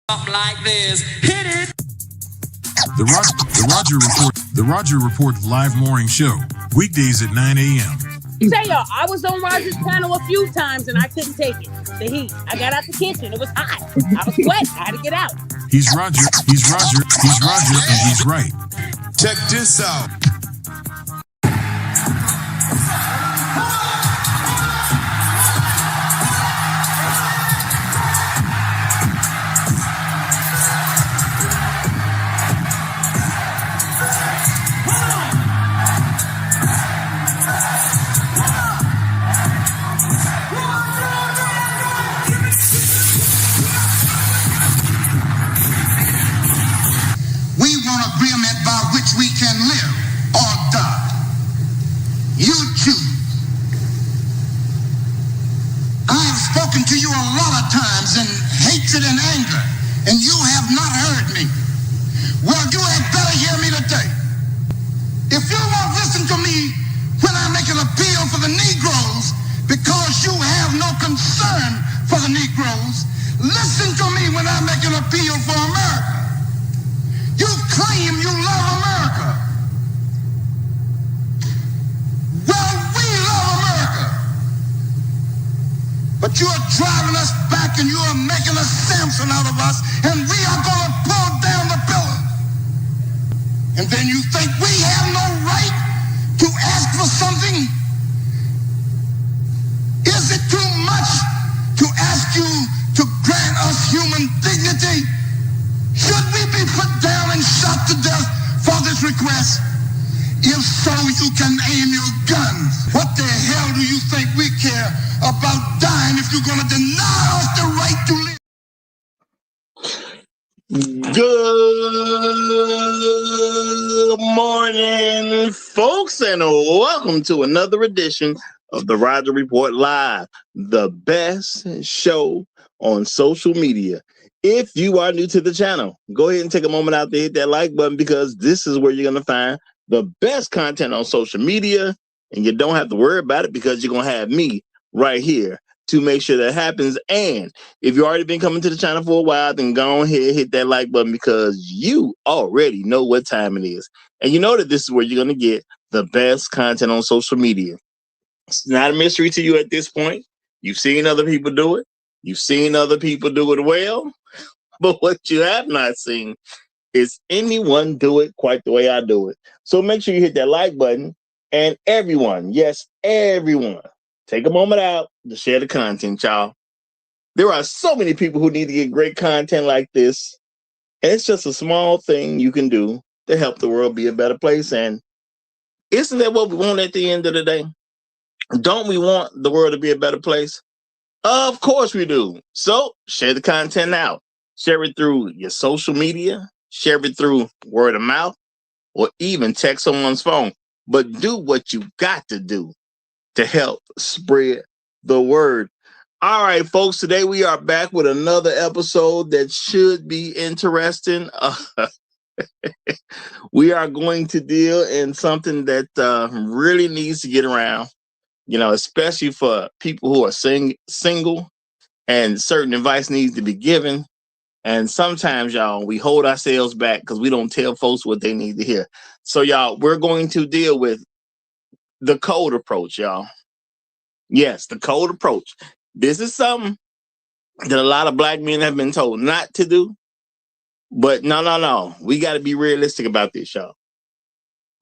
Like this. Hit it. The Roger Report live morning show, weekdays at 9 a.m. Say y'all, I was on Roger's panel a few times and I couldn't take it. The heat. I got out the kitchen. It was hot. I was sweating. I had to get out. He's Roger, and he's right. Check this out. We can live or die. You choose. I have spoken to you a lot of times in hatred and anger, and you have not heard me. Well, you had better hear me today. If you won't listen to me when I make an appeal for the Negroes because you have no concern for the Negroes, listen to me when I make an appeal for America. You claim you love America. Well, we love America. But you are driving us back and you are making a Samson out of us, and we are going to pull down the pillars. And then you think we have no right to ask for something? Is it too much to ask you to grant us human dignity? Should we be put down and shot to death for this request? If so, you can aim your guns. What the hell do you think we care about dying if you're going to deny us the right to live? Good morning, folks, and welcome to another edition of the Roger Report Live, the best show on social media. If you are new to the channel, go ahead and take a moment out to hit that like button, because this is where you're going to find the best content on social media, and you don't have to worry about it because you're going to have me right here to make sure that happens. And if you've already been coming to the channel for a while, then go ahead, hit that like button, because you already know what time it is. And you know that this is where you're going to get the best content on social media. It's not a mystery to you at this point. You've seen other people do it. You've seen other people do it well. But what you have not seen is anyone do it quite the way I do it. So make sure you hit that like button. And everyone, yes, everyone, take a moment out to share the content, y'all. There are so many people who need to get great content like this. And it's just a small thing you can do to help the world be a better place. And isn't that what we want at the end of the day? Don't we want the world to be a better place? Of course we do. So share the content out. Share it through your social media. Share it through word of mouth, or even text someone's phone. But do what you got to do to help spread the word. All right, folks, today we are back with another episode that should be interesting. We are going to deal in something that really needs to get around, you know, especially for people who are single, and certain advice needs to be given. And sometimes, y'all, we hold ourselves back because we don't tell folks what they need to hear. So, y'all, we're going to deal with the cold approach, y'all. Yes, the cold approach. This is something that a lot of black men have been told not to do. But no. We got to be realistic about this, y'all.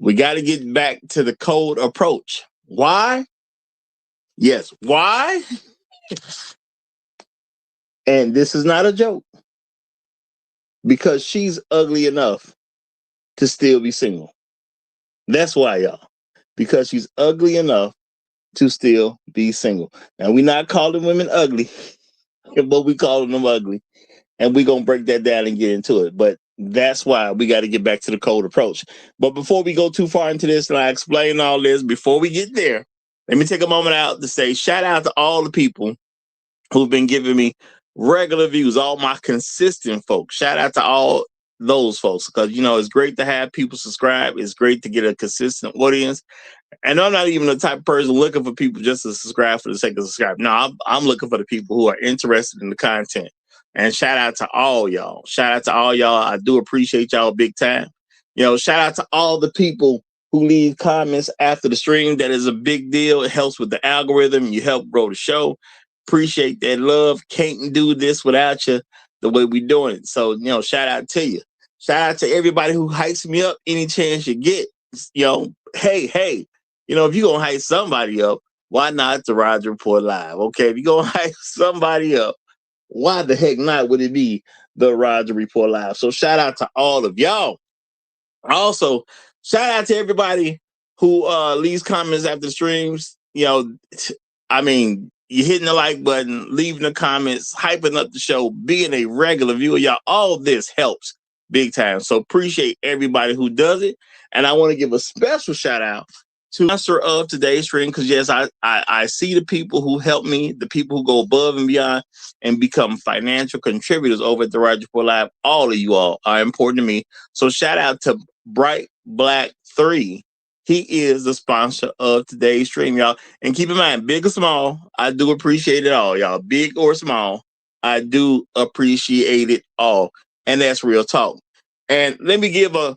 We got to get back to the cold approach. Why? Yes, why? And this is not a joke. Because she's ugly enough to still be single. That's why, y'all. Because she's ugly enough to still be single. Now, we're not calling women ugly, but we calling them ugly. And we're going to break that down and get into it. But that's why we got to get back to the cold approach. But before we go too far into this and I explain all this, before we get there, let me take a moment out to say shout out to all the people who've been giving me regular views, all my consistent folks. Shout out to all those folks, because, you know, it's great to have people subscribe. It's great to get a consistent audience. And I'm not even the type of person looking for people just to subscribe for the sake of subscribe. No, I'm looking for the people who are interested in the content. And shout out to all y'all. Shout out to all y'all. I do appreciate y'all big time. Shout out to all the people who leave comments after the stream. That is a big deal. It helps with the algorithm. You help grow the show. Appreciate that love. Can't do this without you the way we doing it. So, shout out to you. Shout out to everybody who hypes me up any chance you get. Hey, if you're going to hype somebody up, why not the Roger Report Live? Okay, if you're going to hype somebody up, why the heck not would it be the Roger Report Live? So shout out to all of y'all. Also, shout out to everybody who leaves comments after the streams. You're hitting the like button, leaving the comments, hyping up the show, being a regular viewer. Y'all, all this helps big time. So appreciate everybody who does it. And I want to give a special shout out to the sponsor of today's stream, because yes, I see the people who help me, the people who go above and beyond and become financial contributors over at the Roger Report Live. All of you all are important to me. So shout out to Bright Black 3. He is the sponsor of today's stream, y'all. And keep in mind, big or small, I do appreciate it all, y'all. Big or small, I do appreciate it all. And that's real talk. And let me give a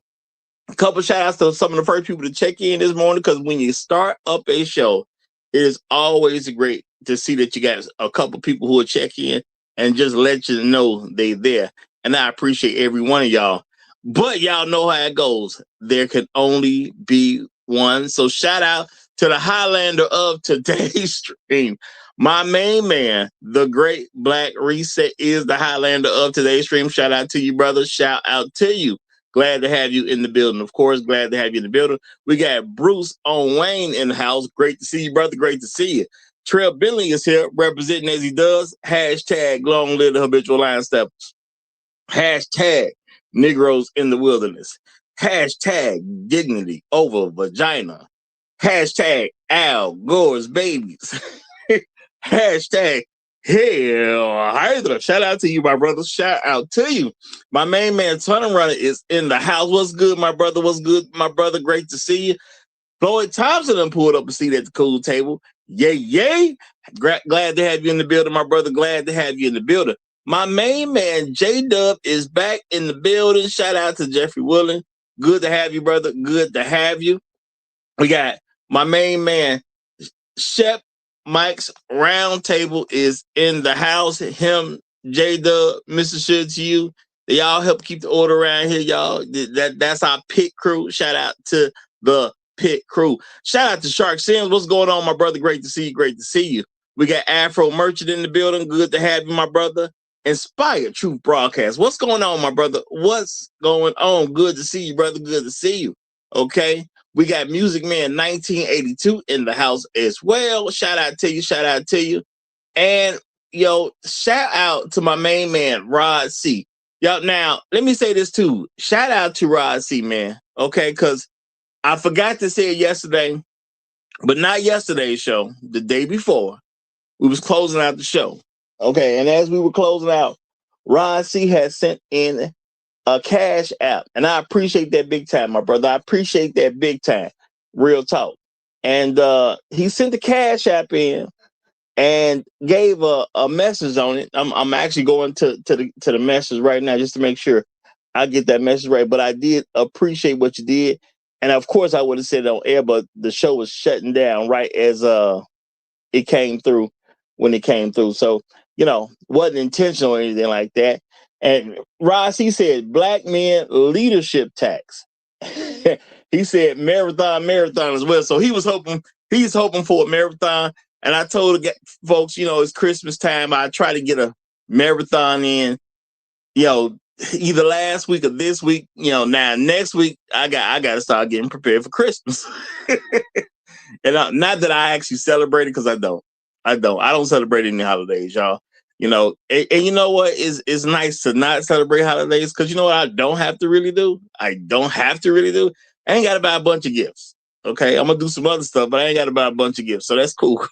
couple shout outs to some of the first people to check in this morning, because when you start up a show, it is always great to see that you got a couple people who will check in and just let you know they there. And I appreciate every one of y'all. But y'all know how it goes. There can only be one. So shout out to the Highlander of today's stream. My main man, the Great Black Reset, is the Highlander of today's stream. Shout out to you, brother. Shout out to you. Glad to have you in the building. Of course, glad to have you in the building. We got Bruce on Wayne in the house. Great to see you, brother. Great to see you. Trell Bentley is here representing as he does. Hashtag long live the habitual line steppers. Hashtag Negroes in the wilderness. Hashtag dignity over vagina. Hashtag Al Gore's babies. Hashtag Hell Hydra. Shout out to you, my brother. Shout out to you. My main man, Tunnel Runner, is in the house. What's good, my brother? What's good, my brother? Great to see you. Floyd Thompson done pulled up a seat at the cool table. Yay. Glad to have you in the building, my brother. Glad to have you in the building. My main man, J-Dub, is back in the building. Shout out to Jeffrey Willing. Good to have you, brother. Good to have you. We got my main man, Shep Mike's Roundtable is in the house. Him, J-Dub, Mr. Should to you. They all help keep the order around here, y'all. That's our pit crew. Shout out to the pit crew. Shout out to Shark Sims. What's going on, my brother? Great to see you. Great to see you. We got Afro Merchant in the building. Good to have you, my brother. Inspired Truth Broadcast. What's going on, my brother? What's going on? Good to see you, brother. Good to see you. Okay. We got Music Man 1982 in the house as well. Shout out to you. Shout out to you. And, shout out to my main man, Rod C. Y'all, now, let me say this too. Shout out to Rod C, man. Okay, because I forgot to say it yesterday, but not yesterday's show, the day before. We was closing out the show. Okay, and as we were closing out, Rod C had sent in a Cash App, and I appreciate that big time, my brother. I appreciate that big time. Real talk. And he sent the Cash App in and gave a message on it. I'm actually going to the message right now just to make sure I get that message right. But I did appreciate what you did. And of course I would have said it on air, but the show was shutting down right as it came through when it came through. So, wasn't intentional or anything like that. And Ross, he said, Black men leadership tax. He said marathon as well. So he's hoping for a marathon. And I told the folks, it's Christmas time. I try to get a marathon in, either last week or this week. Now next week I got to start getting prepared for Christmas. And not that I actually celebrate it, because I don't celebrate any holidays, y'all. And you know what? It's nice to not celebrate holidays, because you know what I don't have to really do? I ain't got to buy a bunch of gifts. Okay, I'm going to do some other stuff, but I ain't got to buy a bunch of gifts. So that's cool.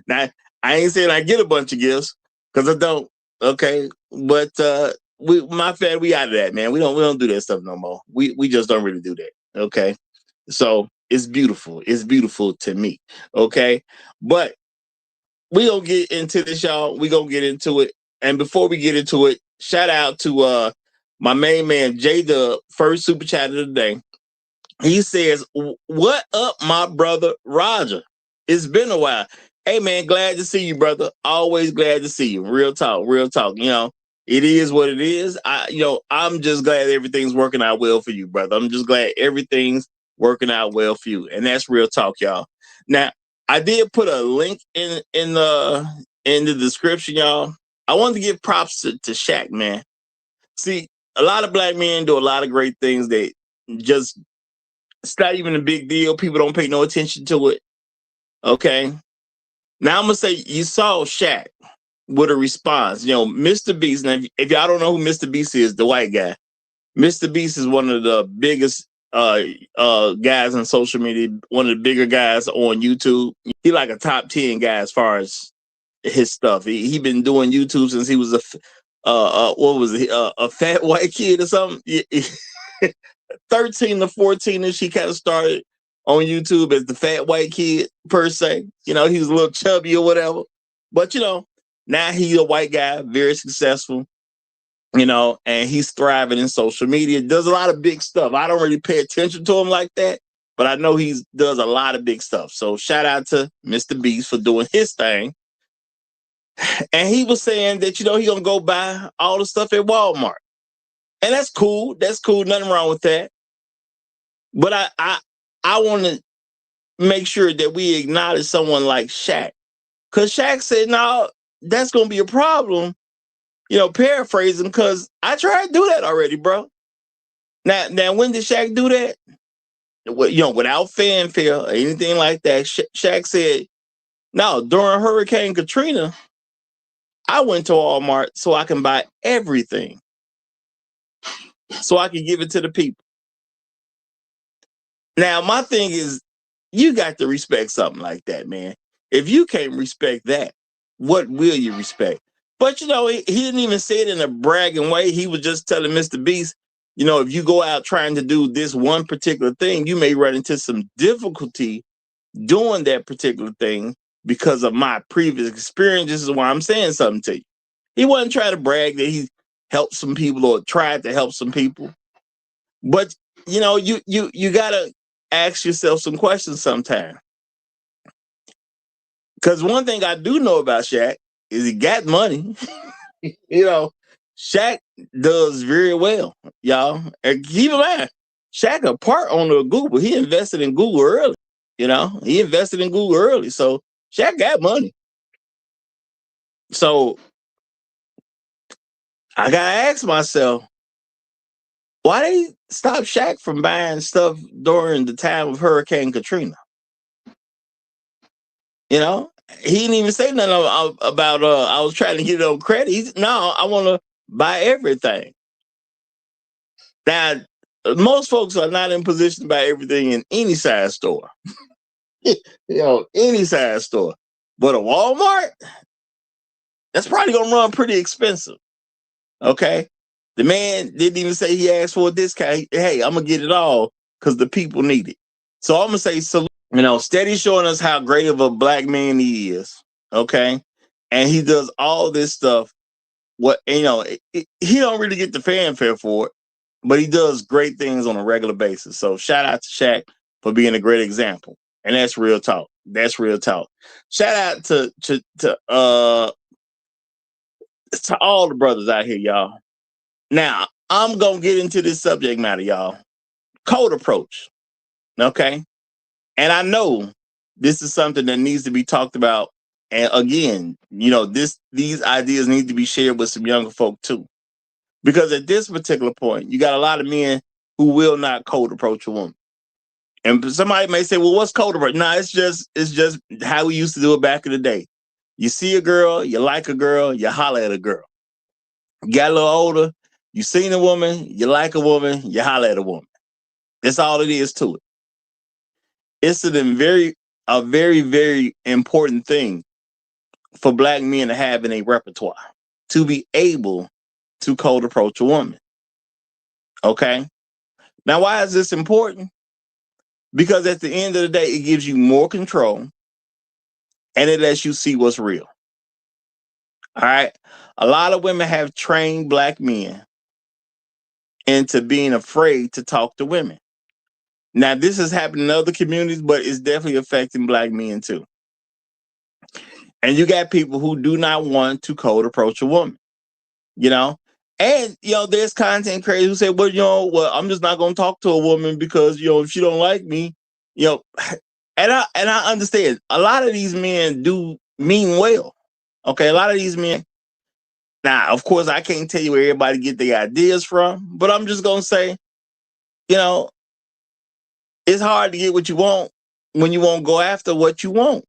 Now, I ain't saying I get a bunch of gifts, because I don't. Okay, but my family, we out of that, man. We don't do that stuff no more. We just don't really do that. Okay, so it's beautiful. It's beautiful to me. Okay, but we gonna get into this, y'all. We gonna get into it, And before we get into it, shout out to my main man J Dub, first super chat of the day. He says, "What up, my brother Roger? It's been a while. Hey man, glad to see you, brother. Always glad to see you. Real talk, real talk. You know, it is what it is. I'm just glad everything's working out well for you, brother. I'm just glad everything's working out well for you, and that's real talk, y'all. Now, I did put a link in the description, y'all. I wanted to give props to Shaq, man. See, a lot of black men do a lot of great things that just it's not even a big deal. People don't pay no attention to it. Okay. Now I'm gonna say you saw Shaq with a response. You know, Mr. Beast. Now, if y'all don't know who Mr. Beast is, the white guy. Mr. Beast is one of the biggest guys on social media, one of the bigger guys on YouTube. He like a top 10 guy as far as his stuff. He been doing YouTube since he was what was he, a fat white kid or something. 13 to 14ish, he kind of started on YouTube as the fat white kid per se. You know, he was a little chubby or whatever. But you know, now he's a white guy, very successful, you know, and he's thriving in social media. Does a lot of big stuff. I don't really pay attention to him like that, but I know he does a lot of big stuff. So shout out to Mr. Beast for doing his thing. And he was saying that, you know, he gonna go buy all the stuff at Walmart. And that's cool. That's cool. Nothing wrong with that. But I want to make sure that we acknowledge someone like Shaq. Because Shaq said, no, that's going to be a problem. You know, paraphrasing, because I tried to do that already, bro. Now, when did Shaq do that? You know, without fanfare or anything like that. Shaq said, no, during Hurricane Katrina, I went to Walmart so I can buy everything. So I can give it to the people. Now, my thing is, you got to respect something like that, man. If you can't respect that, what will you respect? But, you know, he didn't even say it in a bragging way. He was just telling Mr. Beast, you know, if you go out trying to do this one particular thing, you may run into some difficulty doing that particular thing because of my previous experience. This is why I'm saying something to you. He wasn't trying to brag that he helped some people or tried to help some people. But, you know, you got to ask yourself some questions sometime. Because one thing I do know about Shaq is he got money. You know, Shaq does very well, y'all. And keep in mind, Shaq a part owner of Google. He invested in Google early. You know, he invested in Google early. So Shaq got money. So I got to ask myself, why they stop Shaq from buying stuff during the time of Hurricane Katrina? You know, he didn't even say nothing about I was trying to get it on credit. No, I want to buy everything. Now, most folks are not in position to buy everything in any size store. You know, any size store. But a Walmart, that's probably going to run pretty expensive. Okay? The man didn't even say he asked for a discount. Hey, I'm going to get it all because the people need it. So I'm going to say salute. You know, steady showing us how great of a black man he is. Okay? And he does all this stuff. What, you know, he don't really get the fanfare for it, but he does great things on a regular basis. So shout out to Shaq for being a great example. And that's real talk. That's real talk. Shout out to all the brothers out here, y'all. Now, I'm going to get into this subject matter, y'all. Code approach. Okay? And I know this is something that needs to be talked about. And again, you know, these ideas need to be shared with some younger folk too. Because at this particular point, you got a lot of men who will not code approach a woman. And somebody may say, well, what's code approach? No, it's just how we used to do it back in the day. You see a girl, you like a girl, you holler at a girl. You got a little older, you seen a woman, you like a woman, you holler at a woman. That's all it is to it. It's a very, very important thing for black men to have in a repertoire, to be able to cold approach a woman. Okay? Now, why is this important? Because at the end of the day, it gives you more control and it lets you see what's real. All right. A lot of women have trained black men into being afraid to talk to women. Now, this has happened in other communities, but it's definitely affecting black men too. And you got people who do not want to cold approach a woman, you know? And, there's content creators who say, well, I'm just not going to talk to a woman because, if she don't like me, and I understand a lot of these men do mean well. Okay. A lot of these men. Now, of course, I can't tell you where everybody get their ideas from, but I'm just going to say, it's hard to get what you want when you won't go after what you want.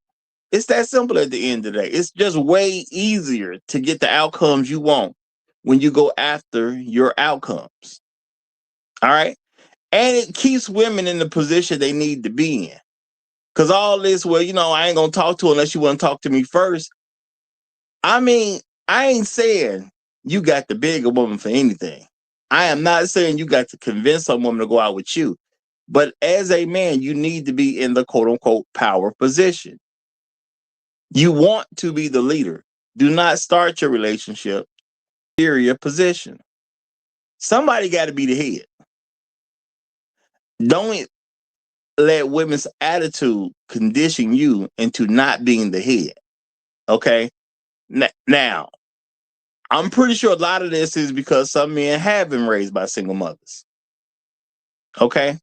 It's that simple at the end of the day. It's just way easier to get the outcomes you want when you go after your outcomes. All right. And it keeps women in the position they need to be in. Because all this, I ain't going to talk to her unless you want to talk to me first. I mean, I ain't saying you got to beg a woman for anything. I am not saying you got to convince some woman to go out with you. But as a man, you need to be in the quote unquote power position. You want to be the leader. Do not start your relationship inferior position. Somebody got to be the head. Don't let women's attitude condition you into not being the head. Okay? Now, I'm pretty sure a lot of this is because some men have been raised by single mothers. Okay?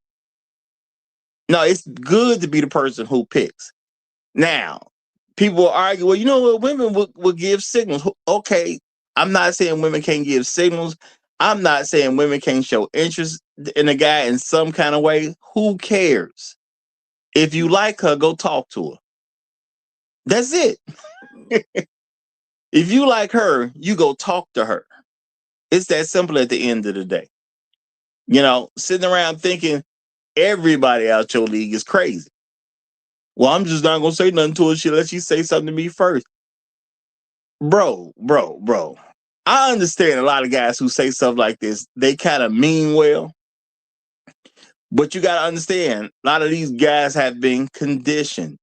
No, it's good to be the person who picks. Now, people will argue, well, what, women will give signals. Okay, I'm not saying women can't give signals. I'm not saying women can't show interest in a guy in some kind of way. Who cares? If you like her, go talk to her. That's it. If you like her, you go talk to her. It's that simple at the end of the day. Sitting around thinking everybody out your league is crazy. Well, I'm just not going to say nothing to her unless she say something to me first. Bro. I understand a lot of guys who say stuff like this. They kind of mean well. But you got to understand, a lot of these guys have been conditioned.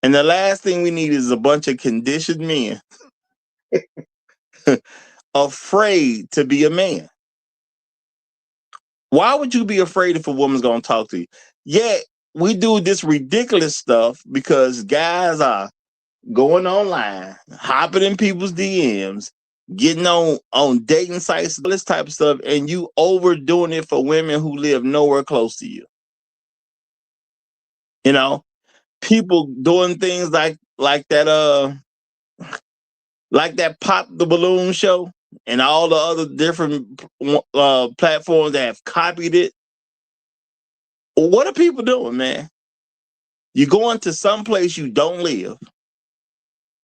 And the last thing we need is a bunch of conditioned men afraid to be a man. Why would you be afraid if a woman's going to talk to you? Yet we do this ridiculous stuff because guys are going online, hopping in people's DMs, getting on dating sites, this type of stuff, and you overdoing it for women who live nowhere close to you. People doing things like that Pop the Balloon show and all the other different platforms that have copied it. What are people doing, man? You're going to some place you don't live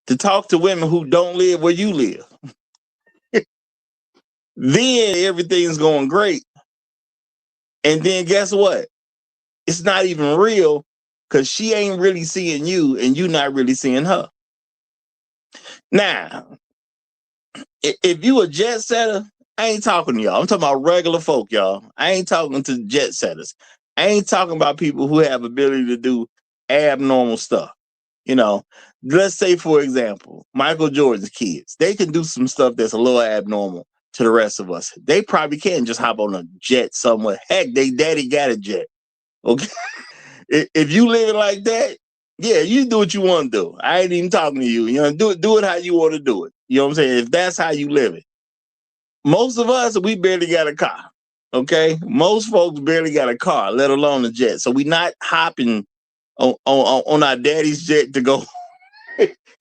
to talk to women who don't live where you live. Then everything's going great. And then guess what? It's not even real because she ain't really seeing you and you not really seeing her. Now, if you a jet setter, I ain't talking to y'all. I'm talking about regular folk, y'all. I ain't talking to jet setters. I ain't talking about people who have ability to do abnormal stuff. Let's say, for example, Michael Jordan's kids. They can do some stuff that's a little abnormal to the rest of us. They probably can't just hop on a jet somewhere. Heck, they daddy got a jet. Okay. If you living like that, yeah, you do what you want to do. I ain't even talking to you. Do it how you want to do it. You know what I'm saying? If that's how you live it. Most of us, we barely got a car. Okay? Most folks barely got a car, let alone a jet. So we not hopping on our daddy's jet to go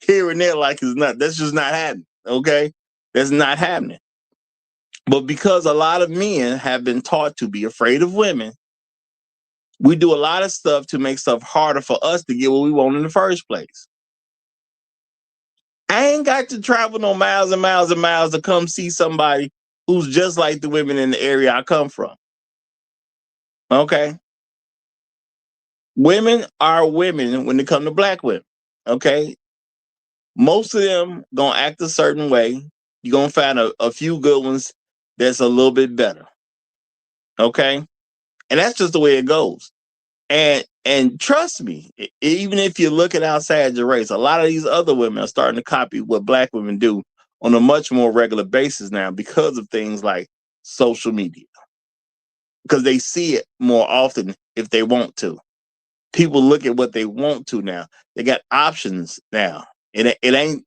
here and there like it's not. That's just not happening. Okay? That's not happening. But because a lot of men have been taught to be afraid of women, we do a lot of stuff to make stuff harder for us to get what we want in the first place. I ain't got to travel no miles and miles and miles to come see somebody who's just like the women in the area I come from. Okay? Women are women when it comes to black women. Okay? Most of them gonna act a certain way. You're gonna find a few good ones that's a little bit better. Okay? And that's just the way it goes. And trust me, even if you look at outside your race, a lot of these other women are starting to copy what black women do on a much more regular basis now because of things like social media. Because they see it more often if they want to. People look at what they want to now. They got options now. It ain't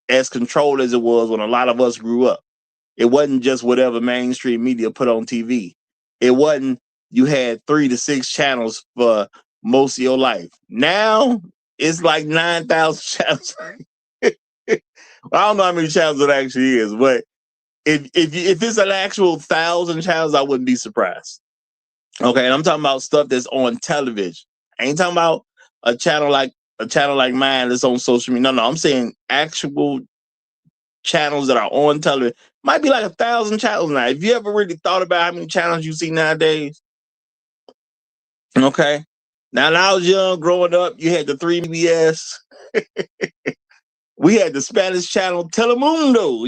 as controlled as it was when a lot of us grew up. It wasn't just whatever mainstream media put on TV. It wasn't you had 3 to 6 channels for most of your life. Now it's like 9,000 channels. I don't know how many channels it actually is, but if it's an actual 1,000 channels, I wouldn't be surprised. Okay, and I'm talking about stuff that's on television. I ain't talking about a channel like mine that's on social media. No, I'm saying actual channels that are on television. Might be like 1,000 channels now. If you ever really thought about how many channels you see nowadays, okay. Now, when I was young, growing up, you had the 3BS. We had the Spanish channel Telemundo.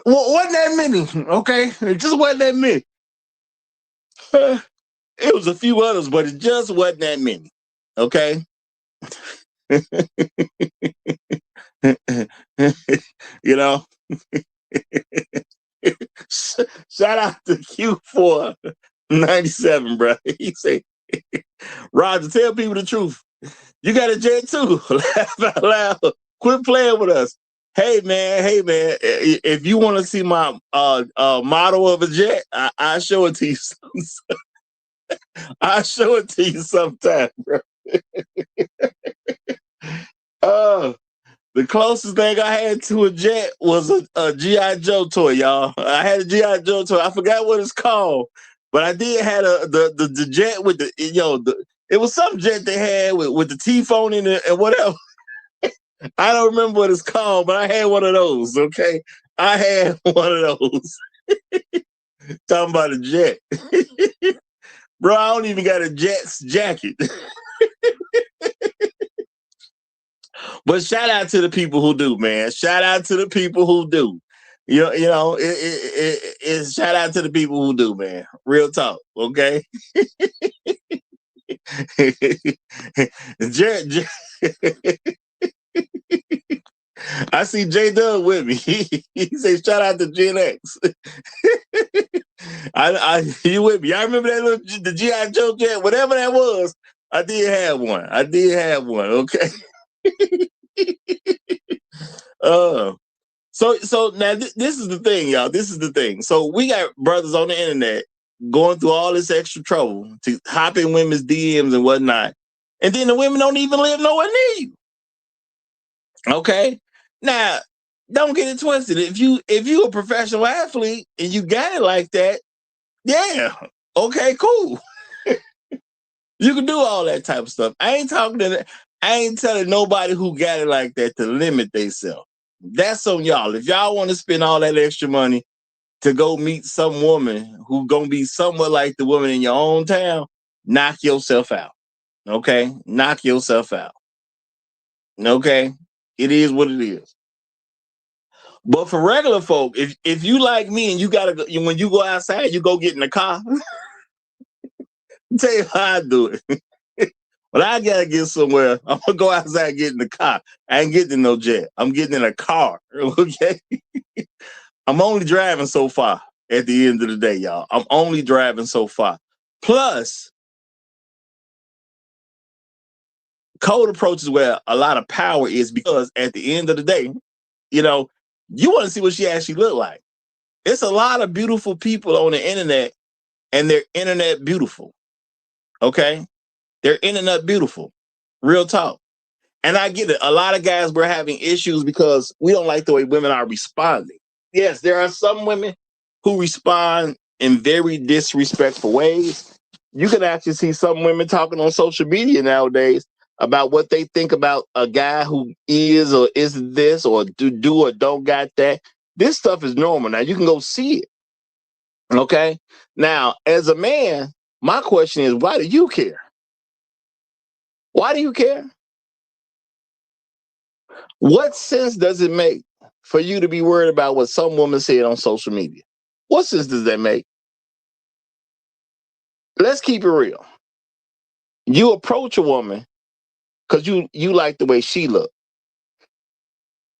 Wasn't that many? Okay, it just wasn't that many. It was a few others, but it just wasn't that many. Okay. you know, shout out to Q497, bro. He say, Roger, tell people the truth. You got a jet too. Laugh out loud. Quit playing with us. Hey man. If you want to see my model of a jet, I'll show it to you. I'll show it to you sometime, bro. The closest thing I had to a jet was a G.I. Joe toy, y'all. I had a G.I. Joe toy. I forgot what it's called, but I did have the jet with it was some jet they had with the teeth on it and whatever. I don't remember what it's called, but I had one of those, okay? I had one of those. Talking about a jet. Bro, I don't even got a Jets jacket. But shout out to the people who do, man. Shout out to the people who do. It's shout out to the people who do, man. Real talk, okay? I see J Dub with me. He says, shout out to Gen X. You with me? I remember that the G.I. Joe jet, whatever that was. I did have one. Okay. So now this is the thing, y'all. This is the thing. So we got brothers on the internet going through all this extra trouble to hop in women's DMs and whatnot, and then the women don't even live nowhere near you. Okay, now don't get it twisted. If you a professional athlete and you got it like that, yeah, okay, cool. You can do all that type of stuff. I ain't telling nobody who got it like that to limit themselves. That's on y'all. If y'all want to spend all that extra money to go meet some woman who gonna be somewhat like the woman in your own town, knock yourself out. Okay? Knock yourself out. Okay? It is what it is. But for regular folk, if you like me and you gotta go, when you go outside, you go get in the car. I'll tell you how I do it. But I gotta get somewhere. I'm gonna go outside and get in the car. I ain't getting in no jet. I'm getting in a car. Okay. I'm only driving so far at the end of the day, y'all. I'm only driving so far. Plus, code approaches where a lot of power is because at the end of the day, you want to see what she actually look like. It's a lot of beautiful people on the internet, and they're internet beautiful. Okay? They're internet beautiful. Real talk. And I get it. A lot of guys were having issues because we don't like the way women are responding. Yes, there are some women who respond in very disrespectful ways. You can actually see some women talking on social media nowadays about what they think about a guy who is or isn't this or do or don't got that. This stuff is normal. Now, you can go see it. Okay? Now, as a man, my question is, why do you care? Why do you care? What sense does it make for you to be worried about what some woman said on social media? What sense does that make? let's keep it real. You approach a woman because you like the way she look.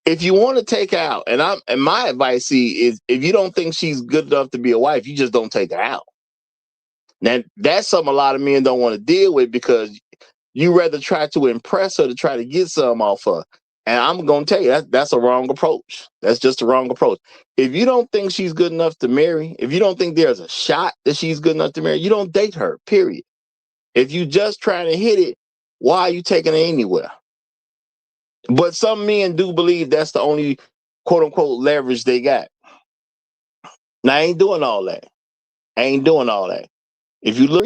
If you want to take her out, and my advice is if you don't think she's good enough to be a wife, you just don't take her out. Now that's something a lot of men don't want to deal with because you rather try to impress her to try to get some off her. And I'm gonna tell you that's a wrong approach. That's just a wrong approach. If you don't think she's good enough to marry, if you don't think there's a shot that she's good enough to marry, you don't date her. Period. If you just trying to hit it, why are you taking her anywhere? But some men do believe that's the only quote unquote leverage they got. Now I ain't doing all that. I ain't doing all that. If you look,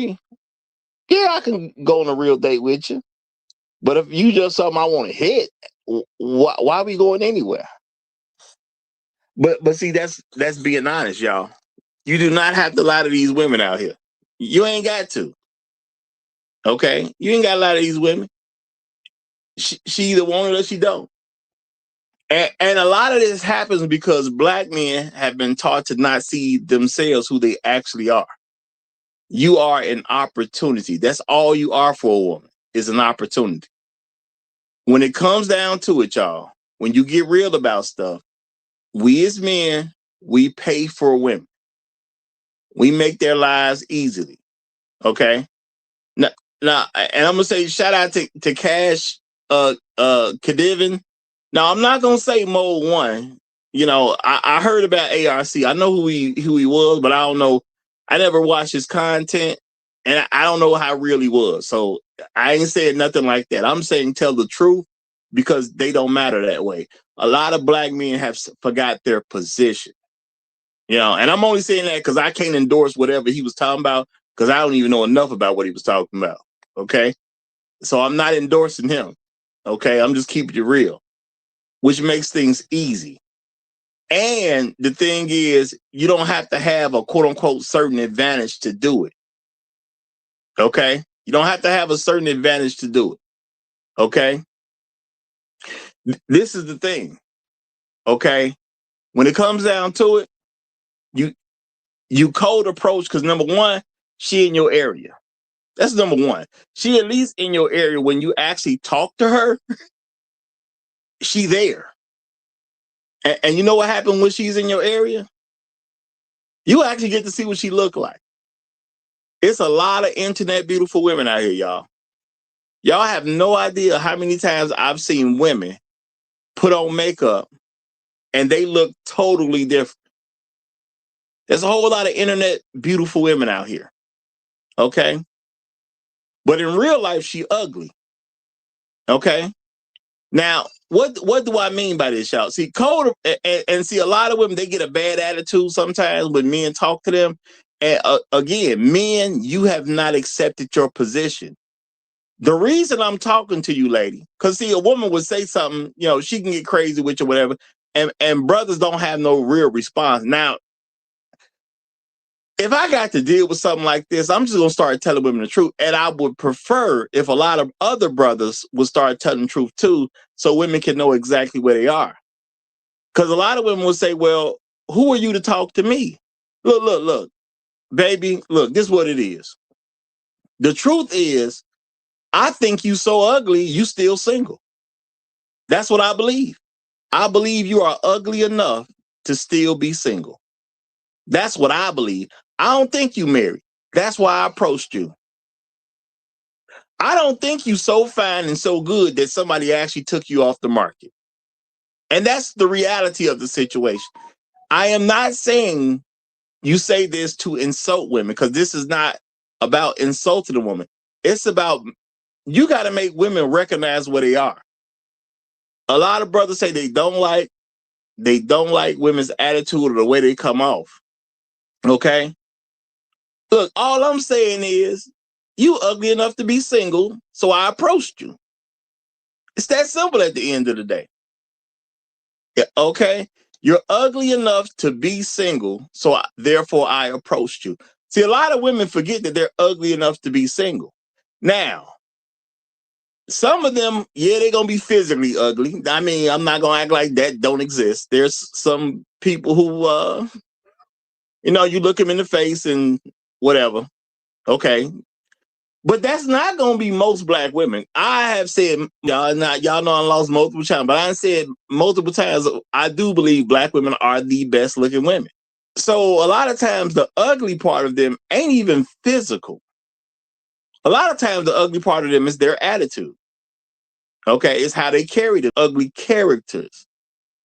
yeah, I can go on a real date with you. But if you just something I want to hit, why are we going anywhere? But see, that's being honest, y'all. You do not have to lie to these women out here. You ain't got to. Okay, you ain't got to lie to these women. She either want it or she don't. And a lot of this happens because black men have been taught to not see themselves who they actually are. You are an opportunity. That's all you are for a woman, is an opportunity. When it comes down to it, y'all, when you get real about stuff, we as men, we pay for women. We make their lives easily. Okay? Now, and I'm gonna say shout out to Cash Kadivin. Now I'm not gonna say Mode One. You know, I heard about ARC. I know who he was, but I don't know. I never watched his content, and I don't know how real he was. So I ain't saying nothing like that. I'm saying tell the truth because they don't matter that way. A lot of black men have forgot their position. You know, and I'm only saying that because I can't endorse whatever he was talking about because I don't even know enough about what he was talking about. Okay. So I'm not endorsing him. Okay. I'm just keeping it real, which makes things easy. And the thing is, you don't have to have a quote unquote certain advantage to do it. Okay. You don't have to have a certain advantage to do it. Okay. This is the thing. Okay. When it comes down to it, you cold approach because number one, she in your area. That's number one. She at least in your area when you actually talk to her, she there. And you know what happened when she's in your area? You actually get to see what she look like. It's a lot of internet beautiful women out here, y'all. Y'all have no idea how many times I've seen women put on makeup and they look totally different. There's a whole lot of internet beautiful women out here. Okay? But in real life, she ugly. Okay? Now, what do I mean by this, y'all? See, cold and see a lot of women, they get a bad attitude sometimes when men talk to them. And again, men, you have not accepted your position. The reason I'm talking to you, lady, because see, a woman would say something, you know, she can get crazy with you, whatever, and brothers don't have no real response. Now, if I got to deal with something like this, I'm just gonna start telling women the truth. And I would prefer if a lot of other brothers would start telling the truth too, so women can know exactly where they are. Because a lot of women will say, well, who are you to talk to me? Look, baby, look, this is what it is. The truth is, I think you so ugly, you still single. That's what I believe. I believe you are ugly enough to still be single. That's what I believe. I don't think you married. That's why I approached you. I don't think you so fine and so good that somebody actually took you off the market. And that's the reality of the situation. I am not saying you say this to insult women because this is not about insulting a woman. It's about you got to make women recognize where they are. A lot of brothers say they don't like women's attitude or the way they come off. Okay? Look, all I'm saying is you ugly enough to be single, so I approached you. It's that simple at the end of the day. Yeah, okay? You're ugly enough to be single, so therefore I approached you. See, a lot of women forget that they're ugly enough to be single. Now, some of them, yeah, they're going to be physically ugly. I mean, I'm not going to act like that don't exist. There's some people who, you look them in the face and whatever. Okay. But that's not going to be most black women. I have said, y'all know I lost multiple times, but I said multiple times, I do believe black women are the best looking women. So a lot of times the ugly part of them ain't even physical. A lot of times the ugly part of them is their attitude. Okay. It's how they carry the ugly characters.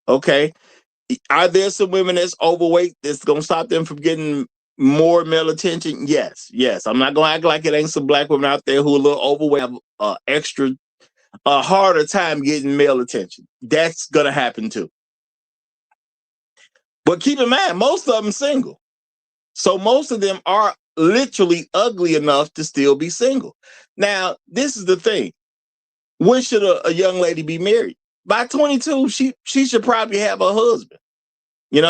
Okay. Are there some women that's overweight that's going to stop them from getting more male attention? Yes. I'm not going to act like it ain't some black women out there who are a little overweight, have a harder time getting male attention. That's going to happen too. But keep in mind, most of them single. So most of them are literally ugly enough to still be single. Now, this is the thing. When should a young lady be married? By 22, she should probably have a husband.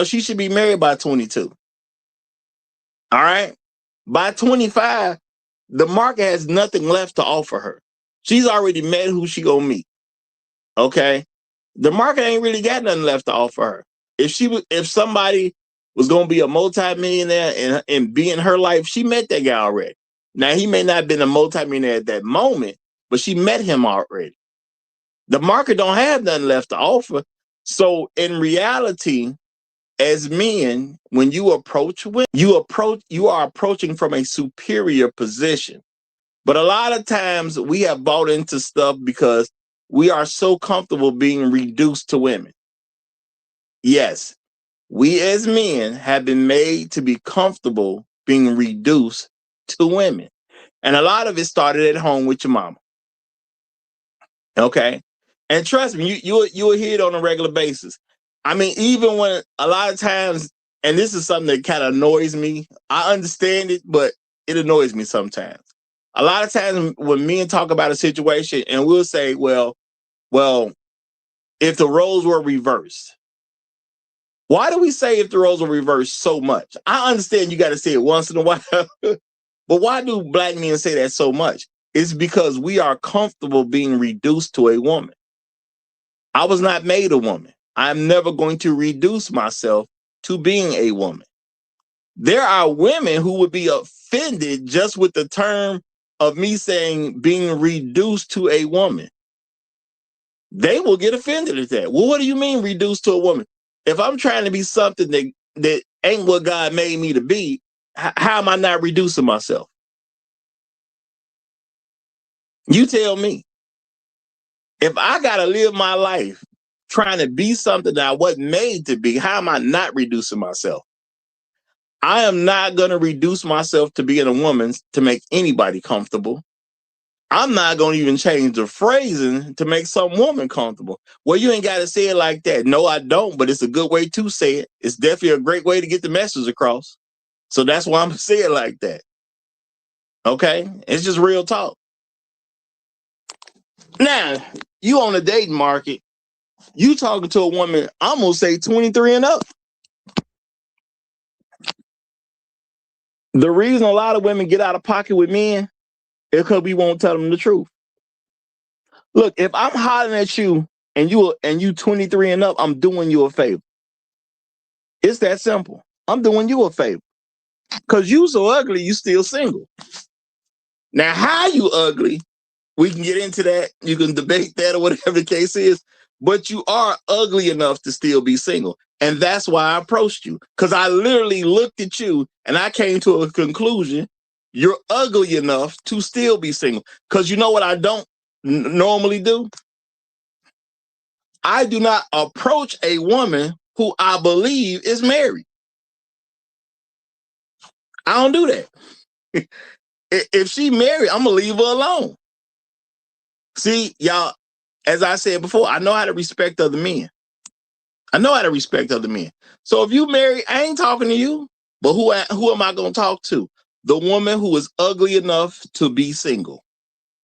She should be married by 22. All right. By 25, the market has nothing left to offer her. She's already met who she gonna meet. Okay. The market ain't really got nothing left to offer her. If somebody was gonna be a multimillionaire and be in her life, she met that guy already. Now he may not have been a multimillionaire at that moment, but she met him already. The market don't have nothing left to offer. So in reality, as men, when you approach women, you are approaching from a superior position. But a lot of times we have bought into stuff because we are so comfortable being reduced to women. Yes, we as men have been made to be comfortable being reduced to women. And a lot of it started at home with your mama. Okay. And trust me, you'll hear it on a regular basis. I mean, even when a lot of times, and this is something that kind of annoys me. I understand it, but it annoys me sometimes. A lot of times when men talk about a situation and we'll say, well, if the roles were reversed. Why do we say if the roles were reversed so much? I understand you got to say it once in a while, but why do black men say that so much? It's because we are comfortable being reduced to a woman. I was not made a woman. I'm never going to reduce myself to being a woman. There are women who would be offended just with the term of me saying being reduced to a woman. They will get offended at that. Well, what do you mean reduced to a woman? If I'm trying to be something that ain't what God made me to be, how am I not reducing myself? You tell me. If I got to live my life trying to be something that I wasn't made to be, how am I not reducing myself? I am not going to reduce myself to being a woman to make anybody comfortable. I'm not going to even change the phrasing to make some woman comfortable. Well, you ain't got to say it like that. No, I don't, but it's a good way to say it. It's definitely a great way to get the message across. So that's why I'm going to say it like that. Okay? It's just real talk. Now, you on the dating market, you talking to a woman, I'm going to say 23 and up. The reason a lot of women get out of pocket with men is because we won't tell them the truth. Look, if I'm hollering at you and you 23 and up, I'm doing you a favor. It's that simple. I'm doing you a favor. Because you so ugly, you still single. Now, how you ugly, we can get into that. You can debate that or whatever the case is. But you are ugly enough to still be single. And that's why I approached you. Because I literally looked at you and I came to a conclusion. You're ugly enough to still be single. Because you know what I don't normally do? I do not approach a woman who I believe is married. I don't do that. If she married, I'm going to leave her alone. See, y'all, as I said before, I know how to respect other men. So if you married, I ain't talking to you. But who am I going to talk to? The woman who is ugly enough to be single.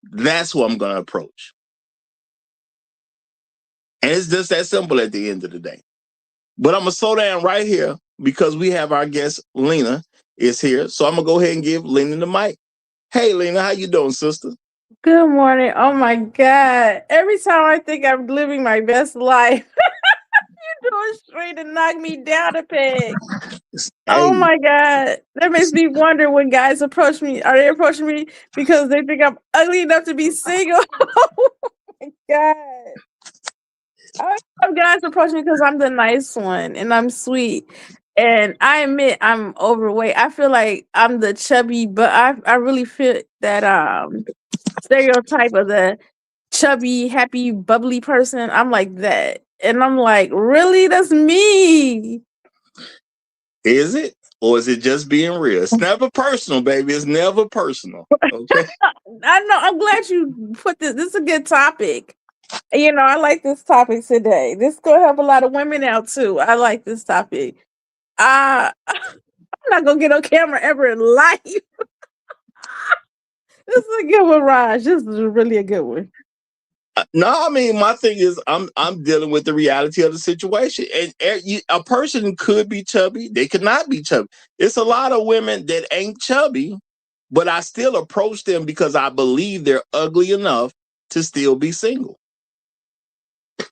That's who I'm going to approach. And it's just that simple at the end of the day. But I'm going to slow down right here because we have our guest, Lena, is here. So I'm going to go ahead and give Lena the mic. Hey, Lena, how you doing, sister? Good morning. Oh my God. Every time I think I'm living my best life, you're doing straight to knock me down a peg. Oh Hey, my God. That makes me wonder when guys approach me. Are they approaching me because they think I'm ugly enough to be single? Oh my God. I have guys approach me because I'm the nice one and I'm sweet. And I admit I'm overweight. I feel like I'm the chubby, but I really fit that stereotype of the chubby, happy, bubbly person. I'm like that. And I'm like, really? That's me. is it? Or is it just being real? It's never personal, baby. It's never personal. Okay. I know. I'm glad you put this. This is a good topic. I like this topic today. This gonna help a lot of women out too. I like this topic. I'm not gonna get on camera ever in life. This is a good one, Raj. This is really a good one. No, I mean, my thing is, I'm dealing with the reality of the situation, and a person could be chubby, they could not be chubby. It's a lot of women that ain't chubby, but I still approach them because I believe they're ugly enough to still be single.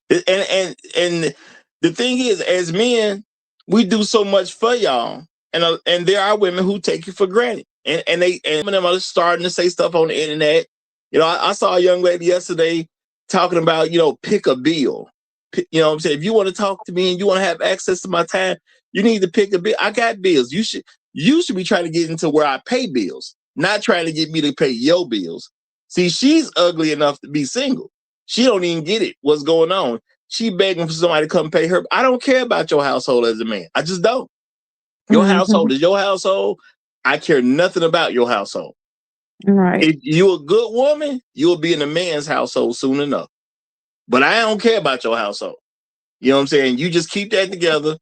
And the thing is, as men, we do so much for y'all, and there are women who take you for granted, and them are starting to say stuff on the internet. I saw a young lady yesterday talking about pick a bill. You know what I'm saying? If you want to talk to me and you want to have access to my time, you need to pick a bill. I got bills. You should be trying to get into where I pay bills, not trying to get me to pay your bills. See, she's ugly enough to be single. She don't even get it. What's going on? She begging for somebody to come pay her. I don't care about your household as a man. I just don't. Your household is your household. I care nothing about your household. Right. If you're a good woman, you'll be in a man's household soon enough. But I don't care about your household. You know what I'm saying? You just keep that together.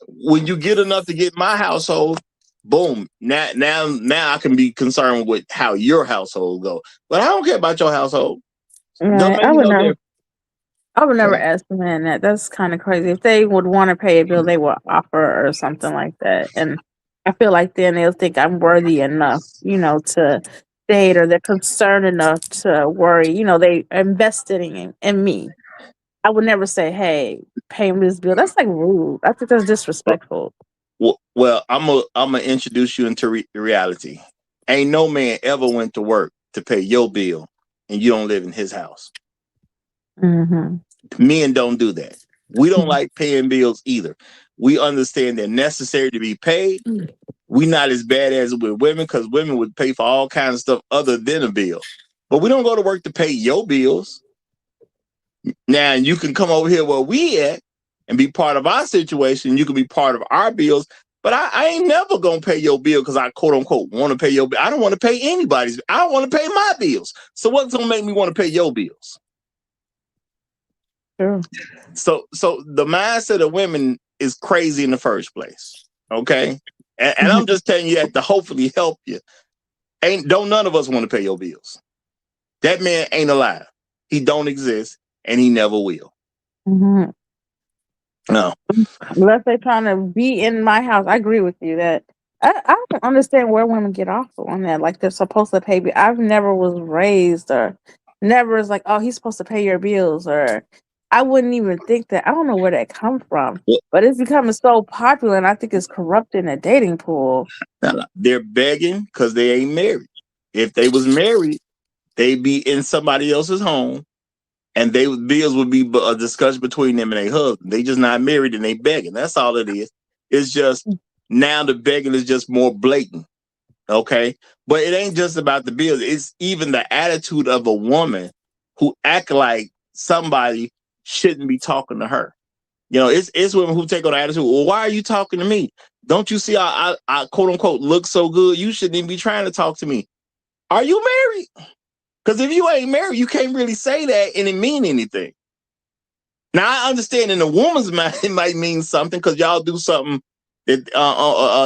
When you get enough to get my household, boom. Now I can be concerned with how your household go. But I don't care about your household. Don't Right. make me no difference. I would never ask a man that. That's kind of crazy. If they would want to pay a bill, they would offer or something like that. And I feel like then they'll think I'm worthy enough, to date, or they're concerned enough to worry. They invested in me. I would never say, "Hey, pay me this bill." That's like rude. I think that's disrespectful. Well, I'm gonna introduce you into reality. Ain't no man ever went to work to pay your bill, and you don't live in his house. Mm-hmm. Men don't do that. We don't like paying bills either. We understand they're necessary to be paid. We not as bad as with women, because women would pay for all kinds of stuff other than a bill. But we don't go to work to pay your bills. Now you can come over here where we at and be part of our situation. You can be part of our bills. But I ain't never gonna pay your bill because I quote unquote want to pay your bill. I don't want to pay anybody's. I don't want to pay my bills. So what's gonna make me want to pay your bills? Sure. So the mindset of women is crazy in the first place. Okay. And I'm just telling you that to hopefully help you. Don't none of us want to pay your bills. That man ain't alive. He don't exist, and he never will. Mm-hmm. No. Unless they're trying to be in my house. I agree with you that I don't understand where women get off on that. Like they're supposed to pay. I've never was raised or never is like, oh, he's supposed to pay your bills, or I wouldn't even think that. I don't know where that come from, but it's becoming so popular, and I think it's corrupting the dating pool. They're begging because they ain't married. If they was married, they'd be in somebody else's home, and bills would be a discussion between them and their husband. They just not married and they begging. That's all it is. It's just now the begging is just more blatant. Okay. But it ain't just about the bills. It's even the attitude of a woman who act like somebody shouldn't be talking to her. It's women who take on the attitude, well, why are you talking to me? Don't you see I quote unquote look so good? You shouldn't even be trying to talk to me. Are you married? Because if you ain't married, you can't really say that and it mean anything. Now, I understand in a woman's mind, it might mean something because y'all do something that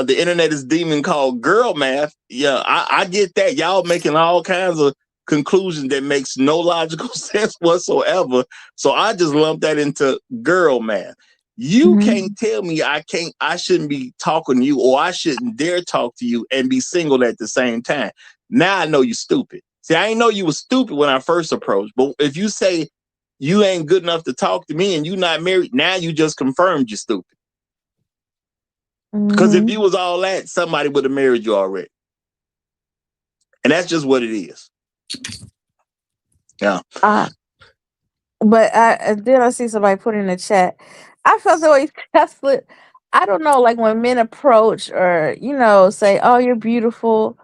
the internet is deeming called girl math. Yeah, I get that. Y'all making all kinds of conclusions that makes no logical sense whatsoever. So I just lump that into girl math. You can't tell me I shouldn't be talking to you, or I shouldn't dare talk to you and be single at the same time. Now I know you're stupid. See, I didn't know you were stupid when I first approached, but if you say you ain't good enough to talk to me and you not married, now you just confirmed you're stupid. Because if Mhm. you was all that, somebody would have married you already. And that's just what it is. Yeah. Uh, but then I see somebody put in the chat. I felt the way Tesla. I don't know, like when men approach or say, "Oh, you're beautiful."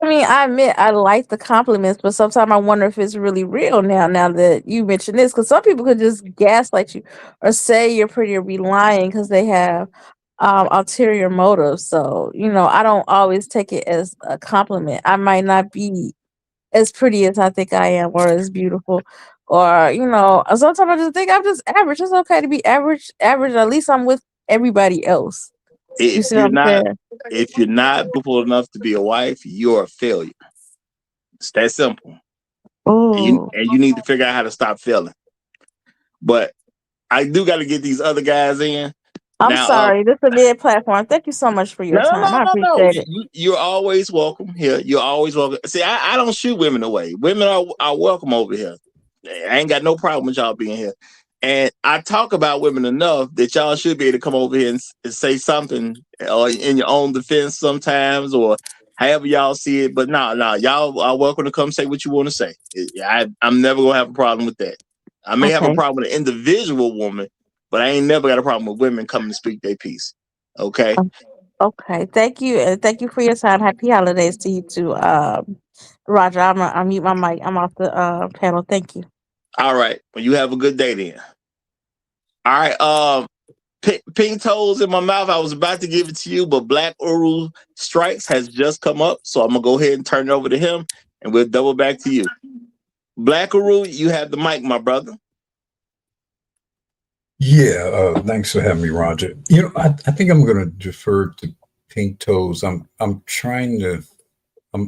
I mean, I admit I like the compliments, but sometimes I wonder if it's really real now. Now that you mentioned this, because some people could just gaslight you or say you're pretty or be lying because they have ulterior motives. So I don't always take it as a compliment. I might not be as pretty as I think I am, or as beautiful, or sometimes I just think I'm just average. It's okay to be average. Average. At least I'm with everybody else. You If see what you're I'm not saying? if you're not beautiful enough to be a wife, you're a failure. It's that simple. Oh, And you need to figure out how to stop failing. But I do got to get these other guys in. I'm Now, sorry. This is a mid platform. Thank you so much for your time. I no. appreciate it. You're always welcome here. You're always welcome. See, I don't shoot women away. Women are welcome over here. I ain't got no problem with y'all being here. And I talk about women enough that y'all should be able to come over here and say something in your own defense sometimes, or however y'all see it. But no, y'all are welcome to come say what you want to say. I'm never going to have a problem with that. I may have a Okay. problem with an individual woman, but I ain't never got a problem with women coming to speak their piece. Okay. Okay. Thank you. And thank you for your time. Happy holidays to you too. Roger, I'll mute my mic. I'm off the panel. Thank you. All right. Well, you have a good day then. All right. Pink toes in my mouth. I was about to give it to you, but Black Uru Strikes has just come up. So I'm going to go ahead and turn it over to him and we'll double back to you. Black Uru, you have the mic, my brother. Yeah, thanks for having me, Roger. I think I'm going to defer to Pink Toes. I'm trying to.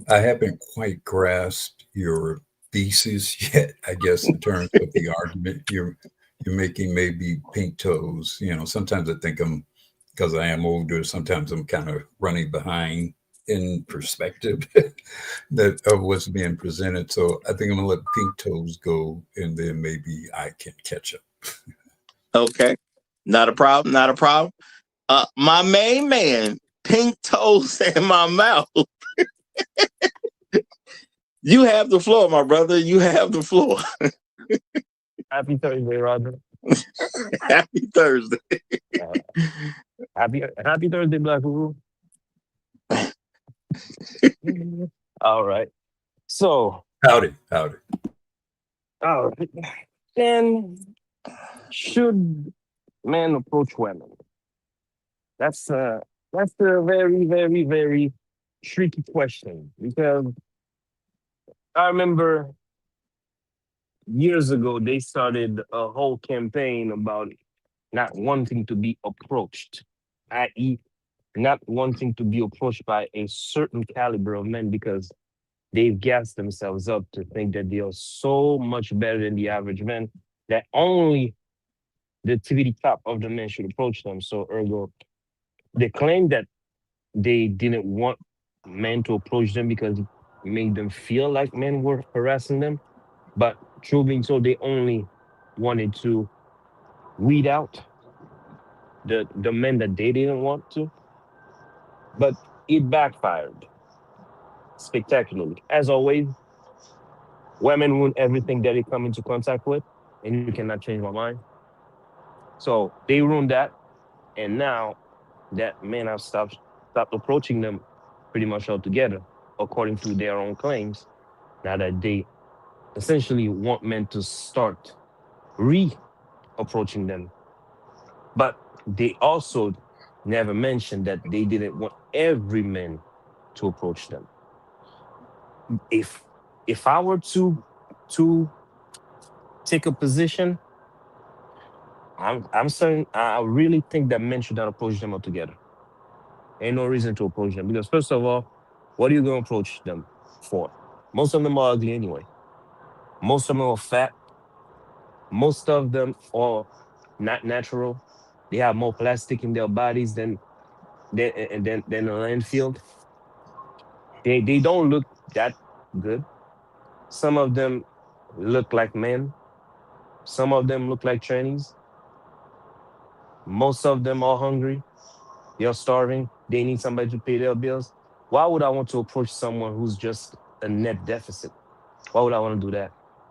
I haven't quite grasped your thesis yet. I guess in terms of the argument you're making, maybe Pink Toes. Sometimes I think because I am older. Sometimes I'm kind of running behind in perspective that of what's being presented. So I think I'm going to let Pink Toes go, and then maybe I can catch up. Okay. Not a problem. Not a problem. My main man, Pink Toes in my mouth. You have the floor, my brother. You have the floor. Happy Thursday, Roger. Happy Thursday. Uh, happy Thursday, Black Guru. All right. So, Howdy. uh, then should men approach women? That's uh that's a very, very, very tricky question because I remember years ago they started a whole campaign about not wanting to be approached, i.e., not wanting to be approached by a certain caliber of men because they've gassed themselves up to think that they are so much better than the average man that only the tippity top of the men should approach them. So, ergo, they claim that they didn't want men to approach them because it made them feel like men were harassing them. But true being told, they only wanted to weed out the men that they didn't want to. But it backfired spectacularly. As always, women ruin everything that they come into contact with, and you cannot change my mind. So they ruined that, and now that men have stopped approaching them pretty much altogether, according to their own claims. Now that they essentially want men to start re-approaching them, but they also never mentioned that they didn't want every man to approach them. If if I were to take a position, I'm certain I really think that men should not approach them altogether. Ain't no reason to approach them because first of all, what are you gonna approach them for? Most of them are ugly anyway. Most of them are fat. Most of them are not natural. They have more plastic in their bodies than a landfill. They don't look that good. Some of them look like men. Some of them look like trannies. Most of them are hungry. they're starving, they need somebody to pay their bills. Why would I want to approach someone who's just a net deficit? Why would I want to do that?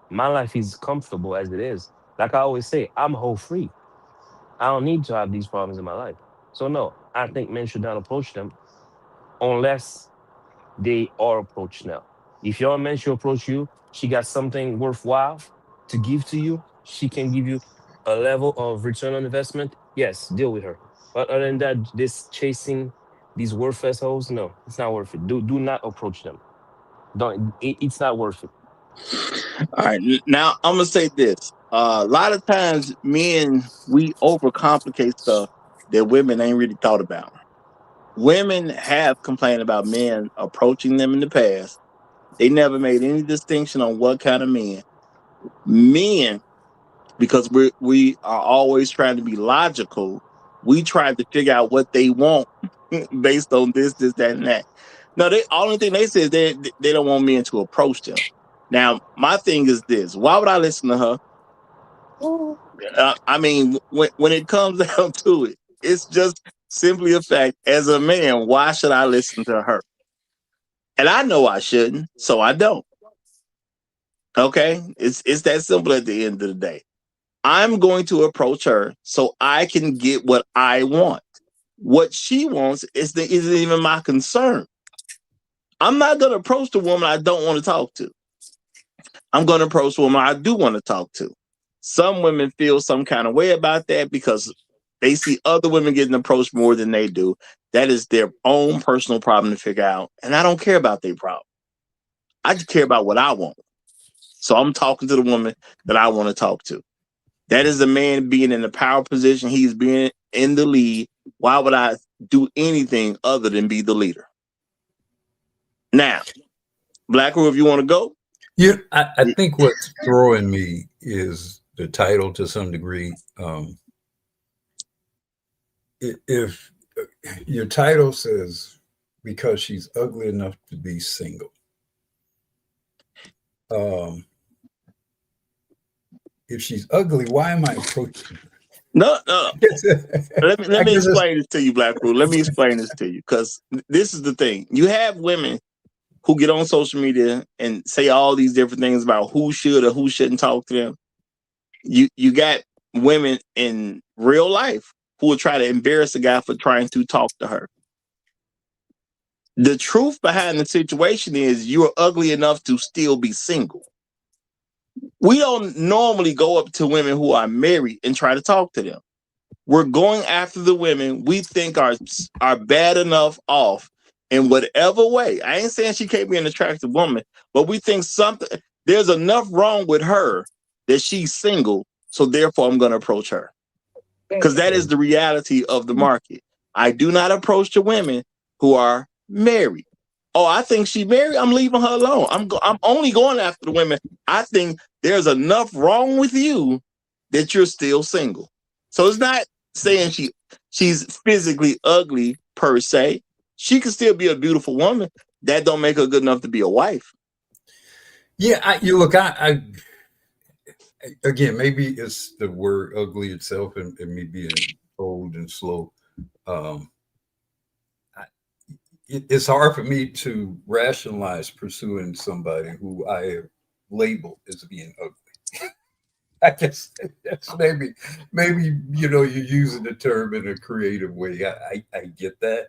My life is comfortable as it is. Like I always say, I'm whole free. I don't need to have these problems in my life. So no, I think men should not approach them unless they are approached now. If your man should approach you, she got something worthwhile to give to you, she can give you a level of return on investment, yes, deal with her. But other than that, this chasing these worthless hoes, no, it's not worth it. Do not approach them. Don't it's not worth it. All right, now I'm gonna say this. A lot of times, men we overcomplicate stuff that women ain't really thought about. Women have complained about men approaching them in the past. They never made any distinction on what kind of men. Men, because we are always trying to be logical, we try to figure out what they want based on this, that, and that. No, the only thing they say is they don't want men to approach them. Now, my thing is this: why would I listen to her? I mean, when it comes down to it, it's just simply a fact. As a man, why should I listen to her? And I know I shouldn't, so I don't. Okay, it's that simple. At the end of the day, I'm going to approach her so I can get what I want. What she wants isn't even my concern. I'm not going to approach the woman I don't want to talk to. I'm going to approach the woman I do want to talk to. Some women feel some kind of way about that because they see other women getting approached more than they do. That is their own personal problem to figure out. And I don't care about their problem. I just care about what I want. So I'm talking to the woman that I want to talk to. That is the man being in the power position. He's being in the lead. Why would I do anything other than be the leader? Now, Black Rule, if you want to go. Yeah, I think what's throwing me is the title to some degree. If your title says because she's ugly enough to be single, if she's ugly, why am I approaching her? No. let me explain this to you, Black Rule. Let me explain this to you, because this is the thing. You have women who get on social media and say all these different things about who should or who shouldn't talk to them. You got women in real life who will try to embarrass a guy for trying to talk to her. The truth behind the situation is you're ugly enough to still be single. We don't normally go up to women who are married and try to talk to them. We're going after the women we think are bad enough off in whatever way. I ain't saying she can't be an attractive woman, but we think there's enough wrong with her that she's single, so therefore I'm going to approach her. Because that is the reality of the market. I do not approach the women who are married. Oh, I think she's married, I'm leaving her alone. I'm only going after the women I think there's enough wrong with you that you're still single. So it's not saying she's physically ugly per se. She can still be a beautiful woman. That don't make her good enough to be a wife. Yeah, I again, maybe it's the word ugly itself and me being old and slow. It's hard for me to rationalize pursuing somebody who I have labeled as being ugly. I guess that's maybe you're using the term in a creative way. I get that.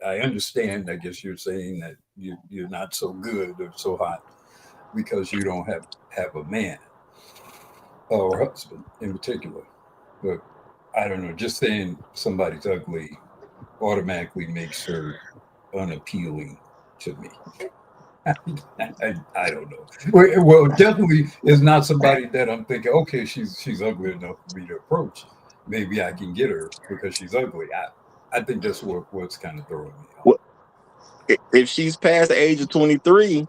I understand. I guess you're saying that you're not so good or so hot because you don't have a man or husband in particular. But I don't know. Just saying somebody's ugly automatically makes her unappealing to me. I don't know. Well, definitely is not somebody that I'm thinking, okay, she's ugly enough for me to approach. Maybe I can get her because she's ugly. I think that's what's kind of throwing me off. Well, if she's past the age of 23,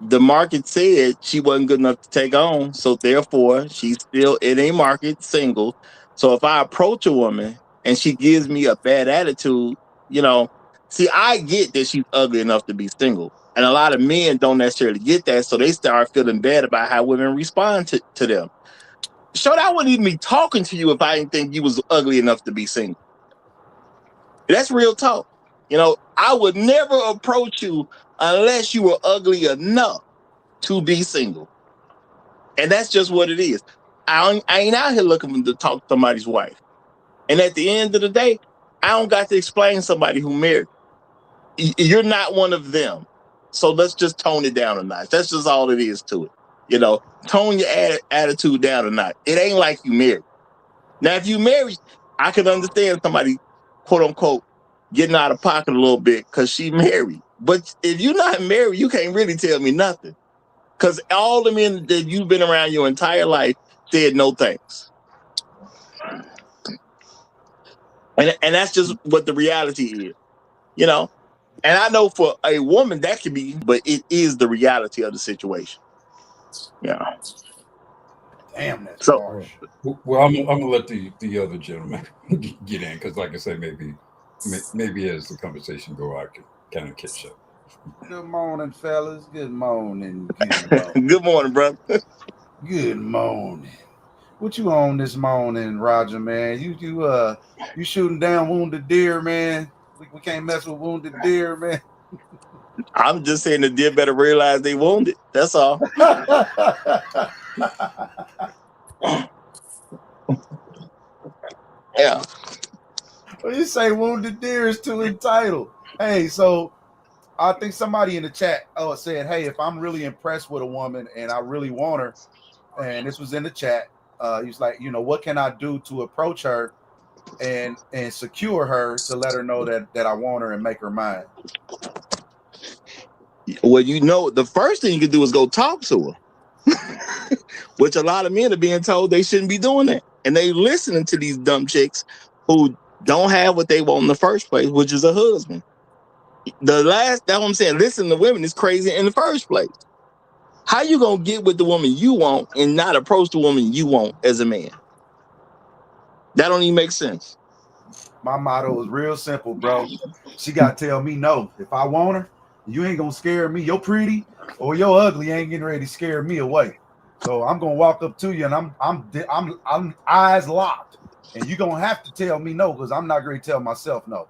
the market said she wasn't good enough to take on. So therefore, she's still in a market single. So if I approach a woman and she gives me a bad attitude, see, I get that she's ugly enough to be single. And a lot of men don't necessarily get that. So they start feeling bad about how women respond to them. Short, I wouldn't even be talking to you if I didn't think you was ugly enough to be single. That's real talk. You know, I would never approach you unless you were ugly enough to be single. And that's just what it is. I ain't out here looking to talk to somebody's wife. And at the end of the day, I don't got to explain somebody who married. You're not one of them. So let's just tone it down a notch. That's just all it is to it. You know, tone your attitude down a notch. It ain't like you married. Now, if you married, I could understand somebody, quote unquote, getting out of pocket a little bit because she married. But if you're not married, you can't really tell me nothing. Because all the men that you've been around your entire life said no thanks. And that's just what the reality is, you know. And I know for a woman that could be, but it is the reality of the situation. Yeah. Damn, that's So, harsh. Well, I'm gonna let the other gentleman get in because, like I said, maybe as the conversation go, I can kind of catch up. Good morning, fellas. Good morning. Good morning. good morning, brother. Good morning. What you on this morning, Roger, man? You shooting down wounded deer, man? We can't mess with wounded deer, man. I'm just saying the deer better realize they wounded. That's all. Yeah. When you say wounded deer is too entitled. Hey, so I think somebody in the chat said, hey, if I'm really impressed with a woman and I really want her, and this was in the chat, he's like, what can I do to approach her and secure her to let her know that I want her and make her mine? Well, the first thing you can do is go talk to her, which a lot of men are being told they shouldn't be doing that. And they listening to these dumb chicks who don't have what they want in the first place, which is a husband. That's what I'm saying. Listening to women is crazy in the first place. How you gonna get with the woman you want and not approach the woman you want as a man? That don't even make sense. My motto is real simple, bro. She got to tell me no. If I want her, you ain't gonna scare me. You're pretty or you're ugly ain't getting ready to scare me away. So I'm gonna walk up to you and I'm eyes locked, and you're gonna have to tell me no because I'm not gonna tell myself no.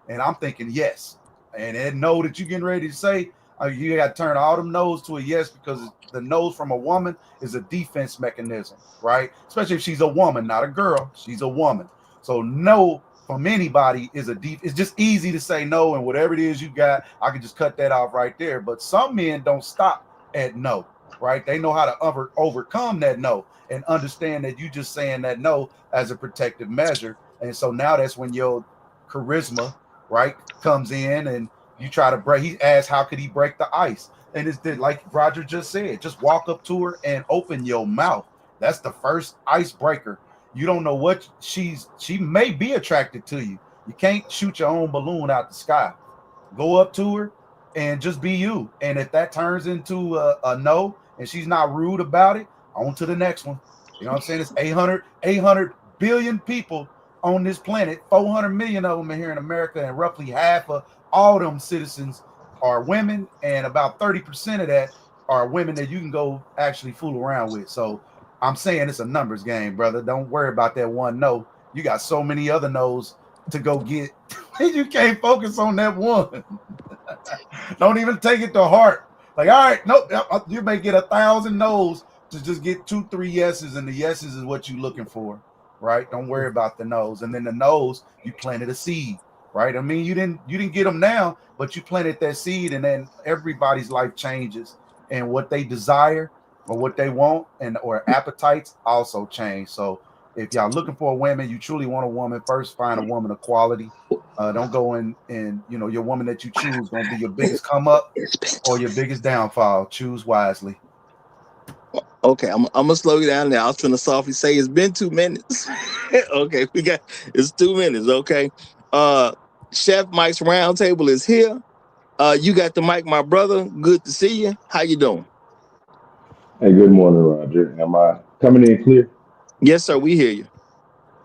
And I'm thinking yes. And that no that you're getting ready to say, you got to turn all them no's to a yes because the no's from a woman is a defense mechanism, right? Especially if she's a woman, not a girl. She's a woman. So no from anybody is it's just easy to say no, and whatever it is you got, I can just cut that off right there. But some men don't stop at no, right? They know how to overcome that no and understand that you just saying that no as a protective measure. And so now that's when your charisma, right, comes in and you try to break. He asks, how could he break the ice? And it's like Roger just said, just walk up to her and open your mouth. That's the first icebreaker. You don't know what she may be attracted to you. You can't shoot your own balloon out the sky. Go up to her and just be you. And if that turns into a no and she's not rude about it, on to the next one. You know what I'm saying? It's 800 billion people on this planet, 400 million of them are here in America, and roughly half of all them citizens are women, and about 30% of that are women that you can go actually fool around with. So I'm saying it's a numbers game, brother. Don't worry about that one no. You got so many other no's to go get. You can't focus on that one. Don't even take it to heart. Like, all right, nope, you may get 1,000 no's to just get 2-3 yeses, and the yeses is what you're looking for, right? Don't worry about the no's. And then the no's, you planted a seed, right? I mean, you didn't get them now, but you planted that seed, and then everybody's life changes, and what they desire or what they want or appetites also change. So if y'all looking for a woman, you truly want a woman, first find a woman of quality. Don't go in and your woman that you choose gonna be your biggest come up or your biggest downfall. Choose wisely. Okay, I'm gonna slow you down now. I was trying to softly say it's been 2 minutes. Okay, it's 2 minutes. Okay, Chef Mike's Roundtable is here. You got the mic, my brother. Good to see you. How you doing? Hey, good morning, Roger. Am I coming in clear? Yes, sir. We hear you.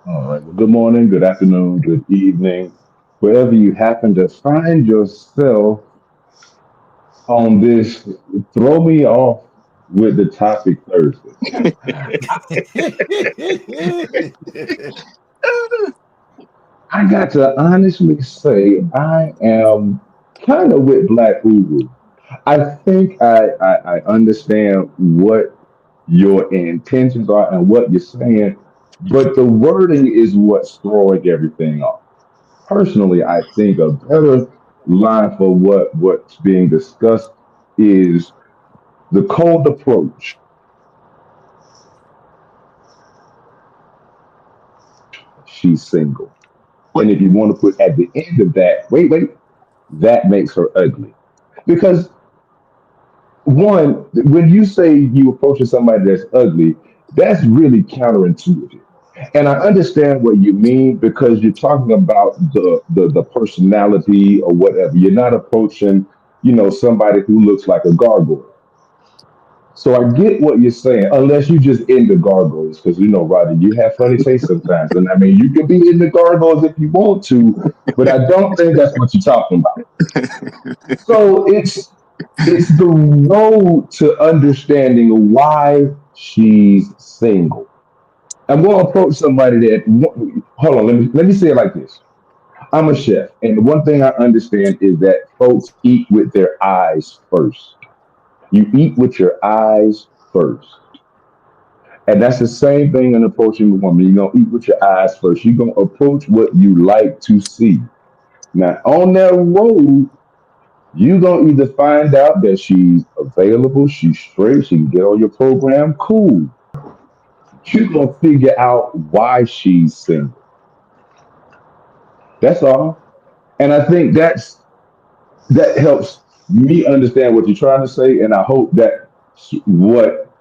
All right. Well, good morning, good afternoon, good evening, wherever you happen to find yourself on this. Throw me off with the topic Thursday. I got to honestly say I am kind of with Black Uru. I think I understand what your intentions are and what you're saying, but the wording is what's throwing everything off. Personally, I think a better line for what's being discussed is the cold approach. She's single. And if you want to put at the end of that, wait, that makes her ugly. Because one, when you say you approaching somebody that's ugly, that's really counterintuitive. And I understand what you mean because you're talking about the personality or whatever. You're not approaching, somebody who looks like a gargoyle. So I get what you're saying, unless you just into gargoyles, because Roger, you have funny taste sometimes. And I mean, you can be into gargoyles if you want to, but I don't think that's what you're talking about. So it's the road to understanding why she's single. I'm going to approach somebody hold on, let me say it like this. I'm a chef, and the one thing I understand is that folks eat with their eyes first. You eat with your eyes first. And that's the same thing in approaching a woman. You're gonna eat with your eyes first. You're gonna approach what you like to see. Now, on that road, you're gonna either find out that she's available, she's straight, she can get on your program, cool. You're gonna figure out why she's single. That's all. And I think that helps me understand what you're trying to say, and I hope that what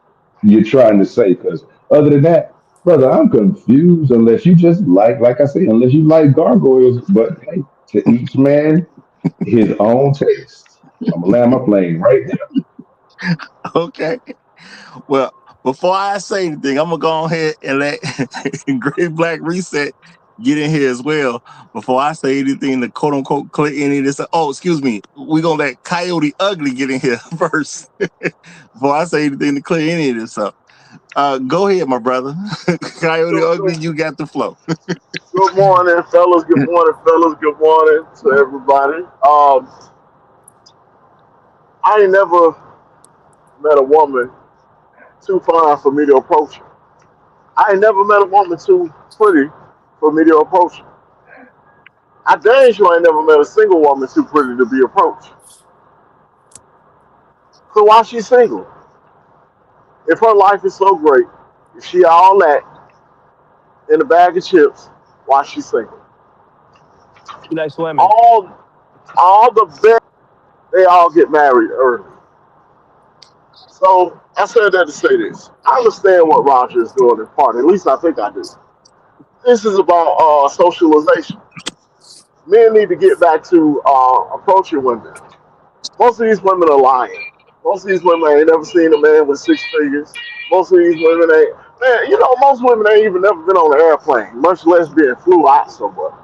you're trying to say. Because other than that, brother, I'm confused. Unless you just like I say, unless you like gargoyles. But hey, to each man his own taste. I'm gonna land my plane right there. Okay. Well, before I say anything, I'm gonna go ahead and let Great Black Reset get in here as well. Before I say anything to quote unquote clear any of this. Oh, excuse me. We're gonna let Coyote Ugly get in here first. Before I say anything to clear any of this up. Go ahead, my brother. Coyote Good, Ugly, good, you got the flow. good morning, fellas. Good morning, fellas. Good morning to everybody. I ain't never met a woman too fine for me to approach her. I ain't never met a woman too pretty for me to approach her. I dang sure ain't never met a single woman too pretty to be approached. So why she single? If her life is so great, if she all that in a bag of chips, why she single? She likes women. All all the best, they all get married early. So I said that to say this. I understand what Roger is doing in part. At least I think I do. This is about socialization. Men need to get back to approaching women. Most of these women are lying. Most of these women ain't never seen a man with six figures. Most of these women ain't, man, most women ain't even never been on an airplane, much less being flew out somewhere.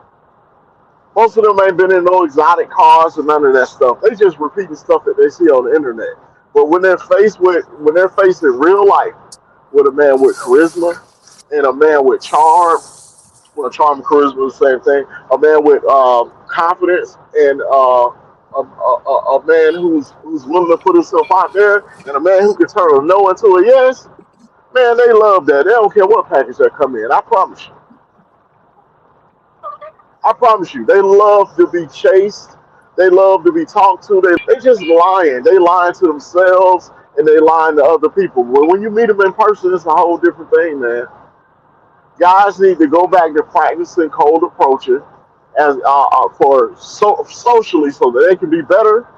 Most of them ain't been in no exotic cars or none of that stuff. They just repeating stuff that they see on the internet. But when they're faced in real life with a man with charisma and a man with charm, well, charm and charisma is the same thing. A man with confidence and a man who's willing to put himself out there, and a man who can turn a no into a yes. Man, they love that. They don't care what package that come in. I promise you. I promise you. They love to be chased. They love to be talked to. They just lying. They lying to themselves and they lying to other people. When you meet them in person, it's a whole different thing, man. Guys need to go back to practicing cold approaching as for socially so that they can be better.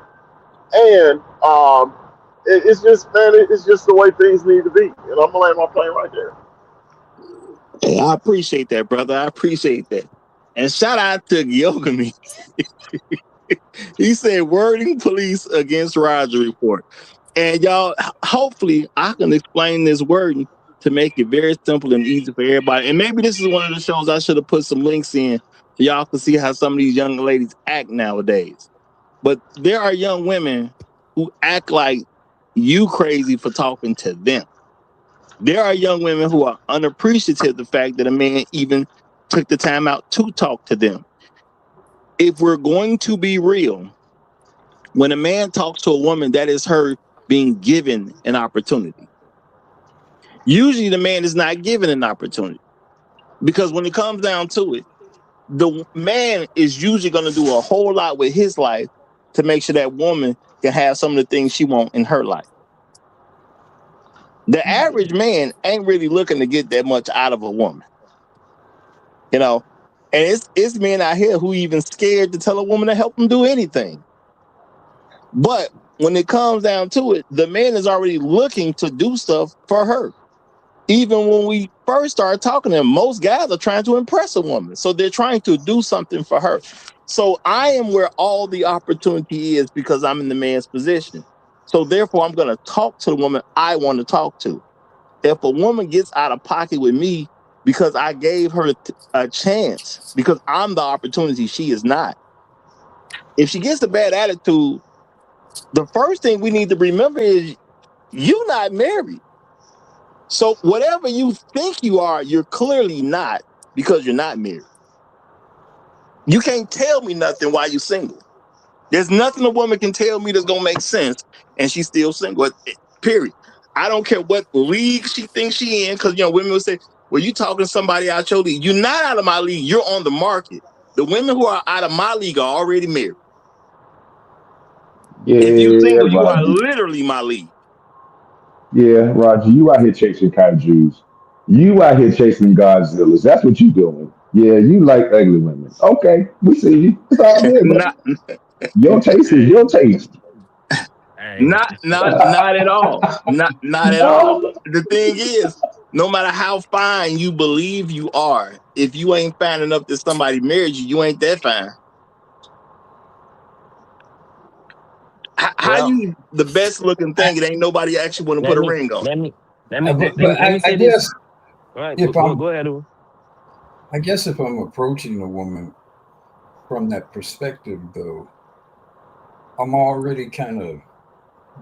And it's just, man, it's just the way things need to be. And I'm gonna land my plane right there. Hey, I appreciate that, brother. I appreciate that. And shout out to Yogami. He said wording police against Roger report. And y'all, hopefully I can explain this wording to make it very simple and easy for everybody. And maybe this is one of the shows I should have put some links in so y'all can see how some of these young ladies act nowadays. But there are young women who act like you crazy for talking to them. There are young women who are unappreciative of the fact that a man even took the time out to talk to them. If we're going to be real, when a man talks to a woman, that is her being given an opportunity. Usually the man is not given an opportunity, because when it comes down to it, the man is usually going to do a whole lot with his life to make sure that woman can have some of the things she wants in her life. The average man ain't really looking to get that much out of a woman, you know. And it's men out here who even scared to tell a woman to help them do anything. But when it comes down to it, the man is already looking to do stuff for her. Even when we first started talking to them, most guys are trying to impress a woman. So they're trying to do something for her. So I am where all the opportunity is, because I'm in the man's position. So therefore, I'm going to talk to the woman I want to talk to. If a woman gets out of pocket with me because I gave her a chance, because I'm the opportunity, she is not. If she gets a bad attitude, the first thing we need to remember is you're not married. So whatever you think you are, you're clearly not, because you're not married. You can't tell me nothing while you're single. There's nothing a woman can tell me that's going to make sense, and she's still single, period. I don't care what league she thinks she in, because, women will say, well, you talking to somebody out your league. You're not out of my league. You're on the market. The women who are out of my league are already married. If you're Yeah, single, you are Roger. literally my league. Yeah, Roger. You out here chasing kaijus. You out here chasing Godzillas. That's what you doing. Yeah, you like ugly women. Okay, we see you. It's all good, bro. Not, Your taste is your taste. Hey. not at all. Not at all. No. The thing is, no matter how fine you believe you are, if you ain't fine enough that somebody married you, you ain't that fine. How Well, you the best looking thing? It ain't nobody actually want to put let a me ring on. let me let me But, let me but let me I say this. guess All right, if go ahead. I guess if I'm approaching a woman from that perspective, though, I'm already kind of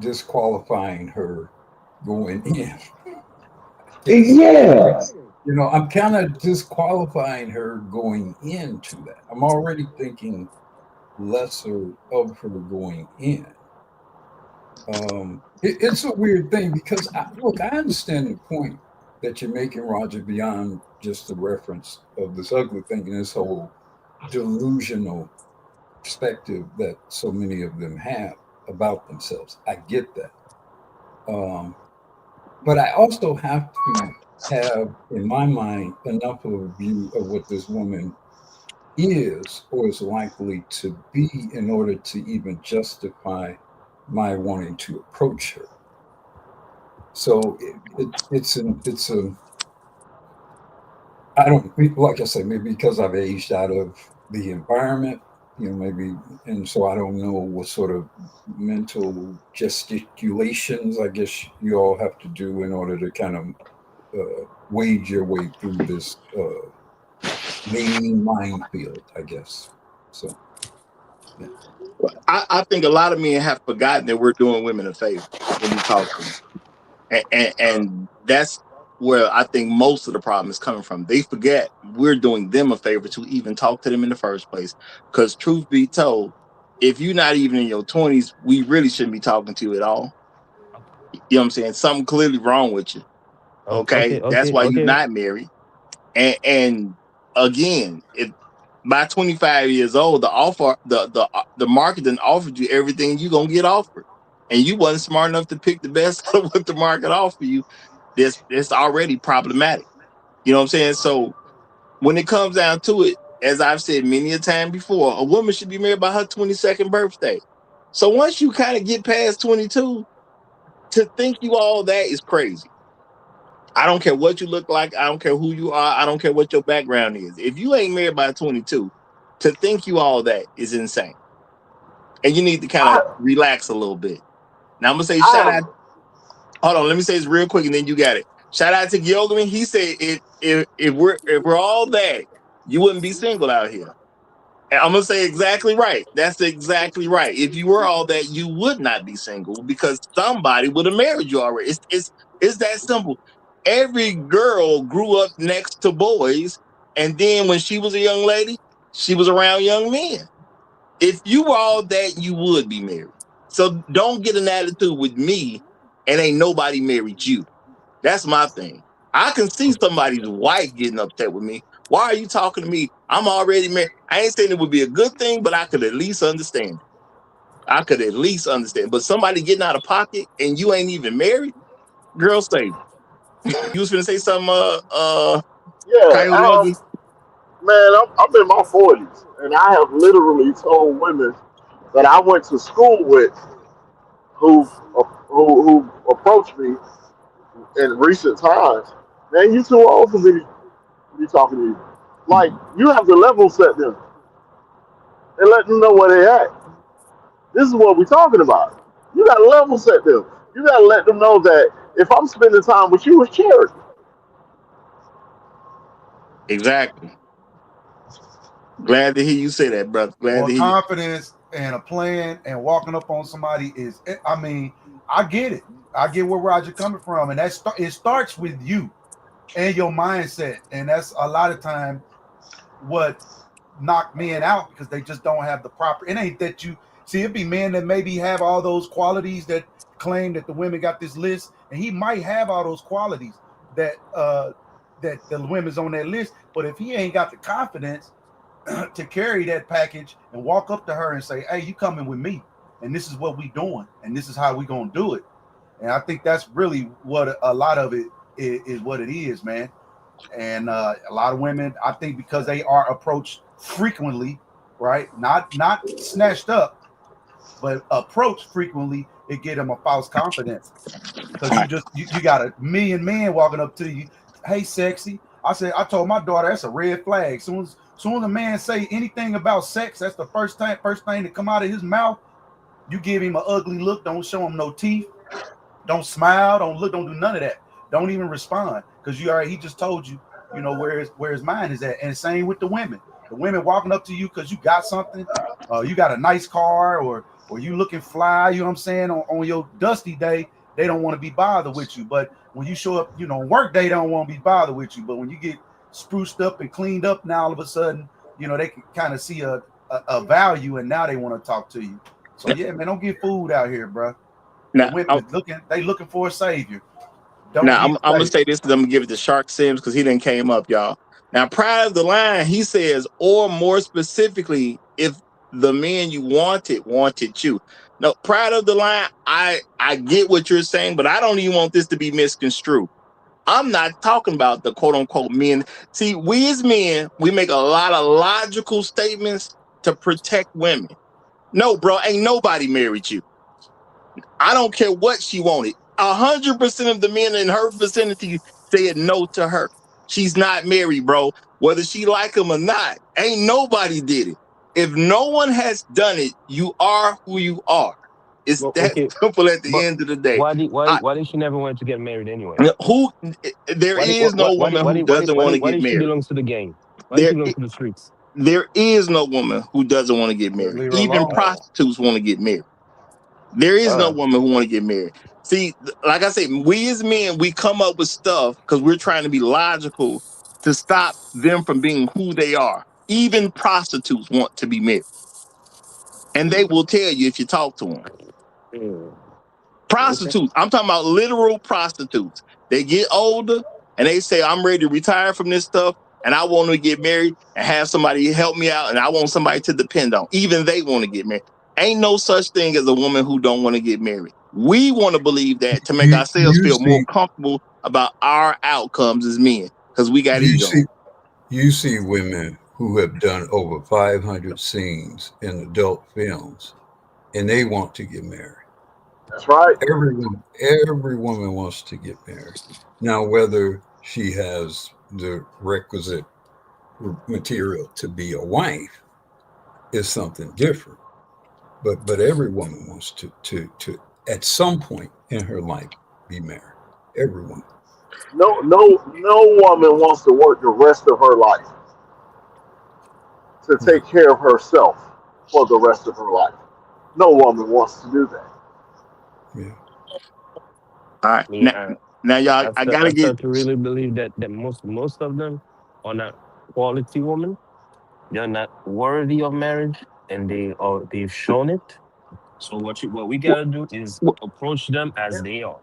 disqualifying her going in. Yeah. I'm kind of disqualifying her going into that. I'm already thinking lesser of her going in. It's a weird thing because I understand the point that you're making, Roger, beyond just the reference of this ugly thing and this whole delusional perspective that so many of them have about themselves. I get that. But I also have to have in my mind enough of a view of what this woman is or is likely to be in order to even justify my wanting to approach her. So it's a I don't, like I say, maybe because I've aged out of the environment, maybe, and so I don't know what sort of mental gesticulations I guess you all have to do in order to kind of wade your way through this mating minefield, I guess. So, yeah. I think a lot of men have forgotten that we're doing women a favor when we talk to them, and that's where I think most of the problem is coming from. They forget we're doing them a favor to even talk to them in the first place. Because truth be told, if you're not even in your 20s, we really shouldn't be talking to you at all. You know what I'm saying? Something clearly wrong with you. Okay, that's why you're Okay. not married. And again, if by 25 years old, the offer, the market done offered you everything you're gonna get offered, and you wasn't smart enough to pick the best of what the market offered you. That's already problematic. You know what I'm saying? So when it comes down to it, as I've said many a time before, a woman should be married by her 22nd birthday. So once you kind of get past 22, to think you all that is crazy. I don't care what you look like. I don't care who you are. I don't care what your background is. If you ain't married by 22, to think you all that is insane. And you need to kind of I, relax a little bit. Now I'm gonna say I shout have out. Hold on, let me say this real quick, and then you got it. Shout out to Gilderman. He said if we're all that, you wouldn't be single out here. And I'm gonna say exactly right. That's exactly right. If you were all that, you would not be single because somebody would have married you already. It's that simple. Every girl grew up next to boys And then when she was a young lady, she was around young men. If you were all that, you would be married. So don't get an attitude with me and ain't nobody married you. That's my thing. I can see somebody's wife getting upset with me. Why are you talking to me? I'm already married. I ain't saying it would be a good thing, but I could at least understand. I could at least understand. But somebody getting out of pocket and you ain't even married, girl, stay. You was gonna say something, Yeah, Coyote Ugly? man, I'm in my 40s, and I have literally told women that I went to school with who approached me in recent times. Man, you too old for me to be talking to you. Like, you have to level set them and let them know where they at. This is what we're talking about. You got to level set them. You got to let them know that if I'm spending time with you, it's charity. Exactly. Glad to hear you say that, brother. Glad Well, to hear you. confidence and a plan and walking up on somebody is, I mean, I get it. I get where Roger coming from, and it starts with you and your mindset, and that's a lot of time what knock men out because they just don't have the proper. It ain't that you see. It be men that maybe have all those qualities that claim that the women got this list, and he might have all those qualities that that the women's on that list, but if he ain't got the confidence to carry that package and walk up to her and say, "Hey, you coming with me, and this is what we doing, and this is how we gonna do it." And I think that's really what a lot of it is what it is, man. And a lot of women, I think, because they are approached frequently, right? Not snatched up, but approached frequently, it get them a false confidence because you got a million men walking up to you, "Hey, sexy." I told my daughter that's a red flag. Soon as a man say anything about sex, that's the first thing to come out of his mouth. You give him an ugly look. Don't show him no teeth. Don't smile. Don't look. Don't do none of that. Don't even respond because he just told you, where his mind is at. And same with the women. The women walking up to you because you got something, you got a nice car, or you looking fly. You know what I'm saying? On your dusty day, they don't want to be bothered with you. But when you show up, work day, they don't want to be bothered with you. But when you get spruced up and cleaned up, now all of a sudden, they can kind of see a value, and now they want to talk to you. So yeah, man, don't get fooled out here, bro. The Now, women looking for a savior. Don't Now get I'm gonna played. say this because I'm gonna give it to Shark Sims because he didn't came up, y'all. Now, prior to the line, he says, or more specifically, if the man you wanted you. No, prior to the line, I get what you're saying, but I don't even want this to be misconstrued. I'm not talking about the quote unquote men. See, we as men, we make a lot of logical statements to protect women. No, bro, ain't nobody married you. I don't care what she wanted. 100% of the men in her vicinity said no to her. She's not married, bro. Whether she like him or not, ain't nobody did it. If no one has done it, you are who you are. It's Well, that okay, simple at the but end of the day. why did she never want to get married anyway? Who there is no woman who doesn't want to get She married. belongs to the game? Why did There she belong to the streets? there is no woman who doesn't want to get married. Leave her Even alone. prostitutes want to get married. There is no Uh, woman who want to get married. See, like I said, we as men, we come up with stuff because we're trying to be logical to stop them from being who they are. Even prostitutes want to be married. And they will tell you if you talk to them. mm, okay. Prostitutes, I'm talking about literal prostitutes. They get older and they say, I'm ready to retire from this stuff and I want to get married and have somebody help me out and I want somebody to depend on. Even they want to get married. Ain't no such thing as a woman who don't want to get married. We want to believe that to make You ourselves you feel more see comfortable about our outcomes as men because we got you ego. see you see women who have done over 500 scenes in adult films, and they want to get married. That's right. Every woman wants to get married. Now, whether she has the requisite material to be a wife is something different. But every woman wants to at some point in her life be married. Every woman. No woman wants to work the rest of her life to No. take care of herself for the rest of her life. No woman wants to do that. Yeah. All right. Me, Now y'all, I gotta I get start to really believe that most of them are not quality woman. They're not worthy of marriage, and they've shown it. So what we What, gotta do is what, approach them as they are.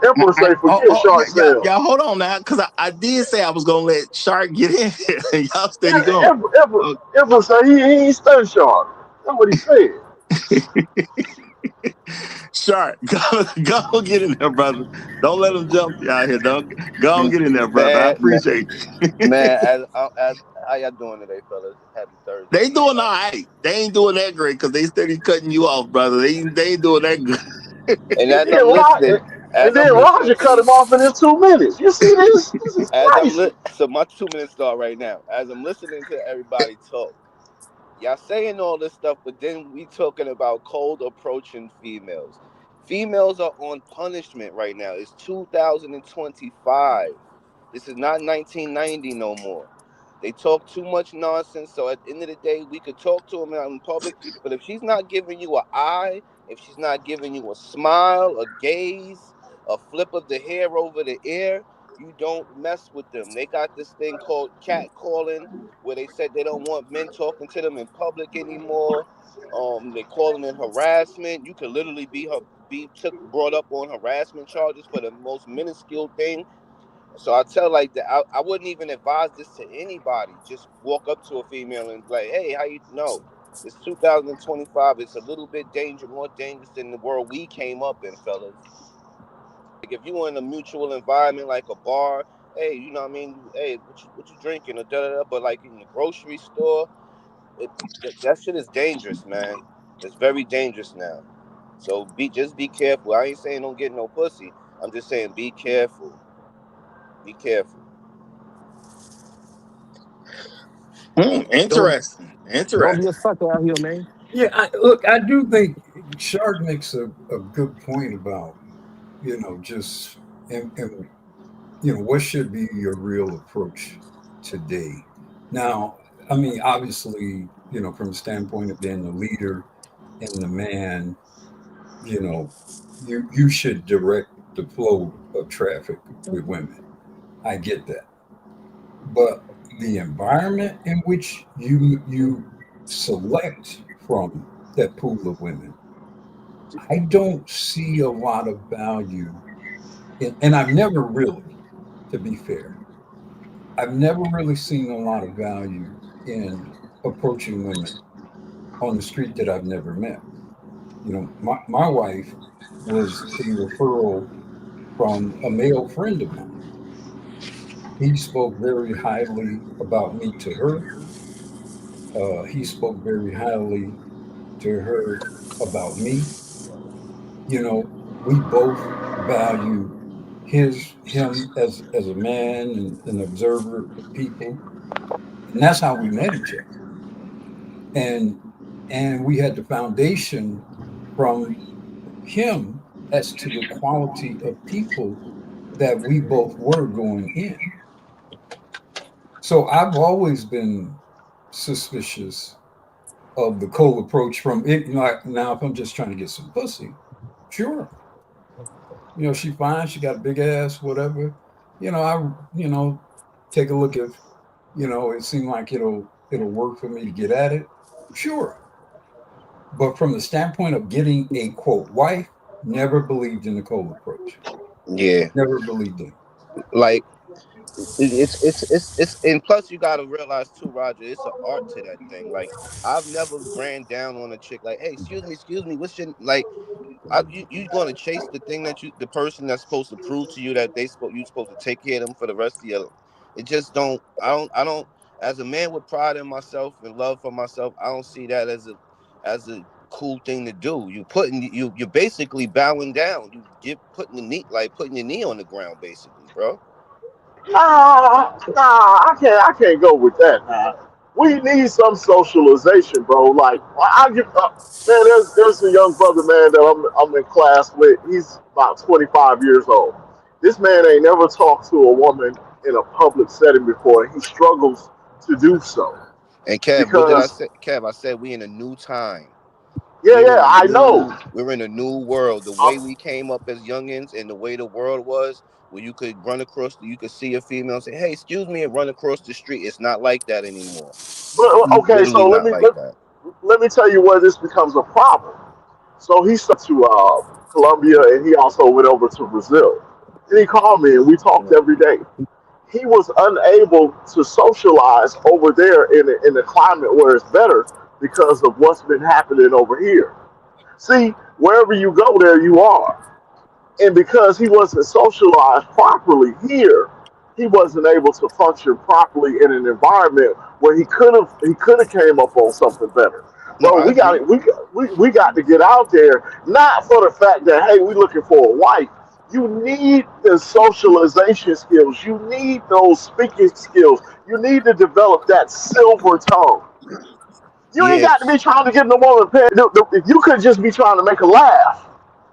Emperor say forget yeah, shark sales. y'all, hold on now, because I did say I was gonna let Shark get in here. Y'all steady Yeah, going. Uh, Emperor say he ain't stunned shark. That's what he said. Shark, go get in there, brother. Don't let them jump you out here. Don't go and get in there, brother. I Man, man, appreciate you. man, as how y'all doing today, fellas? Happy Thursday They to doing all y'all. right. They ain't doing that great because they steady cutting you off, brother. They ain't doing that good. And And as then I'm listening, and as I'm then listening Roger to cut him these, off in his 2 minutes. You see this? This is crazy. so my 2 minutes start right now. As I'm listening to everybody talk, y'all saying all this stuff, but then we talking about cold approaching females. Females are on punishment right now. It's 2025. This is not 1990 no more. They talk too much nonsense. So at the end of the day, we could talk to them out in public, but if she's not giving you an eye, if she's not giving you a smile, a gaze, a flip of the hair over the ear, you don't mess with them. They got this thing called catcalling, where they said they don't want men talking to them in public anymore. They calling it harassment. You could literally brought up on harassment charges for the most minuscule thing. So I tell like that I wouldn't even advise this to anybody. Just walk up to a female and be like, hey, how you know? It's 2025. It's a little bit more dangerous than the world we came up in, fellas. Like if you in a mutual environment like a bar, hey, you know what I mean? Hey, what you drinking or da da da. But like in the grocery store, that shit is dangerous, man. It's very dangerous now. So just be careful. I ain't saying don't get no pussy. I'm just saying be careful. Be careful. Don't Interesting. don't be a Interesting. sucker out here, man. Yeah, look, I do think Shark makes a good point about, just, and what should be your real approach today. Now, I mean, obviously, from the standpoint of being the leader and the man, you should direct the flow of traffic with women. I get that. But the environment in which you select from that pool of women, I don't see a lot of value in, and I've never really, to be fair, I've never really seen a lot of value in approaching women on the street that I've never met. My wife was a referral from a male friend of mine. He spoke very highly about me to her. He spoke very highly to her about me. We both value him as a man and an observer of people, and that's how we met each other. And we had the foundation from him as to the quality of people that we both were going in. So I've always been suspicious of the cold approach from it. Now, if I'm just trying to get some pussy, sure. She fine, she got a big ass, whatever. I take a look at, it seemed like it'll work for me to get at it. Sure. But from the standpoint of getting a quote wife, never believed in the cold approach. Yeah. Never believed in it. Like it's and plus you gotta realize too, Roger, it's an art to that thing. Like I've never ran down on a chick like, hey, excuse me, what's your like you gonna chase the thing that the person that's supposed to prove to you that you supposed to take care of them for the rest of your. It just don't. I don't. As a man with pride in myself and love for myself, I don't see that as a cool thing to do. You're basically bowing down. Putting your knee on the ground, basically, bro. I can't go with that. Nah. We need some socialization, bro. Like I give man, there's a young brother, man, that I'm in class with. He's about 25 years old. This man ain't never talked to a woman in a public setting before, and he struggles to do so And Kev, what did I because say? Kev, I said we in a new time. yeah, I know. We're in a new world. The way I'm, we came up as youngins and the way the world was, where you could run across, you could see a female and say, "Hey, excuse me," and run across the street. It's not like that anymore. But okay, Literally so not like that. let me tell you where this becomes a problem. So he stuck to Colombia, and he also went over to Brazil. And he called me, and we talked every day. He was unable to socialize over there in a climate where it's better because of what's been happening over here. See, wherever you go, there you are. And because he wasn't socialized properly here, he wasn't able to function properly in an environment where he could have came up on something better. No, Bro, I agree. we got to get out there, not for the fact that hey, we looking for a wife. You need the socialization skills. You need those speaking skills. You need to develop that silver tongue. You ain't got to Yes. be trying to get no woman paid. You could just be trying to make her laugh,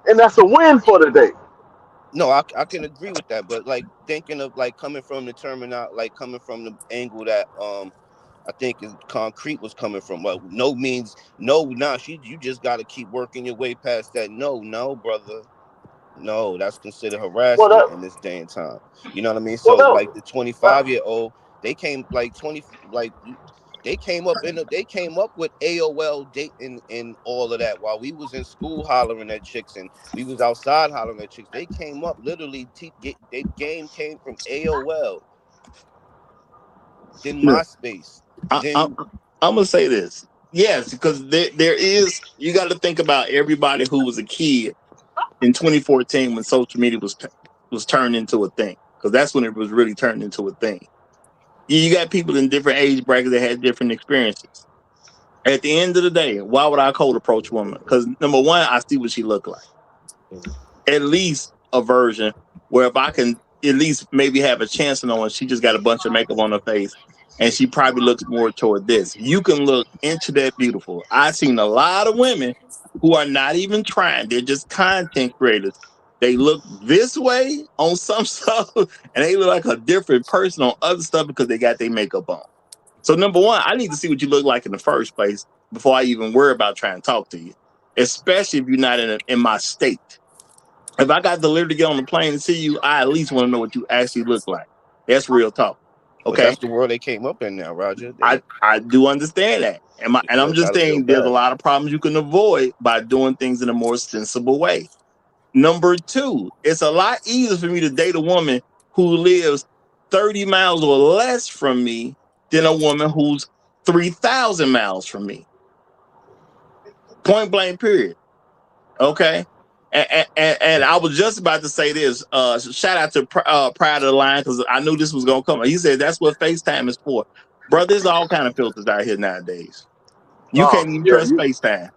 and that's a win for the day. No, I can agree with that, but like thinking of like coming from the terminal, like coming from the angle that I think is concrete was coming from. Well, no means no. Nah, you just got to keep working your way past that. No, brother. No, that's considered Well, harassment that, in this day and time. You know what I mean? well, So like the that, 25-year-old, they came like 20, like they came up they came up with AOL dating and all of that while we was in school hollering at chicks and we was outside hollering at chicks. They came up literally. They game came from AOL, then Sure. MySpace, I'm then gonna say this. Yes, because there is. You got to think about everybody who was a kid in 2014 when social media was turned into a thing. Because that's when it was really turned into a thing. You got people in different age brackets that had different experiences. At the end of the day, why would I cold approach a woman? Because number one, I see what she look like. At least a version where if I can at least maybe have a chance of knowing she just got a bunch of makeup on her face and she probably looks more toward this. You can look into that beautiful. I've seen a lot of women who are not even trying. They're just content creators. They look this way on some stuff and they look like a different person on other stuff because they got their makeup on. So number one, I need to see what you look like in the first place before I even worry about trying to talk to you, especially if you're not in my state. If I got the liberty to get on the plane and see you, I at least want to know what you actually look like. That's real talk. but Okay. that's the world they came up in now, Roger. I do understand that. And I'm Still just gotta feel saying there's a bad. lot of problems you can avoid by doing things in a more sensible way. Number two, it's a lot easier for me to date a woman who lives 30 miles or less from me than a woman who's 3,000 miles from me. Point blank, period. Okay. And I was just about to say this. Shout out to Pride of the Line because I knew this was gonna come. He said that's what FaceTime is for. Bro, there's all kind of filters out here nowadays. You can't even yeah, trust FaceTime.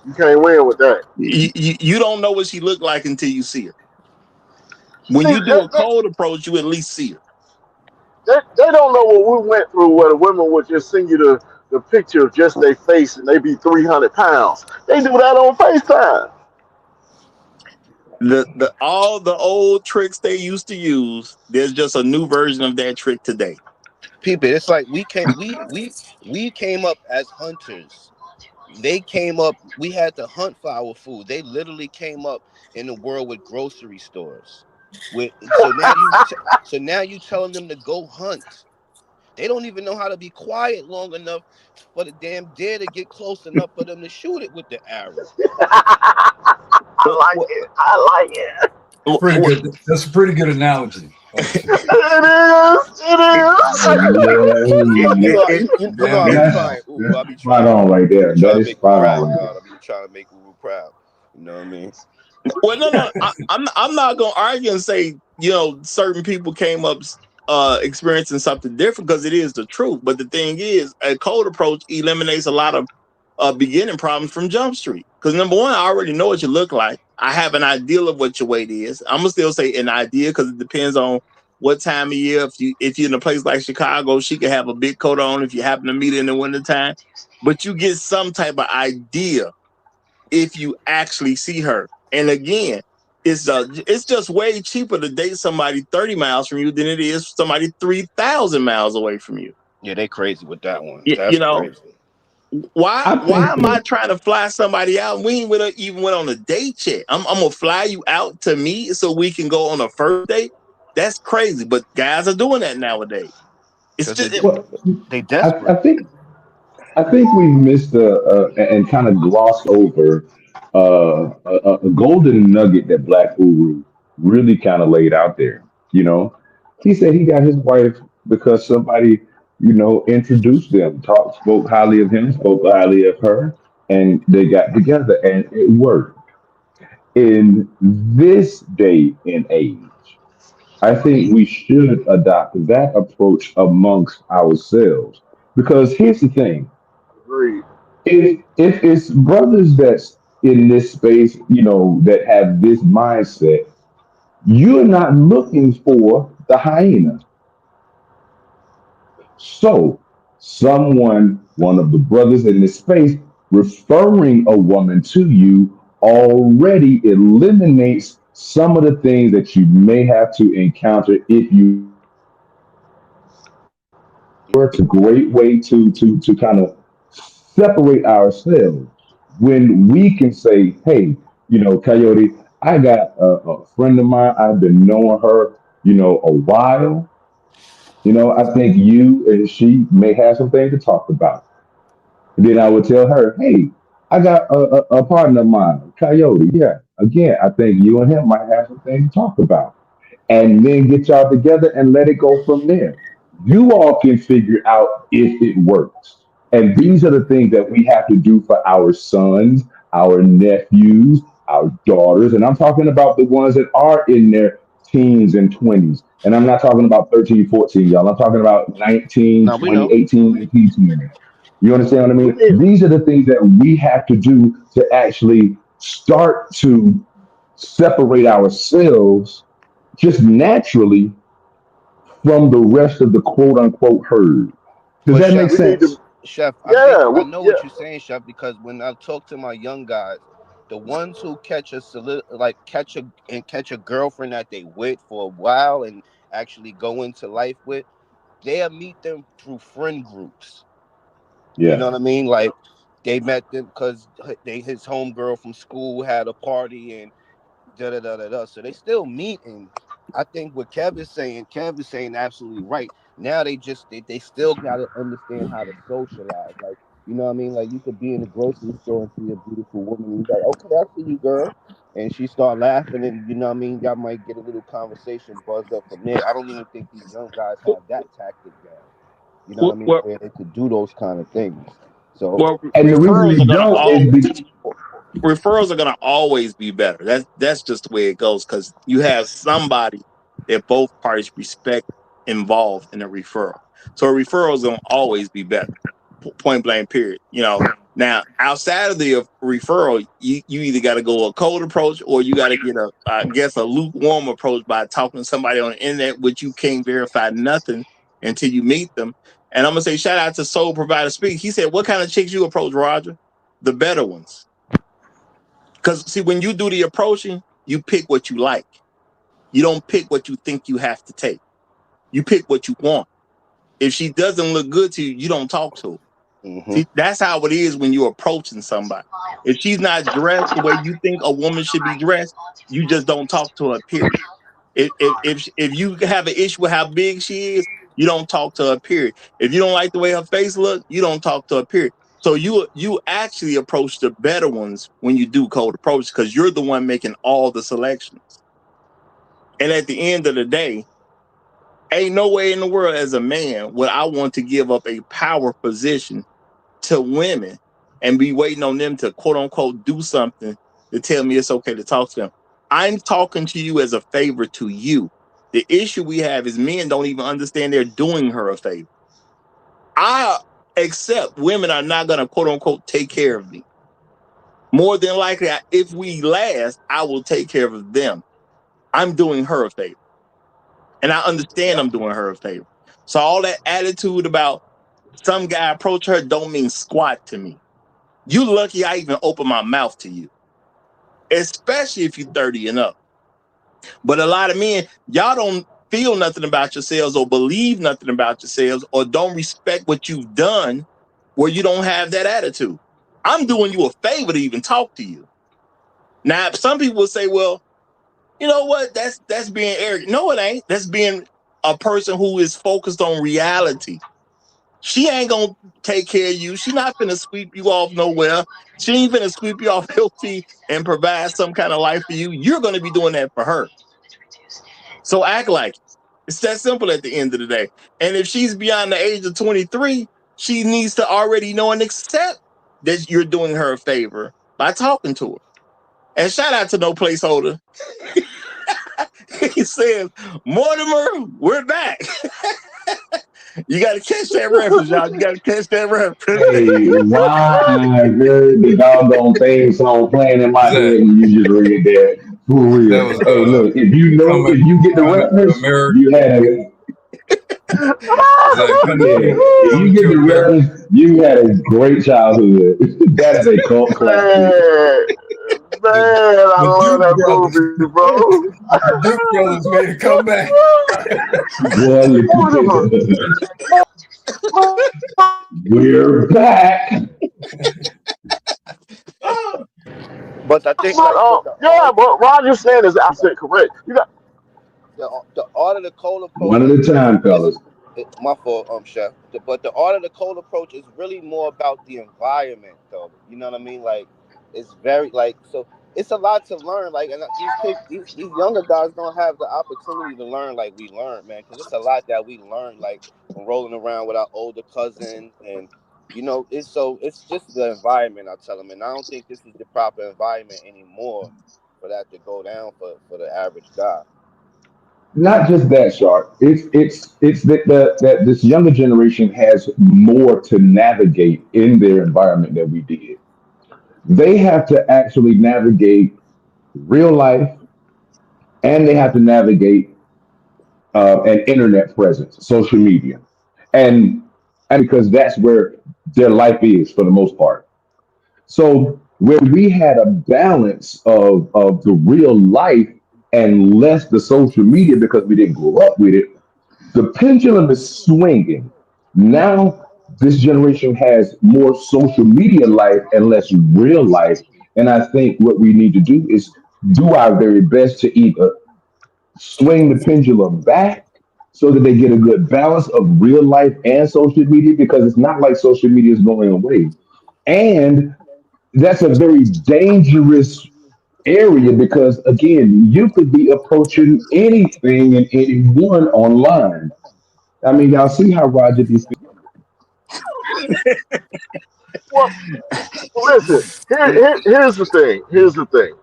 you can't win with that. You don't know what she looked like until you see her. When See, you do a cold approach, you at least see her. they don't know what we went through where the women would just send you the picture of just their face and they be 300 pounds. They do that on FaceTime. The all the old tricks they used to use, there's just a new version of that trick today. People, it's like we came up as hunters. They came up, we had to hunt for our food. They literally came up in the world with grocery stores. With so now you telling them to go hunt. They don't even know how to be quiet long enough for the damn deer to get close enough for them to shoot it with the arrow. I like it. I like it. Pretty good. That's a pretty good analogy. It is. It You is. know, It, you know, I be trying. Ooh, I be Spot trying. on right I be there. trying That to is make Uru spot on proud, right God. there. I be trying to make Uru proud. You know what I mean? well, no, I'm not gonna argue and say certain people came up experiencing something different because it is the truth. But the thing is, a cold approach eliminates a lot of beginning problems from Jump Street. Because number one, I already know what you look like. I have an idea of what your weight is. I'm gonna still say an idea because it depends on what time of year. If you're in a place like Chicago, she could have a big coat on if you happen to meet her in the wintertime. But you get some type of idea if you actually see her. And again, it's just way cheaper to date somebody 30 miles from you than it is somebody 3,000 miles away from you. Yeah, they crazy with that one. You, That's you know, crazy. why I why think am I trying to fly somebody out? We ain't even went on a date yet. I'm gonna fly you out to me so we can go on a first date. That's crazy, but guys are doing that nowadays. It's Because just Well, they I, desperate. I think I think we missed and kind of glossed over a golden nugget that Black Uru really kind of laid out there. You know, he said he got his wife because somebody, introduced them, spoke highly of him, spoke highly of her, and they got together, and it worked. In this day and age, I think we should adopt that approach amongst ourselves. Because here's the thing, Agreed. if it's brothers that's in this space, that have this mindset, you're not looking for the hyena. So, one of the brothers in this space, referring a woman to you already eliminates some of the things that you may have to encounter if you were to great way to kind of separate ourselves when we can say, hey, Coyote, I got a friend of mine. I've been knowing her, a while. I think you and she may have some things to talk about. And then I would tell her, hey, I got a partner of mine, Coyote. Yeah, again, I think you and him might have some things to talk about, and then get y'all together and let it go from there. You all can figure out if it works. And these are the things that we have to do for our sons, our nephews, our daughters. And I'm talking about the ones that are in their teens and 20s. And I'm not talking about 13, 14, y'all. I'm talking about 19, Now we 20, know. 18, 19, 20. You understand what I We mean? need These are the things that we have to do to actually start to separate ourselves just naturally from the rest of the quote unquote herd. Does But that make chef, we need to sense? chef, I think yeah, I we, know yeah. what you're saying, chef, because when I talk to my young guys, the ones who catch a girlfriend that they with for a while and actually go into life with, they'll meet them through friend groups. You know Yeah. what I mean? Like they met them because his homegirl from school had a party and da da da da da. So they still meet, and I think what Kev is saying absolutely right. Now they still gotta understand how to socialize. Like, you know what I mean? Like you could be in the grocery store and see a beautiful woman and you're like, okay, I see you, girl. And she start laughing and you know what I mean, y'all might get a little conversation buzzed up from there. I don't even think these young guys have that tactic down. You know what I mean? well, Where they could do those kind of things. So well, And the reason referrals they are gonna don't all is because, referrals are gonna always be better. That's just the way it goes because you have somebody that both parties respect involved in a referral. So a referral is gonna always be better. Point blank. Period. Now outside of the referral, you either got to go a cold approach or you got to get a lukewarm approach by talking to somebody on the internet, which you can't verify nothing until you meet them. And I'm gonna say shout out to Soul Provider Speak. He said, "What kind of chicks you approach, Roger? The better ones." Because see, when you do the approaching, you pick what you like. You don't pick what you think you have to take. You pick what you want. If she doesn't look good to you, you don't talk to her. hmm See, that's how it is when you're approaching somebody. If she's not dressed the way you think a woman should be dressed, you just don't talk to her, period. If you have an issue with how big she is, you don't talk to her, period. If you don't like the way her face looks, you don't talk to her, period. So you actually approach the better ones when you do cold approach because you're the one making all the selections. And at the end of the day, ain't no way in the world as a man would I want to give up a power position to women and be waiting on them to quote unquote do something to tell me it's okay to talk to them. I'm talking to you as a favor to you. The issue we have is men don't even understand they're doing her a favor. I accept women are not going to quote unquote take care of me. More than likely, if we last, I will take care of them. I'm doing her a favor. And I understand I'm doing her a favor. So all that attitude about some guy approach her don't mean squat to me. You lucky I even open my mouth to you, especially if you're 30 and up. But a lot of men, y'all don't feel nothing about yourselves or believe nothing about yourselves or don't respect what you've done where you don't have that attitude. I'm doing you a favor to even talk to you. Now, some people will say, well, You know what? That's being arrogant. No, it ain't. That's being a person who is focused on reality. She ain't gonna take care of you. She not gonna sweep you off nowhere. She ain't gonna sweep you off your feet and provide some kind of life for you. You're gonna be doing that for her. So act like it. It's that simple at the end of the day. And if she's beyond the age of 23, she needs to already know and accept that you're doing her a favor by talking to her. And shout out to No Placeholder. He says, Mortimer, we're back. You got to catch that reference, y'all. You got to catch that reference. Hey, why I heard the doggone theme song playing in my Zach, head when you just read that? For that real. was Hey, look, coming if you get the coming to reference, America. you had a Zach, yeah. If you coming get to the America. reference, you had a great childhood. That is a cult classic. Man, I The love Duke that brothers. movie, bro. The Duke brothers made a comeback. Boy, look Mortimer, at we're back. But I think but like with the yeah, but Roger saying is absolutely correct. You got the art of the cold approach One at a time, is fellas. my fault, chef. But the art of the cold approach is really more about the environment, though. You know what I mean? Like, it's very like so. It's a lot to learn. Like, and these kids, these younger guys don't have the opportunity to learn like we learned, man. Because it's a lot that we learned, like from rolling around with our older cousin, and it's just the environment. I tell them, and I don't think this is the proper environment anymore for that to go down for the average guy. Not just that, Shark. It's that this younger generation has more to navigate in their environment than we did. They have to actually navigate real life, and they have to navigate an internet presence, social media, and because that's where their life is for the most part. So where we had a balance of the real life and less the social media because we didn't grow up with it, the pendulum is swinging. Now this generation has more social media life and less real life. And I think what we need to do is do our very best to either swing the pendulum back so that they get a good balance of real life and social media because it's not like social media is going away. And that's a very dangerous area because again, you could be approaching anything and anyone online. I mean, y'all see how Roger these well. Listen, here's the thing. Here's the thing.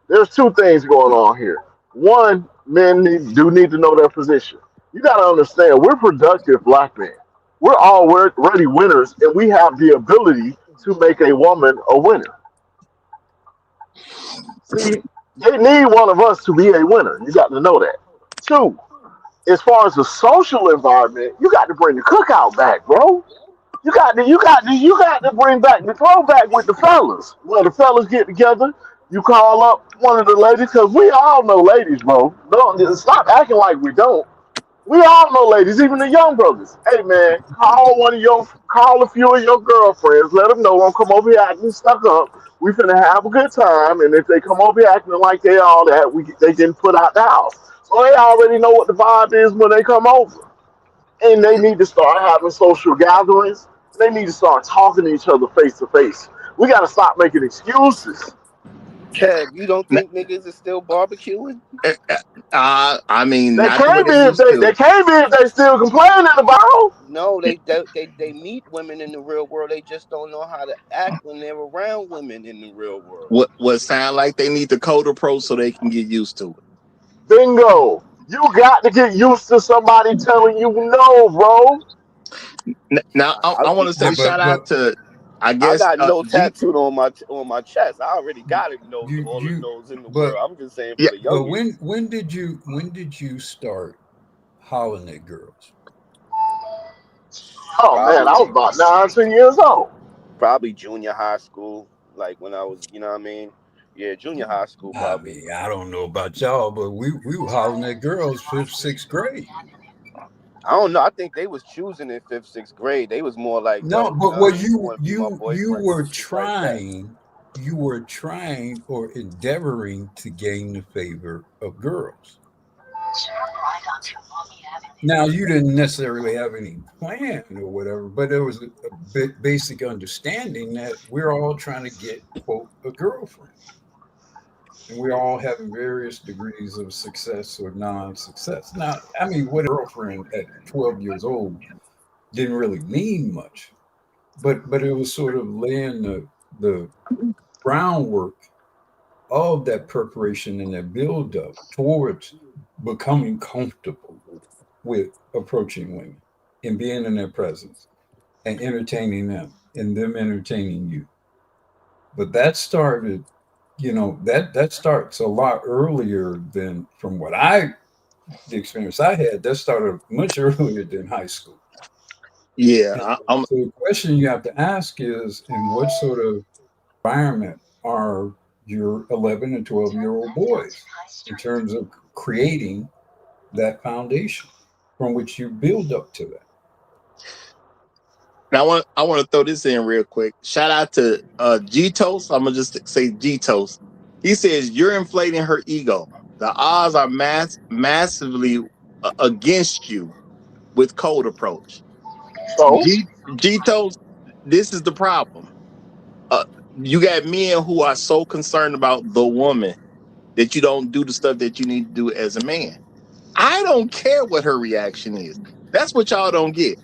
There's two things going on here. One, do need to know their position. You got to understand, we're productive black men. We're already winners, and we have the ability to make a woman a winner. See, they need one of us to be a winner. You got to know that. Two, as far as the social environment, you got to bring the cookout back, bro. You got to bring back the throwback with the fellas. Well, the fellas get together. You call up one of the ladies because we all know ladies, bro. Don't stop acting like we don't. We all know ladies, even the young brothers. Hey man, call a few of your girlfriends. Let them know don't come over here acting stuck up. We finna have a good time, and if they come over here acting like they all that, they getting put out the house. So they already know what the vibe is when they come over, and they need to start having social gatherings. They need to start talking to each other face to face. We got to stop making excuses. Kev, you don't think niggas is still barbecuing? I mean, They not the way can't be they if used they to. can't be if they still complaining about. No, they meet women in the real world. They just don't know how to act when they're around women in the real world. What sound like they need the code approach so they can get used to Bingo. You got to get used to somebody telling you no, bro. it. Now, I want to Yeah, say shout out to, I I guess, got no G. tattooed on my chest. I already got it. Knows you all the you knows in the but world. I'm just saying for Yeah. the but youngins. when did you start hollering at girls? Oh man, I Probably was about 9, 10 years old. probably junior high school. Like when I was, you know what I mean? Yeah, junior high school I probably. mean, I don't know about y'all, but we were hollering at girls fifth, sixth grade. I don't know. I think they was choosing in fifth, sixth grade. They was more like, No, yo, you but know what I well, mean? You want to be my you boyfriend were and shit like that. trying. you were trying or endeavoring to gain the favor of girls. Now, you didn't necessarily have any plan or whatever, but there was a basic understanding that we're all trying to get, quote, a girlfriend. And we're all having various degrees of success or non-success. Now, I mean, what a girlfriend at 12 years old didn't really mean much, but it was sort of laying the groundwork of that preparation and that build up towards becoming comfortable with approaching women and being in their presence and entertaining them and them entertaining you. But that started, that starts a lot earlier than from the experience I had, that started much earlier than high school. Yeah, So the question you have to ask is, in what sort of environment are your 11 and 12-year-old boys in terms of creating that foundation from which you build up to that? Now I want to throw this in real quick. Shout out to G-Toast. I'm gonna just say G-Toast. He says you're inflating her ego. The odds are massively against you with cold approach. So, G-Toast, this is the problem. You got men who are so concerned about the woman that you don't do the stuff that you need to do as a man. I don't care what her reaction is. That's what y'all don't get.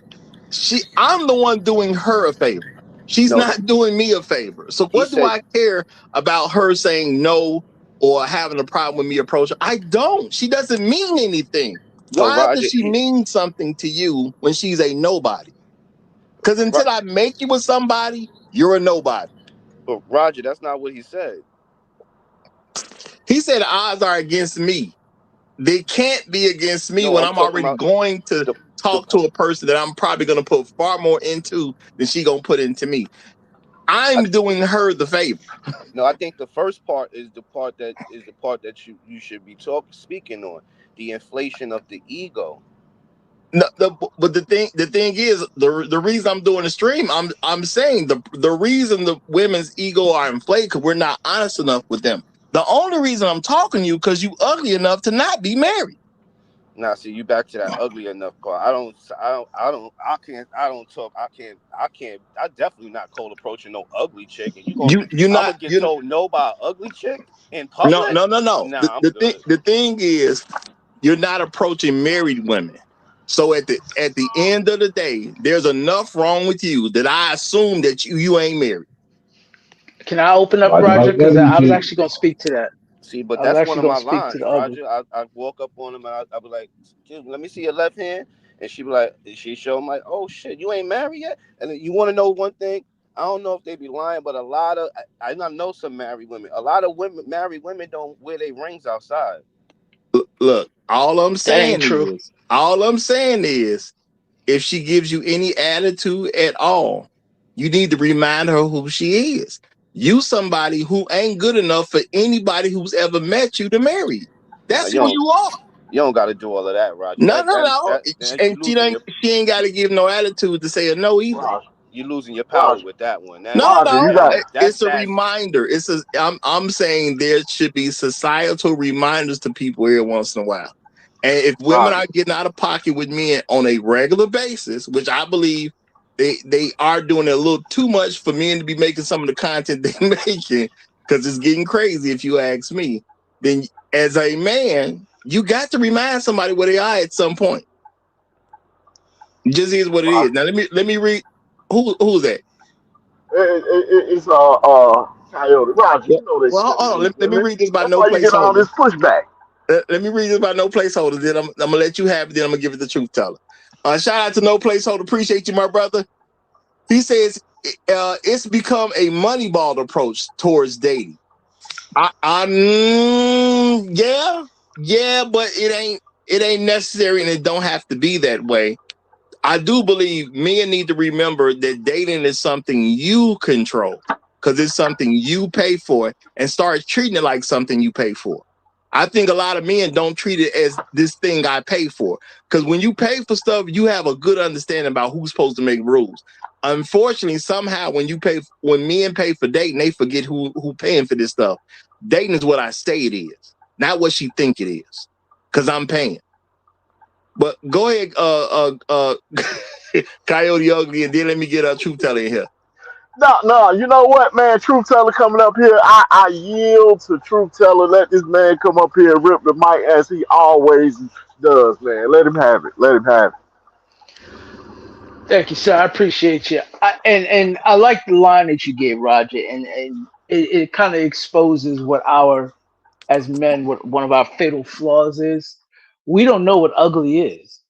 I'm the one doing her a favor. She's not doing me a favor. So what do I care about her saying no or having a problem with me approaching? I don't. She doesn't mean anything. Why does she mean something to you when she's a nobody? Because until I make you with somebody, you're a nobody. But Roger, that's not what he said. He said the odds are against me. They can't be against me when I'm already going to talk to a person that I'm probably going to put far more into than she going to put into me. I'm doing her the favor. No, I think the first part is the part that you should be speaking on, the inflation of the ego. No, but the thing is, the reason I'm doing the stream, I'm saying the reason the women's ego are inflated because we're not honest enough with them. The only reason I'm talking to you because you ugly enough to not be married. Now, see, you back to that ugly enough part. I definitely not cold approaching no ugly chick. And I'm gonna get told no by an ugly chick in public? No. Nah, The thing is, you're not approaching married women. So at the end of the day, there's enough wrong with you that I assume that you ain't married. Can I open up, Roger? Because I was actually gonna speak to that. See, but that's one of my lines, Roger. I walk up on him and I be like, let me see your left hand. And she be like, she show him like, oh shit, you ain't married yet? And then you want to know one thing? I don't know if they be lying, but a lot of I know some married women. A lot of married women don't wear their rings outside. Look, all I'm saying is, if she gives you any attitude at all, you need to remind her who she is. You somebody who ain't good enough for anybody who's ever met you to marry. That's who you are. You don't got to do all of that, Roger. No. And she ain't got to give no attitude to say a no either. You're losing your power with that one. It's a reminder. I'm saying there should be societal reminders to people every once in a while. And if women are getting out of pocket with men on a regular basis, which I believe they are doing a little too much for men to be making some of the content they're making, because it's getting crazy if you ask me, then as a man, you got to remind somebody where they are at some point. It just is what it is. Now let me read. Who's that? It's Coyote. Roger, you know this. Well, let me read this by That's no why you get all this placeholder. pushback. Let me read this by no placeholder. Then I'm gonna let you have it. Then I'm gonna give it the truth teller. Shout out to No Placeholder. Appreciate you, my brother. He says it's become a moneyball approach towards dating. Yeah, but it ain't necessary, and it don't have to be that way. I do believe men need to remember that dating is something you control because it's something you pay for, and start treating it like something you pay for. I think a lot of men don't treat it as this thing I pay for, because when you pay for stuff, you have a good understanding about who's supposed to make rules. unfortunately, somehow when men pay for dating, they forget who paying for this stuff. Dating is what I say it is, not what she think it is, because I'm paying. But go ahead, Coyote Ugly, and then let me get a truth teller in here. No, you know what, man? Truth Teller coming up here. I yield to Truth Teller. Let this man come up here and rip the mic as he always does, man. Let him have it. Let him have it. Thank you, sir. I appreciate you. And I like the line that you gave, Roger, and it kind of exposes what as men, what one of our fatal flaws is. We don't know what ugly is,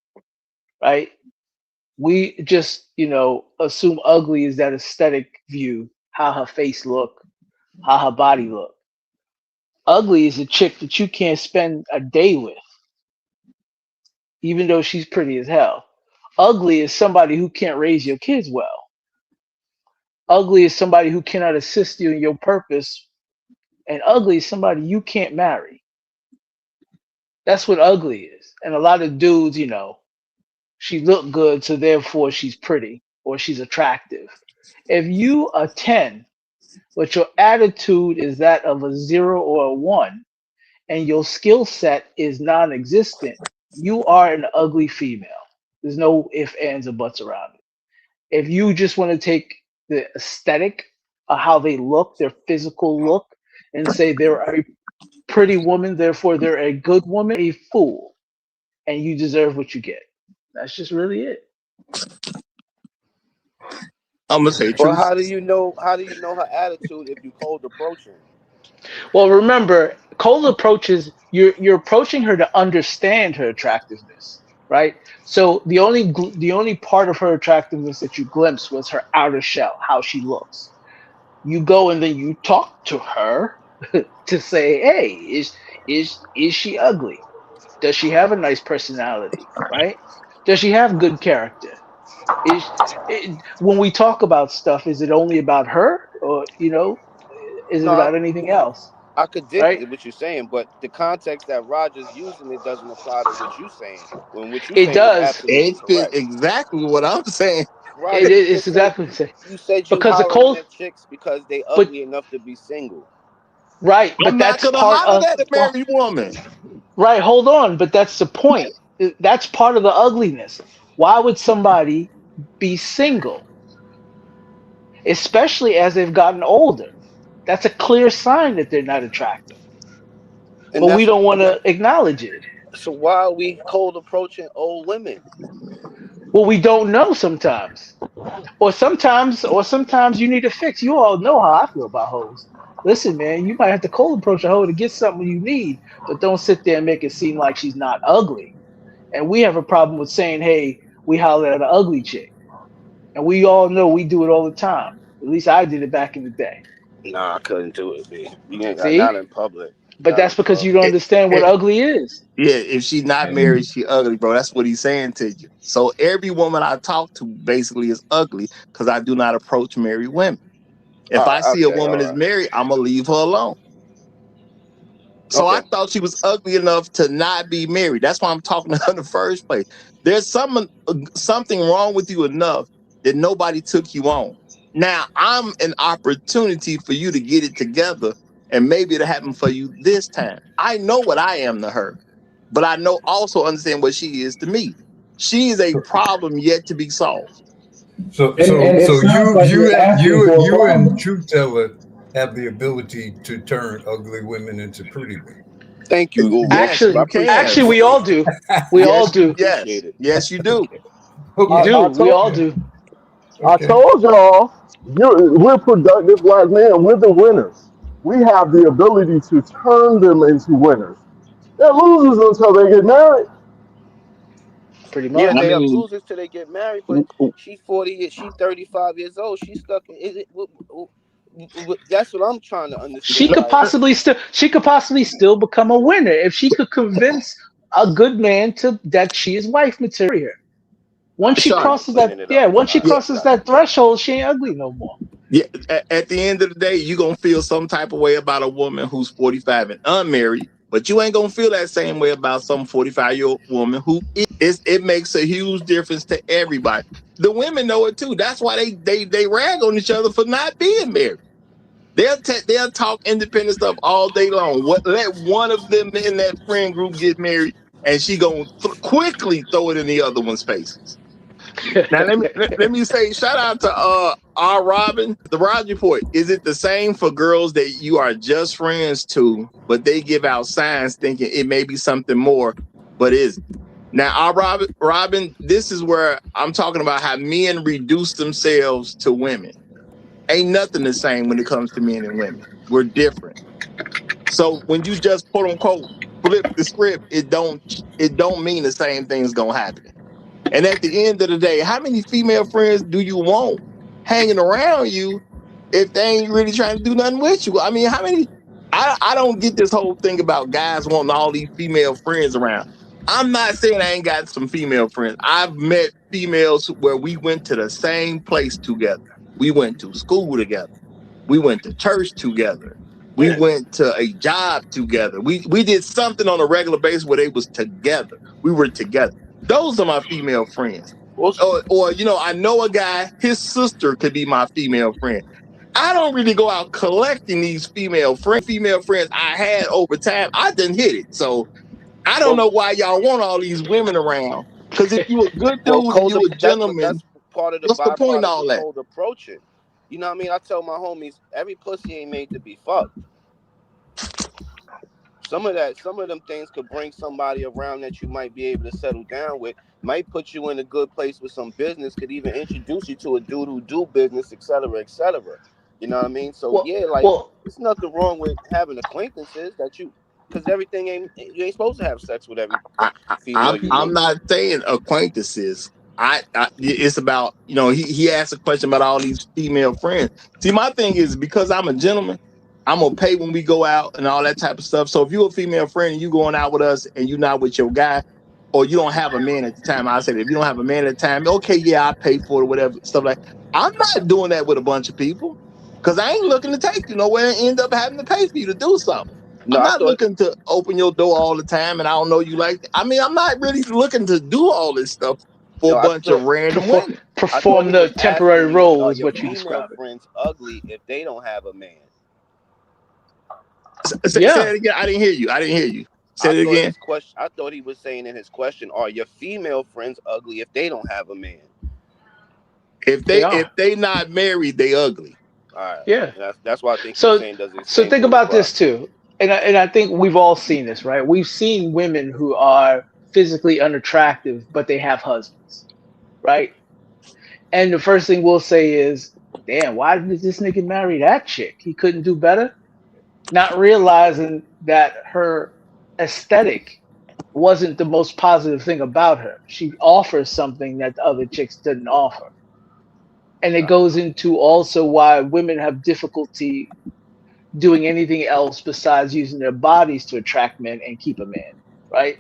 right? We just, assume ugly is that aesthetic view, how her face look, how her body look. Ugly is a chick that you can't spend a day with, even though she's pretty as hell. Ugly is somebody who can't raise your kids well. Ugly is somebody who cannot assist you in your purpose. And ugly is somebody you can't marry. That's what ugly is. And a lot of dudes, she look good, so therefore she's pretty or she's attractive. If you are 10, but your attitude is that of a 0 or a 1, and your skill set is non-existent, you are an ugly female. There's no ifs, ands, or buts around it. If you just want to take the aesthetic of how they look, their physical look, and say they're a pretty woman, therefore they're a good woman, a fool, and you deserve what you get. That's just really it. I'm gonna say But truth. how do you know her attitude if you cold approaching? Well, remember, cold approaches, you're approaching her to understand her attractiveness, right? So the only part of her attractiveness that you glimpsed was her outer shell, how she looks. You go and then you talk to her to say, hey, is she ugly? Does she have a nice personality, right? Does she have good character? When we talk about stuff, is it only about her, or is it No, about anything else? I could dig Right? what you're saying, but the context that Roger's using it doesn't apply to what you're saying. When what you're It saying is does. absolutely correct. Exactly what I'm saying. Roger, you It's just said exactly the same. you said you Because the hollering cold, at chicks because they but ugly enough to be single. right, I'm but not that's gonna part holler of. at a Well, married woman. right, hold on, but that's the point. That's part of the ugliness. Why would somebody be single, especially as they've gotten older? That's a clear sign that they're not attractive. And But we that's don't want to acknowledge it. so why are we cold approaching old women? Well, we don't know sometimes. Or sometimes you need a fix. You all know how I feel about hoes. Listen, man, you might have to cold approach a hoe to get something you need, but don't sit there and make it seem like she's not ugly. And we have a problem with saying, hey, we holler at an ugly chick. And we all know we do it all the time. At least I did it back in the day. Nah, I couldn't do it, B. You ain't got See? not in public. But Not that's in because you public. don't understand what ugly is. Yeah, if she's not married, she ugly, bro. That's what he's saying to you. So every woman I talk to basically is ugly because I do not approach married women. If I see a Okay, woman all is right. married, I'm gonna leave her alone. So I Okay. thought she was ugly enough to not be married. That's why I'm talking to her in the first place. There's something wrong with you enough that nobody took you on. Now I'm an opportunity for you to get it together, and maybe it'll happen for you this time. I know what I am to her, but I know also understand what she is to me. She is a problem yet to be solved. So And it sounds like you're asking for a you and problem. Truth Teller have the ability to turn ugly women into pretty women. Thank you, Lou. Yes, I you appreciate can. Actually, it. we all do. We all Yes, I do. yes, appreciate it. yes, you do. You Okay. do. I We told all Okay. do. I Okay. told y'all, we're productive black men. We're the winners. We have the ability to turn them into winners. They're losers until they get married. Pretty Yeah, I much. they are mean, losers till they get married, but she's 40, she's 35 years old. She's stuck in that's what I'm trying to She understand. could Like, possibly still become a winner if she could convince a good man to that she is wife material. Once she Sean, I'm crosses putting that, it yeah, up. once she All right, crosses got that threshold, she ain't ugly no more. yeah, at the end of the day, you're gonna feel some type of way about a woman who's 45 and unmarried But you ain't gonna feel that same way about some 45-year-old woman who it makes a huge difference to everybody. The women know it too. That's why they rag on each other for not being married. They'll talk independent stuff all day long. Let one of them in that friend group get married, and she gonna quickly throw it in the other one's faces. Now let me say shout out to R. Robin. The Roger Report. Is it the same for girls that you are just friends to, but they give out signs thinking it may be something more, but is now R. Robin, this is where I'm talking about how men reduce themselves to women. Ain't nothing the same when it comes to men and women. We're different. So when you just quote unquote flip the script, it don't mean the same thing's gonna happen. And at the end of the day, how many female friends do you want hanging around you if they ain't really trying to do nothing with you? I mean, how many? I don't get this whole thing about guys wanting all these female friends around. I'm not saying I ain't got some female friends. I've met females where we went to the same place together. We went to school together. We went to church together. We went to a job together. We did something on a regular basis where they was together. We were together. Those are my female friends. Or you know, I know a guy, his sister could be my female friend. I don't really go out collecting these female friends I had over time. I didn't hit it. So I don't know why y'all want all these women around. Because if you a good dude and you a gentleman, that's part of the what's the point of all byproduct of that? cold approaching. You know what I mean? I tell my homies, every pussy ain't made to be fucked. Some of them things could bring somebody around that you might be able to settle down with, might put you in a good place with some business, could even introduce you to a dude who do business, et cetera, et cetera. You know what I mean? So there's nothing wrong with having acquaintances because you ain't supposed to have sex with every female you I'm meet. not saying acquaintances. It's about, you know, he asked a question about all these female friends. See, my thing is because I'm a gentleman, I'm gonna pay when we go out and all that type of stuff. So if you're a female friend and you going out with us and you're not with your guy, or you don't have a man at the time, I said if you don't have a man at the time, okay, yeah, I pay for it, whatever stuff like. I'm not doing that with a bunch of people because I ain't looking to take you nowhere and end up having to pay for you to do something. No, I'm not looking to open your door all the time, and I don't know you like that. I mean, I'm not really looking to do all this stuff for a bunch of random women. Perform the temporary role is your what you female describe it. friends ugly if they don't have a man. Say it again. I didn't hear you. Say it again. I thought he was saying in his question, are your female friends ugly if they don't have a man? If they not married, they ugly. All right. Yeah. That's why I think So he's saying does it. so think about this too, and I think we've all seen this, right? We've seen women who are physically unattractive, but they have husbands, right? And the first thing we'll say is, "Damn, why did this nigga marry that chick? He couldn't do better." Not realizing that her aesthetic wasn't the most positive thing about her. She offers something that the other chicks didn't offer. And it goes into also why women have difficulty doing anything else besides using their bodies to attract men and keep a man, right?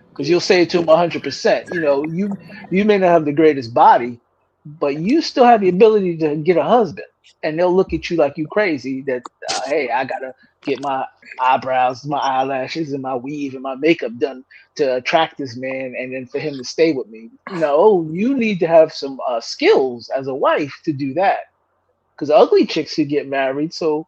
Because you'll say to them 100%, you know, you may not have the greatest body, but you still have the ability to get a husband, and they'll look at you like you crazy. That hey, I gotta get my eyebrows, my eyelashes, and my weave and my makeup done to attract this man, and then for him to stay with me. No, you need to have some skills as a wife to do that. Because ugly chicks could get married, so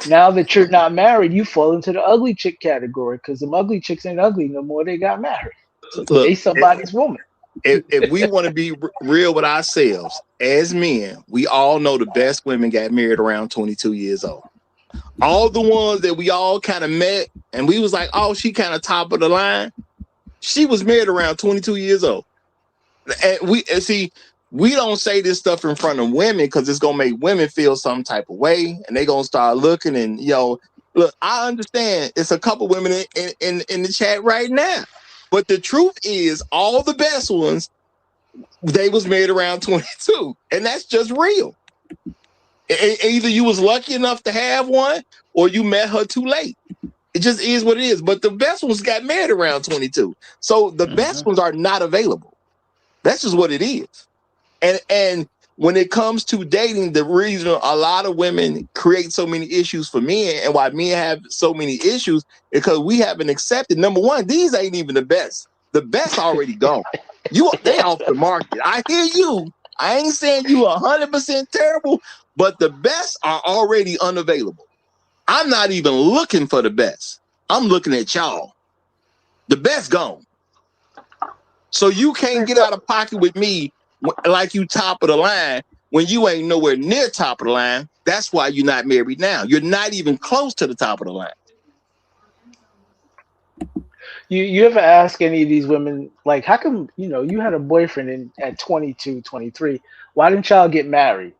now that you're not married, you fall into the ugly chick category because them ugly chicks ain't ugly no more. They got married. Look, they somebody's woman. If we want to be real with ourselves as men, we all know the best women got married around 22 years old. All the ones that we all kind of met and we was like, oh, she kind of top of the line. She was married around 22 years old. And we don't say this stuff in front of women because it's gonna make women feel some type of way, and they gonna start looking. And look, I understand it's a couple women in the chat right now, but the truth is, all the best ones, they was married around 22, and that's just real. Either you was lucky enough to have one, or you met her too late. It just is what it is. But the best ones got married around 22, so the best ones are not available. That's just what it is. And when it comes to dating, the reason a lot of women create so many issues for men and why men have so many issues is because we haven't accepted. Number one, these ain't even the best. The best already gone. They off the market. I hear you. I ain't saying you 100% terrible, but the best are already unavailable. I'm not even looking for the best. I'm looking at y'all. The best gone. So you can't get out of pocket with me like you top of the line when you ain't nowhere near top of the line. That's why you're not married now. You're not even close to the top of the line. You ever ask any of these women, like, how come, you had a boyfriend at 22, 23? Why didn't y'all get married?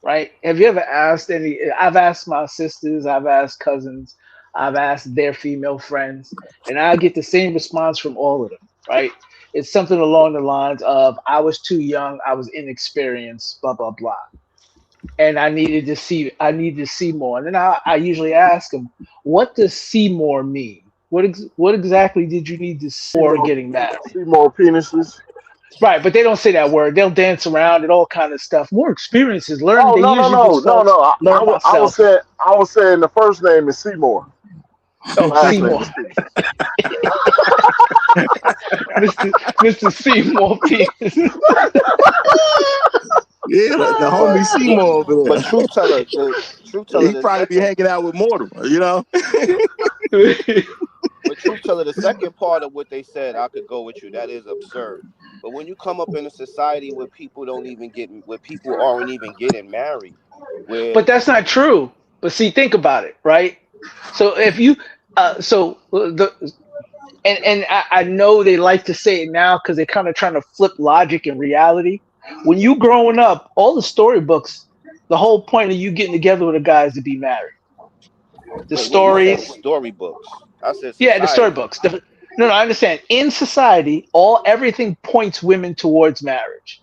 Right? Have you ever asked any? I've asked my sisters, I've asked cousins, I've asked their female friends, and I get the same response from all of them, right? It's something along the lines of, I was too young, I was inexperienced, blah, blah, blah. And I needed to see more. And then I usually ask them, what does see more mean? What exactly did you need to see more getting married? See more penises. Right, but they don't say that word. They'll dance around and all kind of stuff. More experiences, learn. Oh They no no usually no no response, no! learn I was myself. saying the first name is Seymour. Oh, Last Seymour. name is Penises. Mr. Seymour penis. Yeah, the homie Seymour over there. But truth teller, He probably be hanging out with Mortimer, But truth teller, the second part of what they said, I could go with you. That is absurd. But when you come up in a society where people aren't even getting married, But that's not true. But see, think about it, right? So if you, I know they like to say it now because they're kind of trying to flip logic and reality. When you growing up, all the storybooks, the whole point of you getting together with a guy is to be married. The stories, storybooks. I said society. Yeah, the storybooks. No, I understand. In society, everything points women towards marriage.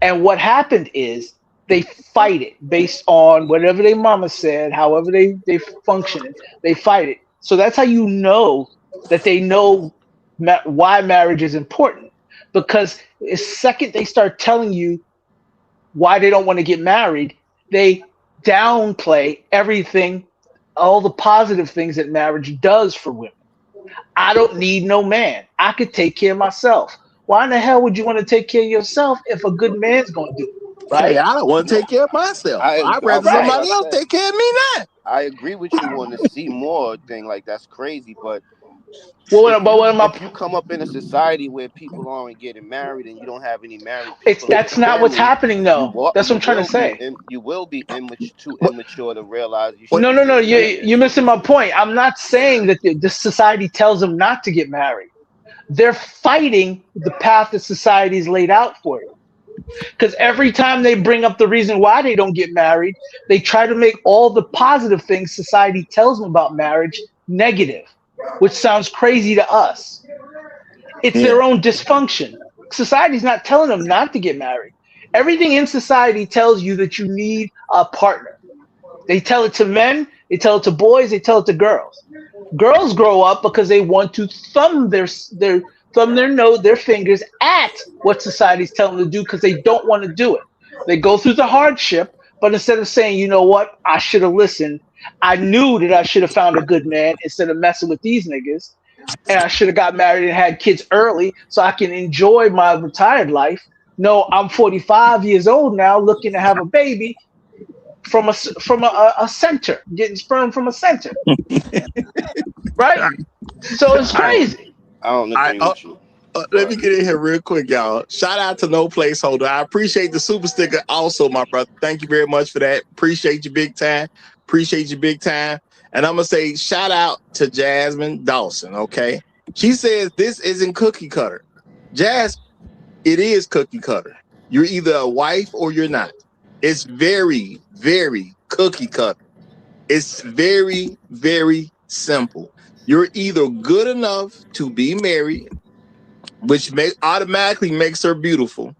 And what happened is they fight it based on whatever their mama said, however they function, they fight it. So that's how you know that they know why marriage is important. Because the second they start telling you why they don't want to get married, they downplay everything, all the positive things that marriage does for women. I don't need no man. I could take care of myself. Why in the hell would you want to take care of yourself if a good man's going to do it? Right? Hey, I don't want to take care of myself. I'd rather somebody else take care of me now. I agree with you on the see more thing. Like, that's crazy. But if you come up in a society where people aren't getting married and you don't have any married people, that's not what's happening, though. That's what I'm trying to say. You will be too immature to realize you should. No. You're missing my point. I'm not saying that the society tells them not to get married. They're fighting the path that society's laid out for them. Because every time they bring up the reason why they don't get married, they try to make all the positive things society tells them about marriage negative, which sounds crazy to us. It's their own dysfunction. Society's not telling them not to get married. Everything in society tells you that you need a partner. They tell it to men, they tell it to boys, they tell it to girls. Girls grow up because they want to thumb their fingers at what society's telling them to do because they don't want to do it. They go through the hardship, but instead of saying, you know what, I should have listened. I knew that I should have found a good man instead of messing with these niggas. And I should have got married and had kids early so I can enjoy my retired life. No, I'm 45 years old now looking to have a baby from a center, getting sperm from a center. Right? So it's crazy. I don't agree with you. Let me get in here real quick, y'all. Shout out to No Placeholder. I appreciate the super sticker also, my brother. Thank you very much for that. Appreciate you big time. And I'm going to say shout out to Jasmine Dawson, okay? She says this isn't cookie cutter. Jazz, it is cookie cutter. You're either a wife or you're not. It's very, very cookie cutter. It's very, very simple. You're either good enough to be married, which automatically makes her beautiful.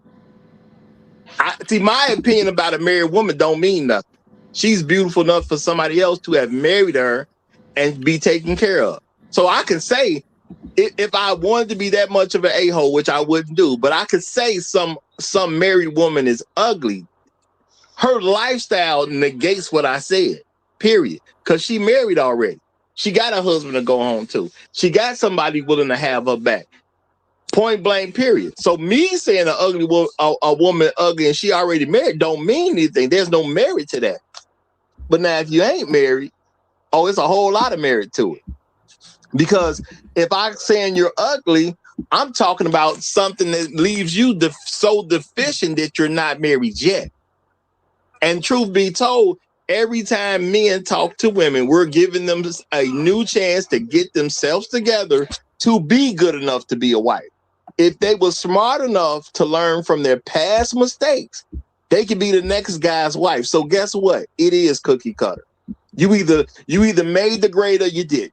See, my opinion about a married woman don't mean nothing. She's beautiful enough for somebody else to have married her and be taken care of. So I can say, if I wanted to be that much of an a-hole, which I wouldn't do, but I could say some married woman is ugly. Her lifestyle negates what I said, period. Because she married already. She got a husband to go home to. She got somebody willing to have her back. Point blank, period. So me saying a woman ugly and she already married don't mean anything. There's no merit to that. But now if you ain't married, oh, it's a whole lot of merit to it. Because if I'm saying you're ugly, I'm talking about something that leaves you so deficient that you're not married yet. And truth be told, every time men talk to women, we're giving them a new chance to get themselves together to be good enough to be a wife. If they were smart enough to learn from their past mistakes, they could be the next guy's wife. So guess what? It is cookie cutter. You either made the grade or you did.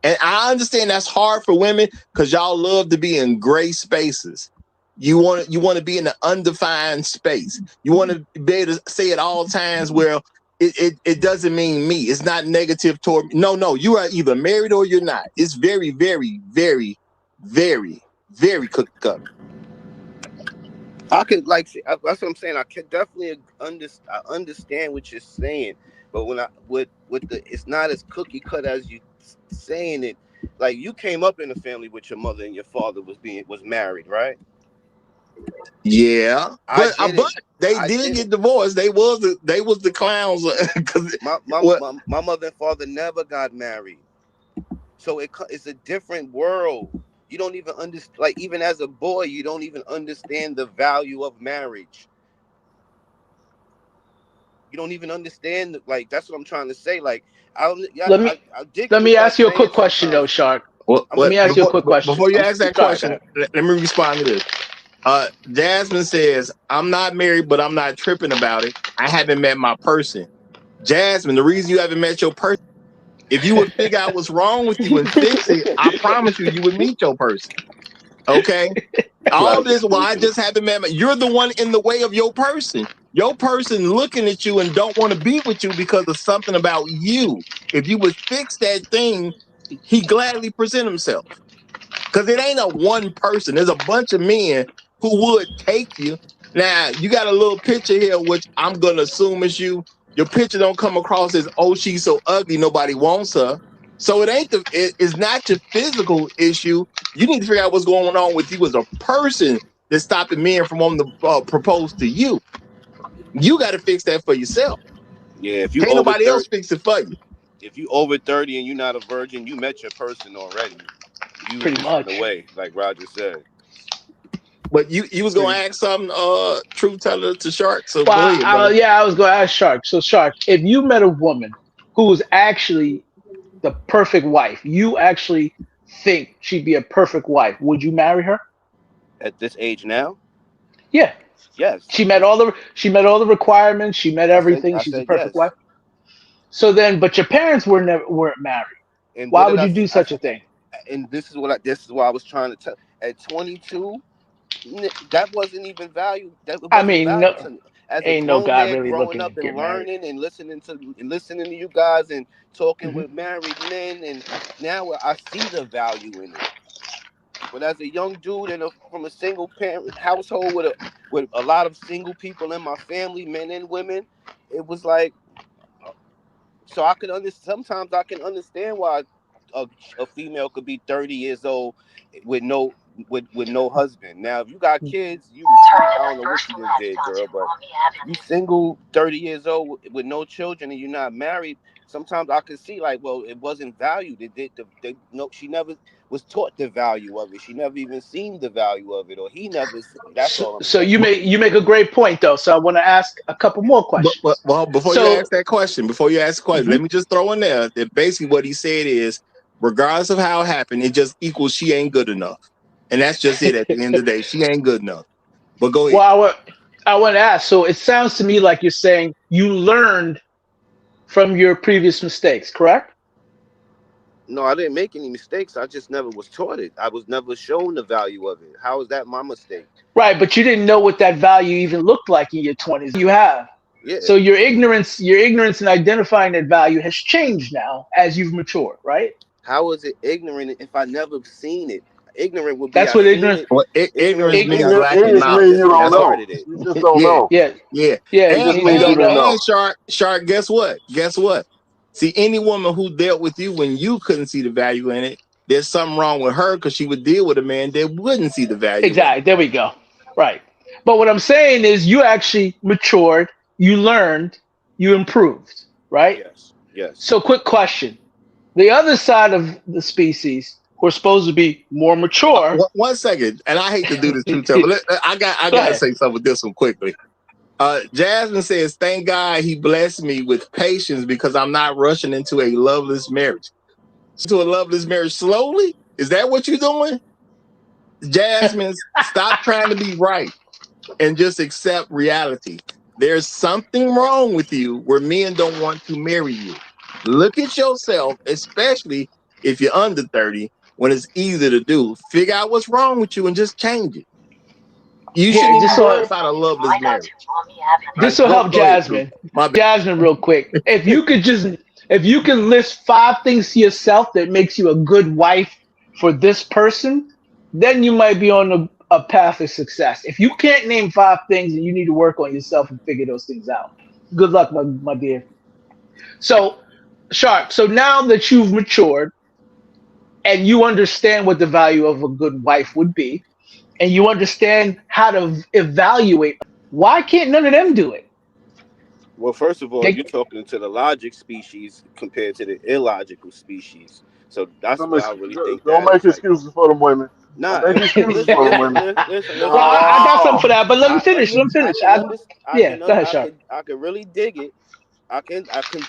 And I understand that's hard for women because y'all love to be in gray spaces. You want to be in an undefined space. You want to be able to say at all times, well, it doesn't mean me. It's not negative toward me. No, you are either married or you're not. It's very, very, very, very, very cookie cutter. I could that's what I'm saying. I can definitely understand what you're saying, but when it's not as cookie cut as you saying it. Like you came up in a family with your mother and your father was married, right? Yeah, but they did get divorced. They was the clowns. My mother and father never got married, so it's a different world. You don't even understand. Like even as a boy, you don't even understand the value of marriage. You don't even understand. Like that's what I'm trying to say. Like let me ask you a quick question though, Shark. Let me ask you a quick question. Before you ask that question, let me respond to this. Jasmine says, I'm not married, but I'm not tripping about it. I haven't met my person. Jasmine, the reason you haven't met your person, if you would figure out what's wrong with you and fix it, I promise you would meet your person. Okay? All this, well, I just haven't met you're the one in the way of your person. Your person looking at you and don't want to be with you because of something about you. If you would fix that thing, he gladly present himself. Because it ain't a one person. There's a bunch of men who would take you. Now, you got a little picture here, which I'm going to assume is you. Your picture don't come across as, oh, she's so ugly, nobody wants her. So it's not your physical issue. You need to figure out what's going on with you as a person that's stopping men from wanting to propose to you. You got to fix that for yourself. Yeah, if you Can't nobody else fix it for you. If you over 30 and you're not a virgin, you met your person already. You pretty just much in the way, like Roger said. But you was gonna ask something, truth teller to Shark. So well, go ahead, brother. I was going to ask Shark. So Shark, if you met a woman who was actually the perfect wife, you actually think she'd be a perfect wife, would you marry her? At this age now? Yeah. Yes. She met all the requirements. She met everything. She's a perfect wife. So then, but your parents weren't married. And why would you do such a thing? And this is what I was trying to tell. At 22, that wasn't even value. That wasn't value to me. As a grown man really growing up and learning and listening to you guys and talking with married men, and now I see the value in it. But as a young dude from a single parent household with a lot of single people in my family, men and women, it was like, so I can sometimes I can understand why a female could be 30 years old with no husband. Now, if you got kids, I don't know what you just did, girl, but you single, 30 years old with no children, and you're not married. Sometimes I can see like, well, it wasn't valued. She never was taught the value of it. She never even seen the value of it, or he never. That's all I'm So saying. you make a great point though. So I want to ask a couple more questions. Well, before you ask that question, let me just throw in there that basically what he said is, regardless of how it happened, it just equals she ain't good enough, and that's just it. At the end of the day, she ain't good enough. But go ahead. Well, I want to ask. So it sounds to me like you're saying you learned from your previous mistakes, correct? No, I didn't make any mistakes. I just never was taught it. I was never shown the value of it. How is that my mistake? Right, but you didn't know what that value even looked like in your 20s. You have. Yeah. So your ignorance in identifying that value has changed now as you've matured, right? How is it ignorant if I never seen it? Ignorant would be That's I what seen ignorant. it. Well, Ignorant ignorance would be means I Ignorant, lacking ignorance knowledge. means you don't I That's know. started it. You just don't yeah, know. Yeah, yeah. yeah. It just You means you don't didn't know. know. Shark, guess what? Guess what? See, any woman who dealt with you when you couldn't see the value in it, there's something wrong with her because she would deal with a man that wouldn't see the value in it. Exactly. There we go. Right. But what I'm saying is, you actually matured. You learned. You improved. Right. Yes, yes. So, quick question: the other side of the species who are supposed to be more mature. 1 second, and I hate to do this, Go true tell, but I got to ahead. say something with this one quickly. Jasmine says, "Thank God he blessed me with patience because I'm not rushing into a loveless marriage." To a loveless marriage slowly? Is that what you're doing? Jasmine, stop trying to be right and just accept reality. There's something wrong with you where men don't want to marry you. Look at yourself, especially if you're under 30, when it's easy to do. Figure out what's wrong with you and just change it. You Here, shouldn't even worry about a loveless marriage. this will help Go ahead, True. Jasmine. My bad. Jasmine, real quick. If you can list 5 things to yourself that makes you a good wife for this person, then you might be on a path of success. If you can't name 5 things, then you need to work on yourself and figure those things out. Good luck, my dear. So, Shark, so now that you've matured and you understand what the value of a good wife would be, and you understand how to evaluate, why can't none of them do it? Well, first of all, They, you're talking to the logic species compared to the illogical species. So that's Some why I really think don't that make is like, excuses for them women. Don't nah. make excuses Listen, for them listen, women. well, listen. I got something for No. that, but let me finish. Let me I finish. can understand. Yeah, go ahead, Shark. I can really dig it. I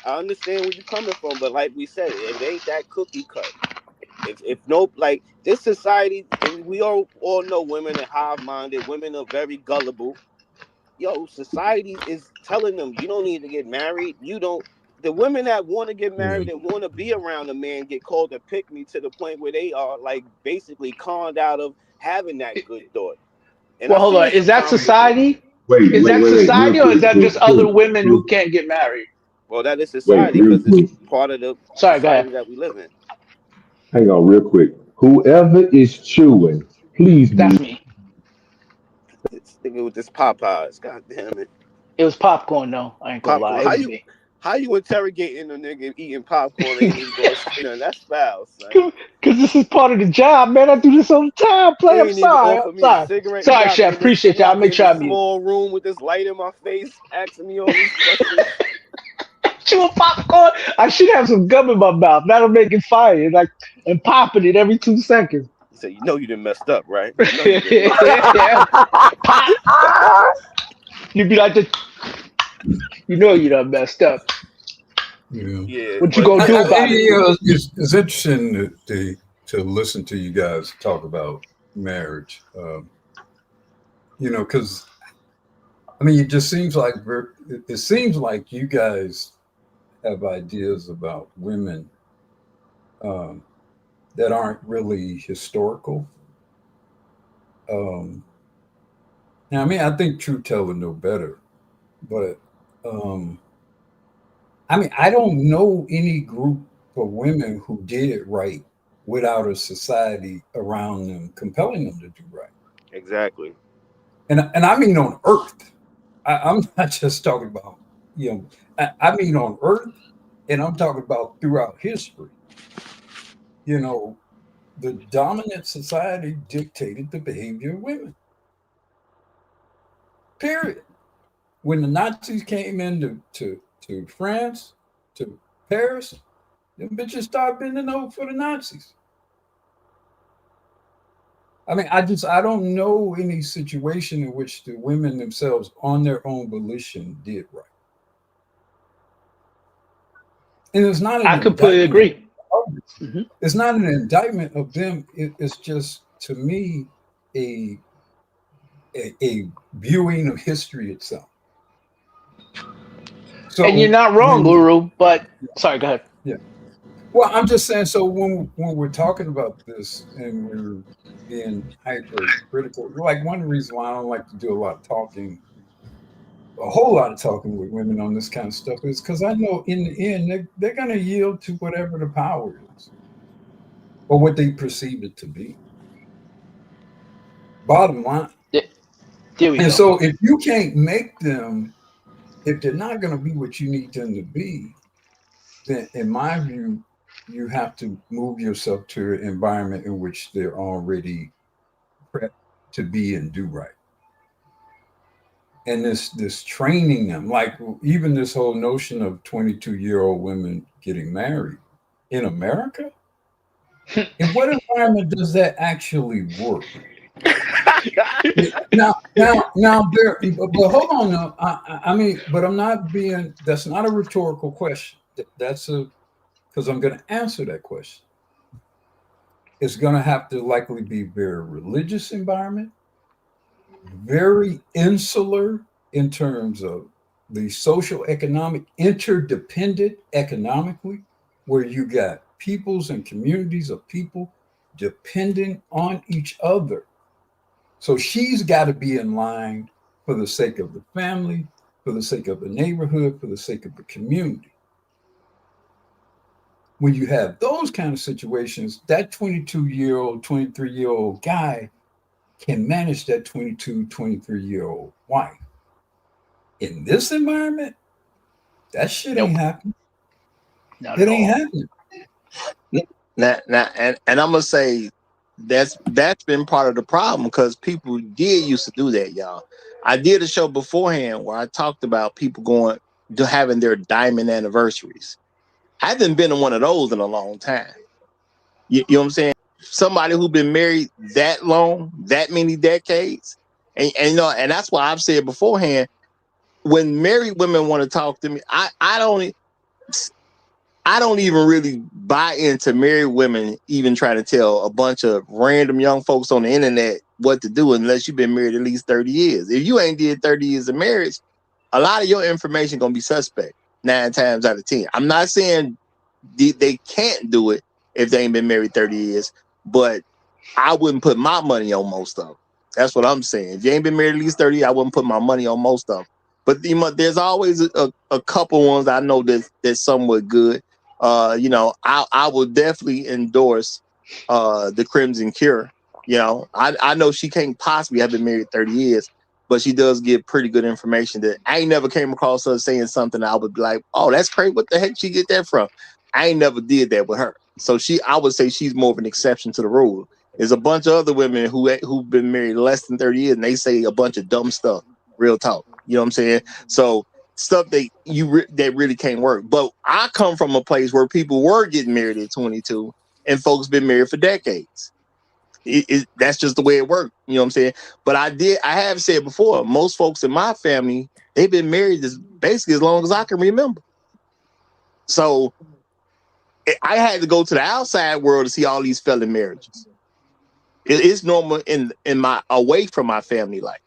understand where you're coming from, but like we said, it ain't that cookie cut. If no, like this society, and we all know women are hive minded. Women are very gullible. Yo, society is telling them you don't need to get married. You don't. The women that want to get Yeah. married and want to be around a man get called a pick me to the point where they are like basically conned out of having that good thought. And Well, I've hold seen on. it Is that sometimes with women. society? Is Wait, that real society, or is quick, that just other women who real, can't get married? Well, that is wait, society real because it's quick. part of the Sorry, go society ahead. that we live in. Hang on, real quick. Whoever is chewing, please That's mute. me. It's thinking with this Popeyes. God damn it, It was popcorn, though. I ain't gonna lie. popcorn. It was me. How you interrogating a nigga eating popcorn and ain't even going to say nothing? That's foul, son. Because this is part of the job, man. I do this all the time. You Play. I'm ain't even sorry. I'm offer me a sorry. cigarette. Sorry, Chef. You Appreciate y'all. I'll got me make in sure this I mute. small room with this light in my face, asking me all these questions. Chew popcorn. I should have some gum in my mouth. That'll make it fire. Like, and popping it every 2 seconds. He said, "You know you done messed up, right? You know you done messed up." Yeah. Pop. You be like, you know you done messed up. Yeah. Yeah, What you but gonna do about it? It's interesting to listen to you guys talk about marriage. Because I mean, it seems like you guys have ideas about women that aren't really historical. Now, I mean, I think True Teller know better, but I mean, I don't know any group of women who did it right without a society around them compelling them to do right. exactly. And I mean on Earth. I'm not just talking about, I mean on Earth, and I'm talking about throughout history. The dominant society dictated the behavior of women. Period. When the Nazis came into to France, to Paris, them bitches started bending over for the Nazis. I mean, I don't know any situation in which the women themselves, on their own volition, did right. And it's not an I completely indictment. agree. It's not an indictment of them. It's just, to me, a viewing of history itself. So And you're not wrong, Guru. But sorry, go ahead. Yeah. Well, I'm just saying. So when we're talking about this and we're being hypercritical, like one reason why I don't like to do a whole lot of talking with women on this kind of stuff is because I know in the end they're going to yield to whatever the power is or what they perceive it to be. Bottom line. There we And go. so if you can't make them, if they're not going to be what you need them to be, then in my view, you have to move yourself to an environment in which they're already prepped to be and do right. And this training them, like even this whole notion of 22-year-old women getting married in America, in what environment does that actually work? Now, there. But hold on, now. I mean, but I'm not being. That's not a rhetorical question. That's a because I'm going to answer that question. It's going to have to likely be very religious environment, very insular in terms of the social economic interdependent economically, where you got peoples and communities of people depending on each other. So she's got to be in line for the sake of the family, for the sake of the neighborhood, for the sake of the community. When you have those kind of situations, that 22-year-old, 23-year-old guy can manage that 22, 23-year-old wife. In this environment, that shit ain't happening. Not It at ain't all. happening. Now, and I'm gonna say that's been part of the problem because people did used to do that, y'all. I did a show beforehand where I talked about people going to having their diamond anniversaries. I haven't been to one of those in a long time. You know what I'm saying? Somebody who's been married that long, that many decades, and you know, and that's why I've said beforehand, when married women want to talk to me, I don't even really buy into married women even trying to tell a bunch of random young folks on the internet what to do unless you've been married at least 30 years. If you ain't did 30 years of marriage, a lot of your information gonna be suspect 9 times out of 10. I'm not saying they can't do it if they ain't been married 30 years, but I wouldn't put my money on most of them. That's what I'm saying. If you ain't been married at least 30, I wouldn't put my money on most of them. But there's always a couple ones I know that's somewhat good. You know, I will definitely endorse the Crimson Cure. You know, I know she can't possibly have been married 30 years, but she does give pretty good information that I ain't never came across her saying something I would be like, oh, that's crazy. What the heck she get that from? I ain't never did that with her. So I would say she's more of an exception to the rule. There's a bunch of other women who've been married less than 30 years and they say a bunch of dumb stuff. Real talk. You know what I'm saying? So stuff that that really can't work. But I come from a place where people were getting married at 22 and folks been married for decades. That's just the way it worked. You know what I'm saying? But I have said before, most folks in my family, they've been married basically as long as I can remember. So I had to go to the outside world to see all these felon marriages. It's normal in my away from my family life.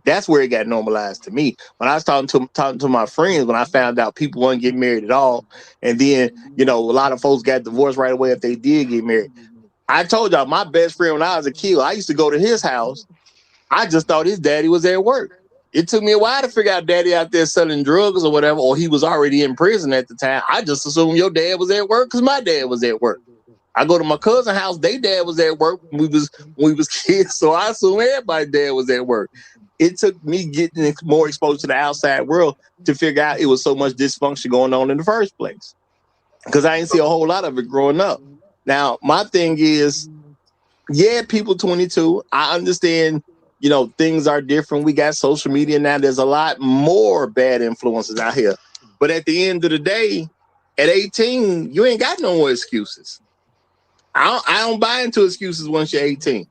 That's where it got normalized to me. When I was talking to my friends, when I found out people wouldn't get married at all, and then a lot of folks got divorced right away if they did get married. I told y'all my best friend when I was a kid, I used to go to his house. I just thought his daddy was at work. It took me a while to figure out daddy out there selling drugs or whatever, or he was already in prison at the time. I just assumed your dad was at work because my dad was at work. I go to my cousin's house, their dad was at work when we was kids, so I assume everybody's dad was at work. It took me getting more exposed to the outside world to figure out it was so much dysfunction going on in the first place. Because I didn't see a whole lot of it growing up. Now, my thing is, yeah, people 22, I understand, things are different. We got social media now. There's a lot more bad influences out here. But at the end of the day, at 18, you ain't got no more excuses. I don't buy into excuses once you're 18.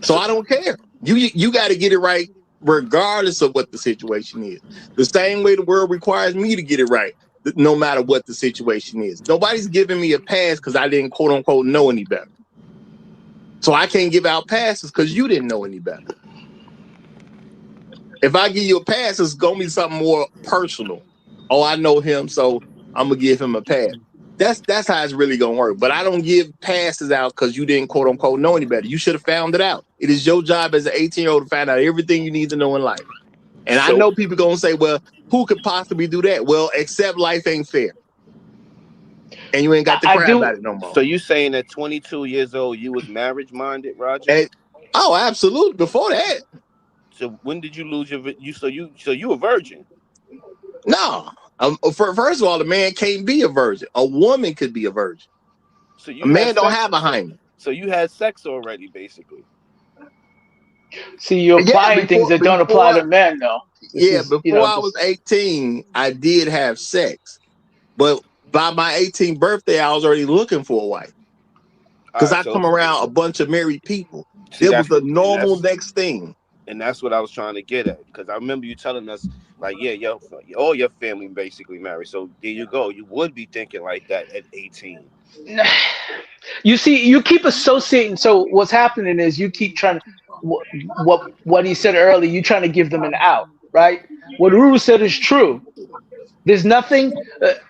So I don't care. You got to get it right regardless of what the situation is. The same way the world requires me to get it right, no matter what the situation is. Nobody's giving me a pass because I didn't, quote unquote, know any better. So I can't give out passes because you didn't know any better. If I give you a pass, it's going to be something more personal. Oh, I know him, so I'm going to give him a pass. That's how it's really going to work. But I don't give passes out because you didn't, quote unquote, know any better. You should have found it out. It is your job as an 18-year-old to find out everything you need to know in life. And I know people going to say, well, who could possibly do that? Well, except life ain't fair. And you ain't got to cry about it no more. So you saying at 22 years old, you was marriage minded, Roger? Oh, absolutely. Before that, So when did you lose your so you a virgin? no. First of all, the man can't be a virgin. A woman could be a virgin. So A you had man don't sex. have a hymen. So you had sex already, basically. See, you're Yeah, applying things that don't apply to men, though. This yeah, is, you know, before I was 18, I did have sex. But by my 18th birthday, I was already looking for a wife. All Because right, I so come around a bunch of married people. see It was that's the normal next thing. and that's what I was trying to get at. Because I remember you telling us, like, yeah, all your family basically married. So there you go. You would be thinking like that at 18. you see, you keep associating. So what's happening is you keep trying to what he said earlier. You trying to give them an out, right? What Uru said is true. There's nothing.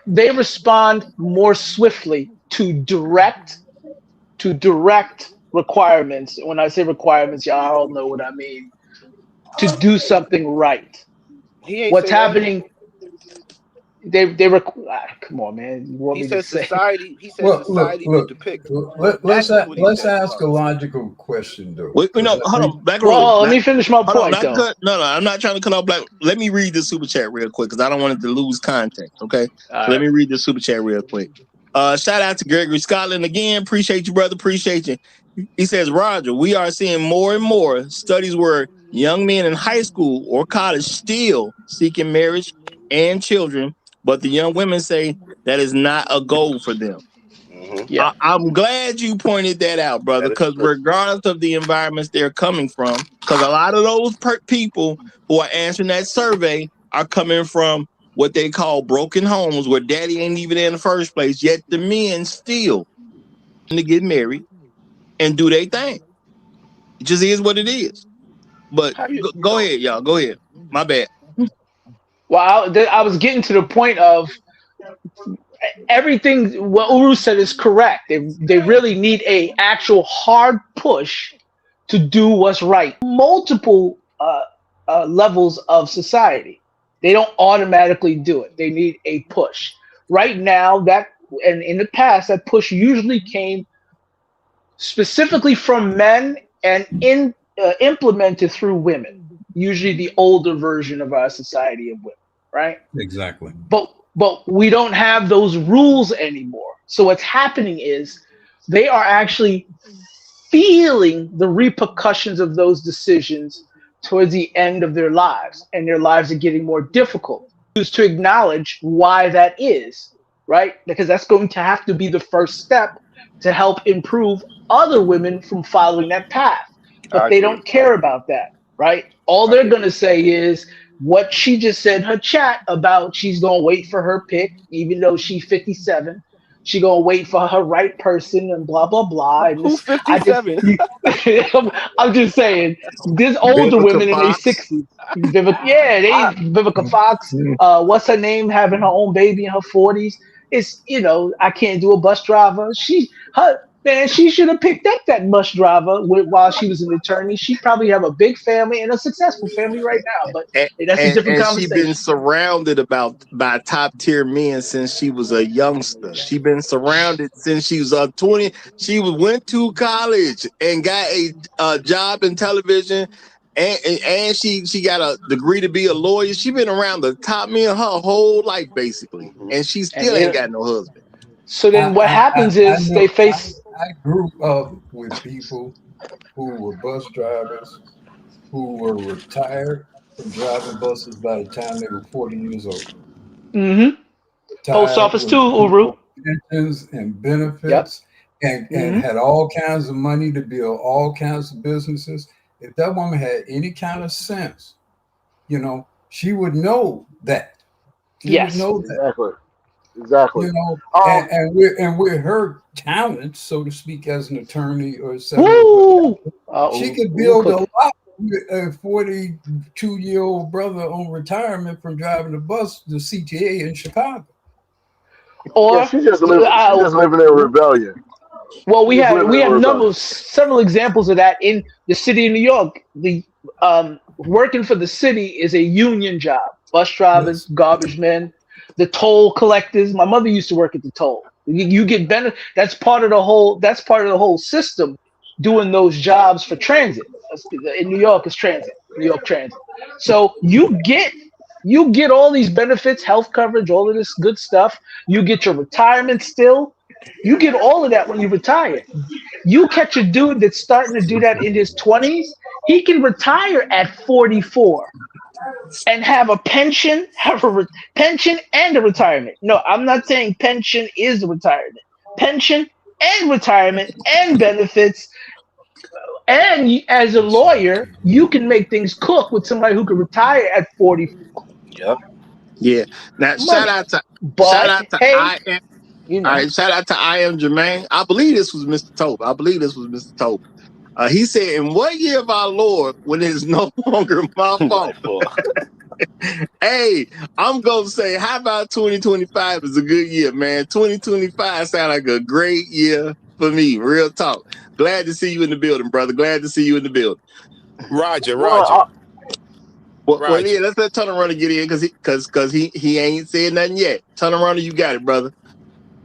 They respond more swiftly to direct requirements. When I say requirements, y'all all know what I mean. To do something right. He ain't What's say that. happening? Come on, man. You want He me to said say? society. He said Well, society would depict. let's That's what he let's said. ask a logical question though. Wait, Because no, I hold think on, Black Rose. Well, let me finish my Hold on, point, not though. cut. No, I'm not trying to cut off Black. Let me read the super chat real quick because I don't want it to lose context. Okay, All so let right. me read the super chat real quick. Shout out to Gregory Scotland again. Appreciate you, brother. Appreciate you. He says, Roger, we are seeing more and more studies where young men in high school or college still seeking marriage and children, but the young women say that is not a goal for them. Mm-hmm. Yeah. I'm glad you pointed that out, brother, That is because true. regardless of the environments they're coming from, because a lot of those people who are answering that survey are coming from what they call broken homes where daddy ain't even in the first place, yet the men still to get married and do their thing. It just is what it is. But go ahead, y'all. Go ahead. My bad. Well, I was getting to the point of everything. What Uru said is correct. They really need a actual hard push to do what's right. Multiple levels of society. They don't automatically do it. They need a push. Right now, and in the past, that push usually came specifically from men and implemented through women. Usually, the older version of our society of women, right? exactly. But we don't have those rules anymore. So what's happening is they are actually feeling the repercussions of those decisions towards the end of their lives, and their lives are getting more difficult. Choose to acknowledge why that is, right? Because that's going to have to be the first step to help improve other women from following that path. But I they agree. don't care about that, right? All I they're get going to you. say is what she just said in her chat about she's going to wait for her pick, even though she's 57. She gonna wait for her right person and blah blah blah. And Who this, I just, 57? I'm just saying, there's older Vivica women in their Fox. 60s. Vivica Fox. What's her name? Having her own baby in her 40s. It's I can't do a bus driver. She should have picked up that bus driver while she was an attorney. She probably have a big family and a successful family right now. But that's a different And she been conversation. surrounded by top tier men since she was a youngster. She been surrounded since she was 20. She went to college and got a job in television, and she got a degree to be a lawyer. She been around the top men her whole life basically, and she still ain't got no husband. So then what happens is they face. I grew up with people who were bus drivers who were retired from driving buses by the time they were 40 years old. Mm-hmm. Post Retired office with too, Uru. pensions and Yep. benefits and had all kinds of money to build all kinds of businesses. If that woman had any kind of sense, she would know that. She would Yes. know that. Exactly. And with her talent, so to speak, as an attorney or etc., she could build a lot with a 42-year-old brother on retirement from driving the bus, the CTA in Chicago. Yeah, she's just living in rebellion. Well, we have several examples of that in the city of New York. The working for the city is a union job. Bus drivers, garbage men, the toll collectors. My mother used to work at the toll. You get benefit. That's part of the whole system doing those jobs for transit. In New York is transit, New York Transit. So you get all these benefits, health coverage, all of this good stuff. You get your retirement still. You get all of that when you retire. You catch a dude that's starting to do that in his 20s, he can retire at 44 and have a pension, pension and a retirement. No, I'm not saying pension is a retirement. Pension and retirement and benefits. And as a lawyer, you can make things cook with somebody who can retire at 44. Yep. Yeah. Now Money. shout But out to hey, I am. you All know. right, shout out to I am Jermaine. I believe this was Mr. Tobe. He said, "In what year of our Lord, when it is no longer my fault?" Hey, I'm gonna say, how about 2025 is a good year, man? 2025 sound like a great year for me. Real talk. Glad to see you in the building, brother. Glad to see you in the building. Roger, Well, Well, yeah, Roger. let's let Tunnel Runner get in because he ain't said nothing yet. Tunnel Runner, you got it, brother.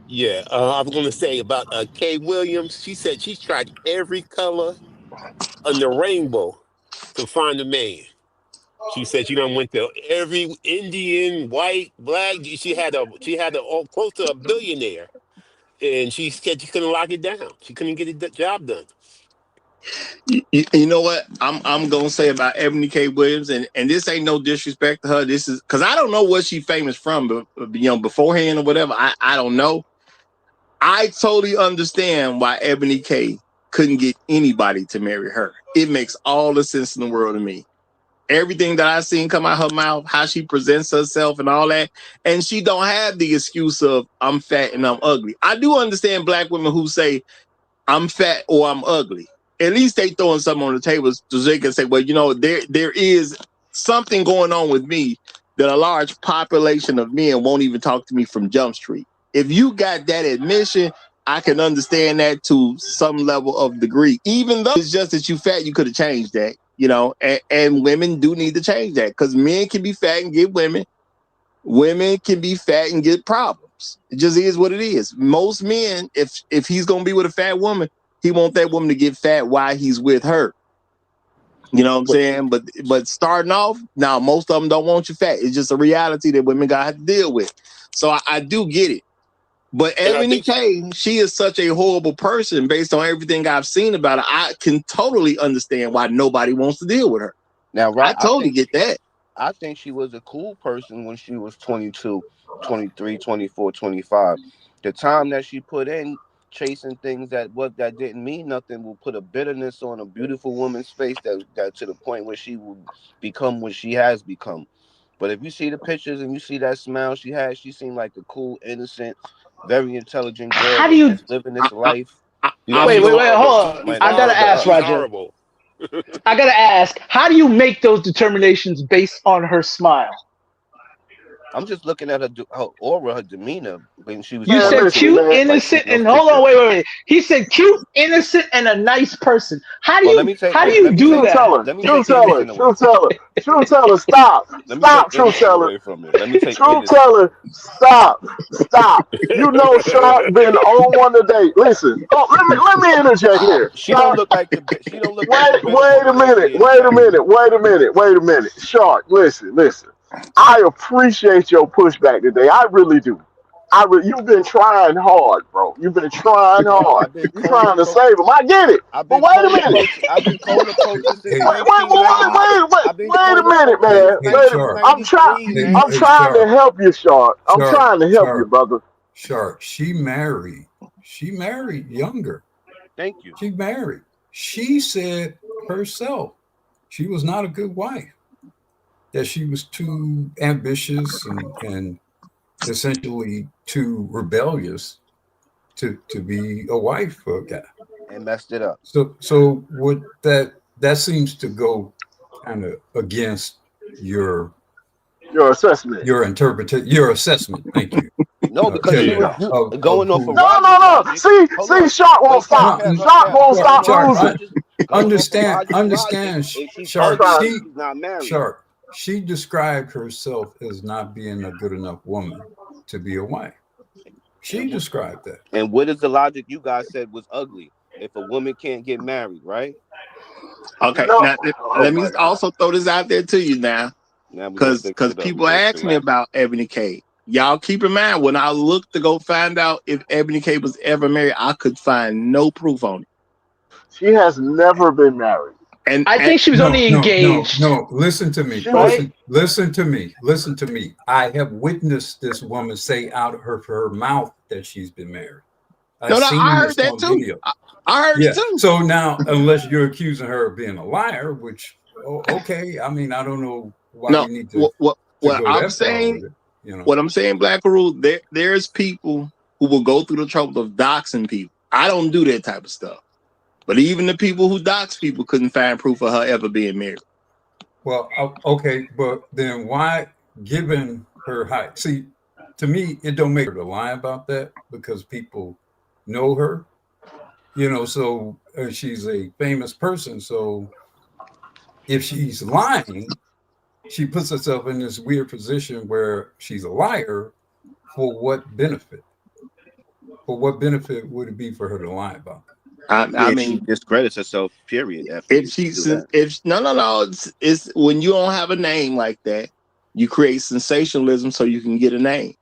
Yeah, I was going to say about Kay Williams. She said she's tried every color on the rainbow to find a man. She said she done went to every Indian, white, black. She had all close to a billionaire, and she said she couldn't lock it down. She couldn't get the job done. You know what I'm gonna say about Ebony K. Williams, and this ain't no disrespect to her. This is because I don't know what she famous from, but beforehand or whatever. I don't know. I totally understand why Ebony K couldn't get anybody to marry her. It makes all the sense in the world to me. Everything that I've seen come out her mouth, how she presents herself and all that, and she don't have the excuse of I'm fat and I'm ugly. I do understand black women who say I'm fat or I'm ugly. At least they throwing something on the table so they can say, well, there is something going on with me that a large population of men won't even talk to me from Jump Street. If you got that admission, I can understand that to some level of degree. Even though it's just that you fat, you could have changed that, and women do need to change that because men can be fat and get women. Women can be fat and get problems. It just is what it is. Most men, if he's gonna be with a fat woman, he want that woman to get fat while he's with her. You know what I'm saying? But starting off, now most of them don't want you fat. It's just a reality that women gotta deal with. So I do get it. But Ebony K, she is such a horrible person based on everything I've seen about her. I can totally understand why nobody wants to deal with her. Now, I totally get that. I think she was a cool person when she was 22, 23, 24, 25. The time that she put in chasing things that didn't mean nothing will put a bitterness on a beautiful woman's face that to the point where she will become what she has become. But if you see the pictures and you see that smile she had, she seemed like a cool, innocent, very intelligent girl How do that's you just living this life. wait, hold on. Man, I gotta ask She's Roger. horrible. I gotta ask, how do you make those determinations based on her smile? I'm just looking at her aura, her demeanor when she was You going said into cute, it. Like innocent, she's no and hold sticker. on, wait. He said cute, innocent, and a nice person. How do Well, let you me take how do let, you let me do take truth that? teller, let me truth take the teller, innocent away. truth teller, stop, Let me take truth innocent teller, away from it. Let me take truth innocent. teller, stop. You know Shark been on one today. Listen, let me interject here. She don't Shark, look like she don't look like the bitter wait a woman that minute, she is now. wait a minute. Shark, listen. I appreciate your pushback today. I really do. You've been trying hard, bro. You've been trying Bro, hard. I've been You're cold trying to approach. save him. I get it. I've But been wait a cold minute. approach. I've been cold approaching since Hey, 1990. I've been Wait a cold minute, approaching hey, man. since hey, Shark. I'm trying. 1993, Hey, I'm man. hey, trying to Shark. help you, Shark. I'm Shark. trying to help you, Shark. brother. Shark. She married. She married younger. Thank you. She married. She said herself she was not a good wife. That she was too ambitious and essentially too rebellious to be a wife for a guy. And messed it up. So what that seems to go kind of against your assessment. your assessment. Thank you. No, because she was going Of going off of who. Roger's No. logic. Hold See, on. Shark won't Wait, stop. Shark Kev, won't going stop off of losing. Roger's Understand, logic, and she's I'm Shark. ugly, trying. She she's not married. Shark. She described herself as not being a good enough woman to be a wife. She described that. And what is the logic you guys said was ugly? if a woman can't get married, right? Okay, No. now Oh let me my God. also throw this out there to you now, Now we're gonna because fix it up. people We're gonna ask fix me it. about Ebony K. Y'all keep in mind when I looked to go find out if Ebony K was ever married, I could find no proof on it. She has never been married. I And think she was No, only no, no, engaged, no. Listen to me. She was. right? Listen to me. Listen to me. I have witnessed this woman say out of her mouth that she's been married. I've no, no, I seen heard this that on too. video. I heard it Yeah. too. So now, unless you're accusing her of being a liar, which okay, I mean, I don't know why No, we need to what go I'm that far saying, with it. You know. what I'm saying, Black Rule, there's people who will go through the trouble of doxing people. I don't do that type of stuff. But even the people who dox people couldn't find proof of her ever being married. Well, okay, but then why, given her height? See, to me, it don't make her to lie about that because people know her. You know, so she's a famous person. So if she's lying, she puts herself in this weird position where she's a liar. For what benefit? For what benefit would it be for her to lie about I Yeah, she mean, discredits herself. Period. After if you she's do that. if no, it's when you don't have a name like that, you create sensationalism so you can get a name.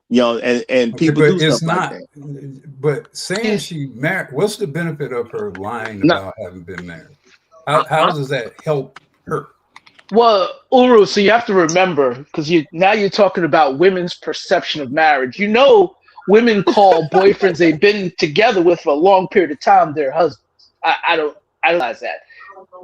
You know, and that? Okay, people do but stuff it's like not. that. But saying she married, what's the benefit of her lying No, about having been married? I, How does that help her? Well, Uru, so you have to remember because you're talking about women's perception of marriage. You know, women call boyfriends they've been together with for a long period of time their husbands. I don't realize that.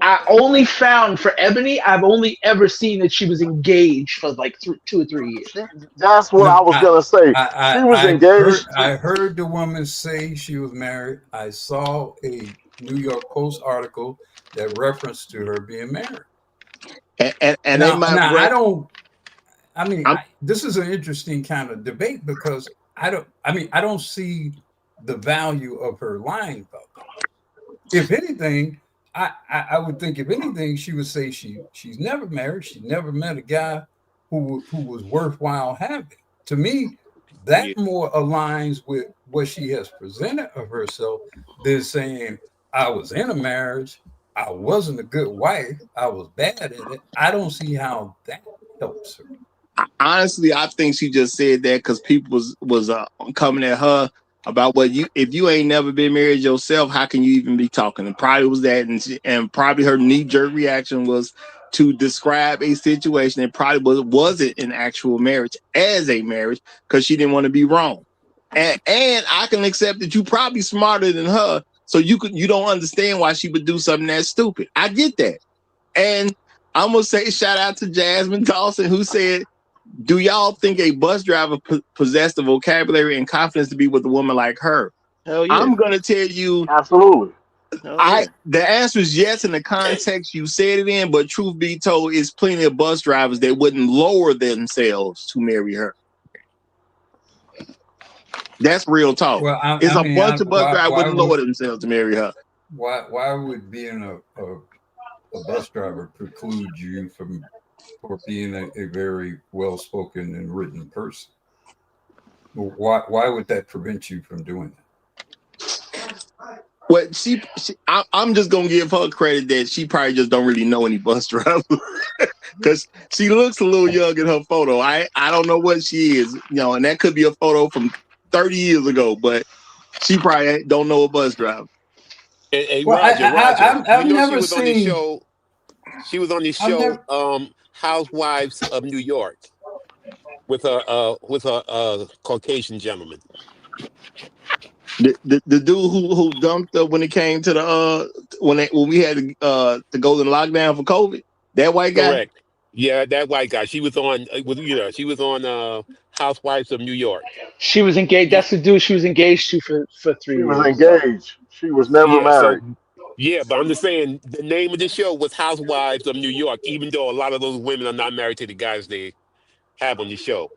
I only found for Ebony, I've only ever seen that she was engaged for like 2 or 3 years. She. That's what No, I was gonna say. She was engaged to. I heard the woman say she was married. I saw a New York Post article that referenced to her being married. and they might Now I rep. don't. I mean, I'm, this is an interesting kind of debate because I don't. I mean, I don't see the value of her lying about that. If anything, I would think if anything, she would say she's never married. She never met a guy who was worthwhile having. To me, Yeah. that more aligns with what she has presented of herself than saying I was in a marriage, I wasn't a good wife, I was bad at it. I don't see how that helps her. honestly, I think she just said that because people was coming at her about what you if you ain't never been married yourself, how can you even be talking? And probably was that, and probably her knee jerk reaction was to describe a situation that probably wasn't an actual marriage as a marriage because she didn't want to be wrong. And I can accept that you probably smarter than her, so you don't understand why she would do something that stupid. I get that, and I'm gonna say shout out to Jasmine Dawson who said, do y'all think a bus driver possessed the vocabulary and confidence to be with a woman like her? Hell yeah. I'm gonna tell you, Absolutely. Hell yeah. the answer is yes in the context you said it in, but truth be told, is plenty of bus drivers that wouldn't lower themselves to marry her. That's real talk. Well, It's I a mean, bunch of bus drivers why wouldn't lower themselves to marry her. why would being a bus driver preclude you from for being a very well spoken and written person? Why would that prevent you from doing that? Well, I'm just gonna give her credit that she probably just don't really know any bus drivers because she looks a little young in her photo. I don't know what she is, and that could be a photo from 30 years ago, but she probably don't know a bus driver. Hey, Well, Roger, I've you know she never was on this seen. show. She was on this I've show, never. Housewives of New York, with her Caucasian gentleman. The dude who dumped her when it came to the when we had to go in lockdown for COVID, that white guy. Correct. Yeah, that white guy. She was on she was on Housewives of New York. She was engaged. Ye- That's the dude she was engaged to for She three was years. engaged. She was never Yeah, married. so yeah, but I'm just saying the name of the show was Housewives of New York, even though a lot of those women are not married to the guys they have on the show.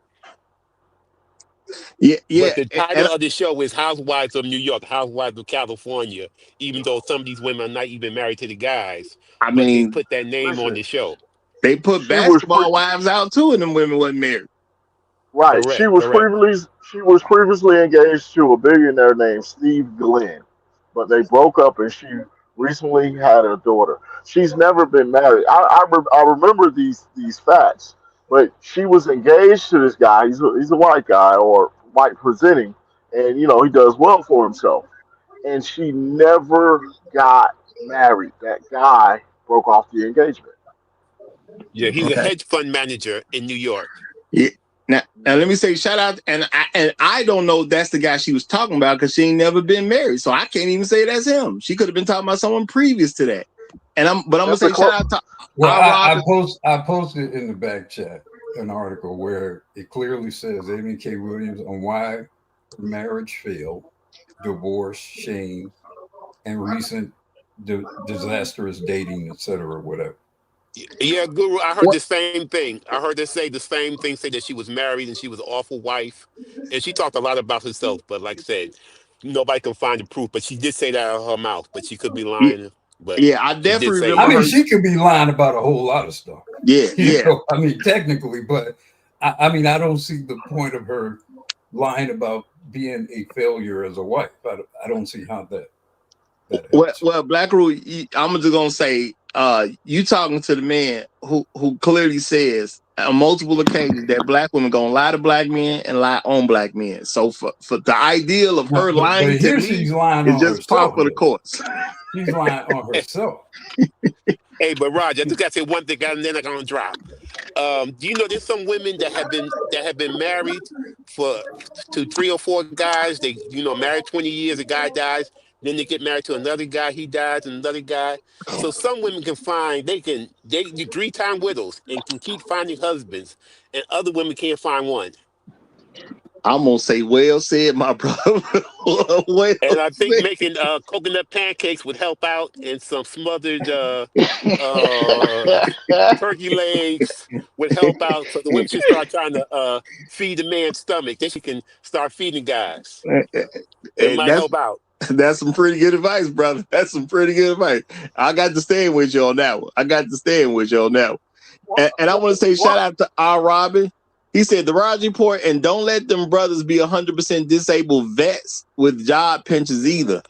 Yeah, But the title and of the show is Housewives of New York, Housewives of California, even though some of these women are not even married to the guys, I but they mean, put that name on Listen, the show. they put she was basketball wives out too, and them women wasn't married. right. Correct, correct. She was previously engaged to a billionaire named Steve Glenn, but they broke up, and she recently had a daughter. She's never been married. I remember these facts, but she was engaged to this guy. He's a white guy or white presenting, and he does well for himself. And she never got married. That guy broke off the engagement. Yeah, he's a Okay. hedge fund manager in New York. Yeah. Now let me say shout out, and I don't know if that's the guy she was talking about because she ain't never been married, so I can't even say that's him. She could have been talking about someone previous to that. I'm gonna That's a say shout close. out to Well, our Robin. I posted in the back chat an article where it clearly says Amy K. Williams on why her marriage failed, divorce, shame, and recent disastrous dating, etc. Whatever. Yeah, Guru, I heard What? the same thing. I heard her say the same thing, say that she was married and she was an awful wife. And she talked a lot about herself, but like I said, nobody can find the proof. But she did say that out of her mouth, but she could be lying. But Yeah, I she did definitely say I remember it. mean, her. she could be lying about a whole lot of stuff. Yeah, yeah. I mean, technically, but I mean, I don't see the point of her lying about being a failure as a wife. I don't see how that helps. Well, Black Rule, I'm just gonna say, you talking to the man who clearly says on multiple occasions that black women gonna lie to black men and lie on black men. So for the ideal of her But lying to here me she's lying is on just par herself. for the course. She's lying on herself. Hey, but Roger, I just gotta say one thing and then I'm gonna drop. Do you know there's some women that have been married for to 3 or 4 guys? They married 20 years, a guy dies, then they get married to another guy, he dies, and another guy. So some women can find they do 3-time widows and can keep finding husbands, and other women can't find one. I'm gonna say, well said, my brother. Well And I think said. making coconut pancakes would help out, and some smothered uh, turkey legs would help out. So the women should start trying to feed the man's stomach. Then she can start feeding guys. It And might help out. that's some pretty good advice, brother. That's some pretty good advice. I got to stand with you on that one. I got to stand with you on that one. And I want to say shout out to our Robin. He said the Raj report, and don't let them brothers be 100% disabled vets with job pensions either.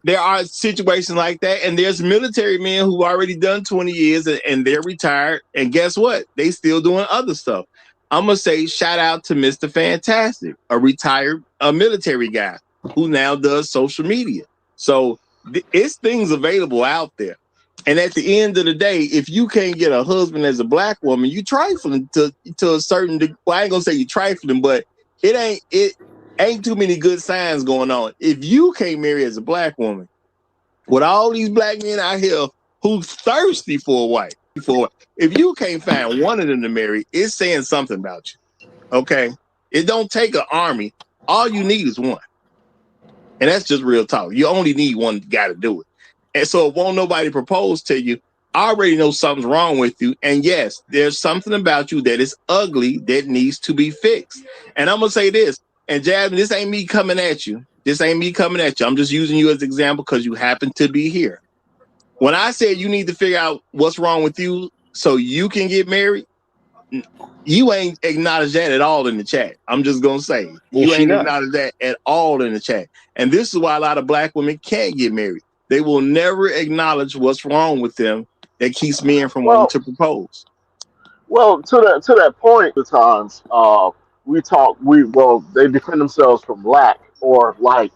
There are situations like that, and there's military men who already done 20 years and they're retired. And guess what? They still doing other stuff. I'm gonna say shout out to Mr. Fantastic, a retired military guy who now does social media. So it's things available out there. And at the end of the day, if you can't get a husband as a black woman, you trifling to a certain degree. Well, I ain't gonna say you trifling, but it ain't too many good signs going on. If you can't marry as a black woman, with all these black men out here who's thirsty for a wife, if you can't find one of them to marry, it's saying something about you. Okay, it don't take an army. All you need is one, and that's just real talk. You only need one guy to do it. And so if won't nobody propose to you, I already know something's wrong with you. And yes, there's something about you that is ugly that needs to be fixed. And I'm gonna say this, and Jasmine, this ain't me coming at you. This ain't me coming at you. I'm just using you as an example because you happen to be here. When I said you need to figure out what's wrong with you so you can get married, you ain't acknowledged that at all in the chat. I'm just gonna say you She ain't not. acknowledged that at all in the chat. And this is why a lot of black women can't get married. They will never acknowledge what's wrong with them that keeps men from wanting Well, to propose. to that point, the times they defend themselves from lack or like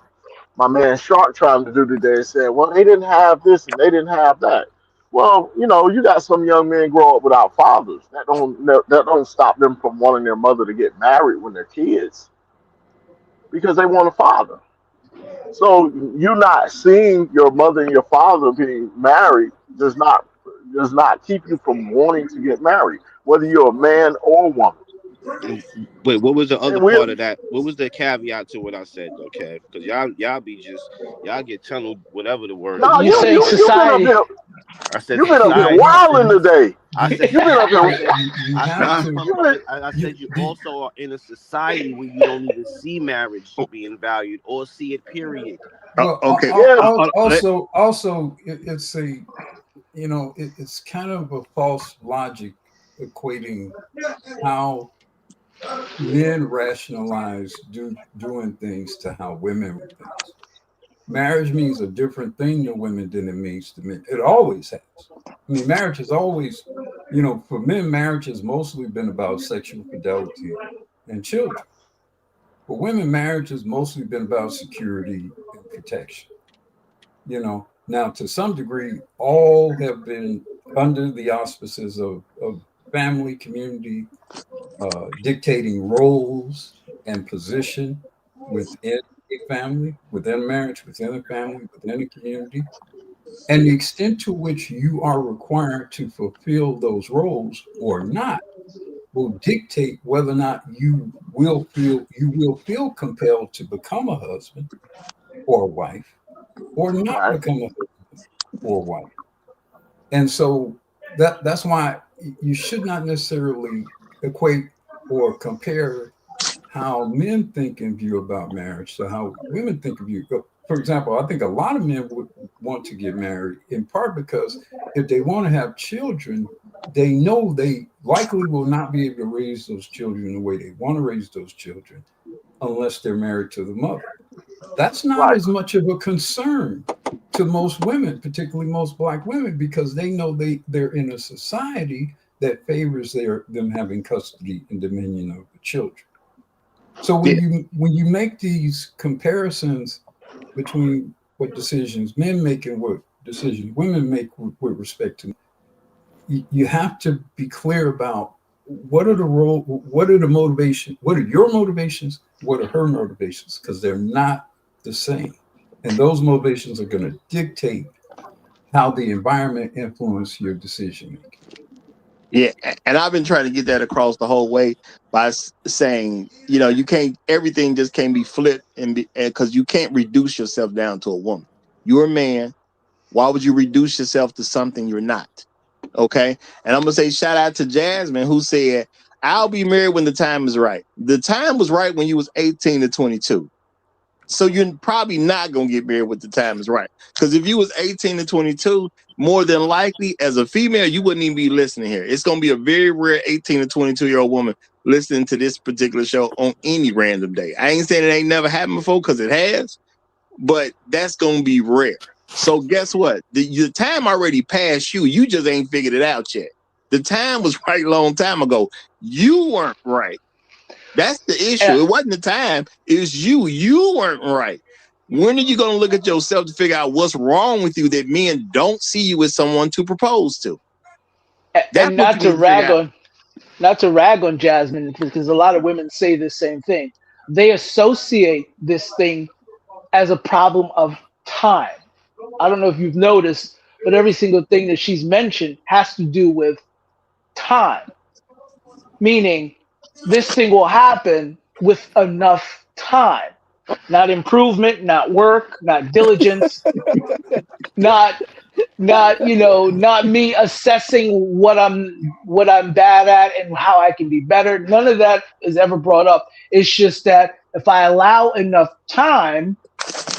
my man Shark trying to do today and said, well, they didn't have this and they didn't have that. Well, you got some young men grow up without fathers. That don't stop them from wanting their mother to get married when they're kids because they want a father. So you not seeing your mother and your father being married does not keep you from wanting to get married, whether you're a man or a woman. Wait, what was the And other we part of that? What was the caveat to what I said though, Kev? Because y'all be just y'all get tunneled, whatever the word no, is. You you saying you you've been up society? here. I said You've been up here society. wilding today. I said You've been up here. society. You I said have I'm to. from. I said you also are in a society where you don't even see marriage being valued or see it. Period. Well, Okay. Yeah, also, it's it's kind of a false logic equating how men rationalize doing things to how women do things. marriage means a different thing to women than it means to men. It always has. I mean, marriage has always, for men, marriage has mostly been about sexual fidelity and children. For women, marriage has mostly been about security and protection. Now to some degree, all have been under the auspices of family, community, dictating roles and position within a family, within a marriage, within a family, within a community. And the extent to which you are required to fulfill those roles or not will dictate whether or not you will feel compelled to become a husband or a wife, or not Right. become a husband or wife. And so that's why you should not necessarily equate or compare how men think and view about marriage to how women think of you. For example, I think a lot of men would want to get married in part because if they want to have children, they know they likely will not be able to raise those children the way they want to raise those children unless they're married to the mother. That's not Right. as much of a concern to most women, particularly most Black women, because they know they're in a society that favors them having custody and dominion of the children. So when you make these comparisons between what decisions men make and what decisions women make with respect to, you have to be clear about what are the motivations, what are your motivations, what are her motivations, because they're not the same. And those motivations are going to dictate how the environment influence your decision making. Yeah, and I've been trying to get that across the whole way by saying, you can't, everything just can't be flipped and because you can't reduce yourself down to a woman. You're a man. Why would you reduce yourself to something you're not? Okay. And I'm going to say shout out to Jasmine, who said, I'll be married when the time is right. The time was right when you was 18 to 22. So you're probably not going to get married when the time is right. Because if you was 18 to 22, more than likely, as a female, you wouldn't even be listening here. It's going to be a very rare 18 to 22-year-old woman listening to this particular show on any random day. I ain't saying it ain't never happened before, because it has, but that's going to be rare. So guess what? The time already passed you. You just ain't figured it out yet. The time was right a long time ago. You weren't right. That's the issue. It wasn't the time. It was you. You weren't right. When are you going to look at yourself to figure out what's wrong with you that men don't see you as someone to propose to? That's And what you need to figure out. not to rag on Jasmine, because a lot of women say the same thing. They associate this thing as a problem of time. I don't know if you've noticed, but every single thing that she's mentioned has to do with time, meaning this thing will happen with enough time, not improvement, not work, not diligence, not not me assessing what I'm bad at and how I can be better. None of that is ever brought up. It's just that if I allow enough time,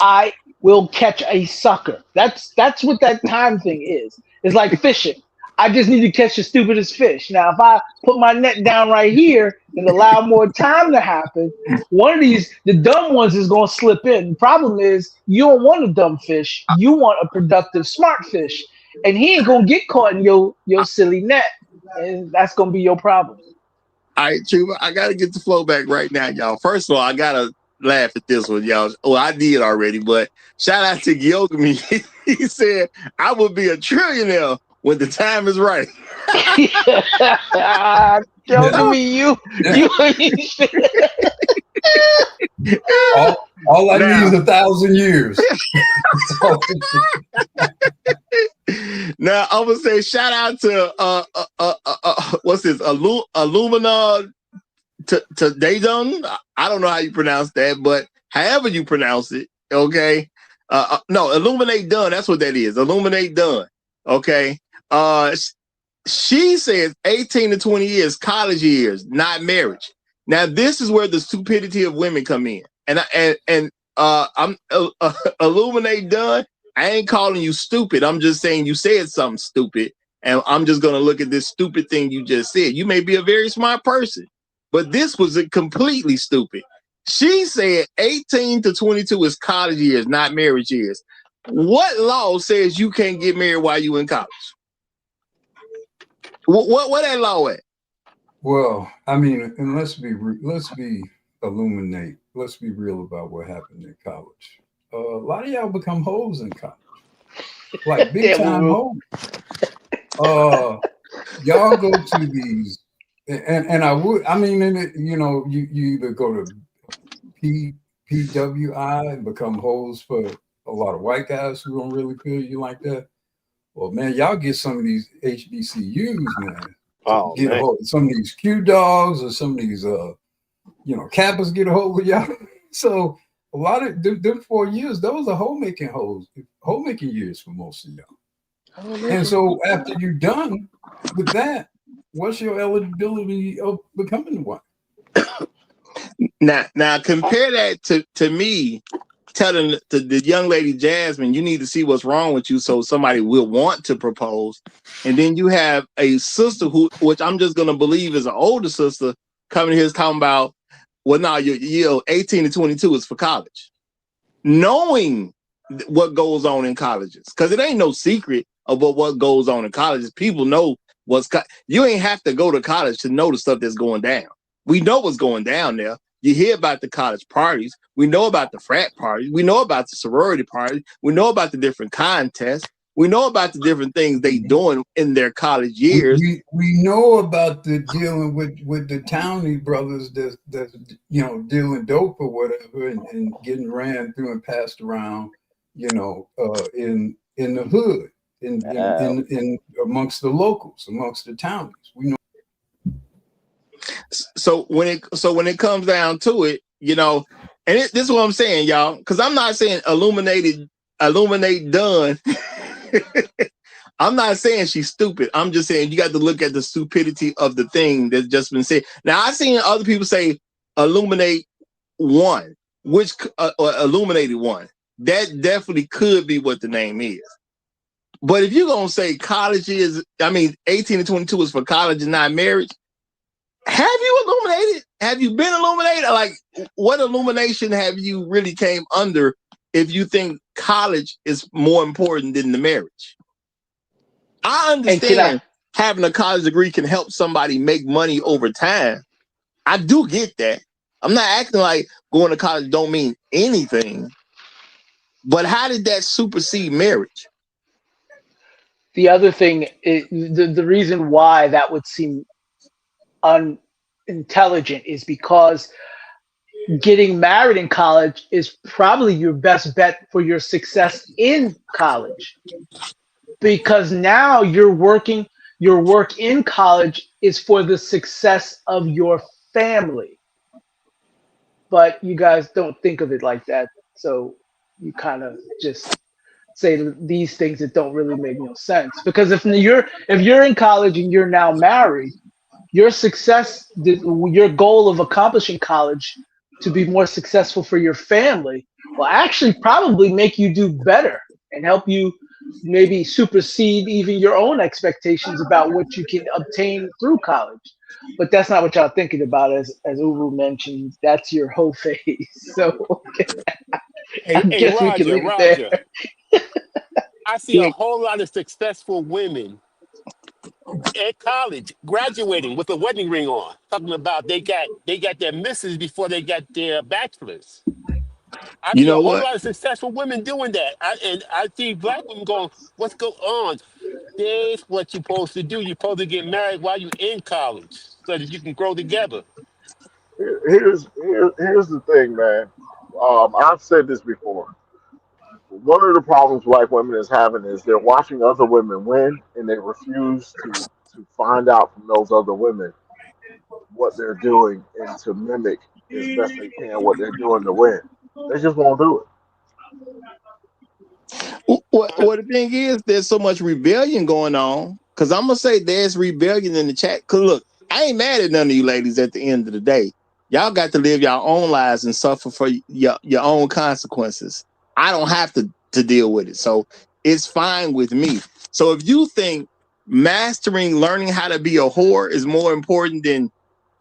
I will catch a sucker. That's what that time thing is. It's like fishing. I just need to catch the stupidest fish. Now, if I put my net down right here and allow more time to happen, one of the dumb ones is going to slip in. The problem is you don't want a dumb fish. You want a productive, smart fish. And he ain't going to get caught in your silly net. And that's going to be your problem. All right, Chuba, I got to get the flow back right now, y'all. First of all, I got to laugh at this one, y'all. Well, I did already, but shout out to Gyogami. He said, I will be a trillionaire when the time is right. Gyogami, you all I need is 1,000 years. Now I'm gonna say shout out to what's this Illumina to Daydun. I don't know how you pronounce that, but however you pronounce it, okay. No, Illuminate Done. That's what that is. Illuminate Done. Okay. She says 18 to 20 years, college years, not marriage. Now this is where the stupidity of women come in, and I'm Illuminate Done. I ain't calling you stupid. I'm just saying you said something stupid, and I'm just gonna look at this stupid thing you just said. You may be a very smart person, but this was completely stupid. She said 18 to 22 is college years, not marriage years. What law says you can't get married while you in college? What that law at? Well, I mean, and let's be illuminate. Let's be real about what happened in college. A lot of y'all become hoes in college, like big time hoes. Y'all go to these, and I mean, you know, you either go to PWI and become hoes for a lot of white guys who don't really feel you like that. Well, man, y'all get some of these HBCUs, man. Get a hold of some of these Q dogs or some of these, you know, Kappas get a hold of y'all. So a lot of them 4 years, those are homemaking years for most of y'all. And so after you're done with that, what's your eligibility of becoming one? Now compare that to me telling the young lady Jasmine, you need to see what's wrong with you so somebody will want to propose. And then you have a sister which I'm just gonna believe is an older sister, coming here talking about, well, no, you're 18 to 22 is for college. Knowing what goes on in colleges, because it ain't no secret about what goes on in colleges. People know you ain't have to go to college to know the stuff that's going down. We know what's going down there. You hear about the college parties. We know about the frat parties. We know about the sorority parties. We know about the different contests. We know about the different things they doing in their college years. We know about the dealing with the Townie brothers that's you know, dealing dope or whatever and getting ran through and passed around, you know, in the hood, in amongst the locals, amongst the Townies. We know. So when it comes down to it, you know, and this is what I'm saying, y'all, because I'm not saying illuminate done. I'm not saying she's stupid. I'm just saying you got to look at the stupidity of the thing that's just been said. Now I've seen other people say illuminate one, which or illuminated one. That definitely could be what the name is. But if you're gonna say college is, 18 to 22 is for college and not marriage. Have you illuminated? Have you been illuminated? Like, what illumination have you really came under if you think college is more important than the marriage? I understand having a college degree can help somebody make money over time. I do get that. I'm not acting like going to college don't mean anything. But how did that supersede marriage? The other thing is the reason why that would seem unintelligent is because getting married in college is probably your best bet for your success in college, because now your work in college is for the success of your family. But you guys don't think of it like that, so you kind of just say these things that don't really make no sense. Because if you're in college and you're now married, your success, your goal of accomplishing college to be more successful for your family will actually probably make you do better and help you maybe supersede even your own expectations about what you can obtain through college. But that's not what y'all thinking about, as Ubu mentioned. That's your whole phase. So I guess we can leave it there. I see a whole lot of successful women at college graduating with a wedding ring on, talking about they got their misses before they got their bachelors. I see a whole lot of successful women doing that. I see black women going, what's going on? That's what you're supposed to do. You're supposed to get married while you're in college so that you can grow together. Here's the thing, man. I've said this before. One of the problems black women is having is they're watching other women win, and they refuse to find out from those other women what they're doing and to mimic as best they can what they're doing to win. They just won't do it. What the thing is, there's so much rebellion going on. Because I'm going to say there's rebellion in the chat. Because look, I ain't mad at none of you ladies at the end of the day. Y'all got to live your own lives and suffer for your own consequences. I don't have to deal with it. So it's fine with me. So if you think learning how to be a whore is more important than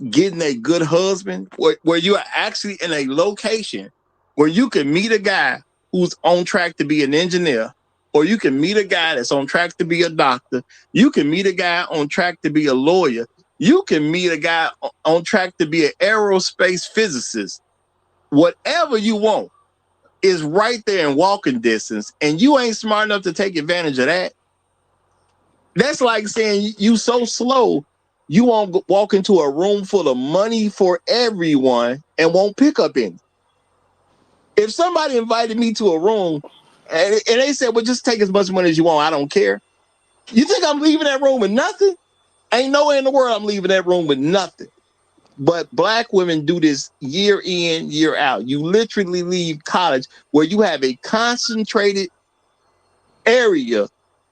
getting a good husband where you are actually in a location where you can meet a guy who's on track to be an engineer, or you can meet a guy that's on track to be a doctor. You can meet a guy on track to be a lawyer. You can meet a guy on track to be an aerospace physicist. Whatever you want is right there in walking distance, and you ain't smart enough to take advantage of that. That's like saying you so slow, you won't walk into a room full of money for everyone and won't pick up any. If somebody invited me to a room and they said, well, just take as much money as you want, I don't care. You think I'm leaving that room with nothing? Ain't nowhere in the world I'm leaving that room with nothing. But Black women do this year in, year out. You literally leave college where you have a concentrated area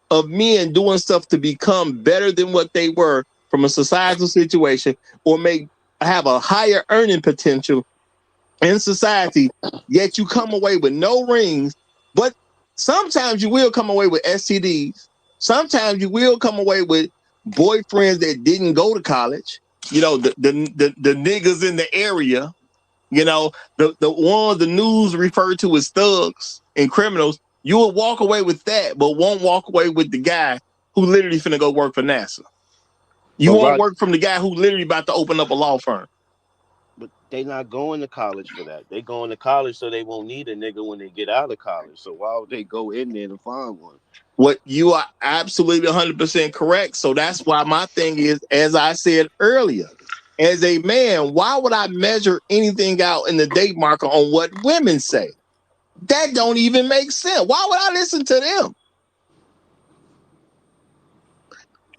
of men doing stuff to become better than what they were from a societal situation, or have a higher earning potential in society, yet you come away with no rings. But sometimes you will come away with STDs. Sometimes you will come away with boyfriends that didn't go to college. You know, the niggas in the area, you know, the ones the news referred to as thugs and criminals. You will walk away with that, but won't walk away with the guy who literally finna go work for NASA. You But won't work from the guy who literally about to open up a law firm. But they not going to college for that. They going to college so they won't need a nigga when they get out of college. So why would they go in there to find one? What you are absolutely 100% correct. So that's why my thing is, as I said earlier, as a man, why would I measure anything out in the date market on what women say? That don't even make sense. Why would I listen to them?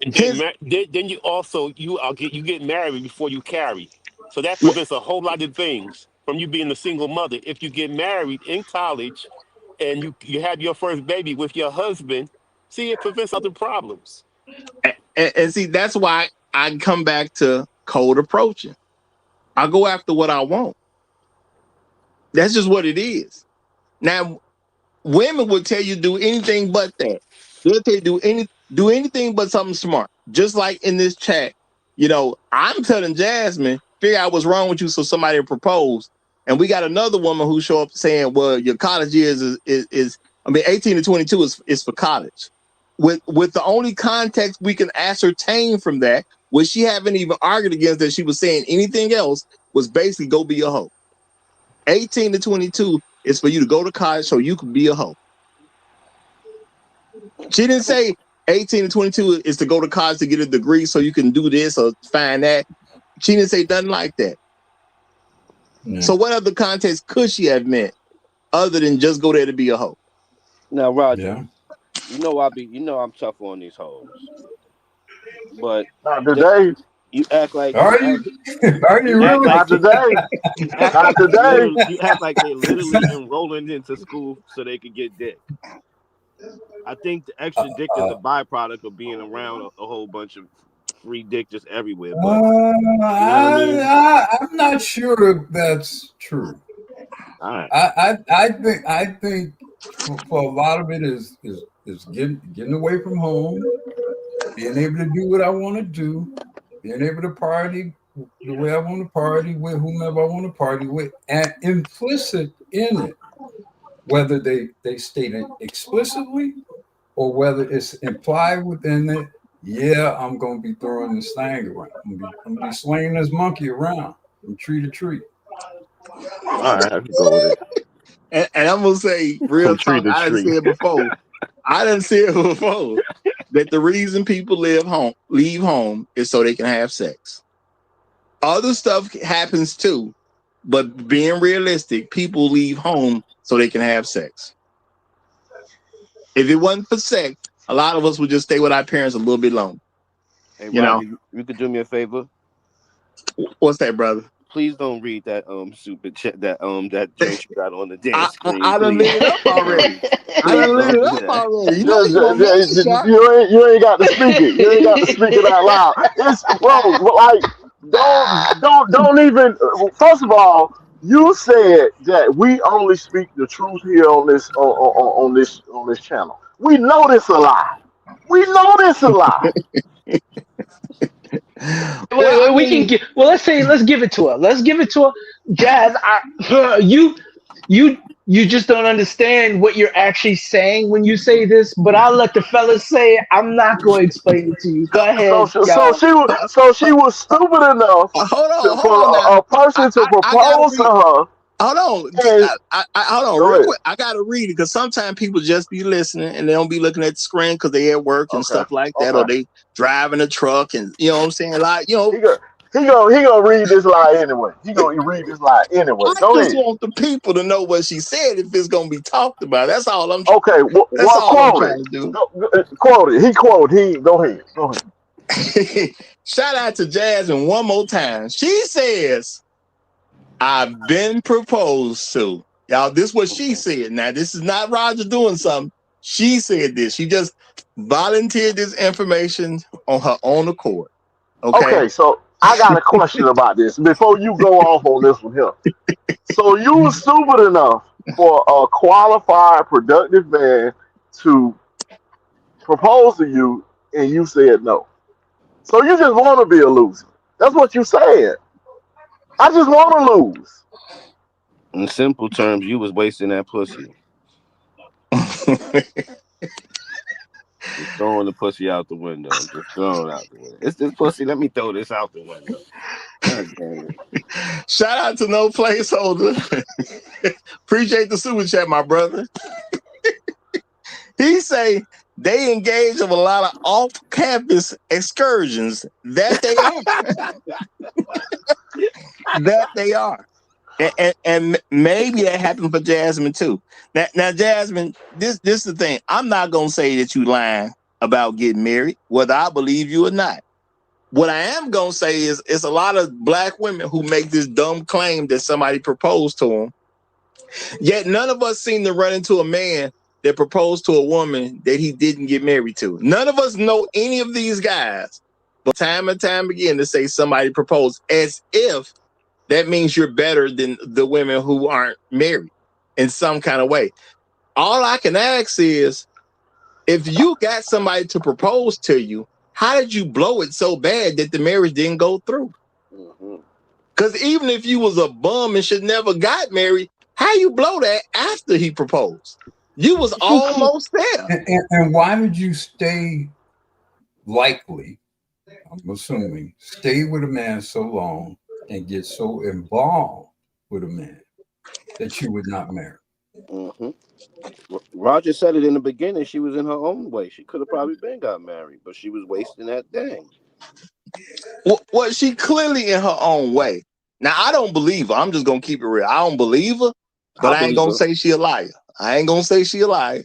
And then you also you get married before you carry, so that prevents a whole lot of things from you being a single mother. If you get married in college, and you have your first baby with your husband, see, it prevents other problems. And see, that's why I come back to cold approaching. I go after what I want. That's just what it is. Now, women will tell you do anything but that. They'll tell you do anything but something smart. Just like in this chat, you know, I'm telling Jasmine, figure out what's wrong with you so somebody will propose. And we got another woman who show up saying, well, your college years is 18 to 22 is for college. With the only context we can ascertain from that, which she haven't even argued against that she was saying anything else, was basically go be a hoe. 18 to 22 is for you to go to college so you can be a hoe. She didn't say 18 to 22 is to go to college to get a degree so you can do this or find that. She didn't say nothing like that. Yeah. So what other context could she have meant other than just go there to be a hoe? Now, Roger, you know I'm tough on these hoes. But not today. You act like are you really? Not today. Not today. You act like they literally enrolling into school so they could get dick. I think the extra dick is a byproduct of being around a whole bunch of free dick just everywhere. But I'm not sure if that's true. All right. I think for a lot of it is getting away from home, being able to do what I want to do, being able to party the way I want to party with whomever I want to party with, and implicit in it, whether they state it explicitly or whether it's implied within it. Yeah, I'm gonna be throwing this thing around. I'm gonna be swinging this monkey around from tree to tree. All right, I can go with it. And I'm gonna say real talk. I didn't say it before. That the reason people leave home is so they can have sex. Other stuff happens too, but being realistic, people leave home so they can have sex. If it wasn't for sex, a lot of us would just stay with our parents a little bit longer. Hey, Roger, you could do me a favor. What's that, brother? Please don't read that super chat that joint you got on the dance screen. I done lit it up already. You ain't got to speak it. You ain't got to speak it out loud. It's don't even. First of all, you said that we only speak the truth here on this channel. We know this a lie. Wait, we can give. Well, let's give it to her. Let's give it to her, Jazz. You just don't understand what you're actually saying when you say this. But I'll let the fellas say it. I'm not going to explain it to you. Go So, ahead, so y'all. she was, stupid enough Hold for on now. a person to I gotta propose to read. her. Hold on. And Hold on go real ahead. quick. I gotta read it because sometimes people just be listening and they don't be looking at the screen because they at work and Okay. stuff like that, or Okay. they driving a truck and you know what I'm saying? Like, He gonna read this lie anyway. He gonna read this lie anyway. I Go just ahead. want the people to know what she said if it's gonna be talked about. That's all I'm Okay. that's Well, all I'm quote it. trying to do. Quote it. He quoted. He go ahead. Go ahead. Shout out to Jasmine one more time. She says, I've been proposed to. Y'all, this is what she said. Now, this is not Roger doing something. She said this. She just volunteered this information on her own accord. Okay. Okay. So I got a question about this before you go off on this one here. So you were stupid enough for a qualified, productive man to propose to you, and you said no. So you just want to be a loser. That's what you said. I just want to lose. In simple terms, you was wasting that pussy. Just throwing the pussy out the window. Just throwing it out the window. It's this pussy. Let me throw this out the window. God damn it. Shout out to No Placeholder. Appreciate the super chat, my brother. He say they engage in a lot of off-campus excursions. That they are. That they are. And maybe that happened for Jasmine too. Now, Jasmine, this is the thing. I'm not gonna say that you lying about getting married, whether I believe you or not. What I am gonna say is it's a lot of black women who make this dumb claim that somebody proposed to them. Yet none of us seem to run into a man that proposed to a woman that he didn't get married to. None of us know any of these guys, but time and time again to say somebody proposed as if that means you're better than the women who aren't married in some kind of way. All I can ask is, if you got somebody to propose to you, how did you blow it so bad that the marriage didn't go through? Because even if you was a bum and should never got married, how you blow that after he proposed? You was almost there. And why did you stay likely, I'm assuming, stay with a man so long and get so involved with a man that you would not marry? Mm-hmm. Roger said it in the beginning. She was in her own way. She could have probably been got married, but she was wasting that thing. Well, she clearly in her own way. Now, I don't believe her. I'm just going to keep it real. I don't believe her, but I ain't going to say she a liar. I ain't going to say she a liar.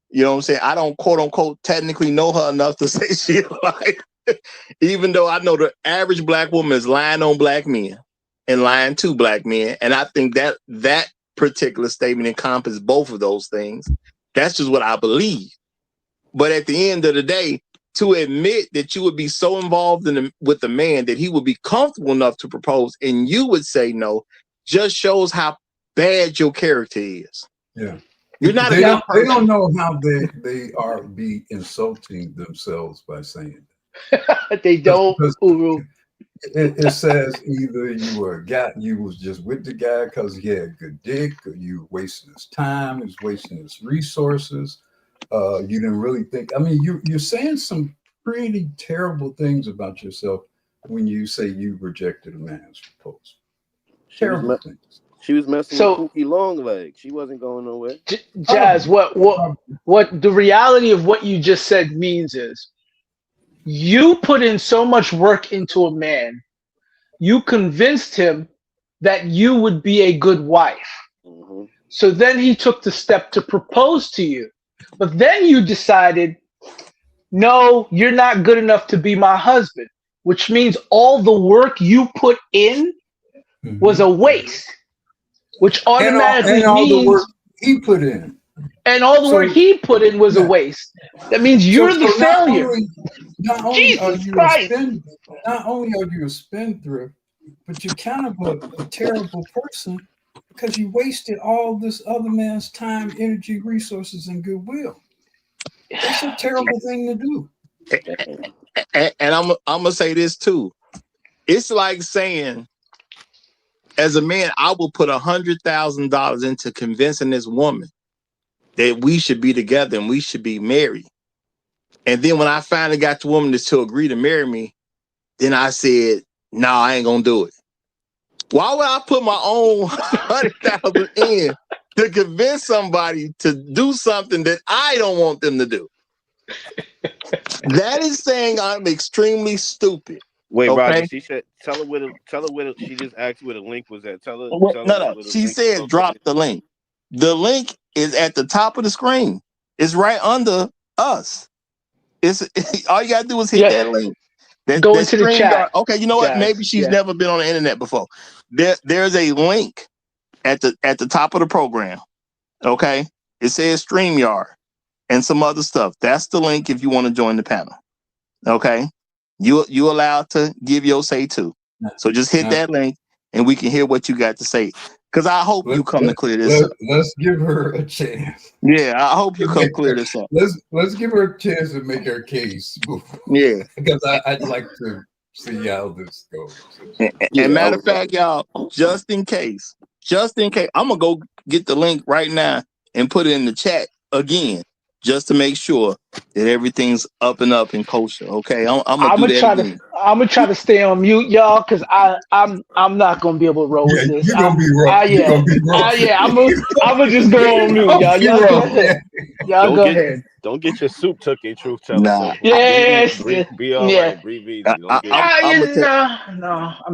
You know what I'm saying? I don't, quote unquote, technically know her enough to say she a liar. Even though I know the average black woman is lying on black men and lying to black men. And I think that particular statement encompasses both of those things. That's just what I believe. But at the end of the day, to admit that you would be so involved with a man that he would be comfortable enough to propose and you would say no, just shows how bad your character is. Yeah. You're not they don't know how they are be insulting themselves by saying that. They don't. It says either you was just with the guy because he had good dick, or you were wasting his time, he was wasting his resources. You didn't really think. I mean, you're saying some pretty terrible things about yourself when you say you rejected a man's proposal. Terrible things. She was messing with Pookie Longlegs. She wasn't going nowhere. Jazz, what the reality of what you just said means is you put in so much work into a man, you convinced him that you would be a good wife. Mm-hmm. So then he took the step to propose to you. But then you decided, no, you're not good enough to be my husband, which means all the work you put in was a waste, which automatically all means the work he put in. And all the work he put in was a waste. That means you're the failure. Not only are you a spendthrift, but you're kind of a terrible person because you wasted all this other man's time, energy, resources, and goodwill. That's a terrible thing to do. And I'm gonna say this too. It's like saying, as a man, I will put $100,000 into convincing this woman that we should be together and we should be married. And then when I finally got the woman to agree to marry me, then I said, "No, I ain't gonna do it." Why would I put my own 100,000 in to convince somebody to do something that I don't want them to do? That is saying I'm extremely stupid. Wait, okay? Roger. She said, "Tell her where the." She just asked where the link was at. Tell her. No. Where the She link said is drop the link. The link is at the top of the screen. It's right under us. It's all you gotta do is hit that link. Go into the chat. Okay, you know what? Jazz. Maybe she's never been on the internet before. There's a link at the top of the program. Okay, it says StreamYard and some other stuff. That's the link if you want to join the panel. Okay, you allowed to give your say too. So just hit that link and we can hear what you got to say. Because I hope you come to clear this up. Let's give her a chance. Yeah, I hope you come clear this up. Let's give her a chance to make her case. Yeah, because I'd like to see how this goes. And matter of fact, y'all, just in case, I'm gonna go get the link right now and put it in the chat again, just to make sure that everything's up and kosher. Okay, I'm gonna try to stay on mute, y'all, because I'm not gonna be able to roll with this. You're gonna be wrong. I'm gonna just go on mute, y'all. Y'all go ahead. Y'all go ahead. Don't get your soup taken, truth teller. Nah. Yes. Be all right. Breathe easy. No, I'm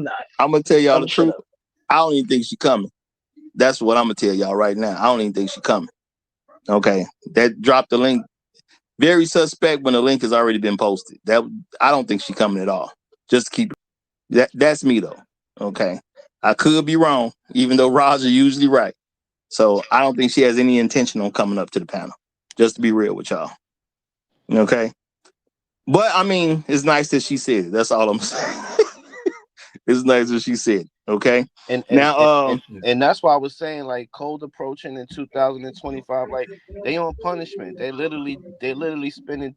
not. I'm gonna tell y'all the truth. I don't even think she's coming. That's what I'm gonna tell y'all right now. I don't even think she's coming. Okay, that dropped the link. Very suspect when the link has already been posted. That I don't think she's coming at all. Just keep that's me though. Okay, I could be wrong, even though Roger usually right. So I don't think she has any intention on coming up to the panel. Just to be real with y'all. Okay, but I mean, it's nice that she said it. That's all I'm saying. It's nice that she said it. Okay, and that's why I was saying, like, cold approaching in 2025, like they on punishment. They literally spending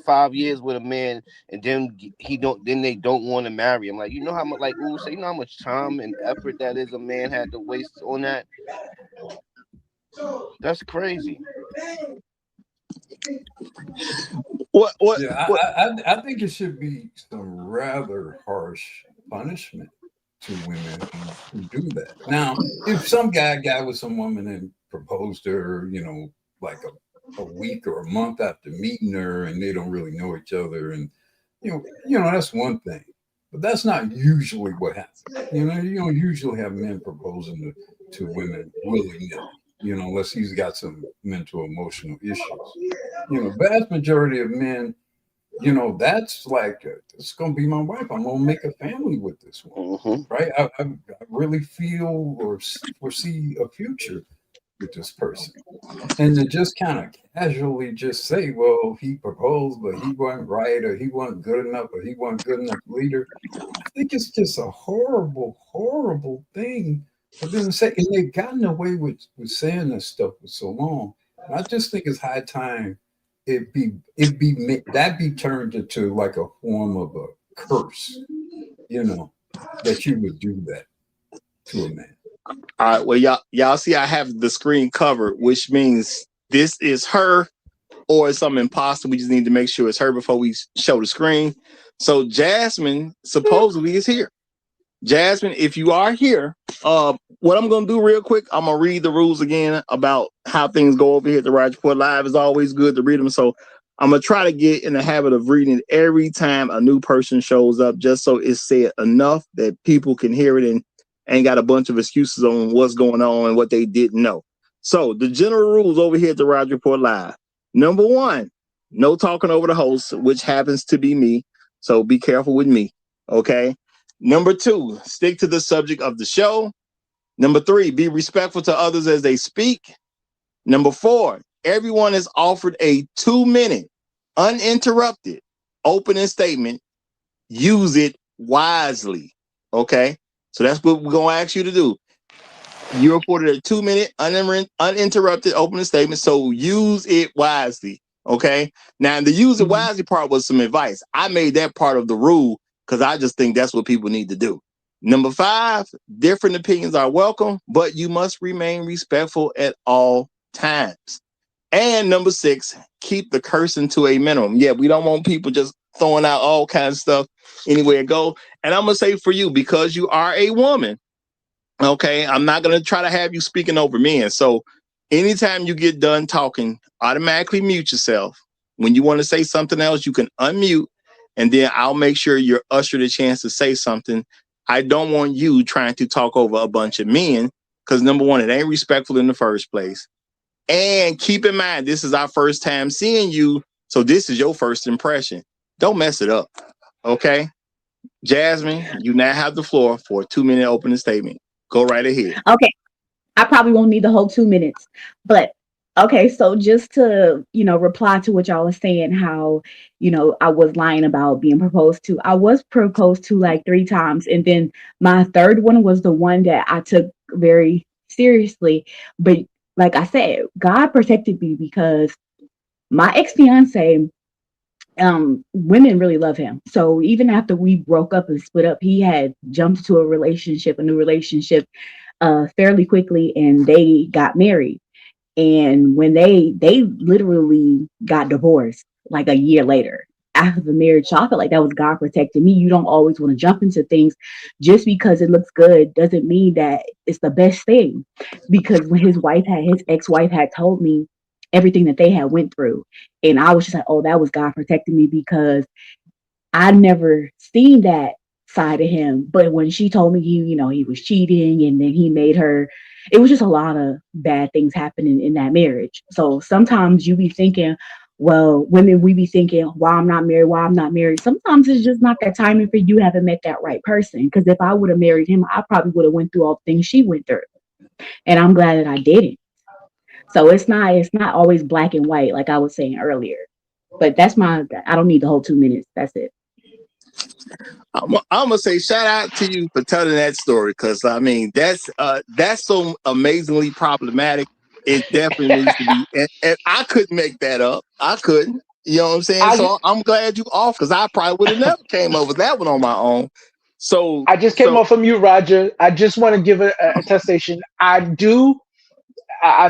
5 years with a man, and then they don't want to marry him. Like, you know how much, like Ooh say, you know how much time and effort that is a man had to waste on that. That's crazy. What? Yeah, I think it should be some rather harsh punishment to women who do that. Now, if some guy got with some woman and proposed to her, like a week or a month after meeting her, and they don't really know each other, and that's one thing. But that's not usually what happens. You don't usually have men proposing to women willy-nilly. Unless he's got some mental emotional issues. Vast majority of men, that's like, it's going to be my wife. I'm going to make a family with this one, right? I really feel or foresee a future with this person. And to just kind of casually just say, well, he proposed, but he wasn't right, or he wasn't good enough, or he wasn't good enough leader. I think it's just a horrible, horrible thing for them to say. And they've gotten away with saying this stuff for so long. And I just think it's high time it be turned into like a form of a curse, that you would do that to a man. All right, well, y'all see I have the screen covered, which means this is her or it's something impossible. We just need to make sure it's her before we show the screen. So Jasmine supposedly is here. Jasmine, if you are here, what I'm going to do real quick, I'm going to read the rules again about how things go over here at the Roger Report Live. It's always good to read them. So I'm going to try to get in the habit of reading it every time a new person shows up, just so it's said enough that people can hear it and ain't got a bunch of excuses on what's going on and what they didn't know. So the general rules over here at the Roger Report Live. Number 1, no talking over the host, which happens to be me. So be careful with me. Okay. Number 2, stick to the subject of the show. Number 3, be respectful to others as they speak. Number 4, everyone is offered a 2-minute, uninterrupted opening statement. Use it wisely. Okay? So that's what we're going to ask you to do. You reported a 2-minute, uninterrupted opening statement, so use it wisely. Okay? Now, the use it wisely part was some advice. I made that part of the rule because I just think that's what people need to do. Number 5, different opinions are welcome, but you must remain respectful at all times. And number 6, keep the cursing to a minimum. Yeah, we don't want people just throwing out all kinds of stuff anywhere it go. And I'm going to say for you, because you are a woman, okay, I'm not going to try to have you speaking over men. So anytime you get done talking, automatically mute yourself. When you want to say something else, you can unmute, and then I'll make sure you're ushered a chance to say something. I don't want you trying to talk over a bunch of men, because number 1, it ain't respectful in the first place. And keep in mind, this is our first time seeing you, so this is your first impression. Don't mess it up, okay? Jasmine, you now have the floor for a 2-minute opening statement. Go right ahead. Okay. I probably won't need the whole 2 minutes, but okay. So just to, reply to what y'all was saying, how, I was lying about being proposed to. I was proposed to like 3 times. And then my third one was the one that I took very seriously. But like I said, God protected me because my ex-fiance, women really love him. So even after we broke up and split up, he had jumped to a new relationship, fairly quickly, and they got married. And when they literally got divorced like a year later after the marriage. So I felt like that was God protecting me. You don't always want to jump into things just because it looks good doesn't mean that it's the best thing. Because when his ex-wife had told me everything that they had went through, and I was just like, oh, that was God protecting me, because I never seen that side of him. But when she told me he was cheating, and then he made her, it was just a lot of bad things happening in that marriage. So sometimes you be thinking, well, women, we be thinking, why I'm not married. Sometimes it's just not that timing for you haven't met that right person. Because if I would have married him, I probably would have went through all the things she went through. And I'm glad that I didn't. So it's not always black and white, like I was saying earlier. But I don't need the whole 2 minutes. That's it. I'm gonna say shout out to you for telling that story, because I mean that's so amazingly problematic. It definitely needs to be, and I couldn't make that up. I couldn't. You know what I'm saying? So I'm glad you off, because I probably would have never came up with that one on my own. So I just came off from you, Roger. I just want to give a attestation. I've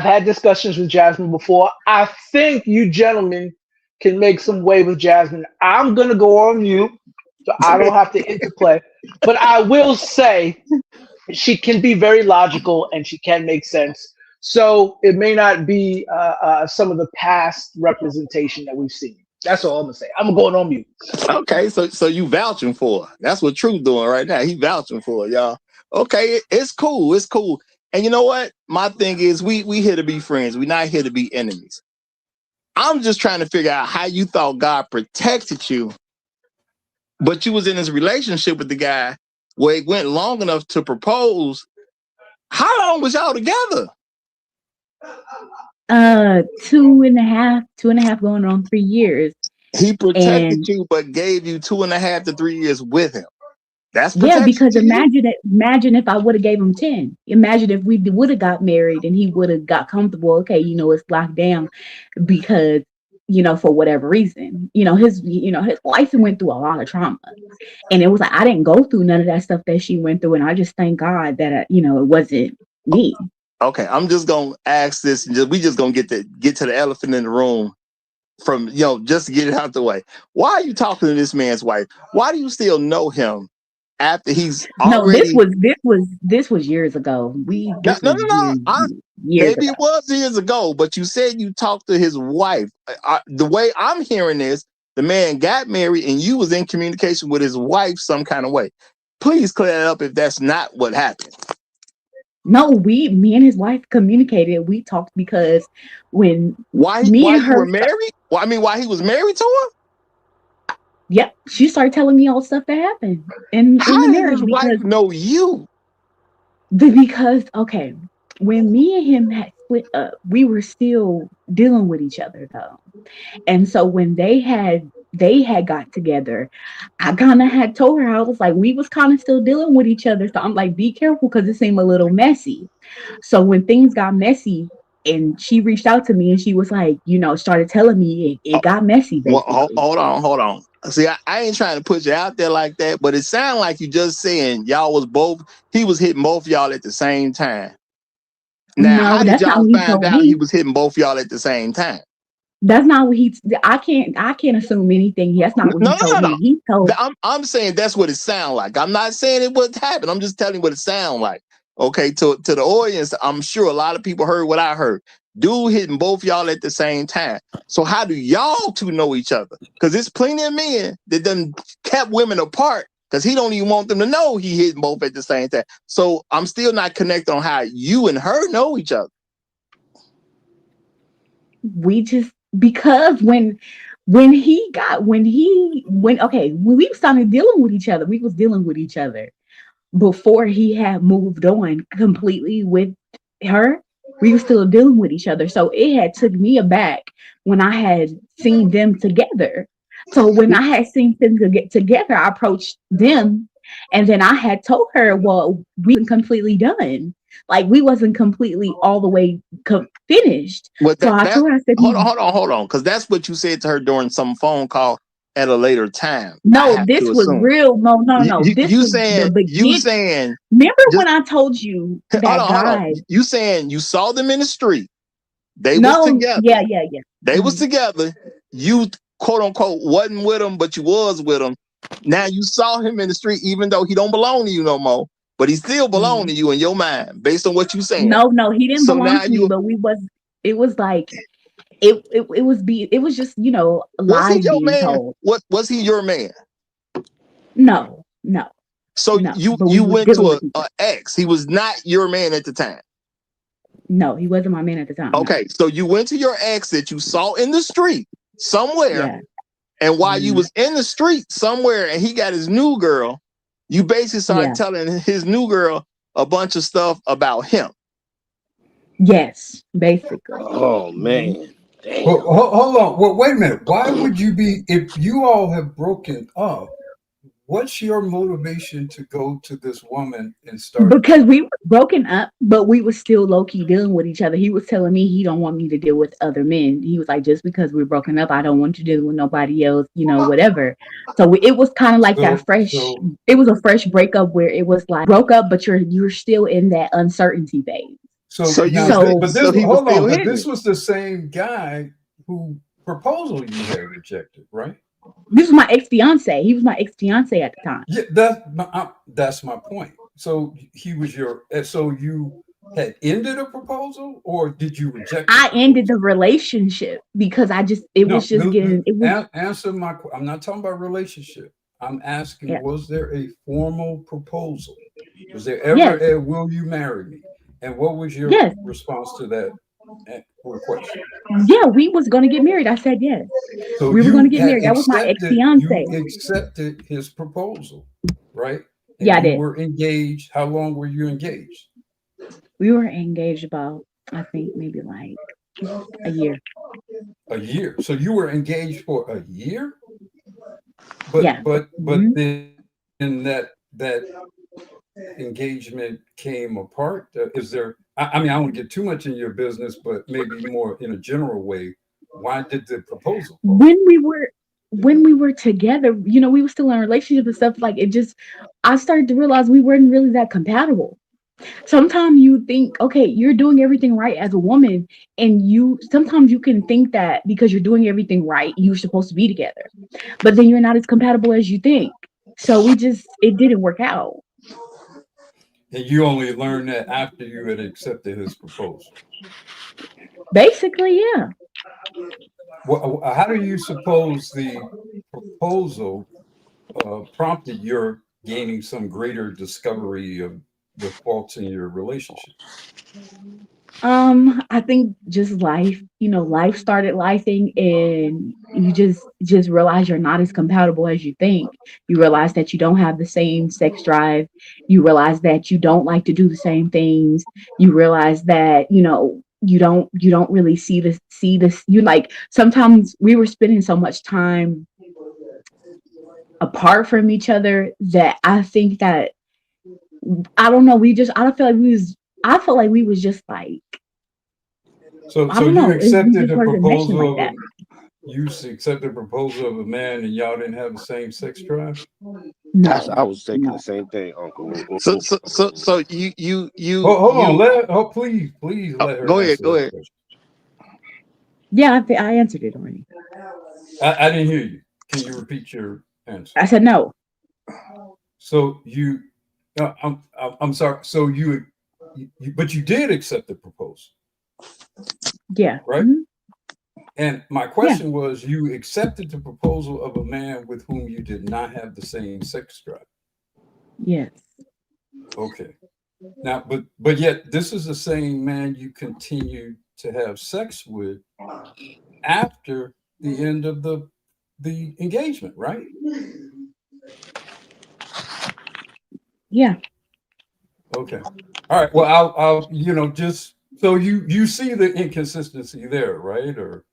had discussions with Jasmine before. I think you gentlemen can make some way with Jasmine. I'm gonna go on mute, so I don't have to interplay. But I will say she can be very logical and she can make sense. So it may not be some of the past representation that we've seen. That's all I'm gonna say. I'm going on mute. Okay, so you vouching for her. That's what Truth doing right now. He vouching for her, y'all. Okay, it's cool. It's cool. And you know what? My thing is, we here to be friends. We're not here to be enemies. I'm just trying to figure out how you thought God protected you, but you was in this relationship with the guy where it went long enough to propose. How long was y'all together? 2.5 going on 3 years. He protected you, but gave you 2.5 to 3 years with him. That's yeah, because imagine if I would have gave him 10. Imagine if we would have got married and he would have got comfortable. Okay, it's locked down because for whatever reason, his wife went through a lot of trauma, and it was like I didn't go through none of that stuff that she went through, and I just thank God that it wasn't me. Okay, I'm just gonna ask this, and we just gonna get to the elephant in the room from just to get it out the way. Why are you talking to this man's wife? Why do you still know him after he's already? No, this was years ago. Maybe ago. It was years ago, but you said you talked to his wife. The way I'm hearing this, the man got married and you was in communication with his wife some kind of way. Please clear that up if that's not what happened. No, me and his wife communicated. We talked because why you were married? Well, I mean, why he was married to her? Yep, she started telling me all the stuff that happened in the marriage. His wife know you? Because okay, when me and him had split up, we were still dealing with each other though, and so when they had got together, I kind of had told her, I was like, we was kind of still dealing with each other. So I'm like, be careful because it seemed a little messy. So when things got messy, and she reached out to me and she was like, started telling me it got messy Well, basically. hold on. See, I ain't trying to put you out there like that, but it sounded like you just saying y'all was both. He was hitting both y'all at the same time. Now, No, how did that's not y'all what he find told out he me. was hitting both y'all at the same time? That's not what I can't assume anything. That's not what he told No. me. He told I'm saying that's what it sounds like. I'm not saying it would happen. I'm just telling you what it sounds like. Okay, to the audience, I'm sure a lot of people heard what I heard. Dude hitting both y'all at the same time. So how do y'all two know each other? Because there's plenty of men that done kept women apart because he don't even want them to know he hitting both at the same time. So I'm still not connected on how you and her know each other. we just because when we started dealing with each other, we was dealing with each other before he had moved on completely with her. We were still dealing with each other, so it had took me aback when I had seen them together. So when I had seen them to get together, I approached them, and then I had told her, well, we wasn't completely done, like we wasn't completely all the way finished. But So I that told her, I said, hold on, because that's what you said to her during some phone call at a later time. I no, have to this was assume. real. No, no, no. This You was the saying begin. Remember just when I told you that hold on. guy? You saying you saw them in the street. They was No, together. yeah. They was Mhm. together. You quote unquote wasn't with him, but you was with him. Now you saw him in the street, even though he don't belong to you no more, but he still belong to you in your mind, based on what you saying. No, he didn't So belong now to me, you but we was. It was like it was just was he lies your being man? told. What was he your man? No, no, So no. But we you was went dealing to with each a other. ex. He was not your man at the time. No, he wasn't my man at the time. No. Okay, so you went to your ex that you saw in the street somewhere, Yeah. and while you was in the street somewhere, and he got his new girl, you basically started Yeah. telling his new girl a bunch of stuff about him. Yes, basically. Oh Mhm. man, Well, damn. hold on. Well, wait a minute. Why would you be, if you all have broken up, what's your motivation to go to this woman and start? Because we were broken up, but we were still low key dealing with each other. He was telling me he don't want me to deal with other men. He was like, just because we're broken up, I don't want you to deal with nobody else, whatever. So it was kind of like that So, fresh. so, It was a fresh breakup where it was like broke up, but you're still in that uncertainty phase. so now, So but this, he was hold still on, but hitting this it. was the same guy who proposal you had rejected, right? this was my ex fiance. He was my ex fiance at the time. Yeah, that's my point. So he was your, so you had ended a proposal, or did you reject the I ended the proposal? relationship because it was No, just getting it was answer my. I'm not talking about relationship. I'm asking, yeah. was there a formal proposal? Was there ever Yes. a "Will you marry me"? And what was your Yes. response to that request? Yeah, we was gonna get married. I said yes. So We were gonna get married. That was my ex you fiance. accepted his proposal, right? And Yeah, I you did. were engaged. How long were you engaged? We were engaged about, I think, maybe like a year. A year. So you were engaged for a year, Yeah. but Mhm. then that engagement came apart. Is there? I mean, I don't want to get too much in your business, but maybe more in a general way. Why did the proposal fall? When we were together, we were still in a relationship and stuff. Like it just, I started to realize we weren't really that compatible. Sometimes you think, okay, you're doing everything right as a woman, and you sometimes you can think that because you're doing everything right, you're supposed to be together, but then you're not as compatible as you think. So it didn't work out. And you only learned that after you had accepted his proposal. Basically, yeah. Well, how do you suppose the proposal prompted your gaining some greater discovery of the faults in your relationship? I think just life, life started lifing, and you just realize you're not as compatible as you think. You realize that you don't have the same sex drive. You realize that you don't like to do the same things. You realize that, you don't really see this. You like sometimes we were spending so much time apart from each other that I think that I don't know, I feel like we was just like So I don't you know. We accepted just the started meshing like proposal that. of accepted the proposal of a man, and y'all didn't have the same sex drive. That's No, I was thinking the no. same thing, Uncle. So Hold on, you please let her go ahead, answer go her ahead. question. Yeah, I answered it already. I didn't hear you. Can you repeat your answer? I said no. So no, I'm sorry. So but you did accept the proposal, Yeah. right? Mhm. And my Yeah. question was, you accepted the proposal of a man with whom you did not have the same sex drive. Yes. Okay. Now, but yet this is the same man you continue to have sex with after the end of the engagement, right? Yeah. Okay. All right. Well, I'll just so you see the inconsistency there, right? Or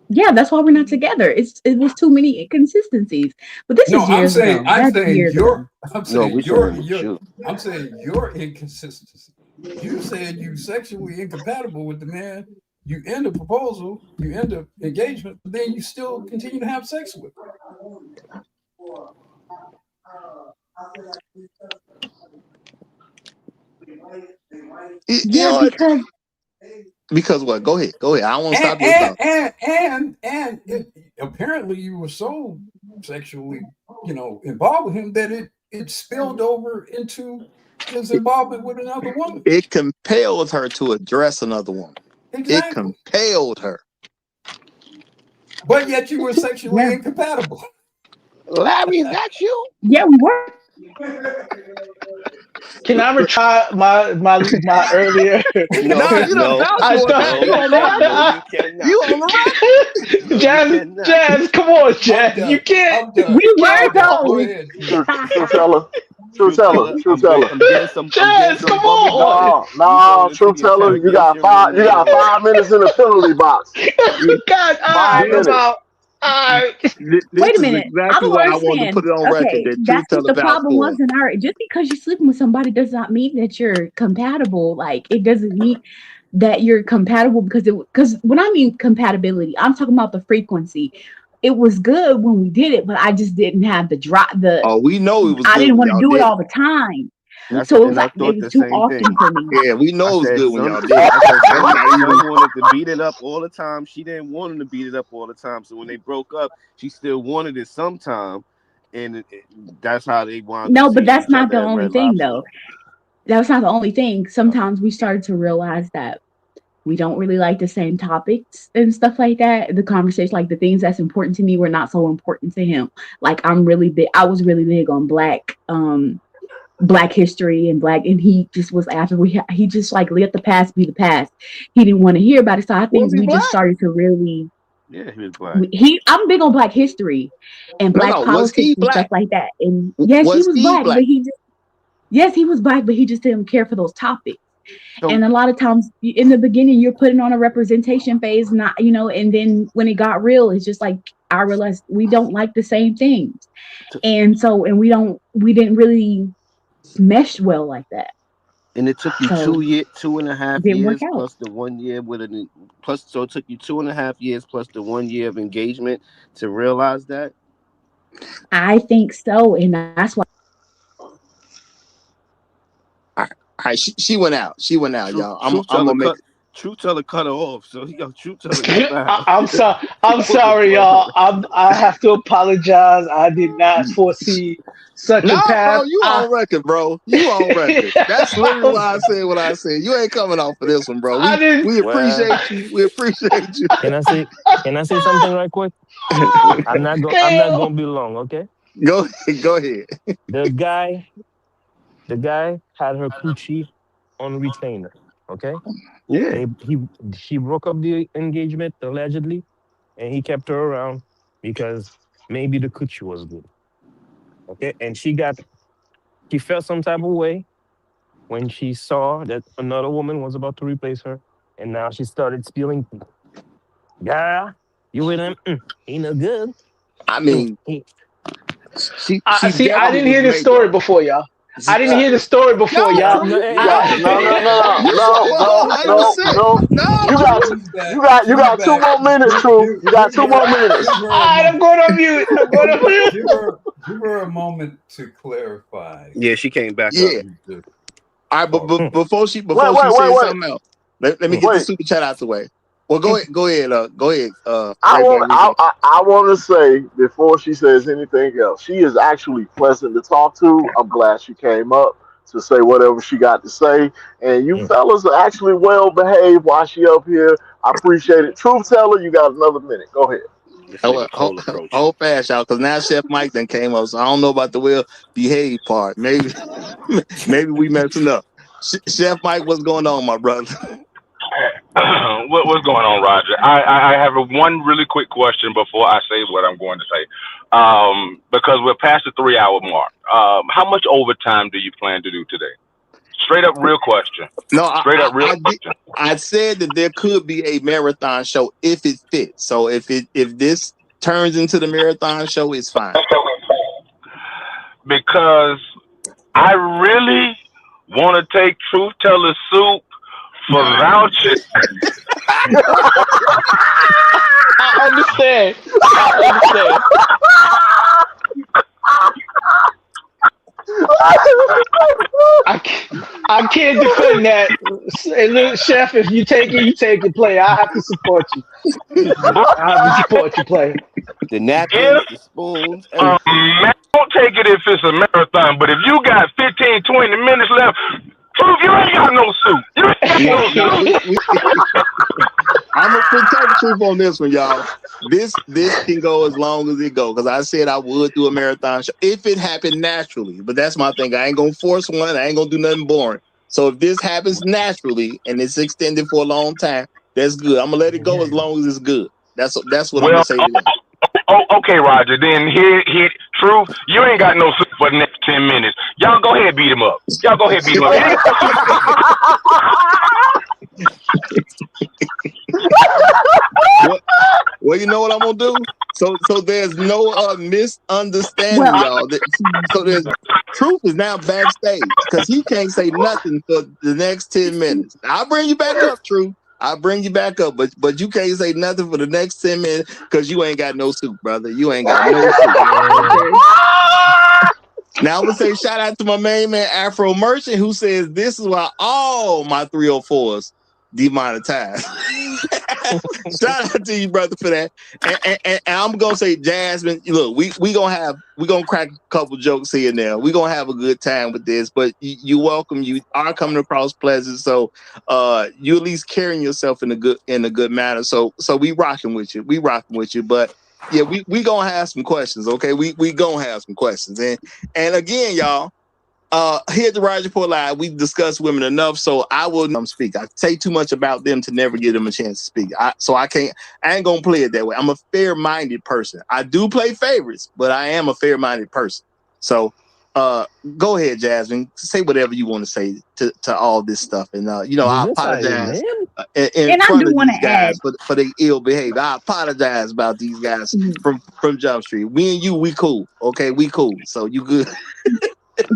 Yeah, that's why we're not together. It was too many inconsistencies. But this no, is years ago. I'm That's saying years ago. No, we saying with you. I'm saying your inconsistency. You said you sexually incompatible with the man. You end a proposal, you end an engagement, but then you still continue to have sex with. You Yeah, know what? because Because what? Go ahead. Go ahead. I don't want to stop your thought. And apparently you were so sexually, involved with him that it spilled over into his involvement with another woman. It compelled her to address another woman. It Exactly. compelled her. But yet you were sexually yeah. incompatible. Larry, is that you? Yeah, we were. Can I retry my earlier? No, you don't No, vouch I for it thought now. You on the no, record. you cannot. You on the record. No, you Jazz, cannot. Jazz, come on, I'm Jazz. You done. can't. I'm done. We You were can't I'm done. go. Go though. ahead, Chief. True teller, true Truth teller, teller, true teller. I'm getting Jazz, come some bubble gum. on. No, We no, going into true the teller. You interrogation room got later on. 5 minutes in the penalty box. God, all right, 5 minutes. about all right. This Wait a is minute. I exactly don't why I wanted to put understand. it on record Okay, that Truth that's what Teller the vouched problem for was it. in our. Just because you're sleeping with somebody does not mean that you're compatible. Like it doesn't mean that you're compatible because when I mean compatibility, I'm talking about the frequency. It was good when we did it, but I just didn't have the drop. Oh, we know it was I good didn't when want to y'all do it did all it. the time. That's So it was and I like it thought was the too same often thing. for me. Yeah, we I know it was said good when y'all did it. I said That's not some even. wanted to beat it up all the time. She didn't want him to beat it up all the time. So when they broke up, she still wanted it sometime, and that's how they wound up No, but seeing that's each not the other at only Red thing, Lobster. though. That's not the only thing. Sometimes we started to realize that we don't really like the same topics and stuff like that. The conversation, like the things that's important to me, were not so important to him. Like I'm really big. I was really big on black history and and he just was after he just like let the past be the past. He didn't want to hear about it. So I Was think he we just black? started to really. Yeah, he was black. I'm big on black history and No, black no. Was politics he and stuff black? like that. And yes, he Was was he black, black? but yes, he was black, but he just didn't care for those topics. So And a lot of times in the beginning, you're putting on a representation phase, not, and then when it got real, it's just like, I realized we don't like the same things. And so, and we didn't really mesh well like that. and it took you So two and a it half didn't work years out. plus the 1 year plus. So it took you 2.5 years plus the 1 year of engagement to realize that. I think so. And that's why. All right. She went out. She went out, y'all. Truth I'm teller gonna make. cut. Truth teller cut her off. So Truth teller come back. I'm sorry. I'm On the sorry, y'all. phone. I have to apologize. I did not foresee such a Nah, path. bro, you on record, bro. You on record. That's literally why I said what I said. You ain't coming off for this one, bro. I didn't. We Well, appreciate you. We appreciate you. can I say something right quick? I'm not gonna be long, okay? Go go ahead. The guy the guy had her coochie on retainer. Okay? Yeah. She broke up the engagement allegedly, and he kept her around because maybe the coochie was good. Okay? And she felt some type of way when she saw that another woman was about to replace her, and now she started spilling. Yeah, you with him? He no good. I mean, He- she I see. I definitely didn't was hear this made story though. before, y'all. I didn't hear the story before, y'all. No, You got you got 2 more minutes, True. You got 2 more minutes. Give her All a right, I'm moment. going on mute. I'm going on mute. Give her a moment to clarify. Yeah, she came back up. Yeah. All right, but before she Wait. says something else, let me get the super chat out the way. Well, go ahead. Right back. I want to say before she says anything else, she is actually pleasant to talk to. I'm glad she came up to say whatever she got to say, and you fellas are actually well behaved while she up here. I appreciate it. Truth teller, you got another minute. Go ahead. Hold fast, y'all, because now Chef Mike then came up, so I don't know about the well behave part. Maybe we messing up. Chef Mike, what's going on, my brother? What's going on, Roger? I have one really quick question before I say what I'm going to say. Because we're past the 3-hour mark. How much overtime do you plan to do today? Straight up, real question. No, Question. I said that there could be a marathon show if it fits. So if this turns into the marathon show, it's fine. Because I really want to take Truth Teller Soup for vouchers. I understand. I can't defend that. Hey, look, Chef, if you take it, you take it, play. I have to support you. I have to support you, play. The napkins, the spoons, Man, don't take it if it's a marathon, but if you got 15, 20 minutes left, Truth, you ain't got no soup. I'm gonna protect Truth on this one, y'all. This can go as long as it goes, because I said I would do a marathon show if it happened naturally. But that's my thing. I ain't gonna force one. I ain't gonna do nothing boring. So if this happens naturally and it's extended for a long time, that's good. I'm gonna let it go as long as it's good. That's what I'm gonna say to them. Okay, Roger. Then here, Truth, you ain't got no soup for the next 10 minutes. Y'all go ahead, beat him up. Well, you know what I'm gonna do. So there's no misunderstanding, y'all. So there's Truth is now backstage because he can't say nothing for the next 10 minutes. I'll bring you back up, Truth. I'll bring you back up, but you can't say nothing for the next 10 minutes because you ain't got no soup, brother. You ain't got no soup. Okay? Now I'm gonna say shout out to my main man Afro Merchant who says this is why all my 304s demonetized. Shout out to you, brother, for that. And I'm gonna say, Jasmine, look, we gonna crack a couple jokes here and there. We're gonna have a good time with this, but you welcome. You are coming across pleasant, so you at least carrying yourself in a good manner. So we rocking with you. But yeah, we gonna have some questions, okay? We gonna have some questions. And again, y'all, here at the Roger Report Live, we discuss women enough, so I will speak. I say too much about them to never give them a chance to speak. I ain't gonna play it that way. I'm a fair-minded person. I do play favorites, but I am a fair-minded person. So go ahead, Jasmine. Say whatever you want to say to all this stuff. And I apologize in front of these guys for their ill behavior. I apologize about these guys from Jump Street. We and you, we cool. Okay, we cool. So you good.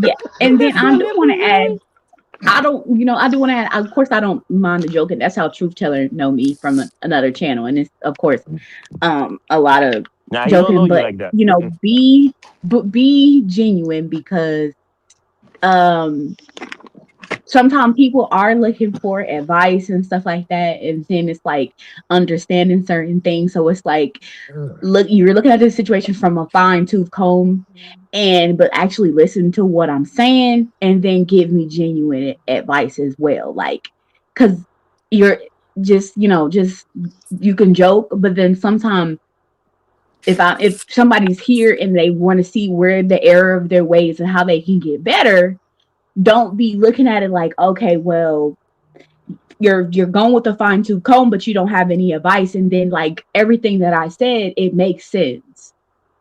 Yeah, and then I do want to add. I do want to add. Of course, I don't mind the joke, and that's how Truth Teller know me from another channel, and it's of course, a lot of joking. But like that. be genuine because sometimes people are looking for advice and stuff like that, and then it's like understanding certain things. So it's like, you're looking at this situation from a fine-tooth comb, but actually listen to what I'm saying, and then give me genuine advice as well. Like, because you're just you can joke, but then sometimes if somebody's here and they want to see where the error of their ways and how they can get better, don't be looking at it like, okay, well, you're going with a fine-tooth comb, but you don't have any advice, and then like everything that I said, it makes sense.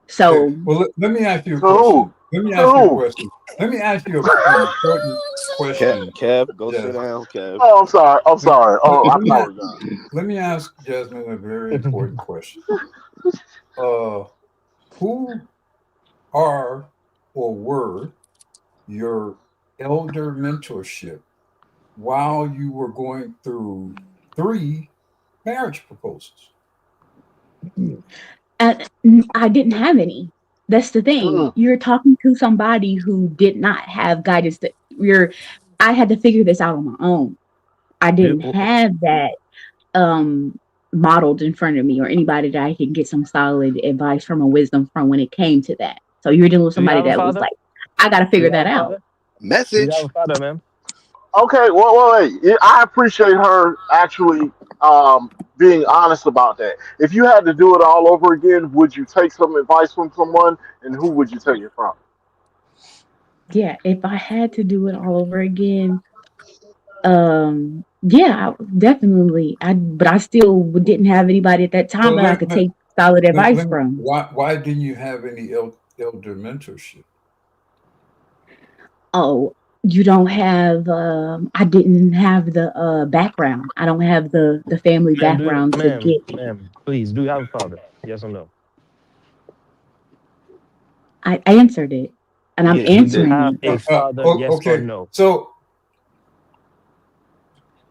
So well, let me ask you a question. Let me ask you an important question. Kev, go sit down, Kev. Oh, I'm sorry. Oh, I apologize. Let me ask Jasmine a very important question. Who are or were your elder mentorship while you were going through 3 marriage proposals? And I didn't have any. That's the thing. You're talking to somebody who did not have guidance. I had to figure this out on my own. I didn't have that modeled in front of me or anybody that I can get some solid advice from or wisdom from when it came to that. So you're dealing with Do you somebody have a that was father? like, I got to Do you figure have that a out. father? Do you have Message. a father, man? Okay, wait. Yeah, I appreciate her actually being honest about that. If you had to do it all over again, would you take some advice from someone, and who would you take it from? Yeah, if I had to do it all over again, yeah, definitely. But I still didn't have anybody at that time Well, that I could take solid advice from. why didn't you have any elder mentorship? Oh, you don't have I didn't have the background. I don't have the family background to get. Ma'am, please, do you have a father? Yes or no? I answered it, and I'm Yeah, do you answering have it. a father? Yes or Okay, no? so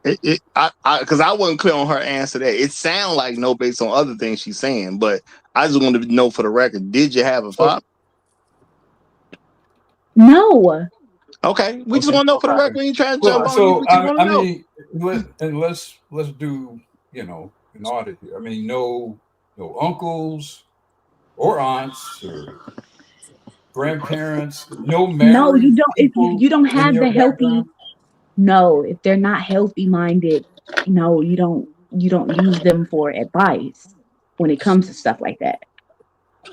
Because I wasn't clear on her answer there. It sounds like no based on other things she's saying, but I just wanted to know for the record, did you have a father? No. Okay, we just okay, want to know for the record. We ain't trying to jump well, on you, so but you want to I know. mean, let's do an audit here. I mean, no uncles or aunts or grandparents, no No, you married don't. If people you don't in have your the healthy, background. no, if they're not healthy minded, no, you don't. You don't use them for advice when it comes to stuff like that.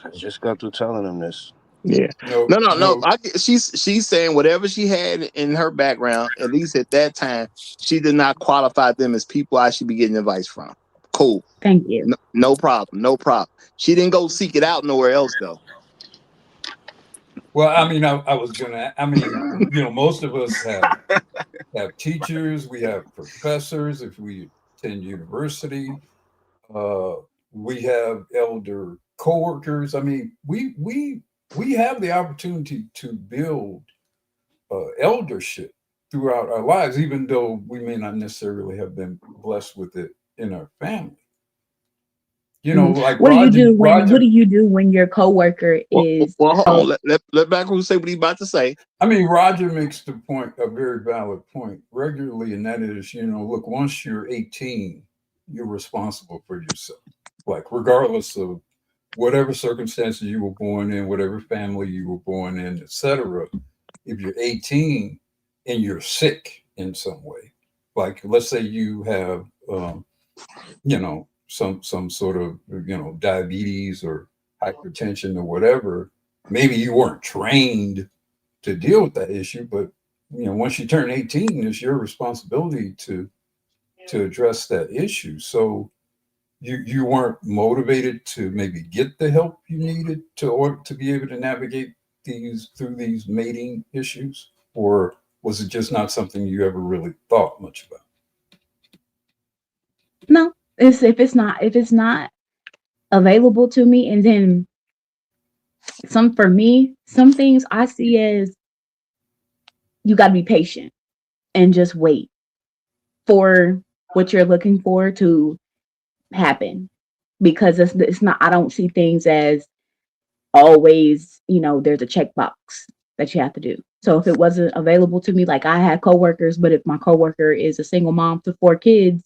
I just got through telling him this. Yeah. No, No. She's saying whatever she had in her background, at least at that time, she did not qualify them as people I should be getting advice from. Cool. Thank you. No problem. No problem. She didn't go seek it out nowhere else though. Well, I mean, I was gonna. I mean, most of us have teachers, we have professors. If we attend university, uh, we have elder coworkers. I mean, we have the opportunity to build eldership throughout our lives, even though we may not necessarily have been blessed with it in our family. Like What do you do when? What Roger. do you do when your coworker is? Well, hold on. Let Backrooms say what he's about to say. I mean, Roger makes the point, a very valid point, regularly, and that is, look, once you're 18, you're responsible for yourself. Like, regardless of whatever circumstances you were born in, whatever family you were born in, etc. If you're 18 and you're sick in some way, like let's say you have, some sort of, diabetes or hypertension or whatever. Maybe you weren't trained to deal with that issue, but once you turn 18, it's your responsibility to address that issue. So you weren't motivated to maybe get the help you needed to be able to navigate through these mating issues, or was it just not something you ever really thought much about? No, if it's not available to me, and then some things I see as you got to be patient and just wait for what you're looking for to happen, because it's not. I don't see things as always. There's a checkbox that you have to do. So if it wasn't available to me, like I had coworkers, but if my coworker is a single mom to 4 kids,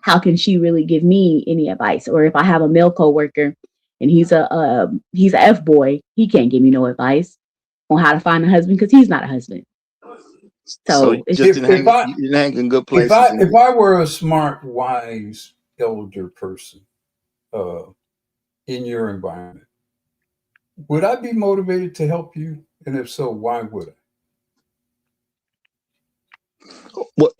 how can she really give me any advice? Or if I have a male coworker and he's a F boy, he can't give me no advice on how to find a husband because he's not a husband. So you So it's just didn't hang in good If places. I were a smart, wise elder person in your environment, would I be motivated to help you? And if so, why would I? Well,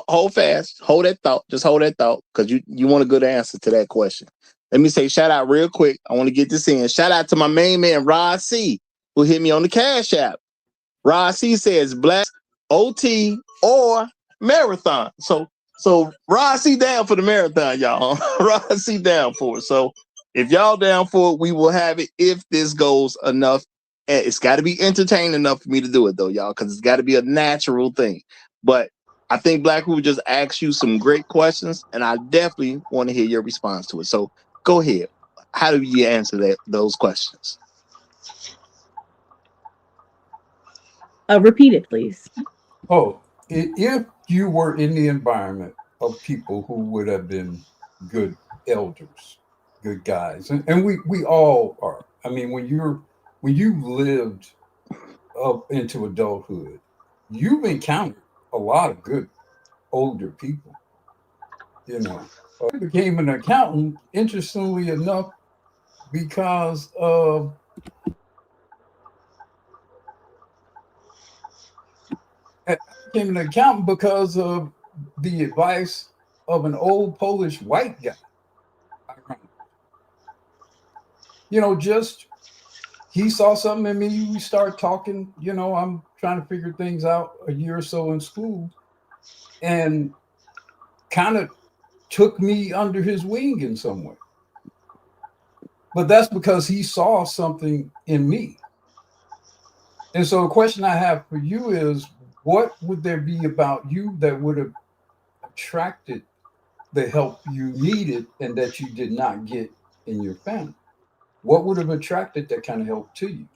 hold fast, hold that thought, just hold that thought, because you want a good answer to that question. Let me say shout out real quick. I want to get this in. Shout out to my main man Rod C, who hit me on the Cash App. Rod C says Black OT or marathon. So Rod C down for the marathon, y'all. Rod C down for it. So if y'all down for it, we will have it if this goes enough It's got to be entertaining enough for me to do it, though, y'all, because it's got to be a natural thing. But I think Black Hoover just asked you some great questions, and I definitely want to hear your response to it. So go ahead. How do you answer those questions? Repeat it, please. Oh, if you were in the environment of people who would have been good elders, good guys, and we all are. I mean, when you lived up into adulthood, you've encountered a lot of good older people. You know, I became an accountant, interestingly enough, because of I became an accountant because of the advice of an old Polish white guy. You know, just he saw something in me. We start talking. You know, I'm trying to figure things out a year or so in school, and kind of took me under his wing in some way. But that's because he saw something in me. And so the question I have for you is, what would there be about you that would have attracted the help you needed and that you did not get in your family? What would have attracted that kind of help to you?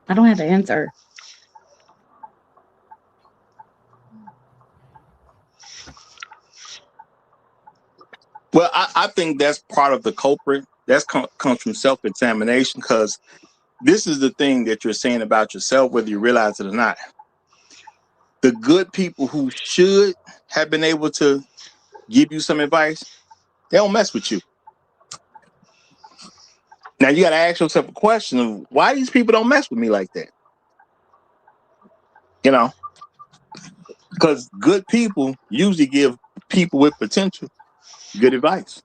I don't have the answer. Well, I think that's part of the culprit. That comes from self-examination, because this is the thing that you're saying about yourself, whether you realize it or not. The good people who should have been able to give you some advice, they don't mess with you. Now you got to ask yourself a question of why these people don't mess with me like that. You know, because good people usually give people with potential good advice.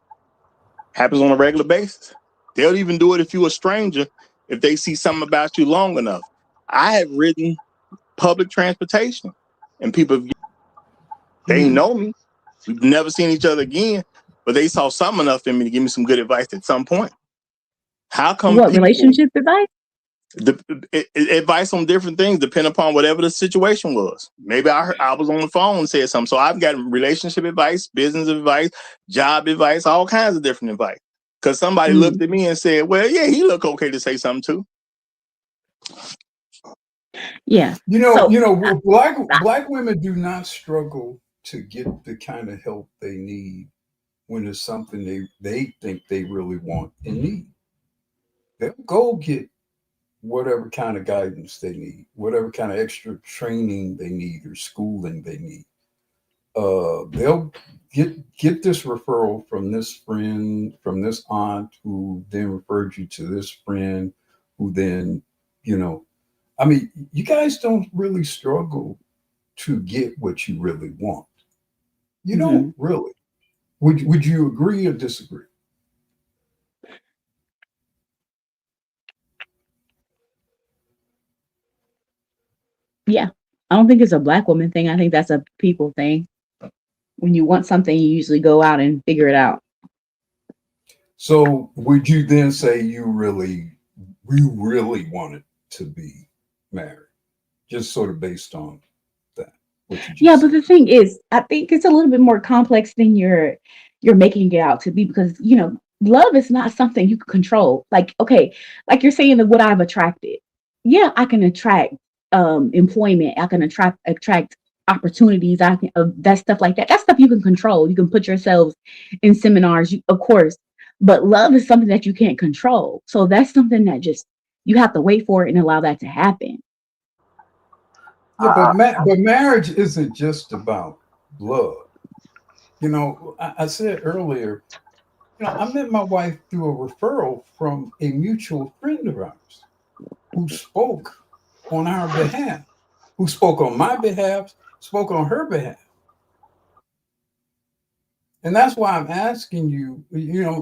Happens on a regular basis. They'll even do it if you're a stranger, if they see something about you long enough. I have ridden public transportation, and people, they ain't know me. We've never seen each other again, but they saw something enough in me to give me some good advice at some point. How come What, people relationship advice? advice on different things depending upon whatever the situation was? Maybe I was on the phone and said something. So I've got relationship advice, business advice, job advice, all kinds of different advice. Because somebody looked at me and said, well, yeah, he look okay to say something too. Yeah. You know, black women do not struggle to get the kind of help they need when it's something they think they really want and need. They'll go get whatever kind of guidance they need, whatever kind of extra training they need or schooling they need. They'll get this referral from this friend, from this aunt, who then referred you to this friend, who then, you know, I mean, you guys don't really struggle to get what you really want. You don't really. Would you agree or disagree? Yeah. I don't think it's a black woman thing. I think that's a people thing. When you want something, you usually go out and figure it out. So would you then say you really wanted to be married, just sort of based on that? Yeah, but the thing is, I think it's a little bit more complex than you're making it out to be, because love is not something you can control. Like, okay, like you're saying that what I've attracted. Yeah, I can attract employment. I can attract opportunities. I can that stuff like that. That stuff you can control. You can put yourselves in seminars, of course. But love is something that you can't control. So that's something that just you have to wait for it and allow that to happen. Yeah, but marriage isn't just about love. You know, I said earlier, I met my wife through a referral from a mutual friend of ours who spoke on our behalf, who spoke on my behalf, spoke on her behalf. And that's why I'm asking you,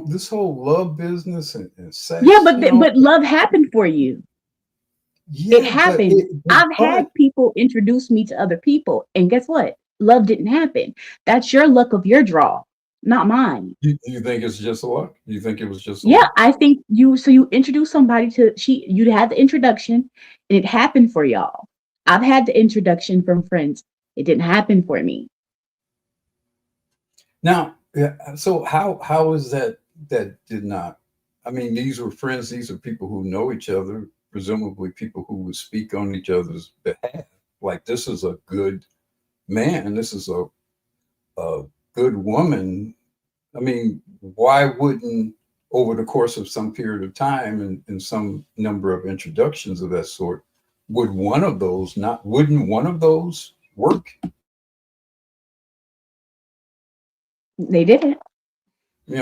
this whole love business and sex. Yeah, but love happened for you. Yeah, it happened. I've had people introduce me to other people, and guess what? love didn't happen. That's your luck of your draw, not mine. You think it's just luck? You think it was just Yeah, luck? I think you introduce somebody to you had the introduction and it happened for y'all. I've had the introduction from friends. It didn't happen for me. Now, yeah, so how is that did not? I mean, these were friends. These are people who know each other, presumably people who would speak on each other's behalf. Like, this is a good man. This is a good woman. I mean, why wouldn't, over the course of some period of time and some number of introductions of that sort, wouldn't one of those work? They didn't.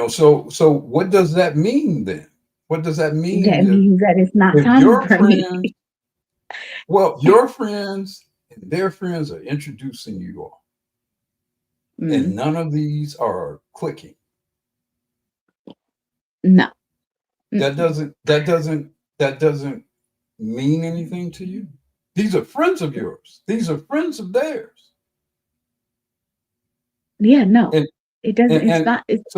So what does that mean then? What does that mean That means that it's not if time your for me. friends, well, your friends and their friends are introducing you all, and none of these are clicking? No. That doesn't mean anything to you. These are friends of yours. These are friends of theirs. Yeah, no. And It doesn't. It's and not. It's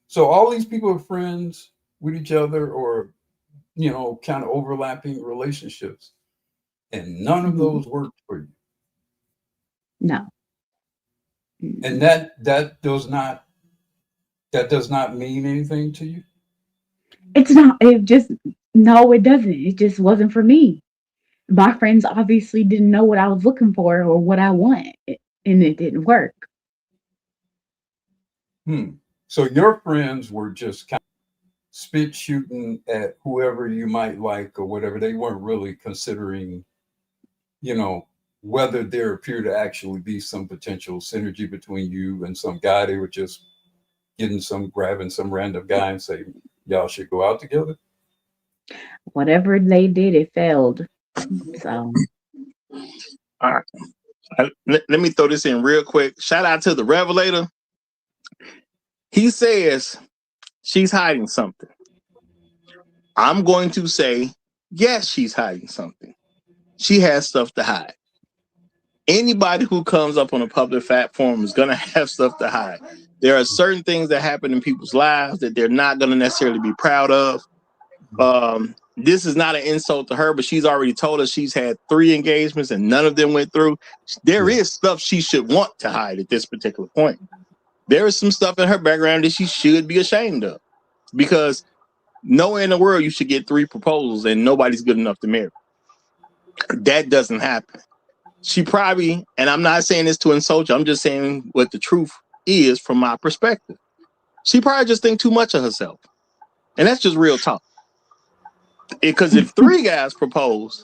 so all these people are friends with each other, or kind of overlapping relationships, and none of those work for you. No. And that does not mean anything to you. It's not. It just no. It doesn't. It just wasn't for me. My friends obviously didn't know what I was looking for or what I want, and it didn't work. So your friends were just kind of spit shooting at whoever you might like or whatever. They weren't really considering, whether there appeared to actually be some potential synergy between you and some guy. They were just grabbing some random guy and say, y'all should go out together. Whatever they did, it failed. So All right. Let me throw this in real quick. Shout out to the Revelator. He says she's hiding something. I'm going to say, yes, she's hiding something. She has stuff to hide. Anybody who comes up on a public platform is going to have stuff to hide. There are certain things that happen in people's lives that they're not going to necessarily be proud of. This is not an insult to her, but she's already told us she's had 3 engagements and none of them went through. There is stuff she should want to hide at this particular point. There is some stuff in her background that she should be ashamed of, because nowhere in the world you should get 3 proposals and nobody's good enough to marry. That doesn't happen. She probably, and I'm not saying this to insult you, I'm just saying what the truth is from my perspective. She probably just thinks too much of herself. And that's just real talk. Because if 3 guys propose,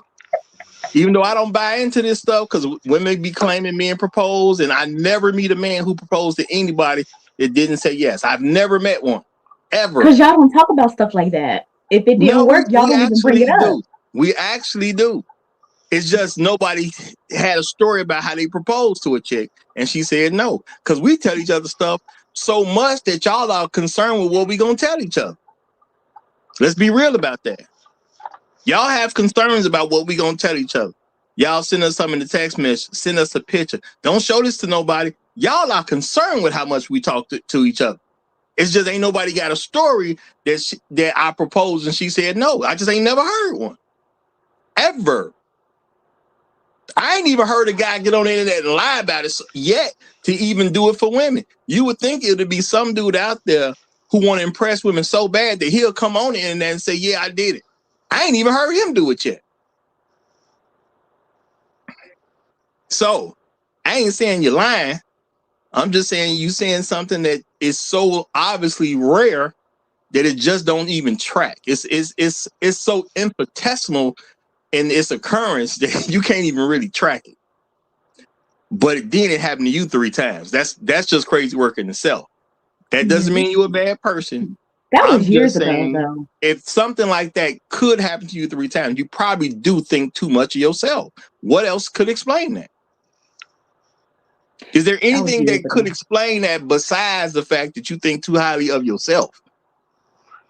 even though I don't buy into this stuff, because women be claiming men propose, and I never meet a man who proposed to anybody that didn't say yes. I've never met one, ever. because y'all don't talk about stuff like that. If it didn't work, y'all don't even bring it up. We actually do. It's just nobody had a story about how they proposed to a chick and she said no. Because we tell each other stuff so much that y'all are concerned with what we gonna tell each other. Let's be real about that. Y'all have concerns about what we gonna tell each other. Y'all send us something in the text message, send us a picture. Don't show this to nobody. Y'all are concerned with how much we talk to each other. It's just ain't nobody got a story that I proposed and she said no. I just ain't never heard one. Ever. I ain't even heard a guy get on the internet and lie about it yet to even do it for women. You would think it would be some dude out there who want to impress women so bad that he'll come on the internet and say, yeah, I did it. I ain't even heard him do it yet. So I ain't saying you're lying. I'm just saying you saying something that is so obviously rare that it just don't even track. It's so infinitesimal in its occurrence that you can't even really track it. But then it happened to you 3 times. That's just crazy work in itself. That doesn't mean you're a bad person. That was I'm years just ago, saying, though. if something like that could happen to you 3 times, you probably do think too much of yourself. What else could explain that? Is there anything that could explain that besides the fact that you think too highly of yourself?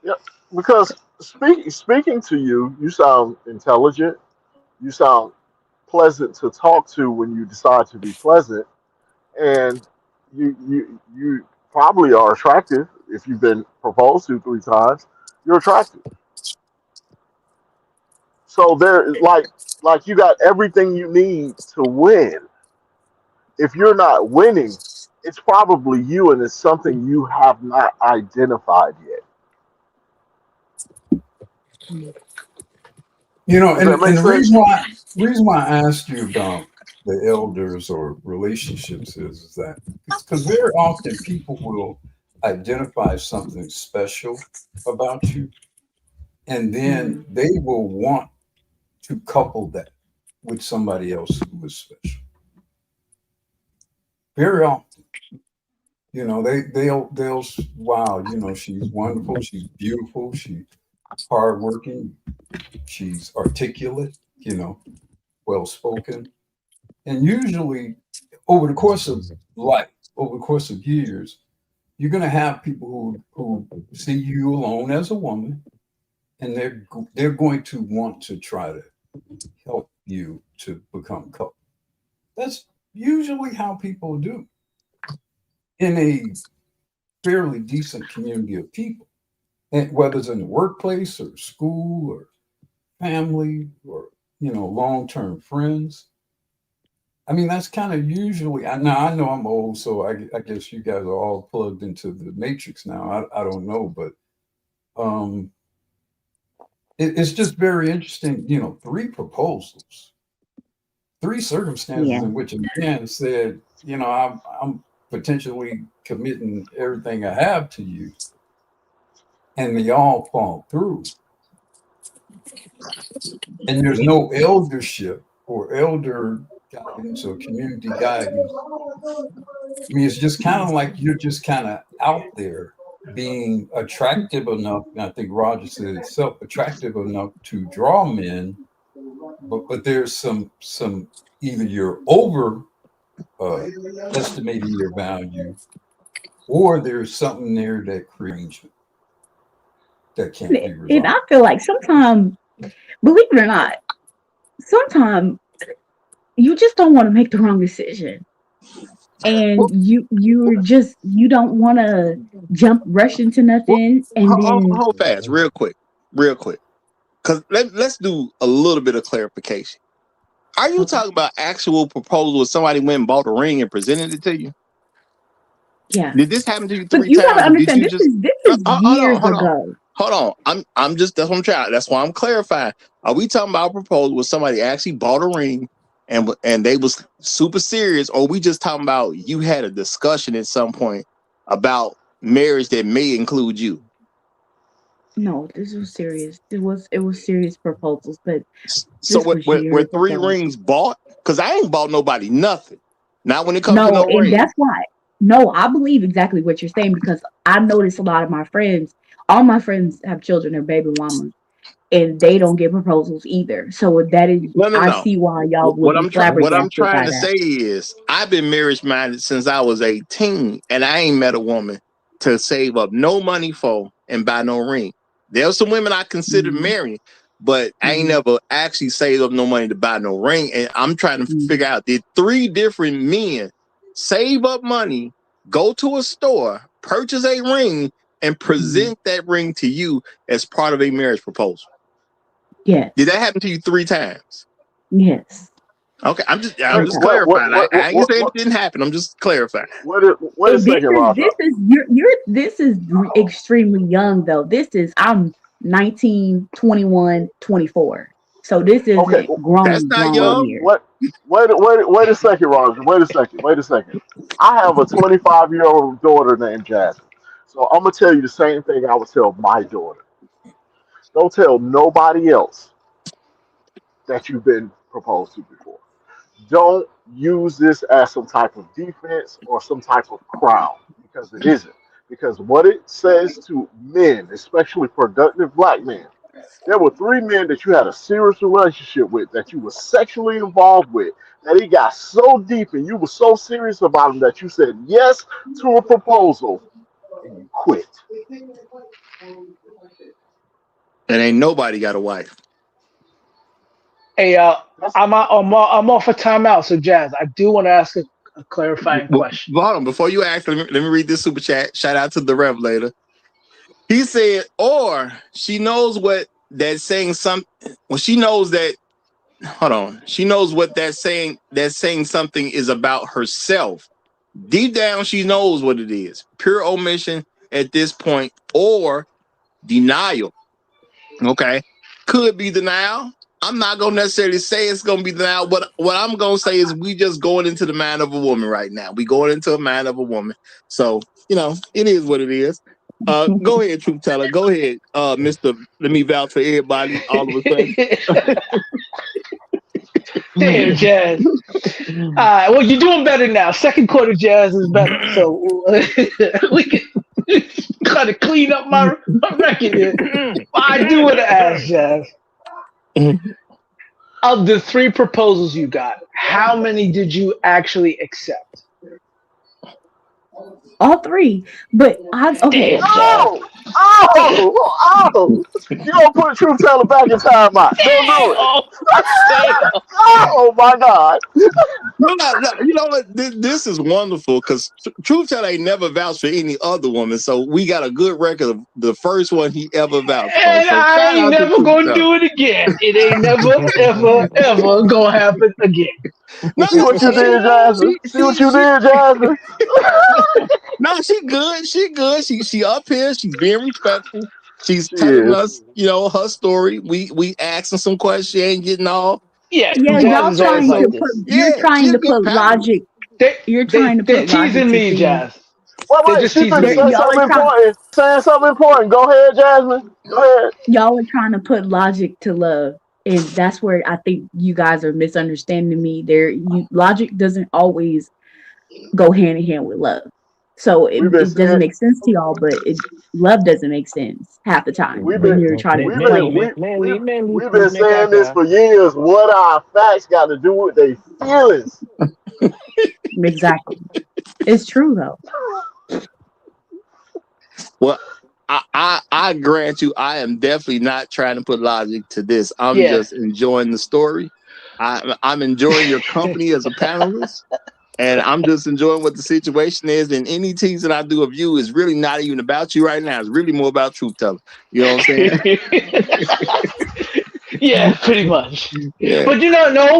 Yeah, because speaking to you, you sound intelligent. You sound pleasant to talk to when you decide to be pleasant. and you probably are attractive if you've been proposed to 3 times. You're attractive. So there, like you got everything you need to win. If you're not winning, it's probably you, and it's something you have not identified yet. You know, Does that and make the sense? reason why I asked you about the elders or relationships is that because very often people will identify something special about you, and then they will want to couple that with somebody else who is special. Very often, you know, they'll wow, you know, she's wonderful, she's beautiful, she's hardworking, she's articulate, you know, well spoken. And usually, over the course of life, over the course of years, you're going to have people who see you alone as a woman, and they're going to want to try to help you to become couple. That's usually how people do in a fairly decent community of people, and whether it's in the workplace or school or family or long-term friends. I mean, that's kind of usually. Now I know I'm old, so I guess you guys are all plugged into the matrix now. I don't know, but um, it's just very interesting. You know, 3 proposals, 3 circumstances Yeah. in which a man said, you know, I'm potentially committing everything I have to you, and they all fall through. And there's no eldership or elder guidance or community guidance. I mean, it's just kind of like you're just kind of out there being attractive enough. And I think Roger said itself, attractive enough to draw men, but there's some either you're over estimating your value, or there's something there that creates that can't be And resolved. I feel like sometimes, believe it or not, sometimes you just don't want to make the wrong decision. And you don't want to rush into Well, nothing, and then hold fast, real quick, because let's do a little bit of clarification. Are you okay, talking about actual proposal where somebody went and bought a ring and presented it to you? yeah. Did this happen to you But three you gotta times, or did understand, you this just is years ago. hold on? I'm just that's what I'm trying. That's why I'm clarifying. Are we talking about a proposal where somebody actually bought a ring and they was super serious, or we just talking about you had a discussion at some point about marriage that may include you? No, this was serious. It was serious proposals, but So this what? was Were years 3 rings bought? Because I ain't bought nobody nothing. Not when it comes to No, no and ring. that's why. No, I believe exactly what you're saying because I noticed a lot of my friends, all my friends have children, they're baby mamas, and they don't get proposals either. So that is, No, no, I no. see why y'all would What be I'm flabbergasted trying by to that. say is I've been marriage minded since I was 18, and I ain't met a woman to save up no money for and buy no ring. There's some women I consider Mhm, marrying, but I ain't mhm, never actually saved up no money to buy no ring. And I'm trying to mhm, figure out, did 3 different men save up money, go to a store, purchase a ring, and mhm. present that ring to you as part of a marriage proposal? Yes, Did that happen to you 3 times? yes, Okay, I'm three just times. clarifying. I ain't saying it didn't happen. I'm just clarifying. Wait a And second, Raja. this is this is extremely young though. This is I'm 19, 21, 24. So this Okay, isn't That's not what, young. years. what, wait a second, Roger. Wait a second. I have a 25-year-old daughter named Jasmine. So I'm gonna tell you the same thing I would tell my daughter. Don't tell nobody else that you've been proposed to before. Don't use this as some type of defense or some type of crown because it isn't. Because what it says to men, especially productive black men, there were 3 men that you had a serious relationship with, that you were sexually involved with, that it got so deep and you were so serious about them that you said yes to a proposal and you quit. And ain't nobody got a wife. Hey, That's I'm off a timeout. So, Jazz, I do want to ask a clarifying question. Hold on, before you ask, let me read this super chat. Shout out to the Revelator. He said, or she knows what that's saying she knows that, hold on. She knows what that's saying something is about herself. Deep down, she knows what it is. Pure omission at this point, or denial. Okay. Could be denial. I'm not going to necessarily say it's going to be denial, but what I'm going to say is we just going into the mind of a woman right now. We going into a mind of a woman. So, it is what it is. Go ahead, Truth Teller. Go ahead, Mr. Let me vouch for everybody all of a sudden. Damn, Jazz. All right, well, you're doing better now. Second quarter Jazz is better. So we can kind of clean up my record here. I do want to ask, Jazz. Of the 3 proposals you got, how many did you actually accept? All 3. But okay. Oh! You gonna put Truth Teller back in time out. Don't do it. Oh my God. No, you know what? This is wonderful because Truth Teller ain't never vouched for any other woman. So we got a good record of the first one he ever vouched for. And So I ain't never gonna do it again. It ain't never, ever gonna happen again. See what you did, Jasmine? See what you did, Jasmine? No, she good. She good. She up here. She's being respectful. She's telling us, her story. We asking some questions. She ain't getting all. Yeah, y'all trying to put. You're trying to put logic. You're trying to put logic. Teasing me, Jazz. Wait, she finna say something important. Saying something important. Go ahead, Jasmine. Go ahead. Y'all are trying to put logic to love. And that's where I think you guys are misunderstanding me. Logic doesn't always go hand in hand with love. So it doesn't make sense to y'all, but love doesn't make sense half the time when you're trying to explain it. We've been saying this for years. What our facts got to do with their feelings? Exactly. It's true though. Well, I grant you, I am definitely not trying to put logic to this. I'm just enjoying the story. I'm enjoying your company as a panelist, and I'm just enjoying what the situation is. And any tease that I do of you is really not even about you right now. It's really more about Truth Teller. You know what I'm saying? Yeah, pretty much. Yeah. But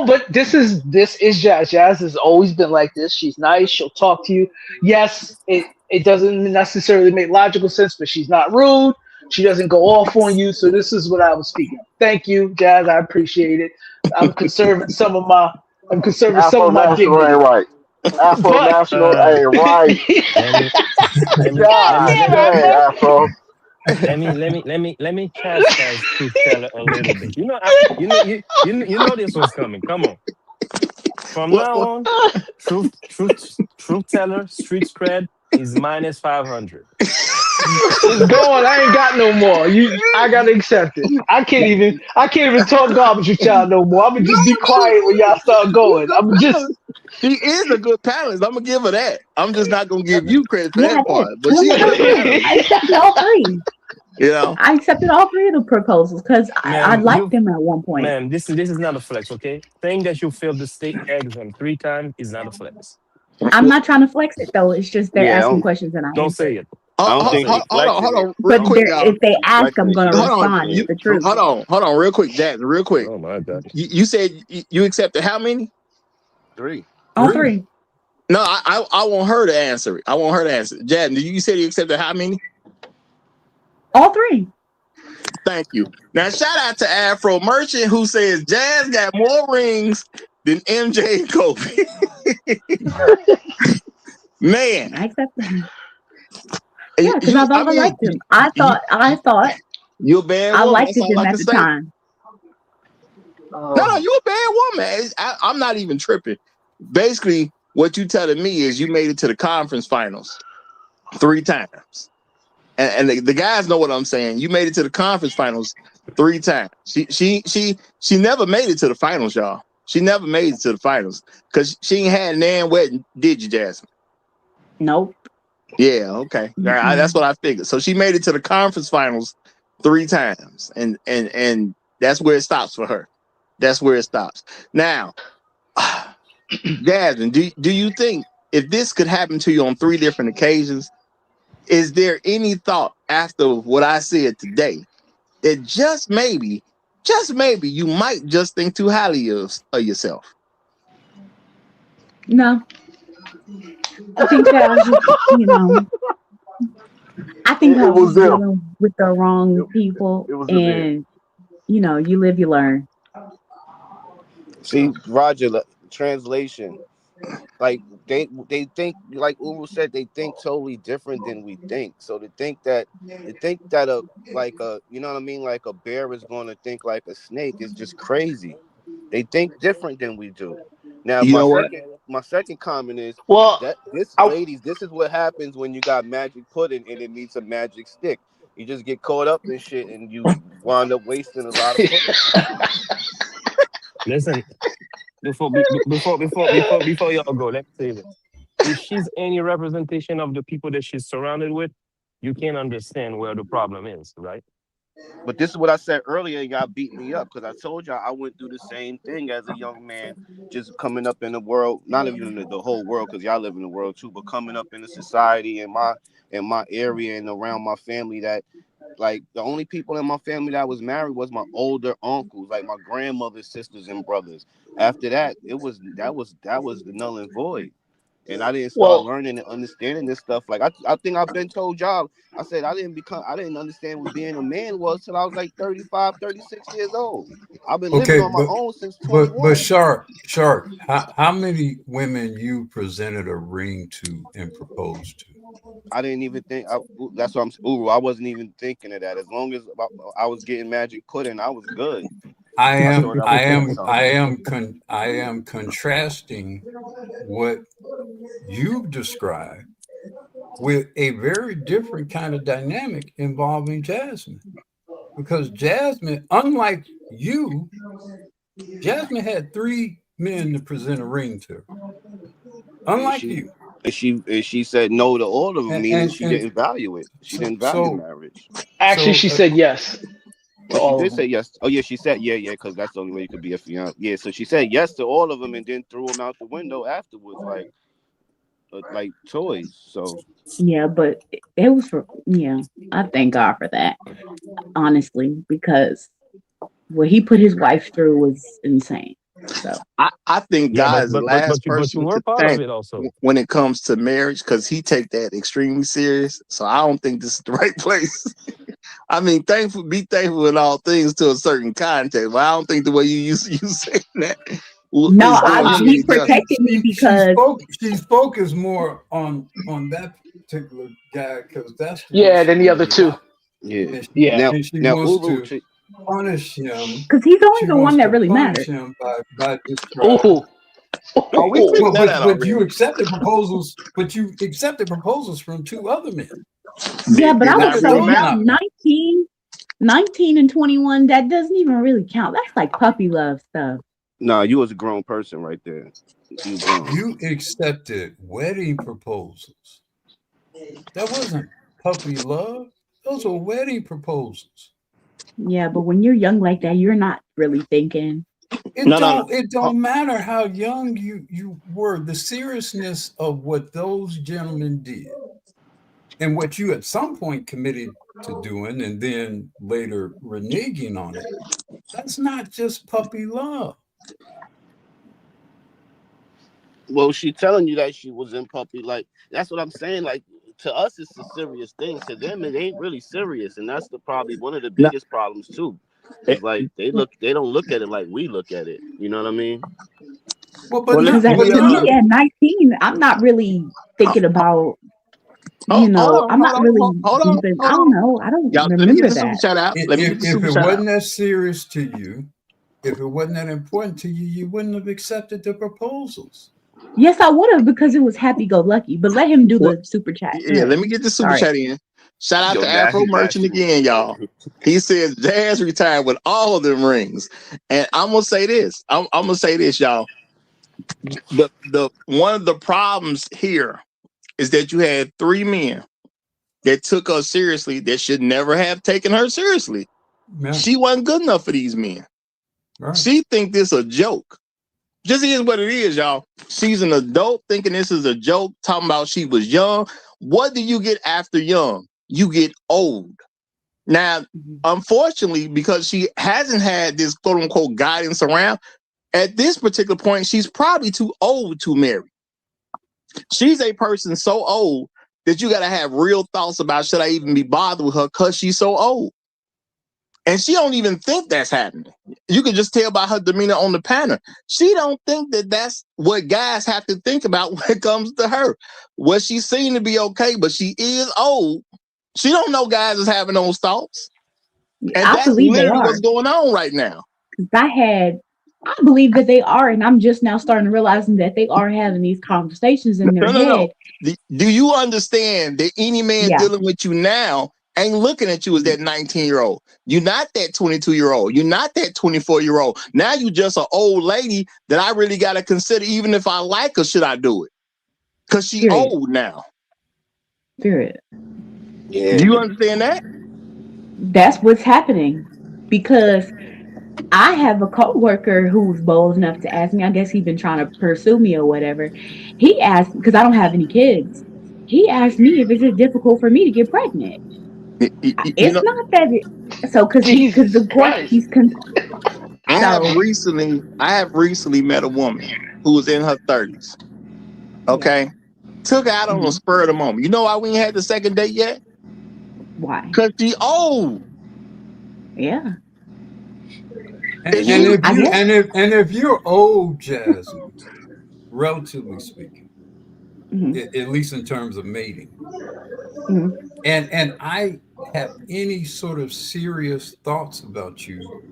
but this is Jazz. Jazz has always been like this. She's nice. She'll talk to you. Yes, it doesn't necessarily make logical sense, but she's not rude. She doesn't go off on you. So this is what I was speaking of. Thank you, Jazz. I appreciate it. I'm conserving some of my dignity. Ain't right. Afro National ain't right. God dang, Afro. Let me chastise Truth Teller a little bit. You know this was coming. Come on. From now on, Truth Teller street cred is minus 500. It's gone. I ain't got no more. I gotta accept it. I can't even talk garbage with y'all no more. I'm gonna just be quiet when y'all start going. She is a good panelist. I'm gonna give her that. I'm just not gonna give you credit for that part. But I accepted all 3. I accepted all 3 of the proposals because I liked them at one point. Man, this is not a flex, okay? Saying that you failed the state exam 3 times is not a flex. I'm not trying to flex it though. It's just they're asking questions and I don't answer. say it. Hold on, real quick, y'all. If they ask, I'm gonna respond. It's the truth. Hold on, real quick, Jackson, real quick. Oh my God. You said you accepted how many? 3. All 3. No, I want her to answer it. I want her to answer it. Jackson, you said you accepted how many? All 3. Thank you. Now shout out to Afro Merchant who says Jazz got more rings than MJ and Kobe. Man, I accept them. Yeah, because I've always liked him. I thought you're a bad woman. I liked him at the time. No, you're a bad woman. I'm not even tripping. Basically, what you telling me is you made it to the conference finals 3 times. And the guys know what I'm saying. You made it to the conference finals 3 times. She never made it to the finals, y'all. She never made it to the finals because she ain't had Nan wedding, did you, Jasmine? Nope. Yeah, okay. All right, that's what I figured. So she made it to the conference finals 3 times, and that's where it stops for her. That's where it stops. Now, Jasmine, do you think if this could happen to you on 3 different occasions, is there any thought after what I said today that just maybe, you might just think too highly of yourself? No, I think that I was just, I think I It was was just them. dealing with the wrong people, It was the men. and you live, you learn. See, Roger, translation. Like they think, like Uru said, they think totally different than we think. So to think that you know what I mean, like a bear is going to think like a snake is just crazy. They think different than we do. Now You know what? my second comment is Well, that this, I, ladies, this is what happens when you got magic pudding and it meets a magic stick. You just get caught up in shit and you wind up wasting a lot of pudding. Listen, before y'all go, let's say this. If she's any representation of the people that she's surrounded with, you can't understand where the problem is, right? But this is what I said earlier. Y'all beat me up because I told y'all I went through the same thing as a young man, just coming up in the world, not even in the whole world, because y'all live in the world too, but coming up in the society in my area and around my family. That like the only people in my family that was married was my older uncles, like my grandmother's sisters and brothers. After that, that was the null and void. And I didn't start well, learning and understanding this stuff. Like I think I've been told y'all. I said I didn't understand what being a man was till I was like 35, 36 years old. I've been living Okay, on my own since but 21. Shark, how many women you presented a ring to and proposed to? I didn't even think. That's what I'm. Uru, I wasn't even thinking of that. As long as I was getting magic pudding, I was good. I thought that was it. So I am contrasting what you've described with a very different kind of dynamic involving Jasmine. Because Jasmine, unlike you, Jasmine had 3 men to present a ring to. and Unlike she you. and she said no to all of them, And meaning and, she and didn't value it. She so didn't value so marriage. actually, so she said yes to Oh, she all of did say them. yes. Oh, yeah, she said yeah, because that's the only way you could be a fiance. Yeah, so she said yes to all of them and then threw them out the window afterwards, like toys. So Yeah, but it was for, I thank God for that, honestly, because what he put his wife through was insane. So, I think Yeah, God but is the but but last but you but you person were to part of thank it also. when it comes to marriage because he take that extremely serious. So I don't think this is the right place. I mean, be thankful in all things to a certain context, but I don't think the way you saying that no, is doing him he any justice. protected me because, she's focused more on that particular guy because that's the one Yeah, she than the really other two. likes. yeah. And Yeah. she Now wants Uru, to punish him. because he's only She the one wants that to really punish mattered. him by describing. Ooh. Oh, we Ooh. figured Well, that out but you already. accepted proposals, from 2 other men. Yeah, but I Did Look was not at so really those young, matter. numbers. 19 and 21, that doesn't even really count. That's like puppy love stuff. nah, you was a grown person right there. You grown. You accepted wedding proposals. That wasn't puppy love. Those were wedding proposals. Yeah, but when you're young like that, you're not really thinking. It No, no, no. don't it don't matter how young you were. The seriousness of what those gentlemen did and what you at some point committed to doing and then later reneging on it, that's not just puppy love. Well, she telling you that she was in puppy. Like that's what I'm saying. Like to us, it's a serious thing. To them, it ain't really serious, and that's probably one of the No, biggest problems too. eh, Cause like they don't look at it like we look at it. You know what I mean? Well, well, Because let to me me at 19, I'm not really thinking about, I'm not really deep in, I hold don't on. know. I don't Y'all, let me get remember the super that. chat out. Let me get the If super it chat out. wasn't that serious to you, if it wasn't that important to you, you wouldn't have accepted the proposals. Yes, I would have because it was happy go lucky. But let him do What? the super chat. Go Yeah, ahead. let me get the super Sorry. chat in. Shout out Yo, to Afro Merchant nasty. again, y'all. He says Jazz retired with all of them rings. And I'm gonna say this. I'm gonna say this, y'all. The one of the problems here is that you had 3 men that took her seriously that should never have taken her seriously. Yeah. She wasn't good enough for these men. Right. She think this a joke. Just is what it is, y'all. She's an adult thinking this is a joke, talking about she was young. What do you get after young? You get old. Now, unfortunately, because she hasn't had this quote unquote guidance around, at this particular point, she's probably too old to marry. She's a person so old that you got to have real thoughts about, should I even be bothered with her because she's so old? And she don't even think that's happening. You can just tell by her demeanor on the panel. She don't think that that's what guys have to think about when it comes to her. Well, she seemed to be okay, but she is old. She don't know guys is having those thoughts. And I that's believe they literally are. what's going on right now. I believe that they are, and I'm just now starting to realizing that they are having these conversations in their head. Do you understand that any man dealing with you now ain't looking at you as that 19-year-old? You're not that 22-year-old. You're not that 24-year-old. Now you just an old lady that I really got to consider, even if I like her, should I do it? Because she's old now. Period. Yeah. Do you understand that? That's what's happening, because I have a coworker who's bold enough to ask me. I guess he's been trying to pursue me or whatever. He asked, because I don't have any kids. He asked me if it's difficult for me to get pregnant. It's not that. Because the course he's. I have recently met a woman who was in her 30s. Okay, took her out on the spur of the moment. You know why we ain't had the second date yet? Why? Because she old. Yeah. And if you're old, Jasmine, relatively speaking, at least in terms of mating, and I have any sort of serious thoughts about you,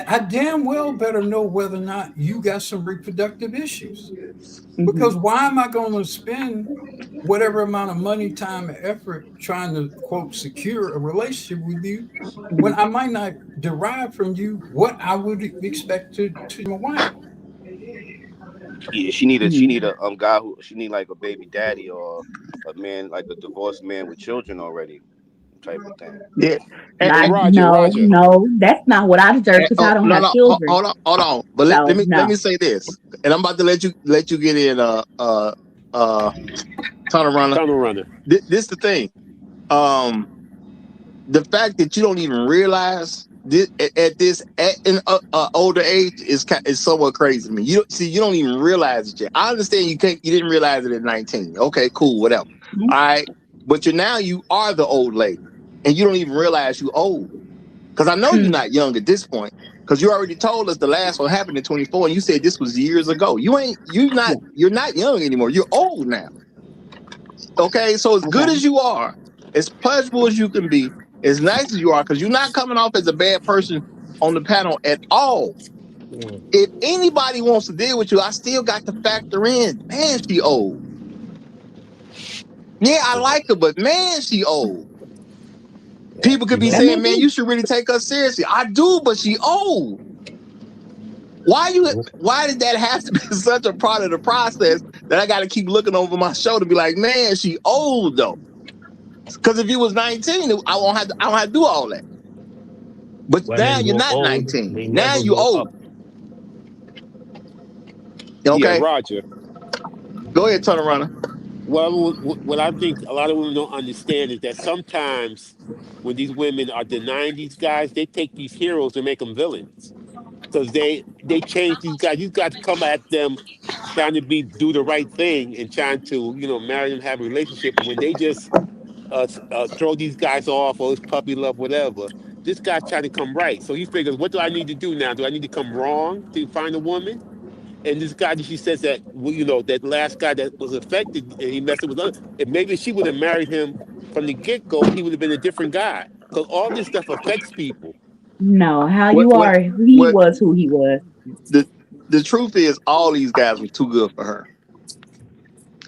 I damn well better know whether or not you got some reproductive issues. Because why am I going to spend whatever amount of money, time, and effort trying to quote secure a relationship with you when I might not derive from you what I would expect to my wife? Yeah, she need a guy who she need like a baby daddy or a man like a divorced man with children already, type of thing. Yeah. No, that's not what I deserve, because I don't have children. Hold on. But let me say this, and I'm about to let you get in. Tunnel runner. This the thing. The fact that you don't even realize this at an older age is somewhat crazy to me. You don't even realize it yet. I understand you didn't realize it at 19. Okay, cool, whatever. All right, but you are the old lady, and you don't even realize you old. Because I know you're not young at this point. Because you already told us the last one happened in 24, and you said this was years ago. You're not young anymore. You're old now. Okay, so as good as you are, as pleasurable as you can be, as nice as you are, because you're not coming off as a bad person on the panel at all. If anybody wants to deal with you, I still got to factor in, man, she old. Yeah, I like her, but man, she old. People could be saying, man, you should really take her seriously. I do, but she old. Why did that have to be such a part of the process that I got to keep looking over my shoulder to be like, man, she old though? Because if you was 19, I don't have to do all that. But now you're not 19. Now you old. Okay. Yeah, Roger. Go ahead, Tunnel Runner. Well, what I think a lot of women don't understand is that sometimes when these women are denying these guys, they take these heroes and make them villains. Because they change these guys. You got to come at them trying to do the right thing and trying to, marry them, have a relationship. And when they just throw these guys off, or it's puppy love, whatever, this guy's trying to come right. So he figures, what do I need to do now? Do I need to come wrong to find a woman? And this guy, she says that, that last guy that was affected, and he messed with other, and maybe she would have married him from the get-go, he would have been a different guy. Because all this stuff affects people. No, he was who he was. The truth is, all these guys were too good for her.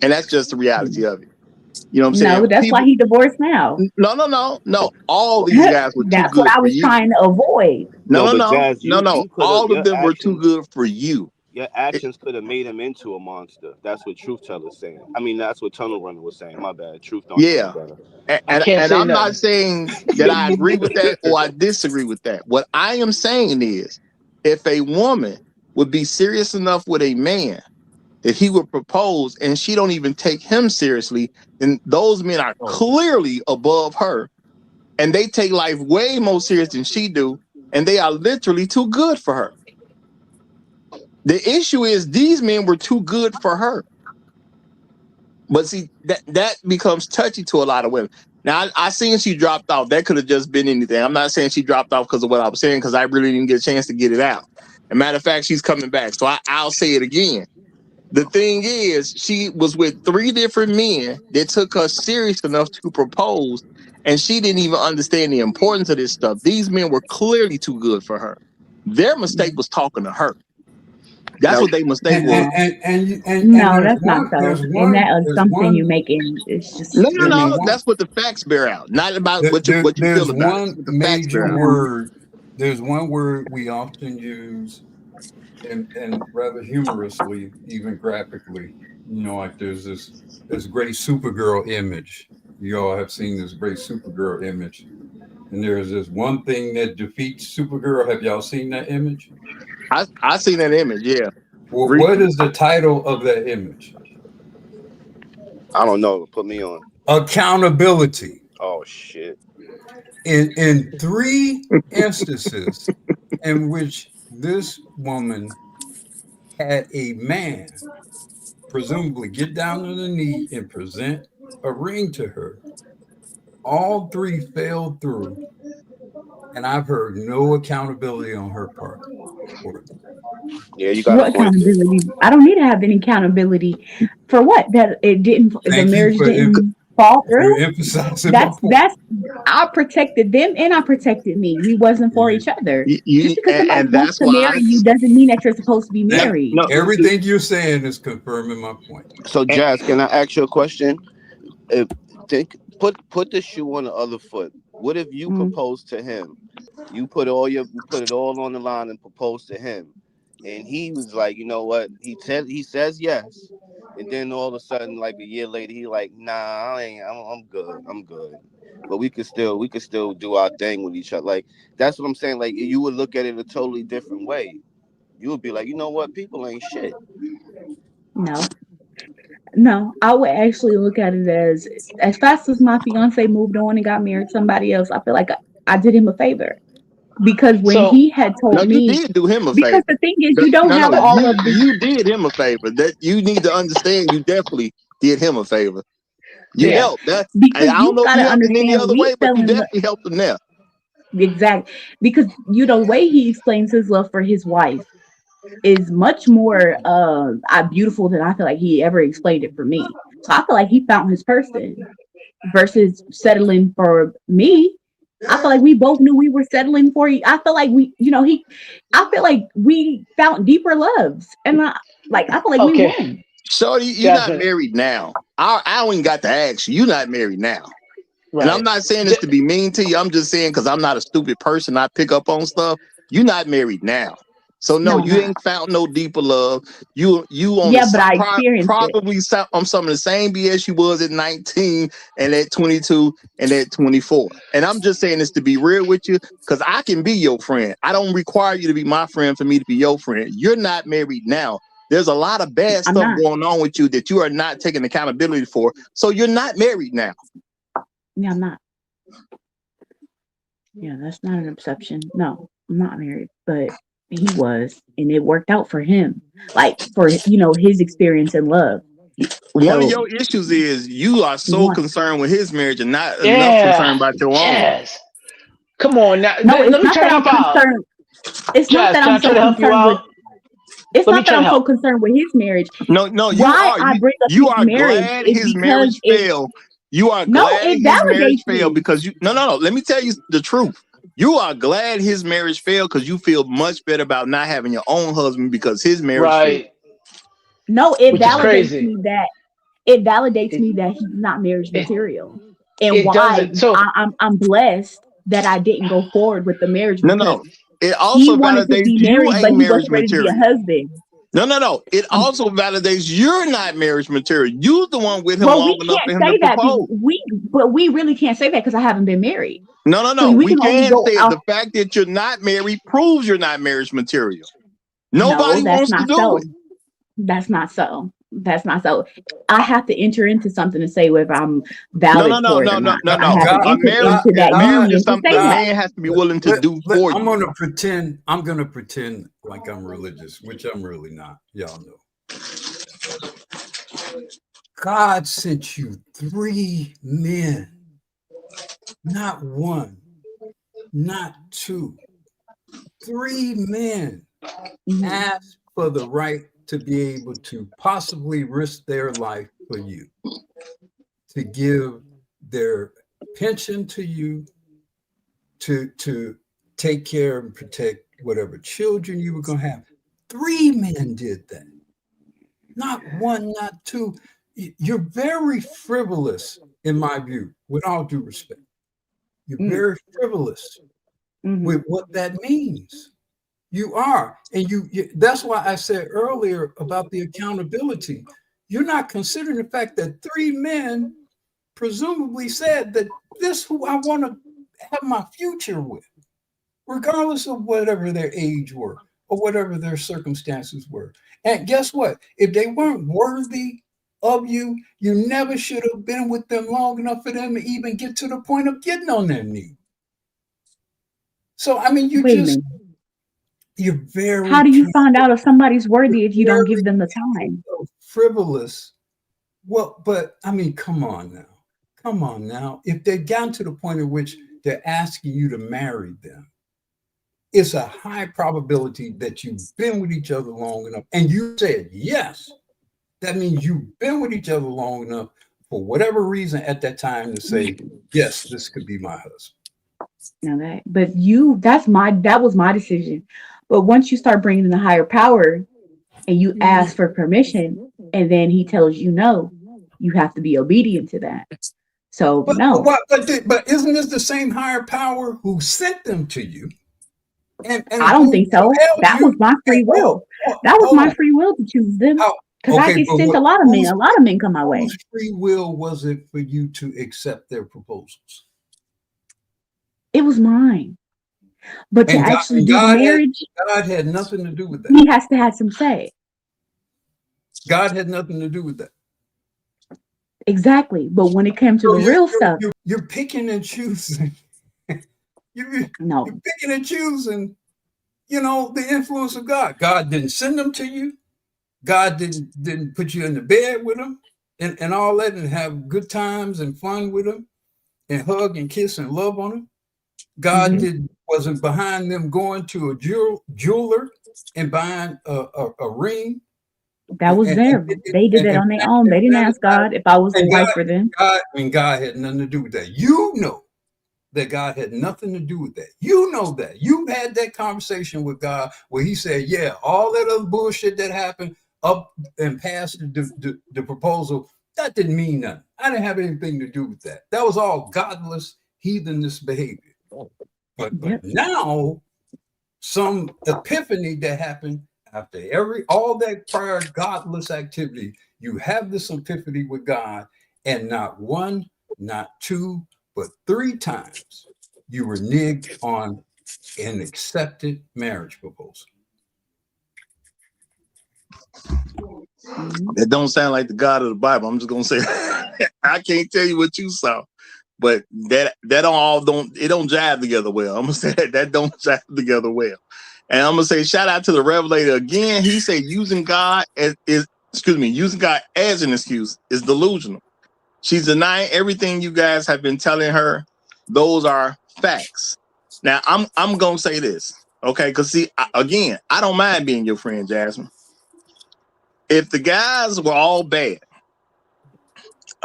And that's just the reality of it. You know what I'm saying? No, that's why he divorced now. No. All these guys were too good for you. That's what I was trying to avoid. No. Jazz, All of them were too good for you. Your actions could have made him into a monster. That's what Truth Teller's saying. I mean, that's what Tunnel Runner was saying. My bad. Truth don't. Yeah. And I'm not saying that I agree with that or I disagree with that. What I am saying is, if a woman would be serious enough with a man that he would propose and she don't even take him seriously, then those men are clearly above her and they take life way more serious than she do, and they are literally too good for her. The issue is these men were too good for her. But see, that becomes touchy to a lot of women. Now, I seen she dropped off. That could have just been anything. I'm not saying she dropped off because of what I was saying, because I really didn't get a chance to get it out. As a matter of fact, she's coming back. So I'll say it again. The thing is, she was with 3 different men that took her serious enough to propose, and she didn't even understand the importance of this stuff. These men were clearly too good for her. Their mistake was talking to her. That's what their mistake was. No, that's not so. And that assumption you're making is just No. That's what the facts bear out. Not about what you feel about it. The facts bear out. Word. There's one word we often use, and rather humorously, even graphically. You know, like there's this great Supergirl image. You all have seen this great Supergirl image, and there's this one thing that defeats Supergirl. Have y'all seen that image? I seen that image. Yeah. Well, what is the title of that image? I don't know. Put me on. Accountability. Oh shit. In 3 instances in which this woman had a man presumably get down on the knee and present a ring to her, all 3 failed through, and I've heard no accountability on her part. Yeah, you got what accountability? I don't need to have any accountability for what that it didn't. The marriage didn't fall through. That's I protected them and I protected me. We wasn't for each other. Just because somebody wants to marry you doesn't mean that you're supposed to be married. No, everything you're saying is confirming my point. So, Jazz, can I ask you a question? Put the shoe on the other foot. What if you propose to him? You put it all on the line and propose to him, and he was like, you know what? He says yes, and then all of a sudden, like a year later, he like, nah, I'm good. But we could still do our thing with each other. Like that's what I'm saying. Like you would look at it a totally different way. You would be like, you know what? People ain't shit. No, I would actually look at it as fast as my fiance moved on and got married to somebody else, I feel like I did him a favor. Because when he had told me, you did do him a favor. Because the thing is, you don't have all of this. You did him a favor. That you need to understand. You definitely did him a favor. You helped. That I don't know if you helped in any other way, but you definitely helped him there. Exactly, because the way he explains his love for his wife is much more beautiful than I feel like he ever explained it for me. So I feel like he found his person versus settling for me. I feel like we both knew we were settling for you. I feel like I feel like we found deeper loves, and I feel like we won. Shorty, you're not married now. I don't even got to ask you. You're not married now. Right. And I'm not saying this to be mean to you. I'm just saying because I'm not a stupid person. I pick up on stuff. You're not married now. So no, you ain't found no deeper love. You on but I experienced probably on some of the same BS you was at 19 and at 22 and at 24. And I'm just saying this to be real with you because I can be your friend. I don't require you to be my friend for me to be your friend. You're not married now. There's a lot of bad stuff going on with you that you are not taking accountability for. So you're not married now. Yeah, I'm not. Yeah, that's not an exception. No, I'm not married, but he was, and it worked out for him. Like for his experience in love. One of your issues is you are so concerned with his marriage and not enough concerned about your own. Come on now. No, let me turn up out. It's not that I'm so concerned with. It's not that I'm so concerned with his marriage. No, you are glad his marriage failed. You are glad his marriage failed because you. No. Let me tell you the truth. You are glad his marriage failed because you feel much better about not having your own husband because his marriage failed. No, it validates me that he's not marriage material, and why I'm blessed that I didn't go forward with the marriage. No. It also validates you ain't marriage material. Be a husband. No. It also validates you're not marriage material. You're the one with him long enough for him to propose. But we really can't say that because I haven't been married. No. So we can say the fact that you're not married proves you're not marriage material. Nobody No, that's wants to not do it. so. That's not so. That's not so. I have to enter into something to say whether I'm No, valid no, no, for it or no, no, not. no, I no. have to A enter marriage, into a that marriage is union to something say a that. man has to be willing to do for I'm you. gonna pretend. I'm gonna pretend like I'm religious, which I'm really not. Y'all know. God sent you 3 men, not one, not two, 3 men Mhm. asked for the right to be able to possibly risk their life for you, to give their pension to you, to take care and protect whatever children you were going to have. 3 men did that, not one, not two. You're very frivolous, in my view, with all due respect. You're very frivolous with what that means. You are. And that's why I said earlier about the accountability. You're not considering the fact that 3 men presumably said that this who I want to have my future with, regardless of whatever their age were or whatever their circumstances were. And guess what? If they weren't worthy of you, you never should have been with them long enough for them to even get to the point of getting on their knee. So, I mean, Wait a minute. you're How very do you find out if somebody's worthy if you don't give them the time? frivolous. Well, but I mean, come on now. Come on now. If they've gotten to the point at which they're asking you to marry them, it's a high probability that you've been with each other long enough and you said yes. That means you've been with each other long enough for whatever reason at that time to say, yes, this could be my husband. Now that was my decision. But once you start bringing in the higher power and you ask for permission and then he tells you no, you have to be obedient to that. So no. But isn't this the same higher power who sent them to you? And I don't who think so. held That you? was my free will. That was my free will to choose them. Because I get sent a lot of men. A lot of men come my way. Whose free will was it for you to accept their proposals? It was mine. But to actually do the marriage, God had nothing to do with that. he has to have some say. God had nothing to do with that. Exactly. But when it came to the real stuff, you're picking and choosing. You're picking and choosing, the influence of God. God didn't send them to you. God didn't put you in the bed with them and all that and have good times and fun with them and hug and kiss and love on them. God wasn't behind them going to a jeweler and buying a ring. That was them. They did it on their own. They didn't ask God if I was the wife for them. God had nothing to do with that. You know that God had nothing to do with that. You know that. You had that conversation with God where he said, yeah, all that other bullshit that happened up and passed the proposal, that didn't mean nothing. I didn't have anything to do with that. That was all godless, heathenish behavior. But now, some epiphany that happened after all that prior godless activity, you have this epiphany with God, and not one, not two, but 3 times you reneged on an accepted marriage proposal. That don't sound like the God of the Bible. I'm just gonna say I can't tell you what you saw, but that don't jive together well. I'm gonna say that don't jive together well. And I'm gonna say shout out to the Revelator again. He said using God as an excuse is delusional. She's denying everything you guys have been telling her. Those are facts. Now I'm gonna say this, okay? Because see, I don't mind being your friend, Jasmine. If the guys were all bad,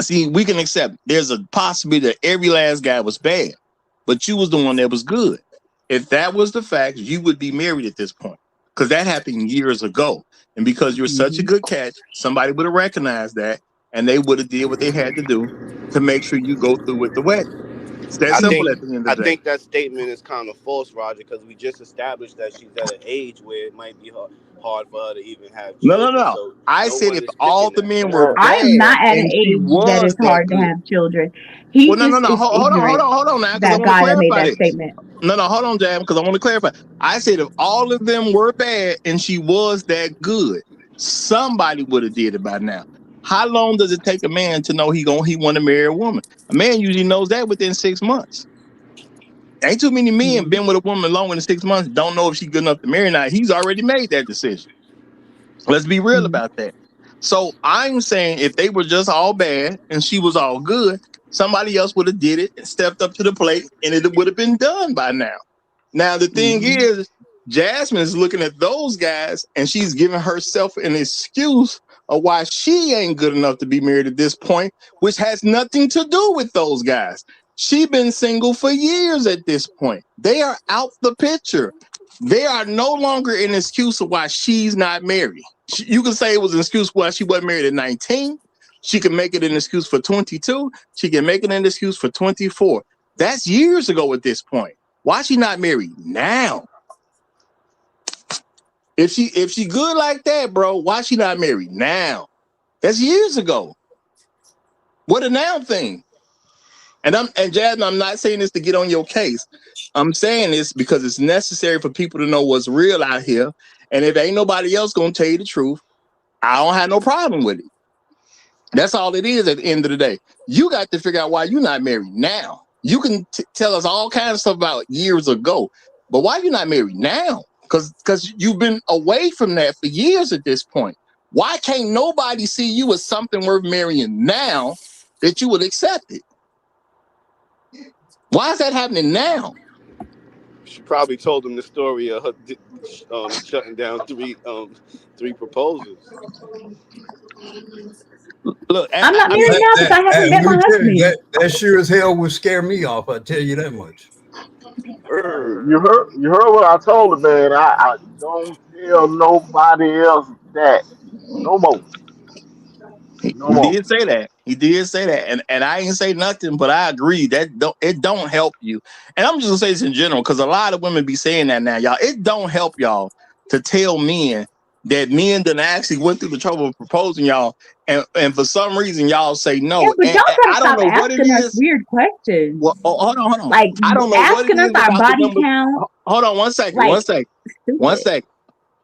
see, we can accept there's a possibility that every last guy was bad, but you was the one that was good. If that was the fact, you would be married at this point because that happened years ago. And because you're such a good catch, somebody would have recognized that and they would have did what they had to do to make sure you go through with the wedding. It's that simple at the end I of the day. think that statement is kind of false, Roger, because we just established that she's at an age where it might be hard for her to even have No, no, children. no. So I no said one if is all picking the that. men were I am bad not at an and she age that was is that hard to good. have children. He Well, no, no, just no. is ignorant Hold on now, because I that want to God had made clarify that this. statement. No, no, hold on, Jam, because I want to clarify. I said if all of them were bad and she was that good, somebody would have did it by now. How long does it take a man to know he want to marry a woman? A man usually knows that within 6 months. Ain't too many men been with a woman longer than 6 months, don't know if she's good enough to marry or not. He's already made that decision. Let's be real about that. So I'm saying if they were just all bad and she was all good, somebody else would have did it and stepped up to the plate and it would have been done by now. Now, the thing is, Jasmine is looking at those guys and she's giving herself an excuse of why she ain't good enough to be married at this point, which has nothing to do with those guys. She been single for years at this point. They are out the picture. They are no longer an excuse of why she's not married. You can say it was an excuse why she wasn't married at 19. She can make it an excuse for 22. She can make it an excuse for 24. That's years ago at this point. Why she not married now? If she good like that, bro, why she not married now? That's years ago. What a now thing. And Jasmine, I'm not saying this to get on your case. I'm saying this because it's necessary for people to know what's real out here. And if ain't nobody else gonna tell you the truth, I don't have no problem with it. That's all it is at the end of the day. You got to figure out why you're not married now. You can tell us all kinds of stuff about years ago, but why you not married now? Because you've been away from that for years at this point. Why can't nobody see you as something worth marrying now that you would accept it? Why is that happening now? She probably told him the story of her shutting down three proposals. Look, I'm not married now because I haven't met Let my me tell you, husband. that sure as hell would scare me off. I tell you that much. You heard what I told the man. I don't tell nobody else that no more. He No more. did say that. He did say that. And I ain't say nothing, but I agree that it don't help you. And I'm just gonna say this in general, because a lot of women be saying that now, y'all. It don't help y'all to tell men that men that actually went through the trouble of proposing y'all, and for some reason y'all say Yeah, no. but y'all And gotta I don't stop know what it asking us is. weird questions. Well, hold on, hold on. Like I don't know what it asking us is our about the body number. count. Hold on one second. Like One stupid. second.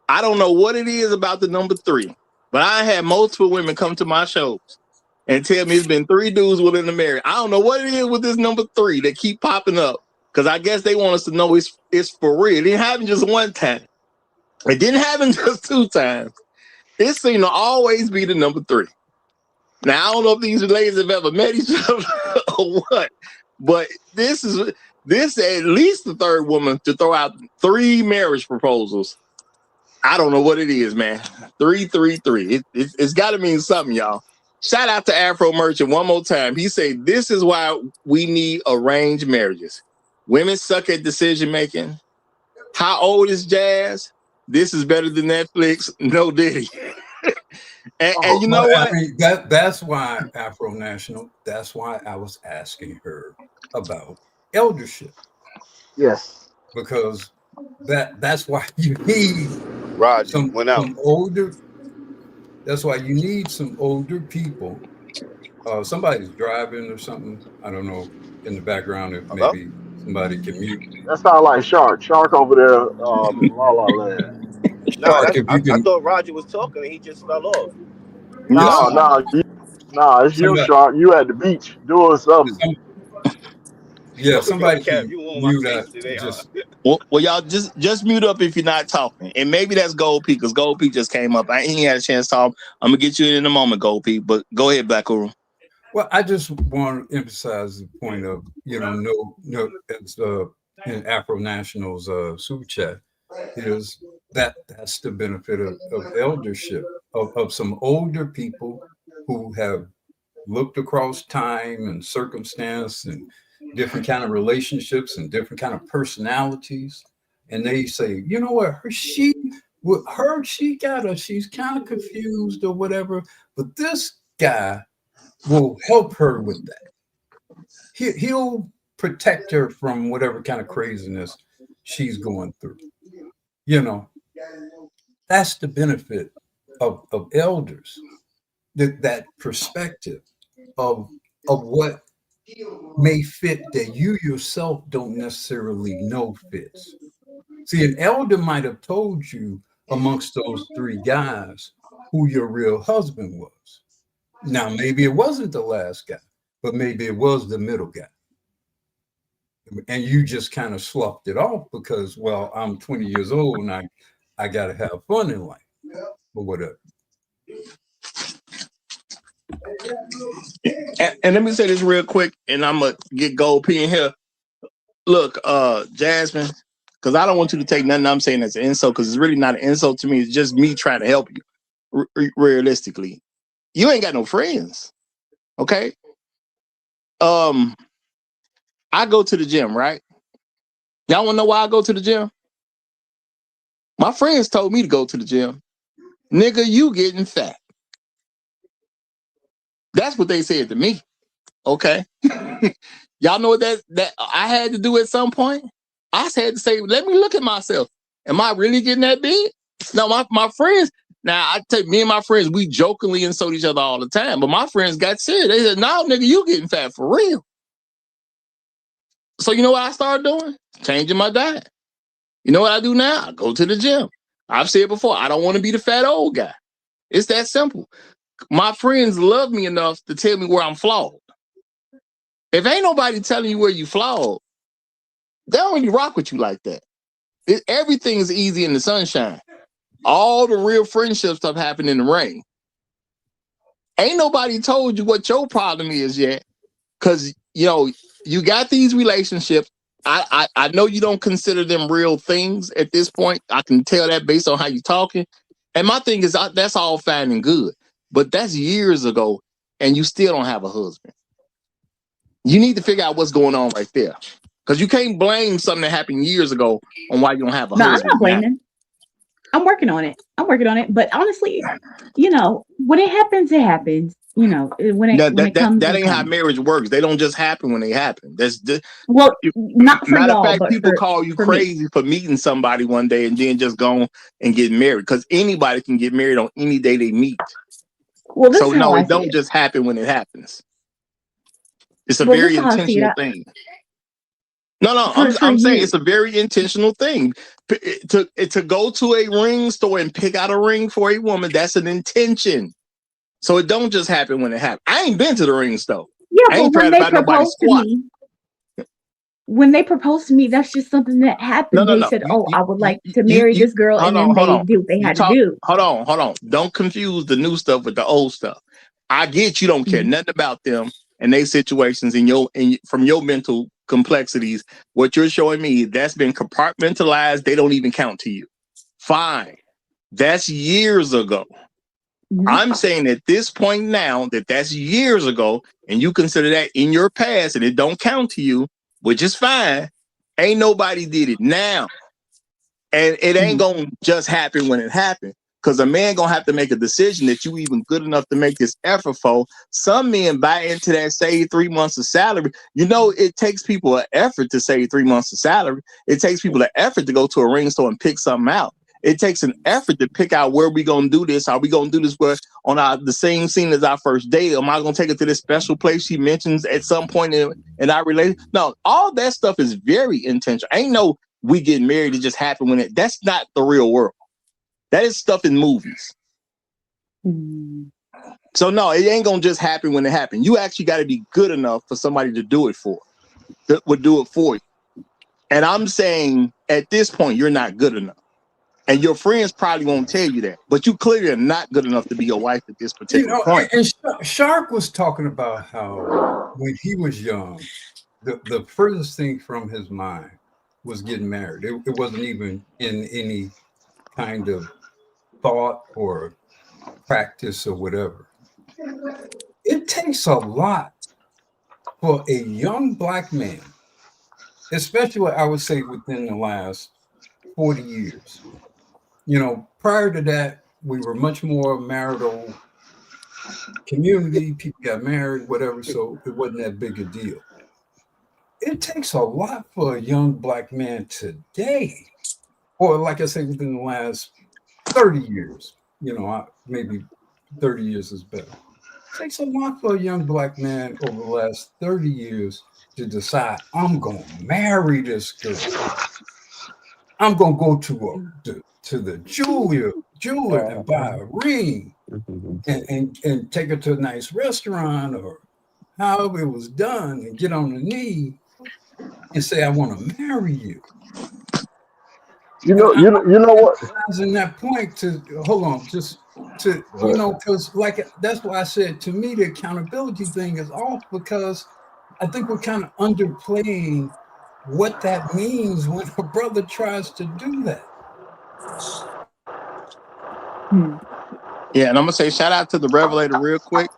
I don't know what it is about the number 3, but I had multiple women come to my shows and tell me it's been 3 dudes willing to marry. I don't know what it is with this number 3 that keep popping up, because I guess they want us to know it's for real. It didn't happen just one time. It didn't happen just 2 times. It seemed to always be the number 3. Now I don't know if these ladies have ever met each other or what, but this is at least the 3rd woman to throw out 3 marriage proposals. I don't know what it is, man. 333. It's got to mean something, y'all. Shout out to Afro Merchant one more time. He said, "This is why we need arranged marriages. Women suck at decision making. How old is Jazz? This is better than Netflix. No Diddy." and you know But I what? mean that's why Afro National. That's why I was asking her about eldership, Yes. because that's why you need Roger went out. some older. That's why you need some older people. Somebody's driving or something. I don't know in the background if Hello? maybe somebody can mute. That sounds like Shark. Shark over there in La La Land. Nah, Shark, if you I can, thought Roger was talking and he just fell off. No, no, no, no, it's you, somebody, Shark. You at the beach doing something. yeah, Yo, somebody Kev, can you on my mute. case today, huh? Just Well, y'all just mute up if you're not talking, and maybe that's Gold P, because Gold P just came up. I ain't had a chance to talk. I'm gonna get you in a moment, Gold P. But go ahead, Black Guru. well, I just want to emphasize the point of no, it's in Afro National's super chat is that's the benefit of eldership of some older people who have looked across time and circumstance and different kind of relationships and different kind of personalities, and they say, you know what, she's kind of confused or whatever, but this guy will help her with that. He'll protect her from whatever kind of craziness she's going through, you know. That's the benefit of elders, that perspective of what may fit that you yourself don't necessarily know fits. See, an elder might have told you amongst those three guys who your real husband was. Now, maybe it wasn't the last guy, but maybe it was the middle guy. And you just kind of sloughed it off because, well, I'm 20 years old and I got to have fun in life or whatever. And let me say this real quick, and I'm gonna get gold pen here. Look, Jasmine, because I don't want you to take nothing I'm saying as an insult, because it's really not an insult to me. It's just me trying to help you. Realistically, you ain't got no friends, okay? I go to the gym, right? Y'all want to know why I go to the gym? My friends told me to go to the gym. Nigga, you getting fat. That's what they said to me. Okay. Y'all know what that I had to do at some point? I had to say, let me look at myself. Am I really getting that big? No, my friends, now I take me and my friends, we jokingly insult each other all the time, but my friends got serious. They said, no, nigga, you getting fat for real. So you know what I started doing? Changing my diet. You know what I do now? I go to the gym. I've said before, I don't want to be the fat old guy. It's that simple. My friends love me enough to tell me where I'm flawed. If ain't nobody telling you where you flawed, they don't really rock with you like that. Everything is easy in the sunshine. All the real friendship stuff happen in the rain. Ain't nobody told you what your problem is yet, because you got these relationships. I know you don't consider them real things at this point. I can tell that based on how you're talking. And my thing is, that's all fine and good, but that's years ago, and you still don't have a husband. You need to figure out what's going on right there, because you can't blame something that happened years ago on why you don't have a husband. I'm not blaming. I'm working on it. But honestly, when it happens, it happens. When it comes, that ain't how marriage works. They don't just happen when they happen. Not for matter y'all, of fact, but people call you crazy for meeting somebody one day and then just go and get married, because anybody can get married on any day they meet. Well, so no, it don't just happen when it happens. It's a very intentional thing. No, I'm saying it's a very intentional thing. To go to a ring store and pick out a ring for a woman, that's an intention. So it don't just happen when it happens. I ain't been to the ring store. Yeah, I ain't but when tried to they buy nobody's squat. When they proposed to me, that's just something that happened. They said, I would like to marry this girl, and then they did what they had to do. Hold on. Don't confuse the new stuff with the old stuff. I get you don't care nothing about them and their situations from your mental complexities. What you're showing me, that's been compartmentalized. They don't even count to you. Fine. That's years ago. I'm saying at this point now that's years ago, and you consider that in your past and it don't count to you, which is fine. Ain't nobody did it now. And it ain't gonna just happen when it happened, because a man gonna have to make a decision that you even good enough to make this effort for. Some men buy into that save 3 months of salary. It takes people an effort to save 3 months of salary. It takes people an effort to go to a ring store and pick something out. It takes an effort to pick out where we gonna do this. Are we gonna do this on the same scene as our first date? Am I gonna take it to this special place she mentions at some point in our relationship? No, all that stuff is very intentional. Ain't no we get married to just happen that's not the real world. That is stuff in movies. So no, it ain't gonna just happen when it happens. You actually got to be good enough for somebody to do it for, that would do it for you. And I'm saying at this point, you're not good enough. And your friends probably won't tell you that, but you clearly are not good enough to be your wife at this particular point. And Shark was talking about how when he was young, the furthest thing from his mind was getting married. It wasn't even in any kind of thought or practice or whatever. It takes a lot for a young Black man, especially I would say within the last 40 years. Prior to that, we were much more marital community. People got married, whatever, so it wasn't that big a deal. It takes a lot for a young Black man today, or like I said, within the last 30 years. Maybe 30 years is better. It takes a lot for a young black man over the last 30 years to decide, I'm going to marry this girl. I'm going to go to the jeweler and buy a ring and take her to a nice restaurant or however it was done and get on the knee and say, I want to marry you. You know what? Emphasizing that point to hold on, just to because that's why I said to me the accountability thing is off, because I think we're kind of underplaying what that means when a brother tries to do that. Yeah, and I'm gonna say shout out to the Revelator real quick.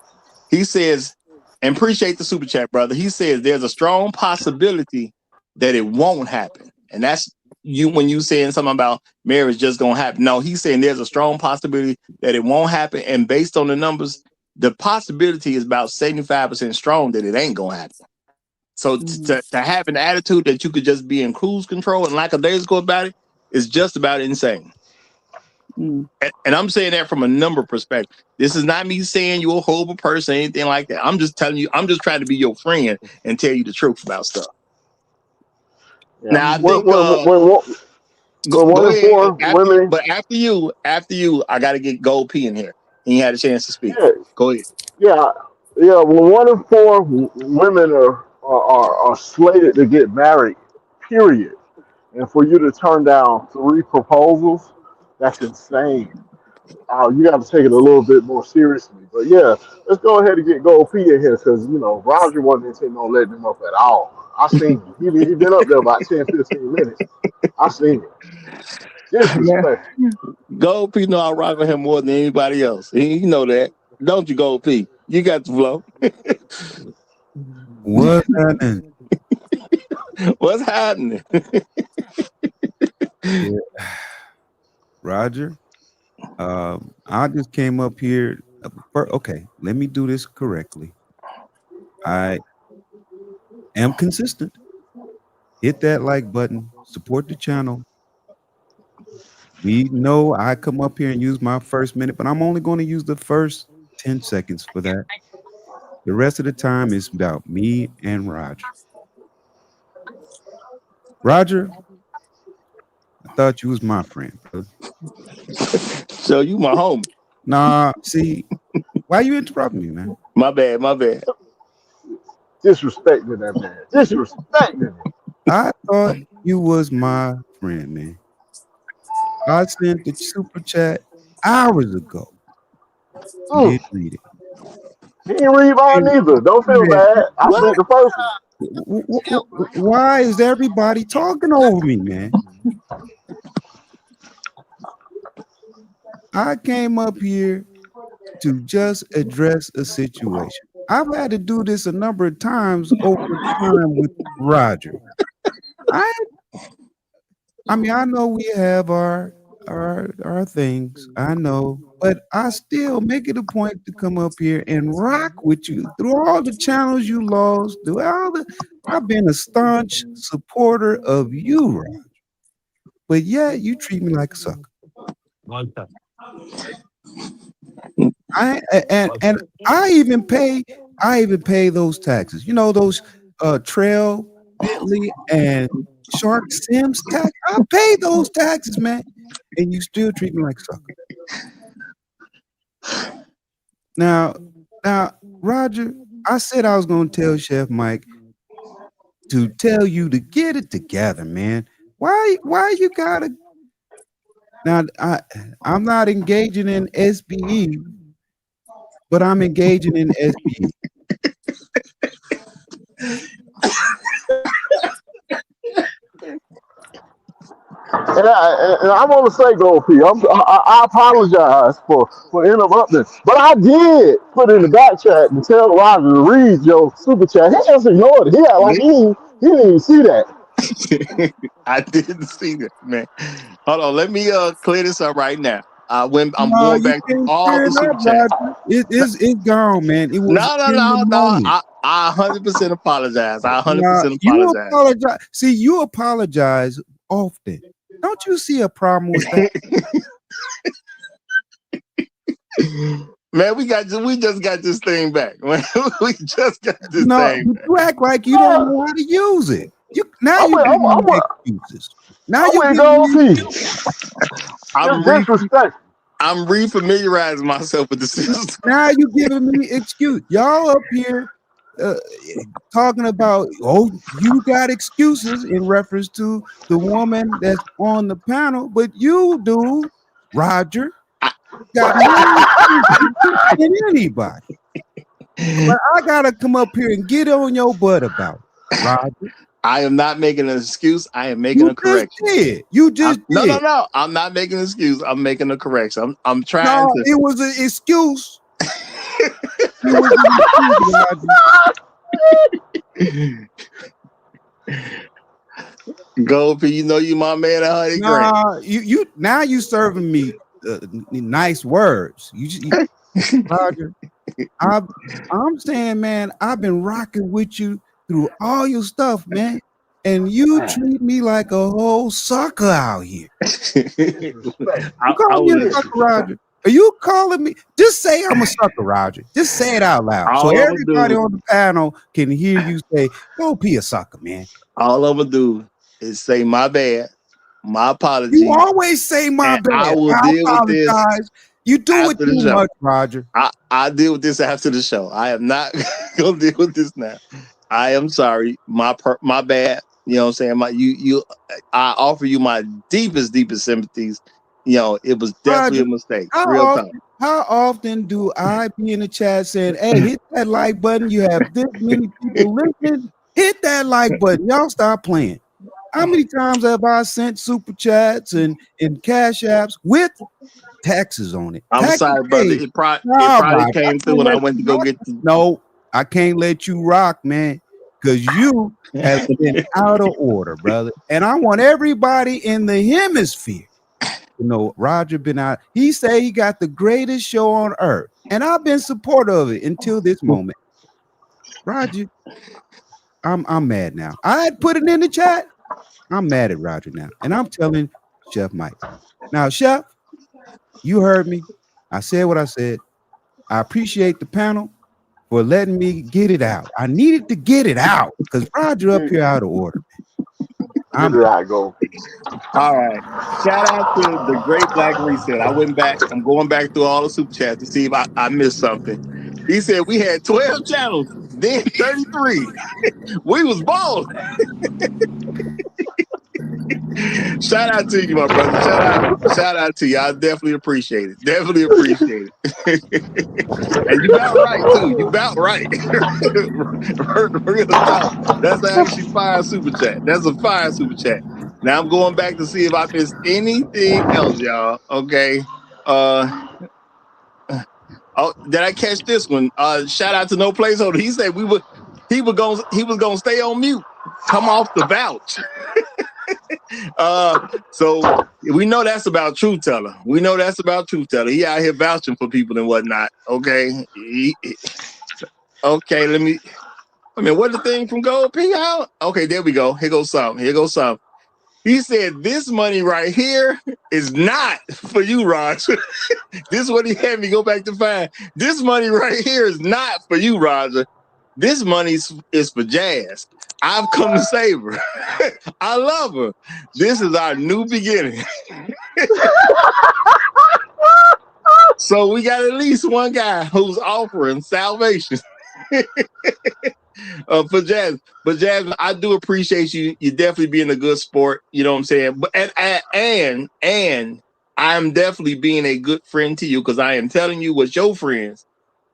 He says, and appreciate the super chat, brother. He says there's a strong possibility that it won't happen, and that's you when you saying something about marriage just gonna happen. No, he's saying there's a strong possibility that it won't happen, and based on the numbers, the possibility is about 75% strong that it ain't gonna happen. So to have an attitude that you could just be in cruise control and like a days go about it is just about insane. And I'm saying that from a number perspective. This is not me saying you're a horrible person, anything like that. I'm just telling you, I'm just trying to be your friend and tell you the truth about stuff. Yeah. Now I think one in four women. But after you, I got to get Gold P in here. And you had a chance to speak. Yeah, Go ahead. yeah. Well, one in four women are slated to get married. Period. And for you to turn down 3 proposals, that's insane. You got to take it a little bit more seriously. But yeah, let's go ahead and get Gold P in here because Roger wasn't intending on letting him up at all. I seen him. He been up there about 10, 15 minutes. I seen him. Disrespect. Gold P know I rock with him more than anybody else. You know that, don't you, Gold P? You got the flow. What's happening? What's happening? Yeah. Roger, I just came up here. Okay, let me do this correctly. I am consistent. Hit that like button. Support the channel. We know I come up here and use my first minute, but I'm only going to use the first 10 seconds for that. The rest of the time is about me and Roger. Roger, I thought you was my friend, brother. So you my homie. Nah, see, why you interrupting me, man? My bad. Disrespecting that man. Disrespecting him. I thought you was my friend, man. I sent the super chat hours ago. You didn't read it. He didn't read mine either. Don't feel bad. I sent the first one. Why is everybody talking over me, man? I came up here to just address a situation. I've had to do this a number of times over time with Roger. I mean, I know we have our things, I know, but I still make it a point to come up here and rock with you through all the channels you lost. I've been a staunch supporter of you, Roger. But yeah, you treat me like a sucker. I even pay those taxes. You know those Trail, Bentley, and Shark Sims tax. I pay those taxes, man, and you still treat me like a sucker. Now, Roger, I said I was gonna tell Chef Mike to tell you to get it together, man. Why you gotta? Now, I'm not engaging in SBE, but I'm engaging in SBE. And I want to say, Gold P, I apologize for interrupting, but I did put in the back chat to tell Roger to read your super chat. He just ignored it. He act like he didn't even see that. I didn't see that, man. Hold on, let me clear this up right now. I'm going back to all the super chats. It's gone, man. It was no. I 100% apologize. I 100% You apologize. apologize. See, you apologize often. Don't you see a problem with that? Man, we just got this thing back. Man. We just got this No, thing but back. you act like you don't know how to use it. You I'm giving with, me excuses. Now I'm you with giving Gold me P. It's disrespectful. I'm refamiliarizing myself with the system. now you giving me excuse. Y'all up here uh, talking about, oh, you got excuses in reference to the woman that's on the panel, but you do, Roger, got more excuses than anybody. But I gotta come up here and get on your butt about it, Roger. I am not making an excuse. I am making You a just correction. did. You just No. did. I'm not making an excuse. I'm making a correction. I'm trying No, to. it was an excuse. It was an excuse, Roger. Gold P, you know you my man at Honey Grant. Nah, you now you serving me nice words. Roger. I'm saying, man, I've been rocking with you through all your stuff, man, and you treat me like a whole sucker out here. You calling me a sucker, Roger? Are you calling me? Just say I'm a sucker, Roger. Just say it out loud, so All I'ma everybody do- on the panel can hear you say, "Go be a sucker, man." All I'm gonna do is say my bad, my apologies. You always say my and bad. I will I deal with this apologize. You do it after the too show. much, Roger. I deal with this after the show. I am not gonna deal with this now. I am sorry. My bad. You know what I'm saying? I offer you my deepest sympathies. You know, it was definitely Roger, a mistake. How Real talk. often do I be in the chat saying, "Hey, hit that like button. You have this many people listening. Hit that like button. Y'all stop playing." How many times have I sent super chats and cash apps with taxes on it? I'm Taxes sorry, brother. paid. It probably Roger, came through when I went to go get the. No, I can't let you rock, man, because you have been out of order, brother. And I want everybody in the hemisphere to know Roger been out. He say he got the greatest show on earth, and I've been supportive of it until this moment. Roger, I'm mad now. I had put it in the chat. I'm mad at Roger now, and I'm telling Chef Mike. Now, Chef, you heard me. I said what I said. I appreciate the panel for letting me get it out. I needed to get it out because Roger up here out of order. Get it out, go. All right. Shout out to the Great Black Reset. I went back. I'm going back through all the super chats to see if I missed something. He said we had 12 channels, then 33. We was balling. Shout out to you, my brother. Shout out to you. I definitely appreciate it. Definitely appreciate it. And you about right too. You about right. Real talk. That's actually fire super chat. That's a fire super chat. Now I'm going back to see if I missed anything else, y'all. Okay. Oh, did I catch this one? Shout out to No Placeholder. He said he was gonna stay on mute. Come off the vouch. So we know that's about Truth Teller. We know that's about Truth Teller. He out here vouching for people and whatnot. Okay. Okay, what the thing from Gold P out? Okay, there we go. Here goes some. He said, this money right here is not for you, Roger. This is what he had me go back to find. This money right here is not for you, Roger. This money is for Jazz. I've come to save her. I love her. This is our new beginning. So we got at least one guy who's offering salvation. For Jazz. But Jazz, I do appreciate you. You definitely being a good sport. You know what I'm saying? But and I'm definitely being a good friend to you because I am telling you what your friends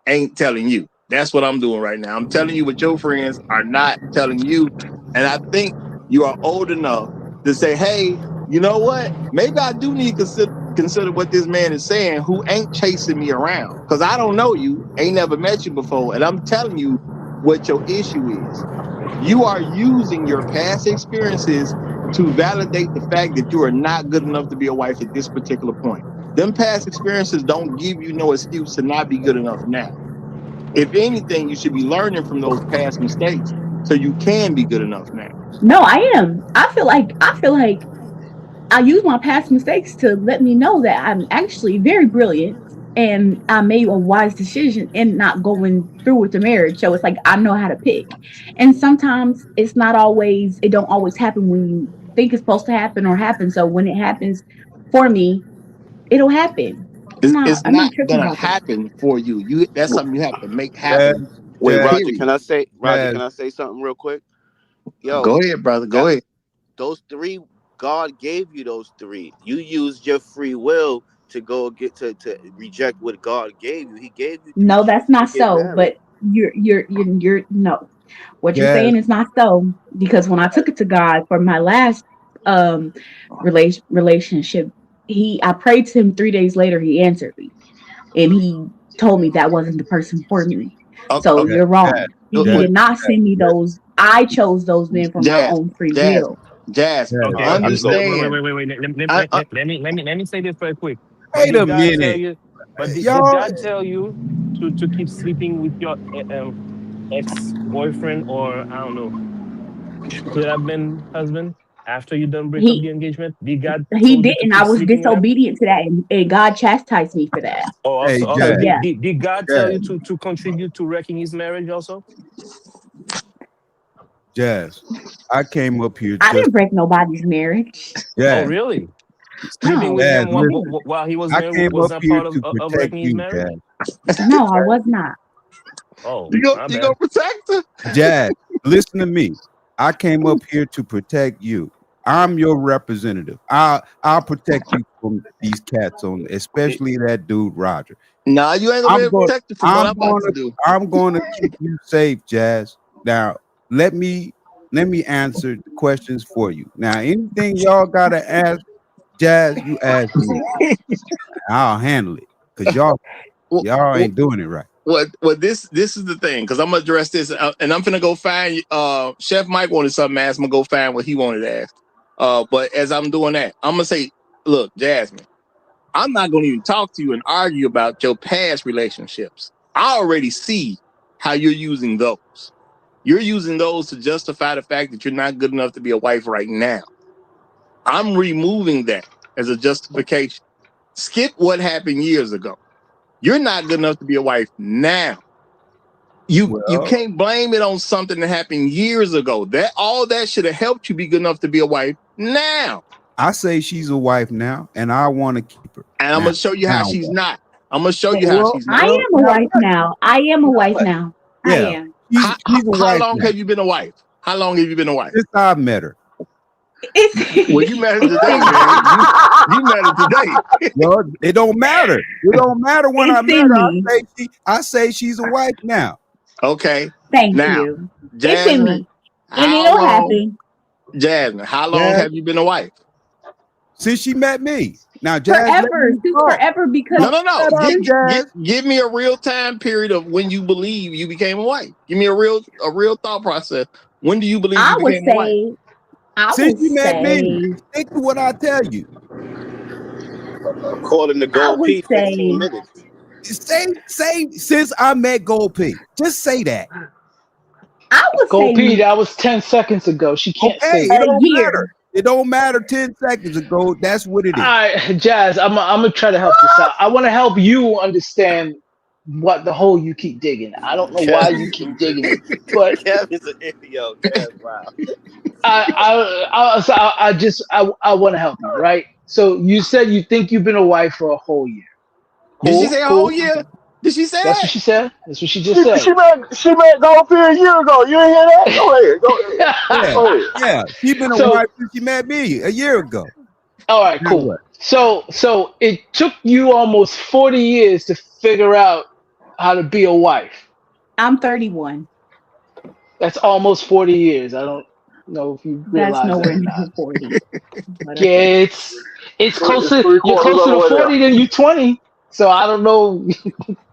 ain't telling you. That's what I'm doing right now. I'm telling you what your friends are not telling you. And I think you are old enough to say, hey, you know what? Maybe I do need to consider what this man is saying who ain't chasing me around. Because I don't know you, ain't never met you before. And I'm telling you what your issue is. You are using your past experiences to validate the fact that you are not good enough to be a wife at this particular point. Them past experiences don't give you no excuse to not be good enough now. If anything, you should be learning from those past mistakes so you can be good enough now. No, I am. I feel like I use my past mistakes to let me know that I'm actually very brilliant and I made a wise decision in not going through with the marriage. So it's like I know how to pick. And sometimes it's not always, it don't always happen when you think it's supposed to happen or happen. So when it happens for me, it'll happen. It's I'm not not tripping gonna about that. happen for you. That's something you have to make Jazz, happen. Wait, Jazz, Roger, Period. can I say Roger, Jazz. can I say something real quick? Yo, Go ahead, brother. Go that ahead. those three, God gave you those three. You used your free will to go get to reject what God gave you. He gave you three No, that's chances to not get so. married. But you're no. What you're Jazz. saying is not so, because when I took it to God for my last um relationship, I prayed to him 3 days later, he answered me. And he told me that wasn't the person for me. Okay. So Okay. you're wrong. He What? did not send me those. I chose those men for my Jazz. own free Jazz. will. Jazz. Jazz. Okay, I just wait, let. wait, wait, Understand. wait, wait, wait. I, I, Let me say this very quick. But Wait a did God tell minute, you? But did y'all. God tell you to keep sleeping with your ex boyfriend, or I don't know, could have been husband after you done break up He the engagement? Did God he told you to didn't. I keep was sleeping with him? disobedient to that, and God chastised me for that. Oh, Hey, also, So also, Jazz. yeah, did God tell Jazz. you to contribute to wrecking his marriage also? Jazz. I came up here I just didn't break nobody's marriage. Oh, Jazz. really? Sleeping with No, Jazz, him I listen. didn't. while he was I married came was up that here part to of protect wrecking his you, marriage? Jazz. No, I was not. Oh, you go. my You go bad. protect her. Jazz, listen to me. I came up here to protect you. I'm your representative. I'll protect you from these cats on, especially that dude Roger. Nah, you ain't gonna be I'm able to going. protect her from what I'm I'm about going to to. do. I'm going to keep you safe, Jazz. Now, let me answer the questions for you. Now, anything y'all gotta ask, Jazz, you ask me. I'll handle it because y'all Well, y'all well, ain't doing it right. this is the thing, because I'm gonna address this, and I'm gonna go find. Chef Mike wanted something asked. I'm gonna go find what he wanted to ask. But as I'm doing that, I'm gonna say, look, Jasmine, I'm not gonna even talk to you and argue about your past relationships. I already see how you're using those. You're using those to justify the fact that you're not good enough to be a wife right now. I'm removing that as a justification. Skip what happened years ago. You're not good enough to be a wife now. You Well, can't blame it on something that happened years ago. That all that should have helped you be good enough to be a wife now. I say she's a wife now, and I want to keep her. And I'm Now, gonna show you how now she's what? not. I'm gonna show you how Well, she's I not. well, am a now wife what? now. I am a Now wife what? now. I Yeah, am. she's a How wife long now. have you been a wife? How long have you been a wife? Since I met her. Well, you met her It's today, in me. man. You met her today. Well, it don't matter. It don't matter when I It's met in her. me. I say she's a wife now. Okay. Thank Now, you. It's in Jasmine, me. And how it'll long? happen Jasmine, how long Jazz, have you been a wife? since she met me. Now, Jazz, let forever. me Since talk. forever, because No. Shut up, since Jazz. Give me a real time period of when you believe you became a wife. Give me a real thought process. When do you believe I you would became a wife? say, I Since would you met me, say, stick to what I tell you. According to I Gold would P, 15 say, minutes. Say since I met Gold P. Just say that. I would Go say P, that was 10 seconds ago. She can't Okay, say it that. a don't matter. year. It don't matter 10 seconds ago. That's what it All is. right, Jazz, I'm gonna try to help this out. I want to help you understand what the hole you keep digging. I don't know why you Kev, keep digging it, but Kev is an idiot. Kev, wow. I want to help you, right? So you said you think you've been a wife for a whole year. Did she Cool, say a whole cool. year? Did she say That's that? what she said. That's what she just She said. met Goldfield a year ago. You ain't hear that? Go ahead. Go ahead. Yeah, Go ahead. yeah. She been a So, wife since she met me a year ago. all right, Now cool. what? So it took you almost 40 years to figure out how to be a wife. I'm 31. That's almost 40 years. I don't know if you That's realize that nowhere or not. near 40. But Yeah, okay. it's It's closer. three You're quarters of closer the to way there. 40 than you 20. So I don't know.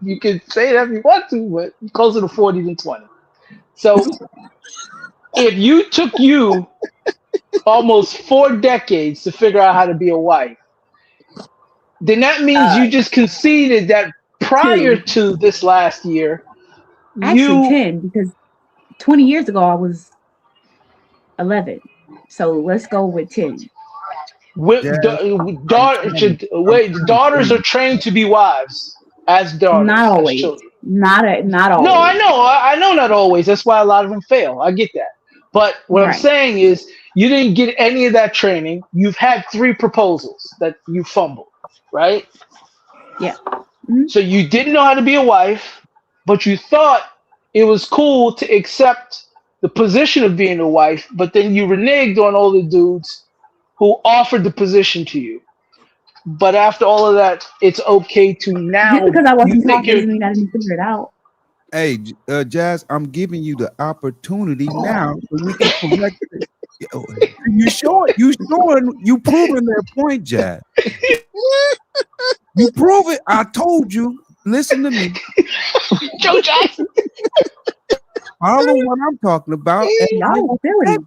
You can say that if you want to, but you're closer to 40 than 20. So if you took you almost 4 decades to figure out how to be a wife, then that means Uh, you just conceded that prior 2. to this last year, Actually, you 10, because 20 years ago I was 11. So let's go with 10. Jazz, I'm daughters trying to tell daughters are you. trained to be wives. as Not daughters, as always. children. Not No, I always. know. I know not always. That's why a lot of them fail. I get that. But what I'm Right. saying is you didn't get any of that training. You've had 3 proposals that you fumbled, right? Yeah. Mhm. So you didn't know how to be a wife, but you thought it was cool to accept the position of being a wife, but then you reneged on all the dudes who offered the position to you. But after all of that, it's okay to Just now because I you wasn't think taught you're doesn't mean I didn't figure it out. Hey, Jazz, I'm giving you the opportunity now so we can correct it. You proving their point, Jazz. You prove it. I told you. Listen to me. Joe Jackson. Follow what I'm talking about, and I Y'all will silly.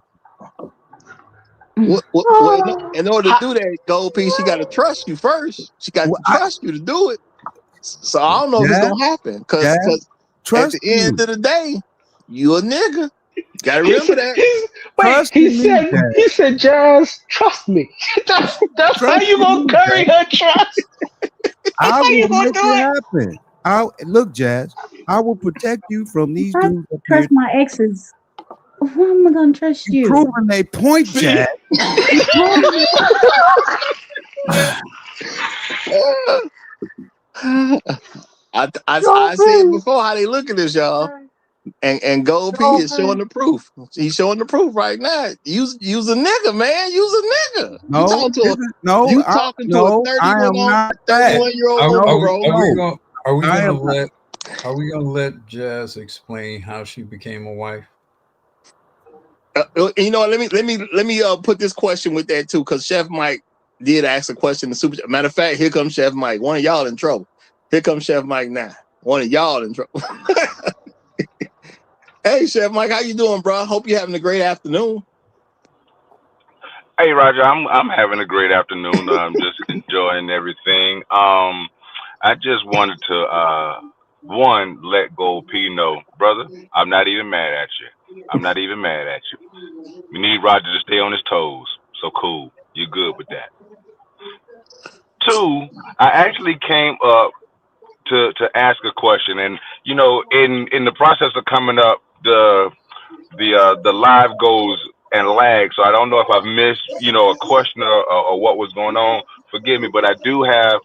In order to do that, Gold Piece, she got to trust you first. She got to trust you to do it. So I don't know if it's Jazz, gonna happen because Jazz, at the trust end me. of the day, you a nigga. Gotta He remember said, that. Trust me, Jazz. he said, Jazz, trust me. that's how Trust you gonna me, curry Jazz. her trust. That's I how will you gonna make do it it. happen. Look, Jazz. I will protect you from these If I dudes up here. trust my exes, who am I gonna trust You you? proving they point, See? Jazz. You proving I said before how they look at this, y'all. And Gold P is showing the proof. He's showing the proof right now. Use a nigga, man. Use a nigga. You talking to a I am not that. 31-year-old Are, woman, are we bro. are we going I am to not. let Jazz explain how she became a wife? You know what? Let me put this question with that too, because Chef Mike did ask a question in the super. Matter of fact, here comes Chef Mike. One of y'all in trouble. Here comes Chef Mike now. One of y'all in trouble. Hey, Chef Mike, how you doing, bro? Hope you're having a great afternoon. Hey, Roger, I'm having a great afternoon. I'm just enjoying everything. I just wanted to one let Gold P know, brother. I'm not even mad at you. I'm not even mad at you. We need Roger to stay on his toes. So cool. You're good with that. 2, I actually came up to ask a question, and in the process of coming up, the live goes and lags, so I don't know if I've missed a question or what was going on. Forgive me, but I do have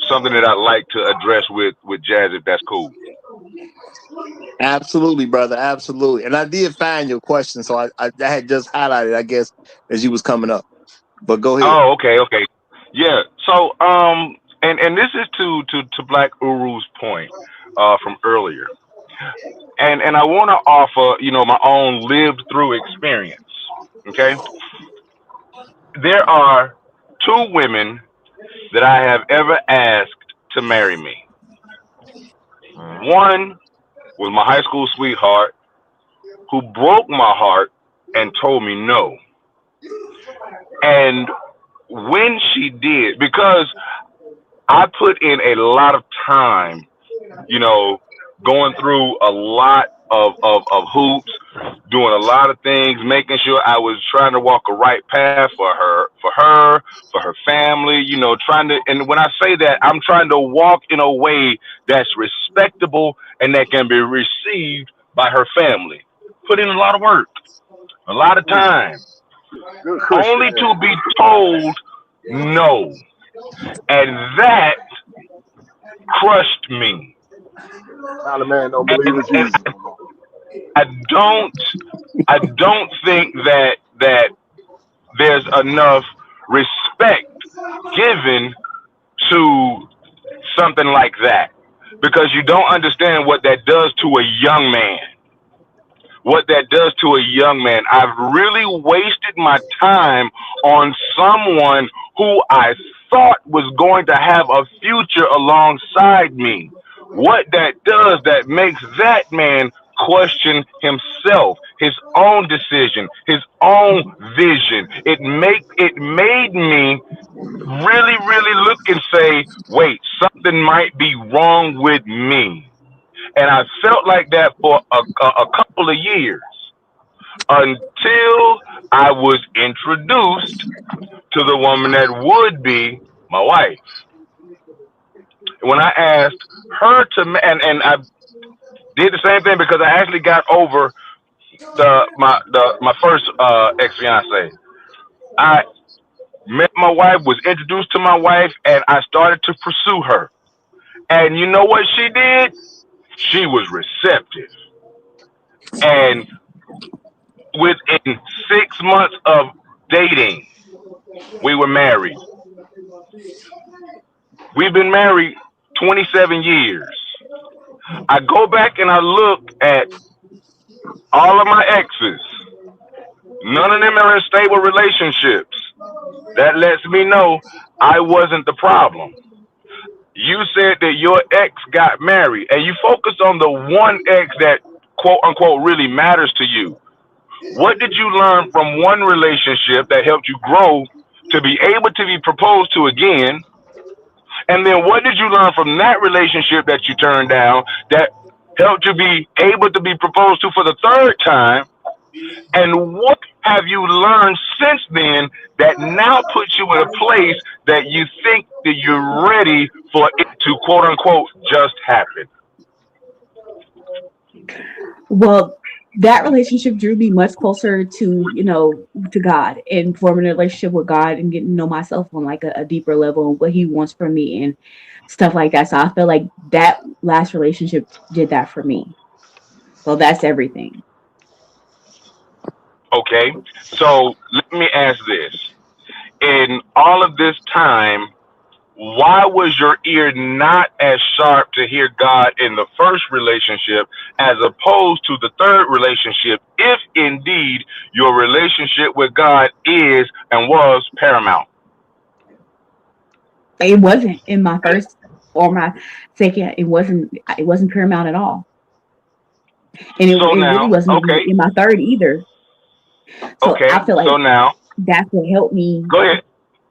something that I'd like to address with Jazz, if that's cool. Absolutely, brother. Absolutely. And I did find your question, so I had just highlighted, I guess, as you was coming up. But go ahead. Oh, okay. Yeah. So, and this is to Black Uru's point from earlier, and I want to offer my own lived through experience. Okay, there are 2 women that I have ever asked to marry me. One was my high school sweetheart who broke my heart and told me no. And when she did, because I put in a lot of time, going through a lot of hoops, doing a lot of things, making sure I was trying to walk a right path for her family, trying to, and when I say that, I'm trying to walk in a way that's respectable and that can be received by her family. Put in a lot of work, a lot of time, Good only Christian to man. be told no. And that crushed me. Kind of man don't believe And, in and Jesus no more. I don't I don't think that there's enough respect given to something like that, because you don't understand what that does to a young man. What that does to a young man. I've really wasted my time on someone who I thought was going to have a future alongside me. What that does, that makes that man question himself, his own decision, his own vision. It made me really look and say, wait, something might be wrong with me. And I felt like that for a couple of years until I was introduced to the woman that would be my wife. when I asked her to, and I did the same thing because I actually got over my first ex fiance. I met my wife, was introduced to my wife, and I started to pursue her. And you know what she did? She was receptive. And within 6 months of dating, we were married. We've been married 27 years. I go back and I look at all of my exes. None of them are in stable relationships. That lets me know I wasn't the problem. You said that your ex got married, and you focus on the one ex that quote unquote really matters to you. What did you learn from one relationship that helped you grow to be able to be proposed to again? And then what did you learn from that relationship that you turned down that helped you be able to be proposed to for the third time? And what have you learned since then that now puts you in a place that you think that you're ready for it to quote unquote just happen? Well, that relationship drew me much closer to God and forming a relationship with God and getting to know myself on like a deeper level and what He wants from me and stuff like that. So I feel like that last relationship did that for me. So that's everything. Okay, so let me ask this. In all of this time, why was your ear not as sharp to hear God in the first relationship as opposed to the third relationship, if indeed your relationship with God is and was paramount? It wasn't in my first or my second. It wasn't paramount at all, and it really wasn't in my third either. So I feel like so now that's what helped me go ahead.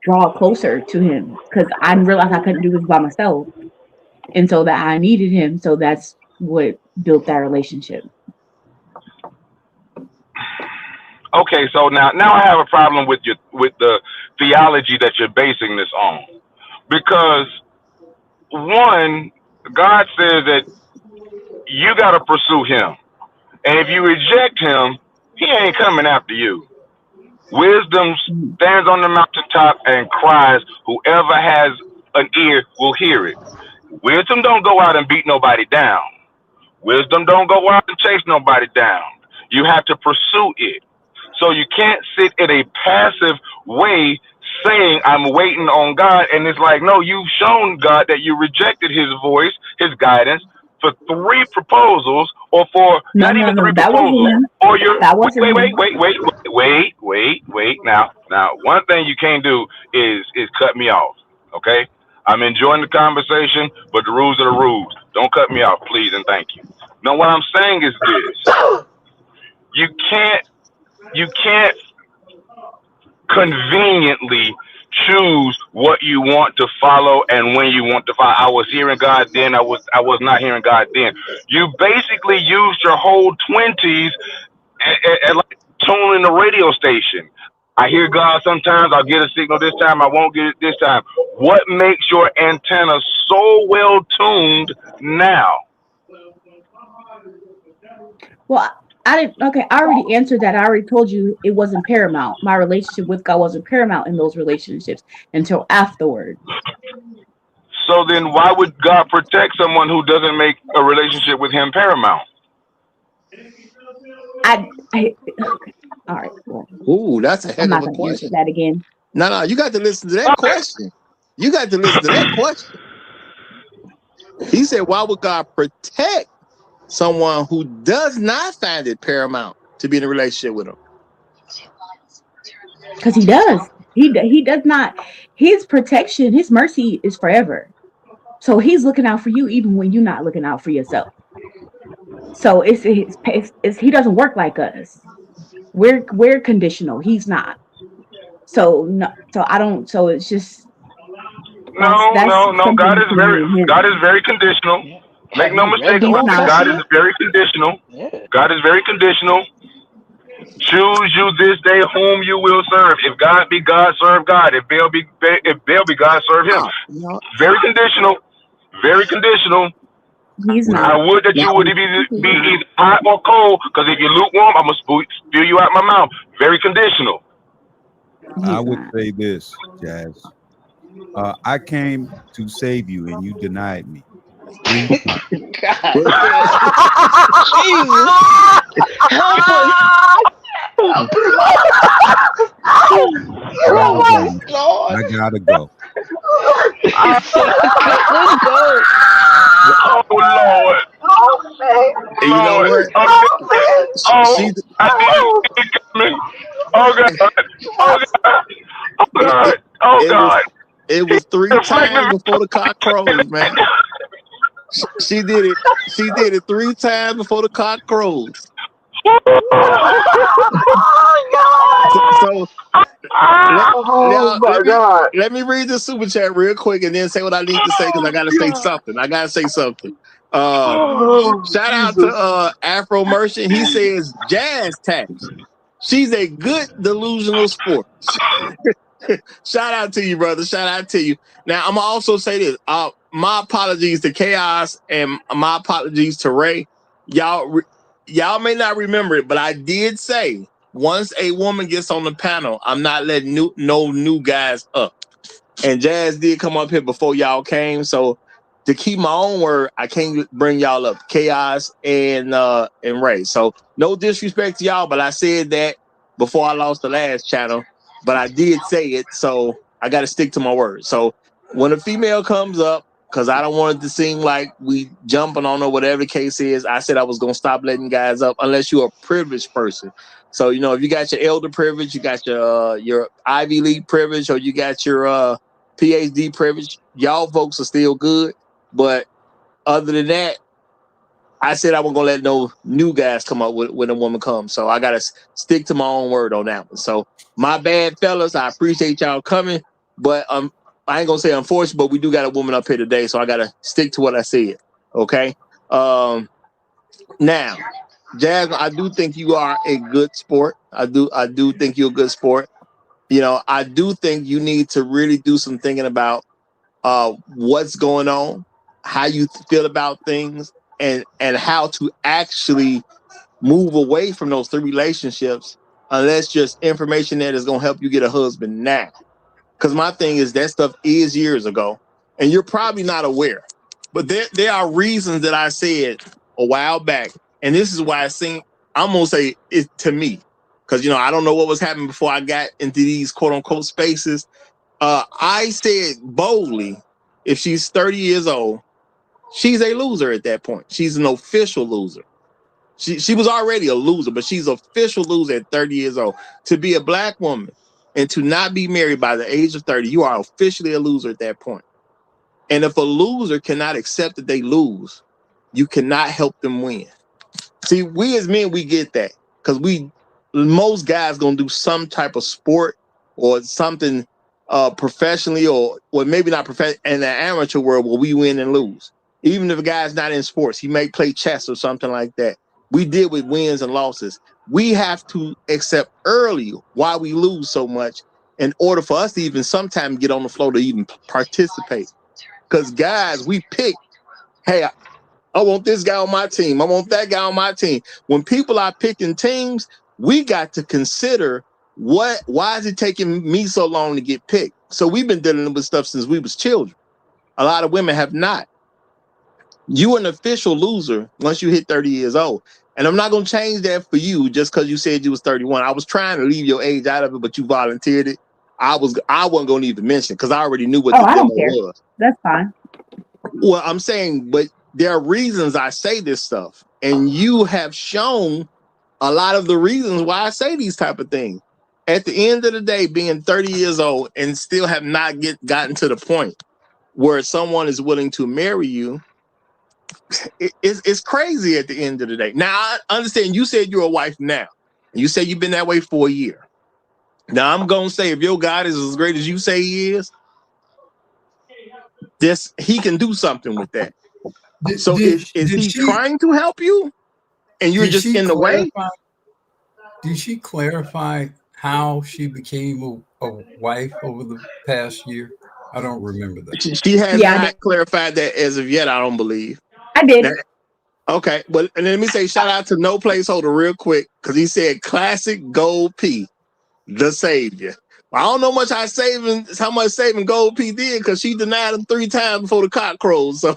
draw closer to Him because I realized I couldn't do this by myself, and so that I needed Him. So that's what built that relationship. Okay, so now I have a problem with the theology that you're basing this on, because one, God says that you got to pursue Him, and if you reject Him, He ain't coming after you. Wisdom stands on the mountaintop and cries. Whoever has an ear will hear it. Wisdom don't go out and beat nobody down. Wisdom don't go out and chase nobody down. You have to pursue it. So you can't sit in a passive way saying, I'm waiting on God. And it's like, no, you've shown God that you rejected His voice, His guidance for 3 proposals, or for not even 3 proposals. Or you're wait. Now, one thing you can't do is cut me off. Okay? I'm enjoying the conversation, but the rules are the rules. Don't cut me off, please, and thank you. Now, what I'm saying is this. You can't conveniently choose what you want to follow and when you want to follow. I was hearing God then, I was not hearing God then. You basically used your whole 20s and like tuning the radio station. I hear God sometimes, I'll get a signal this time, I won't get it this time. What makes your antenna so well tuned now? Well, I didn't. Okay, I already answered that. I already told you it wasn't paramount. My relationship with God wasn't paramount in those relationships until afterward. So then why would God protect someone who doesn't make a relationship with Him paramount? Okay. All right. Well, ooh, that's a heck of a question. That again. No, you got to listen to that question. You got to listen to that question. He said, why would God protect someone who does not find it paramount to be in a relationship with Him? Because He does. He does not. His protection, His mercy is forever. So He's looking out for you even when you're not looking out for yourself. So it's He doesn't work like us. We're conditional. He's not. So no. So I don't. So it's just. No. God is very conditional. Yeah. Make no mistake about it. God is very conditional. Yeah. God is very conditional. Choose you this day whom you will serve. If God be God, serve God. If Baal be God, serve him. Very conditional. Very conditional. He's Well, I not. would that you would be either hot or cold, because if you're lukewarm, I'm gonna spew you out my mouth. Very conditional. I He's would not. say this, Jazz. I came to save you, and you denied me 3 times. God well, damn. Jesus. Help us. Oh my Oh, Lord. I gotta go. He said, I gotta go. Oh Lord, and you know Lord. what? Oh, She I didn't see it coming. Oh God. Oh God. Oh it, God. it, Oh it was God. it He's was three times pregnant. before the cock crows, man. She did it. She did it 3 times before the cock crows. So let Oh now my God. let me read the super chat real quick and then say what I need to say because I gotta say something. I gotta say something. Uh, Oh shout out to Jesus. Afro Merchant. He says jazz tax. She's a good delusional sport. Shout out to you, brother. Shout out to you. Now, I'm gonna also say this. My apologies to Chaos and my apologies to Ray. Y'all may not remember it, but I did say once a woman gets on the panel, I'm not letting no new guys up. And Jazz did come up here before y'all came, so to keep my own word, I can't bring y'all up. Chaos and Ray. So no disrespect to y'all, but I said that before I lost the last channel. But I did say it, so I got to stick to my word. So when a female comes up, because I don't want it to seem like we jumping on her, whatever the case is, I said I was gonna stop letting guys up unless you're a privileged person. So if you got your elder privilege, you got your Ivy League privilege, or you got your PhD privilege, y'all folks are still good. But other than that, I said I wasn't gonna let no new guys come up when a woman comes. So I gotta stick to my own word on that one. So my bad, fellas. I appreciate y'all coming, but I ain't gonna say unfortunate, but we do got a woman up here today, so I gotta stick to what I said. Okay. Now, Jazz, I do think you are a good sport. I do think you're a good sport. I do think you need to really do some thinking about what's going on, how you feel about things, and how to actually move away from those 3 relationships unless just information that is going to help you get a husband now. Because my thing is that stuff is years ago, and you're probably not aware. But there are reasons that I said a while back, and this is why I'm gonna say it to me, because I don't know what was happening before I got into these quote unquote spaces. I said boldly, if she's 30 years old, she's a loser at that point. She's an official loser. She was already a loser, but she's an official loser at 30 years old. To be a black woman and to not be married by the age of 30, you are officially a loser at that point. And if a loser cannot accept that they lose, you cannot help them win. See, we as men, we get that because most guys gonna do some type of sport or something professionally or maybe not professional in the amateur world where we win and lose. Even if a guy's not in sports, he may play chess or something like that. We deal with wins and losses. We have to accept early why we lose so much in order for us to even sometimes get on the floor to even participate. Because guys, we pick, hey, I want this guy on my team. I want that guy on my team. When people are picking teams, we got to consider why is it taking me so long to get picked? So we've been dealing with stuff since we was children. A lot of women have not. You an official loser once you hit 30 years old. And I'm not going to change that for you just because you said you was 31. I was trying to leave your age out of it, but you volunteered it. I wasn't going to even mention because I already knew what Oh, the I demo don't care. was. That's fine. Well, I'm saying, but there are reasons I say this stuff, and you have shown a lot of the reasons why I say these type of things. At the end of the day, being 30 years old and still have not gotten to the point where someone is willing to marry you, it's crazy at the end of the day. Now, I understand you said you're a wife now. You say you've been that way for a year. Now, I'm going to say if your God is as great as you say he is, he can do something with that. So is he trying to help you and you're just in the way? Did she clarify how she became a wife over the past year? I don't remember that. She has Yeah, I did. not clarified that as of yet, I don't believe. I did. Now, okay, but and let me say shout out to No Placeholder real quick because he said classic Gold P, the savior. I don't know how much saving Gold P did because she denied him 3 times before the cock crowed. So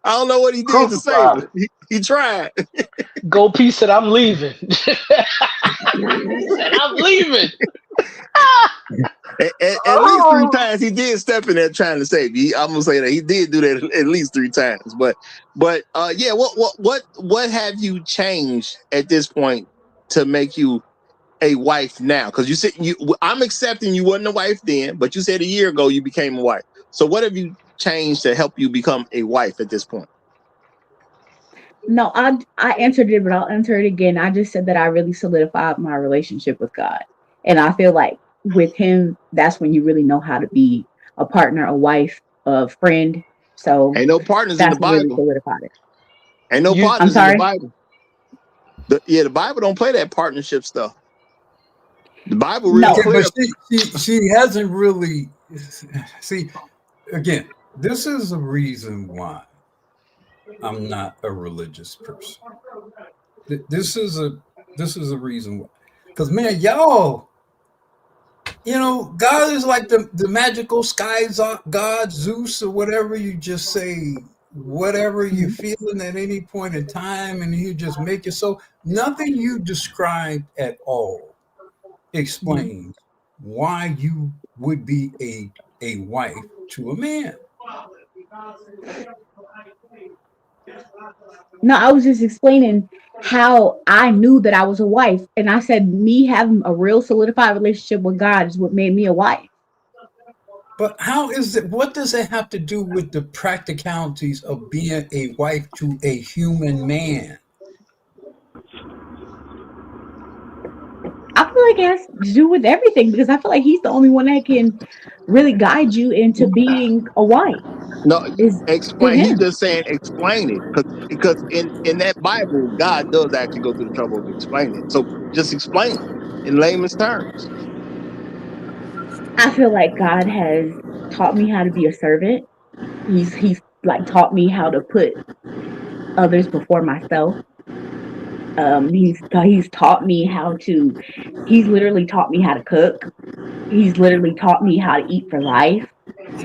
I don't know what he did to save Crucified. her. He tried. Go P said, I'm leaving. He said, I'm leaving. At least 3 times he did step in there trying to save you. I'm gonna say that he did do that at least 3 times. But yeah, what have you changed at this point to make you a wife now? Because you said I'm accepting you wasn't a wife then, but you said a year ago you became a wife. So what have you changed to help you become a wife at this point? No, I answered it, but I'll answer it again. I just said that I really solidified my relationship with God. And I feel like with him, that's when you really know how to be a partner, a wife, a friend. So Ain't no partners in the that's what really Bible. solidified it. Ain't no You I'm partners in the sorry? Bible. The Bible don't play that partnership stuff. The Bible real No. Okay, but clear. she hasn't really see again. This is a reason why I'm not a religious person. This is a reason why. Because man, y'all, God is like the magical skies God, Zeus, or whatever. You just say whatever you're feeling at any point in time, and you just make it so. Nothing you described at all explains why you would be a wife to a man. No, I was just explaining how I knew that I was a wife. And I said me having a real solidified relationship with God is what made me a wife. But how is it? What does it have to do with the practicalities of being a wife to a human man? I feel like it has to do with everything because I feel like he's the only one that can really guide you into being a wife. No, Is explain. He him. just saying explain it because in that Bible, God does actually go through the trouble of explaining it. So just explain it in layman's terms. I feel like God has taught me how to be a servant. He's like taught me how to put others before myself. He's taught me how to. He's literally taught me how to cook. He's literally taught me how to eat for life.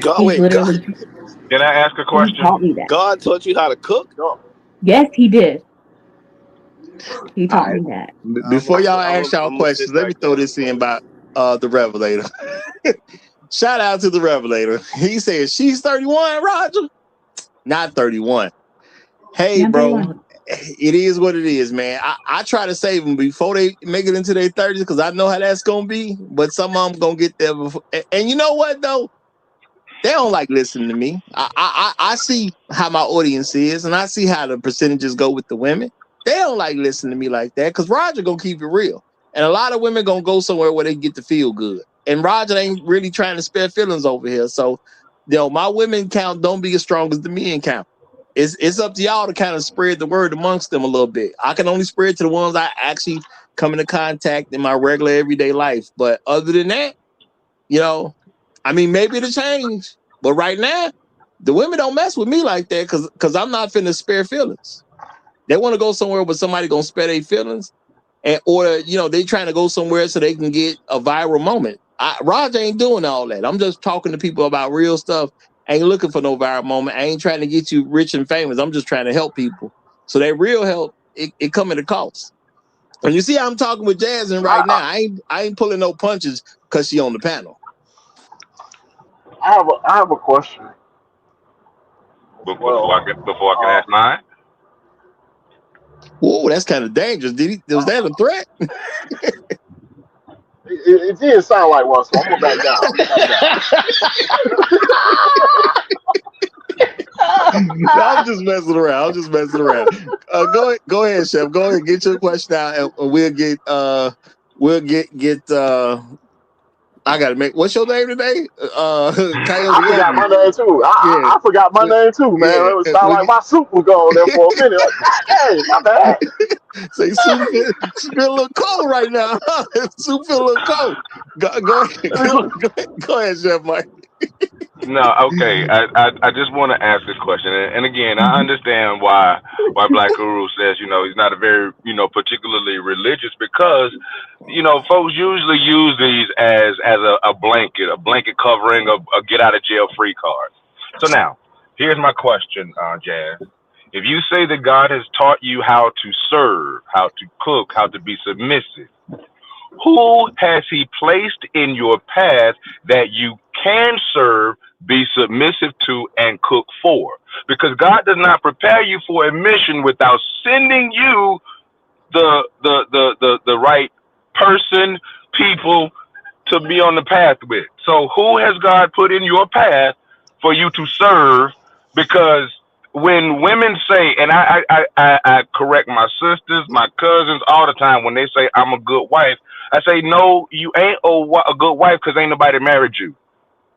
God, He's wait, God, literally Can I ask a he question? taught me that. God taught you how to cook? No, Yes, he did. He All taught right. me that. Before y'all ask y'all I'm gonna questions, sit let me back throw down. this in about the Revelator. Shout out to the Revelator. He said she's 31, Roger. Not 31. Hey, Yeah, I'm bro. 31. It is what it is, man. I try to save them before they make it into their 30s because I know how that's gonna be. But some of them gonna get there before. And you know what though? They don't like listening to me. I see how my audience is, and I see how the percentages go with the women. They don't like listening to me like that because Roger gonna keep it real, and a lot of women gonna go somewhere where they get to feel good. And Roger ain't really trying to spare feelings over here. So, my women count don't be as strong as the men count. It's up to y'all to kind of spread the word amongst them a little bit. I can only spread to the ones I actually come into contact in my regular everyday life. But other than that, I mean, maybe it'll change. But right now, the women don't mess with me like that because I'm not finna spare feelings. They want to go somewhere where somebody gonna spare their feelings, or they trying to go somewhere so they can get a viral moment. Roger ain't doing all that. I'm just talking to people about real stuff. Ain't looking for no viral moment. I ain't trying to get you rich and famous. I'm just trying to help people. So that real help, it come at a cost. And you see how I'm talking with Jasmine right now. I ain't pulling no punches because she on the panel. I have a question as Before well. I can ask mine. Whoa, that's kind of dangerous. Was that a threat? It did sound like one, so I'm gonna back down. I'm gonna back I'm just messing around. Go ahead, Chef. Go ahead, get your question out, and we'll get. I gotta make. What's your name today? I Coyote forgot Ugly. my name too. Yeah, I forgot my name too, man. yeah. It sounded like my suit was gone there for a minute. Like, God dang, my bad. Say soup feel a little cold right now. Soup feel a little cold. Go ahead, Chef Mike. No, okay. I just want to ask this question, and again, I understand why Black Guru says he's not a very particularly religious because folks usually use these as a blanket covering a get out of jail free card. So now, here's my question, Jazz. If you say that God has taught you how to serve, how to cook, how to be submissive, who has he placed in your path that you can serve, be submissive to, and cook for? Because God does not prepare you for a mission without sending you the right person, people to be on the path with. So who has God put in your path for you to serve? Because when women say, and I correct my sisters, my cousins all the time when they say I'm a good wife, I say no, you ain't a good wife because ain't nobody married you,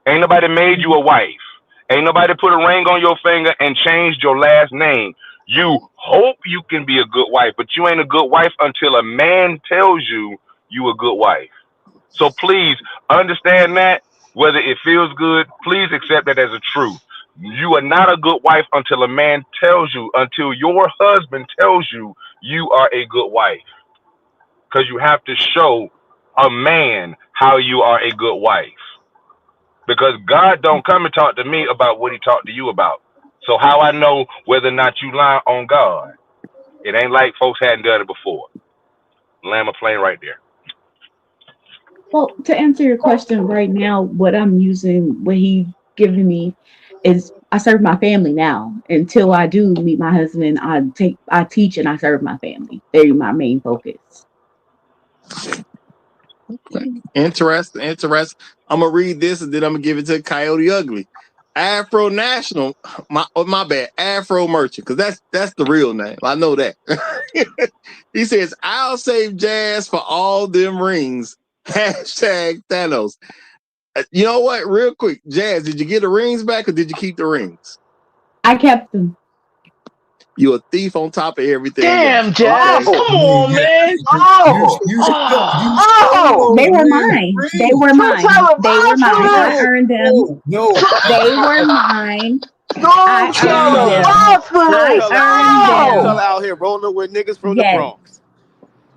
ain't nobody made you a wife, ain't nobody put a ring on your finger and changed your last name. You hope you can be a good wife, but you ain't a good wife until a man tells you a good wife. So please understand that. Whether it feels good, please accept that as a truth. You are not a good wife until a man tells you, until your husband tells you you are a good wife. Because you have to show a man how you are a good wife. Because God don't come and talk to me about what he talked to you about. So how I know whether or not you lie on God? It ain't like folks hadn't done it before. Land my plane right there. Well, to answer your question right now, what I'm using, what he's giving me is I serve my family now. Until I do meet my husband, I teach and I serve my family. They're my main focus. Interesting. I'm gonna read this and then I'm gonna give it to Coyote Ugly. Afro National, my bad, Afro Merchant, because that's the real name. I know that. He says, "I'll save Jazz for all them rings." Hashtag Thanos. You know what? Real quick, Jazz, did you get the rings back or did you keep the rings? I kept them. You a thief on top of everything else. Damn, Jazz. Okay. Come on, man. They were mine. They were mine. They were mine. I earned them. They were mine. I earned them. I earned Tell them. out here rolling with niggas from the Yes, Bronx.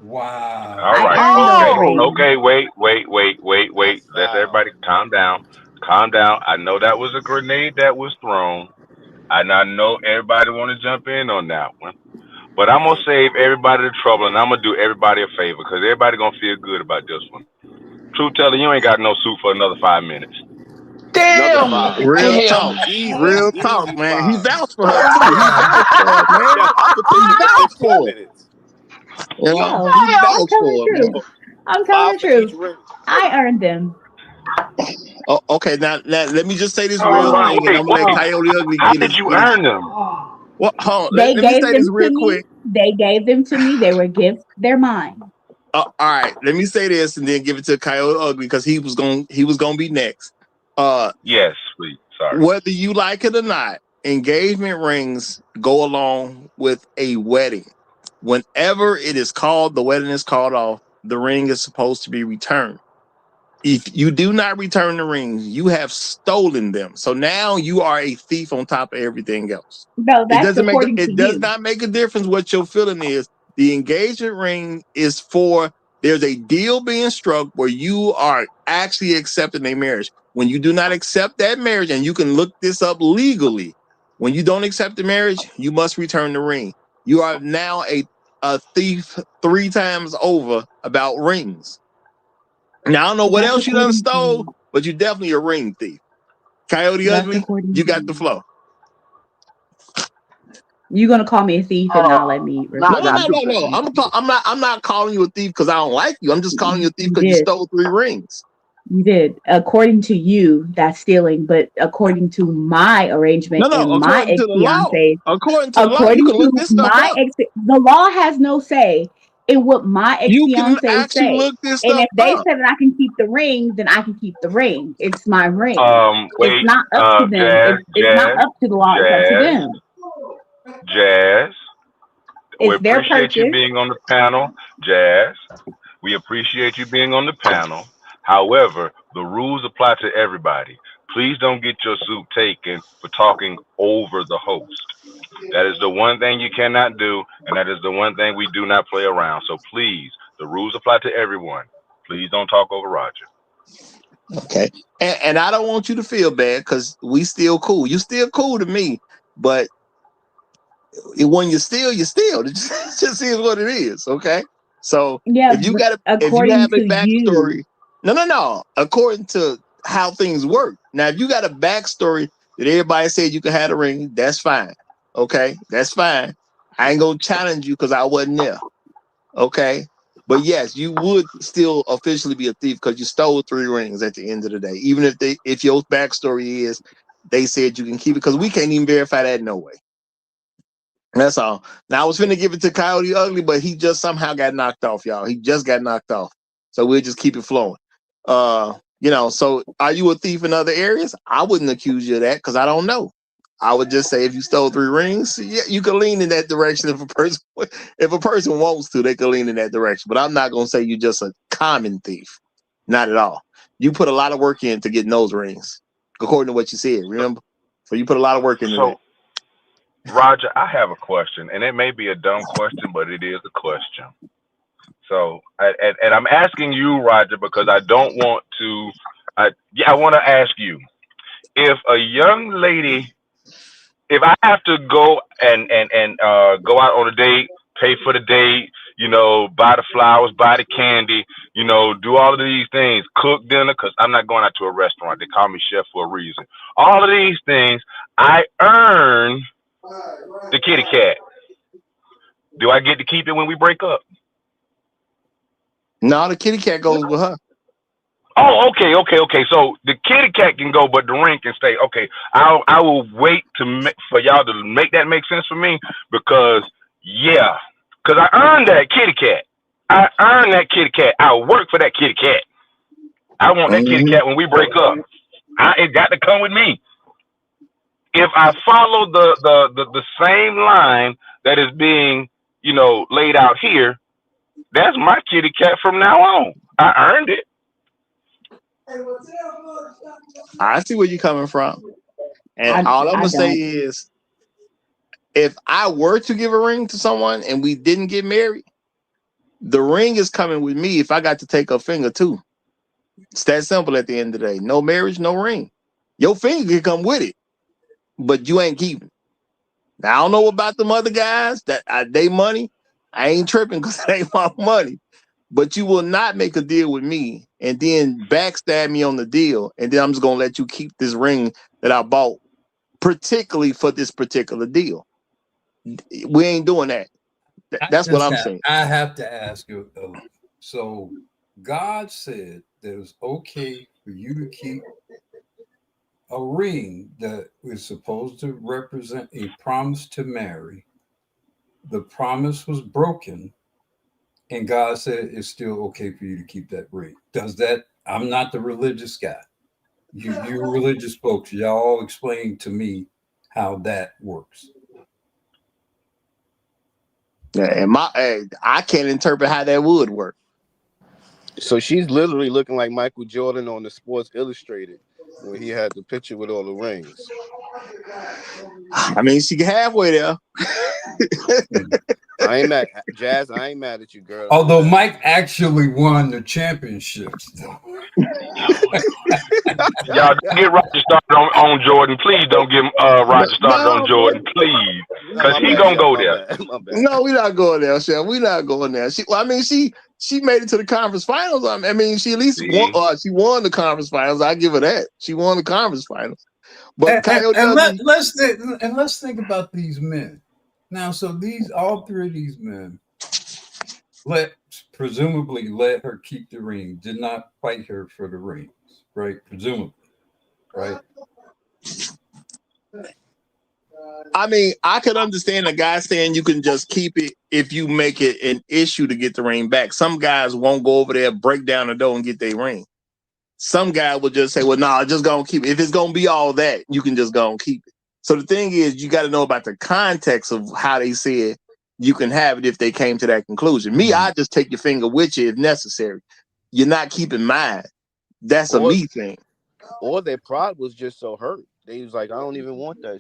Wow. All I right. earned those Okay. rings. Okay. Wait. Let's everybody calm down. Calm down. I know that was a grenade that was thrown. And I know everybody want to jump in on that one. But I'm going to save everybody the trouble and I'm going to do everybody a favor because everybody going to feel good about this one. Truth telling, you ain't got no suit for another 5 minutes. Another Damn. 5. Real Damn. talk. Real talk, Easy man. He 5. vouched for her too. He vouched for her, man. Yeah, I could take He an extra vouched 2 for her. minutes. You know, Yo, he I'm vouched telling for the her, truth. man. I'm telling 5 the for each truth. ring. I earned them. Oh, okay, now let me just say this Oh, real thing, and I'm gonna let wait. Coyote Ugly How did you get his. earn them? Well, hold on. They Let me gave say this them to real me. quick. They gave them to me. They were gifts. They're mine. All right, let me say this and then give it to Coyote Ugly because he was gonna be next. Yes, please. Sorry. Whether you like it or not, engagement rings go along with a wedding. Whenever it is called, the wedding is called off. The ring is supposed to be returned. If you do not return the rings, you have stolen them. So now you are a thief on top of everything else. No, that's according to It does you. not make a difference what your feeling is. The engagement ring is for there's a deal being struck where you are actually accepting a marriage. When you do not accept that marriage, and you can look this up legally, when you don't accept the marriage, you must return the ring. You are now a thief 3 times over about rings. Now I don't know what That's else you done according to stole, you. but you're definitely a ring thief. Coyote That's Ugly, according you to got the you. flow. You're gonna call me a thief and not let me Now I respond. got two No. things. I'm not calling you a thief because I don't like you. I'm just calling you a thief You because you did. stole 3 rings. You did. According to you, that's stealing. But according to my arrangement No. and my According ex to the law, fiance, you according can to look this stuff my up. ex, the law has no say in what my ex You can fiance actually say. look this And stuff if they up. said that I can keep the ring, then I can keep the ring. It's my ring. It's Wait. not up to them. Jazz, It's not up to the law. It's up to them. Jazz. We It's their appreciate you purchase. being on the panel, Jazz. We appreciate you being on the panel. However, the rules apply to everybody. please don't get your soup taken for talking over the host. That is the one thing you cannot do, and that is the one thing we do not play around. So please, the rules apply to everyone. Please don't talk over Roger. Okay. And I don't want you to feel bad because we still cool. You still cool to me, but when you steal, you steal. It just is what it is. Okay. So Yeah, if you but if you according have a to you, backstory, no. According to how things work. Now, if you got a backstory that everybody said you could have a ring, that's fine. Okay, that's fine. I ain't gonna challenge you because I wasn't there. Okay. But yes, you would still officially be a thief because you stole 3 rings at the end of the day. Even if your backstory is they said you can keep it, because we can't even verify that no way. That's all. Now I was finna give it to Coyote Ugly, but he just somehow got knocked off, y'all. He just got knocked off. So we'll just keep it flowing. So are you a thief in other areas? I wouldn't accuse you of that because I don't know. I would just say if you stole 3 rings, yeah, you can lean in that direction if a person wants to, they can lean in that direction. But I'm not gonna say you're just a common thief. Not at all. You put a lot of work in to get those rings, according to what you said, remember? So you put a lot of work into that. Roger, I have a question, and it may be a dumb question, but it is a question. So, and I'm asking you, Roger, because I don't want to. I want to ask you if a young lady, if I have to go and go out on a date, pay for the date, buy the flowers, buy the candy, do all of these things, cook dinner, because I'm not going out to a restaurant. They call me chef for a reason. All of these things, I earn the kitty cat. Do I get to keep it when we break up? No, the kitty cat goes with her. Oh, okay. So the kitty cat can go, but the ring can stay. Okay, I will wait for y'all to make that make sense for me because I earned that kitty cat. I earned that kitty cat. I work for that kitty cat. I want that kitty cat when we break up. It got to come with me. If I follow the same line that is being laid out here, that's my kitty cat from now on. I earned it. I see where you're coming from. And all I'm going to say is, if I were to give a ring to someone and we didn't get married, the ring is coming with me if I got to take a finger too. It's that simple at the end of the day. No marriage, no ring. Your finger can come with it, but you ain't keeping. Now, I don't know about them other guys that they money. I ain't tripping because it ain't my money. But you will not make a deal with me and then backstab me on the deal, and then I'm just gonna let you keep this ring that I bought, particularly for this particular deal. We ain't doing that. That's what I'm saying. I have to ask you. So God said that it's okay for you to keep a ring that is supposed to represent a promise to marry. The promise was broken, and God said it's still okay for you to keep that ring. Does that? I'm not the religious guy. You religious folks, y'all explain to me how that works. Yeah, and I can't interpret how that would work. So she's literally looking like Michael Jordan on the Sports Illustrated when he had the picture with all the rings. I mean, she halfway there. I ain't mad, Jazz. I ain't mad at you, girl. Although Mike actually won the championships, though. Y'all don't get Roger started on Jordan. Please don't get Roger started on Jordan, please, because he gonna go there. No, we're not going there, Chef. We're not going there. She made it to the conference finals. I mean, she at least won. She won the conference finals. I give her that. She won the conference finals. But let's think about these men. Now, so all 3 of these men presumably let her keep the ring, did not fight her for the rings, right? Presumably, right? I mean, I could understand a guy saying you can just keep it if you make it an issue to get the ring back. Some guys won't go over there, break down the door, and get their ring. Some guy will just say, well, no, just go and keep it. If it's going to be all that, you can just go and keep it. So the thing is, you got to know about the context of how they said you can have it if they came to that conclusion. Me, I just take your finger with you if necessary. You're not keeping mine. That's a me thing. or their pride was just so hurt. They was like, I don't even want that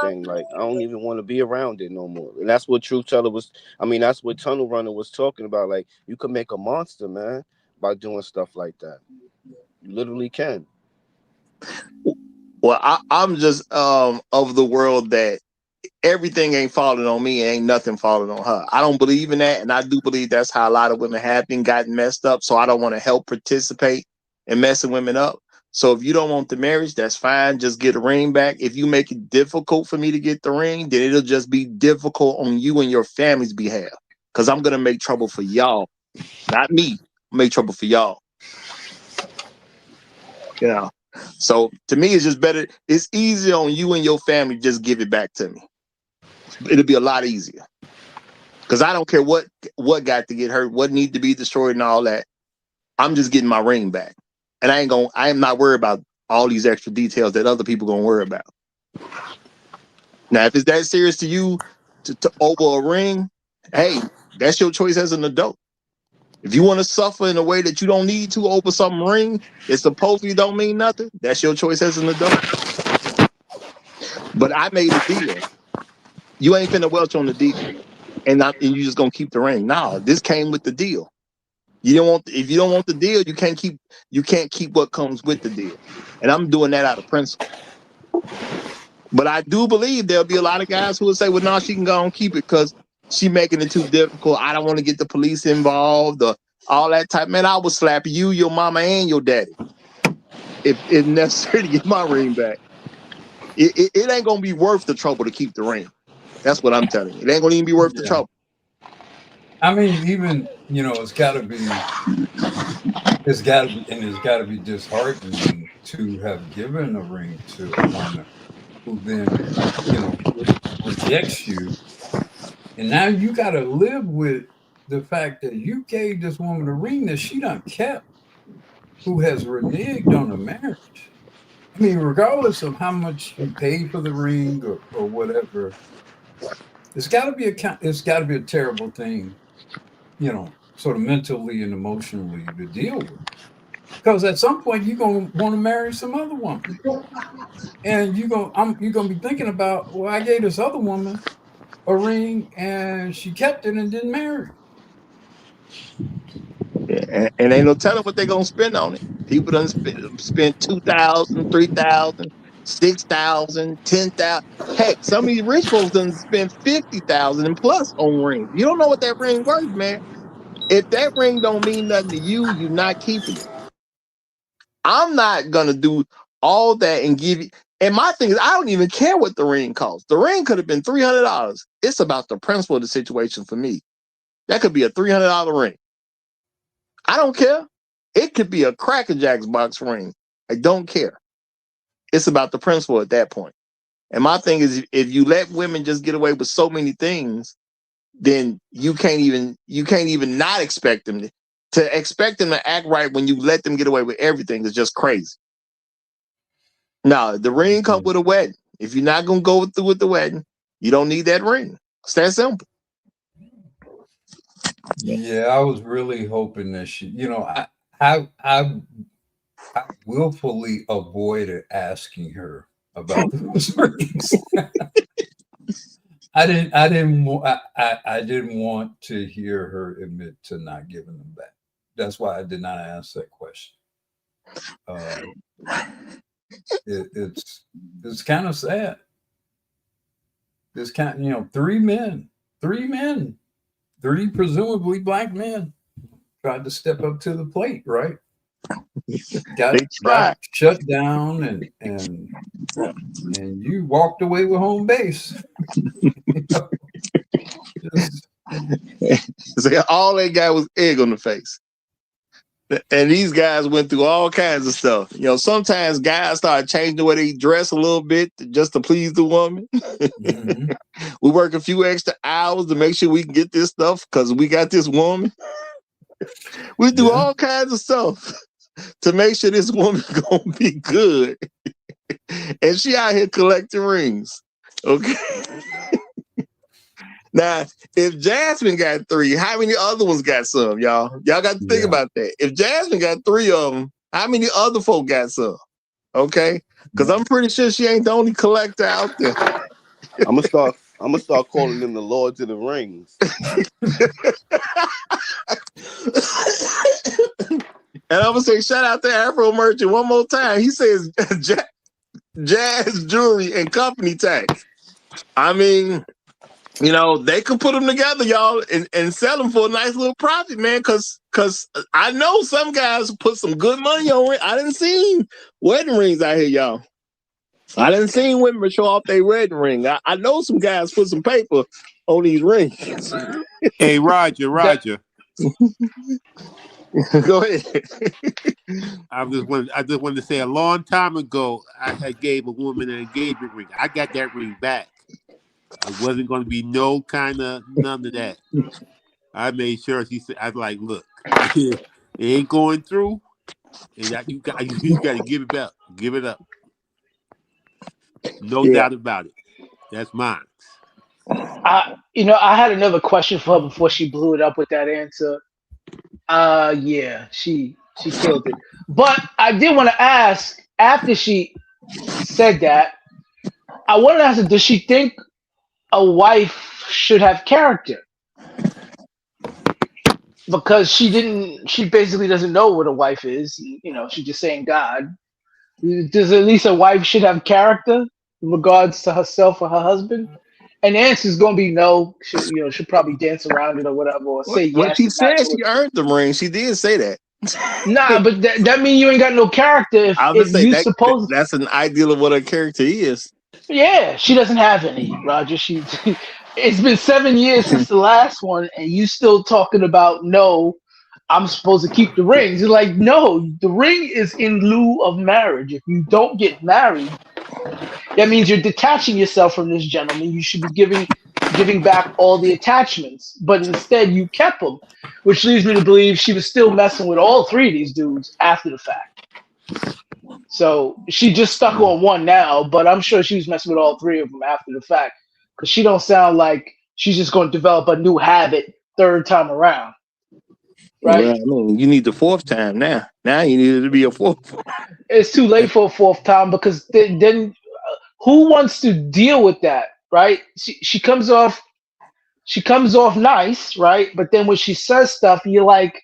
thing. Like, I don't even want to be around it no more. And that's what Truth Teller was. I mean, that's what Tunnel Runner was talking about. Like, you can make a monster, man, by doing stuff like that. You literally can. Well, I'm just of the world that everything ain't falling on me, ain't nothing falling on her. I don't believe in that, and I do believe that's how a lot of women have been gotten messed up. So I don't want to help participate in messing women up. So if you don't want the marriage, that's fine. Just get a ring back. If you make it difficult for me to get the ring, then it'll just be difficult on you and your family's behalf. Because I'm gonna make trouble for y'all, not me. I'll make trouble for y'all. You know. So to me, it's just better. It's easier on you and your family. Just give it back to me. It'll be a lot easier. Because I don't care what got to get hurt, what need to be destroyed, and all that. I'm just getting my ring back, and I am not worried about all these extra details that other people gonna worry about. Now, if it's that serious to you to over a ring, hey, that's your choice as an adult. If you want to suffer in a way that you don't need to over some ring, it supposedly don't mean nothing. That's your choice as an adult. But I made a deal. You ain't finna welch on the deal, and you just gonna keep the ring. No, this came with the deal. If you don't want the deal, you can't keep what comes with the deal. And I'm doing that out of principle. But I do believe there'll be a lot of guys who will say, well, no, she can go and keep it because she making it too difficult. I don't want to get the police involved or all that type. Man, I would slap you, your mama, and your daddy if necessary to get my ring back. It ain't gonna be worth the trouble to keep the ring. That's what I'm telling you. It ain't gonna even be worth the trouble. I mean, even it's got to be disheartening to have given a ring to a woman who then rejects you, and now you got to live with the fact that you gave this woman a ring that she done kept, who has reneged on the marriage. I mean, regardless of how much you pay for the ring or whatever, it's got to be a terrible thing, sort of mentally and emotionally to deal with. Because at some point you're gonna want to marry some other woman, and you're gonna be thinking about, well, I gave this other woman a ring and she kept it and didn't marry. Yeah, and ain't no telling what they're gonna spend on it. People done spend 2,000, 3,000, 6,000, 10,000. Heck, some of these rich folks done spend 50,000 and plus on rings. You don't know what that ring worth, man. If that ring don't mean nothing to you, you're not keeping it. I'm not gonna do all that and give you. And my thing is, I don't even care what the ring costs. The ring could have been $300. It's about the principle of the situation for me. That could be a $300 ring. I don't care. It could be a Cracker Jacks box ring. I don't care. It's about the principle at that point. And my thing is, if you let women just get away with so many things, then you can't even not expect them to expect them to act right when you let them get away with everything is just crazy. Now, the ring comes with a wedding. If you're not gonna go through with the wedding, you don't need that ring. It's that simple. Yeah, I was really hoping that I willfully avoided asking her about those rings. I didn't want to hear her admit to not giving them back. That's why I did not ask that question. It's kind of sad. This kind, three men, three presumably black men tried to step up to the plate, right? Got shut down and you walked away with home base. So all they got was egg on the face. And these guys went through all kinds of stuff. Sometimes guys start changing the way they dress a little bit just to please the woman. Mm-hmm. We work a few extra hours to make sure we can get this stuff because we got this woman. We do all kinds of stuff to make sure this woman's gonna be good. And she out here collecting rings. Okay. Now, if Jasmine got 3, how many other ones got some, y'all? Y'all got to think about that. If Jasmine got 3 of them, how many other folk got some? Okay, because I'm pretty sure she ain't the only collector out there. I'm gonna start calling them the Lords of the Rings. And I'm gonna say shout out to Afro Merchant one more time. He says Jazz Jewelry and Company Tag. I mean, you know, they could put them together, y'all, and sell them for a nice little profit, man. Cause I know some guys put some good money on it. I didn't see wedding rings out here, y'all. I didn't see women show off their wedding ring. I know some guys put some paper on these rings. Hey, Roger. Go ahead. I just wanted to say a long time ago, I had gave a woman an engagement ring. I got that ring back. I wasn't going to be none of that. I made sure she said, I was like, look, it ain't going through, and you got to give it back. Give it up. No doubt about it. That's mine. I had another question for her before she blew it up with that answer. Yeah, she killed it. But I did want to ask after she said that, I wanted to ask her, does she think a wife should have character? Because she basically doesn't know what a wife is. She's just saying God. Does at least a wife should have character in regards to herself or her husband? And the answer is going to be no. She'll probably dance around it or whatever, or say What yes she and not said, do she it. earned the ring. She did say that. Nah, but that means you ain't got no character I if would say you suppose. that's an ideal of what her character is. Yeah, she doesn't have any, Roger. It's been 7 years since the last one, and you still talking about no. I'm supposed to keep the rings. You're like, no, the ring is in lieu of marriage. If you don't get married, that means you're detaching yourself from this gentleman. You should be giving back all the attachments, but instead you kept them, which leads me to believe she was still messing with all three of these dudes after the fact. So she just stuck on one now, but I'm sure she was messing with all three of them after the fact, because she don't sound like she's just going to develop a new habit third time around. Right? Well, I mean, you need the fourth time now. Now you need it to be a fourth. It's too late for a fourth time, because then who wants to deal with that, right? She comes off nice, right? But then when she says stuff, you're like,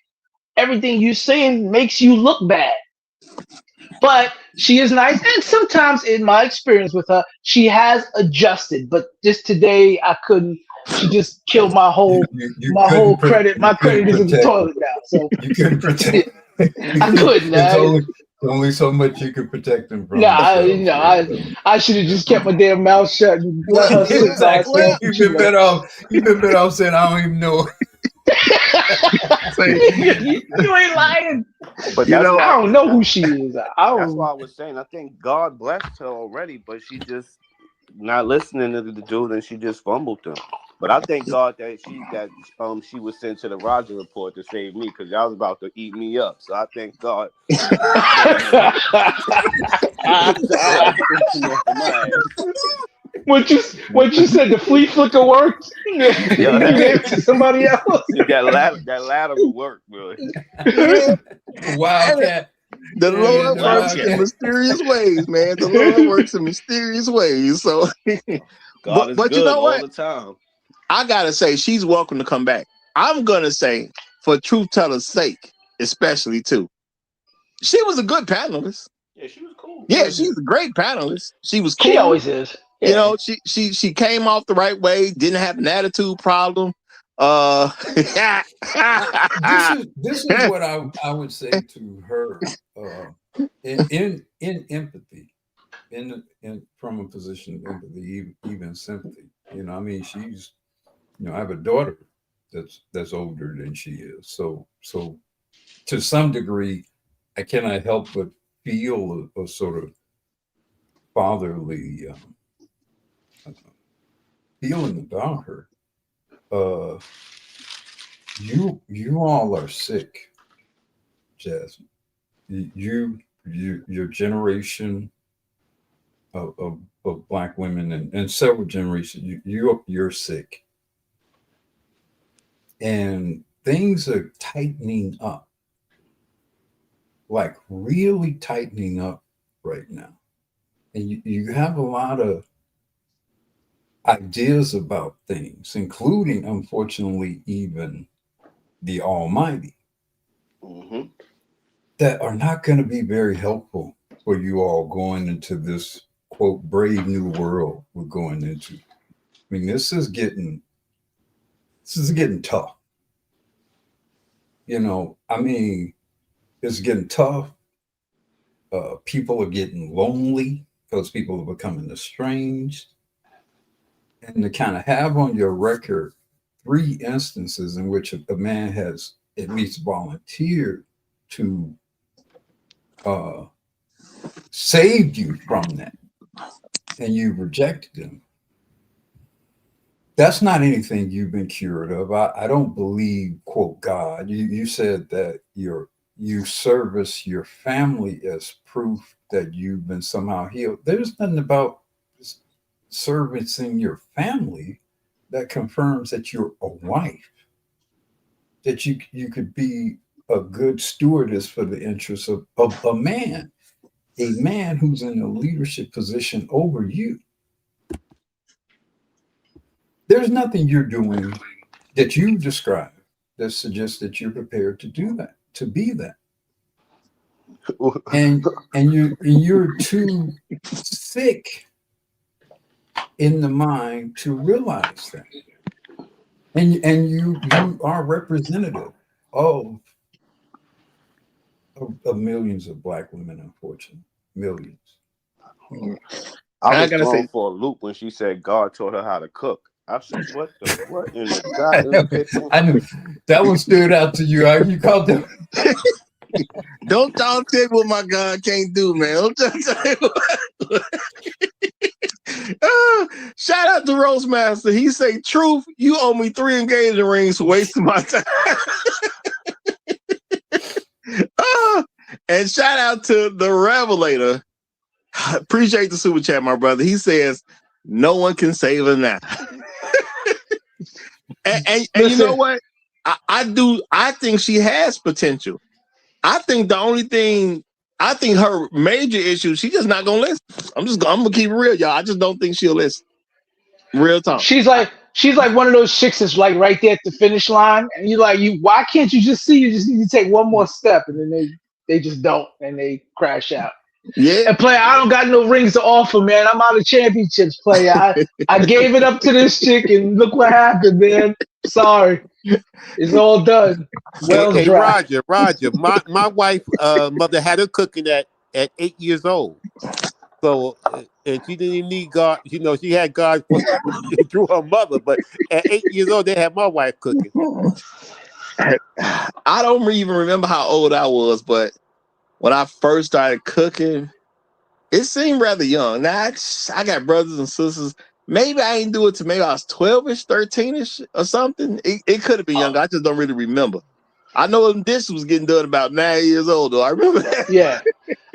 everything you're saying makes you look bad. But she is nice, and sometimes, in my experience with her, she has adjusted. But just today, I couldn't. She just killed my whole credit. My credit is in the toilet now. So you couldn't protect. I couldn't. There's only so much you could protect them from. I should have just kept my damn mouth shut and let her sit by herself. You've been better off saying I don't even know. You ain't lying. But I don't know who she is. That's why I was saying I think God blessed her already, but she just not listening to the dude, and she just fumbled him. But I thank God that she was sent to the Roger Report to save me, because y'all was about to eat me up. So I thank God. What you said, the flea flicker worked? You gave it to somebody else? That ladder will work, bro. Wildcat. The Lord works in mysterious ways, man. The Lord works in mysterious ways. So, God is but good you know all what? the time. I gotta say, she's welcome to come back. I'm gonna say, for truth teller's sake, especially too, she was a good panelist. Yeah, she was cool. Yeah, she's a great panelist. She was cool. She always is. Yeah. You know, she came off the right way. Didn't have an attitude problem. This is what I would say to her. In empathy, from a position of empathy, even sympathy. I mean, she's. I have a daughter that's older than she is. So to some degree, I cannot help but feel a sort of fatherly feeling about her. You all are sick, Jasmine. Your generation of Black women and several generations, you're sick, and things are tightening up, like really tightening up right now. And you have a lot of ideas about things, including, unfortunately, even the Almighty, that are not going to be very helpful for you all going into this, quote, brave new world we're going into. I mean, this is getting tough. You know, I mean, it's getting tough. People are getting lonely because people are becoming estranged. And to kind of have on your record 3 instances in which a man has at least volunteered to save you from that, and you rejected him. That's not anything you've been cured of. I don't believe, quote, God. You said that you service your family as proof that you've been somehow healed. There's nothing about servicing your family that confirms that you're a wife, that you could be a good stewardess for the interests of a man who's in a leadership position over you. There's nothing you're doing that you describe that suggests that you're prepared to do that, to be that. And you're too sick in the mind to realize that. And you are representative of millions of Black women, unfortunately. Millions. I was thrown for a loop when she said God taught her how to cook. I said, what in the goddamn kitchen? I knew that one stood out to you. You called them. Don't y'all tell me what my God can't do, man. Don't y'all tell me shout out to Roastmaster. He say, truth, you owe me 3 engagement rings for wasting my time. And shout out to the Revelator. Appreciate the super chat, my brother. He says, no one can save her now. and you know what? I think she has potential. I think her major issue, she's just not gonna listen. I'm gonna keep it real, y'all. I just don't think she'll listen. Real talk. She's like one of those chicks that's like right there at the finish line, and you're like, why can't you just see? You just need to take one more step, and then they just don't, and they crash out. Yeah. And player, I don't got no rings to offer, man. I'm out of championships, player. I gave it up to this chick, and look what happened, man. Sorry. It's all done. Hey, Roger, my wife mother had her cooking at 8 years old. So and she didn't even need God, she had God through her mother, but at 8 years old they had my wife cooking. I don't even remember how old I was, but when I first started cooking, it seemed rather young. Now I got brothers and sisters. Maybe I ain't do it till maybe I was 12-ish, 13-ish or something. It could have been younger. I just don't really remember. I know this was getting done about 9 years old, though. I remember that. Yeah.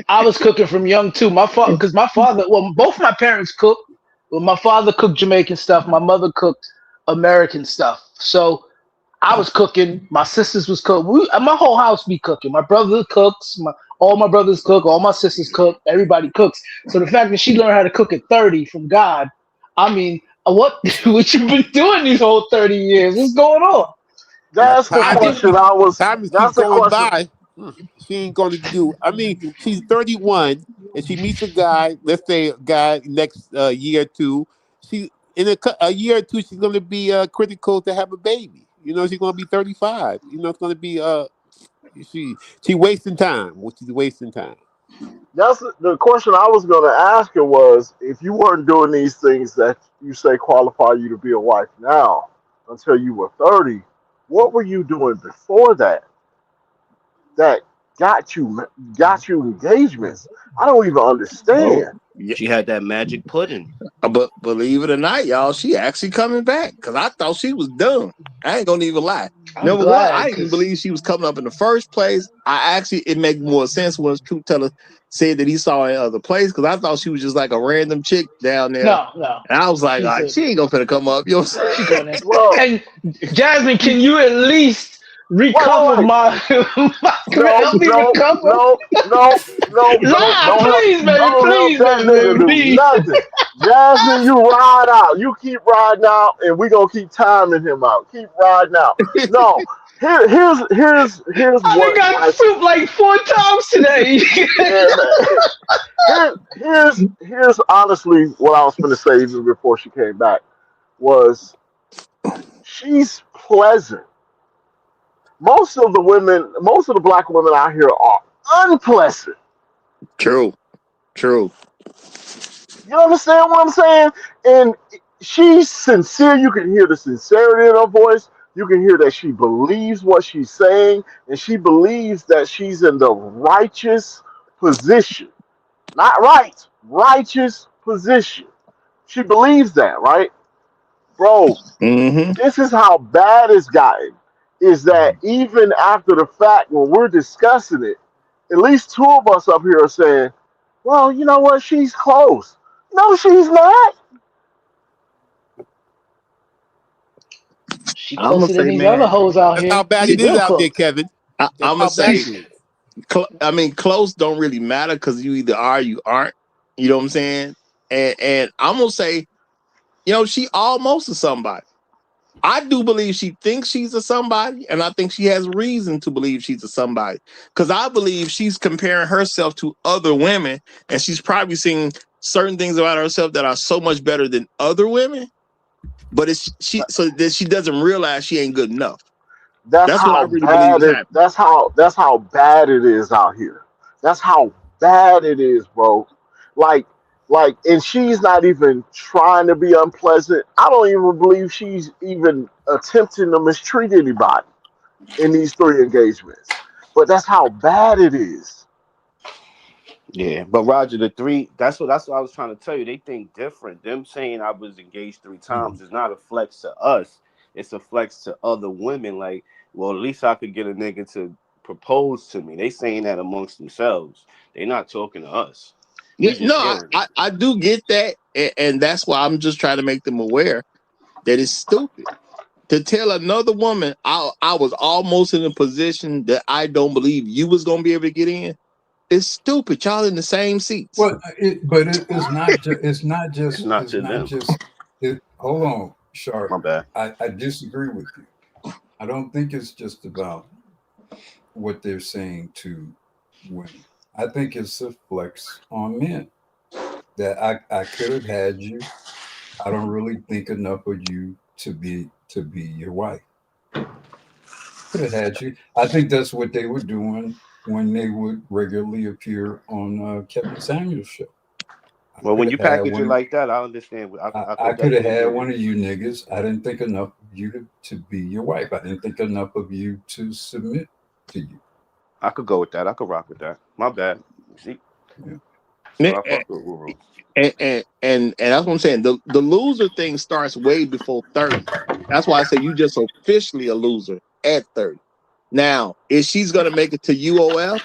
I was cooking from young, too. Because my father, both my parents cooked. Well, my father cooked Jamaican stuff. My mother cooked American stuff. So I was cooking. My sisters was cooking. My whole house be cooking. My brother cooks. All my brothers cook. All my sisters cook. Everybody cooks. So the fact that she learned how to cook at 30 from God, I mean, what you been doing these whole 30 years? What's going on? That's the question I was. That's the going question. by. She ain't going to do. I mean, she's 31 and she meets a guy. Let's say a guy next year or two. She in a year or two, she's going to be critical to have a baby. She's going to be 35. It's going to be she wasting time. She's wasting time. That's the question I was going to ask her was, if you weren't doing these things that you say qualify you to be a wife now until you were 30, what were you doing before that got you engagements? I don't even understand. She had that magic pudding. But believe it or not, y'all, she actually coming back, because I thought she was done. I ain't gonna even lie. Number one, I didn't believe she was coming up in the first place. It made more sense when Truth Teller said that he saw her in other places, because I thought she was just like a random chick down there. No. And I was like, she ain't gonna finna come up. You know what I'm saying? And Jasmine, can you at least recover wait. my, No, help me no, recover. no, no, no, Lie, don't help, please, baby, don't help please, that baby, nigga baby, do please. nothing. Jasmine, you ride out. You keep riding out, and we gonna keep timing him out. Keep riding out. No, here's I done what got I soup like 4 times today. yeah man. Here's honestly what I was gonna say even before she came back was she's pleasant. Most of the black women out here are unpleasant. True. True. You understand what I'm saying? And she's sincere. You can hear the sincerity in her voice. You can hear that she believes what she's saying, and she believes that she's in the righteous position. Not right, righteous position. She believes that, right? Bro, Mm-hmm. this is how bad it's gotten. Is that even after the fact, when we're discussing it, at least two of us up here are saying, well, you know what? She's close. No, she's not. She I'm gonna closer than say, these other man. hoes out That's how here. bad She it is real out there, close. Kevin. That's I'm gonna how bad say, it is. I mean, close don't really matter because you either are, or you aren't. You know what I'm saying? And I'm gonna say, she almost a somebody. I do believe she thinks she's a somebody, and I think she has reason to believe she's a somebody. Because I believe she's comparing herself to other women, and she's probably seeing certain things about herself that are so much better than other women. But it's she so that she doesn't realize she ain't good enough. That's That's what I how really believe bad is it. happening. That's how bad it is out here. That's how bad it is, bro. Like and she's not even trying to be unpleasant. I don't even believe she's even attempting to mistreat anybody in these three engagements. But that's how bad it is. Yeah, but Roger, the three, that's what I was trying to tell you. They think different. Them saying I was engaged 3 times is not a flex to us. It's a flex to other women. Like, well, at least I could get a nigga to propose to me. They saying that amongst themselves. They not talking to us. Yeah, We no, just hearing it. I do get that, and that's why I'm just trying to make them aware that it's stupid to tell another woman I was almost in a position that I don't believe you was gonna be able to get in. It's stupid. Y'all in the same seats. Well, it's not. It's not It's just. not It's to not them. just. Hold on, Sharp. My bad. I disagree with you. I don't think it's just about what they're saying to women. I think it's a flex on men that I could have had you. I don't really think enough of you to be your wife. Could have had you. I think that's what they were doing when they would regularly appear on Kevin Samuel's show. I Well, could when have you had package it one. like that, I understand. I I could could have definitely had agree with one you. of you niggas. I didn't think enough of you to be your wife. I didn't think enough of you to submit to you. I could go with that. I could rock with that. My bad. See, Yeah. so I fuck with Uru. And that's what I'm saying. The loser thing starts way before 30. That's why I say you just officially a loser at 30. Now, if she's gonna make it to UOF,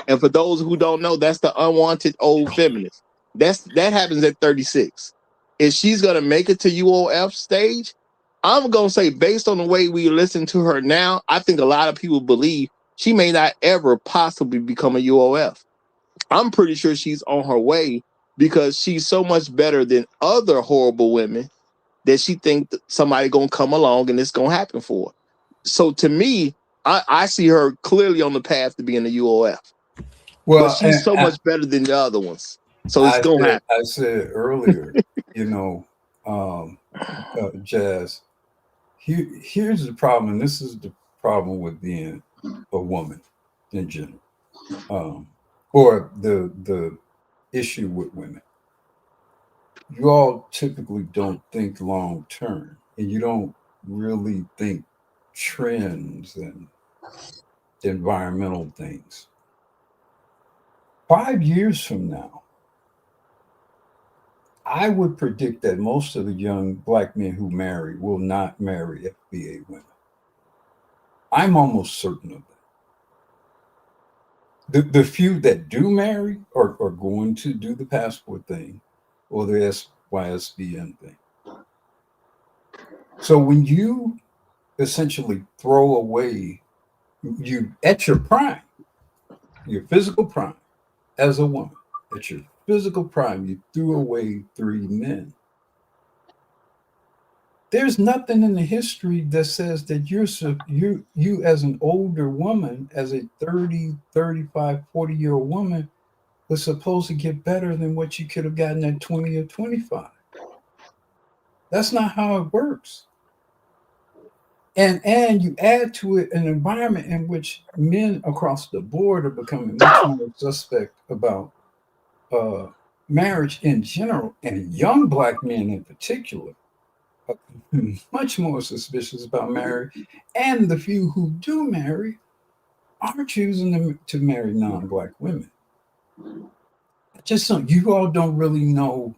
and for those who don't know, that's the unwanted old feminist. That happens at 36. If she's gonna make it to UOF stage, I'm gonna say based on the way we listen to her now, I think a lot of people believe she may not ever possibly become a UOF. I'm pretty sure she's on her way because she's so much better than other horrible women that she thinks somebody gonna come along and it's gonna happen for her. So to me, I see her clearly on the path to being a UOF, but Well, she's so much better than the other ones. So it's I gonna said happen. I said earlier, you know, Jazz. Here's the problem, and this is the problem with being a woman in general, or the issue with women. You all typically don't think long term, and you don't really think trends and environmental things. 5 years from now, I would predict that most of the young black men who marry will not marry FBA women. I'm almost certain of that. The few that do marry are going to do the passport thing or the SYSBN thing. So when you essentially throw away you at your prime, your physical prime as a woman, at your physical prime, you threw away 3 men. There's nothing in the history that says that you as an older woman, as a 30, 35, 40-year-old woman, was supposed to get better than what you could have gotten at 20 or 25. That's not how it works. And you add to it an environment in which men across the board are becoming much more suspect about marriage in general, and young black men in particular are much more suspicious about marriage. And the few who do marry are choosing to marry non-black women. Just so you all don't really know,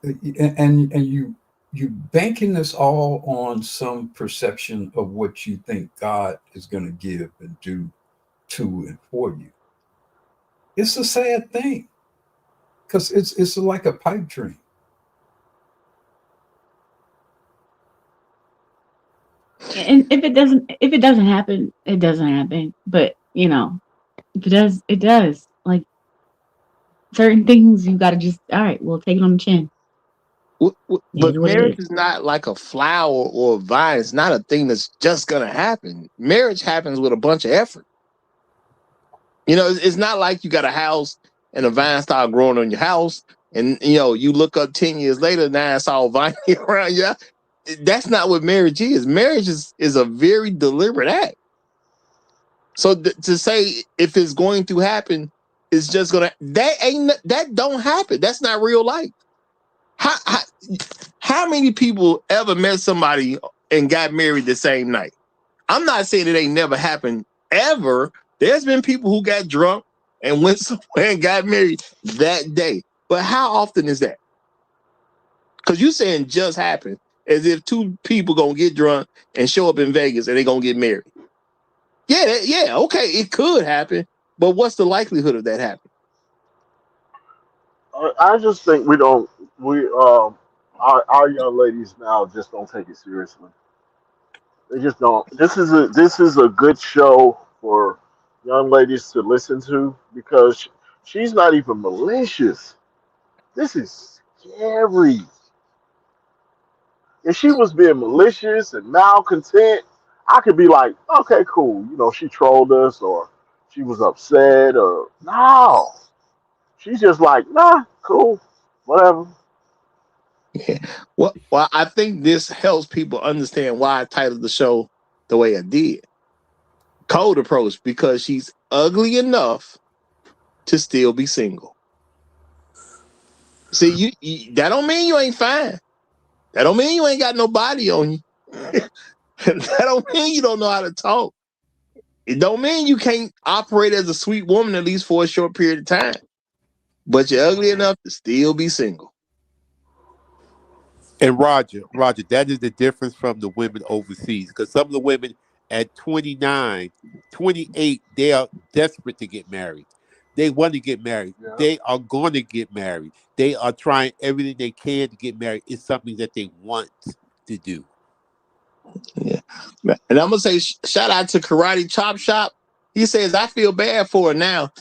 and you banking this all on some perception of what you think God is going to give and do to and for you. It's a sad thing because it's like a pipe dream. And if it doesn't happen, it doesn't happen. But you know, if it does, it does. Like certain things, you got to just all right. We'll take it on the chin. It But is what it marriage is. is not like a flower or a vine. It's not a thing that's just gonna happen. Marriage happens with a bunch of effort. You know, it's not like you got a house and a vine start growing on your house, and you know, you look up 10 years later, now it's all viney around you. That's not what marriage is. Marriage is a very deliberate act. So to say if it's going to happen, it's just gonna that don't happen. That's not real life. How many people ever met somebody and got married the same night? I'm not saying it ain't never happened ever. There's been people who got drunk and went somewhere and got married that day. But how often is that? Because you saying just happened as if 2 people gonna get drunk and show up in Vegas and they gonna get married. Yeah, okay, it could happen, but what's the likelihood of that happening? I just think our young ladies now just don't take it seriously. They just don't. This is a good show for young ladies to listen to because she's not even malicious. This is scary. If she was being malicious and malcontent, I could be like, okay, cool. You know, she trolled us or she was upset or no. She's just like, nah, cool, whatever. Yeah. Well, I think this helps people understand why I titled the show the way I did. Cold approach, because she's ugly enough to still be single. See, that don't mean you ain't fine. That don't mean you ain't got no body on you. That don't mean you don't know how to talk. It don't mean you can't operate as a sweet woman at least for a short period of time. But you're ugly enough to still be single. And Roger, that is the difference from the women overseas. Because some of the women at 29, 28, they are desperate to get married. They want to get married. Yeah. They are going to get married. They are trying everything they can to get married. It's something that they want to do. Yeah. And I'm going to say shout out to Karate Chop Shop. He says, I feel bad for her now.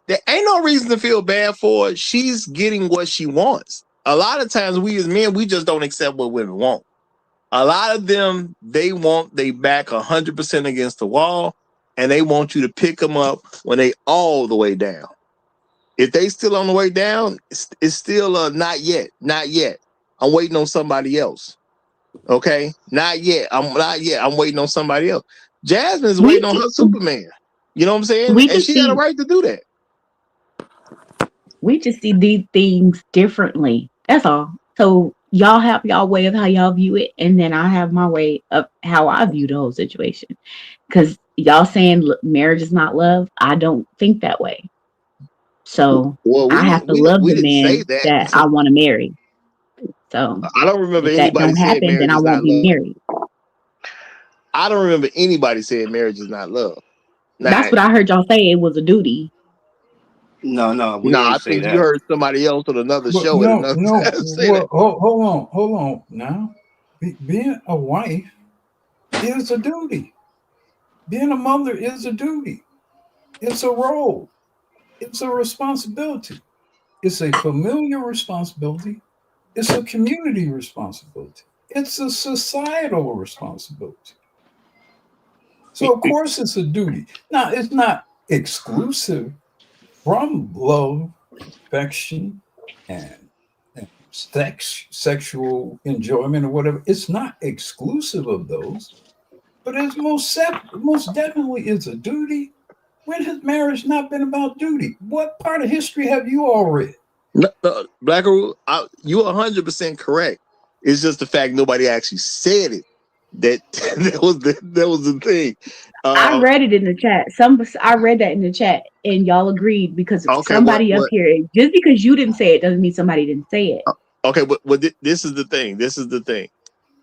There ain't no reason to feel bad for her. She's getting what she wants. A lot of times we as men, we just don't accept what women want. A lot of them, they want they back 100% against the wall, and they want you to pick them up when they all the way down. If they still on the way down, it's still not yet. I'm waiting on somebody else. Okay, not yet. I'm waiting on somebody else. Jasmine's waiting on her Superman. You know what I'm saying? And she got a right to do that. We just see these things differently. That's all. So y'all have y'all way of how y'all view it, and then I have my way of how I view the whole situation. Because y'all saying marriage is not love, I don't think that way. So I have to love the didn't say man that I want to marry. So I don't remember if that anybody don't saying happen, then marriage I is won't not be love. married. I don't remember anybody saying marriage is not love. That's what I heard y'all say. It was a duty. No, we I ain't say think you that. heard somebody else on another But show at another time say that. Hold on. Now, being a wife is a duty. Being a mother is a duty. It's a role. It's a responsibility. It's a familial responsibility. It's a community responsibility. It's a societal responsibility. So, of course, it's a duty. Now, it's not exclusive from love, affection, and sexual enjoyment or whatever. It's not exclusive of those, but it's most definitely is a duty. When has marriage not been about duty? What part of history have you all read? No, Black Rule, you're 100% correct. It's just the fact nobody actually said it. That that was the thing. I read it in the chat. I read that in the chat, and y'all agreed because Okay, somebody up here. Just because you didn't say it doesn't mean somebody didn't say it. Okay, but this is the thing. This is the thing.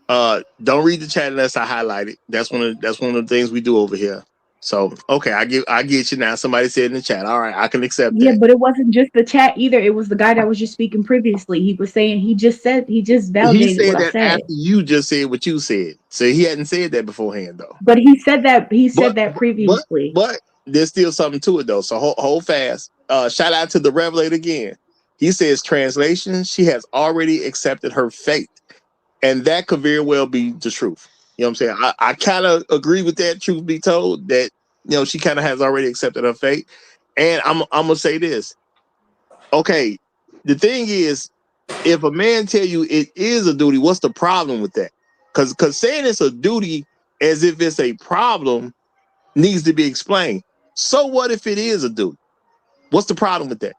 Don't read the chat unless I highlight it. That's one of the things we do over here. So okay, I get you now. Somebody said in the chat. All right, I can accept Yeah, that. but it wasn't just the chat either. It was the guy that was just speaking previously. He was saying he just He validated said what I that said. after you just said what you said. So he hadn't said that beforehand though. But he said that previously. But there's still something to it though. So hold fast. Shout out to the Revelator again. He says translation. She has already accepted her fate, and that could very well be the truth. You know what I'm saying? I kind of agree with that. Truth be told, that she kind of has already accepted her fate. And I'm gonna say this. Okay, the thing is, if a man tell you it is a duty, what's the problem with that? Because saying it's a duty as if it's a problem needs to be explained. So what if it is a duty? What's the problem with that?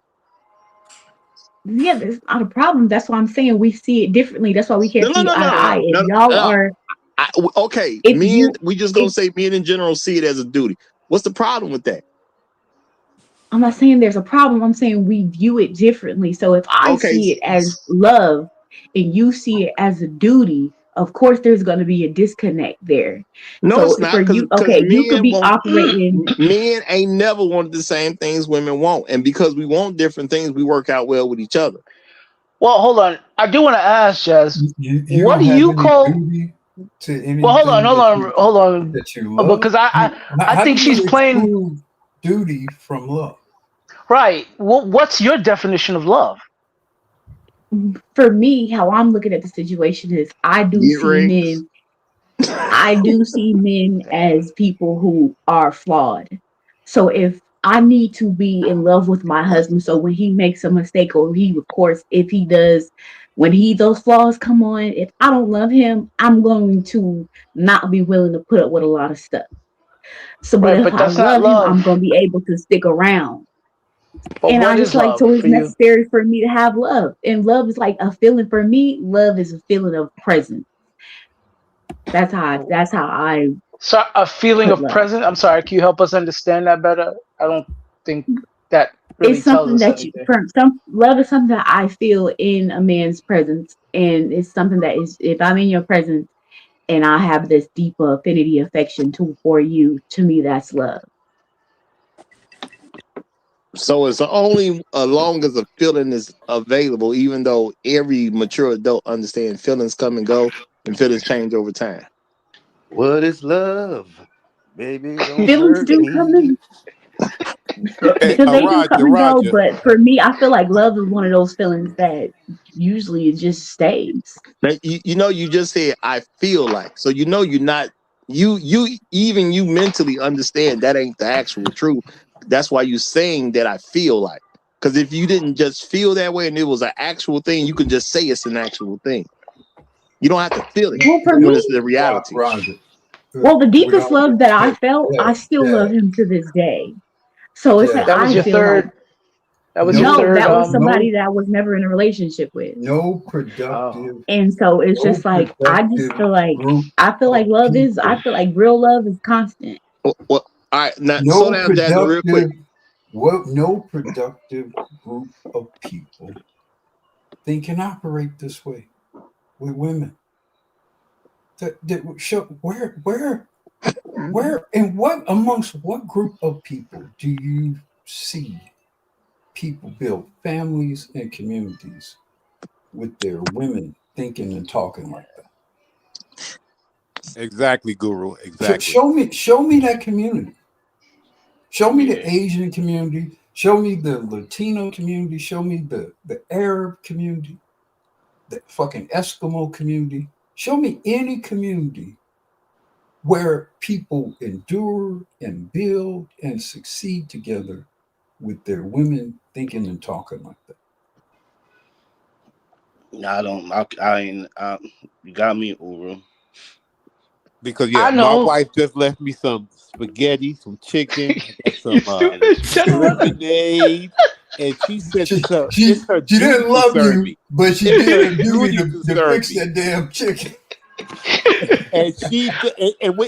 Yeah, there's not a problem. That's why I'm saying we see it differently. That's why we can't see eye to eye. If No. y'all are, Okay, if men, you, we just gonna say men in general see it as a duty. What's the problem with that? I'm not saying there's a problem. I'm saying we view it differently. So if I see it as love and you see it as a duty, of course there's going to be a disconnect there. No, So it's not, for because you, okay, you could men be won't. operating. Men ain't never wanted the same things women want, and because we want different things, we work out well with each other. Well, hold on. I do want to ask, Jazz. You What don't do have you any call? duty to anything Well, hold on. that you love. Because I How think do she's you playing exclude duty from love? right. What's your definition of love? For me, how I'm looking at the situation is I do see men as people who are flawed. So if I need to be in love with my husband, so when he makes a mistake, or of course, if he does, when those flaws come on, if I don't love him, I'm going to not be willing to put up with a lot of stuff. So, but Right, if but I that's not love him, I'm love. going to be able to stick around. But And I what just is like, love so it's for you? necessary for me to have love. And love is like a feeling for me. Love is a feeling of presence. That's how I So a feeling put of love. present. I'm sorry. Can you help us understand that better? I don't think that really It's tells something us that you anything. from some love is something that I feel in a man's presence. And it's something that is, if I'm in your presence and I have this deeper affinity affection for you, to me that's love. So it's only as long as a feeling is available, even though every mature adult understands feelings come and go and feelings change over time. What is love? Baby, don't Feelings hurt do come me. and Hey, because they do come and go, Roger. but for me, I feel like love is one of those feelings that usually it just stays. Now, you just said I feel like, so you're not you mentally understand that ain't the actual truth. That's why you're saying that I feel like, because if you didn't just feel that way and it was an actual thing, you can just say it's an actual thing. You don't have to feel it Well, for when me, it's the reality. Roger. well, the With deepest all love that I respect, felt, I still love Jazz, him to this day. So it's like That was I your feel like third. That was your no, third. that was somebody that I was never in a relationship with. no Oh. productive, And so it's no just like productive group I feel like of love is people. I feel like real love is constant. Well, all right, now slow No down, Jasmine, real quick. no productive group of people think can operate this way with women. That show where and what amongst what group of people do you see people build families and communities with their women thinking and talking like that? Exactly, Guru. Exactly. Show me that community. Show me the Asian community. Show me the Latino community. Show me the Arab community, the fucking Eskimo community. Show me any community where people endure and build and succeed together with their women thinking and talking like that. I don't. You got me, Uru. Because I my know. wife just left me some spaghetti, some chicken, I got some lemonade, and she said it's her She duty didn't to love serve you, me. but she It's did her her duty duty to serve fix me. that damn chicken. And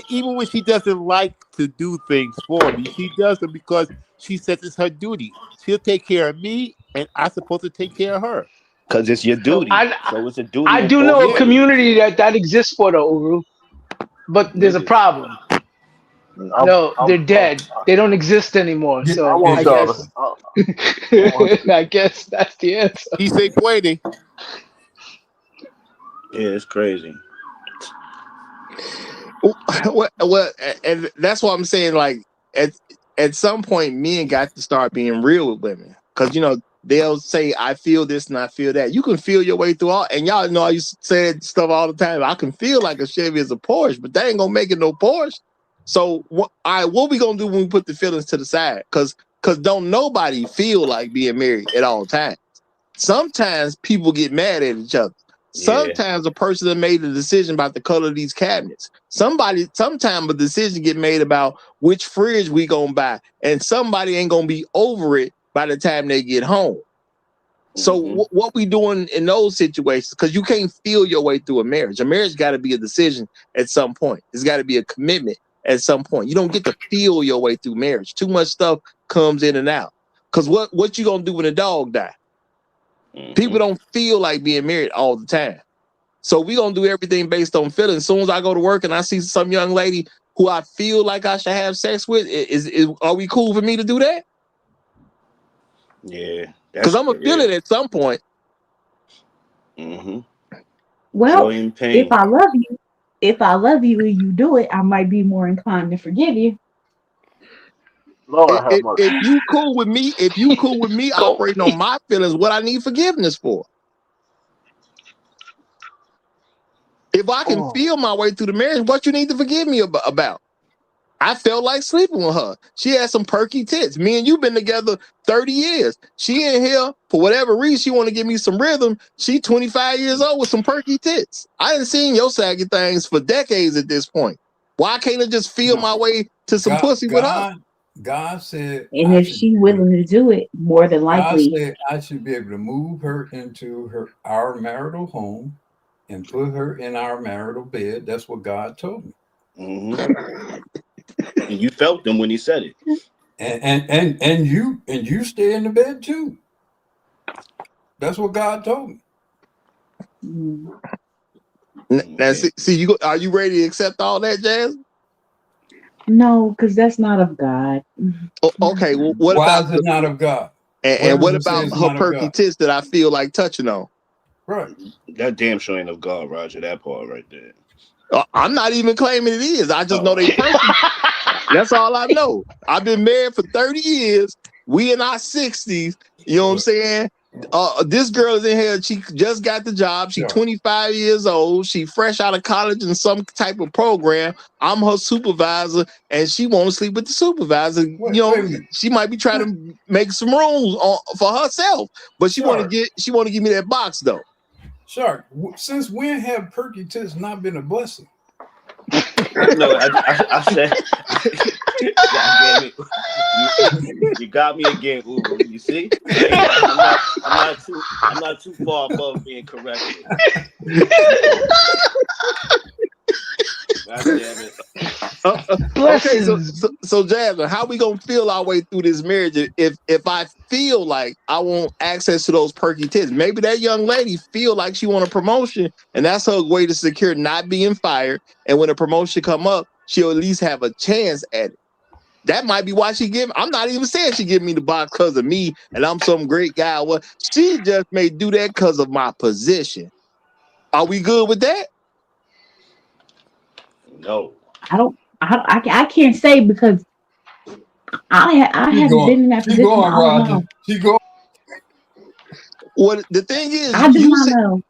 even when she doesn't like to do things for me, she does them because she says it's her duty. She'll take care of me, and I'm supposed to take care of her. Because it's your duty. So it's a duty I on do both know a Yeah. ways. community that exists for the Uru, but there's a Niggas. problem. No, they're dead. They don't exist anymore. I So I want y'all guess to. I want, I guess that's the answer. He say puede. Yeah, it's crazy. Well, and that's what I'm saying. Like at some point, men got to start being real with women, because they'll say, "I feel this and I feel that." You can feel your way through all, and y'all know I used to say that stuff all the time. I can feel like a Chevy is a Porsche, but that ain't gonna make it no Porsche. So what we gonna do when we put the feelings to the side? Because don't nobody feel like being married at all times. Sometimes people get mad at each other. Sometimes a person that made a decision about the color of these cabinets. Sometimes a decision get made about which fridge we gonna buy, and somebody ain't gonna be over it by the time they get home. So what we doing in those situations? Because you can't feel your way through a marriage. A marriage got to be a decision at some point. It's got to be a commitment at some point. You don't get to feel your way through marriage. Too much stuff comes in and out. Because what you gonna do when a dog die? People don't feel like being married all the time. So we gonna do everything based on feelings. As soon as I go to work and I see some young lady who I feel like I should have sex with, are we cool for me to do that? Yeah. Because I'm gonna feel it at some point. Well, Joy and if pain. I love you and you do it, I might be more inclined to forgive you. Lord have mercy. If you cool with me operating on my feelings, what I need forgiveness for. If I can feel my way through the marriage, what you need to forgive me about? I felt like sleeping with her. She had some perky tits. Me and you been together 30 years. She in here, for whatever reason, she want to give me some rhythm. She 25 years old with some perky tits. I didn't seen your saggy things for decades at this point. Why can't I just feel my way to some pussy with her? God said, And if she willing to do it, more than God likely. said I should be able to move her into our marital home and put her in our marital bed. That's what God told me. And you felt them when he said it. And you stay in the bed too. That's what God told me. Now, see, are you ready to accept all that, Jazz? No, because that's not of God. Okay, well, what Why about is it not of God? And what about her perky tits that I feel like touching on? Right. That damn sure ain't of God, Roger. That part right there. I'm not even claiming it is. I just know they perky. That's all I know. I've been married for 30 years. We in our 60s. You know what I'm saying? This girl is in here. She just got the job. She's 25 years old. She fresh out of college in some type of program. I'm her supervisor, and she want to sleep with the supervisor. She might be trying to make some rooms for herself, but she want to give me that box though. Shark, since when have perky tits not been a blessing? No, I said, you got me again, Uru. You see, I'm not too far above being corrected. God damn it. Okay, so Jasmine, how we gonna feel our way through this marriage if I feel like I want access to those perky tits? Maybe that young lady feel like she want a promotion, and that's her way to secure not being fired. And when a promotion come up, she'll at least have a chance at it. That might be why I'm not even saying she give me the box because of me and I'm some great guy. Well, she just may do that because of my position. Are we good with that? No. I can't say because I She haven't going. been in that She position. going, I don't Roger. know. She going. What the thing is, I do not know.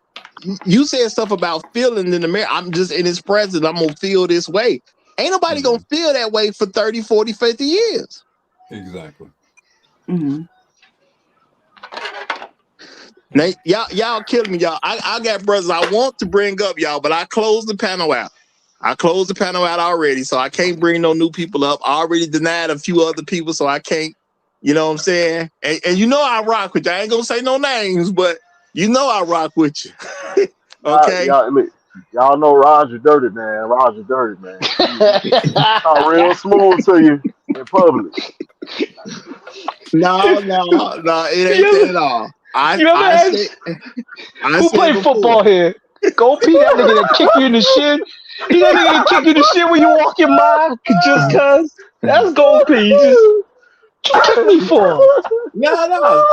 you said stuff about feeling in the mirror. I'm just in his presence. I'm gonna feel this way. Ain't nobody gonna feel that way for 30, 40, 50 years. Exactly. Mm-hmm. Now, y'all killing me, y'all. I got brothers I want to bring up, y'all, but I closed the panel out. I closed the panel out already, so I can't bring no new people up. I already denied a few other people, so I can't. You know what I'm saying? And you know I rock with you. I ain't gonna say no names, but you know I rock with you. Okay. Y'all know Roger Dirty, man. Roger Dirty, man. He talk real smooth to you in public. No, it ain't that at all. You ever I ask said who played before. football here? Go pee that nigga that kick you in the shin. He that nigga that kick you in the shin when you walk your mile just cause. That's Go P. Just what you kick me for? No.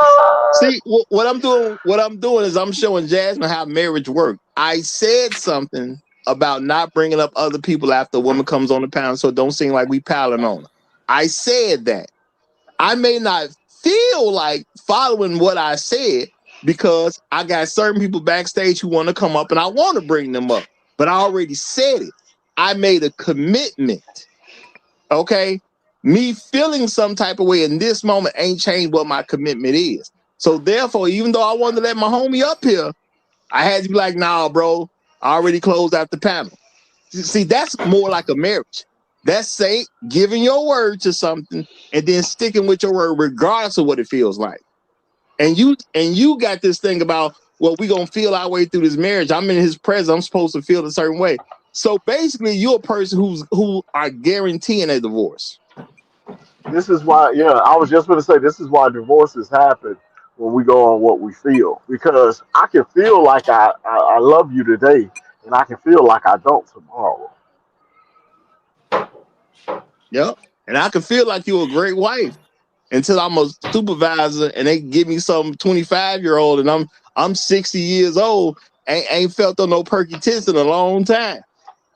See, what I'm doing is I'm showing Jasmine how marriage works. I said something about not bringing up other people after a woman comes on the panel, so it don't seem like we piling on her. I said that. I may not feel like following what I said because I got certain people backstage who want to come up and I want to bring them up. But I already said it. I made a commitment. Okay? Me feeling some type of way in this moment ain't changed what my commitment is. So therefore, even though I wanted to let my homie up here, I had to be like, nah, bro, I already closed out the panel. See, that's more like a marriage. That's say giving your word to something and then sticking with your word regardless of what it feels like. And you got this thing about, well, we gonna feel our way through this marriage. I'm in his presence. I'm supposed to feel a certain way. So basically, you're a person who are guaranteeing a divorce. This is why, I was just going to say, this is why divorces happen when we go on what we feel. Because I can feel like I love you today, and I can feel like I don't tomorrow. Yep. And I can feel like you're a great wife until I'm a supervisor and they give me some 25-year-old and I'm 60 years old, ain't felt on no perky tits in a long time.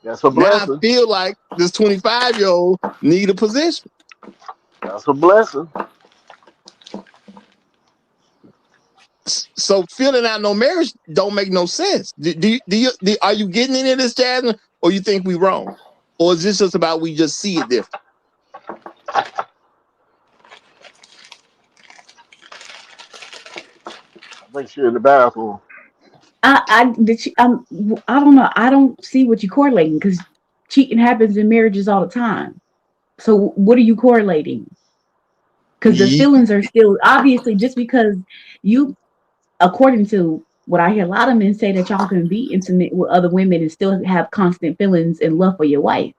That's a Now I blessing. feel like this 25-year-old need a position. That's a blessing. So filling out no marriage don't make no sense. Are you getting any of this, Jasmine, or you think we wrong? Or is this just about we just see it different? I think she's in the bathroom. I don't know. I don't see what you're correlating because cheating happens in marriages all the time. So what are you correlating? Because the feelings are still obviously just because you, according to what I hear a lot of men say that y'all can be intimate with other women and still have constant feelings and love for your wife.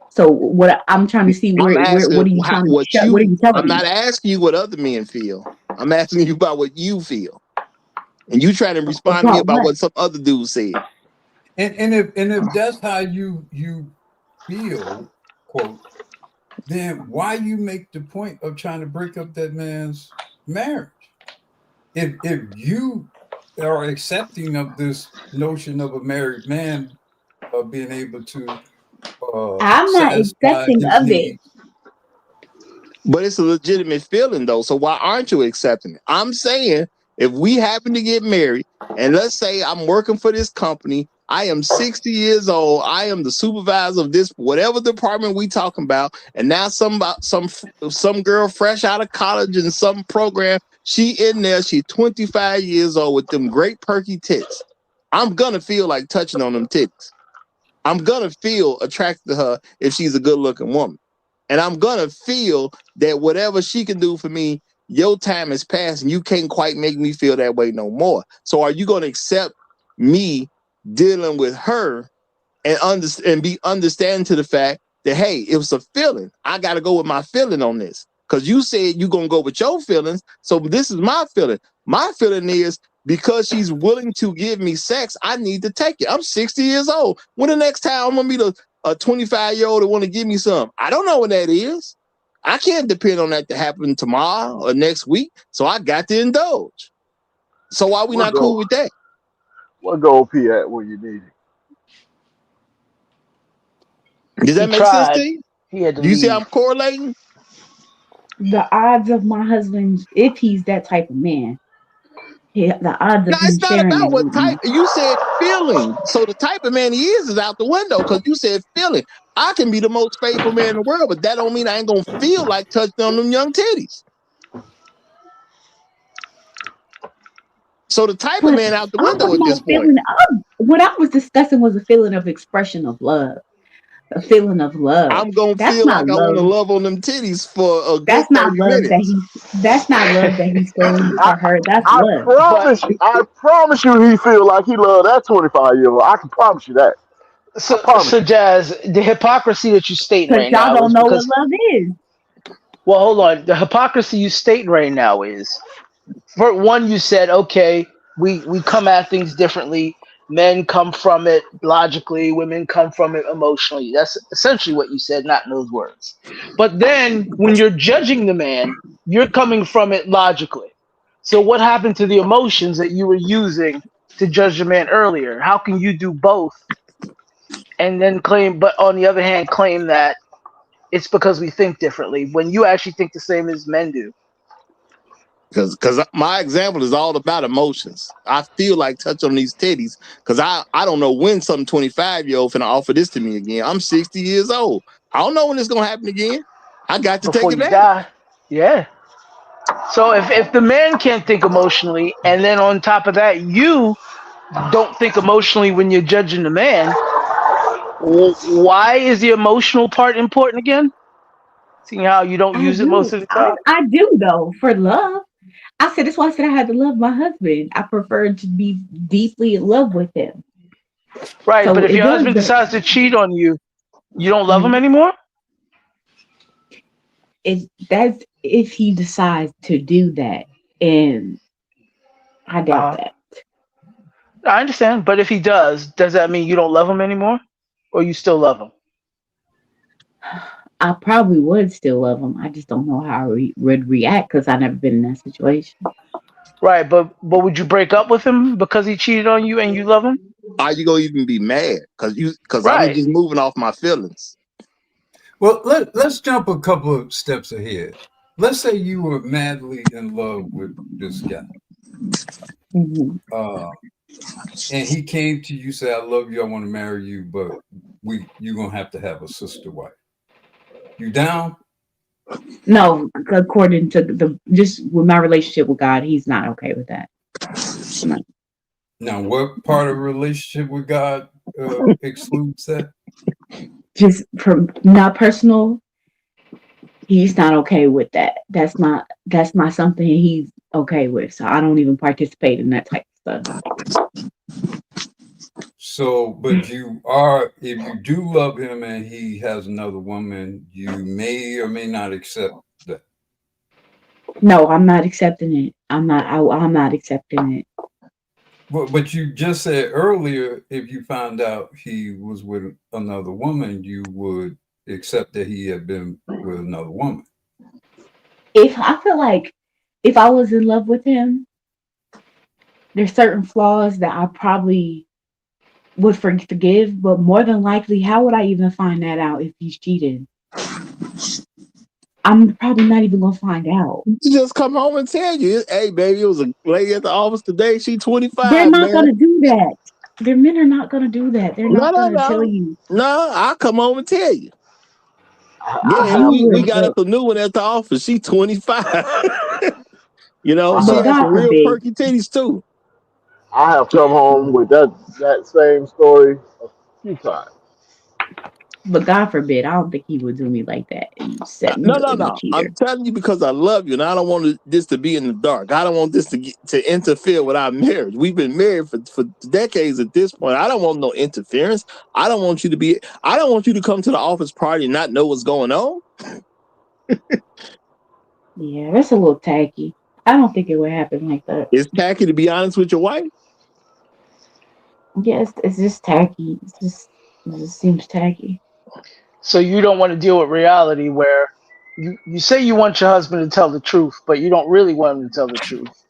So what I'm trying to see I'm where asking what are you trying to what are you telling I'm me? not asking you what other men feel. I'm asking you about what you feel. And you try to respond to me About about what? what some other dude said. And if that's how you feel, quote, then why you make the point of trying to break up that man's marriage? If you are accepting of this notion of a married man being able to I'm not satisfy accepting his of it. needs. But it's a legitimate feeling though. So why aren't you accepting it? I'm saying if we happen to get married and let's say I'm working for this company, I am 60 years old, I am the supervisor of this whatever department we talking about, and now some girl fresh out of college in some program, she in there, she 25 years old with them great perky tits. I'm gonna feel like touching on them titties. I'm gonna feel attracted to her if she's a good looking woman. And I'm gonna feel that whatever she can do for me, your time is past and you can't quite make me feel that way no more. So are you gonna accept me dealing with her and be understanding to the fact that hey, it was a feeling. I gotta go with my feeling on this. Cause you said you're gonna go with your feelings. So this is my feeling. My feeling is because she's willing to give me sex, I need to take it. I'm 60 years old. When the next time I'm gonna meet a 25-year-old that want to give me some? I don't know what that is. I can't depend on that to happen tomorrow or next week. So I got to indulge. So why we What not cool go? with that? What go P at when you need it? Does that He make sense to tried. you? He had to Do you see how I'm leave. correlating? The odds of my husband, if he's that type of man, the odds No, of him it's not sharing about it what with type. me. You said feeling. So the type of man he is out the window because you said feeling. I can be the most faithful man in the world, but that don't mean I ain't gonna feel like touching on them young titties. So the type of But man out the I'm window talking at this about point. feeling of what I was discussing was a feeling of expression of love. A feeling of love. I'm gonna That's feel not like I want to love. love on them titties for a good That's not 30 love that minutes. that's not love that he's feeling I, for her. That's I love. But promise you, he feel like he love that 25-year-old. I can promise you that. I promise so Jazz, the hypocrisy that you're stating Because right y'all now don't is know what because, love is. well, hold on. The hypocrisy you stating right now is, for one, you said, okay, we come at things differently. Men come from it logically, women come from it emotionally. That's essentially what you said, not in those words. But then when you're judging the man, you're coming from it logically. So what happened to the emotions that you were using to judge the man earlier? How can you do both and then claim, but on the other hand, claim that it's because we think differently when you actually think the same as men do? Because my example is all about emotions. I feel like touching on these titties because I don't know when some 25-year-old finna offer this to me again. I'm 60 years old. I don't know when it's gonna happen again. I got to take Before you advantage. die. Yeah. So if the man can't think emotionally, and then on top of that, you don't think emotionally when you're judging the man, why is the emotional part important again? Seeing how you don't I use it most do. of the time? I do though for love. I said that's why I said I had to love my husband. I prefer to be deeply in love with him. Right, So but if it your does husband that. decides to cheat on you, you don't love him Mhm. anymore? That's if he decides to do that, and I doubt Uh-huh. that. I understand, but if he does that mean you don't love him anymore? Or you still love him? I probably would still love him. I just don't know how I would react because I've never been in that situation. Right, but would you break up with him because he cheated on you and you love him? Are you gonna even be mad? Because I'm Right. just moving off my feelings. Well, let's jump a couple of steps ahead. Let's say you were madly in love with this guy, Mhm. and he came to you, say, "I love you, I want to marry you, but you're gonna have to have a sister wife." You down? No, according to the just with my relationship with God, He's not okay with that. No. Now, what part of a relationship with God excludes that? Just from not personal, He's not okay with that. That's not something He's okay with. So I don't even participate in that type of stuff. So, but you are, if you do love him and he has another woman, you may or may not accept that. No, I'm not accepting it. I'm not accepting it. But you just said earlier, if you found out he was with another woman, you would accept that he had been with another woman. If I feel like if I was in love with him, there's certain flaws that I probably would forgive, but more than likely, how would I even find that out if he's cheating? I'm probably not even gonna find out. You just come home and tell you, hey, baby, it was a lady at the office today. She They're 25, not man. gonna do that. Their men are not gonna do that. They're No, not no, gonna tell no. you. No, I'll come home and tell you. Yeah, I and You have we would, got us a new one at the office. She 25. She but has God some real forbid. perky titties too. I have come home with that same story a few times. But God forbid, I don't think He would do me like that and set me No, up no, with no no. cheater. I'm telling you because I love you, and I don't want this to be in the dark. I don't want this to interfere with our marriage. We've been married for decades at this point. I don't want no interference. I don't want you to come to the office party and not know what's going on. Yeah, that's a little tacky. I don't think it would happen like that. It's tacky to be honest with your wife. Yes, it's just tacky. It just seems tacky. So you don't want to deal with reality where you say you want your husband to tell the truth, but you don't really want him to tell the truth.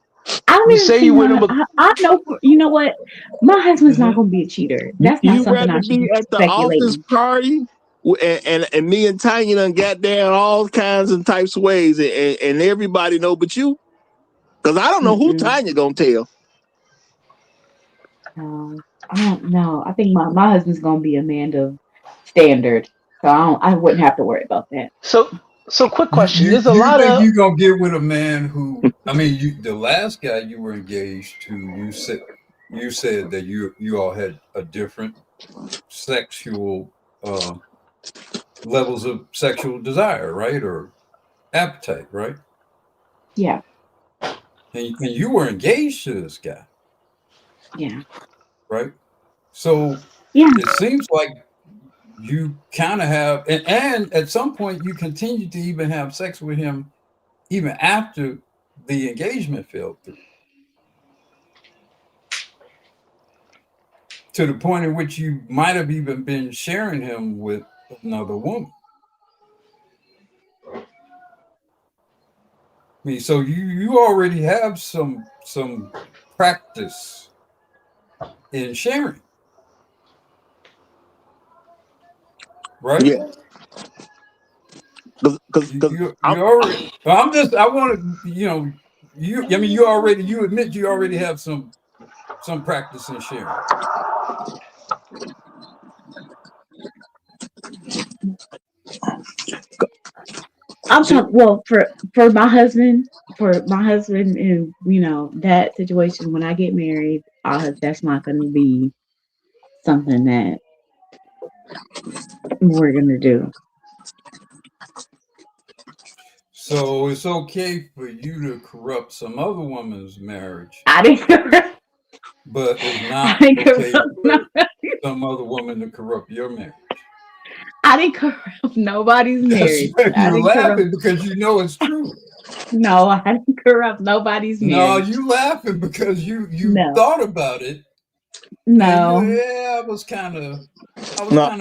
I don't You even say see you with him, my. but I know. You know what? My husband's not Mhm. going to be a cheater. That's not You something I rather should be be at the office speculating. party and me and Tanya done got down all kinds and types of ways, and everybody know but you, because I don't know who Tanya gonna tell. I don't know. I think my husband's gonna be a man of standard, so I wouldn't have to worry about that. So quick question. You There's a you lot think of you're gonna get with a man who? I mean, the last guy you were engaged to, you said that you all had a different sexual levels of sexual desire, right, or appetite, right? Yeah. And you were engaged to this guy, Yeah. right? So Yeah. it seems like you kind of have, and at some point you continue to even have sex with him even after the engagement fell through, to the point in which you might have even been sharing him with another woman. I mean, so you already have some practice in sharing, right? Yeah, because You already. I want to, you. I mean, you admit you already have some practice in sharing. I'm talking well for my husband. For my husband, and that situation. When I get married, that's not going to be something that we're going to do. So it's okay for you to corrupt some other woman's marriage. I didn't. But it's not okay for some other woman to corrupt your marriage. I didn't corrupt nobody's marriage. You're laughing because you know it's true. No, I didn't corrupt nobody's marriage. No, you laughing because you thought about it. No. I was kind of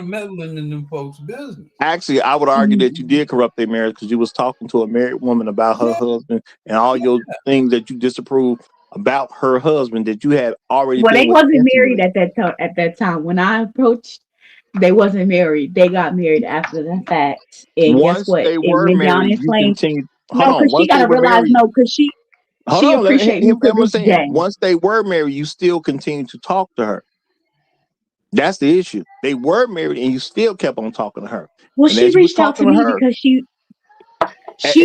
meddling in them folks' business. Actually, I would argue that you did corrupt their marriage because you was talking to a married woman about her husband and all your things that you disapprove about her husband that you had already. Well, they wasn't married at that time. When I approached, they wasn't married. They got married after the fact. And once guess what? they were married, you continued. No, because she gotta realize because she appreciate me to this day. Once they were married, you still continued to talk to her. That's the issue. They were married and you still kept on talking to her. Well, she reached out to me because she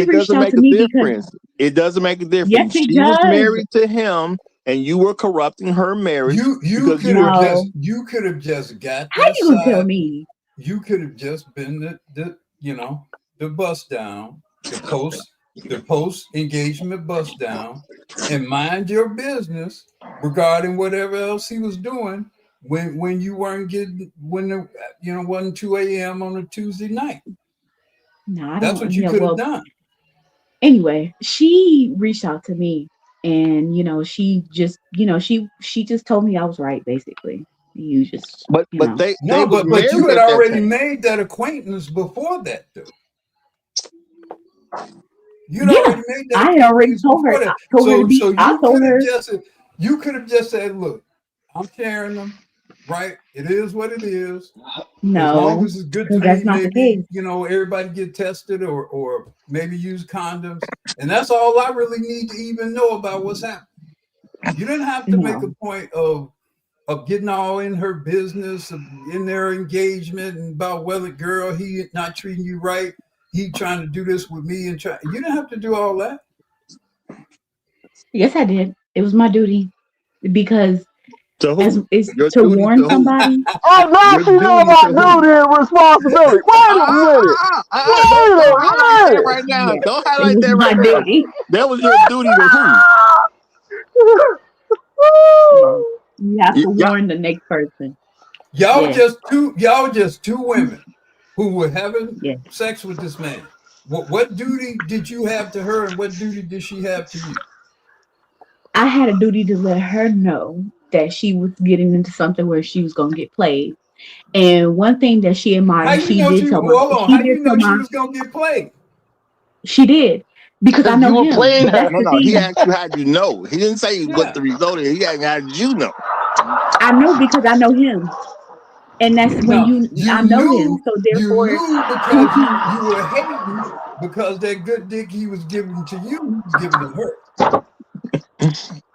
reached out to me because it doesn't make a difference. Yes, it she does. was married to him and you were corrupting her marriage. You could have just got how you gonna tell me? You could have just been the bust down, the post engagement bust down, and mind your business regarding whatever else he was doing when you weren't getting wasn't 2 a.m. on a Tuesday night. No, that's what you could have done. Anyway, she reached out to me and she just she just told me I was right, basically. You just but you had already made that acquaintance before that, though. Already made that. I already told her. I told her you could have just said, "Look, I'm sharing them. Right? It is what it is. No, as long as it's good to that's not maybe, the case. Everybody get tested or maybe use condoms, and that's all I really need to even know about what's happening. You didn't have to make a point of getting all in her business, in their engagement, and about whether girl he not treating you right, he trying to do this with me, and you didn't have to do all that. Yes, I did. It was my duty because. To warn somebody. Oh, now she know about duty and responsibility. Wait a minute. Don't highlight that right now. Don't highlight that right now. That was your duty to who? You have to warn the next person. Y'all just two women who were having sex with this man. What duty did you have to her, and what duty did she have to you? I had a duty to let her know that she was getting into something where she was going to get played. And one thing that she admired, she did tell me. How do you know she was going to get played? She did. Because I know him. No, he asked you how you know. He didn't say what the result is. He asked how did you know. I know because I know him. And that's when No, I know him. So you therefore, knew who because you were hating because that good dick he was giving to you, he was giving to her.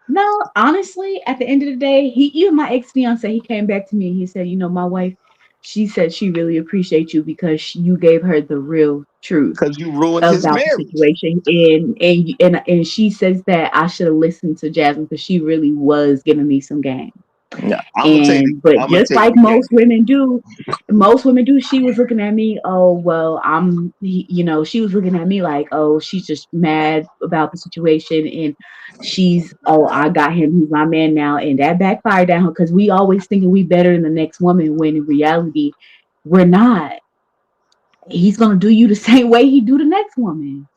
no, honestly, at the end of the day, even my ex fiance, he came back to me and he said, my wife, she said she really appreciates you because you gave her the real truth Because you ruined his about the marriage. situation, and she says that I should have listened to Jasmine because she really was giving me some game. Yeah, I'm gonna But just like the most women do, she was looking at me, oh well, she was looking at me like, oh, she's just mad about the situation, and I got him, he's my man now, and that backfired on her because we always thinking we better than the next woman when in reality we're not. He's gonna do you the same way he do the next woman.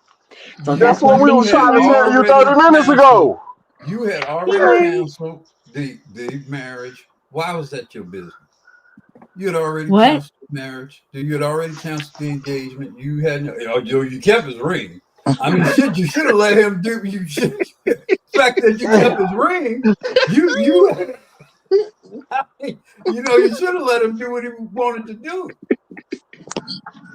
So That's that's what one we thing was she trying to had tell learned. you 30 already minutes canceled. ago. You had already canceled the marriage. Why was that your business? You had already What? canceled the marriage. You had already canceled the engagement. You had you kept his ring. I mean, shit, you should have let him do. You should. The fact that you kept his ring, you you should have let him do what he wanted to do.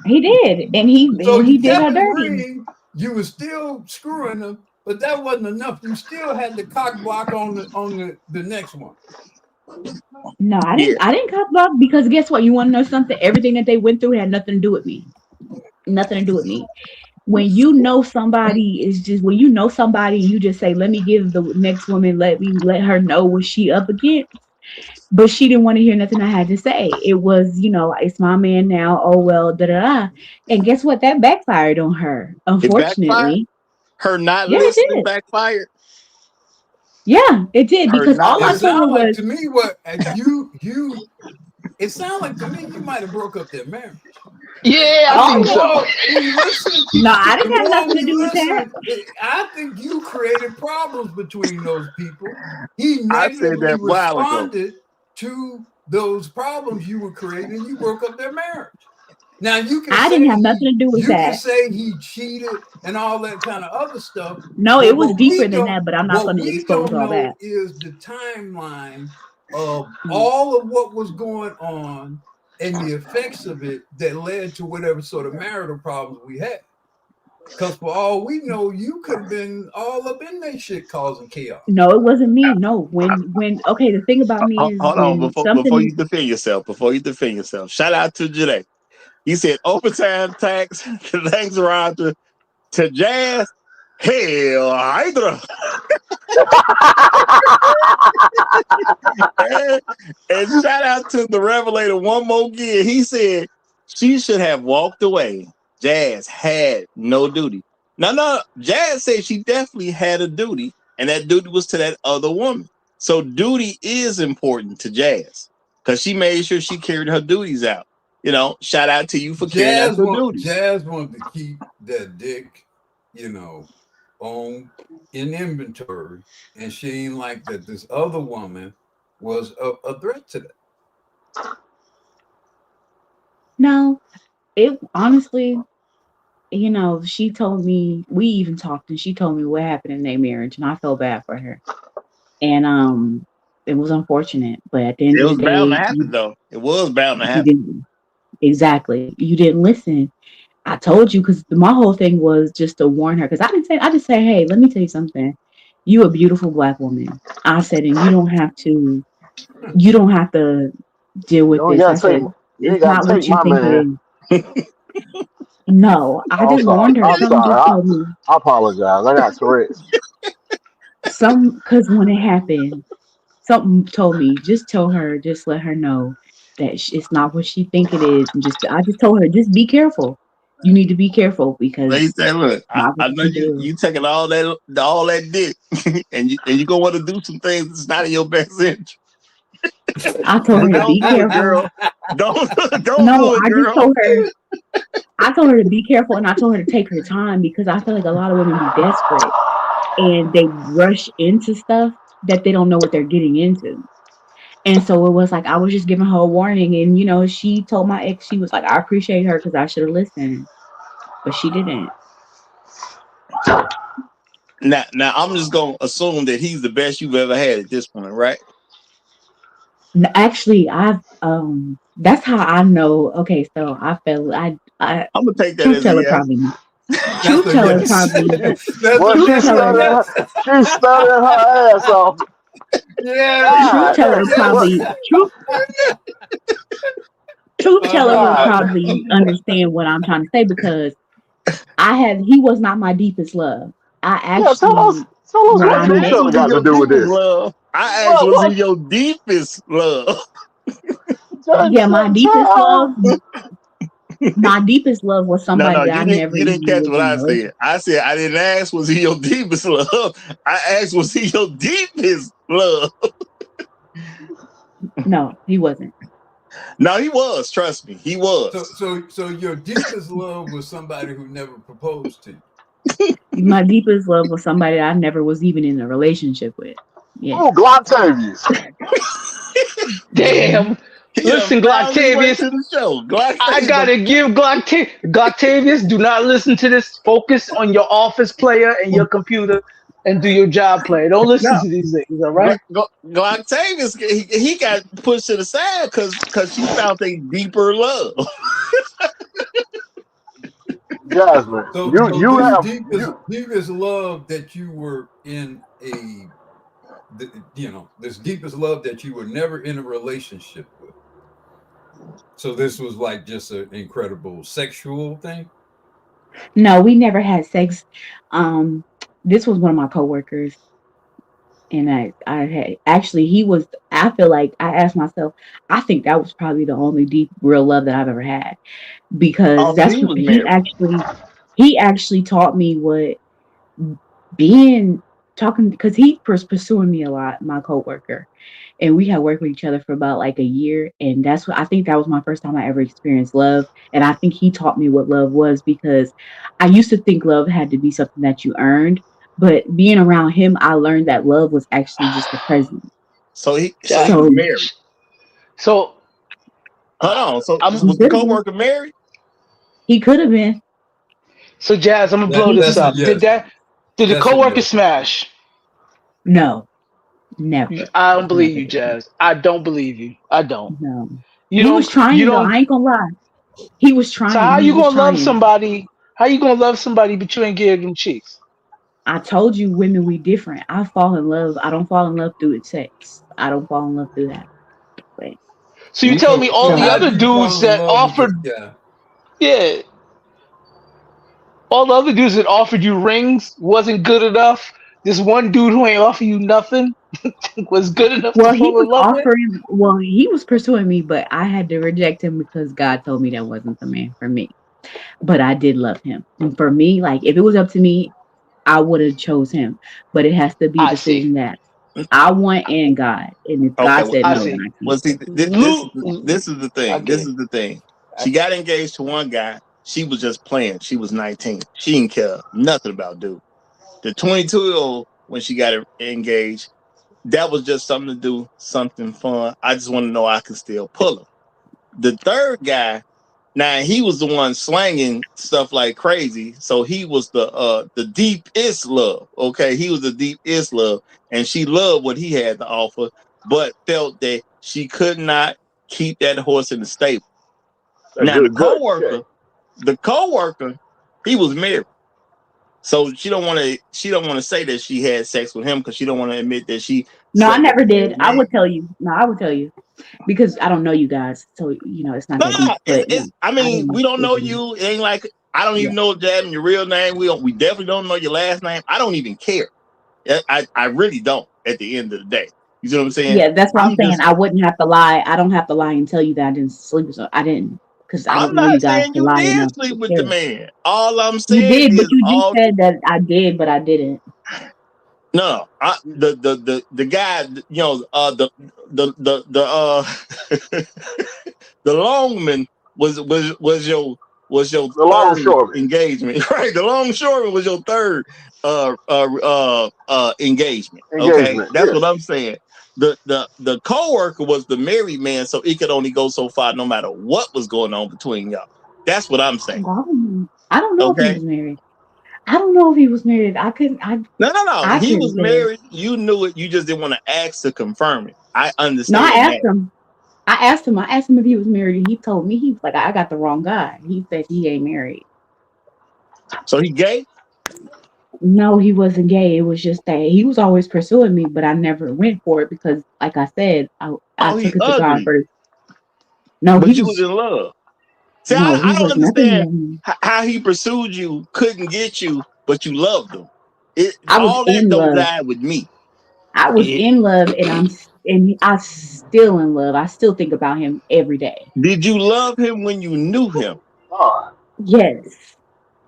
He did, and So he you did her kept his dirty. ring. You were still screwing him, but that wasn't enough. You still had the cock block on the next one. No, I Yeah. didn't. I didn't cut block because guess what? You want to know something? Everything that they went through had nothing to do with me. Nothing to do with me. When you know somebody is just when you know somebody, you just say, "Let me give the next woman. Let her know what she up against." But she didn't want to hear nothing I had to say. It was, it's my man now. Oh well, da da da. And guess what? That backfired on her. It backfired. Unfortunately, Her not yeah, it listening did. backfired. Yeah, it did Her because not all I It told her sounded listening. like was, to me what you. It sounded like to me you might have broke up their marriage. Yeah, I Because the think "Oh so. more we listen, no, I the didn't have more nothing to we do with that." listen, I think you created problems between those people. He I said negatively that a while ago. responded to those problems you were creating, and you broke up their marriage. Now you can I didn't say have nothing to do with that. he cheated and all that kind of other stuff, No, but it was deeper than that, but I'm not what going to we expose don't all know that. is the timeline of Mm. all of what was going on and the effects of it that led to whatever sort of marital problems we had. Because for all we know, you could have been all up in that shit causing chaos. No, it wasn't me. No, okay, the thing about me is Hold on, when before something, you defend yourself. Shout out to Janae. He said overtime tax. Thanks, Roger. To Jazz. Hell, Hydra. and shout out to the Revelator one more again. He said she should have walked away. Jazz had no duty. No. Jazz said she definitely had a duty, and that duty was to that other woman. So duty is important to Jazz because she made sure she carried her duties out. Shout out to you for carrying out your duties. Jazz wanted to keep that dick, on in inventory, and she ain't like that this other woman was a threat to that. no, it honestly, she told me, we even talked and she told me what happened in their marriage and I felt bad for her. And it was unfortunate, but at the end It of the was bound to day, happen, though. It was bound to you happen. didn't exactly. You didn't listen. I told you because my whole thing was just to warn her. Because I just say, hey, let me tell you something. You a beautiful black woman. I said, and you don't have to deal with You ain't this. I gotta take said, you ain't it's gotta not take what you my think it man. is. No, I Oh, I'm just sorry. warned her. I'm Something sorry. just told me. I apologize. I got Tourette's. Because when it happened, something told me, just tell her, just let her know that it's not what she think it is. And I just told her, just be careful. You need to be careful They because say, look, it's not what I you know think it is. you taking all that dick, and you gonna want to do some things that's not in your best interest. I told But her to don't be do it, careful. girl. Don't No, do it, I just girl. told her. I told her to be careful, and I told her to take her time because I feel like a lot of women be desperate and they rush into stuff that they don't know what they're getting into. And so it was like I was just giving her a warning, and she told my ex, she was like, "I appreciate her because I should have listened," but she didn't. Now I'm just gonna assume that he's the best you've ever had at this point, right? Actually, I've that's how I know. Okay, so I felt I I'm gonna take that truth as a teller yes. probably That's truth a teller yes. probably That's Well, a truth she's teller definite studying. yes. She's studying her ass off. Yes. truth God teller damn. Yes. What? probably truth teller will God. probably understand what I'm trying to say because he was not my deepest love. I Yeah, actually tell us when I what I truth met asked, teller was he got to your do with deepest this. love? I asked, What? was he What? your deepest love? yeah, my deepest love was No, somebody no, that I never you didn't even catch was what in a I relationship. said. I said I didn't ask, was he your deepest love? I asked, was he your deepest love? No, he wasn't. No, he was. Trust me, he was. So your deepest love was somebody who never proposed to you. My deepest love was somebody that I never was even in a relationship with. Yeah. Oh, Gloctavius. Damn. He Listen, found his way Gloctavius, to the show. Glock, I he's the gotta give Gloctavius, do not listen to this. Focus on your office player and your computer and do your job player. Don't listen no. to these things, all right? Octavius, he got pushed to the side because she found a deeper love. Jasmine, So you this have deepest love that you were in this deepest love that you were never in a relationship with. So this was like just an incredible sexual thing. No, we never had sex. Um, this was one of my coworkers, and I had actually he was. I feel like I asked myself. I think that was probably the only deep, real love that I've ever had because Oh, so that's he what was married. he actually taught me what being talking because he was pursuing me a lot. My coworker, and we had worked with each other for about like a year, and that's what I think that was my first time I ever experienced love, and I think he taught me what love was because I used to think love had to be something that you earned, but being around him I learned that love was actually just the present. So he was Jasmine. So married. So Hold on. So I'm he was the could have been. coworker married? He could have been. so Jazz, I'm gonna blow That He this that's could a up. have. Did yes. the That's a coworker yes. smash? No, never, I don't believe never you, did. Jazz. I don't believe you. I don't. No, You he was don't you trying though. don't I ain't gonna lie. He was so trying. how He you was gonna love trying. somebody? How you gonna love somebody but you ain't give them cheeks? I told you women we different. I fall in love. I don't fall in love through sex. I don't fall in love through that way. So you telling me all So the So how other did you dudes fall in that love with this offered, guy? yeah, all the other dudes that offered you rings wasn't good enough. This one dude who ain't offer you nothing was good enough to well he fall was in love with. offering well, he was pursuing me, but I had to reject him because God told me that wasn't the man for me. But I did love him. And for me, like if it was up to me, I would have chose him. But it has to be a I see. decision that I want and God. And if Okay. God said I no, then see. I can't. Well, see, Luke, this is the I thing. get This it. is the thing. I, She got engaged to one guy. She was just playing. She was 19. She didn't care nothing about dude. The 22-year-old, when she got engaged, that was just something to do, something fun. I just want to know I can still pull him. The third guy, now he was the one slanging stuff like crazy. So he was the deepest love. Okay, he was the deepest love, and she loved what he had to offer, but felt that she could not keep that horse in the stable. a Now good check. the coworker, he was married. So she don't want to. She don't want to say that she had sex with him because she don't want to admit that she No, I slept with never a did. married I man. would tell you. No, I would tell you. Because I don't know you guys. So, it's not that deep. Nah, But no, it's. I I mean, we didn't don't sleep know with him. you. It ain't like I don't Yeah. even know Jasmine, your real name. We definitely don't know your last name. I don't even care. I really don't. At the end of the day, you see what I'm saying? Yeah, that's what I'm I'm saying. just. I wouldn't have to lie. I don't have to lie and tell you that I didn't sleep with. I didn't because I I'm don't know you not guys saying to you lie did enough sleep to with the care. man. All I'm You saying did, but is you just all. said that I did, but I didn't. No, the guy, the longman was your The third longshoreman engagement, right? The longshoreman was your third engagement. Okay, engagement. that's Yeah. what I'm saying. The coworker was the married man, so it could only go so far, no matter what was going on between y'all. That's what I'm saying. Well, I don't know if he Okay, was married. I don't know if he was married. I couldn't. No. I He couldn't was tell. married. You knew it. You just didn't want to ask to confirm it. I No, I understand asked that. him. I asked him if he was married, and he told me he was like, I got the wrong guy. He said he ain't married. So he gay? No, he wasn't gay. It was just that he was always pursuing me, but I never went for it because, like I said, I Oh, he took it to God ugly, first. No, but you was in love. See, he I don't was nothing. understand how he pursued you, couldn't get you, but you loved him. I was All that in don't love. jive with me. I was in love, and I still in love. I still think about him every day. Did you love him when you knew him? Yes,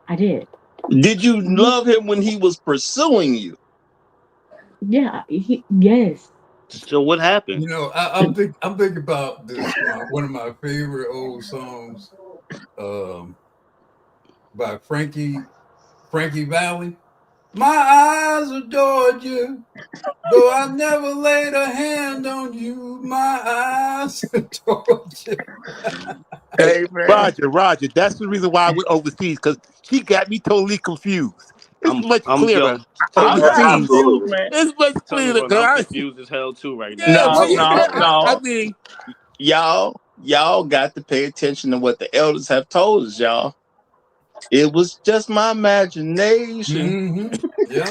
I did. Did you Mhm. love him when he was pursuing you? Yeah, yes. So what happened? You know, I'm thinking about this. One of my favorite old songs, um, by Frankie Valli. My eyes adored you, though I never laid a hand on you. My eyes adored you. Hey man, Roger. That's the reason why I went overseas because she got me totally confused. It's much Yo, clearer tell the yeah, brother I'm overseas. absolutely, confused. man. It's much Tell the clearer. brother I'm 'Cause confused as hell too right now. yeah, No, well, no, I no. mean, Y'all got to pay attention to what the elders have told us, y'all. It was just my imagination. Mm-hmm. Yeah.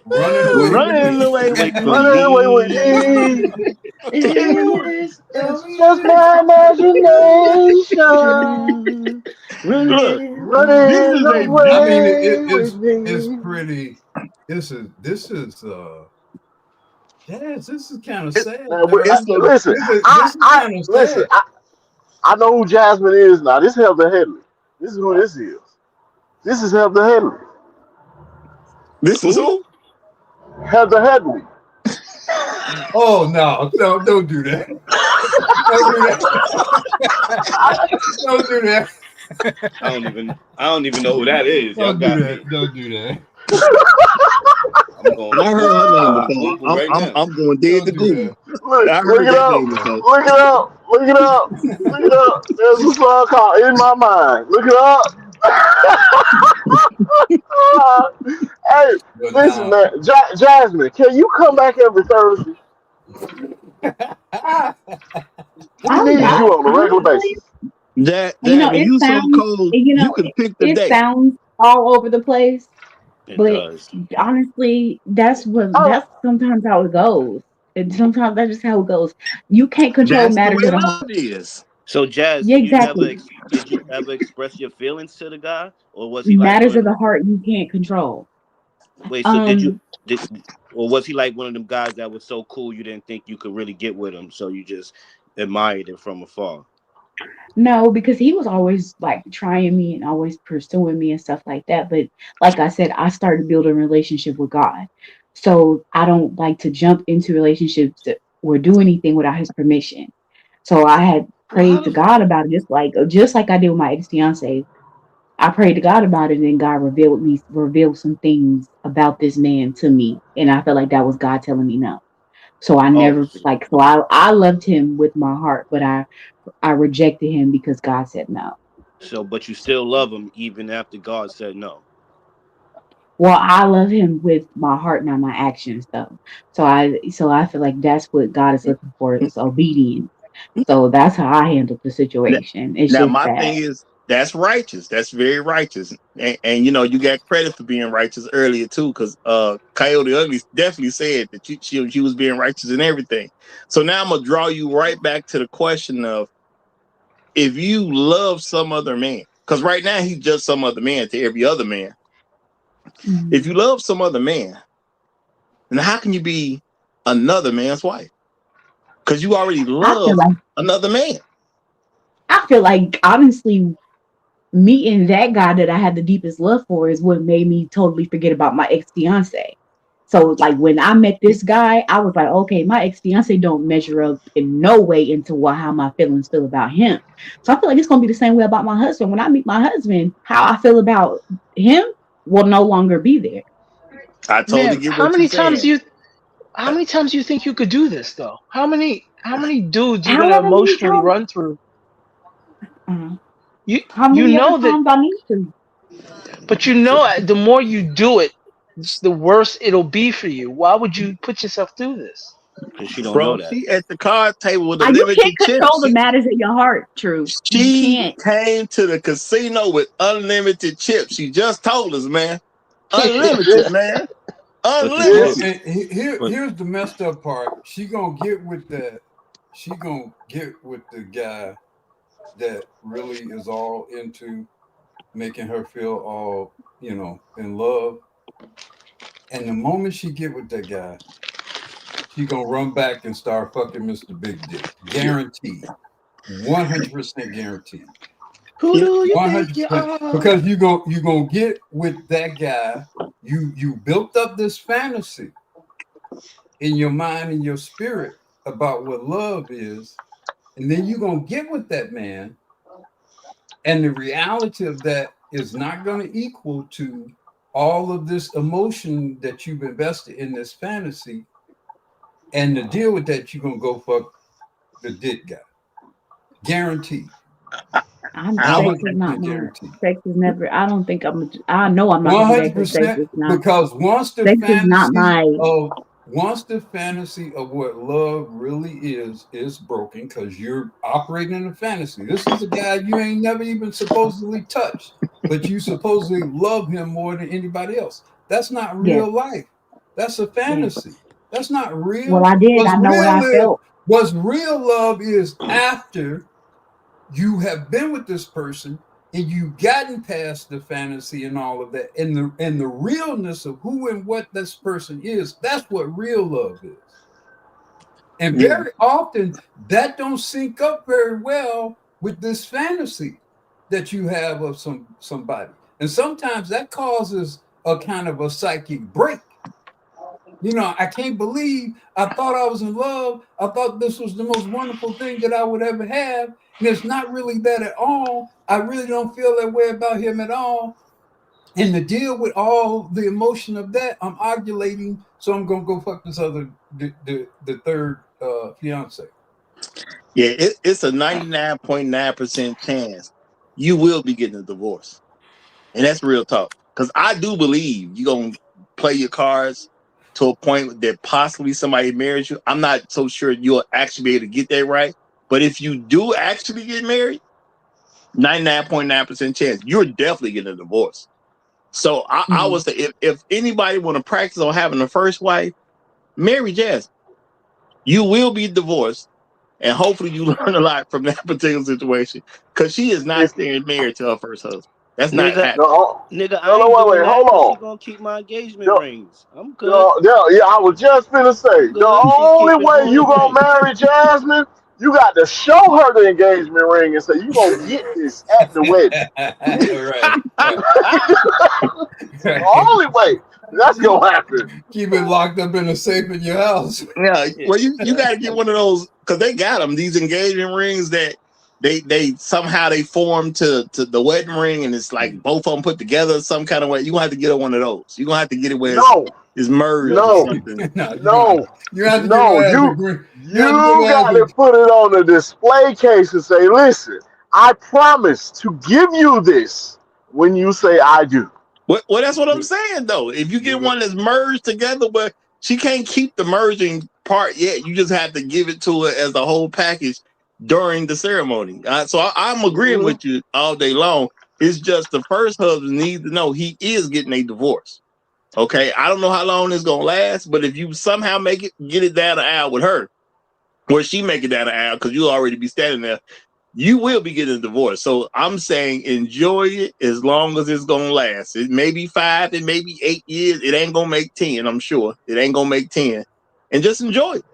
Running away with Running me. away with Running away with me. me. It's just my imagination. Look, this Running is a I mean, away with it's me. pretty. This is yes. This is kind of It, sad. man, Now. it's a listen, This is kind of listen. sad. I know who Jasmine is now. This is Heather Headley. This is who this is. This is Heather Headley. this is Who? who? Heather Headley. Oh no, don't do that. Don't do that. Don't do that. I don't even know who that is. Y'all Don't do got me. that. Don't do that. I'm going I to heard her name before. Google right now. I'm going dead Don't to do Google. that. I Look heard it that up. name before. Look it up. Look it up. Look it up. There's a song called "In My Mind." Look it up. Hey, But listen, nah. man. Jasmine, can you come back every Thursday? We need you on a regular Honestly, basis. Jasmine, it you so sounds, cold, you you know, can pick the it day. sounds all over the place. It But does. honestly, Oh, that's sometimes how it goes. And sometimes that's just how it goes. You can't control That's the matters way of the heart. love is. So Jazz, Yeah, exactly. did you ever express your feelings to the guy, or was he like one Matters of of them? the heart you can't control. Wait, so Um, did or was he like one of them guys that was so cool you didn't think you could really get with him, so you just admired him from afar? no, because he was always like trying me and always pursuing me and stuff like that. But like I said, I started building a relationship with God. So I don't like to jump into relationships or do anything without his permission. So I had Well, how prayed to the God about it, just like I did with my ex fiance. I prayed to God about it, and God revealed some things about this man to me, and I felt like that was God telling me no. So I oh, never like so I loved him with my heart, but I rejected him because God said no. so but you still love him even after God said no. Well, I love him with my heart, not my actions, though. So I feel like that's what God is looking for is obedience. So that's how I handled the Now, situation. It's now just my that thing is that's righteous. That's very righteous. And you know, you got credit for being righteous earlier too, because Coyote Ugly definitely said that she was being righteous in everything. So now I'm gonna draw you right back to the question of if you love some other man, because right now he's just some other man to every other man. If you love some other man, then how can you be another man's wife? Because you already I feel love like another man. honestly, meeting that guy that I had the deepest love for is what made me totally forget about my ex fiance. So like when I met this guy, I was like, okay, my ex fiance don't measure up in no way into how my feelings feel about him. So I feel like it's gonna be the same way about my husband. When I meet my husband, how I feel about him will no longer be there. I totally Man, get what you're saying. how many times do you think you could do this though? How many dudes you gonna However many emotionally times, run through? uh, You how you many other know that times I need to. But you know, the more you do it, the worse it'll be for you. Why would you put yourself through this? Because she don't know Bro, that. she at the card table with a You can't limited control chips. the matters in your heart, True. You She can't. came to the casino with unlimited chips. She just told us, man. Unlimited, man. But the Well, Unlimited. chips, and but here's the messed up part. She gonna get with that. She gonna get with the guy that really is all into making her feel all, in love. And the moment she get with that guy, she gonna run back and start fucking Mr. Big Dick. Guaranteed. 100% guaranteed. who do you think you 100%. are? Because you gonna get with that guy. You built up this fantasy in your mind and your spirit about what love is, and then you're gonna get with that man, and the reality of that is not going to equal to all of this emotion that you've invested in this fantasy. And to deal with that, you're gonna go fuck the dick guy. Guaranteed. Sex is not 100% my. guaranteed. Sex is never. I don't think I'm. I know I'm not One gonna do that hundred because sex percent. is not. Because Sex is not my. once the fantasy of what love really is broken, because you're operating in a fantasy. This is a guy you ain't never even supposedly touched, but you supposedly love him more than anybody else. That's not Yes. real life. That's a Yes. fantasy. That's not Well, real. I did. I know what I felt. What's real love is after you have been with this person and you've gotten past the fantasy and all of that, and the realness of who and what this person is. That's what real love is. And very often that don't sync up very well with this fantasy that you have of somebody. And sometimes that causes a kind of a psychic break. I can't believe I thought I was in love. I thought this was the most wonderful thing that I would ever have. And it's not really that at all. I really don't feel that way about him at all. And to deal with all the emotion of that, I'm ovulating. So I'm going to go fuck this other, the third fiance. Yeah, it's a 99.9% chance you will be getting a divorce. And that's real talk. Because I do believe you're going to play your cards to a point that possibly somebody marries you. I'm not so sure you'll actually be able to get that right. But if you do actually get married, 99.9% chance you're definitely getting a divorce. So I would say if anybody want to practice on having a first wife, marry Jasmine. You will be divorced. And hopefully you learn a lot from that particular situation. Because she is not staying married to her first husband. That's not Nigga, happening. nigga, I No, ain't wait, doing that hold because she on. gonna keep my engagement No, rings. I'm good. yeah, I was just gonna I'm say the good. She only keeping way all you the gonna rings. marry Jasmine, you got to show her the engagement ring and say you gonna get this at the wedding. Right. It's the only way that's gonna happen. Keep it locked up in a safe in your house. Yeah, well, you got to get one of those because they got them these engagement rings that they somehow they form to the wedding ring, and it's like both of them put together some kind of way. You gonna have to get one of those. You are gonna have to get it where No, it's merged or no, something. No, you have to give no. her ass a You green. You have to give you her ass got to put it on a display case and say, "Listen, I promise to give you this when you say I do." Well, that's what I'm saying though. If you get one that's merged together, but she can't keep the merging part yet. You just have to give it to her as a whole package during the ceremony. So I'm agreeing with you all day long. It's just the first husband needs to know he is getting a divorce. Okay, I don't know how long it's gonna last, but if you somehow get it down the aisle with her, or she make it down the aisle because you'll already be standing there, you will be getting a divorce. So I'm saying enjoy it as long as it's gonna last. It may be 5, it may be 8 years. It ain't gonna make 10. I'm sure it ain't gonna make 10. And just enjoy it.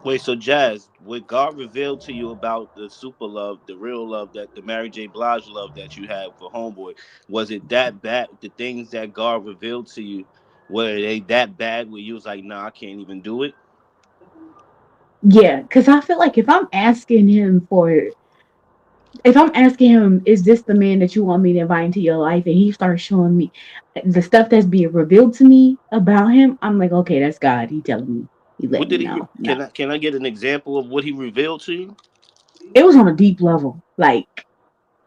Wait, so Jazz, what God revealed to you about the super love, the real love, that the Mary J. Blige love that you had for Homeboy, was it that bad? The things that God revealed to you, were they that bad where you was like, nah, I can't even do it? Yeah, because I feel like if I'm asking him, is this the man that you want me to invite into your life? And he starts showing me the stuff that's being revealed to me about him. I'm like, okay, that's God. He telling me. He What letting did me he? know. No, Can I get an example of what he revealed to you? it was on a deep level. Like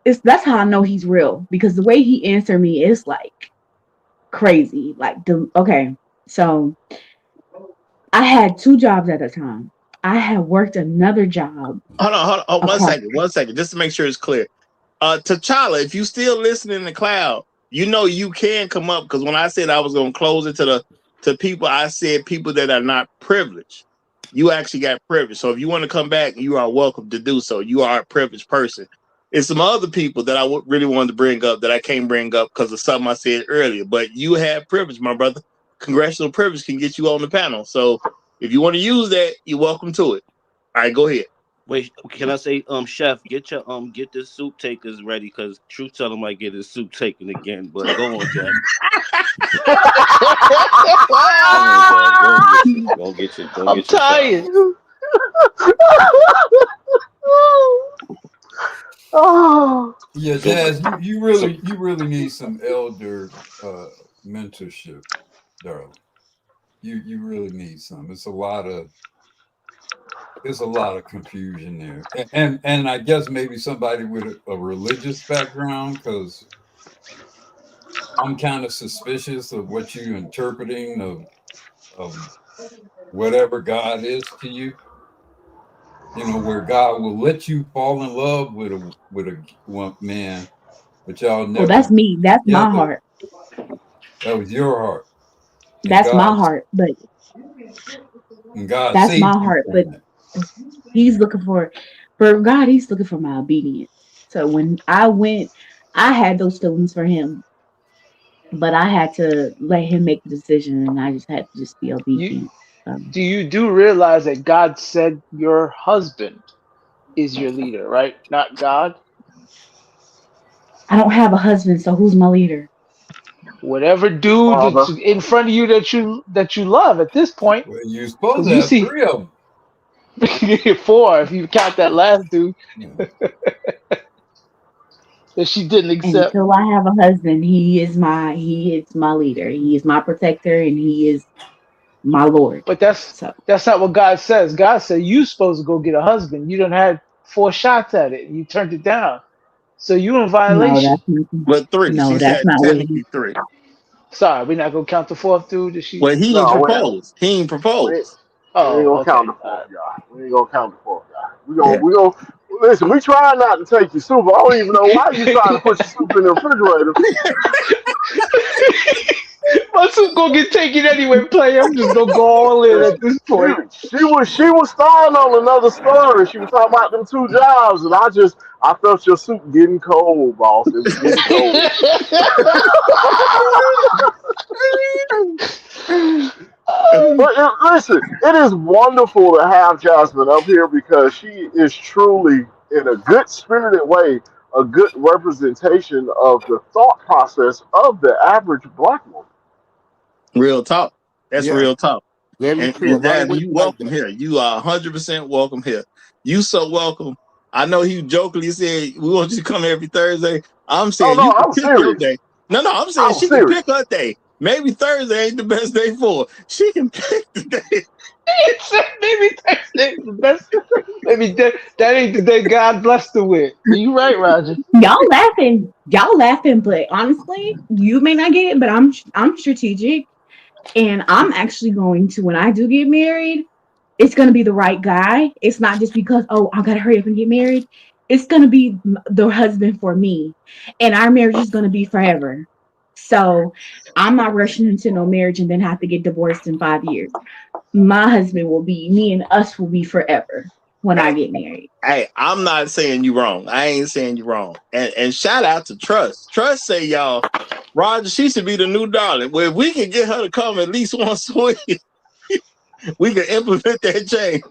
that's how I know he's real, because the way he answered me is like crazy. Like okay, so I had 2 jobs at a time. I had worked another job Hold on, across. one second, just to make sure it's clear. T'Challa, if you still listening in the cloud, you know you can come up, because when I said I was gonna close it to people, I said people that are not privileged. You actually got privilege. So if you want to come back, you are welcome to do so. You are a privileged person. It's some other people that I really wanted to bring up that I can't bring up because of something I said earlier. But you have privilege, my brother. Congressional privilege can get you on the panel. So if you want to use that, you're welcome to it. All right, go ahead. Wait, can I say, chef, get your get the soup takers ready, because Truth Teller might get his soup taken again. But go on, Jack. Go get your. I'm tired. Oh, Yeah, Jazz, you really need some elder mentorship, darling. You really need some. There's a lot of confusion there, and I guess maybe somebody with a religious background, because I'm kind of suspicious of what you're interpreting of whatever God is to you. You know, where God will let you fall in love with a one man, but y'all never. Well, that's me. That's my together. heart. That was your heart. And That's my heart. But God that's saved my you heart. from But that. he's looking for God, he's looking for my obedience. So when I went, I had those feelings for him, but I had to let him make the decision, and I just had to just be You obedient. do realize that God said your husband is your leader, right? Not God. I don't have a husband, so who's my leader? Whatever dude Father. that's in front of you that you love at this point, Well, you're supposed because to you have see 3 of them. 4 if you count that last dude Yeah. that she didn't accept. Until I have a husband, he is my leader. He is my protector, and he is my Lord. But So that's not what God says. God said you supposed to go get a husband. You done had 4 shots at it. You turned it down. So you in no, violation. that's not, But 3. no, She that's said not what he. technically 3. Sorry, we're not gonna count the 4th dude that she. Well, he ain't No, proposed. He ain't we ain't, proposed. we ain't Oh, gonna count okay. the All fourth right. guy. We ain't gonna count the fourth guy. Yeah. We gonna listen. We try not to take your soup. I don't even know why you trying to put your soup in the refrigerator. My suit gonna get taken anyway, play. I'm just gonna go all in at this point. She was starring on another story. She was talking about them 2 jobs, and I felt your soup getting cold, boss. It was getting cold. But listen, it is wonderful to have Jasmine up here because she is truly, in a good spirited way, a good representation of the thought process of the average black woman. Real talk. That's Yeah, real talk. very And true. A lot of Jasmine, women you like welcome that. here. You are 100% welcome here. You so welcome. I know he jokingly said we want you to come every Thursday. I'm Oh saying no, you can I'm pick your serious. day. No, I'm saying I'm she can serious. pick her day. Maybe Thursday ain't the best day for her. She can pick the day. Maybe that's the best. Maybe that ain't the day God blessed her with. You right, Roger. Y'all laughing, but honestly, you may not get it, but I'm strategic, and I'm actually going to, when I do get married, it's gonna be the right guy. It's not just because, oh, I gotta hurry up and get married. It's gonna be the husband for me, and our marriage is gonna be forever. So I'm not rushing into no marriage and then have to get divorced in 5 years. My husband will be me, and us will be forever when I get married. Hey, I'm not saying you wrong. I ain't saying you wrong. And shout out to Trust. Trust say y'all, Roger, she should be the new darling. Well, if we can get her to come at least once a week, we can implement that change.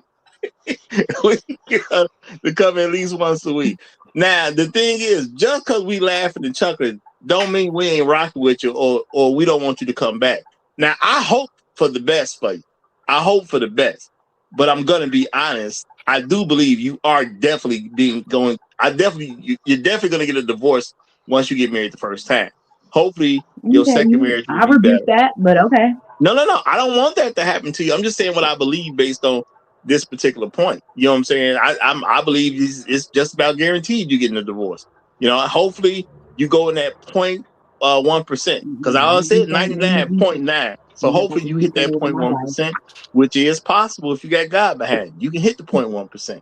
We can get her to come at least once a week. Now, the thing is, just because we laughing and chuckling, don't mean we ain't rocking with you or we don't want you to come back. Now, I hope for the best for you. I hope for the best. But I'm gonna be honest. I do believe you are definitely you're definitely gonna get a divorce once you get married the first time. Hopefully your Okay, second marriage will I be rebuke better. that, but okay. No. I don't want that to happen to you. I'm just saying what I believe based on this particular point. You know what I'm saying? I believe it's just about guaranteed you getting a divorce. Hopefully you go in that 0.1%. Because I always said 99.9. So hopefully you hit that 0.1%, which is possible if you got God behind you. You can hit the 0.1%.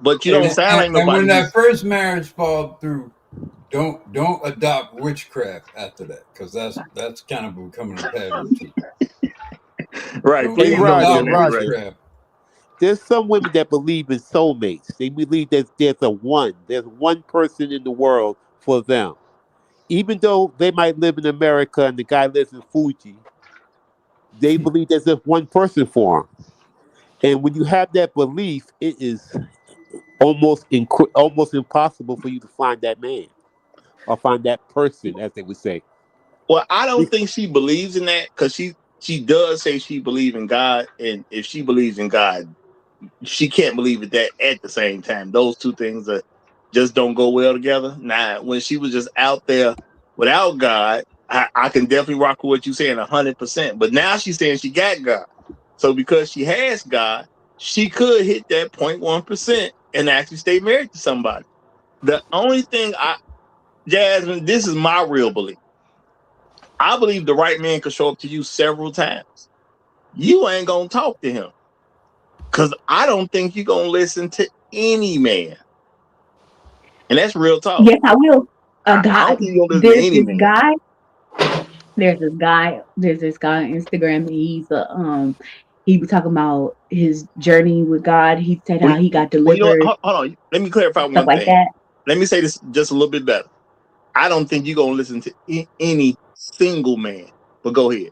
But you don't sound like And nobody when who's that first marriage falls through, don't adopt witchcraft after that, because that's kind of becoming a pattern too. right. Don't, Hey, don't Roger, adopt Roger. witchcraft. There's some women that believe in soulmates. They believe there's one person in the world for them. Even though they might live in America and the guy lives in Fuji, they believe there's just one person for them. And when you have that belief, it is almost impossible for you to find that man or find that person, as they would say. Well, I don't think she believes in that because she does say she believes in God, and if she believes in God, she can't believe it that at the same time. Those two things just don't go well together. Now, when she was just out there without God, I can definitely rock with what you're saying 100%. But now she's saying she got God. So because she has God, she could hit that 0.1% and actually stay married to somebody. The only thing Jasmine, this is my real belief. I believe the right man could show up to you several times. You ain't gonna talk to him. Cause I don't think you're gonna listen to any man. And that's real talk. Yes, I will. A I guy. don't think you're gonna listen to There's any this man. guy. There's this guy. There's this guy on Instagram. And he was talking about his journey with God. He said how he got Well, you know what? delivered, Hold on. Let me clarify stuff one like thing. that. Let me say this just a little bit better. I don't think you're gonna listen to any single man. But go ahead.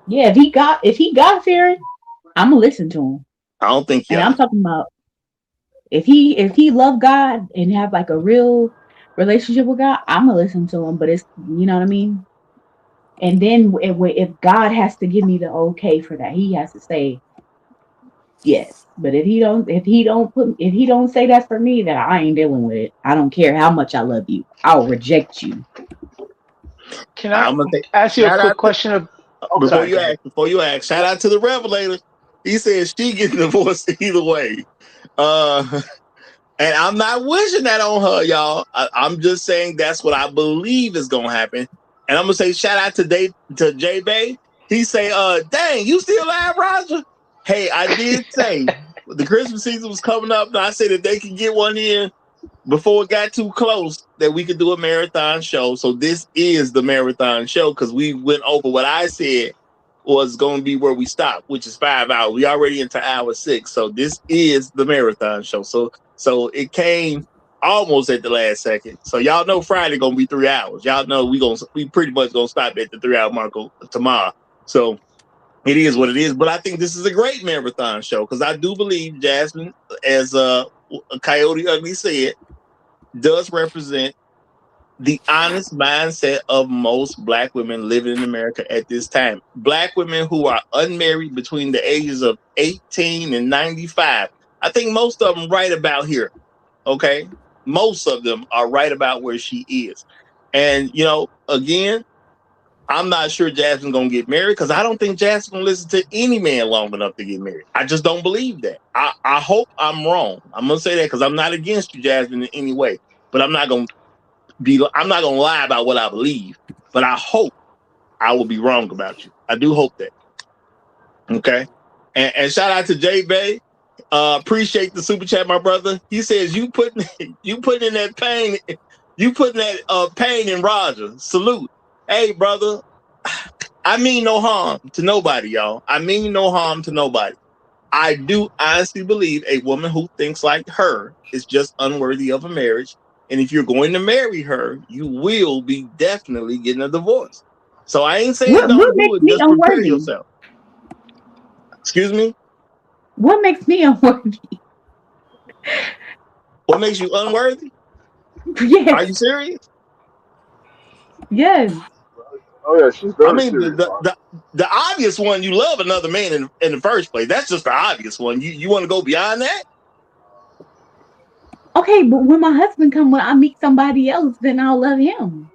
Yeah, if he got fearing, I'm gonna listen to him. I don't think And y'all. I'm talking about if he love God and have like a real relationship with God, I'm gonna listen to him. But it's you know what I mean. And then if God has to give me the okay for that, He has to say yes. But if he don't say that's for me, then I ain't dealing with it. I don't care how much I love you. I'll reject you. Can I I'm gonna say ask you a shout quick out to question? before Sorry, you go ahead. ask, shout out to the Revelator. He says she getting divorced either way. Uh And I'm not wishing that on her, y'all. I'm just saying that's what I believe is gonna happen. And I'm gonna say shout out to J Bay. He say, dang, you still alive, Roger? Hey, I did say the Christmas season was coming up, and I said if they could get one in before it got too close, that we could do a marathon show. So this is the marathon show because we went over what I said was going to be where we stopped, which is 5 hours. We already into hour 6, so this is the marathon show. So it came almost at the last second. So y'all know Friday gonna be 3 hours. Y'all know we pretty much gonna stop at the 3 hour mark tomorrow. So it is what it is. But I think this is a great marathon show because I do believe Jasmine, as Coyote Ugly said, does represent the honest mindset of most Black women living in America at this time. Black women who are unmarried between the ages of 18 and 95. I think most of them right about here. Okay. Most of them are right about where she is. And, again, I'm not sure Jasmine's going to get married because I don't think Jasmine's going to listen to any man long enough to get married. I just don't believe that. I hope I'm wrong. I'm going to say that because I'm not against you, Jasmine, in any way. But I'm not gonna lie about what I believe, but I hope I will be wrong about you. I do hope that. Okay. And shout out to Jay Bay. Appreciate the super chat, my brother. He says you putting in that pain, you putting that pain in Roger. Salute. Hey, brother. I mean no harm to nobody, y'all. I mean no harm to nobody. I do honestly believe a woman who thinks like her is just unworthy of a marriage. And if you're going to marry her, you will be definitely getting a divorce. So I ain't saying What don't do makes it, me just prepare unworthy? yourself. Excuse me? What makes me unworthy? What makes you unworthy? Are Yes, you serious? yes. Oh yeah, she's I very mean, serious. the obvious one, you love another man in the first place. That's just the obvious one. You want to go beyond that? Okay, but when my husband come, when I meet somebody else, then I'll love him.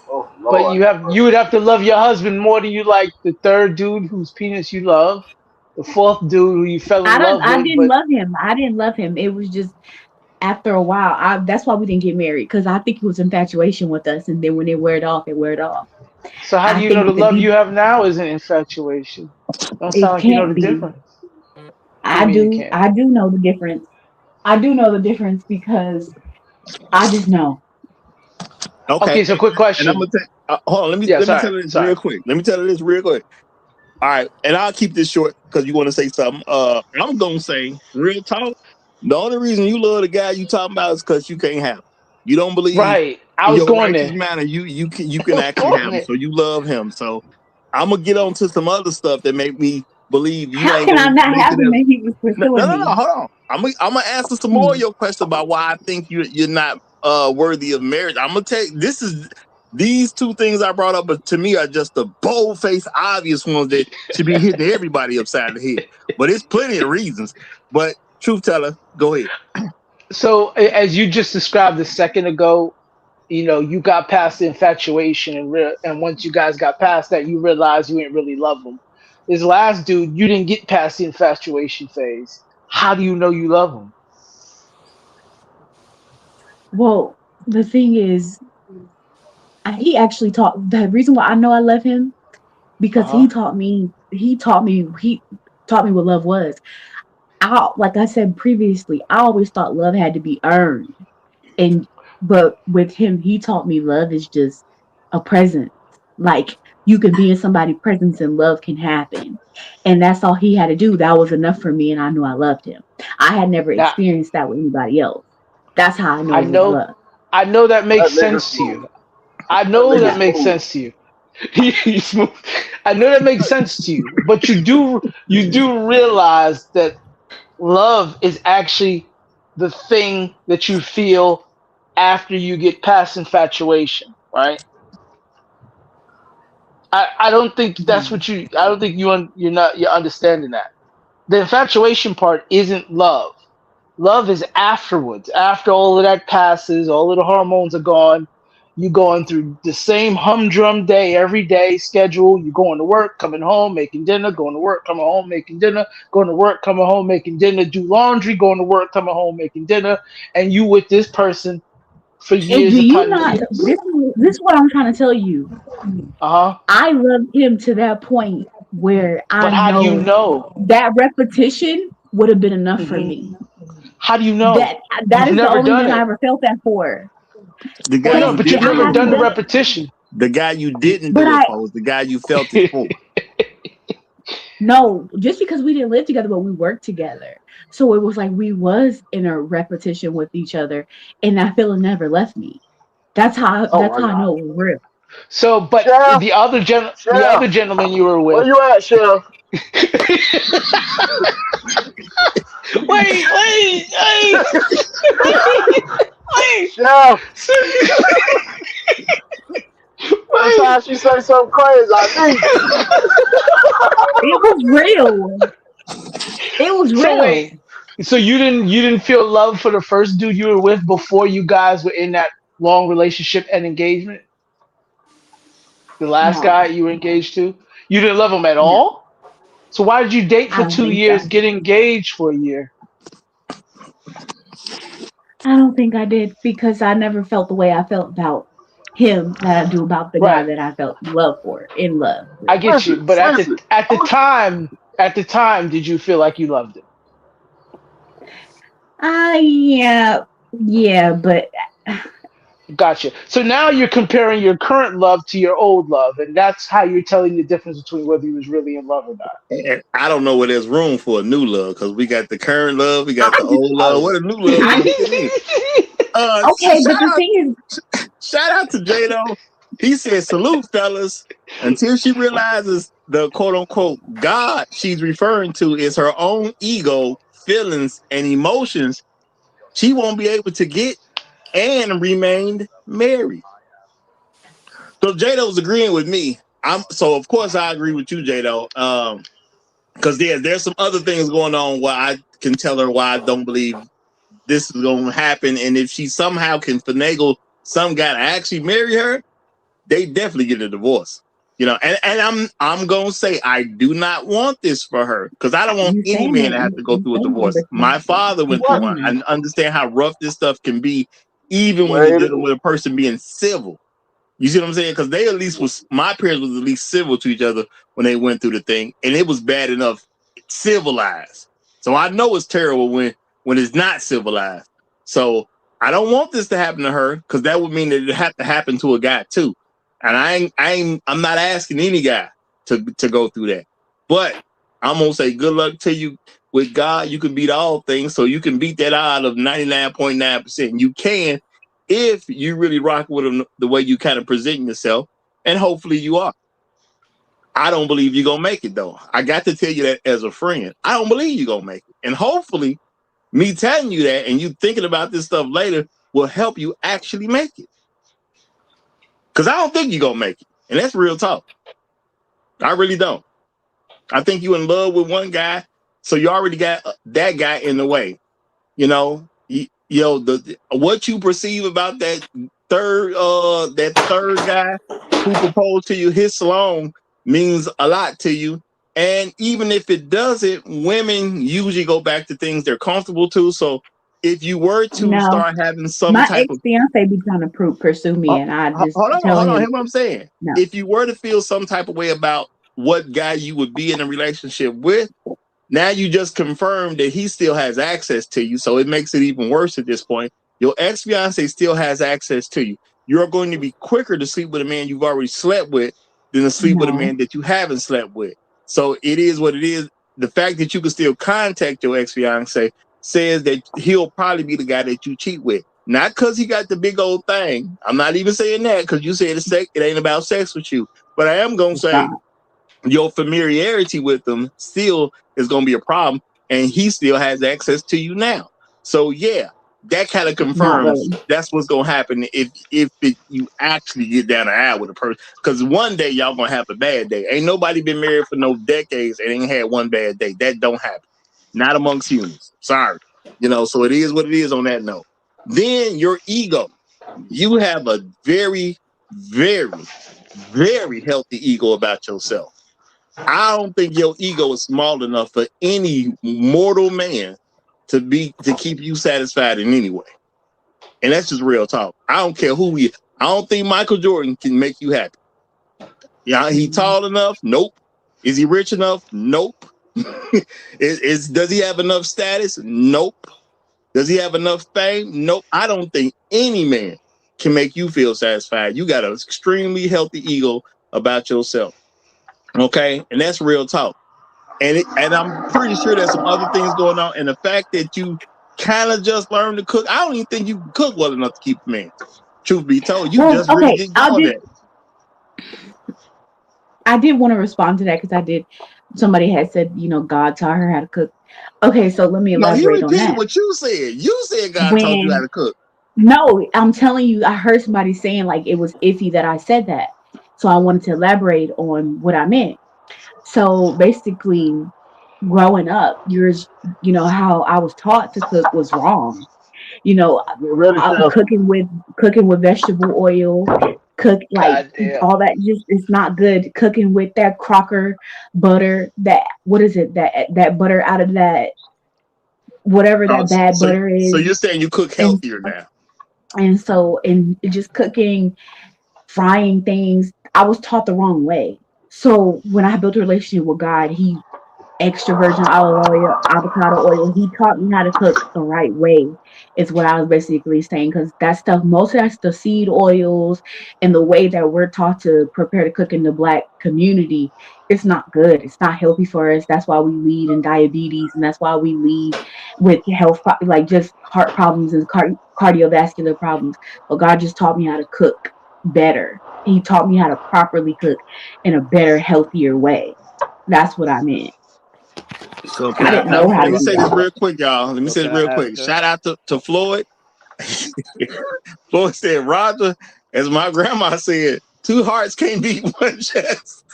Oh But Lord, you would have to love your husband more than you like the third dude whose penis you love, the fourth dude who you fell in love I with. didn't But love him. I didn't love him. It was just after a while, that's why we didn't get married, because I think it was infatuation with us, and then when it wear it off, it wear it off. So how do I you know think the with the love you deep, have now isn't infatuation? Don't sound it like you know the can't be. difference. What do you mean you can't? I do know the difference. I do know the difference because I just know. Okay, Okay, so quick and I'm question. gonna take. Hold on, Yeah, let me tell sorry, you this real sorry. quick. Let me tell you this real quick. All right, and I'll keep this short because you want to say something. I'm gonna say real talk. The only reason you love the guy you talking about is because you can't have him. You don't believe Right. I in was your going righteous there. manner. You I can was actually going have him, there. so you love him. So I'm gonna get on to some other stuff that make me believe you How ain't can I gonna not make have it him as. and he was No, no, pursuing no, no. me? Hold on. I'm gonna answer some more of Hmm. your question about why I think you're not worthy of marriage. I'm gonna tell you, these two things I brought up, but to me are just the bold faced obvious ones that should be hitting everybody upside the head. But it's plenty of reasons. But truth teller, go ahead. So as you just described a second ago, you got past the infatuation and once you guys got past that, you realized you didn't really love him. This last dude, you didn't get past the infatuation phase. How do you know you love him? Well, the thing is, he actually taught the reason why I know I love him Uh because huh. he taught me what love was. Like I said previously, I always thought love had to be earned. And but with him, he taught me love is just a presence. Like you can be in somebody's presence and love can happen. And that's all he had to do. That was enough for me and I knew I loved him. I had never Now experienced that with anybody else. That's how I know I it was know, love. I know that makes That nigga sense to smooth. you. I That know nigga that Yeah. makes smooth. sense to you. He's smooth. I know that makes sense to you, but you do realize that love is actually the thing that you feel after you get past infatuation, right? I don't think that's Mhm. what I don't think you're understanding that. The infatuation part isn't love. Love is afterwards. After all of that passes, all of the hormones are gone. You going through the same humdrum day every day schedule. You going to work, coming home, making dinner, going to work, coming home, making dinner, going to work, coming home, making dinner, do laundry, going to work, coming home, making dinner, and you with this person for And do years you upon not years. this is what I'm trying to tell you. Uh huh. I loved him to that point where I But how do you know know? that repetition would have been enough for Hmm. me. How do you know? That You've is the never only done man I it. ever felt that for. The Well, guy no, you but you've didn't I do never it done haven't the for. done, repetition. The guy you didn't but do it I for was the guy you felt it for. no, just because we didn't live together, but we worked together. So it was like we was in a repetition with each other, and that feeling never left me. Oh That's my how I God. know it was real. So, but Chef, the other Chef, gentleman you were where with. you at, Chef? Wait, wait, Chef, every wait. time she say something crazy, I need you. It was real. It was So wait. real. So you didn't feel love for the first dude you were with before you guys were in that long relationship and engagement? The last No, guy you were engaged to? You didn't love him at no, all? So why did you date I for don't two think years, so. get engaged for a year? I don't think I did because I never felt the way I felt about him that I do about the guy Right. that I felt love for, in love I with. get you. Listen, But at the listen. at the I'm a, time, at the time, did you feel like you loved him? Yeah, yeah, but Gotcha. So now you're comparing your current love to your old love, and that's how you're telling the difference between whether he was really in love or not. And I don't know where there's room for a new love because we got the current love, we got I the just, old love. I, What a new love I gonna just, fit in? okay, but the thing Shout out to Jado. He said, "Salute, fellas." Until she realizes the quote unquote God she's referring to is her own ego, feelings, and emotions, she won't be able to get and remain married. So Jado's agreeing with me. So of course I agree with you, Jado. Because there's some other things going on where I can tell her why I don't believe this is going to happen. And if she somehow can finagle some guy to actually marry her, they definitely get a divorce. You know, and I'm gonna say I do not want this for her because I don't want You any saying man it, to have to go you through a saying it, divorce. but My father you went through one. saying I understand how rough this stuff can be, even when you're Wait, dealing with a person being civil. You see what I'm saying? Because they at least was my parents was at least civil to each other when they went through the thing, and it was bad enough civilized. So I know it's terrible when it's not civilized. So I don't want this to happen to her because that would mean that it have to happen to a guy too. And I'm not asking any guy to go through that. But I'm gonna say good luck to you. With God, you can beat all things, so you can beat that odd of 99.9%. You can if you really rock with them the way you kind of present yourself, and hopefully you are. I don't believe you're gonna make it though. I got to tell you that as a friend. I don't believe you're gonna make it. And hopefully me telling you that and you thinking about this stuff later will help you actually make it. Because I don't think you're gonna make it. And that's real talk. I really don't. I think you're in love with one guy, so you already got that guy in the way. You know, the what you perceive about that third guy who proposed to you, his salon means a lot to you. And even if it doesn't, women usually go back to things they're comfortable to. So if you were to no. start having some My type ex of fiance be trying to pursue me, and I just tell hold on, him hear what I'm saying. no. If you were to feel some type of way about what guy you would be in a relationship with, now you just confirmed that he still has access to you, so it makes it even worse at this point. Your ex-fiance still has access to you. You're going to be quicker to sleep with a man you've already slept with than to sleep with a No. man that you haven't slept with. So it is what it is. The fact that you can still contact your ex-fiance says that he'll probably be the guy that you cheat with. Not because he got the big old thing. I'm not even saying that because you said it ain't about sex with you. But I am going to say your familiarity with them still is going to be a problem, and he still has access to you now. So yeah, that kind of Not confirms really. that's what's going to happen if you actually get down the aisle with a person. Because one day y'all going to have a bad day. Ain't nobody been married for no decades and ain't had one bad day. That don't happen. Not amongst humans. Sorry. So it is what it is on that note. Then your ego. You have a very, very, very healthy ego about yourself. I don't think your ego is small enough for any mortal man to keep you satisfied in any way. And that's just real talk. I don't care who he is. I don't think Michael Jordan can make you happy. Yeah, he tall enough? Nope. Is he rich enough? Nope. Does he have enough status? Nope. Does he have enough fame? Nope. I don't think any man can make you feel satisfied. You got an extremely healthy ego about yourself. Okay? And that's real talk. And I'm pretty sure there's some other things going on. And the fact that you kind of just learned to cook, I don't even think you can cook well enough to keep a man. Truth be told, you Well, just really okay, get going at it. I did want to respond to that because somebody had said, God taught her how to cook. Okay, so let me No, he elaborate on repeated that. what you said. You said God told you how When to cook. No, I'm telling you, I heard somebody saying like it was iffy that I said that. So I wanted to elaborate on what I meant. So basically, growing up, how I was taught to cook was wrong. You know, get ready, Chef. cooking with vegetable oil, cook like God damn. all that. Just it's not good. Cooking with that Crocker butter. That what is it? That butter out of that whatever that bad So, butter so is, you're saying you cook and healthier now? and just cooking, frying things. I was taught the wrong way. So when I built a relationship with God, He extra virgin olive oil, avocado oil. He taught me how to cook the right way, is what I was basically saying. Because that stuff, most of that's the seed oils and the way that we're taught to prepare to cook in the Black community, it's not good. It's not healthy for us. That's why we lead in diabetes, and that's why we lead with like just heart problems and cardiovascular problems. But God just taught me how to cook better. He taught me how to properly cook in a better, healthier way. That's what I meant. So can I I didn't Now, know how let to me do say that. this real quick, y'all. Let me so say can this I real ask quick. her? Shout out to Floyd. Floyd said, Roger, as my grandma said, two hearts can't beat one chest.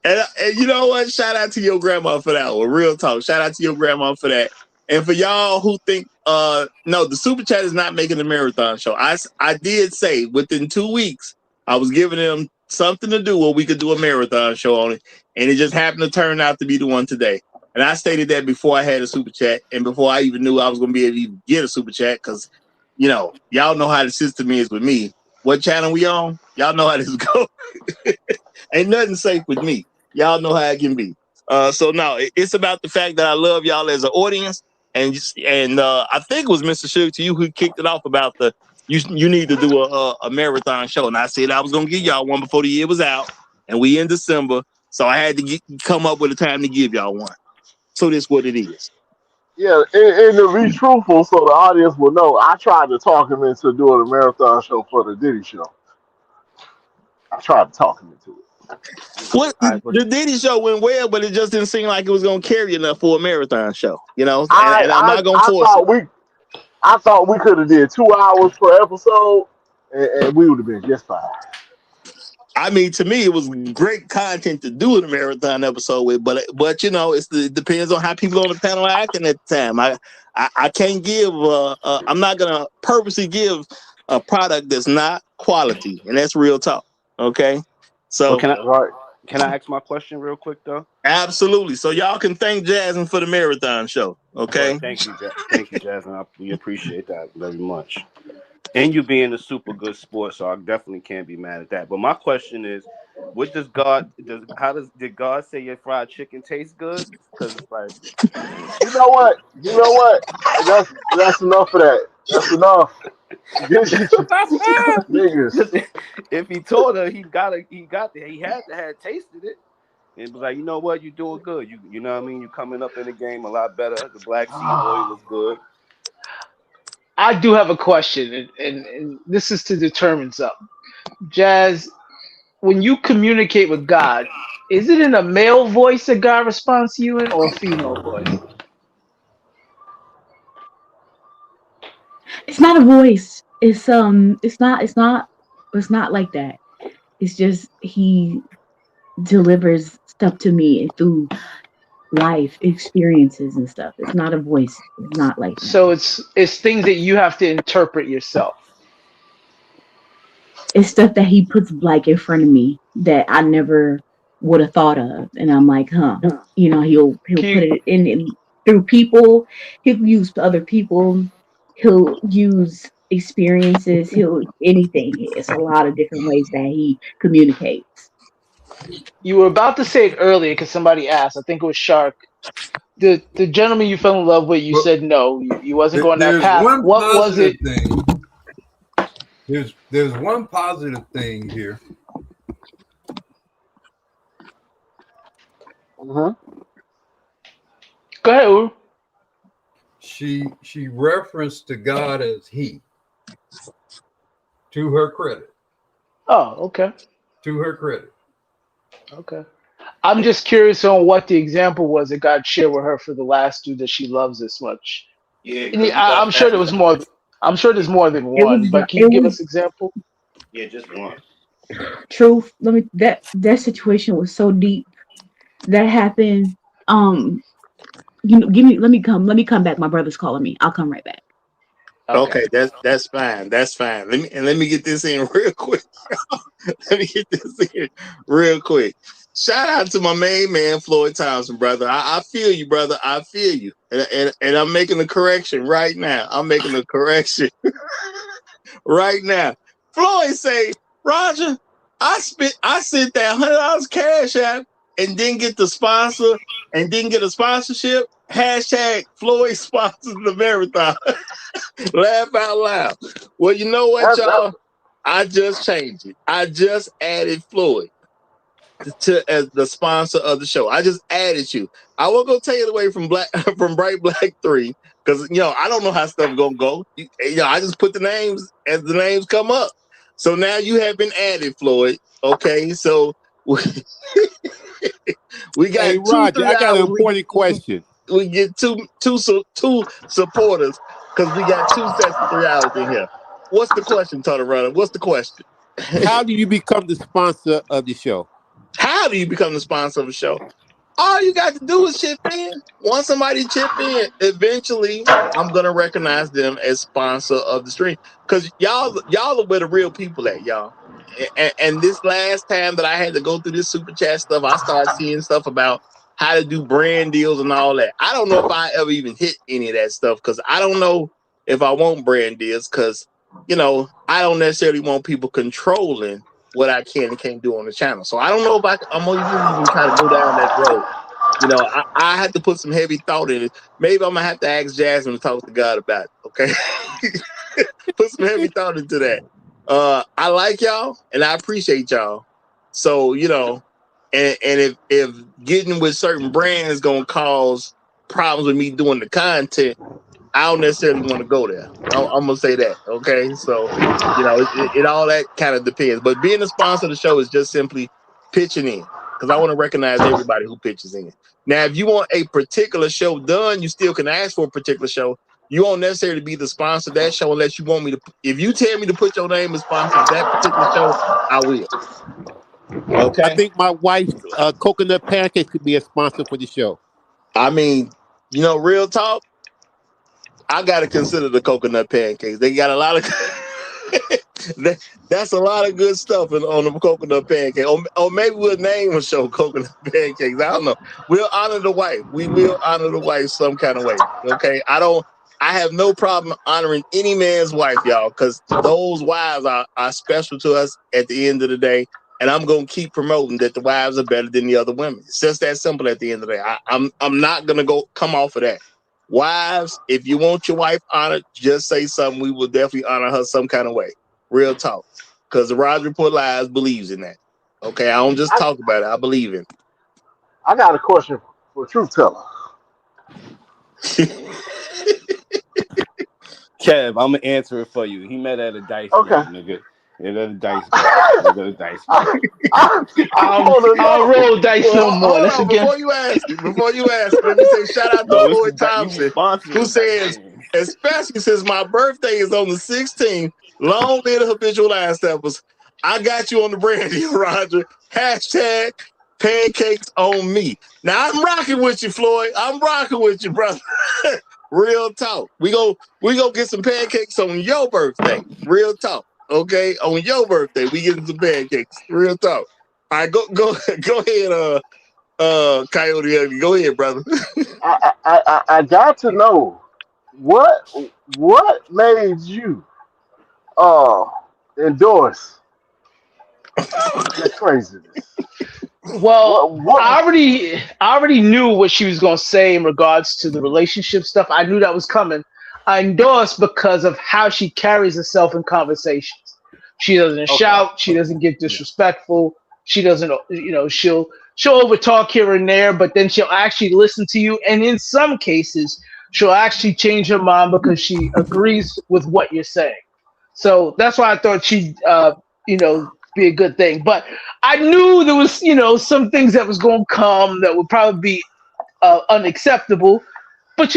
And you know what? Shout out to your grandma for that one. Real talk. Shout out to your grandma for that. And for y'all who think, no, the super chat is not making the marathon show. I did say within 2 weeks, I was giving them something to do where we could do a marathon show on it, and it just happened to turn out to be the one today. And I stated that before I had a super chat, and before I even knew I was going to be able to even get a super chat, because y'all know how the system is with me. What channel we on? Y'all know how this goes. Ain't nothing safe with me. Y'all know how it can be. So no, it's about the fact that I love y'all as an audience, and I think it was Mr. Sugar to you who kicked it off about you need to do a marathon show, and I said I was gonna give y'all one before the year was out, and we in December, so I had to come up with a time to give y'all one. So this what it is. Yeah, and to be truthful, so the audience will know, I tried to talk him into doing a marathon show for the Diddy show. I tried to talk him into it. What the Diddy show went well, but it just didn't seem like it was gonna carry enough for a marathon show, and I'm not gonna force it. I thought we could have did 2 hours per episode, and we would have been just fine. I mean, to me, it was great content to do in a marathon episode with, but it depends on how people on the panel are acting at the time. I can't give. I'm not gonna purposely give a product that's not quality, and that's real talk. Okay, so can I ask my question real quick though? Absolutely. So y'all can thank Jasmine for the marathon show. Okay. Well, thank you, Jasmine. We appreciate that very much. And you being a super good sport, so I definitely can't be mad at that. But my question is, did God say your fried chicken tastes good? Because it's like, You know what? That's enough of that. That's enough. Niggas. If he told her he had to have tasted it. And it was like, you know what, you're doing good. You know what I mean? You're coming up in the game a lot better. The black seed oil is good. I do have a question, and this is to determine something. Jazz, when you communicate with God, is it in a male voice that God responds to you in, or a female voice? It's not a voice. It's not like that. It's just he delivers stuff to me through life experiences and stuff. It's not a voice. It's not like that. So it's things that you have to interpret yourself. It's stuff that he puts like in front of me that I never would have thought of, and I'm like, he'll put it in through people. He'll use other people. He'll use experiences. He'll anything. It's a lot of different ways that he communicates. You were about to say it earlier because somebody asked. I think it was Shark. The gentleman you fell in love with, you said no. You wasn't going that path. What was it? There's one positive thing here. Mm-hmm. Go ahead, Uru. She referenced to God as he. To her credit. Oh, okay. To her credit. Okay. I'm just curious on what the example was that God shared with her for the last dude that she loves this much. Yeah, I'm sure there was more. I'm sure there's more than one, but can you give us an example? Yeah, just one. Truth. That situation was so deep. That happened. Let me come back. My brother's calling me. I'll come right back. Okay, that's fine. That's fine. Let me get this in real quick. Let me get this in real quick. Shout out to my main man, Floyd Thompson, brother. I feel you, brother. I feel you. And I'm making a correction right now. I'm making a correction right now. Floyd say, Roger, I sent that $100 cash out and didn't get the sponsor and didn't get a sponsorship. Hashtag Floyd sponsors the marathon. Laugh out loud. Well, you know what, y'all? I just changed it. I just added Floyd as the sponsor of the show. I just added you. I won't go take it away from Bright Black 3 because I don't know how stuff gonna go. I just put the names as the names come up. So now you have been added, Floyd. Okay, so we got Hey, Roger, I got an important question. We get two supporters because we got 2 sets of 3 hours in here. What's the question, Tony Runner? What's the question? How do you become the sponsor of the show? How do you become the sponsor of the show? All you got to do is chip in. Once somebody chip in, eventually I'm gonna recognize them as sponsor of the stream. Because y'all are where the real people at, y'all. and this last time that I had to go through this super chat stuff, I started seeing stuff about how to do brand deals and all that. I don't know if I ever even hit any of that stuff because I don't know if I want brand deals because, you know, I don't necessarily want people controlling what I can and can't do on the channel. So I don't know if I'm going to even try to go down that road. You know, I had to put some heavy thought in it. Maybe I'm going to have to ask Jasmine to talk to God about it, okay? Put some heavy thought into that. I like y'all and I appreciate y'all. So, you know, and if getting with certain brands is gonna cause problems with me doing the content, I don't necessarily want to go there. I'm gonna say that, okay? So, you know, it all that kind of depends. But being a sponsor of the show is just simply pitching in because I want to recognize everybody who pitches in. Now, if you want a particular show done, you still can ask for a particular show. You won't necessarily be the sponsor of that show unless you want me to. If you tell me to put your name as sponsor of that particular show, I will. Okay. I think my wife's coconut pancakes could be a sponsor for the show. I mean, you know, real talk, I got to consider the coconut pancakes. They got a lot of that's a lot of good stuff on the coconut pancake. Or maybe we'll name a show coconut pancakes. I don't know. We'll honor the wife. We will honor the wife some kind of way. Okay. I have no problem honoring any man's wife, y'all, because those wives are special to us at the end of the day. And I'm gonna keep promoting that the wives are better than the other women. It's just that simple at the end of the day. I'm not gonna come off of that. Wives, if you want your wife honored, just say something. We will definitely honor her some kind of way. Real talk. Because the Roger Report Live believes in that. Okay, I don't just talk about it. I believe in it. I got a question for Truth Teller. Kev, I'm gonna answer it for you. He met at a dice Okay. game, nigga. At a dice game. At a dice game. I'll roll dice no more. Hold That's on, again. before you ask, let me say shout out to No, Floyd you Thompson, sponsoring who dice says, games. especially since my birthday is on the 16th, long live the Habitual Line Steppers. I got you on the brand deal, Roger. Hashtag pancakes on me. Now I'm rocking with you, Floyd. I'm rocking with you, brother. Real talk. We go get some pancakes on your birthday. Real talk. Okay, on your birthday, we getting some pancakes. Real talk. All right, go ahead, Coyote Ugly. Go ahead, brother. I got to know what made you endorse that craziness. Well, What I already knew what she was going to say in regards to the relationship stuff. I knew that was coming. I endorsed because of how she carries herself in conversations. She doesn't shout. She doesn't get disrespectful. She doesn't, she'll overtalk here and there, but then she'll actually listen to you. And in some cases, she'll actually change her mind because she agrees with what you're saying. So that's why I thought she'd, be a good thing. But I knew there was, some things that was going to come that would probably be unacceptable. But,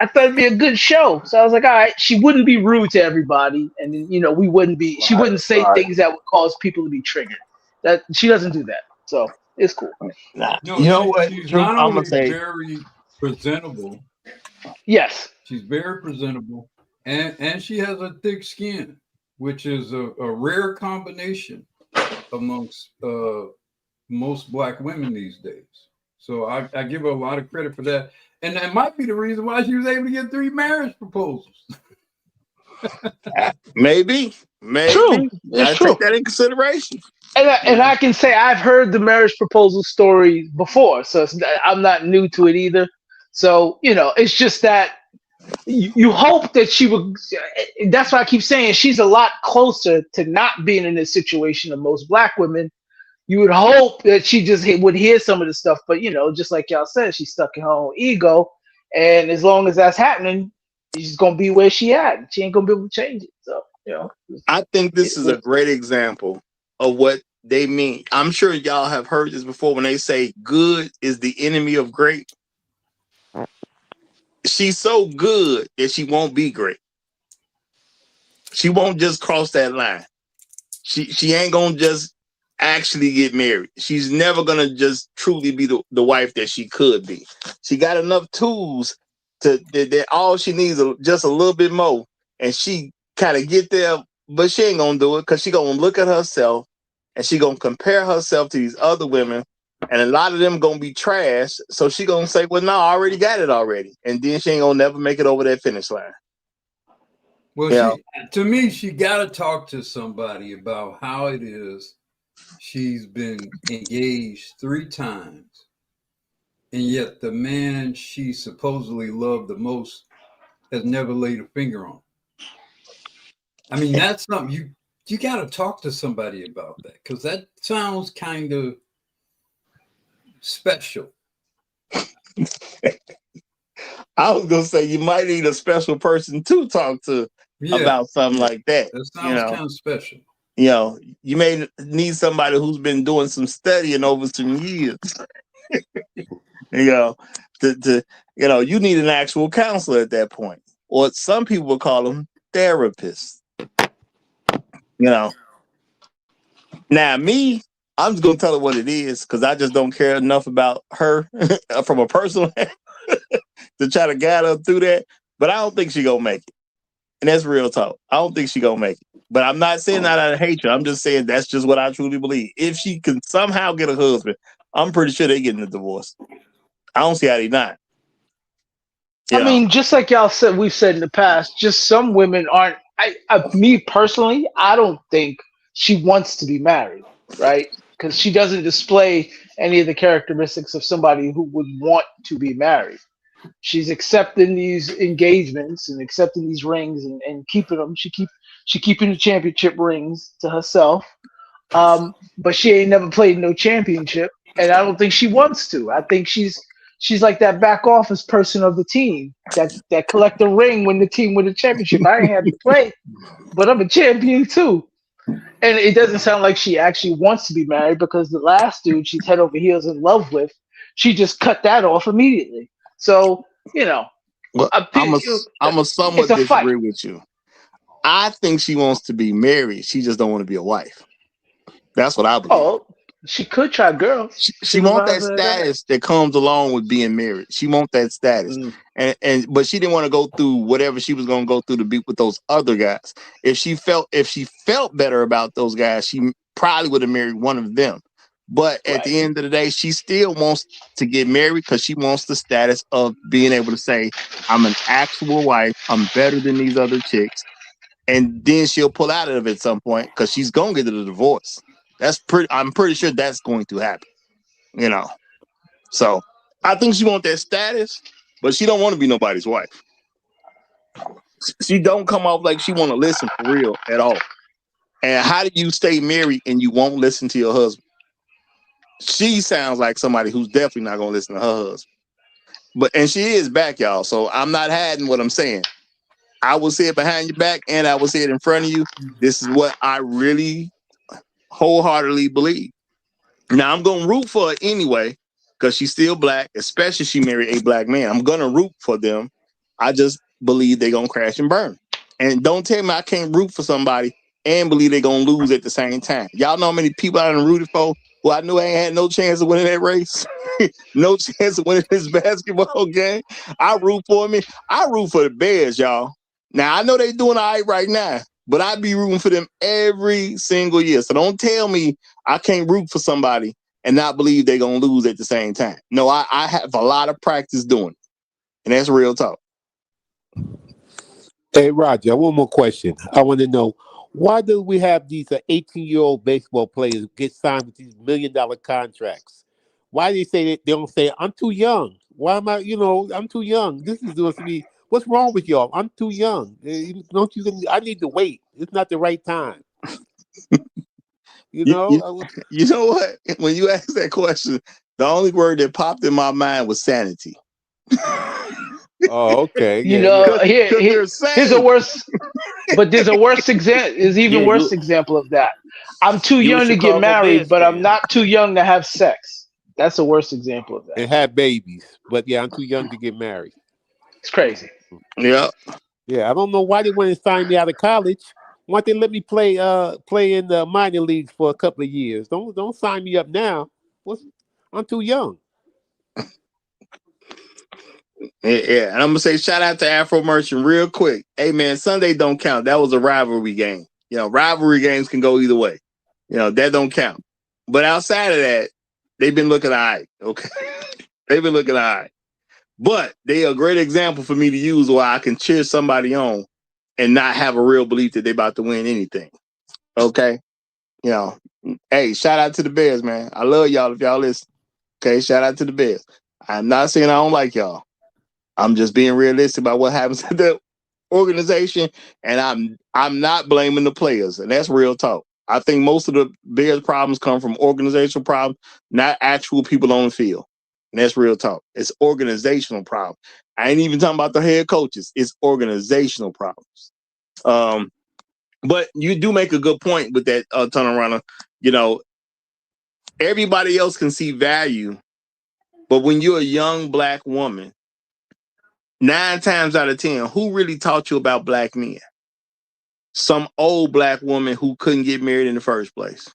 I thought it'd be a good show. So I was like, all right, she wouldn't be rude to everybody. And then, she wouldn't say things that would cause people to be triggered. That she doesn't do that. So it's cool. Nah, No, you know what? she's Truth, not I'm gonna only say very presentable, Yes. she's very presentable, and she has a thick skin, which is a rare combination amongst most Black women these days. So I give her a lot of credit for that. And that might be the reason why she was able to get 3 marriage proposals. maybe. True. It's I true. take that in consideration. And I can say I've heard the marriage proposal story before, so I'm not new to it either. So it's just that you hope that she would. That's why I keep saying she's a lot closer to not being in this situation than most Black women. You would hope that she just would hear some of the stuff, but just like y'all said, she's stuck in her own ego, and as long as that's happening, she's gonna be where she at. She ain't gonna be able to change it. So I think this is a great example of what they mean. I'm sure y'all have heard this before when they say good is the enemy of great. She's so good that she won't be great. She won't just cross that line. She ain't gonna just actually get married. She's never gonna just truly be the wife that she could be. She got enough tools that all she needs is just a little bit more, and she kind of get there but she ain't gonna do it because she gonna look at herself and she gonna compare herself to these other women, and a lot of them gonna be trash. So she gonna say, "Well, no, I already got it already," and then she ain't gonna never make it over that finish line. Well, to me, she got to talk to somebody about how it is. She's been engaged 3 times, and yet the man she supposedly loved the most has never laid a finger on. I mean, that's something you got to talk to somebody about that, because that sounds kind of special. I was gonna say you might need a special person to talk to about something like that. That sounds kind of special. You may need somebody who's been doing some studying over some years. You need an actual counselor at that point, or some people would call them therapists. Now me, I'm just gonna tell her what it is because I just don't care enough about her from a personal to try to guide her through that. But I don't think she gonna make it, and that's real talk. I don't think she gonna make it. But I'm not saying that out of hatred. I'm just saying that's just what I truly believe. If she can somehow get a husband, I'm pretty sure they're getting a divorce. I don't see how they not. I mean, just like y'all said, we've said in the past, just some women aren't. Me personally, I don't think she wants to be married, right? Because she doesn't display any of the characteristics of somebody who would want to be married. She's accepting these engagements and accepting these rings and keeping them. She keeping the championship rings to herself. But she ain't never played no championship, and I don't think she wants to. I think she's like that back office person of the team that collect the ring when the team win the championship. I ain't had to play, but I'm a champion too. And it doesn't sound like she actually wants to be married, because the last dude she's head over heels in love with, she just cut that off immediately. So well, I'm a somewhat disagree with you. I think she wants to be married. She just don't want to be a wife. That's what I believe. Oh, she could try girls. She wants that status that comes along with being married. She wants that status, but she didn't want to go through whatever she was going to go through to be with those other guys. If she felt better about those guys, she probably would have married one of them. But at the end of the day, she still wants to get married because she wants the status of being able to say, "I'm an actual wife. I'm better than these other chicks." And then she'll pull out of it at some point because she's gonna get a divorce. I'm pretty sure that's going to happen. So I think she wants that status, but she don't want to be nobody's wife. She don't come off like she want to listen for real at all. And how do you stay married and you won't listen to your husband? She sounds like somebody who's definitely not gonna listen to her husband. And she is back, y'all. So I'm not hiding what I'm saying. I will say it behind your back and I will say it in front of you. This is what I really wholeheartedly believe. Now I'm gonna root for her anyway because she's still black, especially she married a black man. I'm gonna root for them. I just believe they're gonna crash and burn. And don't tell me I can't root for somebody and believe they're gonna lose at the same time. Y'all know how many people I done rooted for who I knew ain't had no chance of winning that race, no chance of winning this basketball game. I root for me. I root for the Bears, y'all. Now I know they doing all right now, but I be rooting for them every single year. So don't tell me I can't root for somebody and not believe they're gonna lose at the same time. No, I have a lot of practice doing it, and that's real talk. Hey, Roger, one more question. I want to know, why do we have these 18-year-old baseball players get signed with these $1 million contracts? Why do they say that they don't say, "I'm too young"? Why am I'm too young. This is supposed to be, what's wrong with y'all? I'm too young. Don't you? I need to wait. It's not the right time. You know what? When you asked that question, the only word that popped in my mind was sanity. Oh, okay. Here's a worse, but there's a worse example. There's even worse example of that. I'm too young to get married, but I'm not too young to have sex. That's the worst example of that. And have babies, but I'm too young to get married. It's crazy. Yeah. Yeah, I don't know why they want to sign me out of college. Why don't they let me play in the minor leagues for a couple of years? Don't sign me up now. I'm too young. Yeah, and I'm gonna say shout out to Afro Merchant real quick. Hey man, Sunday don't count. That was a rivalry game. rivalry games can go either way. That don't count. But outside of that, they've been looking all right. Okay. They've been looking all right. But they are a great example for me to use where I can cheer somebody on and not have a real belief that they're about to win anything. Okay. Hey, shout out to the Bears, man. I love y'all if y'all listen. Okay, shout out to the Bears. I'm not saying I don't like y'all. I'm just being realistic about what happens to the organization, and I'm not blaming the players, and that's real talk. I think most of the Bears' problems come from organizational problems, not actual people on the field. And that's real talk. It's organizational problem. I ain't even talking about the head coaches. It's organizational problems. But you do make a good point with that tunnel runner. Everybody else can see value, but when you're a young black woman, 9 times out of 10, who really taught you about black men? Some old black woman who couldn't get married in the first place.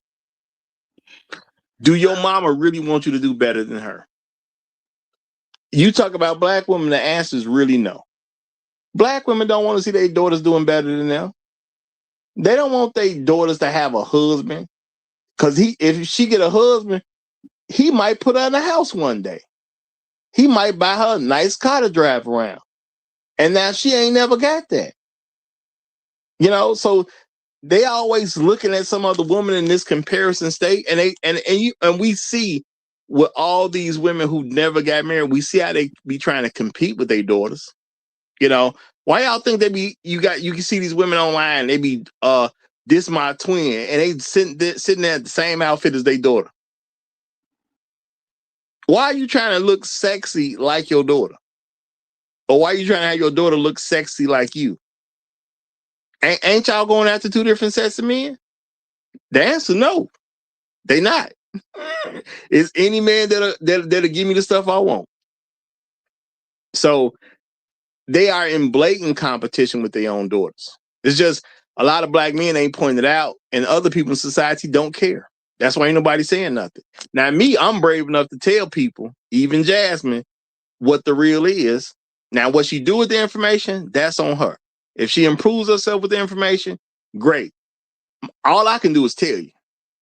Do your mama really want you to do better than her? You talk about black women, the answer is really no. Black women don't want to see their daughters doing better than them. They don't want their daughters to have a husband. Because if she get a husband, he might put her in a house one day. He might buy her a nice car to drive around. And now she ain't never got that. So they always looking at some other woman in this comparison state, and we see with all these women who never got married, we see how they be trying to compete with their daughters. Why y'all think you can see these women online, they be this my twin, and they sitting there at the same outfit as their daughter. Why are you trying to look sexy like your daughter? Or why are you trying to have your daughter look sexy like you? Ain't y'all going after 2 different sets of men? The answer, no. They not. It's any man that'll give me the stuff I want. So they are in blatant competition with their own daughters. It's just a lot of black men ain't pointed out, and other people in society don't care. That's why ain't nobody saying nothing. Now, me, I'm brave enough to tell people, even Jasmine, what the real is. Now, what she do with the information, that's on her. If she improves herself with the information, great. All I can do is tell you.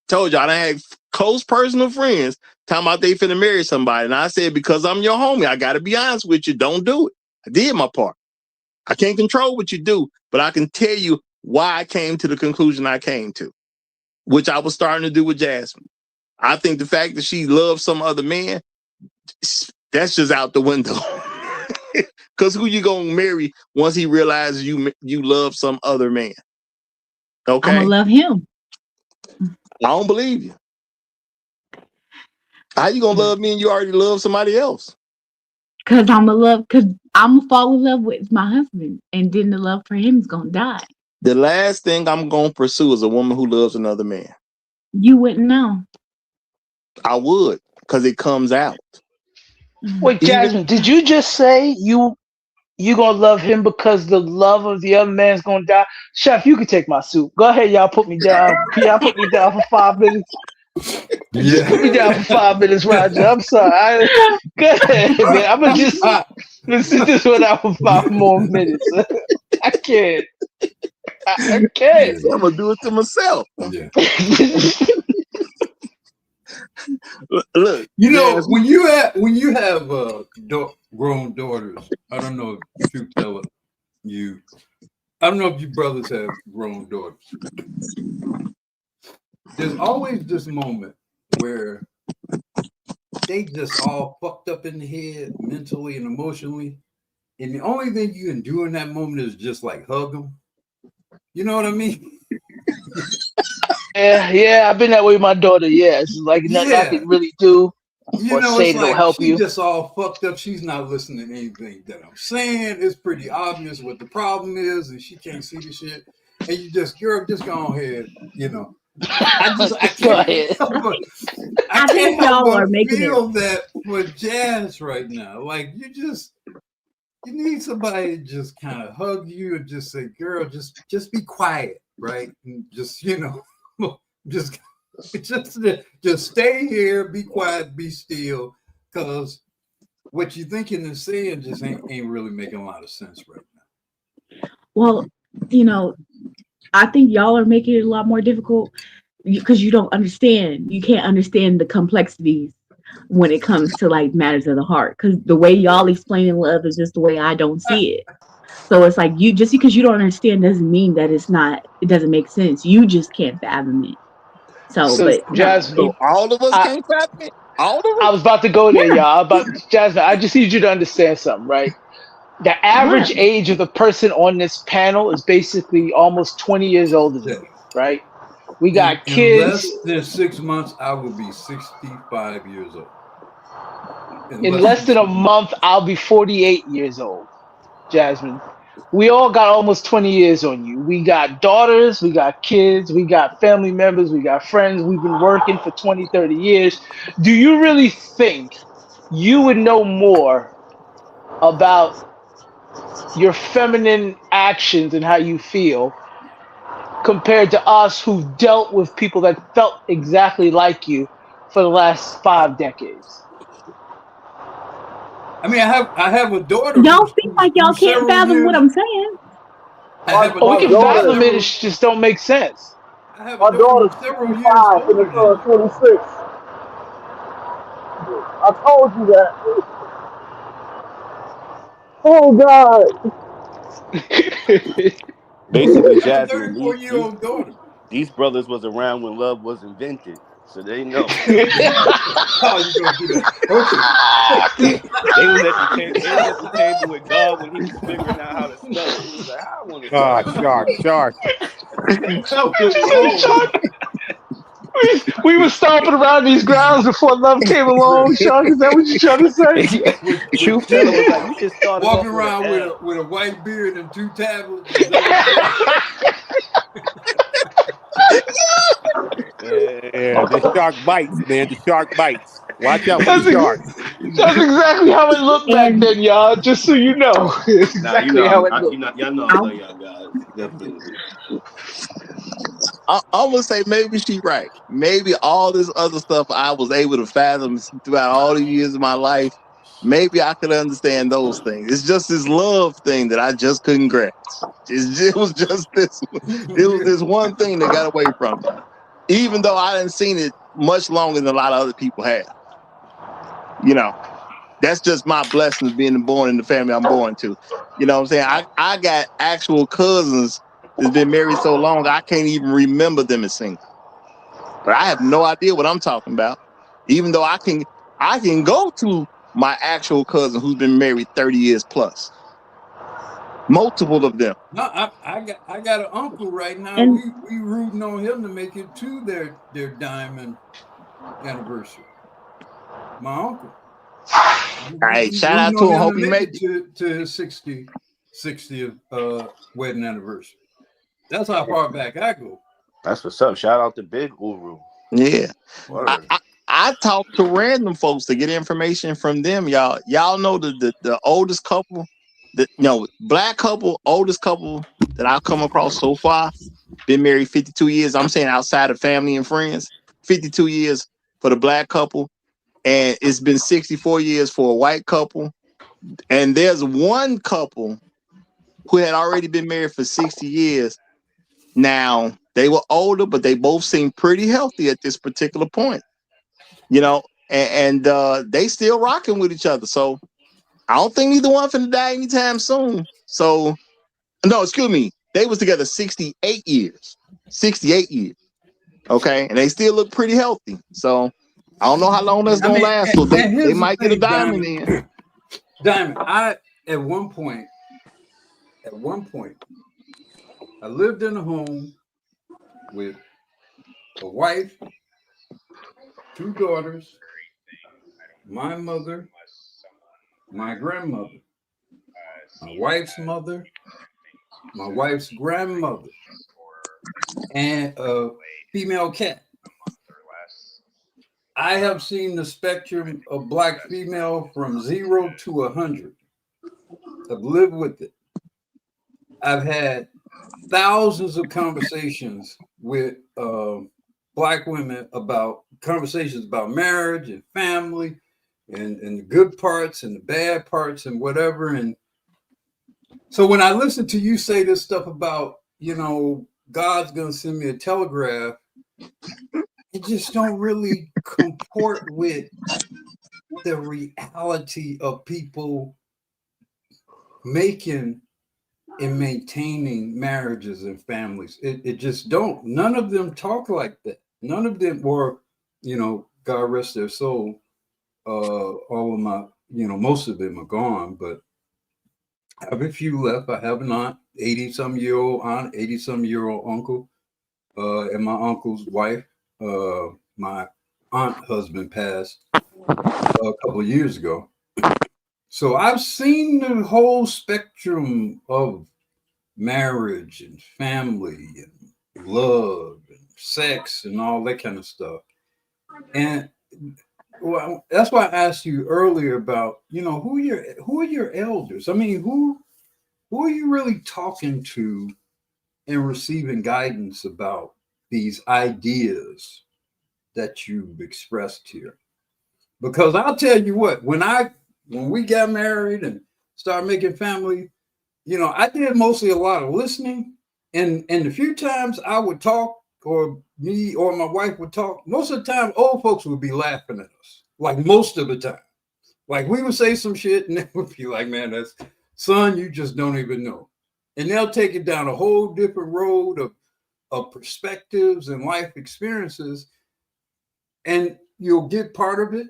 Told y'all I had close personal friends talking about they finna marry somebody. And I said, because I'm your homie, I got to be honest with you. Don't do it. I did my part. I can't control what you do, but I can tell you why I came to the conclusion I came to, which I was starting to do with Jasmine. I think the fact that she loves some other man, that's just out the window. Because who you gonna marry once he realizes you love some other man? Okay, I'm gonna love him. I don't believe you. How you gonna love me and you already love somebody else? Because I'm gonna fall in love with my husband, and then the love for him is gonna die. The last thing I'm gonna pursue is a woman who loves another man. You wouldn't know. I would, because it comes out. Wait, Jasmine, did you just say you gonna love him because the love of the other man's gonna die? Chef, you can take my soup. Go ahead, y'all put me down. Can y'all put me down for 5 minutes? Just put me down for 5 minutes, Roger. I'm sorry. Go ahead, man. I'm gonna just sit this one out for 5 more minutes. I can't. I can't. I'm gonna do it to myself. Yeah. Look, when you have grown daughters, I don't know if you tell you. I don't know if you brothers have grown daughters. There's always this moment where they just all fucked up in the head mentally and emotionally. And the only thing you can do in that moment is just like hug them. You know what I mean? Yeah, I've been that way with my daughter. Yeah, it's like nothing I can really do or say it's that'll like help she you. just all fucked up. She's not listening to anything that I'm saying. It's pretty obvious what the problem is, and she can't see the shit. And you just, girl, just go ahead. I can't help but feel that for Jazz right now. Like you need somebody to just kind of hug you and just say, girl, just be quiet, right? And just, just stay here, be quiet, be still, because what you're thinking and saying just ain't really making a lot of sense right now. Well, I think y'all are making it a lot more difficult because you don't understand. You can't understand the complexities when it comes to like matters of the heart. Because the way y'all explaining love is just the way I don't see it. So it's like you just because you don't understand doesn't mean that it doesn't make sense. You just can't fathom it. So, So but no, Jasmine, So all of us I can't fathom it. All of I us. was about to go there, yeah, y'all. But Jasmine, I just need you to understand something, right? The yeah. average age of the person on this panel is basically almost 20 years older than Yeah. you, right? We got In kids. less than 6 months, I will be 65 years old. In In less less than than a 6 months. month, I'll be 48 years old, Jasmine. We all got almost 20 years on you. We got daughters, we got kids, we got family members, we got friends. We've been working for 20, 30 years. Do you really think you would know more about your feminine actions and how you feel compared to us who've dealt with people that felt exactly like you for the last 5 decades? I mean, I have a daughter Y'all seem like y'all who's can't several fathom what years. I'm saying. I have a Oh, we My can daughter who's daughter, fathom it. several. It just don't make sense. I have a my daughter daughter's who's several years 25 and older it's than you. 26. I told you that. Oh God. Basically, I have a Jasmine, 34-year-old daughter. these brothers was around when love was invented, so they know. Oh, you gonna do that? Okay. They was at the table. They was at the table with God when He was figuring out how to spell it. He was like, "I want to Ah, spell shark, shark. That was She said, long Chuck, ago. we were stomping around these grounds before love came along. Chuck, is that what you're trying to say? it." With Truth teller was like, "You should start it walking off with an around L." with a white beard and 2 tablets. Is that what you're saying? Yeah, the shark bites, man. The shark bites. Watch out for the That's, shark. that's exactly how it looked back And then, y'all. Just so you know, it's Nah, you exactly know, how it looked. y'all know I I, love y'all guys, definitely. I'm gonna say maybe she right. Maybe all this other stuff I was able to fathom throughout all the years of my life. Maybe I could understand those things. It's just this love thing that I just couldn't grasp. It was just this. It was this one thing that got away from me. Even though I didn't seen it much longer than a lot of other people have. You know, that's just my blessing of being born in the family I'm born to. You know what I'm saying? I got actual cousins that's been married so long I can't even remember them as single. But I have no idea what I'm talking about. Even though I can go to my actual cousin who's been married 30 years plus. Multiple of them. No, I got an uncle right now. and We rooting on him to make it to their diamond anniversary. My uncle. Hey, We shout rooting out to on him. him to Hope he make make it it. to his 60th wedding anniversary. That's how far back I go. That's what's up. Shout out to Big Uru. Yeah. Word. I talk to random folks to get information from them, y'all. Y'all know the oldest couple, black couple, oldest couple that I've come across so far, been married 52 years. I'm saying outside of family and friends, 52 years for the black couple, and it's been 64 years for a white couple. And there's one couple who had already been married for 60 years. Now, they were older, but they both seemed pretty healthy at this particular point. You know, and they still rocking with each other. So I don't think neither one finna die anytime soon. So no, excuse me, they was together 68 years. 68 years. Okay, and they still look pretty healthy. So I don't know how long that's I gonna mean, last. So and they here's the might get a thing, diamond in. Diamond. At one point, I lived in a home with a wife, 2 daughters, my mother, my grandmother, my wife's mother, my wife's grandmother, and a female cat. I have seen the spectrum of black female from 0 to 100. I've lived with it. I've had thousands of conversations with black women about conversations about marriage and family and the good parts and the bad parts and whatever. And so when I listen to you say this stuff about, God's going to send me a telegraph, it just don't really comport with the reality of people making and maintaining marriages and families. It just don't. None of them talk like that. None of them were, God rest their soul. All of my, most of them are gone, but I have a few left. I have an aunt, 80-some-year-old aunt, 80-some-year-old uncle, and my uncle's wife. My aunt husband passed a couple of years ago. So I've seen the whole spectrum of marriage and family and love and sex and all that kind of stuff. And well, that's why I asked you earlier about, who are your elders? I mean, who are you really talking to and receiving guidance about these ideas that you've expressed here? Because I'll tell you what, when we got married and started making family, I did mostly a lot of listening. And the few times I would talk, or me or my wife would talk, most of the time old folks would be laughing at us. Like most of the time. Like we would say some shit and they would be like, man, that's son, you just don't even know. And they'll take it down a whole different road of perspectives and life experiences. And you'll get part of it.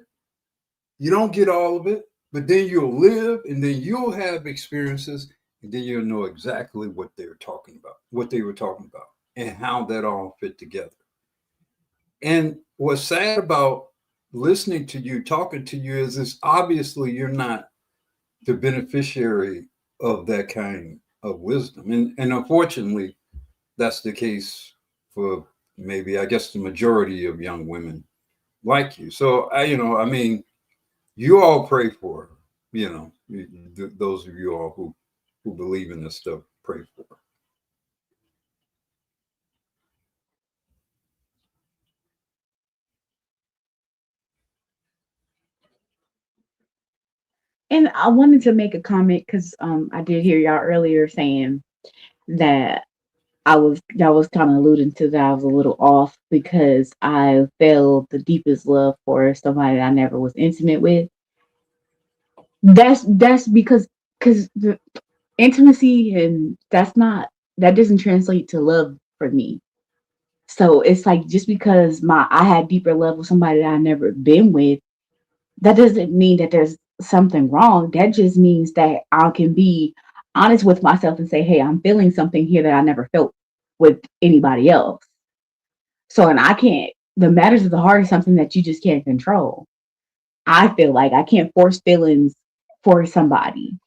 You don't get all of it, but then you'll live and then you'll have experiences and then you'll know exactly what they were talking about and how that all fit together. And what's sad about listening to you, talking to you, is obviously you're not the beneficiary of that kind of wisdom. And unfortunately, that's the case for maybe, I guess, the majority of young women like you. So, I mean, you all pray for her, those of you all who believe in this stuff, pray for her. And I wanted to make a comment because I did hear y'all earlier saying that y'all was kind of alluding to that I was a little off because I felt the deepest love for somebody that I never was intimate with. That's because the intimacy and that doesn't translate to love for me. So it's like just because I had deeper love with somebody that I never been with, that doesn't mean that there's something wrong. That just means that I can be honest with myself and say, hey, I'm feeling something here that I never felt with anybody else. So, and the matters of the heart is something that you just can't control. I feel like I can't force feelings for somebody.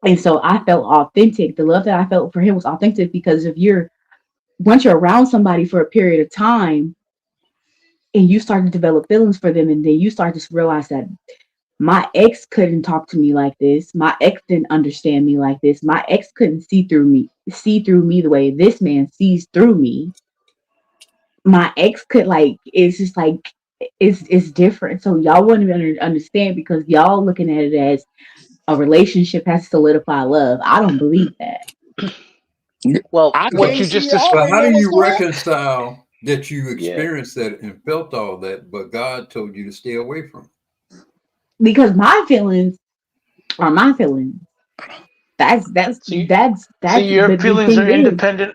And so I felt authentic. The love that I felt for him was authentic because once you're around somebody for a period of time and you start to develop feelings for them, and then you start to realize that my ex couldn't talk to me like this. My ex didn't understand me like this. My ex couldn't see through me the way this man sees through me. My ex could it's just like it's different. So y'all wouldn't even understand because y'all looking at it as a relationship has to solidify love. I don't believe that. Well, I what can't you see just y'all But right how do now, you sir. reconcile that you yeah. experienced that and felt all that, but God told you to stay away from it? Because my feelings are my feelings. That's that's So, that's so that's your but the feelings thing are independent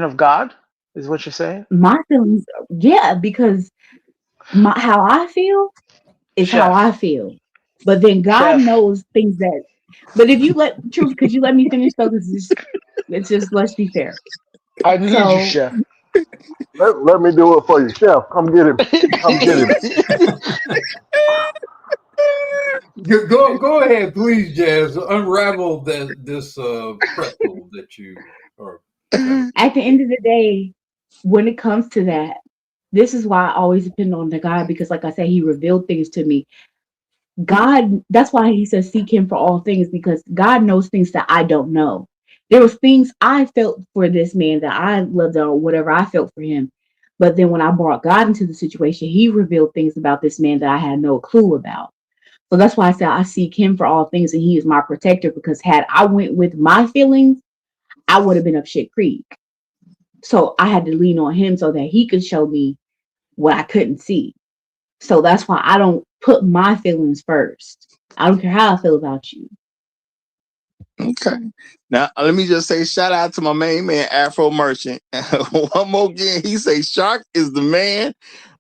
of God, is what you're saying, my feelings, yeah, because how I feel is how I Chef? feel. But then God Chef, knows things that. But if you truth, could you let me finish though? Because it's just let's be fair. I need you, So Chef. Let me do it for you, Chef. Come get him. Come get him. Go ahead, please, Jazz. Unravel this pretzel that you are trying to at put the together. end of the day, when it comes to that, this is why I always depend on the God because, like I said, He revealed things to me. God, that's why He says seek Him for all things because God knows things that I don't know. There was things I felt for this man that I loved or whatever I felt for him. But then when I brought God into the situation, He revealed things about this man that I had no clue about. So that's why I said I seek Him for all things and He is my protector because had I went with my feelings, I would have been up shit creek. So I had to lean on him so that he could show me what I couldn't see. So that's why I don't put my feelings first. I don't care how I feel about you. Okay. Now let me just say shout out to my main man Afro Merchant. One more again, he say Shark is the man.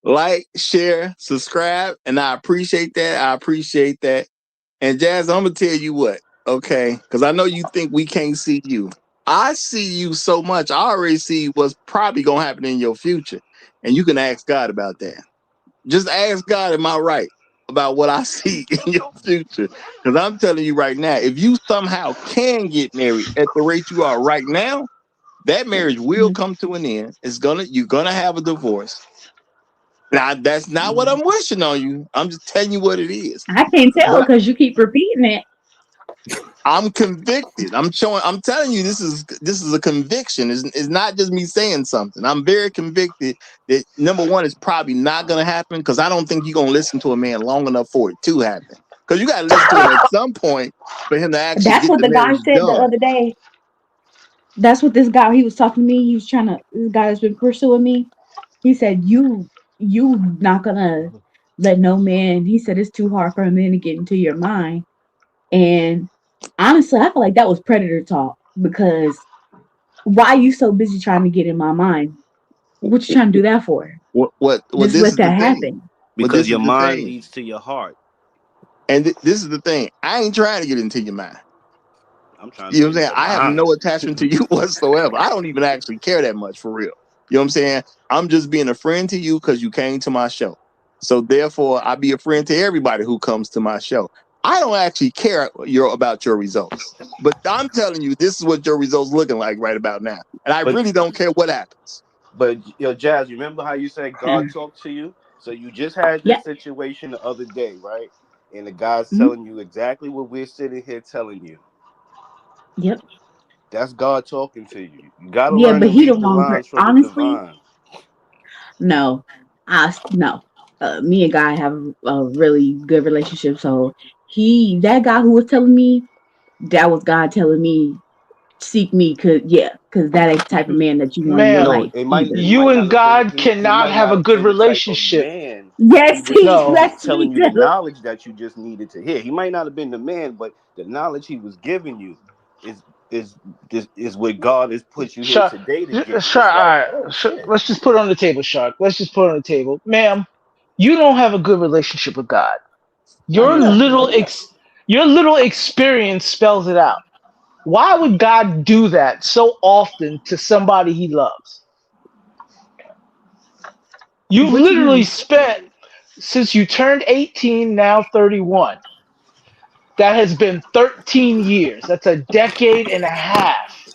Like, share, subscribe, and I appreciate that. I appreciate that. And Jazz, I'm gonna tell you what, okay? Because I know you think we can't see you. I see you so much. I already see what's probably gonna happen in your future, and you can ask God about that. Just ask God, am I right about what I see in your future? Because I'm telling you right now, if you somehow can get married at the rate you are right now, that marriage will come to an end. You're gonna have a divorce. Now that's not what I'm wishing on you. I'm just telling you what it is. I can't tell But because you keep repeating it. I'm convicted. I'm telling you, this is a conviction. It's not just me saying something. I'm very convicted that number one, it's probably not gonna happen because I don't think you're gonna listen to a man long enough for it to happen. Because you gotta listen to him at some point for him to actually That's get what the the guy marriage said the done. other day. That's what this guy, he was talking to me. He was trying to, this guy that's been pursuing me. He said, you not gonna let no man, he said it's too hard for a man to get into your mind. And honestly, I feel like that was predator talk because why are you so busy trying to get in my mind? What you trying to do that for? What Just this let is the that thing. happen. But Because this your is the mind thing. leads to your heart. And this is the thing. I ain't trying to get into your mind. I'm trying to You know get what I'm in saying? your I have mind. no attachment to you whatsoever. I don't even actually care that much for real. You know what I'm saying? I'm just being a friend to you because you came to my show. So therefore, I be a friend to everybody who comes to my show. I don't actually care about your results. But I'm telling you, this is what your results looking like right about now. And I But really don't care what happens. Jazz, you remember how you said God talked to you? So you just had Yeah. this situation the other day, right? And the guy's Mhm. telling you exactly what we're sitting here telling you. Yep. That's God talking to you. You got to Yeah, learn but to he the read the wrong lines from the honestly. divine. No, no. Me and Guy have a really good relationship. So that guy who was telling me, that was God telling me, seek me, cause that ain't the type of man that you want in your Ma'am, No, life it might either. he you might and not have been God he cannot might have not a have good been the type of relationship. man. Yes, He No. was yes, telling we you the do. knowledge that you just needed to hear. He might not have been the man, but the knowledge he was giving you is is is what God has put you here Shark, today to give you. Shark, It's like, all oh right. shit. Let's just put it on the table, Shark. Let's just put it on the table. Ma'am, you don't have a good relationship with God. I Your know. little your little experience spells it out. Why would God do that so often to somebody he loves? You've What you literally mean? spent since you turned 18, now 31. That has been 13 years. That's a decade and a half.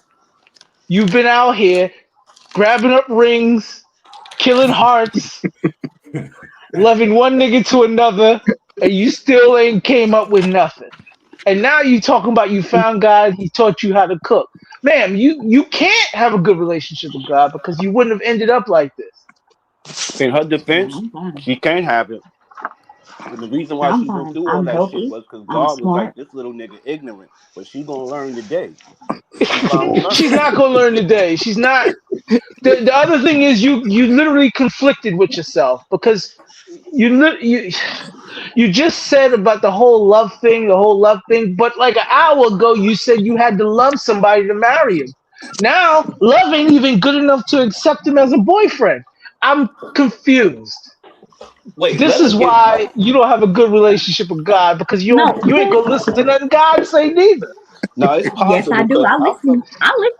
You've been out here grabbing up rings, killing hearts, loving one nigga to another, and you still ain't came up with nothing. And now you talking about you found God, he taught you how to cook. Ma'am, you can't have a good relationship with God because you wouldn't have ended up like this. In her Yeah, defense, I'm fine. she can't have it. And the reason why I'm she went fine. through all I'm that shit healthy. was because I'm God was like, smart. this little nigga ignorant, but she gonna learn today. She finally She's learned. not gonna learn today. She's not. The other thing is you literally conflicted with yourself because you you just said about the whole love thing, but like an hour ago you said you had to love somebody to marry him. Now love ain't even good enough to accept him as a boyfriend. I'm confused. Wait, This let her is get. why you don't have a good relationship with God because No, you ain't gonna listen to nothing God say neither. No, it's yes, I possible do. because I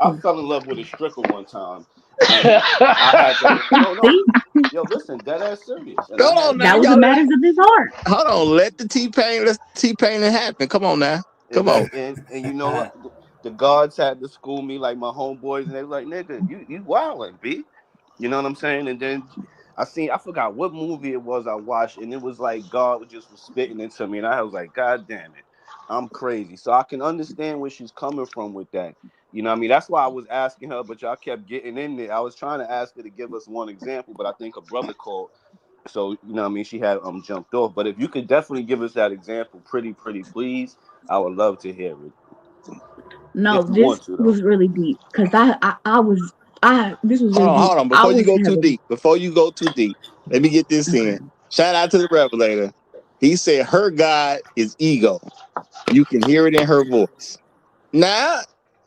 I listen. fell in love with a stripper one time, and I had to. No, See, yo, listen, dead ass serious, and I Hold had on now, that was the y'all. matters of his heart. Hold on. Let the T-Pain, let's T-Pain it happen. Come on now. Come on. and you know what? The guards had to school me like my homeboys, and they was like, "Nigga, you wildin', B." You know what I'm saying? And then I forgot what movie it was I watched, and it was like God just was spitting into me, and I was like, God damn it, I'm crazy. So I can understand where she's coming from with that. You know what I mean? That's why I was asking her, but y'all kept getting in there. I was trying to ask her to give us one example, but I think a brother called. So, you know what I mean? She had jumped off. But if you could definitely give us that example, pretty please, I would love to hear it. No, if you this want to though. was really deep because this was really deep. Hold on. I Before you was go too having deep, let me get this in. okay. Shout out to the Revelator. He said her God is ego. You can hear it in her voice. Now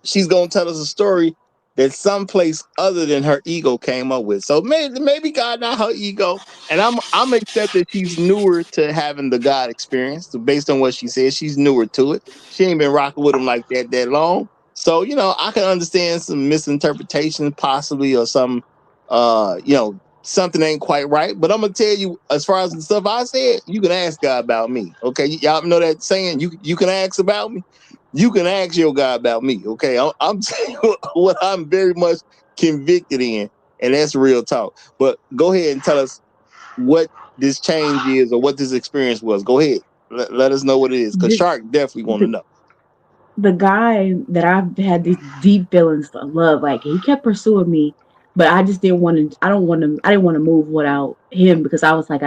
she's gonna tell us a story that someplace other than her ego came up with. So maybe God not her ego, and I'm accept that she's newer to having the God experience. So based on what she said, she's newer to it. She ain't been rocking with him like that long. So I can understand some misinterpretation possibly or some something ain't quite right. But I'm gonna tell you, as far as the stuff I said, you can ask God about me. Okay, y'all know that saying, you can ask about me. You can ask your God about me, okay? I'm telling you what I'm very much convicted in, and that's real talk. But go ahead and tell us what this change is or what this experience was. Go ahead. Let us know what it is, because the, Shark definitely want to know. the guy that I've had these deep feelings of love, like he kept pursuing me, but I just didn't want to. I didn't want to move without him because I was like,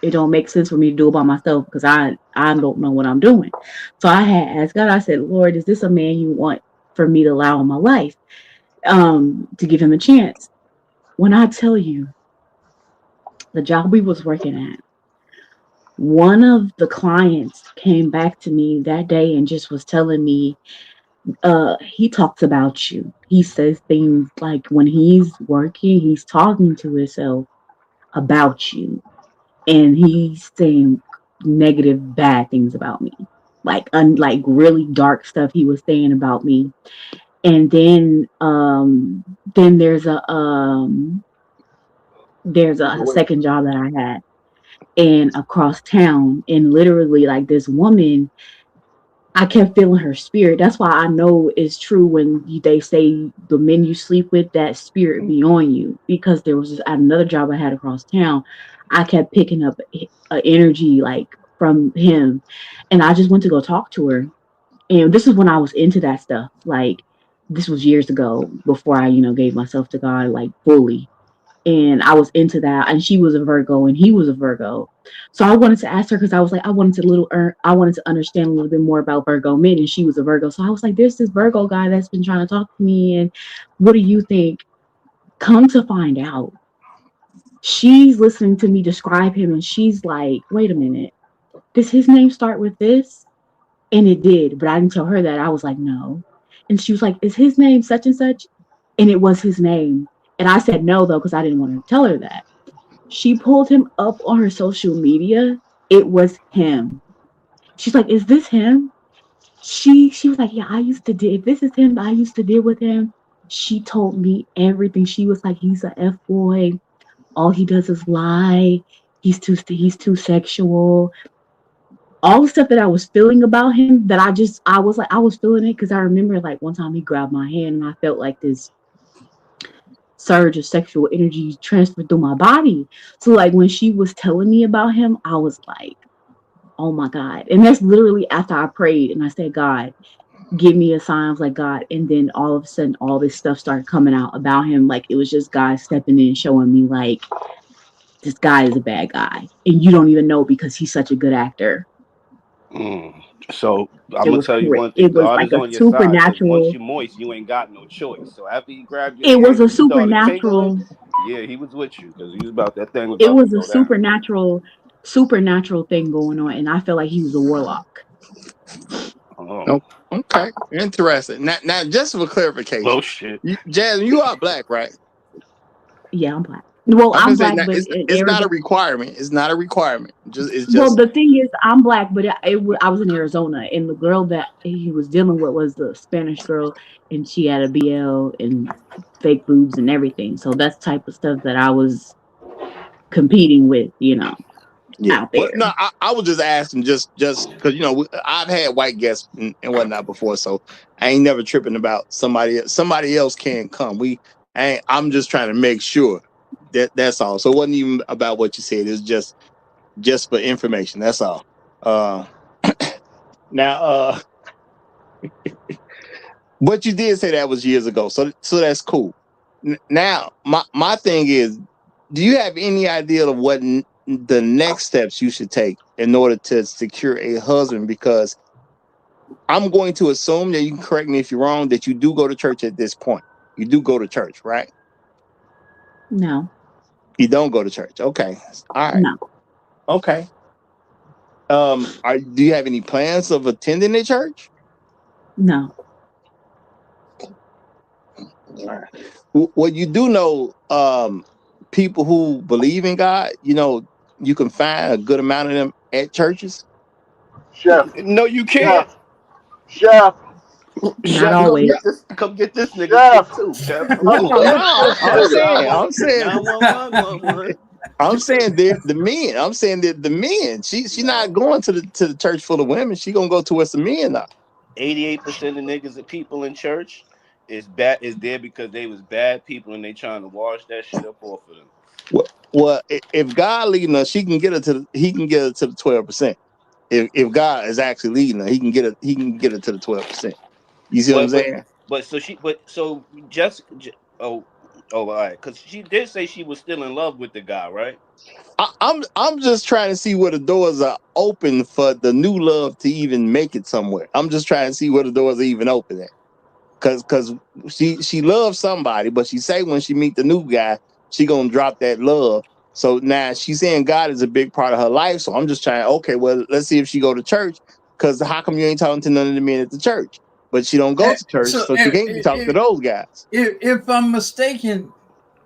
it don't make sense for me to do it by myself because I don't know what I'm doing. So I had asked God. I said, Lord, is this a man you want for me to allow in my life? To give him a chance. When I tell you the job we was working at, one of the clients came back to me that day and just was telling me, he talks about you. He says things like when he's working, he's talking to himself about you. And he's saying negative, bad things about me. Like really dark stuff he was saying about me. And then there's a second job that I had and across town, and literally like this woman, I kept feeling her spirit. That's why I know it's true when they say the men you sleep with, that spirit be on you. Because there was another job I had across town, I kept picking up a energy like from him, and I just went to go talk to her. And this is when I was into that stuff. Like this was years ago before I gave myself to God like fully, and I was into that. And she was a Virgo, and he was a Virgo. So I wanted to ask her because I was like, I wanted to understand a little bit more about Virgo men, and she was a Virgo. So I was like, there's this Virgo guy that's been trying to talk to me, and what do you think? Come to find out, she's listening to me describe him, and she's like, wait a minute, does his name start with this? And it did, but I didn't tell her that. I was like, no. And she was like, is his name such and such? And it was his name. And I said no, though, because I didn't want to tell her that. She pulled him up on her social media. It was him. She's like, is this him? She was like, yeah, I used to deal. If this is him, I used to deal with him. She told me everything. She was like, he's a F boy. All he does is lie. He's too sexual. All the stuff that I was feeling about him, that I was like, I was feeling it because I remember like one time he grabbed my hand and I felt like this surge of sexual energy transferred through my body. So like when she was telling me about him, I was like, oh my God. And that's literally after I prayed and I said, God, give me a sign. I was like, God. And then all of a sudden, all this stuff started coming out about him. Like it was just God stepping in, showing me like, this guy is a bad guy. And you don't even know because he's such a good actor. So I'm It gonna was tell you correct. one thing: It was God like is a on your side, because once supernatural. you're moist, you ain't got no choice. So after he grabbed your It was hand a and you started tingling, supernatural. yeah, he was with you because he was about that thing was It about to was a go down. supernatural thing going on, and I felt like he was a warlock. Oh, Oh, okay, interesting. Now, just for clarification, oh shit. Jasmine, you are black, right? Yeah, I'm black. Well, I'm I'm gonna say black, now, but in it's not a Arizona. requirement. It's not a requirement. It's Well, just the thing is, I'm black, but I was in Arizona, and the girl that he was dealing with was the Spanish girl, and she had a BL and fake boobs and everything. So that's the type of stuff that I was competing with, yeah. out Well, there. no, I was just asking just because I've had white guests and whatnot before, so I ain't never tripping about somebody. Somebody else can come. I'm just trying to make sure that's all. So it wasn't even about what you said. It's just for information. That's all. Uh, now, but you did say that was years ago, so that's cool. Now, my thing is, do you have any idea of what the next steps you should take in order to secure a husband? Because I'm going to assume that you can correct me if you're wrong, that you do go to church at this point. You do go to church, right? No. You don't go to church. Okay. All right. No. Okay. Do you have any plans of attending a church? No. All right. Well, you do know, people who believe in God, you can find a good amount of them at churches. Chef, No, you can't. chef, chef, Not Chef, always. come get this nigga chef. kicked too, Chef. Let me No, finish this I'm nigga. saying, I'm saying, 911. I'm saying the men. I'm saying that the men. She not going to the church full of women. She gonna go to where some men are. 88% of niggas and people in church is there because they was bad people and they trying to wash that shit up off of them. Well, if God leading her, he can get her to the 12%. If God is actually leading her, he can get her to the 12%. You see what I'm saying? So just oh all right, because she did say she was still in love with the guy, right? I'm just trying to see where the doors are open for the new love to even make it somewhere. I'm just trying to see where the doors are even open at. Cause she loves somebody, but she say when she meet the new guy, she gonna drop that love. So now she's saying God is a big part of her life. So I'm just trying, okay, well, let's see if she go to church. Cause how come you ain't talking to none of the men at the church? But she don't go to church, so she can't be talking to those guys. If I'm mistaken,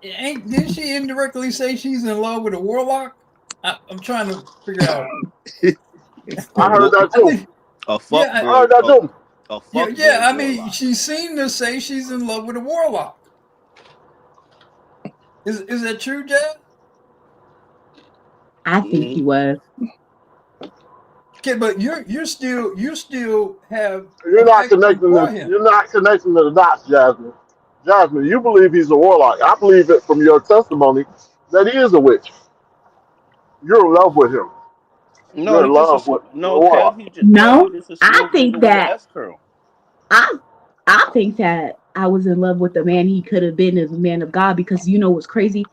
didn't she indirectly say she's in love with a warlock? I'm trying to figure out. I heard that too. A fuck I boy. heard that too. A fuck boy. Yeah, I mean, she seemed to say she's in love with a warlock. Is that true, Jeff? I think he was. Okay, but you still have You're not affection connecting for the him. you're not connecting the dots, Jasmine. Jasmine, you believe he's a warlock. I believe it from your testimony that he is a witch. You're in love with him. No, You're he in just love with the Kev. warlock. Kev, he No, just a I smooth think nigga with an that S curl. I think that I was in love with the man he could have been as a man of God, because you know what's crazy?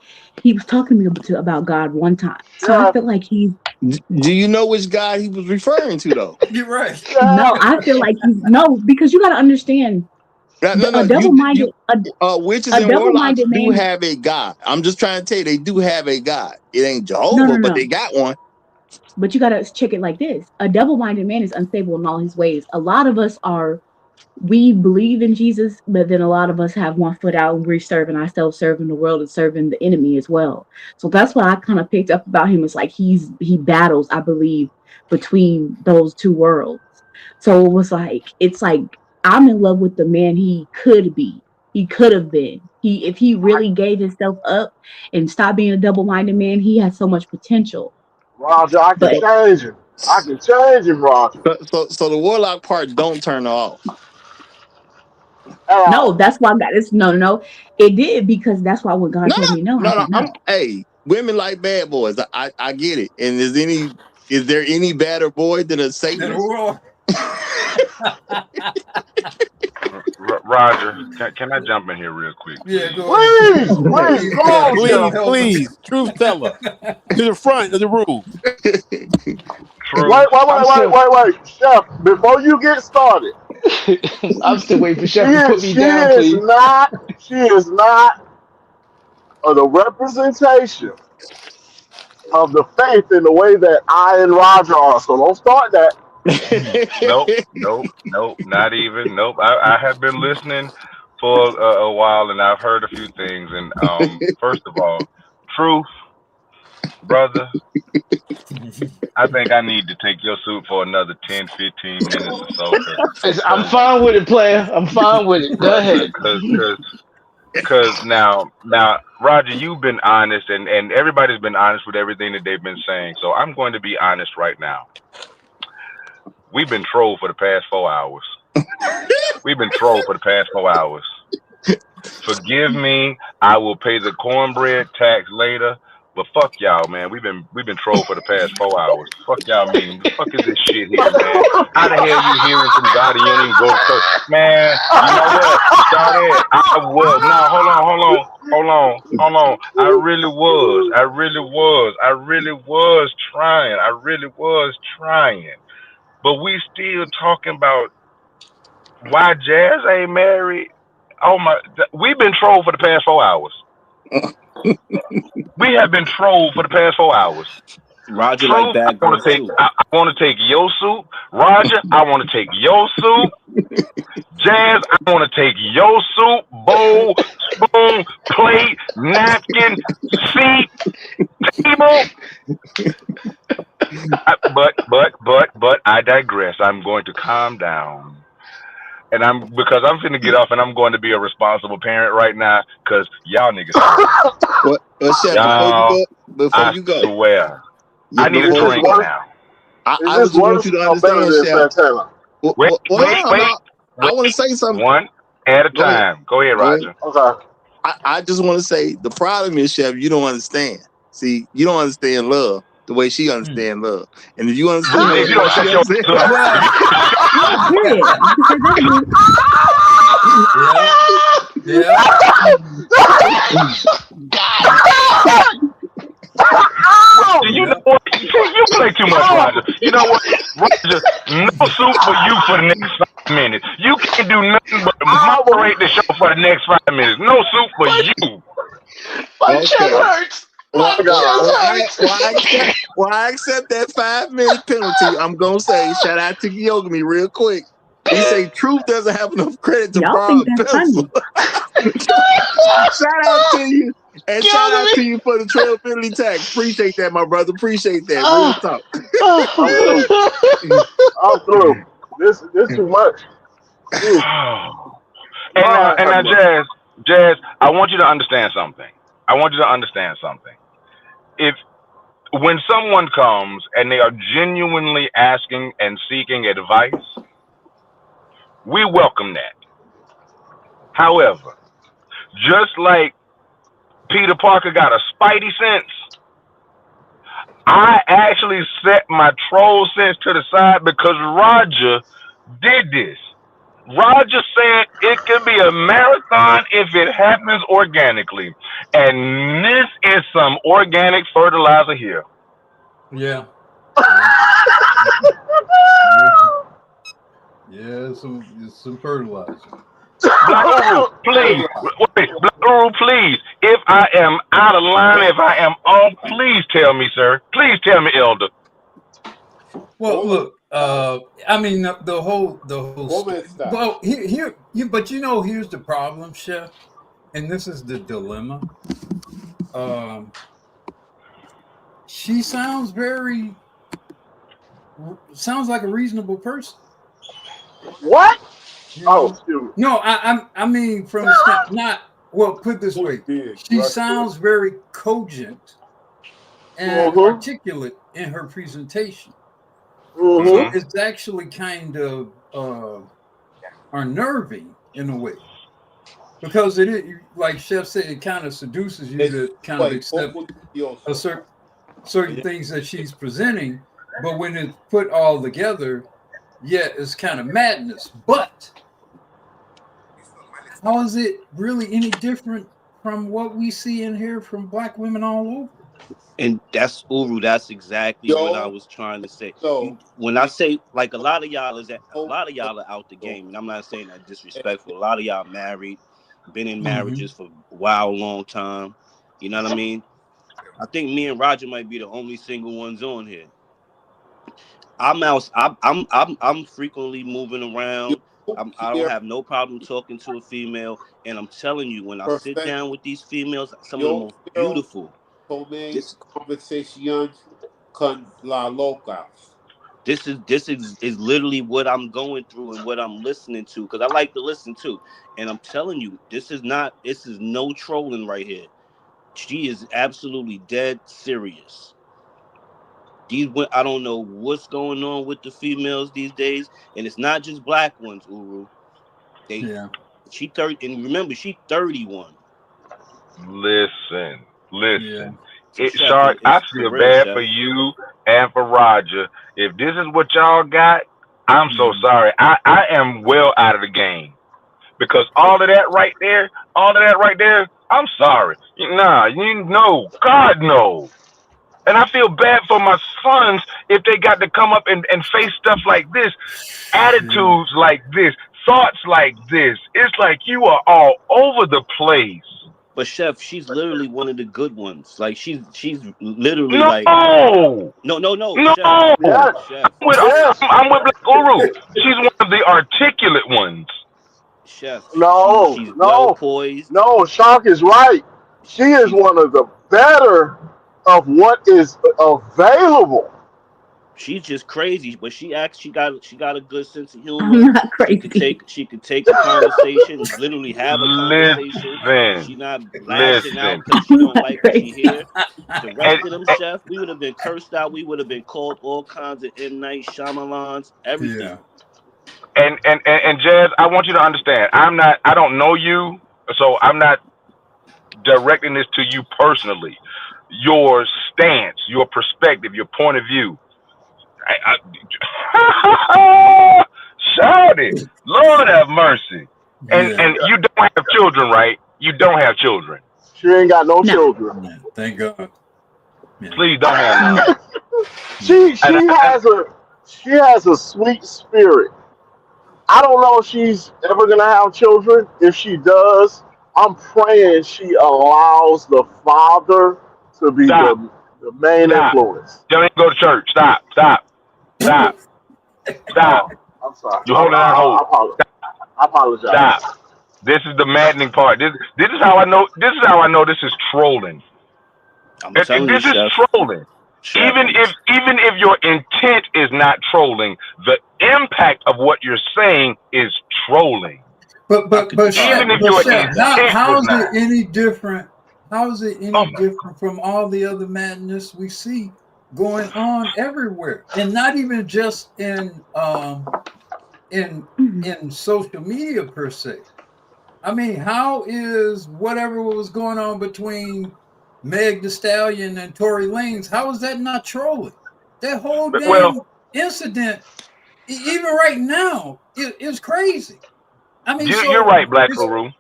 He was talking to me about God one time. So I Chef, feel like he's Do you know which God he was referring to though? You're right. no, chef. I feel like he's no, because you gotta understand No. a Witches a and warlocks double-minded do man. have a God. I'm just trying to tell you, they do have a God. It ain't No, no, Jehovah, but no. they got one. But you gotta check it like this. A double-minded man is unstable in all his ways. A lot of us are we believe in Jesus, but then a lot of us have one foot out and we're serving ourselves, serving the world and serving the enemy as well. So that's what I kind of picked up about him. It's like he battles, I believe, between those two worlds. So it's like I'm in love with the man he could be. He could have been. If he really gave himself up and stopped being a double-minded man, he has so much potential. Roger, I can But change him. I can change him, Roger. So the warlock part don't turn her off. At no, all. that's why God. No. It did, because that's why when God told me no, I said no. Hey, women like bad boys. I get it. And is there any badder boy than a Satanist? Roger, can I jump in here real quick, Yeah, please? go ahead. Please, please, come on, Please, chef. please, truth teller, to the front of the room. Truth. Wait, chef. Before you get started, I'm still waiting for she Chef to put is me she down, is please. not she is not the representation of the faith in the way that I and Roger are. So don't start that. Nope, not even. Nope. I have been listening for a while, and I've heard a few things. And first of all, truth, brother, I think I need to take your suit for another 10, 15 minutes or so, I'm cause fine with it, player. I'm fine with it. Go right, ahead. cause now, Roger, you've been honest, and everybody's been honest with everything that they've been saying. So I'm going to be honest right now. We've been trolled for the past 4 hours. We've been trolled for the past 4 hours. Forgive me. I will pay the cornbread tax later. But fuck y'all, man. We've been trolled for the past 4 hours. Fuck y'all mean. The fuck is this shit here, man? How the hell you hearing from God and you don't even go to church? Man, you know what? Saudette, I was. No, hold on. I really was trying. But we still talking about Why Jazz ain't married? Oh my! We've been trolled for the past 4 hours. We have been trolled for the past 4 hours. Roger like Truth, I bad want girl to take. soup. I want to take your soup, Roger. I want to take your soup, Jazz. I want to take your soup, bowl, spoon, plate, napkin, seat, table. But I digress. I'm going to calm down. And because I'm finna get off and I'm going to be a responsible parent right now because y'all niggas crazy. Well, Chef, Y'all, before I you go, swear. yeah, I need a Is before this you drink go, worse? now. Is I this just want you worse to or better understand, than Chef. Santana? Wait, wait, Well, wait, no, I want to wait. say something. One at a Go ahead. time. Go ahead, Go ahead. Roger. Okay. I just want to say the problem is, Chef, you don't understand. See, you don't understand love the way she understands love. And if you understood If love you the way don't she shut your understands up, love, Period. You can say that again. Yeah. Roger, you know what? You play too much, Roger. You know what? Roger, no soup for you for the next 5 minutes. You can't do nothing but moderate the show for the next 5 minutes. No soup for you. My chest okay. hurts. My chest hurts. I accept that 5 minute penalty. I'm gonna say shout out to Yogami real quick. He say truth doesn't have enough credit to Y'all borrow think a that's pencil. funny. Shout out to you. And shout out Yogami. to you for the trail penalty tax. Appreciate that, my brother. Appreciate that. Real talk. I'm through. I'm through. This too much. Ooh, And now, Lord have mercy. Jazz, I want you to understand something. I want you to understand something. If when someone comes and they are genuinely asking and seeking advice, we welcome that. However, just like Peter Parker got a spidey sense, I actually set my troll sense to the side because Roger did this. Roger said it can be a marathon if it happens organically. And this is some organic fertilizer here. Yeah. Yeah, some fertilizer. Black Uru, please. Wait, Black Uru, please. If I am out of line, if I am off, please tell me, sir. Please tell me, Elder. Well, look, I mean the whole well here but here's the problem, Chef, and this is the dilemma. She sounds like a reasonable person. What? You Oh, know? excuse me. No, I mean from the not well. Put it this way, she sounds very cogent and articulate in her presentation. So it's actually kind of unnerving in a way because it is, like Chef said, it kind of seduces you to kind of accept a certain things that she's presenting, but when it's put all together, yeah, it's kind of madness. But how is it really any different from what we see and hear from Black women all over? And that's Uru. That's exactly what I was trying to say. When I say like a lot of y'all are out the game, and I'm not saying that disrespectful. A lot of y'all married, been in marriages for a while, long time. You know what I mean? I think me and Roger might be the only single ones on here. I'm out. I'm frequently moving around. I don't have no problem talking to a female, and I'm telling you, when I sit down with these females, some of the most beautiful. This conversación con la loca. this is literally what I'm going through and what I'm listening to because I like to listen too. And I'm telling you, this is no trolling right here. She is absolutely dead serious. I don't know what's going on with the females these days, and it's not just black ones, Uru. She 30, and remember she 31. Listen. Yeah. So Chef, Shark, I it's for feel real, bad for Chef. you and for Roger. If this is what y'all got, I'm so sorry. I am well out of the game. Because all of that right there, I'm sorry. Nah, you know, God no. And I feel bad for my sons if they got to come up and face stuff like this, attitudes like this, thoughts like this. It's like you are all over the place. But Chef, she's literally one of the good ones. Like she's literally No, like no. no, Chef, Yes, Chef, I'm with, yes. I'm with Black Guru. She's one of the articulate ones. Chef. No, She's well no, poised. no. Shark is right. She is She's one of the better of what is available. she's just crazy, but she got a good sense of I'm humor. not crazy. She could take a conversation, literally have a conversation. Listen, She not lashing out listen. because she I'm don't not like what she crazy. hear. The And, rest of them, Chef, we would have been cursed out. We would have been called all kinds of M Night Shyamalans, everything. Yeah. and Jazz, I want you to understand. I don't know you, so I'm not directing this to you personally. Your stance, your perspective, your point of view. Shout it, Lord have mercy. Yeah. And you don't have children, right? You don't have children. She ain't got no No. children. Yeah. Thank God. Yeah. Please don't have none. No. She And, she and has a sweet spirit. I don't know if she's ever gonna have children. If she does, I'm praying she allows the father to be stop, the main stop. influence. Don't even go to church. Stop, stop, stop, stop. Oh, I'm sorry. You're holding out hope. I apologize. Stop. This is the maddening part. This is how I know. This is how I know this is trolling. I'm telling you, This is Chef. trolling. Chef, Even if your intent is not trolling, the impact of what you're saying is trolling. But Chef, Even if your intent how was is not. it any different? How is it Oh any my. different from all the other madness we see going on everywhere, and not even just in social media per se? I mean, how is whatever was going on between Meg Thee Stallion and Tory Lanez? How is that not trolling? That whole Well, damn incident, even right now, is crazy. I mean, you're so right, Black Guru.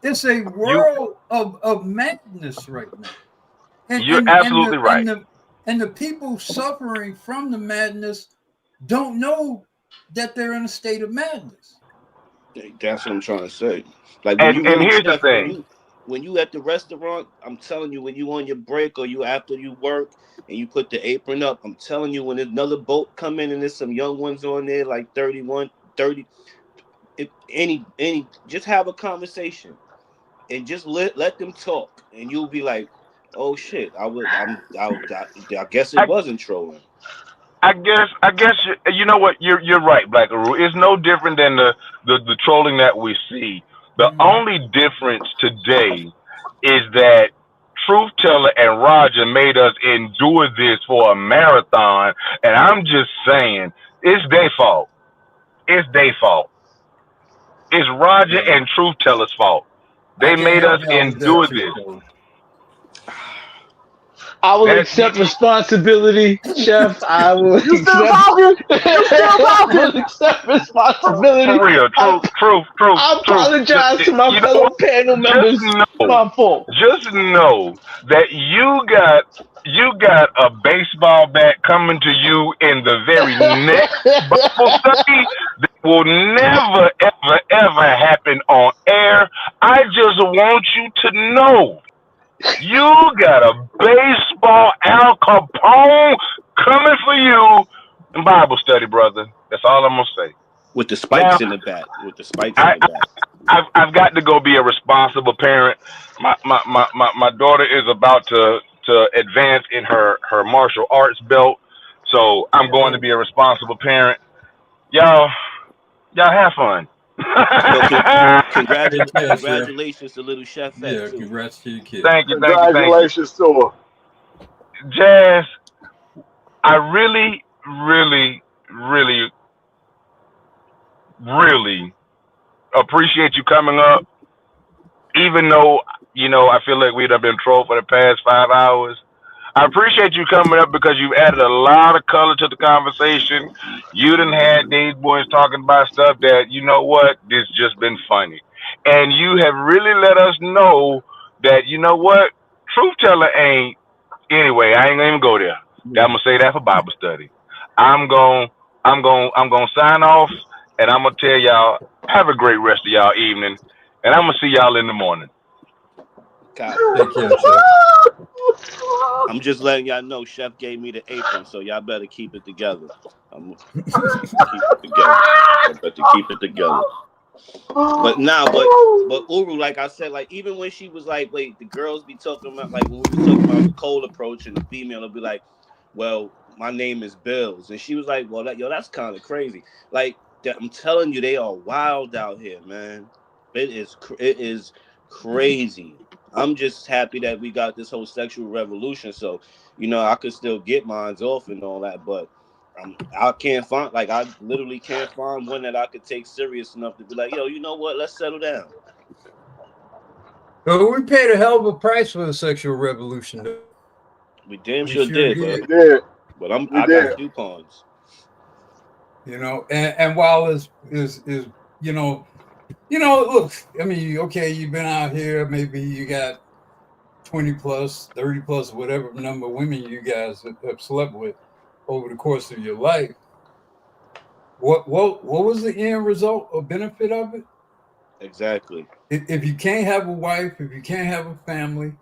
it's a world of madness right now, and You're and and absolutely the right. and the and the people suffering from the madness don't know that they're in a state of madness. that's what I'm trying to say. Like when And you really, here's the Chef, thing. when you at the restaurant, I'm telling you, when you on your break or you after you work and you put the apron up, I'm telling you, when another boat come in and there's some young ones on there like 31, 30, if any just have a conversation and just let them talk and you'll be like, oh shit, I guess it I, wasn't trolling. I guess you know what, you're right, Black Guru. It's no different than the trolling that we see. The only difference today is that Truth Teller and Roger made us endure this for a marathon, and I'm just saying it's their fault. It's their fault. It's Roger Yeah, and Truth Teller's fault. I They can't made help us y'all with that endure too, this. fellas. I will That's accept responsibility, Chef. I will You still accept. talking? You still I talking? will accept for responsibility. real. I Truth. apologize to my You know fellow what? panel Just members. My fault. know that you got a baseball bat coming to you in the very next Bible study that will never, ever, ever happen on air. I just want you to know you got a baseball Al Capone coming for you in Bible study, brother. That's all I'm gonna say. With the Now, spikes in the back. With the spikes in I, the back. I've got to go be a responsible parent. My daughter is about to advance in her martial arts belt, so I'm going to be a responsible parent. Y'all have fun. Yo, Take care, Chef. congratulations to little Chef Ed Yeah, too. congrats to your kid. Thank you, Congratulations to her. Jazz. I really, really, really, really appreciate you coming up, even though I feel like we'd have been trolled for the past 5 hours. I appreciate you coming up because you've added a lot of color to the conversation. You done had these boys talking about stuff that, you know what, this just been funny. And you have really let us know that, you know what, Truth Teller ain't, anyway, I ain't gonna even go there. I'm gonna say that for Bible study. I'm going I'm going sign off And I'm gonna tell y'all, have a great rest of y'all evening, and I'm gonna see y'all in the morning. Take care, Chef. I'm just letting y'all know Chef gave me the apron, so y'all better keep it together. I'm keep it together. Y'all better keep it together. But nah, but Uru, like I said, like even when she was like, wait, the girls be talking about like when we was talking about the cold approach and the female will be like, well, my name is Bills, and she was like, well, that's kind of crazy. Like I'm telling you, they are wild out here, man. It is crazy. I'm just happy that we got this whole sexual revolution, so I could still get mines off and all that, but I can't find I literally can't find one that I could take serious enough to be like, yo, you know what? Let's settle down. Well, we paid a hell of a price for the sexual revolution, though. We damn We sure sure did, did. but We I got did. coupons. And while is look, I mean, okay, you've been out here, maybe you got 20 plus, 30 plus, whatever number of women you guys have slept with over the course of your life. What was the end result or benefit of it? Exactly. If you can't have a wife, if you can't have a family,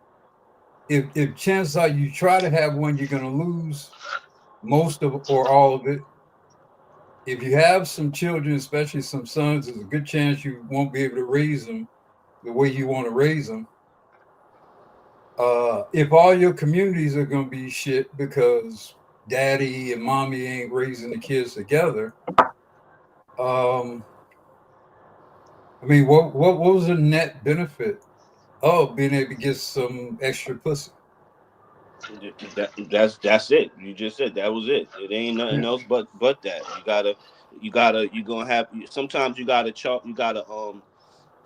if chances are you try to have one, you're going to lose most of or all of it. If you have some children, especially some sons, there's a good chance you won't be able to raise them the way you want to raise them. If all your communities are going to be shit because daddy and mommy ain't raising the kids together, I mean, what was the net benefit of being able to get some extra pussy? That's it. You just said that was it. It ain't nothing else but that. You gonna have sometimes you gotta chalk. You gotta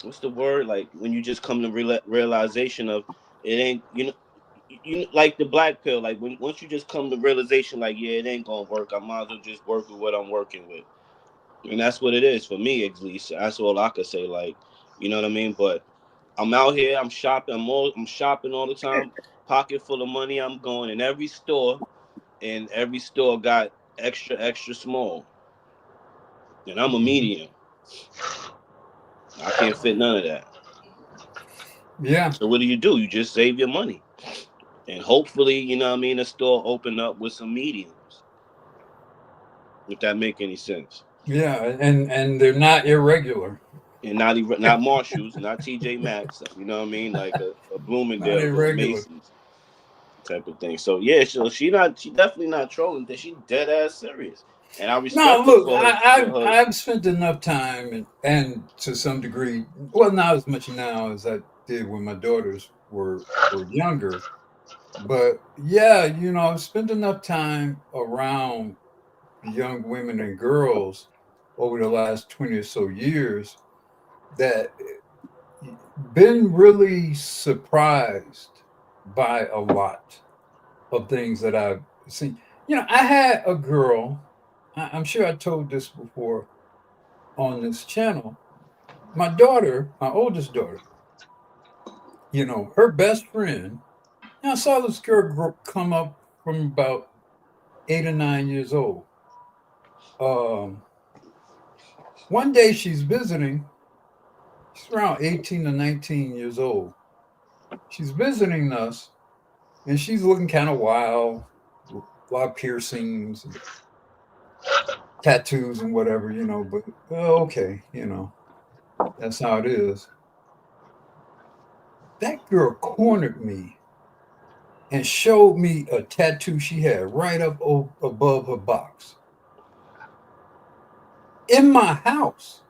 what's the word, like when you just come to realization of it ain't like the black pill, like when once you just come to realization like, yeah, it ain't gonna work, I might as well just work with what I'm working with. And that's what it is for me, at least. That's all I could say. Like, you know what I mean? But I'm out here. I'm shopping. I'm shopping all the time. Pocket full of money. I'm going in every store, and every store got extra small. And I'm a medium. I can't fit none of that. Yeah. So what do? You just save your money, and hopefully, what I mean, the store open up with some mediums. If that make any sense. Yeah, and they're not irregular. And not Marshalls, not TJ Maxx, you know what I mean, like a Not Bloomingdale's or a irregular. Macy's type of thing. So yeah, so she definitely not trolling. That she dead ass serious, and I No, respect her look, for her. I've spent enough time and to some degree, well, not as much now as I did when my daughters were younger, but yeah, I've spent enough time around young women and girls over the last 20 or so years that been really surprised by a lot of things that I've seen. I had a girl, I'm sure I told this before on this channel. My daughter, my oldest daughter, her best friend, I saw this girl come up from about 8 or 9 years old. Um, One day she's visiting, she's around 18 or 19 years old. She's visiting us and she's looking kind of wild, a lot of piercings and tattoos and whatever, but okay, that's how it is. That girl cornered me and showed me a tattoo she had right up above her box in my house.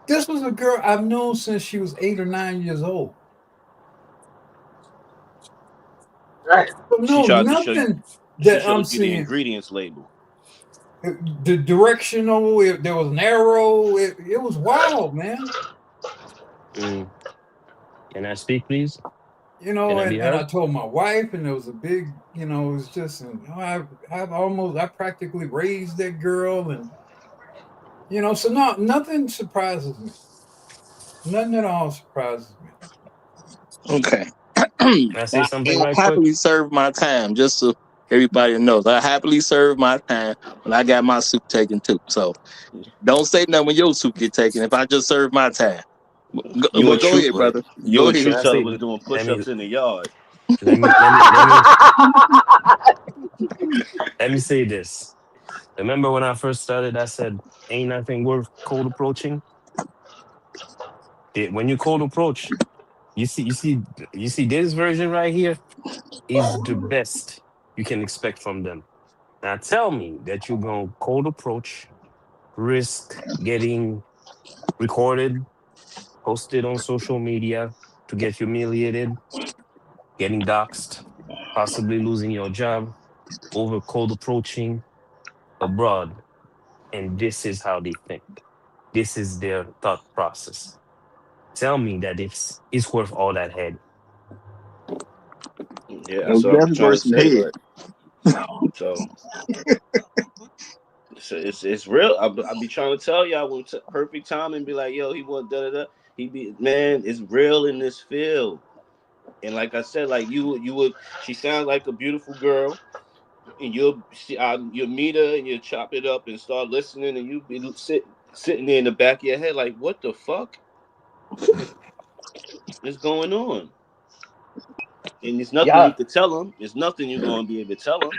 This was a girl I've known since she was 8 or 9 years old. She No, tried to show you. nothing She that I'm showed you the seeing. ingredients label. The directional, there was an arrow. It was wild, man. Can I speak, please? Can I be And I heard? told my wife, and there was a big, it was just, I practically raised that girl, and so no, nothing surprises me. Nothing at all surprises me. Okay. Can I say something I'll right quick? happily serve my time just to Everybody knows I happily serve my time when I got my suit taken too. So don't say nothing when your suit get taken. If I just serve my time, You well, and go Truth, ahead, brother. you Go and ahead. Truth Teller say, was doing let me push-ups in the yard. let me let me let me let me say this. Remember when I first started, I said, "Ain't nothing worth cold approaching." When you cold approach, you see this version right here is the best you can expect from them. Now tell me that you're gonna cold approach, risk getting recorded, posted on social media to get humiliated, getting doxxed, possibly losing your job over cold approaching abroad. And this is how they think. This is their thought process. Tell me that it's worth all that head. Yeah, Well, that's what I was that's trying to worse than say. head. Like, so it's real. I be trying to tell y'all when perfect time and be like, yo, he want da da da. He be man, it's real in this field. And like I said, like you would. She sounds like a beautiful girl, and you'll meet her and you'll chop it up and start listening, and you be sitting there in the back of your head like, what the fuck is going on? And there's nothing you Y'all, could tell them. There's nothing you're gonna be able to tell them.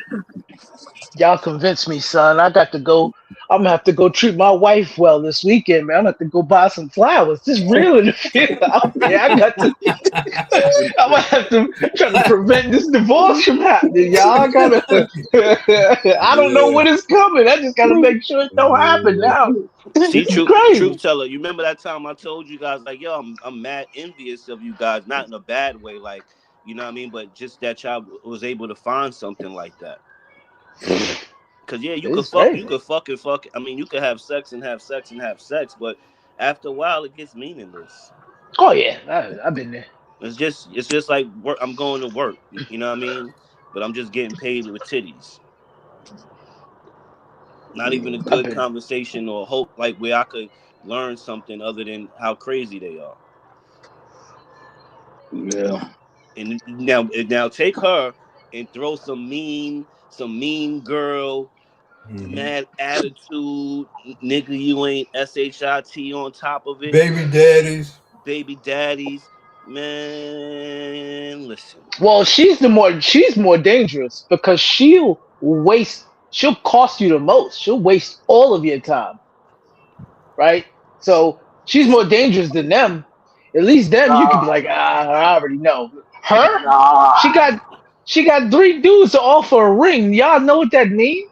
y'all convinced me, son. I got to go. I'm gonna have to go treat my wife well this weekend, man. I'm gonna have to go buy some flowers. This real in the field out there. I got to. I'm gonna have to try to prevent this divorce from happening, y'all. I gotta. I don't know Yeah. when it's coming. I just gotta make sure it don't happen now. See, This is truth crazy. teller. You remember that time I told you guys like, yo, I'm mad envious of you guys, not in a bad way, like you know what I mean, but just that y'all was able to find something like that. Cause yeah, It's you crazy. could fucking fuck. I mean, you could have sex and have sex and have sex, but after a while, it gets meaningless. Oh yeah, I've been there. It's just like work. I'm going to work. You know what I mean? But I'm just getting paid with titties. Not even a I've good been. conversation or hope like where I could learn something other than how crazy they are. Yeah. And now take her and throw some mean girl, mad attitude, nigga. You ain't shit on top of it. Baby daddies. Baby daddies, man. Listen, Well, she's more dangerous because she'll cost you the most. She'll waste all of your time, right? So she's more dangerous than them. At least them you could be Nah, like, I already know. Her, nah. she got she got three dudes to offer a ring. Y'all know what that means?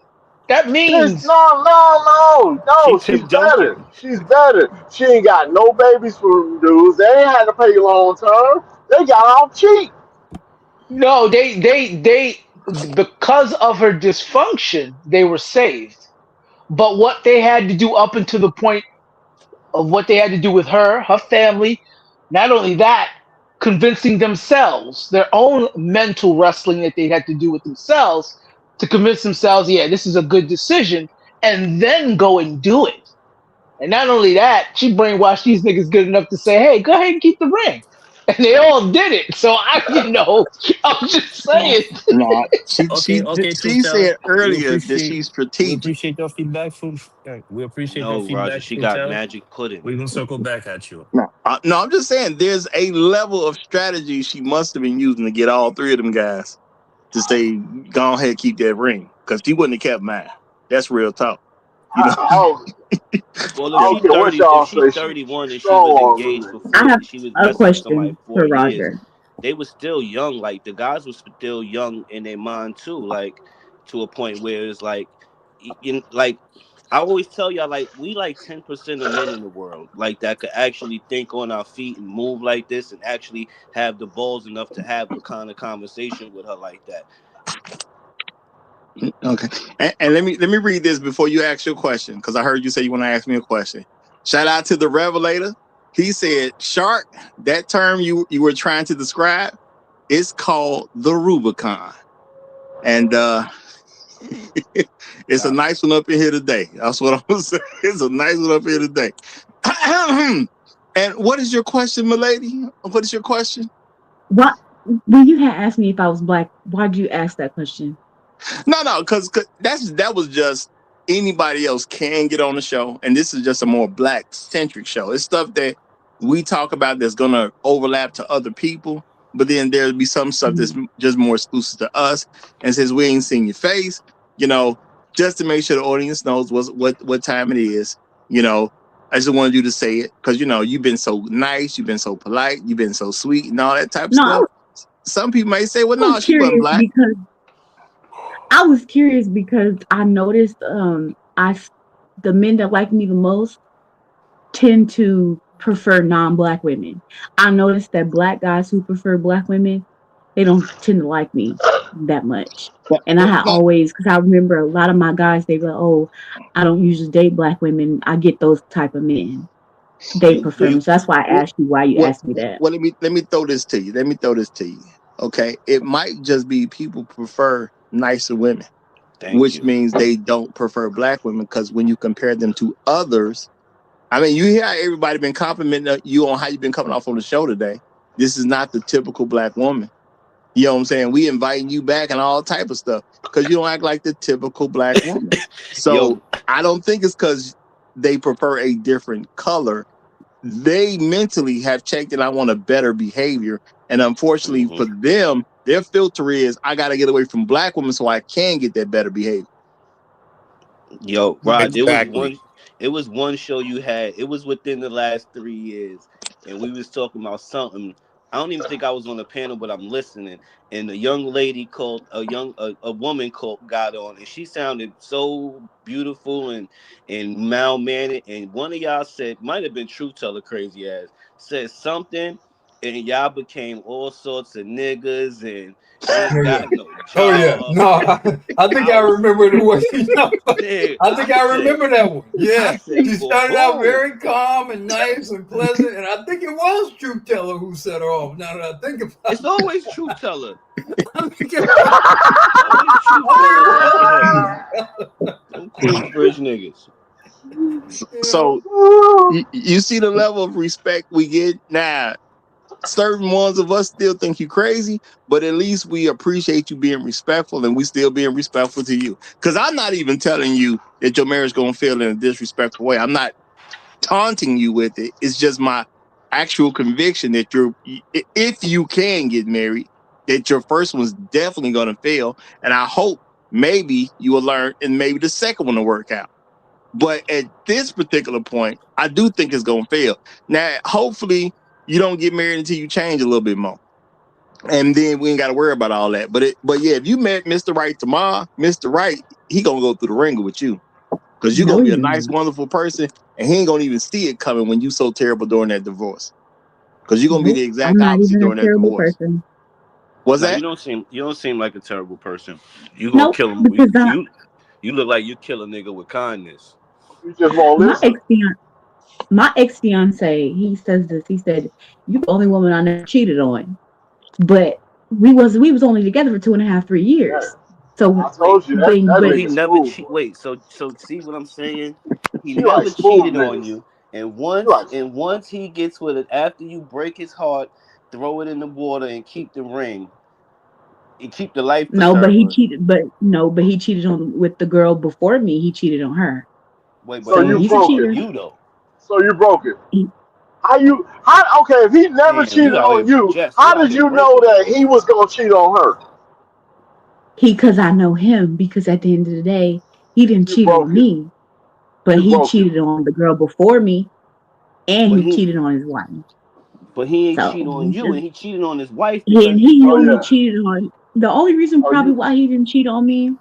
That There's means she no. She's Tim Duncan. better. She's better. She ain't got no babies from dudes. They ain't had to pay long term. They got off cheap. no, they because of her dysfunction, they were saved. But what they had to do up until the point of what they had to do with her family. Not only that, convincing themselves, their own mental wrestling that they had to do with themselves to convince themselves, yeah, this is a good decision, and then go and do it. And not only that, she brainwashed these niggas good enough to say, hey, go ahead and keep the ring. And they all did it. So I'm just saying. No, Okay, okay, truth she teller. said earlier that she's We strategic. appreciate your feedback, we appreciate your No, Roger, feedback, she truth got teller. magic pudding. We're gonna circle back at you. No, I'm just saying there's a level of strategy she must have been using to get all three of them guys to say, go ahead, keep that ring. Because she wouldn't have kept mine. That's real talk. You know? Well, I don't care what if y'all she's say.31 She's and she strong was on engaged women. for I have she was a messing with somebody question for for 4 years, Roger. they were still young. Like the guys were still young in their mind too. Like to a point where it's like, like I always tell y'all, like we like 10% of men in the world, like that could actually think on our feet and move like this, and actually have the balls enough to have a kind of conversation with her like that. Okay. And let me read this before you ask your question, because I heard you say you want to ask me a question. Shout out to the Revelator. He said, Shark, that term you were trying to describe, it's called the Rubicon. And it's a nice one up in here today. That's what I'm saying. It's a nice one up here today. And what is your question, milady? What is your question? What when you had asked me if I was black, why'd you ask that question? No, because that was just anybody else can get on the show, and this is just a more black centric show. It's stuff that we talk about that's gonna overlap to other people, but then there'll be some stuff that's just more exclusive to us. And since we ain't seen your face, you know, just to make sure the audience knows what time it is, you know, I just wanted you to say it because you know you've been so nice, you've been so polite, you've been so sweet, and all that type of No, stuff. Some people may say, "Well, I was no, she wasn't curious black." because I noticed the men that like me the most tend to prefer non-black women. I noticed that black guys who prefer black women, they don't tend to like me that much. And I had always, because I remember a lot of my guys, they were, oh, I don't usually date black women. I get those type of men. They prefer me. So that's why I asked you why you What, asked me that. well, let me throw this to you. Let me throw this to you. Okay, it might just be people prefer nicer women, Thank which you. means they don't prefer black women because when you compare them to others, I mean, you hear how everybody been complimenting you on how you've been coming off on the show today. This is not the typical black woman. You know what I'm saying? We inviting you back and all type of stuff because you don't act like the typical black woman. So Yo, I don't think it's because they prefer a different color. They mentally have checked and I want a better behavior. And unfortunately for them, their filter is I got to get away from black women so I can get that better behavior. Yo, Rod, Exactly. it was one show you had. It was within the last 3 years, and we was talking about something. I don't even think I was on the panel, but I'm listening. And a young lady called a woman called got on, and she sounded so beautiful and mild mannered. And one of y'all said, might have been Truth Teller, crazy ass, said something, and y'all became all sorts of niggas and ain't Oh yeah. got no Oh yeah. job. No, I think I I was remember the way you know. nigga, I think I remember that one. I Yeah. said, She for started out who? very calm and nice and pleasant, and I think it was Truth Teller who set her off. Now that I think about It's always Truth Teller. I think it Always Truth Teller. What the hell? Them Queensbridge niggas. So you see the level of respect we get now. Certain ones of us still think you crazy, but at least we appreciate you being respectful and we still being respectful to you. Because I'm not even telling you that your marriage gonna fail in a disrespectful way. I'm not taunting you with it. It's just my actual conviction that if you can get married, that your first one's definitely gonna fail. And I hope maybe you will learn and maybe the second one will work out. But at this particular point, I do think it's gonna fail. Now, hopefully, you don't get married until you change a little bit more, and then we ain't got to worry about all that. But yeah, if you met Mr. Right tomorrow, Mr. Right, he gonna go through the ringer with you because you're No, gonna be a you're nice, not. wonderful person, and he ain't gonna even see it coming when you so terrible during that divorce. Because you're gonna be the Nope. I'm exact not opposite even a during that terrible divorce. person. Was Now that? you don't seem like a terrible person. You gonna Nope. kill him. Because You look like you kill a nigga with kindness. You just won't my listen. ex my ex fiance, he says this. He said, "You the only woman I never cheated on." But we was only together for 2.5, 3 years. So I Wait, told you that when that so but he nigga never smooth, cheat. boy. Wait, so see what I'm saying? He She like never smooth cheated on niggas. you, and She like once he gets with it, after you break his heart, throw it in the water and keep the ring and keep the life no, but he preserver. cheated. But no, but he cheated on with the girl before me. He cheated on her. Wait, but so he So you didn't he's a cheat broke on it. cheater. you though. So you broke it. He, Okay, if he never Damn, cheated you out on here, you, Jess. You how out did here you know breaking that niggas. he was gonna cheat on her? because I know him. Because at the end of the day, he didn't You cheat on broke it. me, but You he broke it. cheated on the girl before me, and But he he cheated on his wife. but he ain't cheat So on you, and he cheated on his wife and because he he Oh broke only her. yeah. cheated on. The only reason Oh probably you. why he didn't cheat on me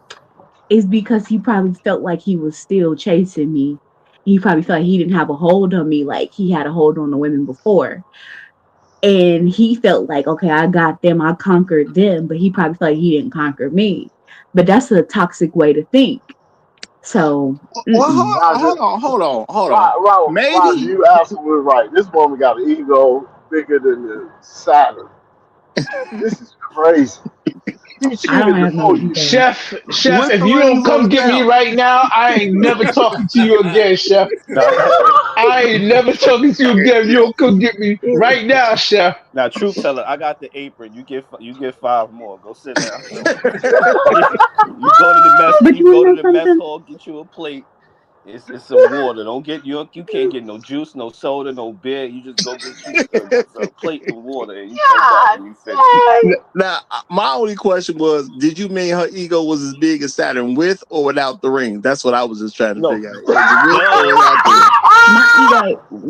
is because he probably felt like he was still chasing me. He probably felt like he didn't have a hold on me like he had a hold on the women before. And he felt like, okay, I got them, I conquered them, but he probably felt like he didn't conquer me. But that's a toxic way to think. So, Well, mm-mm. Roger, hold on. Roger, Maybe you absolutely right. This woman got an ego bigger than the Saturn. This is crazy. He I don't cheated have no before you. ego. Chef, What's if the you rings don't on come the get me belt? right now, I ain't never talking to you again, Chef. Now, I ain't never talking to you again. If you don't come get me right now, Chef. now, truth teller, I got the apron. You get 5 more. Go sit down somewhere. You go to the mess. But You you wanna go to know the mess something? hall. Get you a plate. It's some water. Don't get you can't get no juice, no soda, no beer. You just go get you a plate and water, and you come back God when you finish. dang. Now, my only question was, did you mean her ego was as big as Saturn with or without the ring? That's what I was just trying to No, figure out. Was it with or duh. without the ring?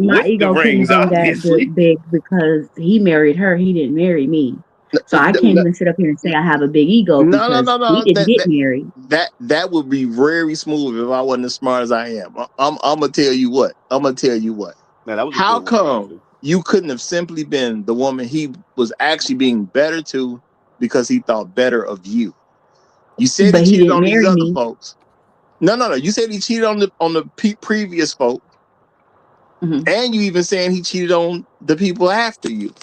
My With the ego couldn't have rings, been that obviously. big because he married her. He didn't marry me. So I can't even sit up here and say I have a big ego No, no, because no, we no. didn't get married. That would be very smooth if I wasn't as smart as I am. I'm gonna tell you what. I'm gonna tell you what. Man, that was a How good one, come Roger. you couldn't have simply been the woman he was actually being better to because he thought better of you? You said he But he cheated didn't on these marry other me. folks. No, no, no. You said he cheated on the previous folk, and you even saying he cheated on the people after you.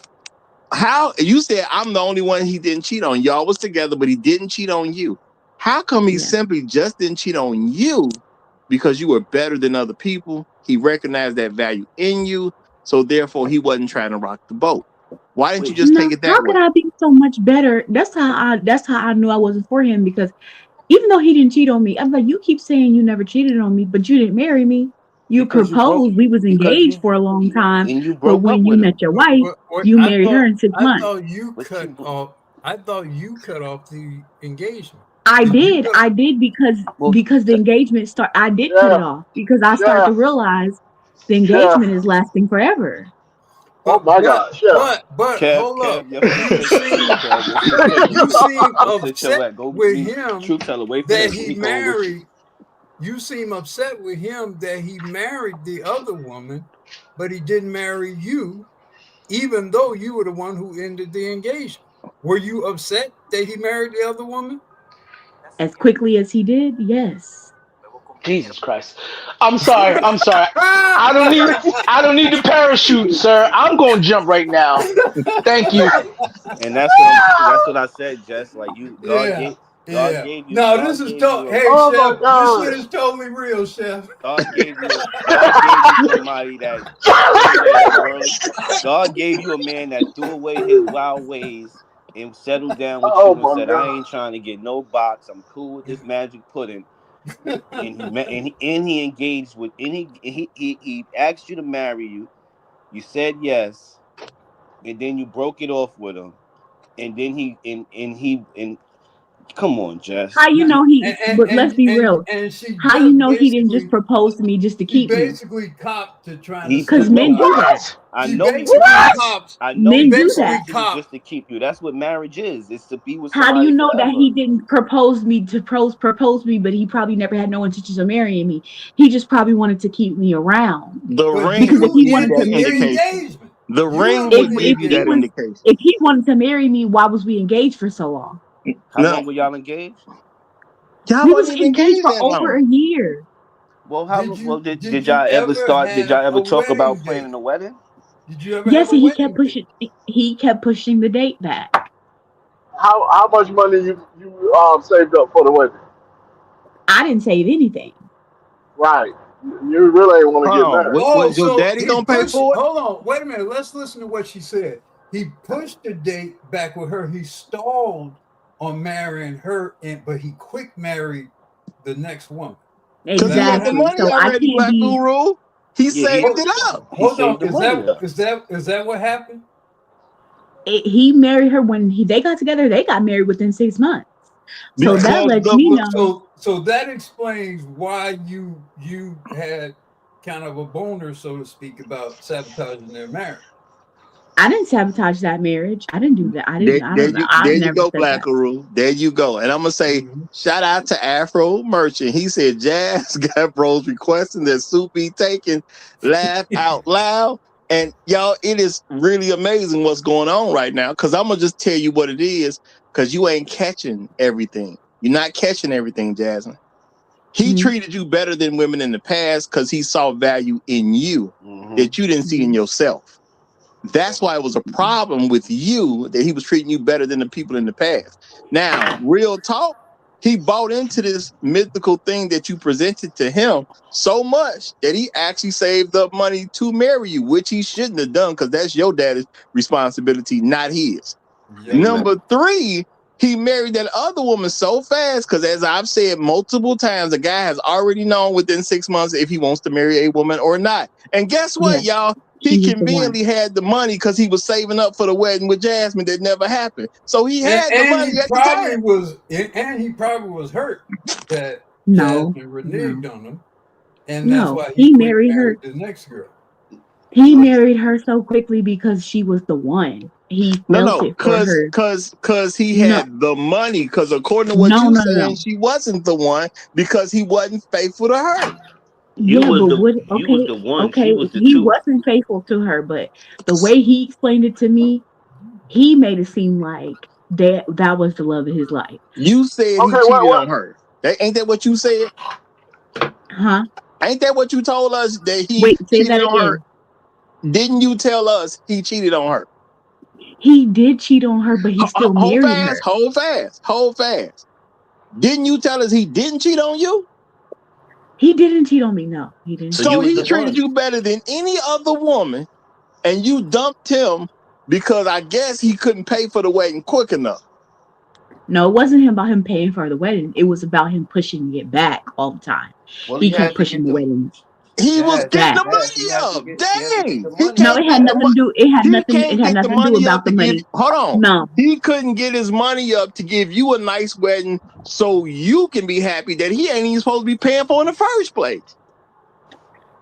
How you said I'm the only one he didn't cheat on? Y'all was together, but he didn't cheat on you. How come he simply just didn't cheat on you because you were better than other people? He recognized that value in you, so therefore he wasn't trying to rock the boat. Why didn't you just No, take it how that could way? I be so much better? That's how I knew I wasn't for him because even though he didn't cheat on me, I'm like, you keep saying you never cheated on me, but you didn't marry me. You Because you broke. proposed, we was Because engaged for a long time, you but broke up when you with met him. your wife, What you married her in 6 months. But you. I thought you cut off the engagement. I Did you did. cut? I did because Well, the engagement start. I did cut it Chef, off because I started to chef, realize the chef. engagement is lasting forever. Oh my God, chef. But hold up. Kev, your food You taste good, seem Kev. Go sit your you seem go sit your upset way. Go with be him truth teller. Wait for that him. he He going with you. married. You seem upset with him that he married the other woman, but he didn't marry you, even though you were the one who ended the engagement. Were you upset that he married the other woman? As quickly as he did, yes. Jesus Christ. I'm sorry. I don't need the parachute, sir. I'm going to jump right now. Thank you. And that's what I said, Jess. Like you, Yeah, yeah. No, this God is gave you a hey Oh my chef, this shit gosh. is totally real, chef. God gave you somebody that threw away his worldly. God gave you a man that threw away his wild ways and settled down with Oh you and my said, "I God. ain't trying to get no box. I'm cool with this magic pudding." And he met and he engaged with and he asked you to marry you. You said yes, and then you broke it off with him, and then and come on, How Jess. you know he? But let's be real. And she How you just know he didn't just basically propose to me just to keep me? copped to trying to He set Because you men no, do up. that. I She know he basically copped. I know She he Men do basically that. proposed to you just copped. to keep you. That's what marriage is. It's to be with How do you somebody know that forever. he didn't propose me, but he probably never had no intentions of marrying me? He just probably wanted to keep me around. The But ring Because if would you he give you wanted to that ended the marry me, indication. engagement. The You ring ended would the give you that engagement. indication. if he wanted to marry me, why was we engaged for so long? How No, long were y'all engaged? y'all We was wasn't even engaged engaged for that over long. a year. Well, Did you did did you y'all ever ever start? Did have y'all ever a talk wedding about date? planning a wedding? Did you ever have Yes, a and wedding date? he kept pushing the date back. How much money you saved up for the wedding? I didn't save anything. Right. You really ain't want to get Oh, married. Oh, was your so daddy he gonna pay pushed. for it? Hold on, wait a minute. Let's listen to what she said. He pushed the date back with her. He stalled on marrying her, but he quick married the next woman. Is Because he that what had the Exactly. happened? money So I already, can't Black be. Guru. He Yeah, saved it up. he Hold on. saved the money up. Is that what happened? He married her when they got together. They got married within 6 months. So Right. that Because lets me know. So that explains why you had kind of a boner, so to speak, about sabotaging their marriage. I didn't sabotage that marriage. I didn't do that. I didn't. I don't know. I've There you never go, said Black that. Guru. There you go. And I'm gonna say, shout out to Afro Merchant. He said Jazz got bros requesting that soup be taken. Laugh out loud. And y'all, it is really amazing what's going on right now. Cause I'm gonna just tell you what it is, because you ain't catching everything. You're not catching everything, Jasmine. He treated you better than women in the past because he saw value in you that you didn't see in yourself. That's why it was a problem with you that he was treating you better than the people in the past. Now, real talk, he bought into this mythical thing that you presented to him so much that he actually saved up money to marry you, which he shouldn't have done because that's your daddy's responsibility, not his. Yep. Number 3, he married that other woman so fast because, as I've said multiple times, the guy has already known within 6 months if he wants to marry a woman or not. And guess what, y'all? He conveniently had the money because he was saving up for the wedding with Jasmine that never happened. So he had the money at the time. And he probably was hurt that No, Jasmine reneged on him, and that's no. why He he married her. married the next girl. He married her so quickly because she was the one. He felt it for her. Cause he had the money. Because according to what No, you no, saying, no. she wasn't the one because he wasn't faithful to her. You Yeah, was but the what? you was the one. She was the He two. wasn't faithful to her, but the way he explained it to me, he made it seem like that was the love of his life. You said he cheated on her. Ain't that what you said? Huh? Ain't that what you told us that he Wait, say cheated that on her? again. Didn't you tell us he cheated on her? He did cheat on her, but he still Hold married fast, her. hold fast. Didn't you tell us he didn't cheat on you? He didn't cheat on me. No, he didn't. So he treated you better than any other woman, and you dumped him because I guess he couldn't pay for the wedding quick enough. No, it wasn't about him paying for the wedding. It was about him pushing it back all the time. Well, He he kept had to pushing get the the. wedding He was getting back. the money up. Dang, he No, can't it had get the nothing to money. do. It had He nothing. It can't had get the nothing to do money up about to the give. money. Hold on. No, He couldn't get his money up to give you a nice wedding, so you can be happy that he ain't even supposed to be paying for in the first place.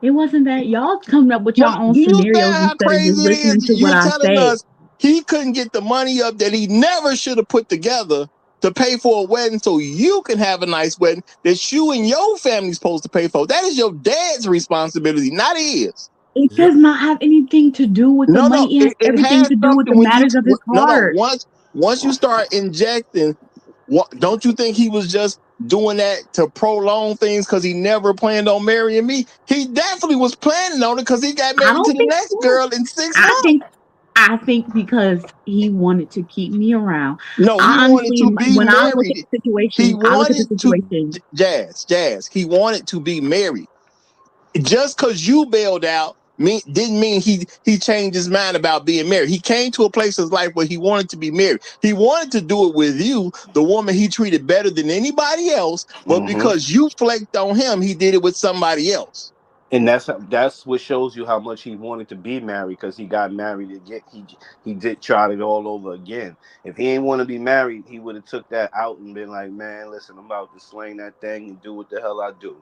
it wasn't that. Y'all coming up with Well, your own do you scenarios understand how instead of just crazy it listening is? to what You're I telling say. us he couldn't get the money up that he never should have put together to pay for a wedding so you can have a nice wedding that you and your family's supposed to pay for. That is your dad's responsibility, not his. It does not have anything to do with the No, money. It has it everything has to do with the something when you matters of his no. heart. Once you start injecting, don't you think he was just doing that to prolong things because he never planned on marrying me? He definitely was planning on it because he got I married to don't the think next so. girl in 6 months. I think because he wanted to keep me around. No, he I wanted honestly, to be when I look at married. the situation, He I look at the wanted to situation. Jazz. He wanted to be married. Just because you bailed out didn't mean he changed his mind about being married. He came to a place in his life where he wanted to be married. He wanted to do it with you, the woman he treated better than anybody else, but because you flaked on him, he did it with somebody else. And that's what shows you how much he wanted to be married, because he got married again. He did try it all over again. If he ain't want to be married, he would have took that out and been like, man, listen, I'm about to sling that thing and do what the hell I do.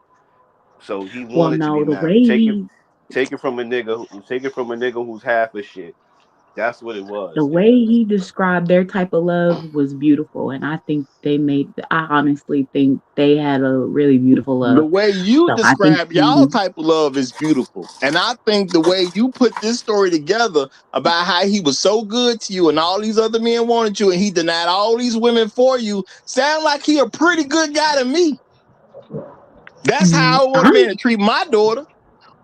So he Well, wanted to be no, married. Take it from a nigga who's half a shit. That's what it the was. way he described their type of love was beautiful, and I think I honestly think they had a really beautiful The love. way you So I think describe y'all type of love is beautiful. And I think the way you put this story together about how he was so good to you and all these other men wanted you and he denied all these women for you sound like he a pretty good guy to me. That's how I want a man to treat my daughter.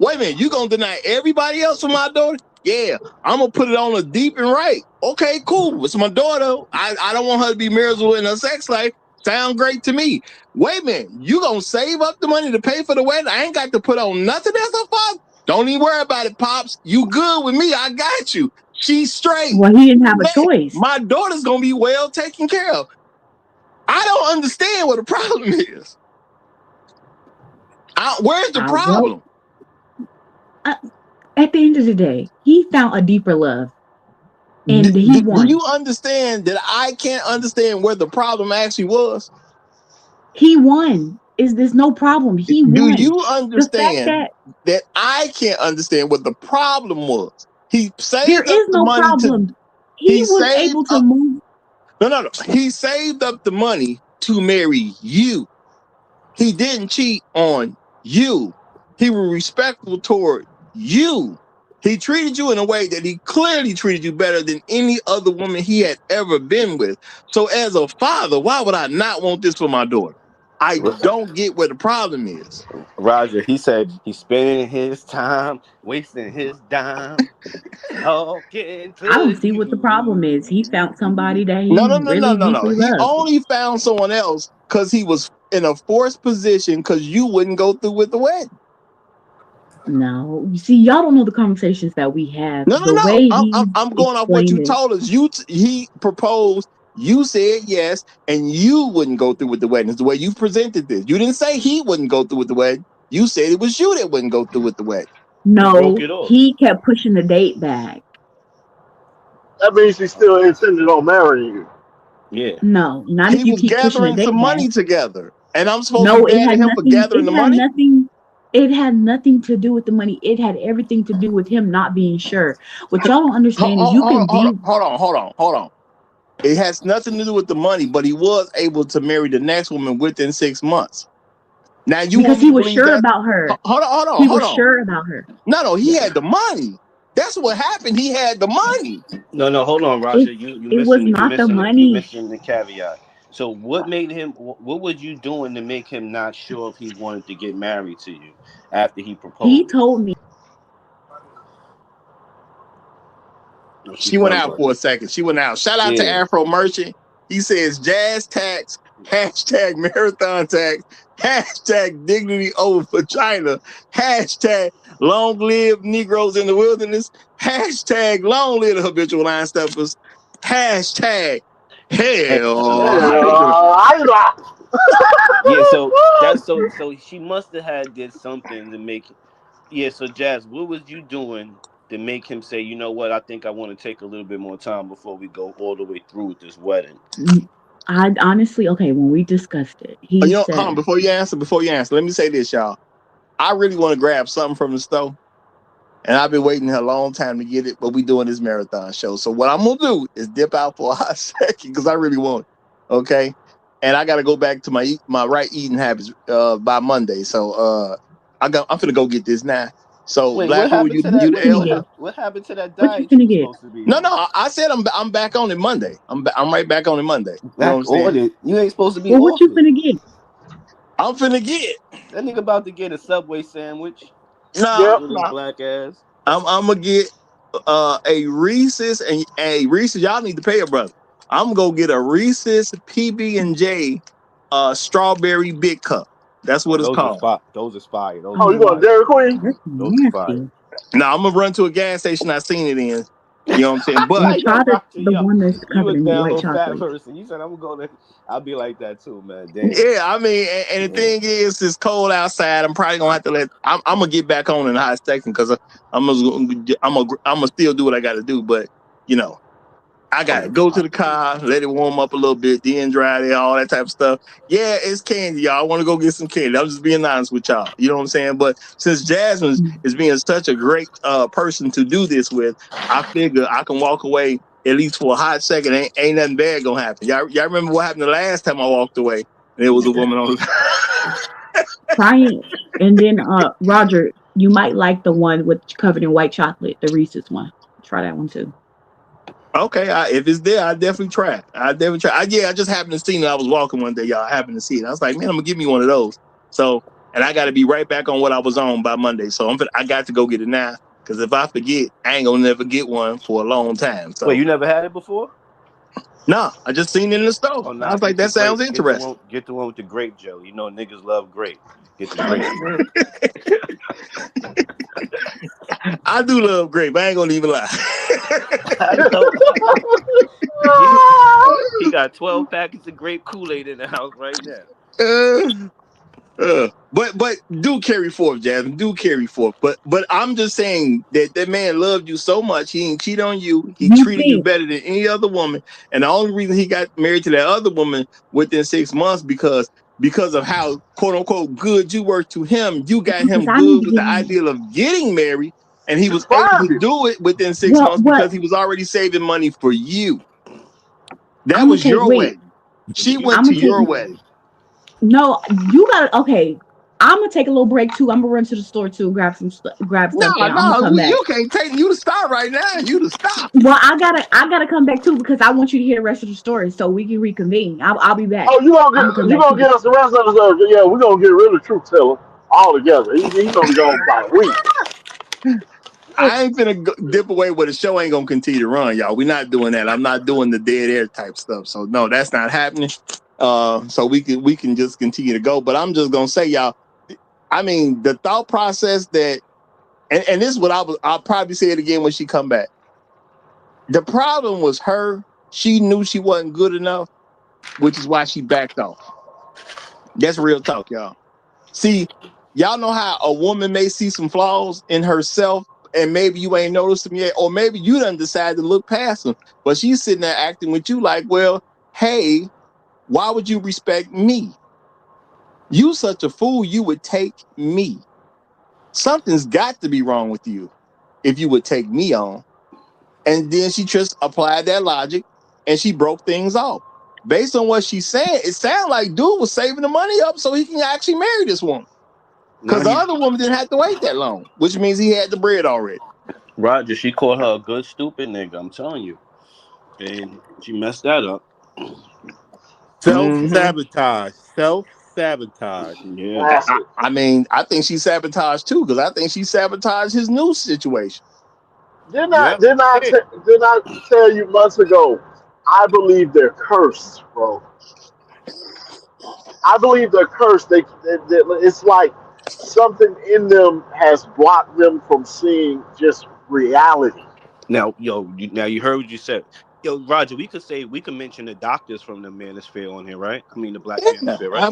Wait a minute, you gonna deny everybody else for my daughter? Yeah, I'm gonna put it on a deep and right. Okay, cool. It's my daughter. I don't want her to be miserable in her sex life. Sound great to me. Wait a minute, you gonna save up the money to pay for the wedding? I ain't got to put on nothing else her father. Don't even worry about it, Pops. You good with me. I got you. She's straight. Well, he didn't have a Man, choice. my daughter's gonna be well taken care of. I don't understand what the problem is. Where's the problem? At the end of the day, he found a deeper love, and he won. Do you understand that I can't understand where the problem actually was? He won. There's no problem. He won. Do you The fact understand that I can't understand what the problem was? He there saved up is the no money problem. He was able to move. No. He saved up the money to marry you. He didn't cheat on you. He was respectful toward you. He treated you in a way that he clearly treated you better than any other woman he had ever been with. So as a father, why would I not want this for my daughter? I don't get what the problem is. Roger, he said he's spending his time wasting his dime talking I don't to see what the problem is. He you. found somebody that he No. really He loves. only found someone else because he was in a forced position because you wouldn't go through with the wedding. No, you see, y'all don't know the conversations that we have. No. The way he I'm going off what you explained it. told us. He proposed. You said yes, and you wouldn't go through with the wedding. It's the way you presented this. You didn't say he wouldn't go through with the wedding. You said it was you that wouldn't go through with the wedding. You broke No, it off. he kept pushing the date back. That means he still intended on marrying you. Yeah. No, not He if you was keep pushing the gathering some date back. money together, and I'm supposed to No, be mad at him for gathering the money. it had nothing to do with the money. It had everything to do with him not being sure. What y'all don't understand is you can be Hold on. It has nothing to do with the money, but he was able to marry the next woman within 6 months. Now you because want me he to was believe sure that? about her. Hold He was on. sure about her. No, he had the money. That's what happened. He had the money. No, hold on, Roger. You It was missing not the you money. missing the caveat. So what made him? What was you doing to make him not sure if he wanted to get married to you after he He proposed? told me. She went out for a second. She went out. Shout out to Yeah. Afro Merchant. He says jazz tax, hashtag marathon tax, hashtag dignity over vagina, hashtag long live Negroes in the wilderness, hashtag long live the habitual line steppers, hashtag hell Hydra. Yeah. So that's so she must have had did something to make. Yeah. So Jazz, what was you doing to make him say, you know what? I think I want to take a little bit more time before we go all the way through with this wedding. I honestly, okay, when we discussed it, he Hold said, on, before you answer, let me say this, y'all. I really want to grab something from the store. And I've been waiting a long time to get it, but we doing this marathon show. So what I'm gonna do is dip out for a hot second because I really want it. Okay. And I gotta go back to my right eating habits by Monday. So I'm gonna go get this now. So Wait, what Black Hole, happened you to you that? the Wait, elder? what happened to that what you diet you finna were get? supposed to be No, on? I said I'm back on it Monday. I'm right back on it Monday. You know what I'm Back saying? on it. You ain't supposed to be Well, what off you it. finna get? I'm finna get. That nigga about to get a Subway sandwich No, Yep. with his black ass. I'm gonna get a Reese's and a Reese's. Y'all need to pay a brother. I'm gonna get a Reese's PB&J strawberry big cup. That's Oh, what it's called. those are fire. Those Oh, are you going fire. Dairy Queen? That's Those are fire. nasty. Now I'm gonna run to a gas station I seen it in. You know what I'm saying? But Well, Yo, try Roger, the yo, one that's you covered a in down white little fat chocolate. person. You said I'm gonna I'll be like that too, man. Damn. yeah, I mean, and the Yeah. thing is, it's cold outside. I'm probably gonna have to I'm gonna get back on in a hot second because I'm gonna still do what I got to do. But you know. I got to go to the car, let it warm up a little bit, then dry it, all that type of stuff. Yeah, it's candy, y'all. I want to go get some candy. I'm just being honest with y'all. You know what I'm saying? But since Jasmine is being such a great person to do this with, I figure I can walk away at least for a hot second. Ain't nothing bad gonna happen. Y'all remember what happened the last time I walked away? And there was a woman on the Try it, and then Roger, you might like the one with covered in white chocolate, the Reese's one. Try that one too. Okay, if it's there, I definitely try. I just happened to see it. I was walking one day, y'all. I happened to see it. I was like, man, I'm gonna give me one of those. So, and I got to be right back on what I was on by Monday. So I got to go get it now because if I forget, I ain't gonna never get one for a long time. Wait, So, you never had it before? no, I just seen it in the store. Oh I nah, was like, get the that sounds grape. interesting. Get the one with the grape jelly. You know niggas love grape. Get the grape. I do love grape. I ain't gonna even lie. I know. He got 12 packets of grape Kool-Aid in the house right now. But do carry forth, Jasmine. Do carry forth. But I'm just saying that man loved you so much. He didn't cheat on you. He You treated you think better than any other woman. And the only reason he got married to that other woman within 6 months because of how quote unquote good you were to him, you got because him I need good to with get the in. idea of getting married, and he She was able primed to him. do it within 6 Well, months what? because he was already saving money for you. That I'm was okay. your Wait, wedding. She went I'm to gonna take. your wedding. No, you got to. Okay, I'm gonna take a little break too. I'm gonna run to the store too, grab stuff, No, and I'm gonna come back. you can't take you to stop right now. You to stop. Well, I gotta come back too because I want you to hear the rest of the story so we can reconvene. I'll be back. Oh, I'm gonna come you back gonna too. get us the rest of the yeah, we're gonna get rid of Truth Teller all together. He gonna be gone about a week. I ain't finna dip away where the show ain't gonna continue to run, y'all. We're not doing that. I'm not doing the dead air type stuff. So no, that's not happening. So we can just continue to go. But I'm just gonna say, y'all, I mean, the thought process that and this is what I'll probably say it again when she come back. The problem was her. She knew she wasn't good enough, which is why she backed off. That's real talk, y'all. See, y'all know how a woman may see some flaws in herself, and maybe you ain't noticed them yet, or maybe you done decide to look past them. But she's sitting there acting with you like, well, hey, why would you respect me? You such a fool, you would take me. Something's got to be wrong with you if you would take me on. And then she just applied that logic and she broke things off. Based on what she said, it sounded like dude was saving the money up so he can actually marry this woman. Because the other woman didn't have to wait that long, which means he had the bread already. Roger, she called her a good stupid nigga. I'm telling you, and she messed that up. Self-sabotage. Self-sabotage. Yeah. I mean, I think she sabotaged too, because I think she sabotaged his new situation. Yep. Didn't I tell you months ago? I believe they're cursed, bro. I believe they're cursed. It's like something in them has blocked them from seeing just reality. Now, now you heard what you said. Yo, Roger, we could mention the doctors from the Manosphere on here, right? I mean, the Black Yeah, Manosphere, right?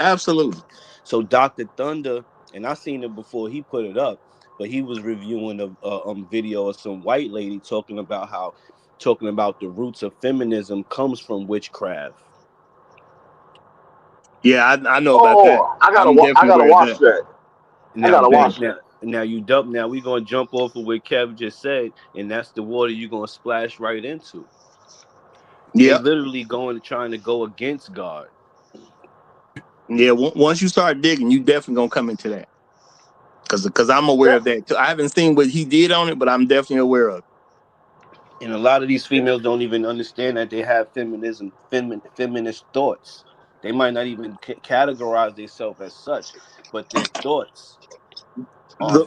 absolutely. So Dr. Thunder, and I seen it before he put it up, but he was reviewing a video of some white lady talking about the roots of feminism comes from witchcraft. Yeah, I know about that. Oh, I'm I definitely gotta aware of watch that. that. I Now, gotta now, watch now, that. now now we gonna jump off of what Kev just said, and that's the water you're gonna splash right into. They Yeah, literally trying to go against God. yeah. Once you start digging, you definitely gonna come into that. Because I'm aware of that too. I haven't seen what he did on it, but I'm definitely aware of it. And a lot of these females don't even understand that they have feminist thoughts. They might not even categorize themselves as such, but their thoughts are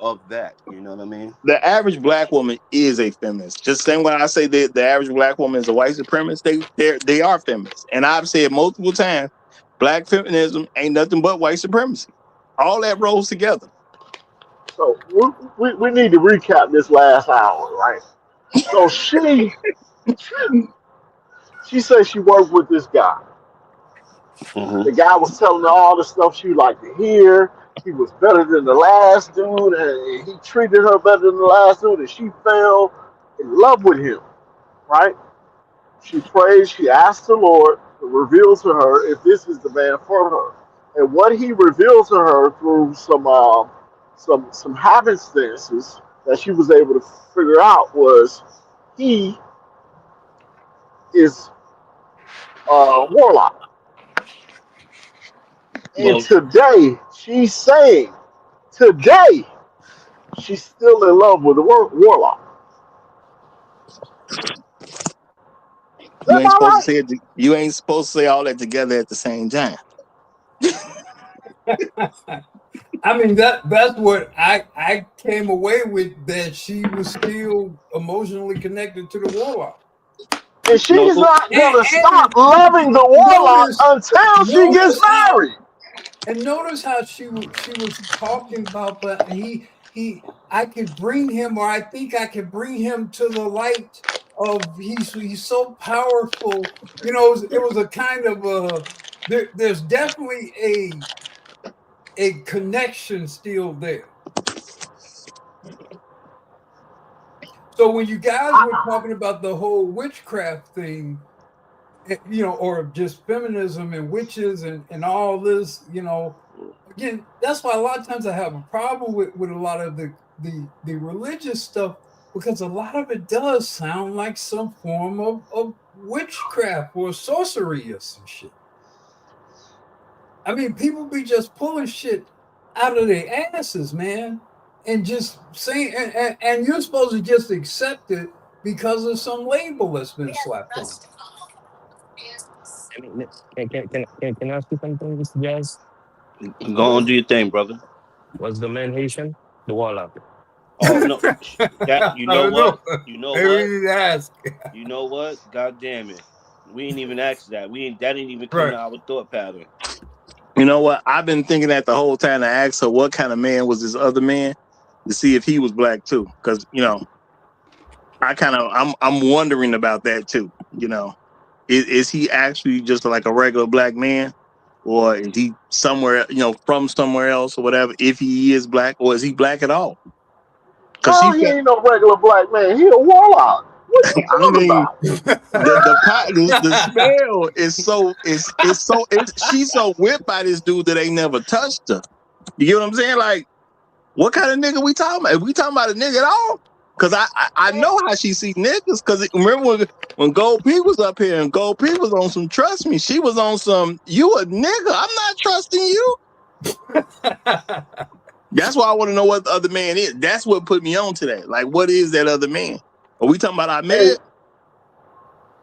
of that. You know what I mean? The average black woman is a feminist. Just same when I say that the average black woman is a white supremacist, they are feminists. And I've said multiple times, black feminism ain't nothing but white supremacy. All that rolls together. So we need to recap this last hour, right? So she said she worked with this guy. The guy was telling her all the stuff she liked to hear. He was better than the last dude, and he treated her better than the last dude, and she fell in love with him, right? She prays, she asks the Lord to reveal to her if this is the man for her. And what he revealed to her through some happenstances that she was able to figure out was he is a warlock. And Well, today, she's saying, today, she's still in love with the warlock. You Am ain't I supposed to right? say it. You ain't supposed to say all that together at the same time. I mean that's what I came away with, that she was still emotionally connected to the warlock. And she's no, not And, going to and stop loving the warlock notice until she gets notice how married. notice how she was talking about, but he I could bring him, or I think I could bring him to the light of he's so powerful. You know, it was a kind of there's definitely a connection still there. So when you guys were talking about the whole witchcraft thing, you know, or just feminism and witches and all this, you know, again, that's why a lot of times I have a problem with a lot of the religious stuff, because a lot of it does sound like some form of witchcraft or sorcery or some shit. I mean, people be just pulling shit out of their asses, man, and just saying, and you're supposed to just accept it because of some label that's been slapped on. I mean, can I ask you something, Mr. Jazz? Go on, do your thing, brother. Was the man Haitian? The warlock. Oh no, that you I know don't know. what? You know Maybe what? we need to ask. You know what? God damn it. We ain't even asked that. We ain't that didn't even come Right. to our thought pattern. You know what? I've been thinking that the whole time. I asked her what kind of man was this other man to see if he was black too, because I'm wondering about that too. Is he actually just like a regular black man, or is he somewhere from somewhere else or whatever? If he is black, or is he black at all? Because No, she he said, ain't no regular black man. He a warlock. What are you I talking mean, about? the smell is she's so whipped by this dude that ain't never touched her. You get what I'm saying? Like, what kind of nigga we talking about? If we talking about a nigga at all? Because I know how she see niggas. Because remember when Gold P was up here and Gold P was on some trust me, she was on some you a nigga. I'm not trusting you. That's why I want to know what the other man is. That's what put me on today. Like, what is that other man? Are we talking about Ahmed?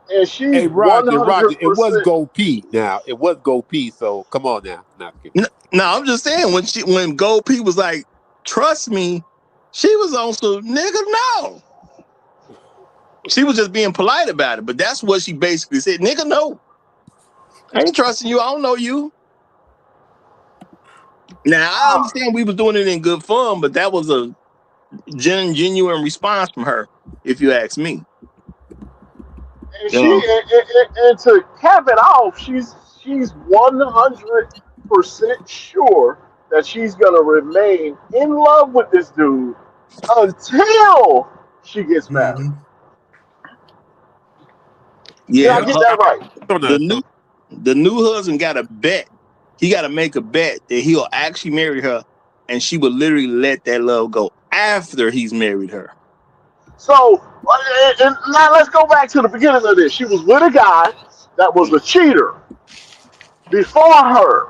And she's Hey, Roger, 100%. it was Go P. Now it was Go P. So come on now, No, I'm just saying when Gold P was like, trust me, she was on some nigga. No, she was just being polite about it. But that's what she basically said. Nigga, no, I ain't trusting you. I don't know you. Now I understand we was doing it in good fun, but that was a genuine response from her, if you ask me. And and to cap it off, she's 100% sure that she's gonna remain in love with this dude until she gets married. Mm-hmm. Did Yeah, I get that right? the new husband got a bet. He got to make a bet that he'll actually marry her, and she will literally let that love go after he's married her. So, and now let's go back to the beginning of this. She was with a guy that was a cheater before her.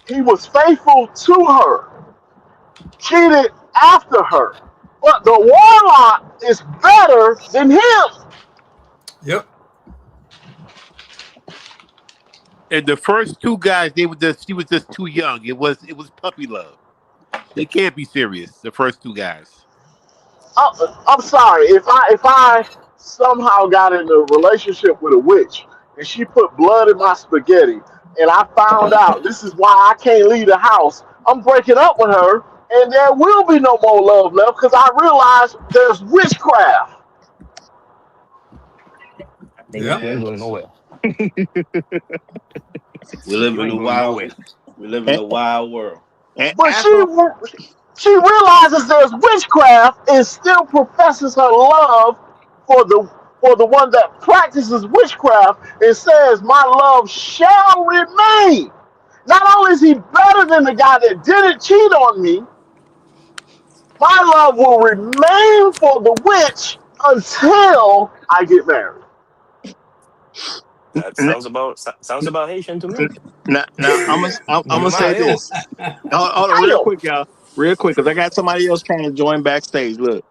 He was faithful to her, cheated after her. But the warlock is better than him. Yep. And the first two guys, she was just too young. It was puppy love. They can't be serious. The first two guys. I'm sorry if I somehow got in a relationship with a witch and she put blood in my spaghetti and I found out this is why I can't leave the house. I'm breaking up with her and there will be no more love left because I realize there's witchcraft. You ain't going nowhere. We live You in ain't a going wild nowhere. we live in a wild world. But she realizes there's witchcraft and still professes her love for the one that practices witchcraft and says, "My love shall remain." Not only is he better than the guy that didn't cheat on me, my love will remain for the witch until I get married. That sounds about Haitian to me. Now I'm gonna say Mario. this. Hold on, real quick, y'all. Real quick, because I got somebody else trying to join backstage. Look,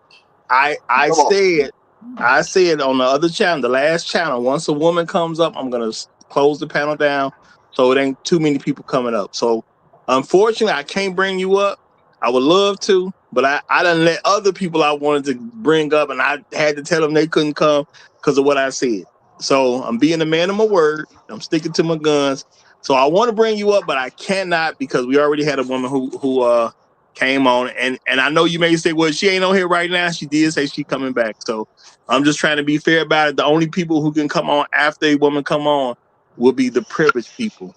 I Come on. said on the other channel, the last channel, once a woman comes up, I'm gonna close the panel down so it ain't too many people coming up. So unfortunately, I can't bring you up. I would love to, but I done let other people I wanted to bring up, and I had to tell them they couldn't come because of what I said. So I'm being a man of my word. I'm sticking to my guns. So I want to bring you up, but I cannot because we already had a woman who came on, and I know you may say, well, she ain't on here right now. She did say she coming back. So I'm just trying to be fair about it. The only people who can come on after a woman come on will be the privileged people.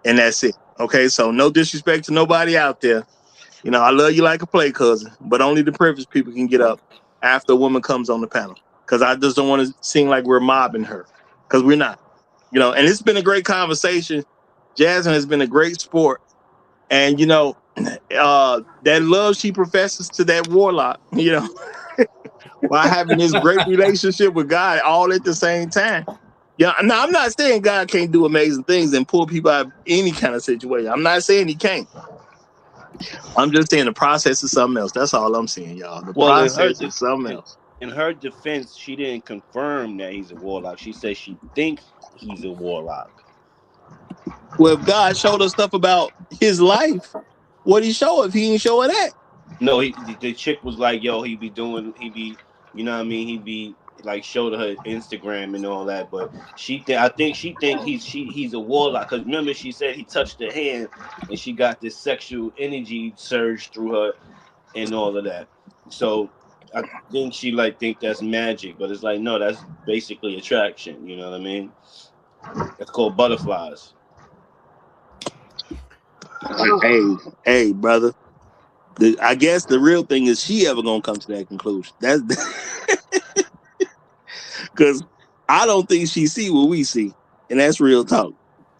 And that's it. Okay. So no disrespect to nobody out there. I love you like a play cousin, but only the privileged people can get up after a woman comes on the panel. Cause I just don't want to seem like we're mobbing her. Cause we're not. And it's been a great conversation. Jasmine has been a great sport. And that love she professes to that warlock, while having this great relationship with God all at the same time. Yeah, no, I'm not saying God can't do amazing things and pull people out of any kind of situation. I'm not saying he can't. I'm just saying the process is something else. That's all I'm saying, y'all. The Well, process is something else. in her defense, she didn't confirm that he's a warlock. She said she thinks he's a warlock. Well, if God showed us stuff about his life, what he show if he ain't show her that? No, the chick was like, "Yo, you know what I mean? He be like showed her Instagram and all that." But I think she think he's a warlock because remember she said he touched her hand and she got this sexual energy surge through her and all of that. So I think she like think that's magic, but it's like no, that's basically attraction. You know what I mean? That's called butterflies. Hey, brother. I guess the real thing is she ever gonna come to that conclusion. That's because I don't think she see what we see, and that's real talk.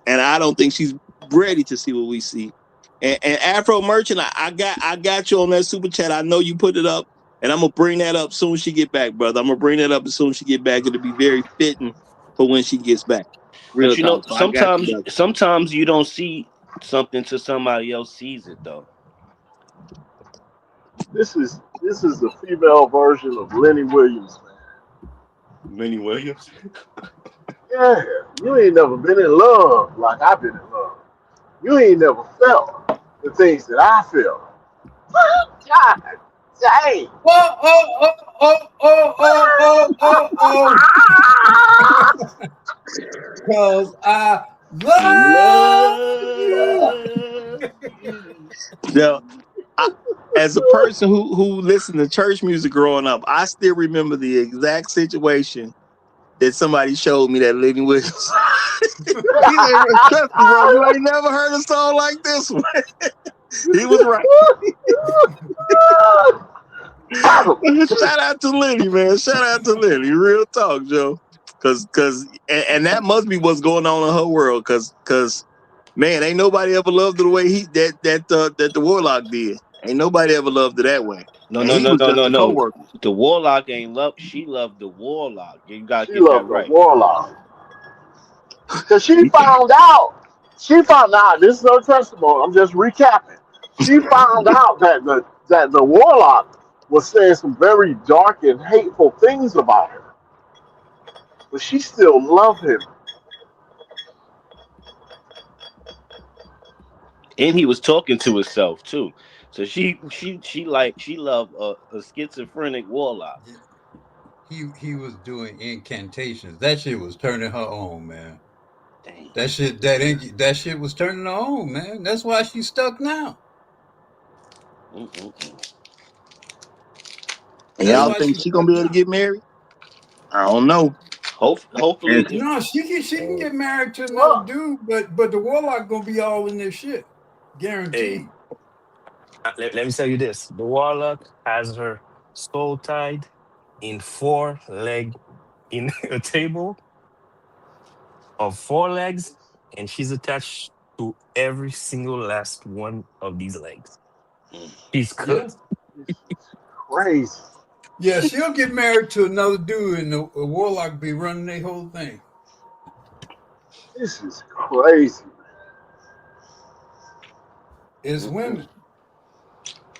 And I don't think she's ready to see what we see. And Afro Merchant, I got you on that super chat. I know you put it up, and I'm gonna bring that up soon as she get back, brother. I'm gonna bring that up as soon as she get back. It'll be very fitting for when she gets back. Real But you know, talk. So I got you, brother. sometimes you don't see something till somebody else sees it though. This is the female version of Lenny Williams, man. Lenny Williams. Yeah, you ain't never been in love like I've been in love. You ain't never felt the things that I felt. God dang. Because I love you. Now, as a person who listened to church music growing up, I still remember the exact situation that somebody showed me that Lenny Williams. He said, "Trust me, bro, you ain't never heard a song like this one." He was right. Shout out to Lenny, man. Shout out to Lenny. Real talk, Joe. Cause that must be what's going on in her world. Cause man, ain't nobody ever loved her the way that the Warlock did. Ain't nobody ever loved her that way. No, And no, he no, was no, just no, a no. co-worker. The warlock ain't love. She loved the warlock. You gotta She get that loved the right. warlock. Because she found out. This is her testimony. I'm just recapping. She found out that the warlock was saying some very dark and hateful things about her. But she still loved him. And he was talking to himself too. So she loved a schizophrenic warlock. He was doing incantations. That shit was turning her on, man. Dang. That shit was turning her on, man. That's why she's stuck now. And y'all think she gonna be able to get married? I don't know. Hopefully, No, she can get married to another Well, dude, but the warlock gonna be all in this shit, guaranteed. Let me tell you this: the warlock has her soul tied in four leg in a table of four legs, and she's attached to every single last one of these legs. She's Yeah, good. this is crazy. yeah, she'll get married to another dude, and the warlock be running their whole thing. This is crazy. It's women.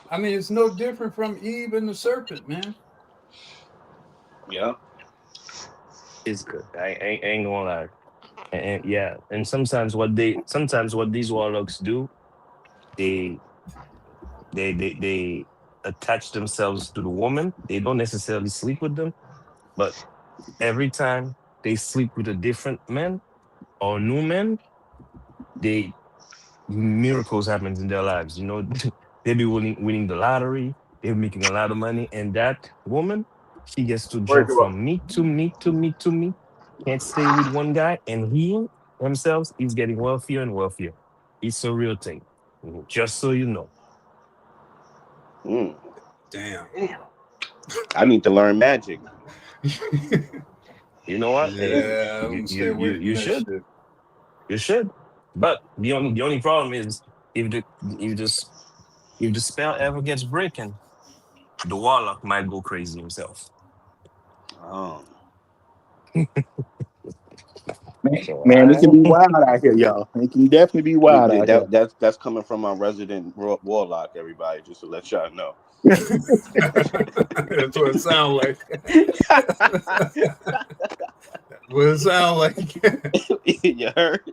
I mean, it's no different from Eve and the serpent, man. yeah. It's good. I ain't gonna lie. And yeah, and sometimes what these warlocks do, they they attach themselves to the woman. They don't necessarily sleep with them, but every time they sleep with a different man or new man, they miracles happens in their lives. They be winning the lottery, they're making a lot of money, and that woman, she gets to Break jump it up. from meet to meet to meet to meet. Can't stay with one guy, and he himself is getting wealthier and wealthier. It's a real thing. Just so you know. Damn. Damn. I need to learn magic. You know what? Hey, Yeah, I'm gonna stay away from you that should. shit. You should. But the only problem is if the if this if the spell ever gets broken, the warlock might go crazy himself. Oh. So Man, it can be wild out here, y'all. It can definitely be wild out here. That's coming from our resident warlock, everybody, just to let y'all know. That's what it sounds like. What it sound like. You heard?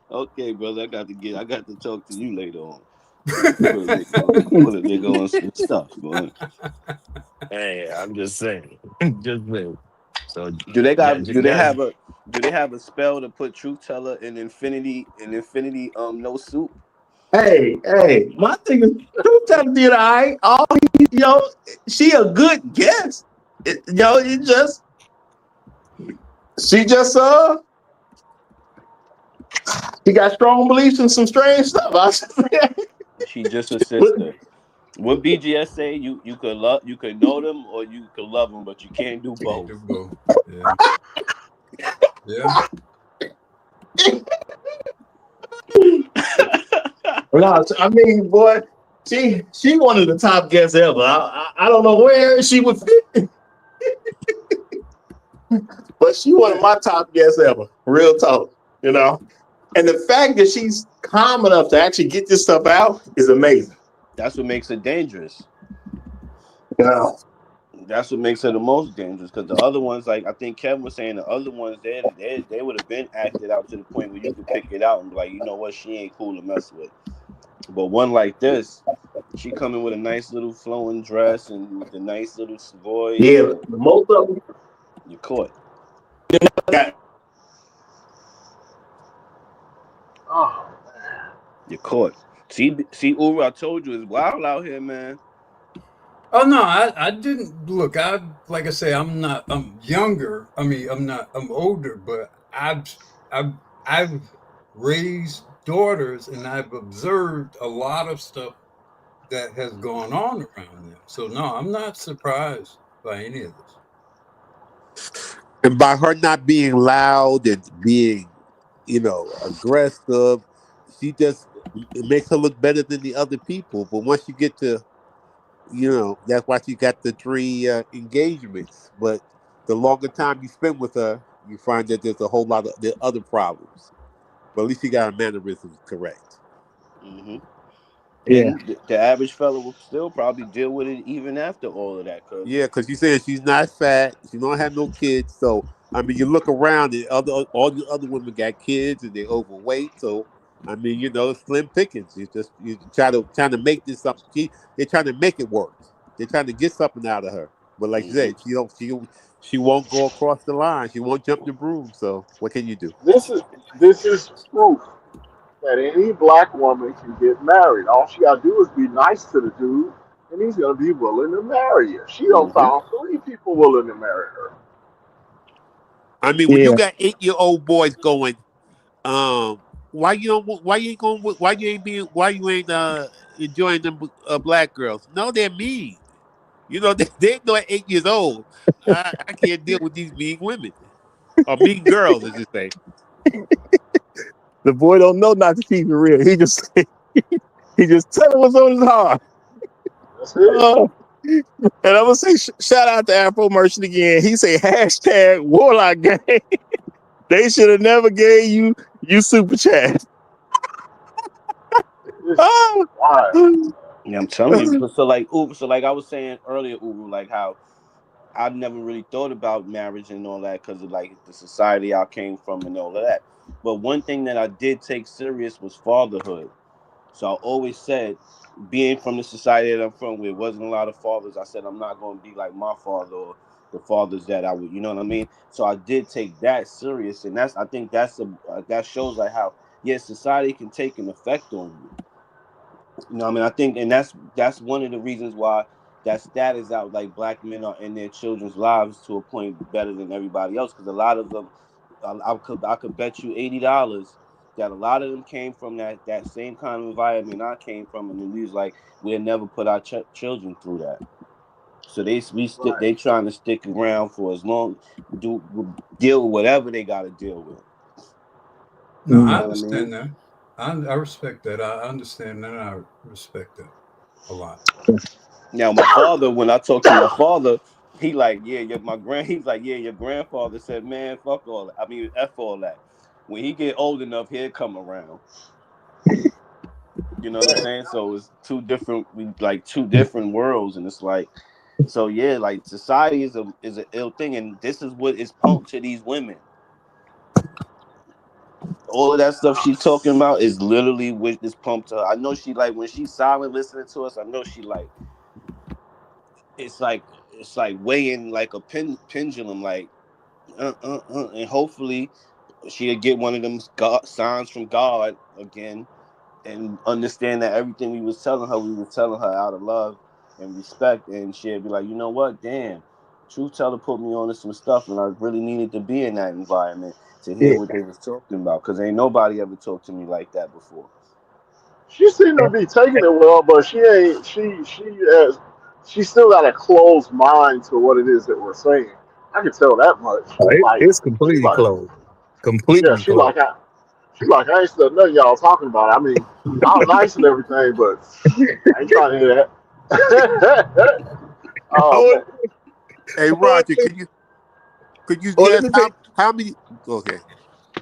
Okay, brother, I got to talk to you later on. Put a nigga on some stuff, man. hey, I'm just saying. Just saying. So Do they Jazz, have a spell to put truth teller in infinity no soup? Hey, my thing is, who telling did I? All she a good guess. It just she just she got strong beliefs and some strange stuff. She just a sister. What BGS say? You could know them or you could love them, but you can't do both. Yeah. Yeah. No, I mean, boy, she one of the top guests ever. I don't know where she would fit, but she one of my top guests ever. Real talk, And the fact that she's calm enough to actually get this stuff out is amazing. That's what makes it dangerous. Yeah. That's what makes her the most dangerous. Because the other ones, like I think Kevin was saying, the other ones they would have been acted out to the point where you could pick it out and be like, you know what, she ain't cool to mess with. But one like this, she coming with a nice little flowing dress and with a nice little voice. Yeah, most of them you caught. Oh, You're caught. See, Uru, I told you it's wild out here, man. Oh no, I didn't look. Like I say, I'm younger. I mean, I'm older, but I've raised daughters and I've observed a lot of stuff that has gone on around them. So no, I'm not surprised by any of this. And by her not being loud and being, aggressive, it makes her look better than the other people. But once you get to, that's why she got the 3 engagements. But the longer time you spend with her, you find that there's a whole lot of the other problems. But at least she got her mannerisms correct. Mm-hmm. Yeah. And the average fella will still probably deal with it even after all of that. Yeah, because she's saying she's not fat, she don't have no kids. So I mean, you look around and all the other women got kids and they're overweight. So I mean, slim pickings. You trying to make this up. They're trying to make it work. They're trying to get something out of her. But like you said, she won't go across the line. She won't jump the broom. So what can you do? this is proof that any black woman can get married. All she gotta do is be nice to the dude, and he's gonna be willing to marry her. She don't Mm-hmm. found 3 people willing to marry her. I mean, when you got 8-year-old boys going, why you ain't enjoying them black girls? No, they're mean. They're not 8 years old. I can't deal with these mean women or mean girls, as you say. The boy don't know not to keep it real. He just tell him what's on his heart. That's it. And I'm gonna say shout out to Afro Merchant again. He say hashtag Warlock Gang. They should have never gave you super chat. Yeah, I'm telling you. So like I was saying earlier, Uru, like how I never really thought about marriage and all that because of like the society I came from and all of that. But one thing that I did take serious was fatherhood. So I always said, being from the society that I'm from, where it wasn't a lot of fathers, I said I'm not going to be like my father or the fathers that I would, you know what I mean? So I did take that serious, and I think that shows like how society can take an effect on you. You know what I mean? I think, and that's one of the reasons why that stat is out. Like black men are in their children's lives to a point better than everybody else, because a lot of them, I could bet you $80 that a lot of them came from that same kind of environment I came from, and then we was like, we'll never put our children through that. So they trying to stick around for as long, deal with whatever they got to deal with. No, You I know what I understand mean? that. I respect that. I understand that. I respect that a lot. Now my father, when I talk to my father, he like, he's like, yeah, your grandfather said, man, fuck all that. I mean, F all that. when he get old enough, he'll come around. You know what I'm saying? So it's two different worlds, and it's like, so yeah, like society is an ill thing, and this is what is pumped to these women. All of that stuff she's talking about is literally what is pumped to her. I know she like when she's silent listening to us. I know she like it's like weighing like a pendulum, like and hopefully she'll get one of them signs from God again and understand that everything we was telling her out of love and respect, and she'll be like, you know what, damn, truth teller put me on to some stuff, and I really needed to be in that environment to hear what they was talking about, because ain't nobody ever talked to me like that before. She seemed to be taking it well, but she ain't. She still got a closed mind to what it is that we're saying. I can tell that much. Like It's she's completely like, closed. yeah, Completely closed. she like I ain't stuff nothing y'all talking about. I mean, y'all nice and everything, but I ain't trying to hear that. Oh Oh, man, Hey oh, Roger, could you let guess me say, how many? Okay,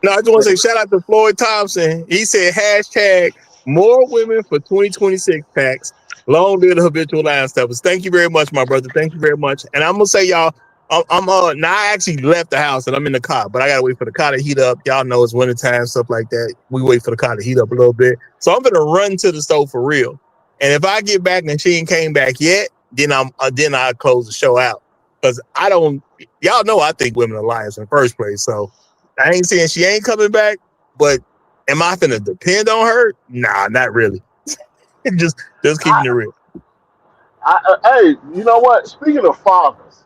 no, I just want to say shout out to Floyd Thompson. He said hashtag more women for 2026 packs. Long live the habitual line steppers. Thank you very much, my brother. Thank you very much. And I'm gonna say, y'all, I'm now I actually left the house and I'm in the car, but I gotta wait for the car to heat up. Y'all know it's wintertime, stuff like that. We wait for the car to heat up a little bit. So I'm gonna run to the store for real. And if I get back and she ain't came back yet, then I'll close the show out. Because y'all know I think women are liars in the first place. So I ain't saying she ain't coming back, but am I finna depend on her? Nah, not really. just keeping it real. hey, you know what? Speaking of fathers,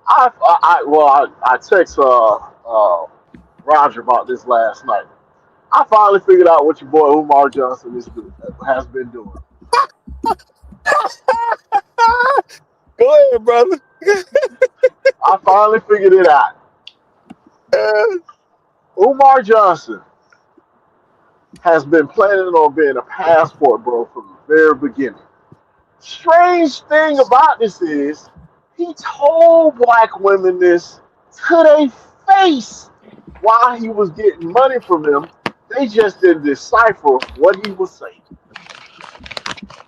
I text Roger about this last night. I finally figured out what your boy Umar Johnson has been doing. Go ahead, brother. I finally figured it out. Umar Johnson has been planning on being a passport bro from the very beginning. Strange thing about this is he told black women this to their face while he was getting money from them. They just didn't decipher what he was saying.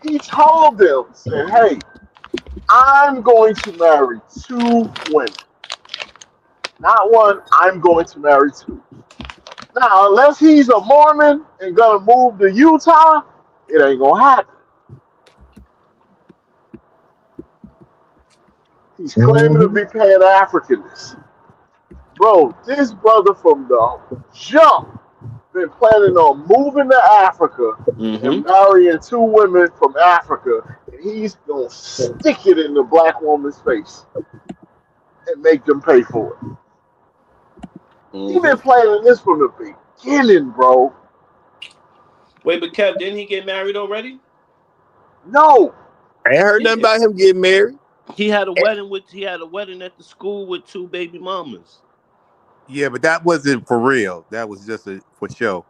He told them, said, hey, I'm going to marry two women. Not one, I'm going to marry two. Now, unless he's a Mormon and gonna move to Utah, it ain't gonna happen. He's claiming to be Pan Africanist. Bro, this brother from the jump been planning on moving to Africa and marrying two women from Africa, and he's gonna stick it in the black woman's face and make them pay for it. He been planning this from the beginning, bro. Wait, but Kev, didn't he get married already? No. I ain't heard nothing about him getting married. He had a wedding at the school with two baby mamas. yeah, but that wasn't for real. That was just for show.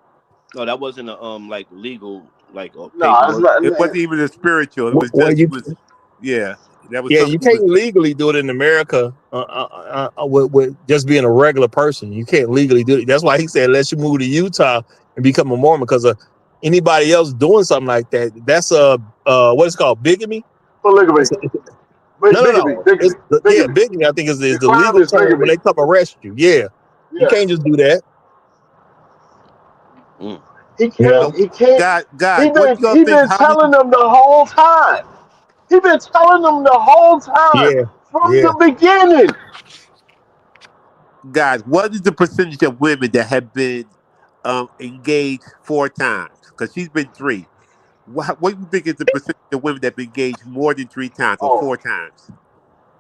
No, that wasn't a like legal like No, it's paperwork. not. It wasn't even a spiritual. It was Well, just yeah. That was you something. can't legally do it in America with just being a regular person. You can't legally do it. That's why he said, unless you move to Utah and become a Mormon, because anybody else doing something like that, that's what it's called, bigamy. Polygamy. No. Bigamy. Yeah, bigamy. I think is The the crime legal is term when bigamy. they come arrest you. Yeah, you can't Yes. just do that. He Yeah. can't. He can't. God, what y'all He think? been How many? telling them the whole time. He been telling them the whole time from Yeah. the beginning. Guys, what is the percentage of women that have been engaged 4 times? Because she's been 3. What do you think is the percentage of women that have been engaged more than 3 times or Oh, 4 times?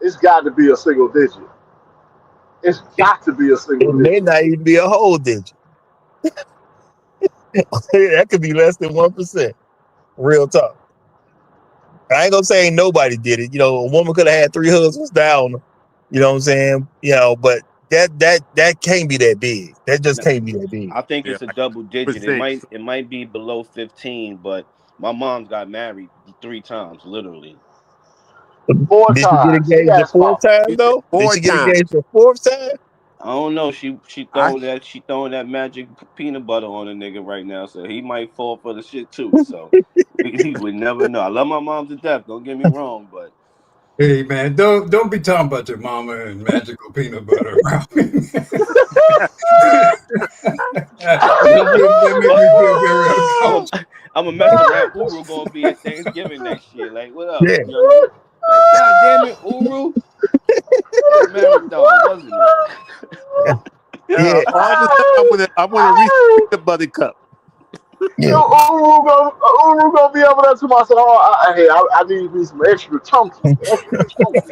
it's got to be a single digit. It's got to be a single It may digit. not even be a whole digit. That could be less than 1%. Real talk. I ain't gonna say ain't nobody did it. A woman could have had 3 husbands down. You know what I'm saying? But that can't be that big. That just can't be that big. I think Yeah, it's a like double digit. It 1%. might be below 15, but my mom's got married 3 times, literally. 4 Did she get times. He engaged the asked 4th about time He said though? Did 4 she get times. engaged the 4th time? I don't know. She I throwing that magic peanut butter on a nigga right now, so he might fall for the shit too. So we would never know. I love my mom to death. Don't get me wrong, but Hey man, don't be talking about your mama and magical peanut butter around me. that make me feel very uncomfortable. I'm gonna mess around. Uru gonna be at Thanksgiving next year. Like, what up, Yeah. youngin? Like, god damn it, Uru. It was marathon, wasn't it? Yeah. all of a sudden I want a Reese's peanut butter cup. Yeah. Uru gonna be over there to myself. Oh, hey, I need me some extra chunky. Extra chunky.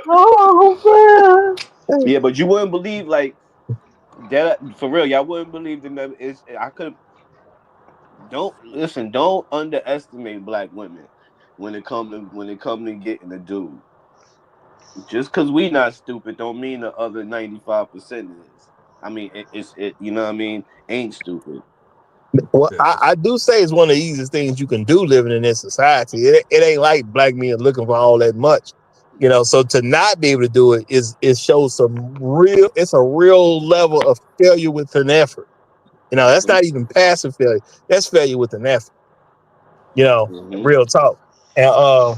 Oh, man. Yeah, but you wouldn't believe like that for real. Y'all wouldn't believe the it's I could don't listen, don't underestimate black women when it come to getting a dude. Just cause we not stupid don't mean the other 95% is. I mean it you know what I mean, ain't stupid. Well, I do say it's one of the easiest things you can do living in this society. It ain't like black men looking for all that much, you know. So to not be able to do it shows some real. It's a real level of failure with an effort. You know, that's not even passive failure. That's failure with an effort. You know, real talk. And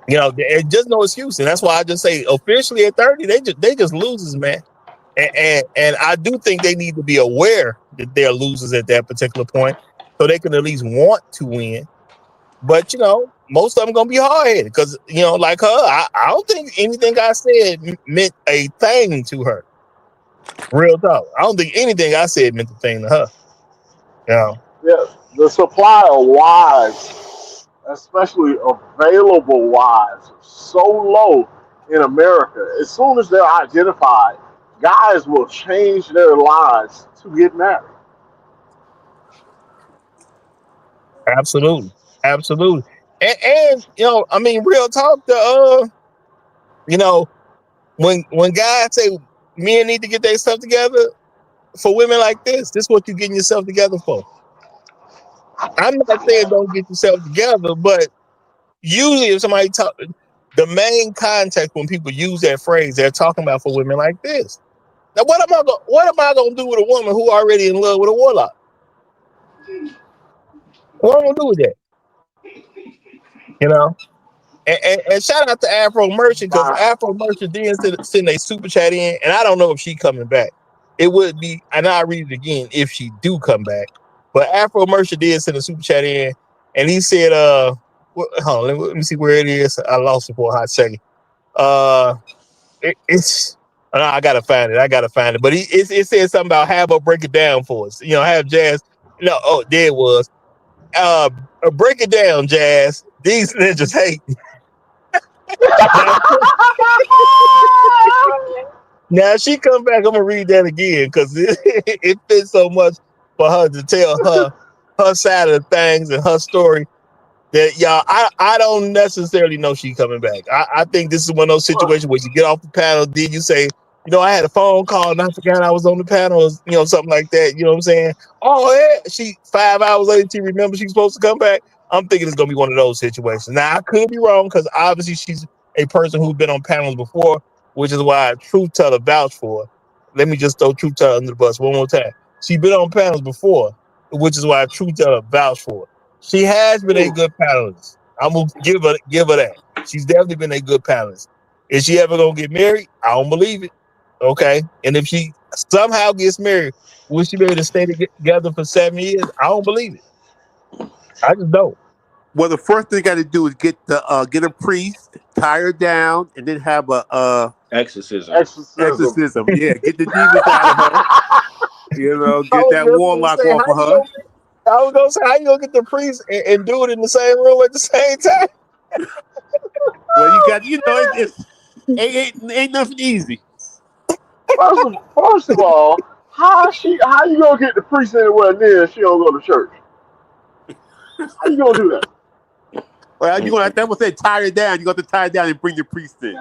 you know, just no excuse. And that's why I just say officially at 30, they just losers, man. And I do think they need to be aware that they're losers at that particular point, so they can at least want to win. But you know, most of them gonna be hard headed because you know, like her, I don't think anything I said meant a thing to her. Real talk. I don't think anything I said meant a thing to her. You know. Yeah, the supply of wives, especially available wives, is so low in America. As soon as they're identified, guys will change their lives to get married. Absolutely, absolutely. And you know, I mean, real talk. You know, when guys say men need to get their stuff together for women like this is what you're getting yourself together for. I'm not saying don't get yourself together, but usually if somebody talk, the main context when people use that phrase, they're talking about for women like this. Now, what am I gonna do with a woman who already in love with a warlock? What am I gonna do with that? You know. And shout out to Afro Merchant because Afro Merchant did send a super chat in, and I don't know if she coming back. It would be, and I'll read it again if she do come back. But Afro Merchant did send a super chat in, and he said, hold on, let me see where it is. I lost it for a hot second. It's I gotta find it. But it said something about have her break it down for us. You know, have Jazz. No, oh, there it was. Break it down, Jazz. These ninjas hate. Now she come back, I'm gonna read that again because it fits so much for her to tell her side of things and her story that y'all I don't necessarily know she coming back. I think this is one of those situations where you get off the panel, then you say, you know, I had a phone call and I forgot I was on the panel, or, you know, something like that. You know what I'm saying? Oh yeah, she 5 hours later she remembers she's supposed to come back. I'm thinking it's gonna be one of those situations. Now I could be wrong because obviously she's a person who's been on panels before, which is why Truth Teller vouched for her. Let me just throw Truth Teller under the bus one more time. She's been on panels before, which is why Truth Teller vouched for her. She has been a good panelist. I'm gonna give her that. She's definitely been a good panelist. Is she ever gonna get married? I don't believe it. Okay. And if she somehow gets married, will she be able to stay together for 7 years? I don't believe it. I just don't. Well, the first thing you got to do is get a priest, tie her down, and then have a exorcism. Exorcism. Yeah, get the demons out of her. You know, get that warlock off of her. I was gonna say, how you gonna get the priest and do it in the same room at the same time? Well, you got, you know, ain't nothing easy. First of all, how you gonna get the priest anywhere near if she don't go to church? How you gonna do that? Well, you're gonna have to say tie her down. You got to tie her down and bring the priest in.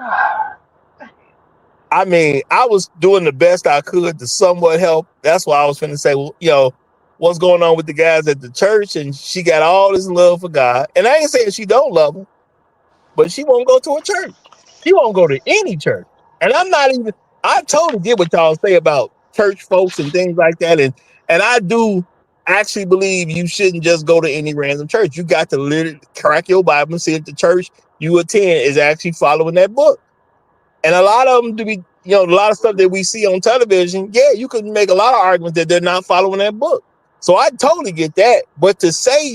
I mean, I was doing the best I could to somewhat help. That's why I was finna say, well, you know, what's going on with the guys at the church, and she got all this love for God. And I ain't saying she don't love him, but she won't go to a church. She won't go to any church. And I'm not even, I totally get what y'all say about church folks and things like that. And I do actually believe you shouldn't just go to any random church. You got to literally crack your Bible and see if the church you attend is actually following that book. And a lot of them to be, a lot of stuff that we see on television, yeah, you could make a lot of arguments that they're not following that book. So I totally get that. But to say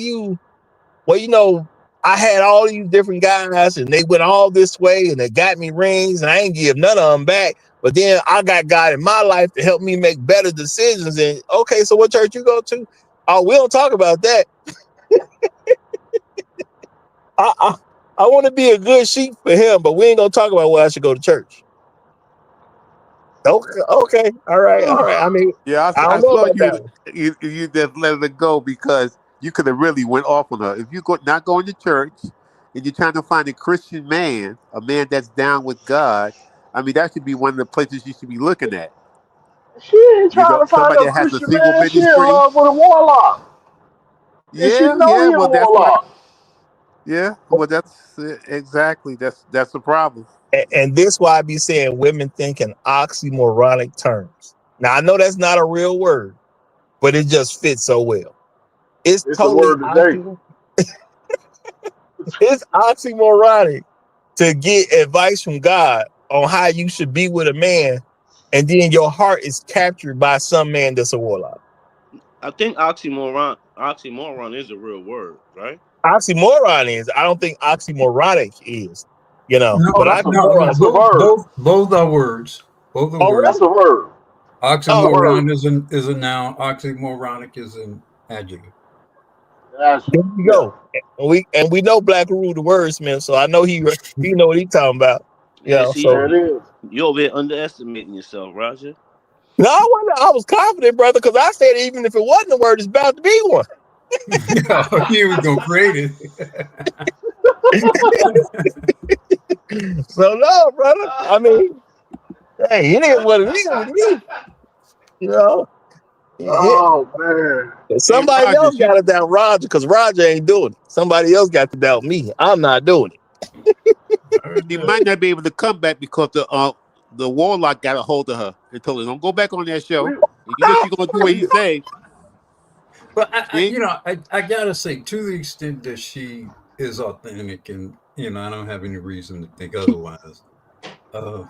I had all these different guys and they went all this way and they got me rings and I ain't give none of them back. But then I got God in my life to help me make better decisions. And okay, so what church you go to? Oh, we don't talk about that. I want to be a good sheep for him, but we ain't gonna talk about where I should go to church. Okay, all right. I mean, Yeah, I I don't know saw about that one. you just let it go because you could have really went off on her. If you not going to church and you're trying to find a Christian man, a man that's down with God, I mean that should be one of the places you should be looking at. She ain't trying to find Somebody no that has a Christian single man. She in ministry. love with a warlock. And she know Yeah. he a Well, that's what. warlock. Yeah. Well, that's exactly that's the problem. And this why I be saying women think in oxymoronic terms. Now I know that's not a real word, but it just fits so well. It's It's a totally word today. it's oxymoronic to get advice from God on how you should be with a man, and then your heart is captured by some man that's a warlock. I think oxymoron is a real word, right? Oxymoron is. I don't think oxymoronic is. No, But no, oxymoron. That's a word. both are words. Both are Oh, words. That's a word. That's a word. Oxymoron is a noun. Oxymoronic is an adjective. That's There you yeah. go. And we know Black Rule the wordsmith, so I know he know what he's talking about. Yeah, see, So There it is. you over here underestimating yourself, Roger. no, I was confident, brother, because I said even if it wasn't a word, it's about to be one. He was gonna create it. So no, brother. I mean, hey, it is what it is with me. You know, Oh man. Hey, somebody Roger, else got to doubt Roger because Roger ain't doing it. Somebody else got to doubt me. I'm not doing it. she might not be able to come back because the warlock got a hold of her and told her, "Don't go back on that show." And you know she's gonna do what he say. But She I gotta say, to the extent that she is authentic, and I don't have any reason to think otherwise. Uh,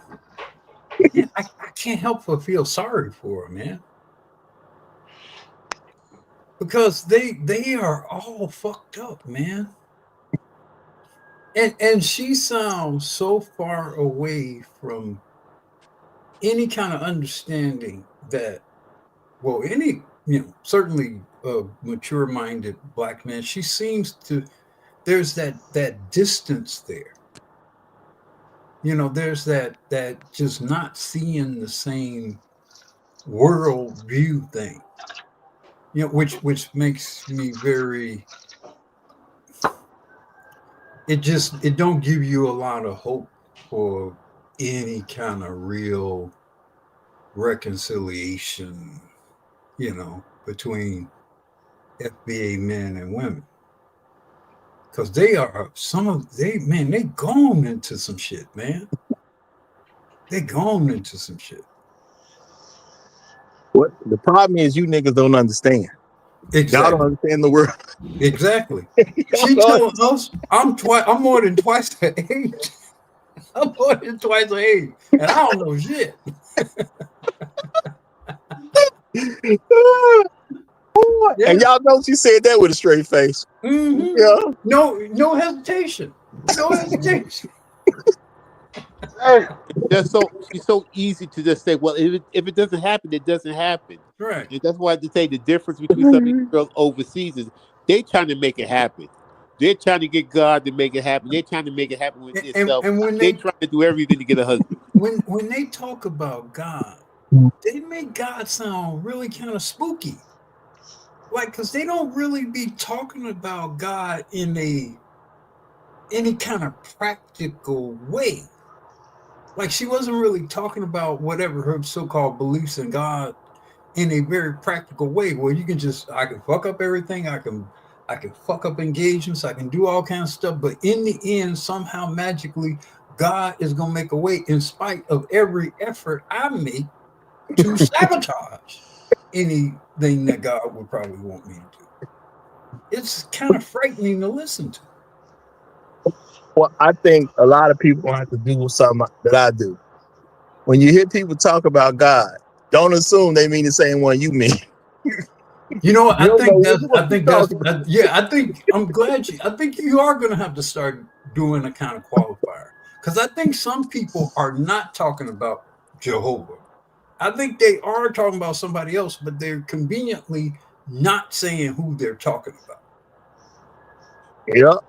man, I can't help but feel sorry for her, man, because they are all fucked up, man. And she sounds so far away from any kind of understanding that, well, certainly a mature minded black man, she seems to, there's that distance there. There's that just not seeing the same world view thing. Which makes me very, it don't give you a lot of hope for any kind of real reconciliation, between FBA men and women. Because they gone into some shit, man. They gone into some shit. What the problem is, you niggas don't understand. Y'all don't Exactly. understand the world. Exactly. She telling us I'm more than twice her age. I'm more than twice her age, and I don't know shit. Yeah. And y'all know she said that with a straight face. Mm-hmm. Yeah. No hesitation. No hesitation. Hey. It's so easy to just say, well, if it doesn't happen, it doesn't happen. Right. And that's why I just say the difference between some of these girls overseas is they trying to make it happen. They're trying to get God to make it happen. They're trying to make it happen with themselves. And when They're trying to do everything to get a husband. when they talk about God, they make God sound really kind of spooky. Like, because they don't really be talking about God in any kind of practical way. Like, she wasn't really talking about whatever her so-called beliefs in God in a very practical way, where I can fuck up everything. I can I can fuck up engagements. I can do all kinds of stuff. But in the end, somehow magically, God is going to make a way in spite of every effort I make to sabotage anything that God would probably want me to do. It's kind of frightening to listen to. Well, I think a lot of people have to do something that I do. When you hear people talk about God, don't assume they mean the same one you mean. You know what? You don't know what you're talking I think I'm glad I think you are going to have to start doing a kind of qualifier, because I think some people are not talking about Jehovah. I think they are talking about somebody else, but they're conveniently not saying who they're talking about. Yep.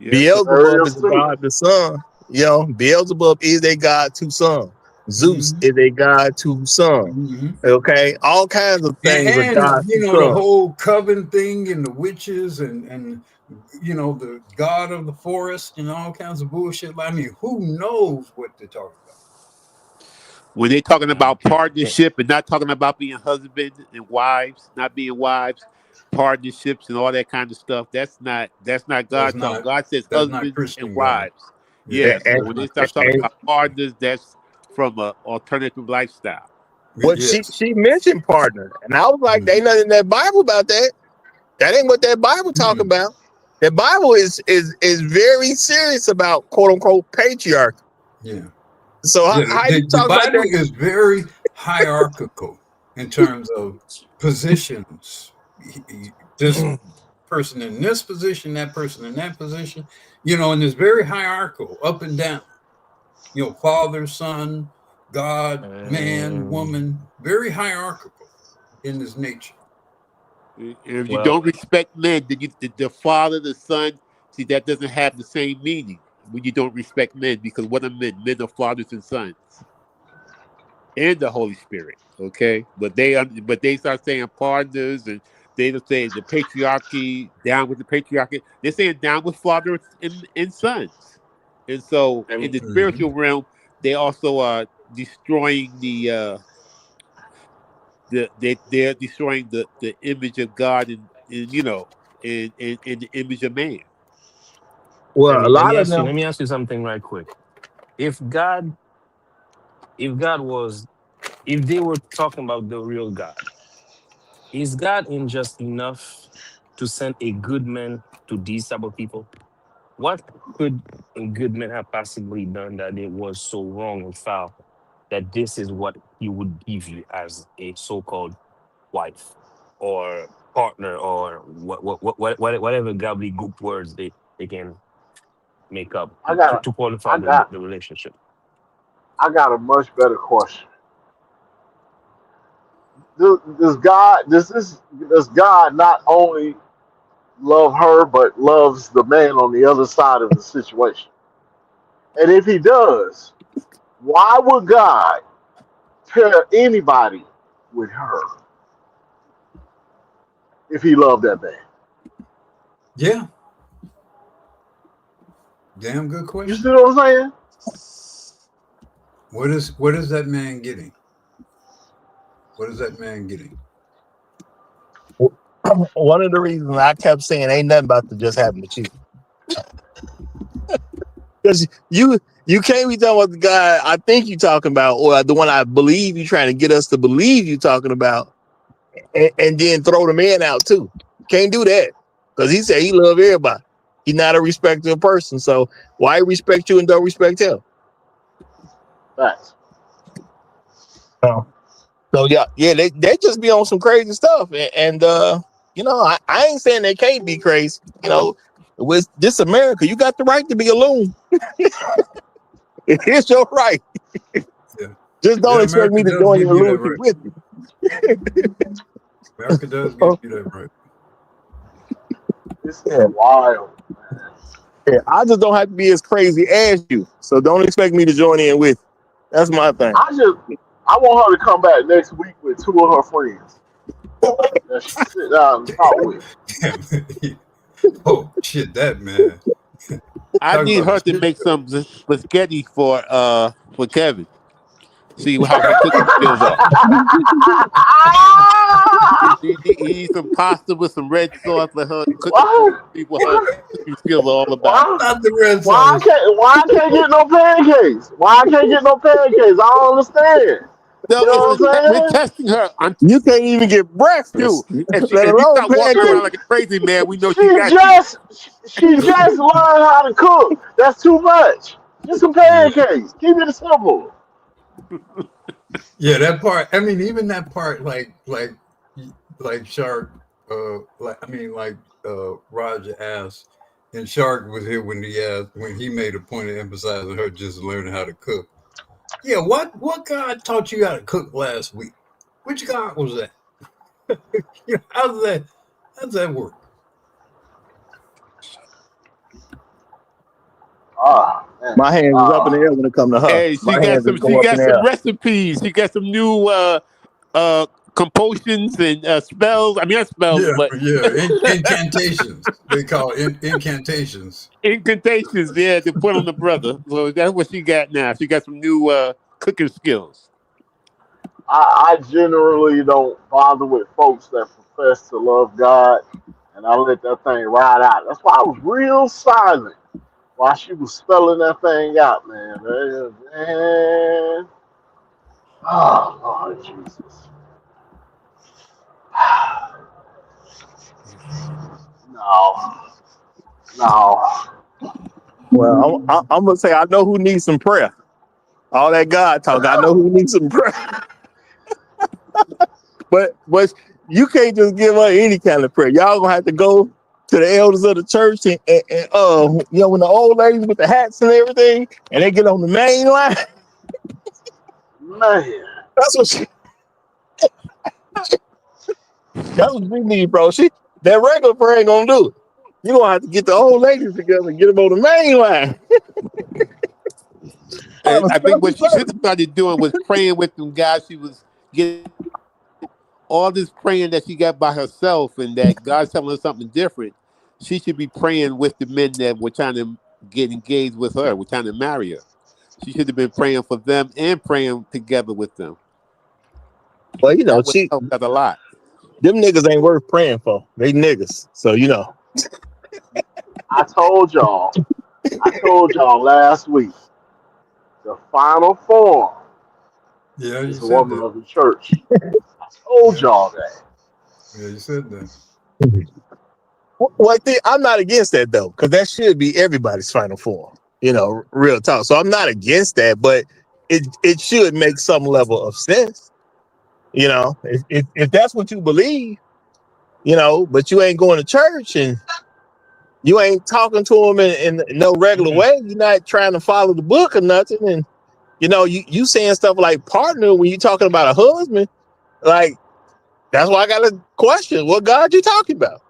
Yeah, Beelzebub is a astute. god to some. You know, Beelzebub is a god to some. Zeus is a god to some. Okay, all kinds of things are And gods to the some. whole coven thing and the witches and the god of the forest and all kinds of bullshit. I mean, who knows what they're talking about? When they're talking about partnership and not talking about being husband and wives, not being wives, partnerships and all that kind of stuff, that's not God talk. God says That's not husbands and Christian God. wives. Yeah, so when they start talking and about partners, that's from an alternative lifestyle. But she mentioned partner, and I was like, "There ain't nothing in that Bible about that. That ain't what that Bible talk about. The Bible is very serious about quote unquote patriarchy. Yeah. So how you The talk about Bible that? is very hierarchical in terms of positions. This person in this position, that person in that position, and it's very hierarchical, up and down. Father, son, God, man, woman, very hierarchical in his nature. If you don't respect men, then the father, the son, see, that doesn't have the same meaning when you don't respect men, because what are men? Men are fathers and sons, and the Holy Spirit. Okay, but they start saying partners, and they just say the patriarchy, down with the patriarchy. They're saying down with fathers and sons, and so in the spiritual realm, they also are destroying they're destroying the image of God in the image of man. Well, a lot of Let them. me ask you something right quick. If God, if God was, if they were talking about the real God, is God unjust enough to send a good man to these type of people? What could a good man have possibly done that it was so wrong and foul that this is what he would give you as a so-called wife or partner or whatever gobbledygook words they can make up I got to qualify I got the relationship? I got a much better question. Does God not only love her but loves the man on the other side of the situation? And if he does, why would God pair anybody with her if he loved that man? Yeah. Damn good question. You see what I'm saying? What is that man getting? What is that man getting? One of the reasons I kept saying ain't nothing about to just happen with you. Because you can't be talking about the guy I think you talking about, or the one I believe you trying to get us to believe you talking about, and then throw the man out too. Can't do that. Because he said he love everybody. He's not a respectable person. So why respect you and don't respect him? Facts. Oh. So yeah, they just be on some crazy stuff, and I ain't saying they can't be crazy. With this America, you got the right to be a loon. It's your right. Yeah. Just don't expect America me to does join give your you that lunacy right. with you. America does give you that right. This is wild. Yeah, I just don't have to be as crazy as you. So don't expect me to join in with you. That's my thing. I want her to come back next week with two of her friends that she sit down and talk with. Oh shit, that man. I need her to make some spaghetti for Kevin. See how her cooking skills are. She He eats some pasta with some red sauce. Let her cook. Why? See what her cooking skills are all about. Why? Not the red Why I sauce. can't? Why I can't get no pancakes? Why I can't get no pancakes? I don't understand. No, You know what we're I'm saying? testing her. I'm You can't even get you. breakfast, let If you alone start walking She around like pancakes. a crazy man, we know she she got you. just she just learned how to cook. That's too much. Just some Yeah. pancakes. Keep it simple. Yeah, that part. I mean, even that part, like Shark, Roger asked, and Shark was here when he asked when he made a point of emphasizing her just learning how to cook. Yeah, what God taught you how to cook last week? Which God was that? How's that work? Ah man. My hands is up in the air when it comes to her. Hey, My hands just she go up in got the some air. recipes. She got some new compotions and spells. I mean, not spells, Yeah, but yeah, incantations. They call it incantations. incantations. Yeah, to put on the brother. So that's what she got now. She got some new cooking skills. I generally don't bother with folks that profess to love God, and I let that thing ride out. That's why I was real silent while she was spelling that thing out, man. Man. Oh, Lord Jesus. No, no. Well, I'm gonna say I know who needs some prayer. All that God talk, I know who needs some prayer. But you can't just give her any kind of prayer. Y'all gonna have to go to the elders of the church and when the old ladies with the hats and everything, and they get on the main line. Man. That's what we need, bro. That regular prayer ain't gonna do it. You gonna have to get the old ladies together and get them on the main line. Have And a I think special what she should service. have started doing was praying with them guys. She was getting all this praying that she got by herself, and that God's telling her something different. She should be praying with the men that were trying to get engaged with her, were trying to marry her. She should have been praying for them and praying together with them. Well, That would help out a lot. them niggas ain't worth praying for. They niggas. So I told y'all last week, the final form Yeah, you is a said woman that. of the church. I told Yeah, y'all that. yeah, you said that. Well, I'm not against that though, because that should be everybody's final form. Real talk. So I'm not against that, but it should make some level of sense. If that's what you believe, but you ain't going to church and you ain't talking to them in no regular way. You're not trying to follow the book or nothing, and you saying stuff like partner when you talking about a husband. Like that's why I got a question: what God you talking about?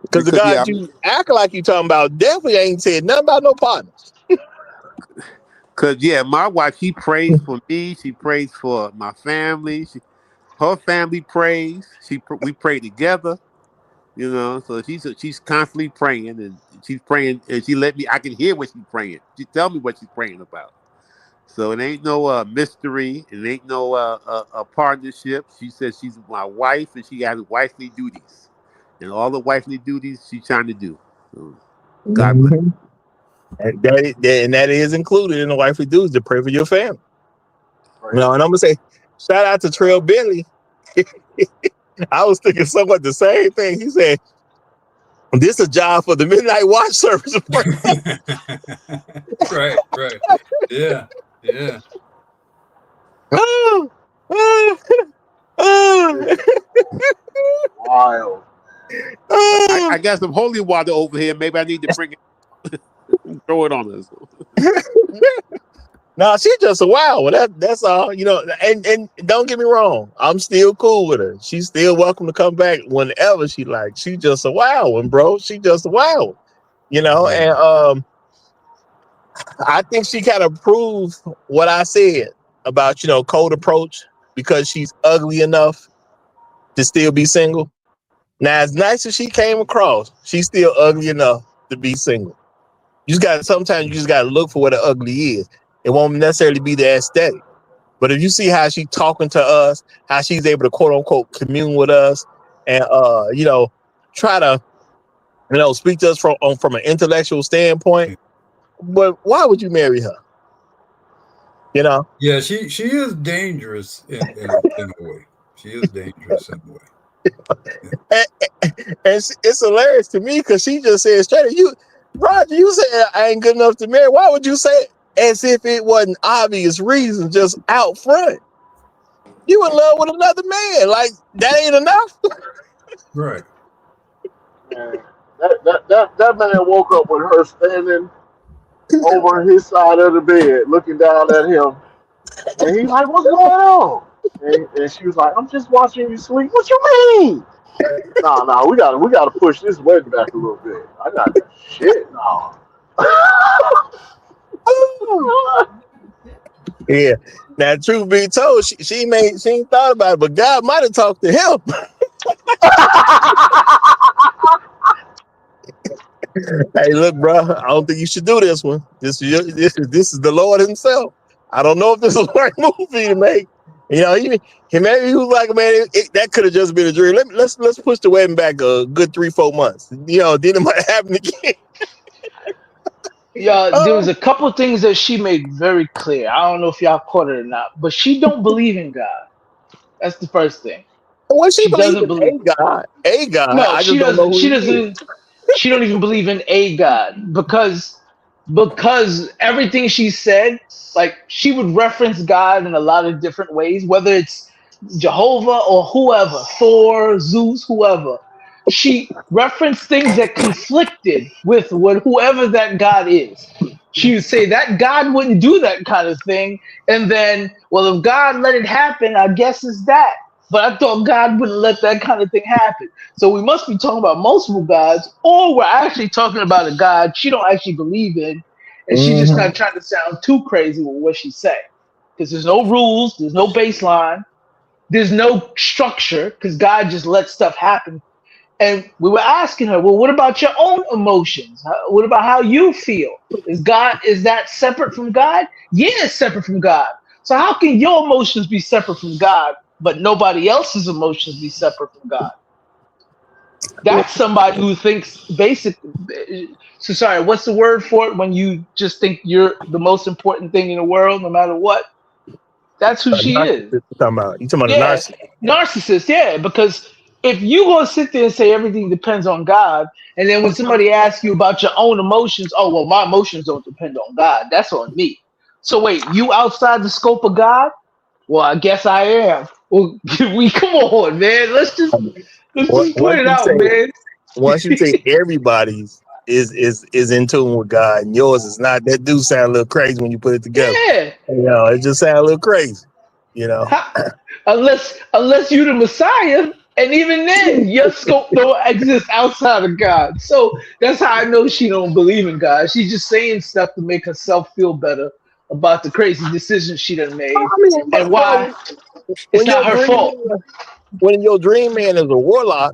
Because the Because God you act like you talking about definitely ain't said nothing about no partners. my wife, she prays for me. She prays for my family. Her family prays. We pray together. So she's constantly praying, and she's praying, and she let me. I can hear what she's praying. She tell me what she's praying about. So it ain't no mystery. It ain't no partnership. She says she's my wife, and she has wifely duties, and all the wifely duties she's trying to do. So God bless. Mhm. And that is included in the wifely duties to pray for your family. And I'm gonna say, shout out to Trail Bentley. I was thinking somewhat the same thing. He said, "This is a job for the midnight watch service." Right. Yeah, yeah. Oh, oh, oh, Wild. I got some holy water over here. Maybe I need to bring it, throw it on us. No, she's just a wow. That's all. And don't get me wrong, I'm still cool with her. She's still welcome to come back whenever she likes. She's just a wow one, bro. She just a wow. Yeah. And I think she kind of proved what I said about cold approach because she's ugly enough to still be single. Now, as nice as she came across, she's still ugly enough to be single. Sometimes you just gotta look for what the ugly is. It won't necessarily be the aesthetic. But if you see how she's talking to us, how she's able to quote unquote commune with us, and try to speak to us from an intellectual standpoint, but why would you marry her? Yeah, she is dangerous in a way. She is dangerous in a way. And it's hilarious to me because she just said straight, Roger, you said I ain't good enough to marry. Why would you say it? As if it wasn't obvious reason, just out front. You in love with another man. Like, that ain't enough? Right. Man, that man woke up with her standing over his side of the bed, looking down at him, and he's like, "What's going on?" And she was like, "I'm just watching you sleep." What you mean? Nah, we gotta push this wedding back a little bit. I got shit now. Yeah. Now, truth be told, she ain't thought about it, but God might have talked to him. Hey, look, bro, I don't think you should do this one. This is the Lord himself. I don't know if this is the right movie to make. Maybe he was like, man, that could have just been a dream. Let's push the wedding back a good 3-4 months. Then it might happen again. Yeah, there was a couple of things that she made very clear. I don't know if y'all caught it or not, but she don't believe in God. That's the first thing. Well, she believes doesn't in believe. a God. No, I she just don't know doesn't. who She he is. doesn't. She don't even believe in a God because everything she said, like she would reference God in a lot of different ways, whether it's Jehovah or whoever, Thor, Zeus, whoever. She referenced things that conflicted with whoever that God is. She would say that God wouldn't do that kind of thing, and then, well, if God let it happen, I guess it's that. But I thought God wouldn't let that kind of thing happen. So we must be talking about multiple gods, or we're actually talking about a God she don't actually believe in, and she's just not trying to sound too crazy with what she say. Because there's no rules, there's no baseline, there's no structure, because God just lets stuff happen. And we were asking her, well, what about your own emotions? What about how you feel? Is that separate from God? Yeah, it's separate from God. So how can your emotions be separate from God, but nobody else's emotions be separate from God? That's somebody who thinks so sorry, what's the word for it when you just think you're the most important thing in the world no matter what? That's who she is. You talking about a Yeah, narcissist? narcissist. Yeah, because if you gonna sit there and say everything depends on God, and then when somebody asks you about your own emotions, oh well, my emotions don't depend on God. That's on me. So wait, you outside the scope of God? Well, I guess I am. Well, we come on, man. Let's just put it out, man. Once you say everybody's is in tune with God and yours is not, that do sound a little crazy when you put it together. Yeah. It just sounds a little crazy. Unless you the Messiah, and even then, your scope don't exist outside of God. So that's how I know she don't believe in God. She's just saying stuff to make herself feel better about the crazy decisions she done made and why it's when not your her dream fault. man, when your dream man is a warlock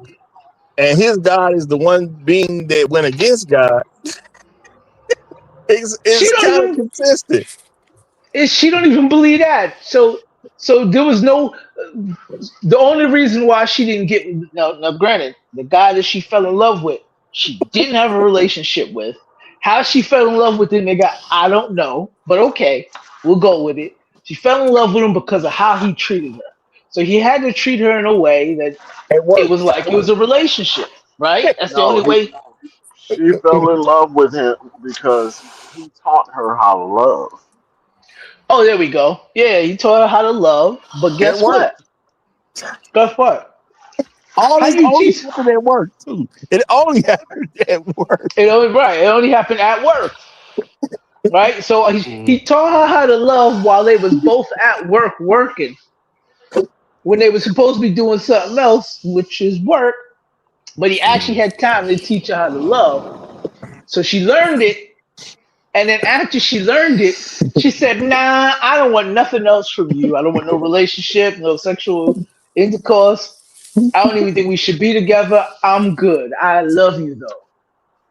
and his God is the one being that went against God, She it's don't kind of even consistent. she don't even believe that. So there was no. The only reason why she didn't get now, granted, the guy that she fell in love with, she didn't have a relationship with. How she fell in love with the nigga, I don't know, but okay, we'll go with it. She fell in love with him because of how he treated her. So he had to treat her in a way that It it was works. like it was a relationship, right? That's the No, only way. she fell in love with him because he taught her how to love. Oh, there we go. Yeah, he taught her how to love, but It guess works. what? Guess what? All How this you only teach? happened at work too. It only happened at work. It only happened at work, right? So he taught her how to love while they was both at work working. When they were supposed to be doing something else, which is work, but he actually had time to teach her how to love. So she learned it, and then after she learned it, she said, "Nah, I don't want nothing else from you. I don't want no relationship, no sexual intercourse. I don't even think we should be together. I'm good. I love you though."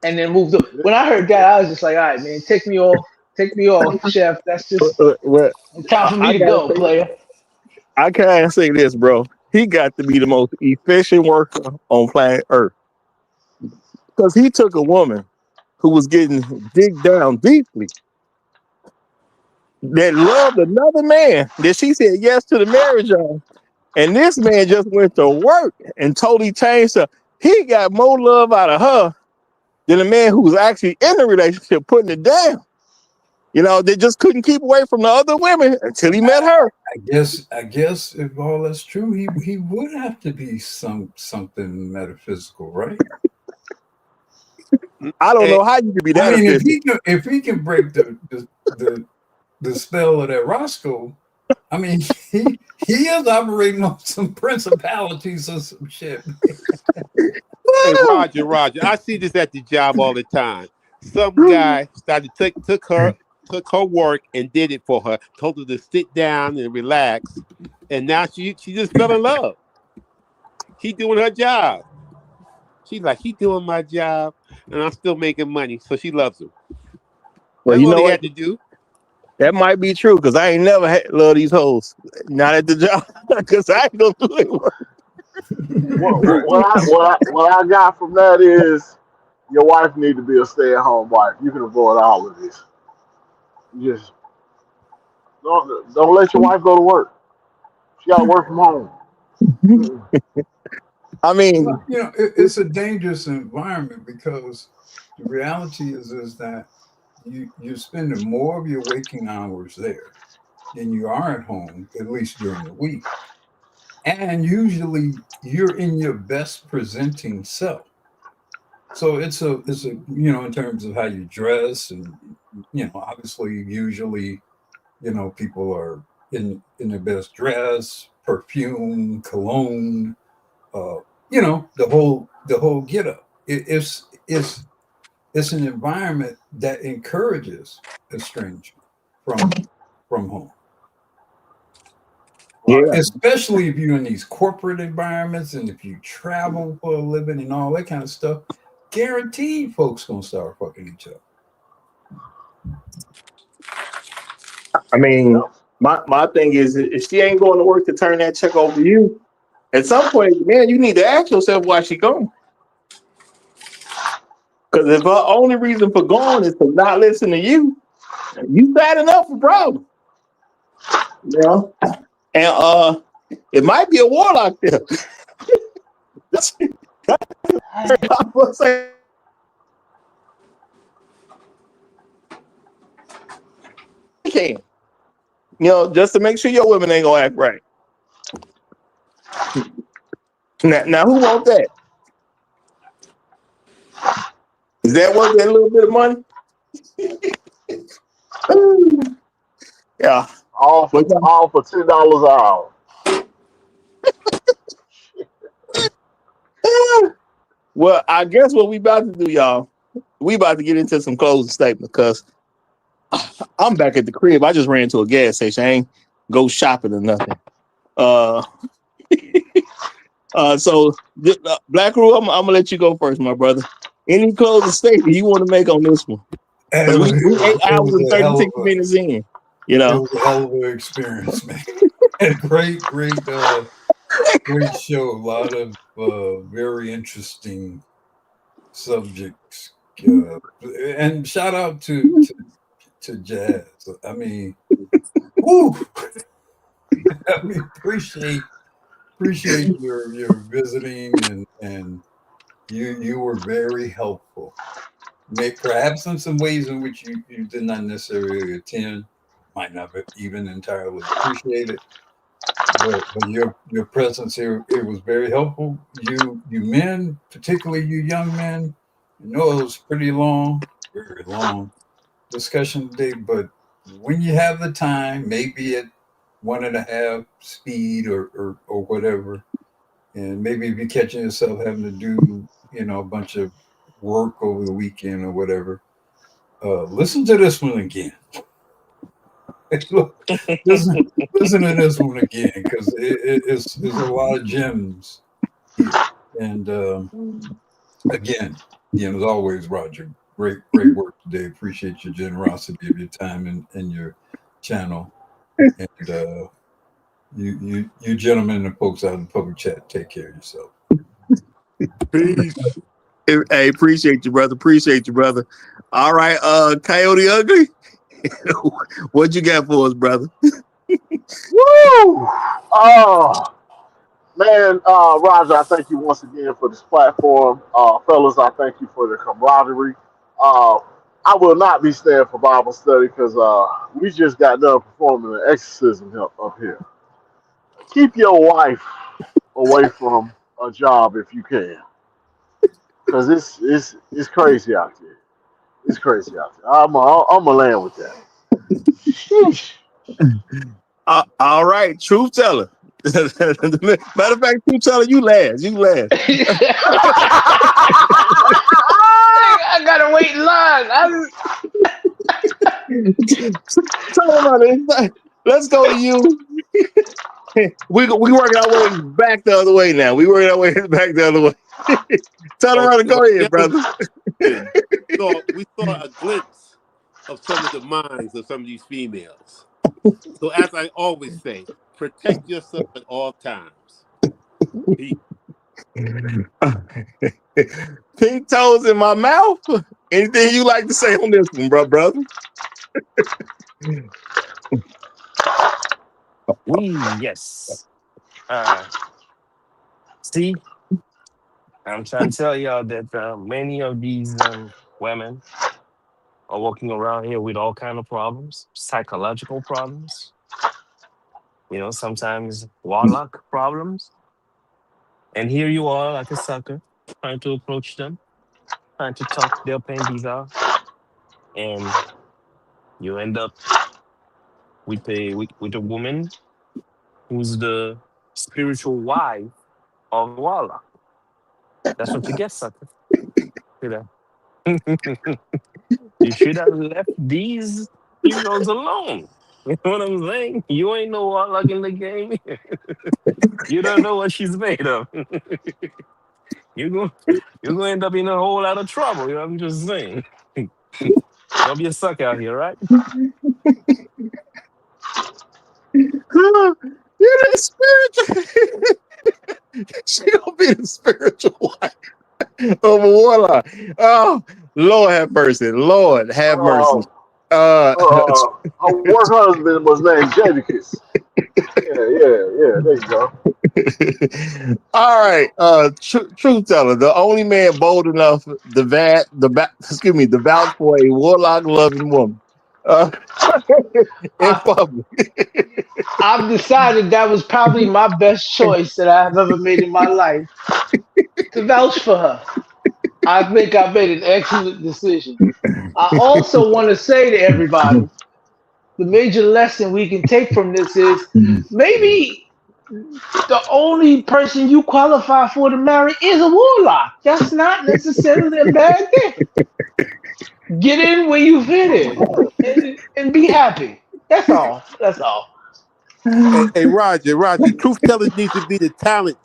And then moved on. When I heard that, I was just like, "All right, man, take me off. Take me off, chef. That's just Well, time for me to go, player. I can't say this, bro. He got to be the most efficient worker on planet Earth because he took a woman who was getting digged down deeply that loved another man that she said yes to the marriage on. And this man just went to work and totally changed her. He got more love out of her than a man who was actually in the relationship putting it down. You know, they just couldn't keep away from the other women until he met her. I guess if all that's true, he would have to be something metaphysical, right? I don't know how you could be that I mean, efficient. if he can break the spell of that Roscoe, I mean, he is operating on some principalities or some shit. Hey, Roger, I see this at the job all the time. Some guy started took her work and did it for her. Told her to sit down and relax, and now she just fell in love. He doing her job. She's like, he doing my job, and I'm still making money, so she loves him. Well, That's you all know he what? had to do. That might be true because I ain't never love these hoes. Not at the job because I ain't gonna do it work. What I got from that is your wife need to be a stay-at-home wife. You can avoid all of this. You just don't let your wife go to work. She got to work from home. I mean, you know, it's a dangerous environment because the reality is that you're spending more of your waking hours there than you are at home, at least during the week. And usually you're in your best presenting self. So it's a you know, in terms of how you dress and you know, obviously usually, you know, people are in their best dress, perfume, cologne, you know, the whole get up. It's an environment that encourages estrangement from home. yeah. Especially if you're in these corporate environments and if you travel for a living and all that kind of stuff, guaranteed folks gonna start fucking each other. I mean, my thing is if she ain't going to work to turn that check over to you, at some point, man, you need to ask yourself why she going. Because if her only reason for going is to not listen to you, you bad enough for problem. You know? And it might be a warlock there. That's can. You know, just to make sure your women ain't gonna act right. Now who wants that? Is that worth that little bit of money? Yeah. All for $10 an hour. Well, I guess what we about to do, y'all, we about to get into some closing statements because I'm back at the crib. I just ran to a gas station. I ain't go shopping or nothing. So Black Rule, I'm gonna let you go first, my brother. Any closing statement you want to make on this one? Because we 8 hours and 36 minutes in. You know, it was a hell of an experience, man. great show. A lot of very interesting subjects. And shout out to Jazz. I mean, woo! I mean, appreciate your visiting and you were very helpful. Perhaps in some ways in which you did not necessarily attend, might not even entirely appreciate it. But your presence here, it was very helpful. You men, particularly you young men, I know it was pretty long, very long discussion today, but when you have the time, maybe at 1.5 speed or whatever, and maybe if you're catching yourself having to do, you know, a bunch of work over the weekend or whatever, listen to this one again. listen to this one again because it's a lot of gems here. And again, as always, Roger, Great work today. Appreciate your generosity of your time and your channel. And you gentlemen and folks out in the public chat, take care of yourself. Peace. Hey, appreciate you, brother. Appreciate you, brother. All right, Coyote Ugly. What you got for us, brother? Woo! Oh, man, Roger, I thank you once again for this platform. Fellas, I thank you for the camaraderie. Uh, I will not be staying for Bible study because we just got done performing an exorcism up here. Keep your wife away from a job if you can, because it's crazy out there. It's crazy out there. I'm a land with that. Sheesh. All right, truth teller. Matter of fact, truth teller, you last. You last. I gotta wait in line. Let's go to you. We working our way back the other way now. We working our way back the other way. Tell her to go ahead, brother. We saw a glimpse of some of the minds of some of these females. So as I always say, protect yourself at all times. Pink toes in my mouth. Anything you like to say on this one, brother? Yes. See, I'm trying to tell y'all that many of these women are walking around here with all kind of problems, psychological problems. You know, sometimes warlock problems. And here you are, like a sucker, trying to approach them, trying to talk their panties out, and you end up with a woman who's the spiritual wife of the warlock. That's what you get, sucker. You know? You should have left these heroes alone. You know what I'm saying? You ain't no warlock in the game. You don't know what she's made of. You're gonna end up in a whole lot of trouble. You know what I'm just saying? Don't be a sucker out here, right? You're the spiritual. She gonna be the spiritual wife of a warlock. Oh, Lord have mercy. Lord have mercy. Her work husband was named Jadakiss. Yeah. There you go. All right, truth teller, the only man bold enough to vouch for a warlock loving woman in public. I've decided that was probably my best choice that I've ever made in my life to vouch for her. I think I made an excellent decision. I also want to say to everybody, the major lesson we can take from this is maybe the only person you qualify for to marry is a warlock. That's not necessarily a bad thing. Get in where you fit in and be happy. That's all. That's all. Hey, Roger, truth teller needs to be the talent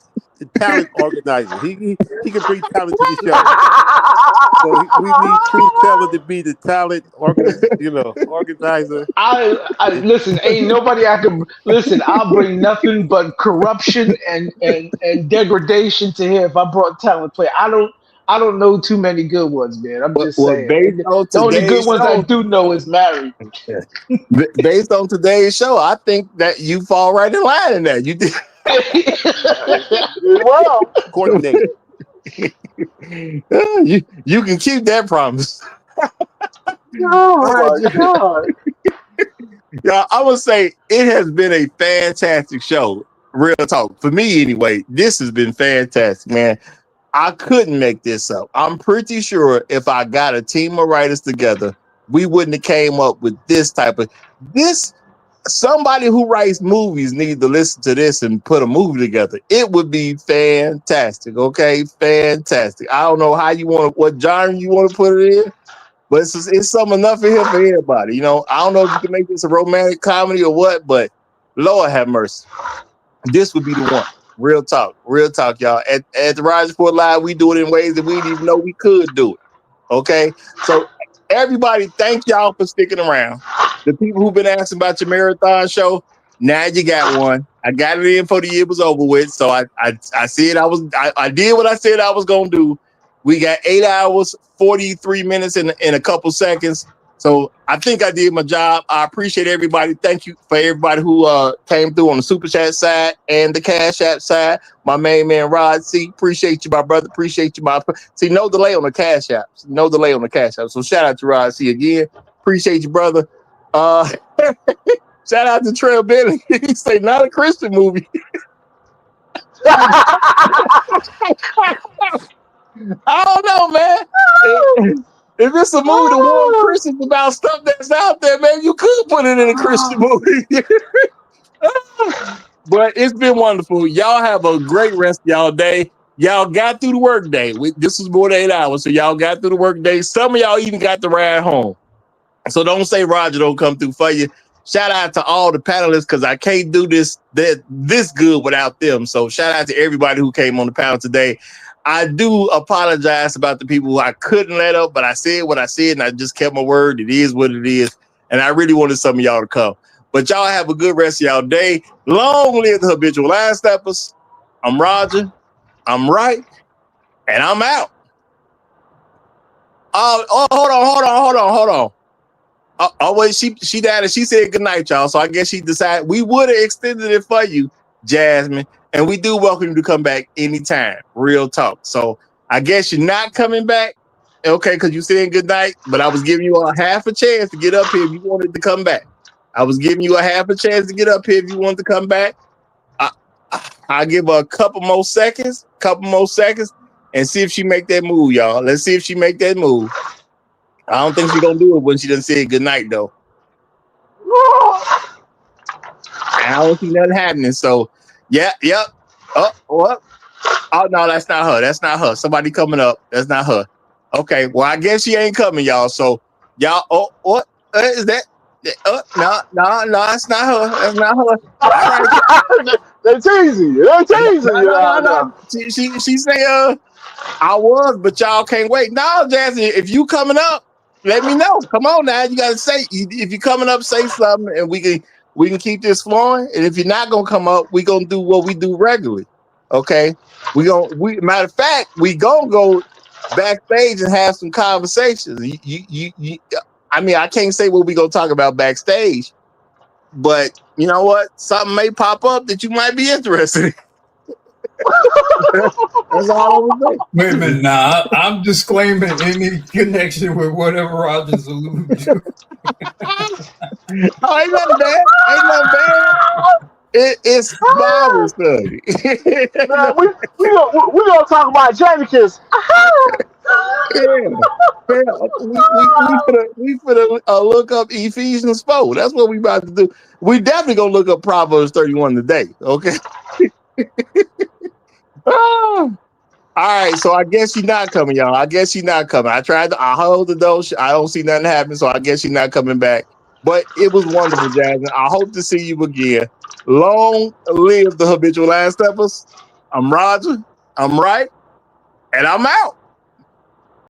organizer. He can bring talent to the show. So we need truth teller to be the talent organizer. I listen. Ain't nobody I can listen. I'll bring nothing but corruption and degradation to here if I brought talent play. I don't know too many good ones, man. I'm just Well, saying. based on The only good today's ones I show, do know is married. based on today's show, I think that you fall right in line in that. You did. Well, coordinate. You can keep that promise. oh my God. Yeah, I would say it has been a fantastic show. Real talk. For me, anyway, this has been fantastic, man. I couldn't make this up. I'm pretty sure if I got a team of writers together, we wouldn't have came up with this type of this. Somebody who writes movies need to listen to this and put a movie together. It would be fantastic. Okay, fantastic. I don't know how you want what genre you want to put it in, but it's something enough in here for everybody. You know, I don't know if you can make this a romantic comedy or what, but Lord have mercy, this would be the one. Real talk, y'all. At the Rise Report Live, we do it in ways that we didn't even know we could do it. Okay, so everybody, thank y'all for sticking around. The people who've been asking about your marathon show, now you got one. I got it in before the year was over with. So I said I did what I said I was gonna do. We got 8 hours, 43 minutes in a couple seconds. So I think I did my job. I appreciate everybody. Thank you for everybody who came through on the Super Chat side and the Cash App side. My main man Rod C. Appreciate you, my brother. Appreciate you, see, no delay on the Cash App. No delay on the Cash App. So shout out to Rod C again. Appreciate you, brother. Shout out to Trail Bentley. He say not a Christian movie. I don't know, man. If it's a movie to warn Christians about stuff that's out there, man, you could put it in a Christian movie. But it's been wonderful. Y'all have a great rest of y'all day. Y'all got through the work day. This was more than 8 hours, so y'all got through the work day. Some of y'all even got the ride home. So don't say Roger don't come through for you. Shout out to all the panelists because I can't do this good without them. So shout out to everybody who came on the panel today. I do apologize about the people who I couldn't let up, but I said what I said and I just kept my word. It is what it is. And I really wanted some of y'all to come. But y'all have a good rest of y'all day. Long live the Habitual Line Steppers. I'm Roger. I'm right. And I'm out. Hold on. Oh, wait, she died and she said good night, y'all. So I guess she decided we would have extended it for you, Jasmine. And we do welcome you to come back anytime. Real talk. So I guess you're not coming back. Okay, because you said good night, but I was giving you a half a chance to get up here if you wanted to come back. I was giving you a half a chance to get up here if you wanted to come back. I'll give her a couple more seconds, and see if she make that move, y'all. Let's see if she make that move. I don't think she's gonna do it when she done said good night, though. I don't see nothing happening. So, yep. Oh, no, that's not her. That's not her. Somebody coming up. That's not her. Okay, well, I guess she ain't coming, y'all. So, y'all, what is that? No, that's not her. That's not her. All right. They teasing you. They teasing you. No. She say, I was, but y'all can't wait. No, Jasmine, if you coming up, let me know. Come on now. You gotta say if you coming up, say something, and we can keep this flowing. And if you're not gonna come up, we gonna do what we do regularly. Okay. Matter of fact, we gonna go backstage and have some conversations. I mean, I can't say what we gonna talk about backstage, but you know what? Something may pop up that you might be interested in. That's all I was saying. Wait a minute now. I'm disclaiming any connection with whatever Rogers alluded to. Oh, ain't nothing bad. It's Bible study. Man, we gonna talk about Jamaica's. We finna look up Ephesians 4. That's what we about to do. We definitely gonna look up Proverbs 31 today. Okay. All right, so I guess she's not coming, y'all. I guess she's not coming. I hold the door. I don't see nothing happen, so I guess she's not coming back. But it was wonderful, Jasmine. I hope to see you again. Long live the Habitual Line Steppers. I'm Roger. I'm right. And I'm out.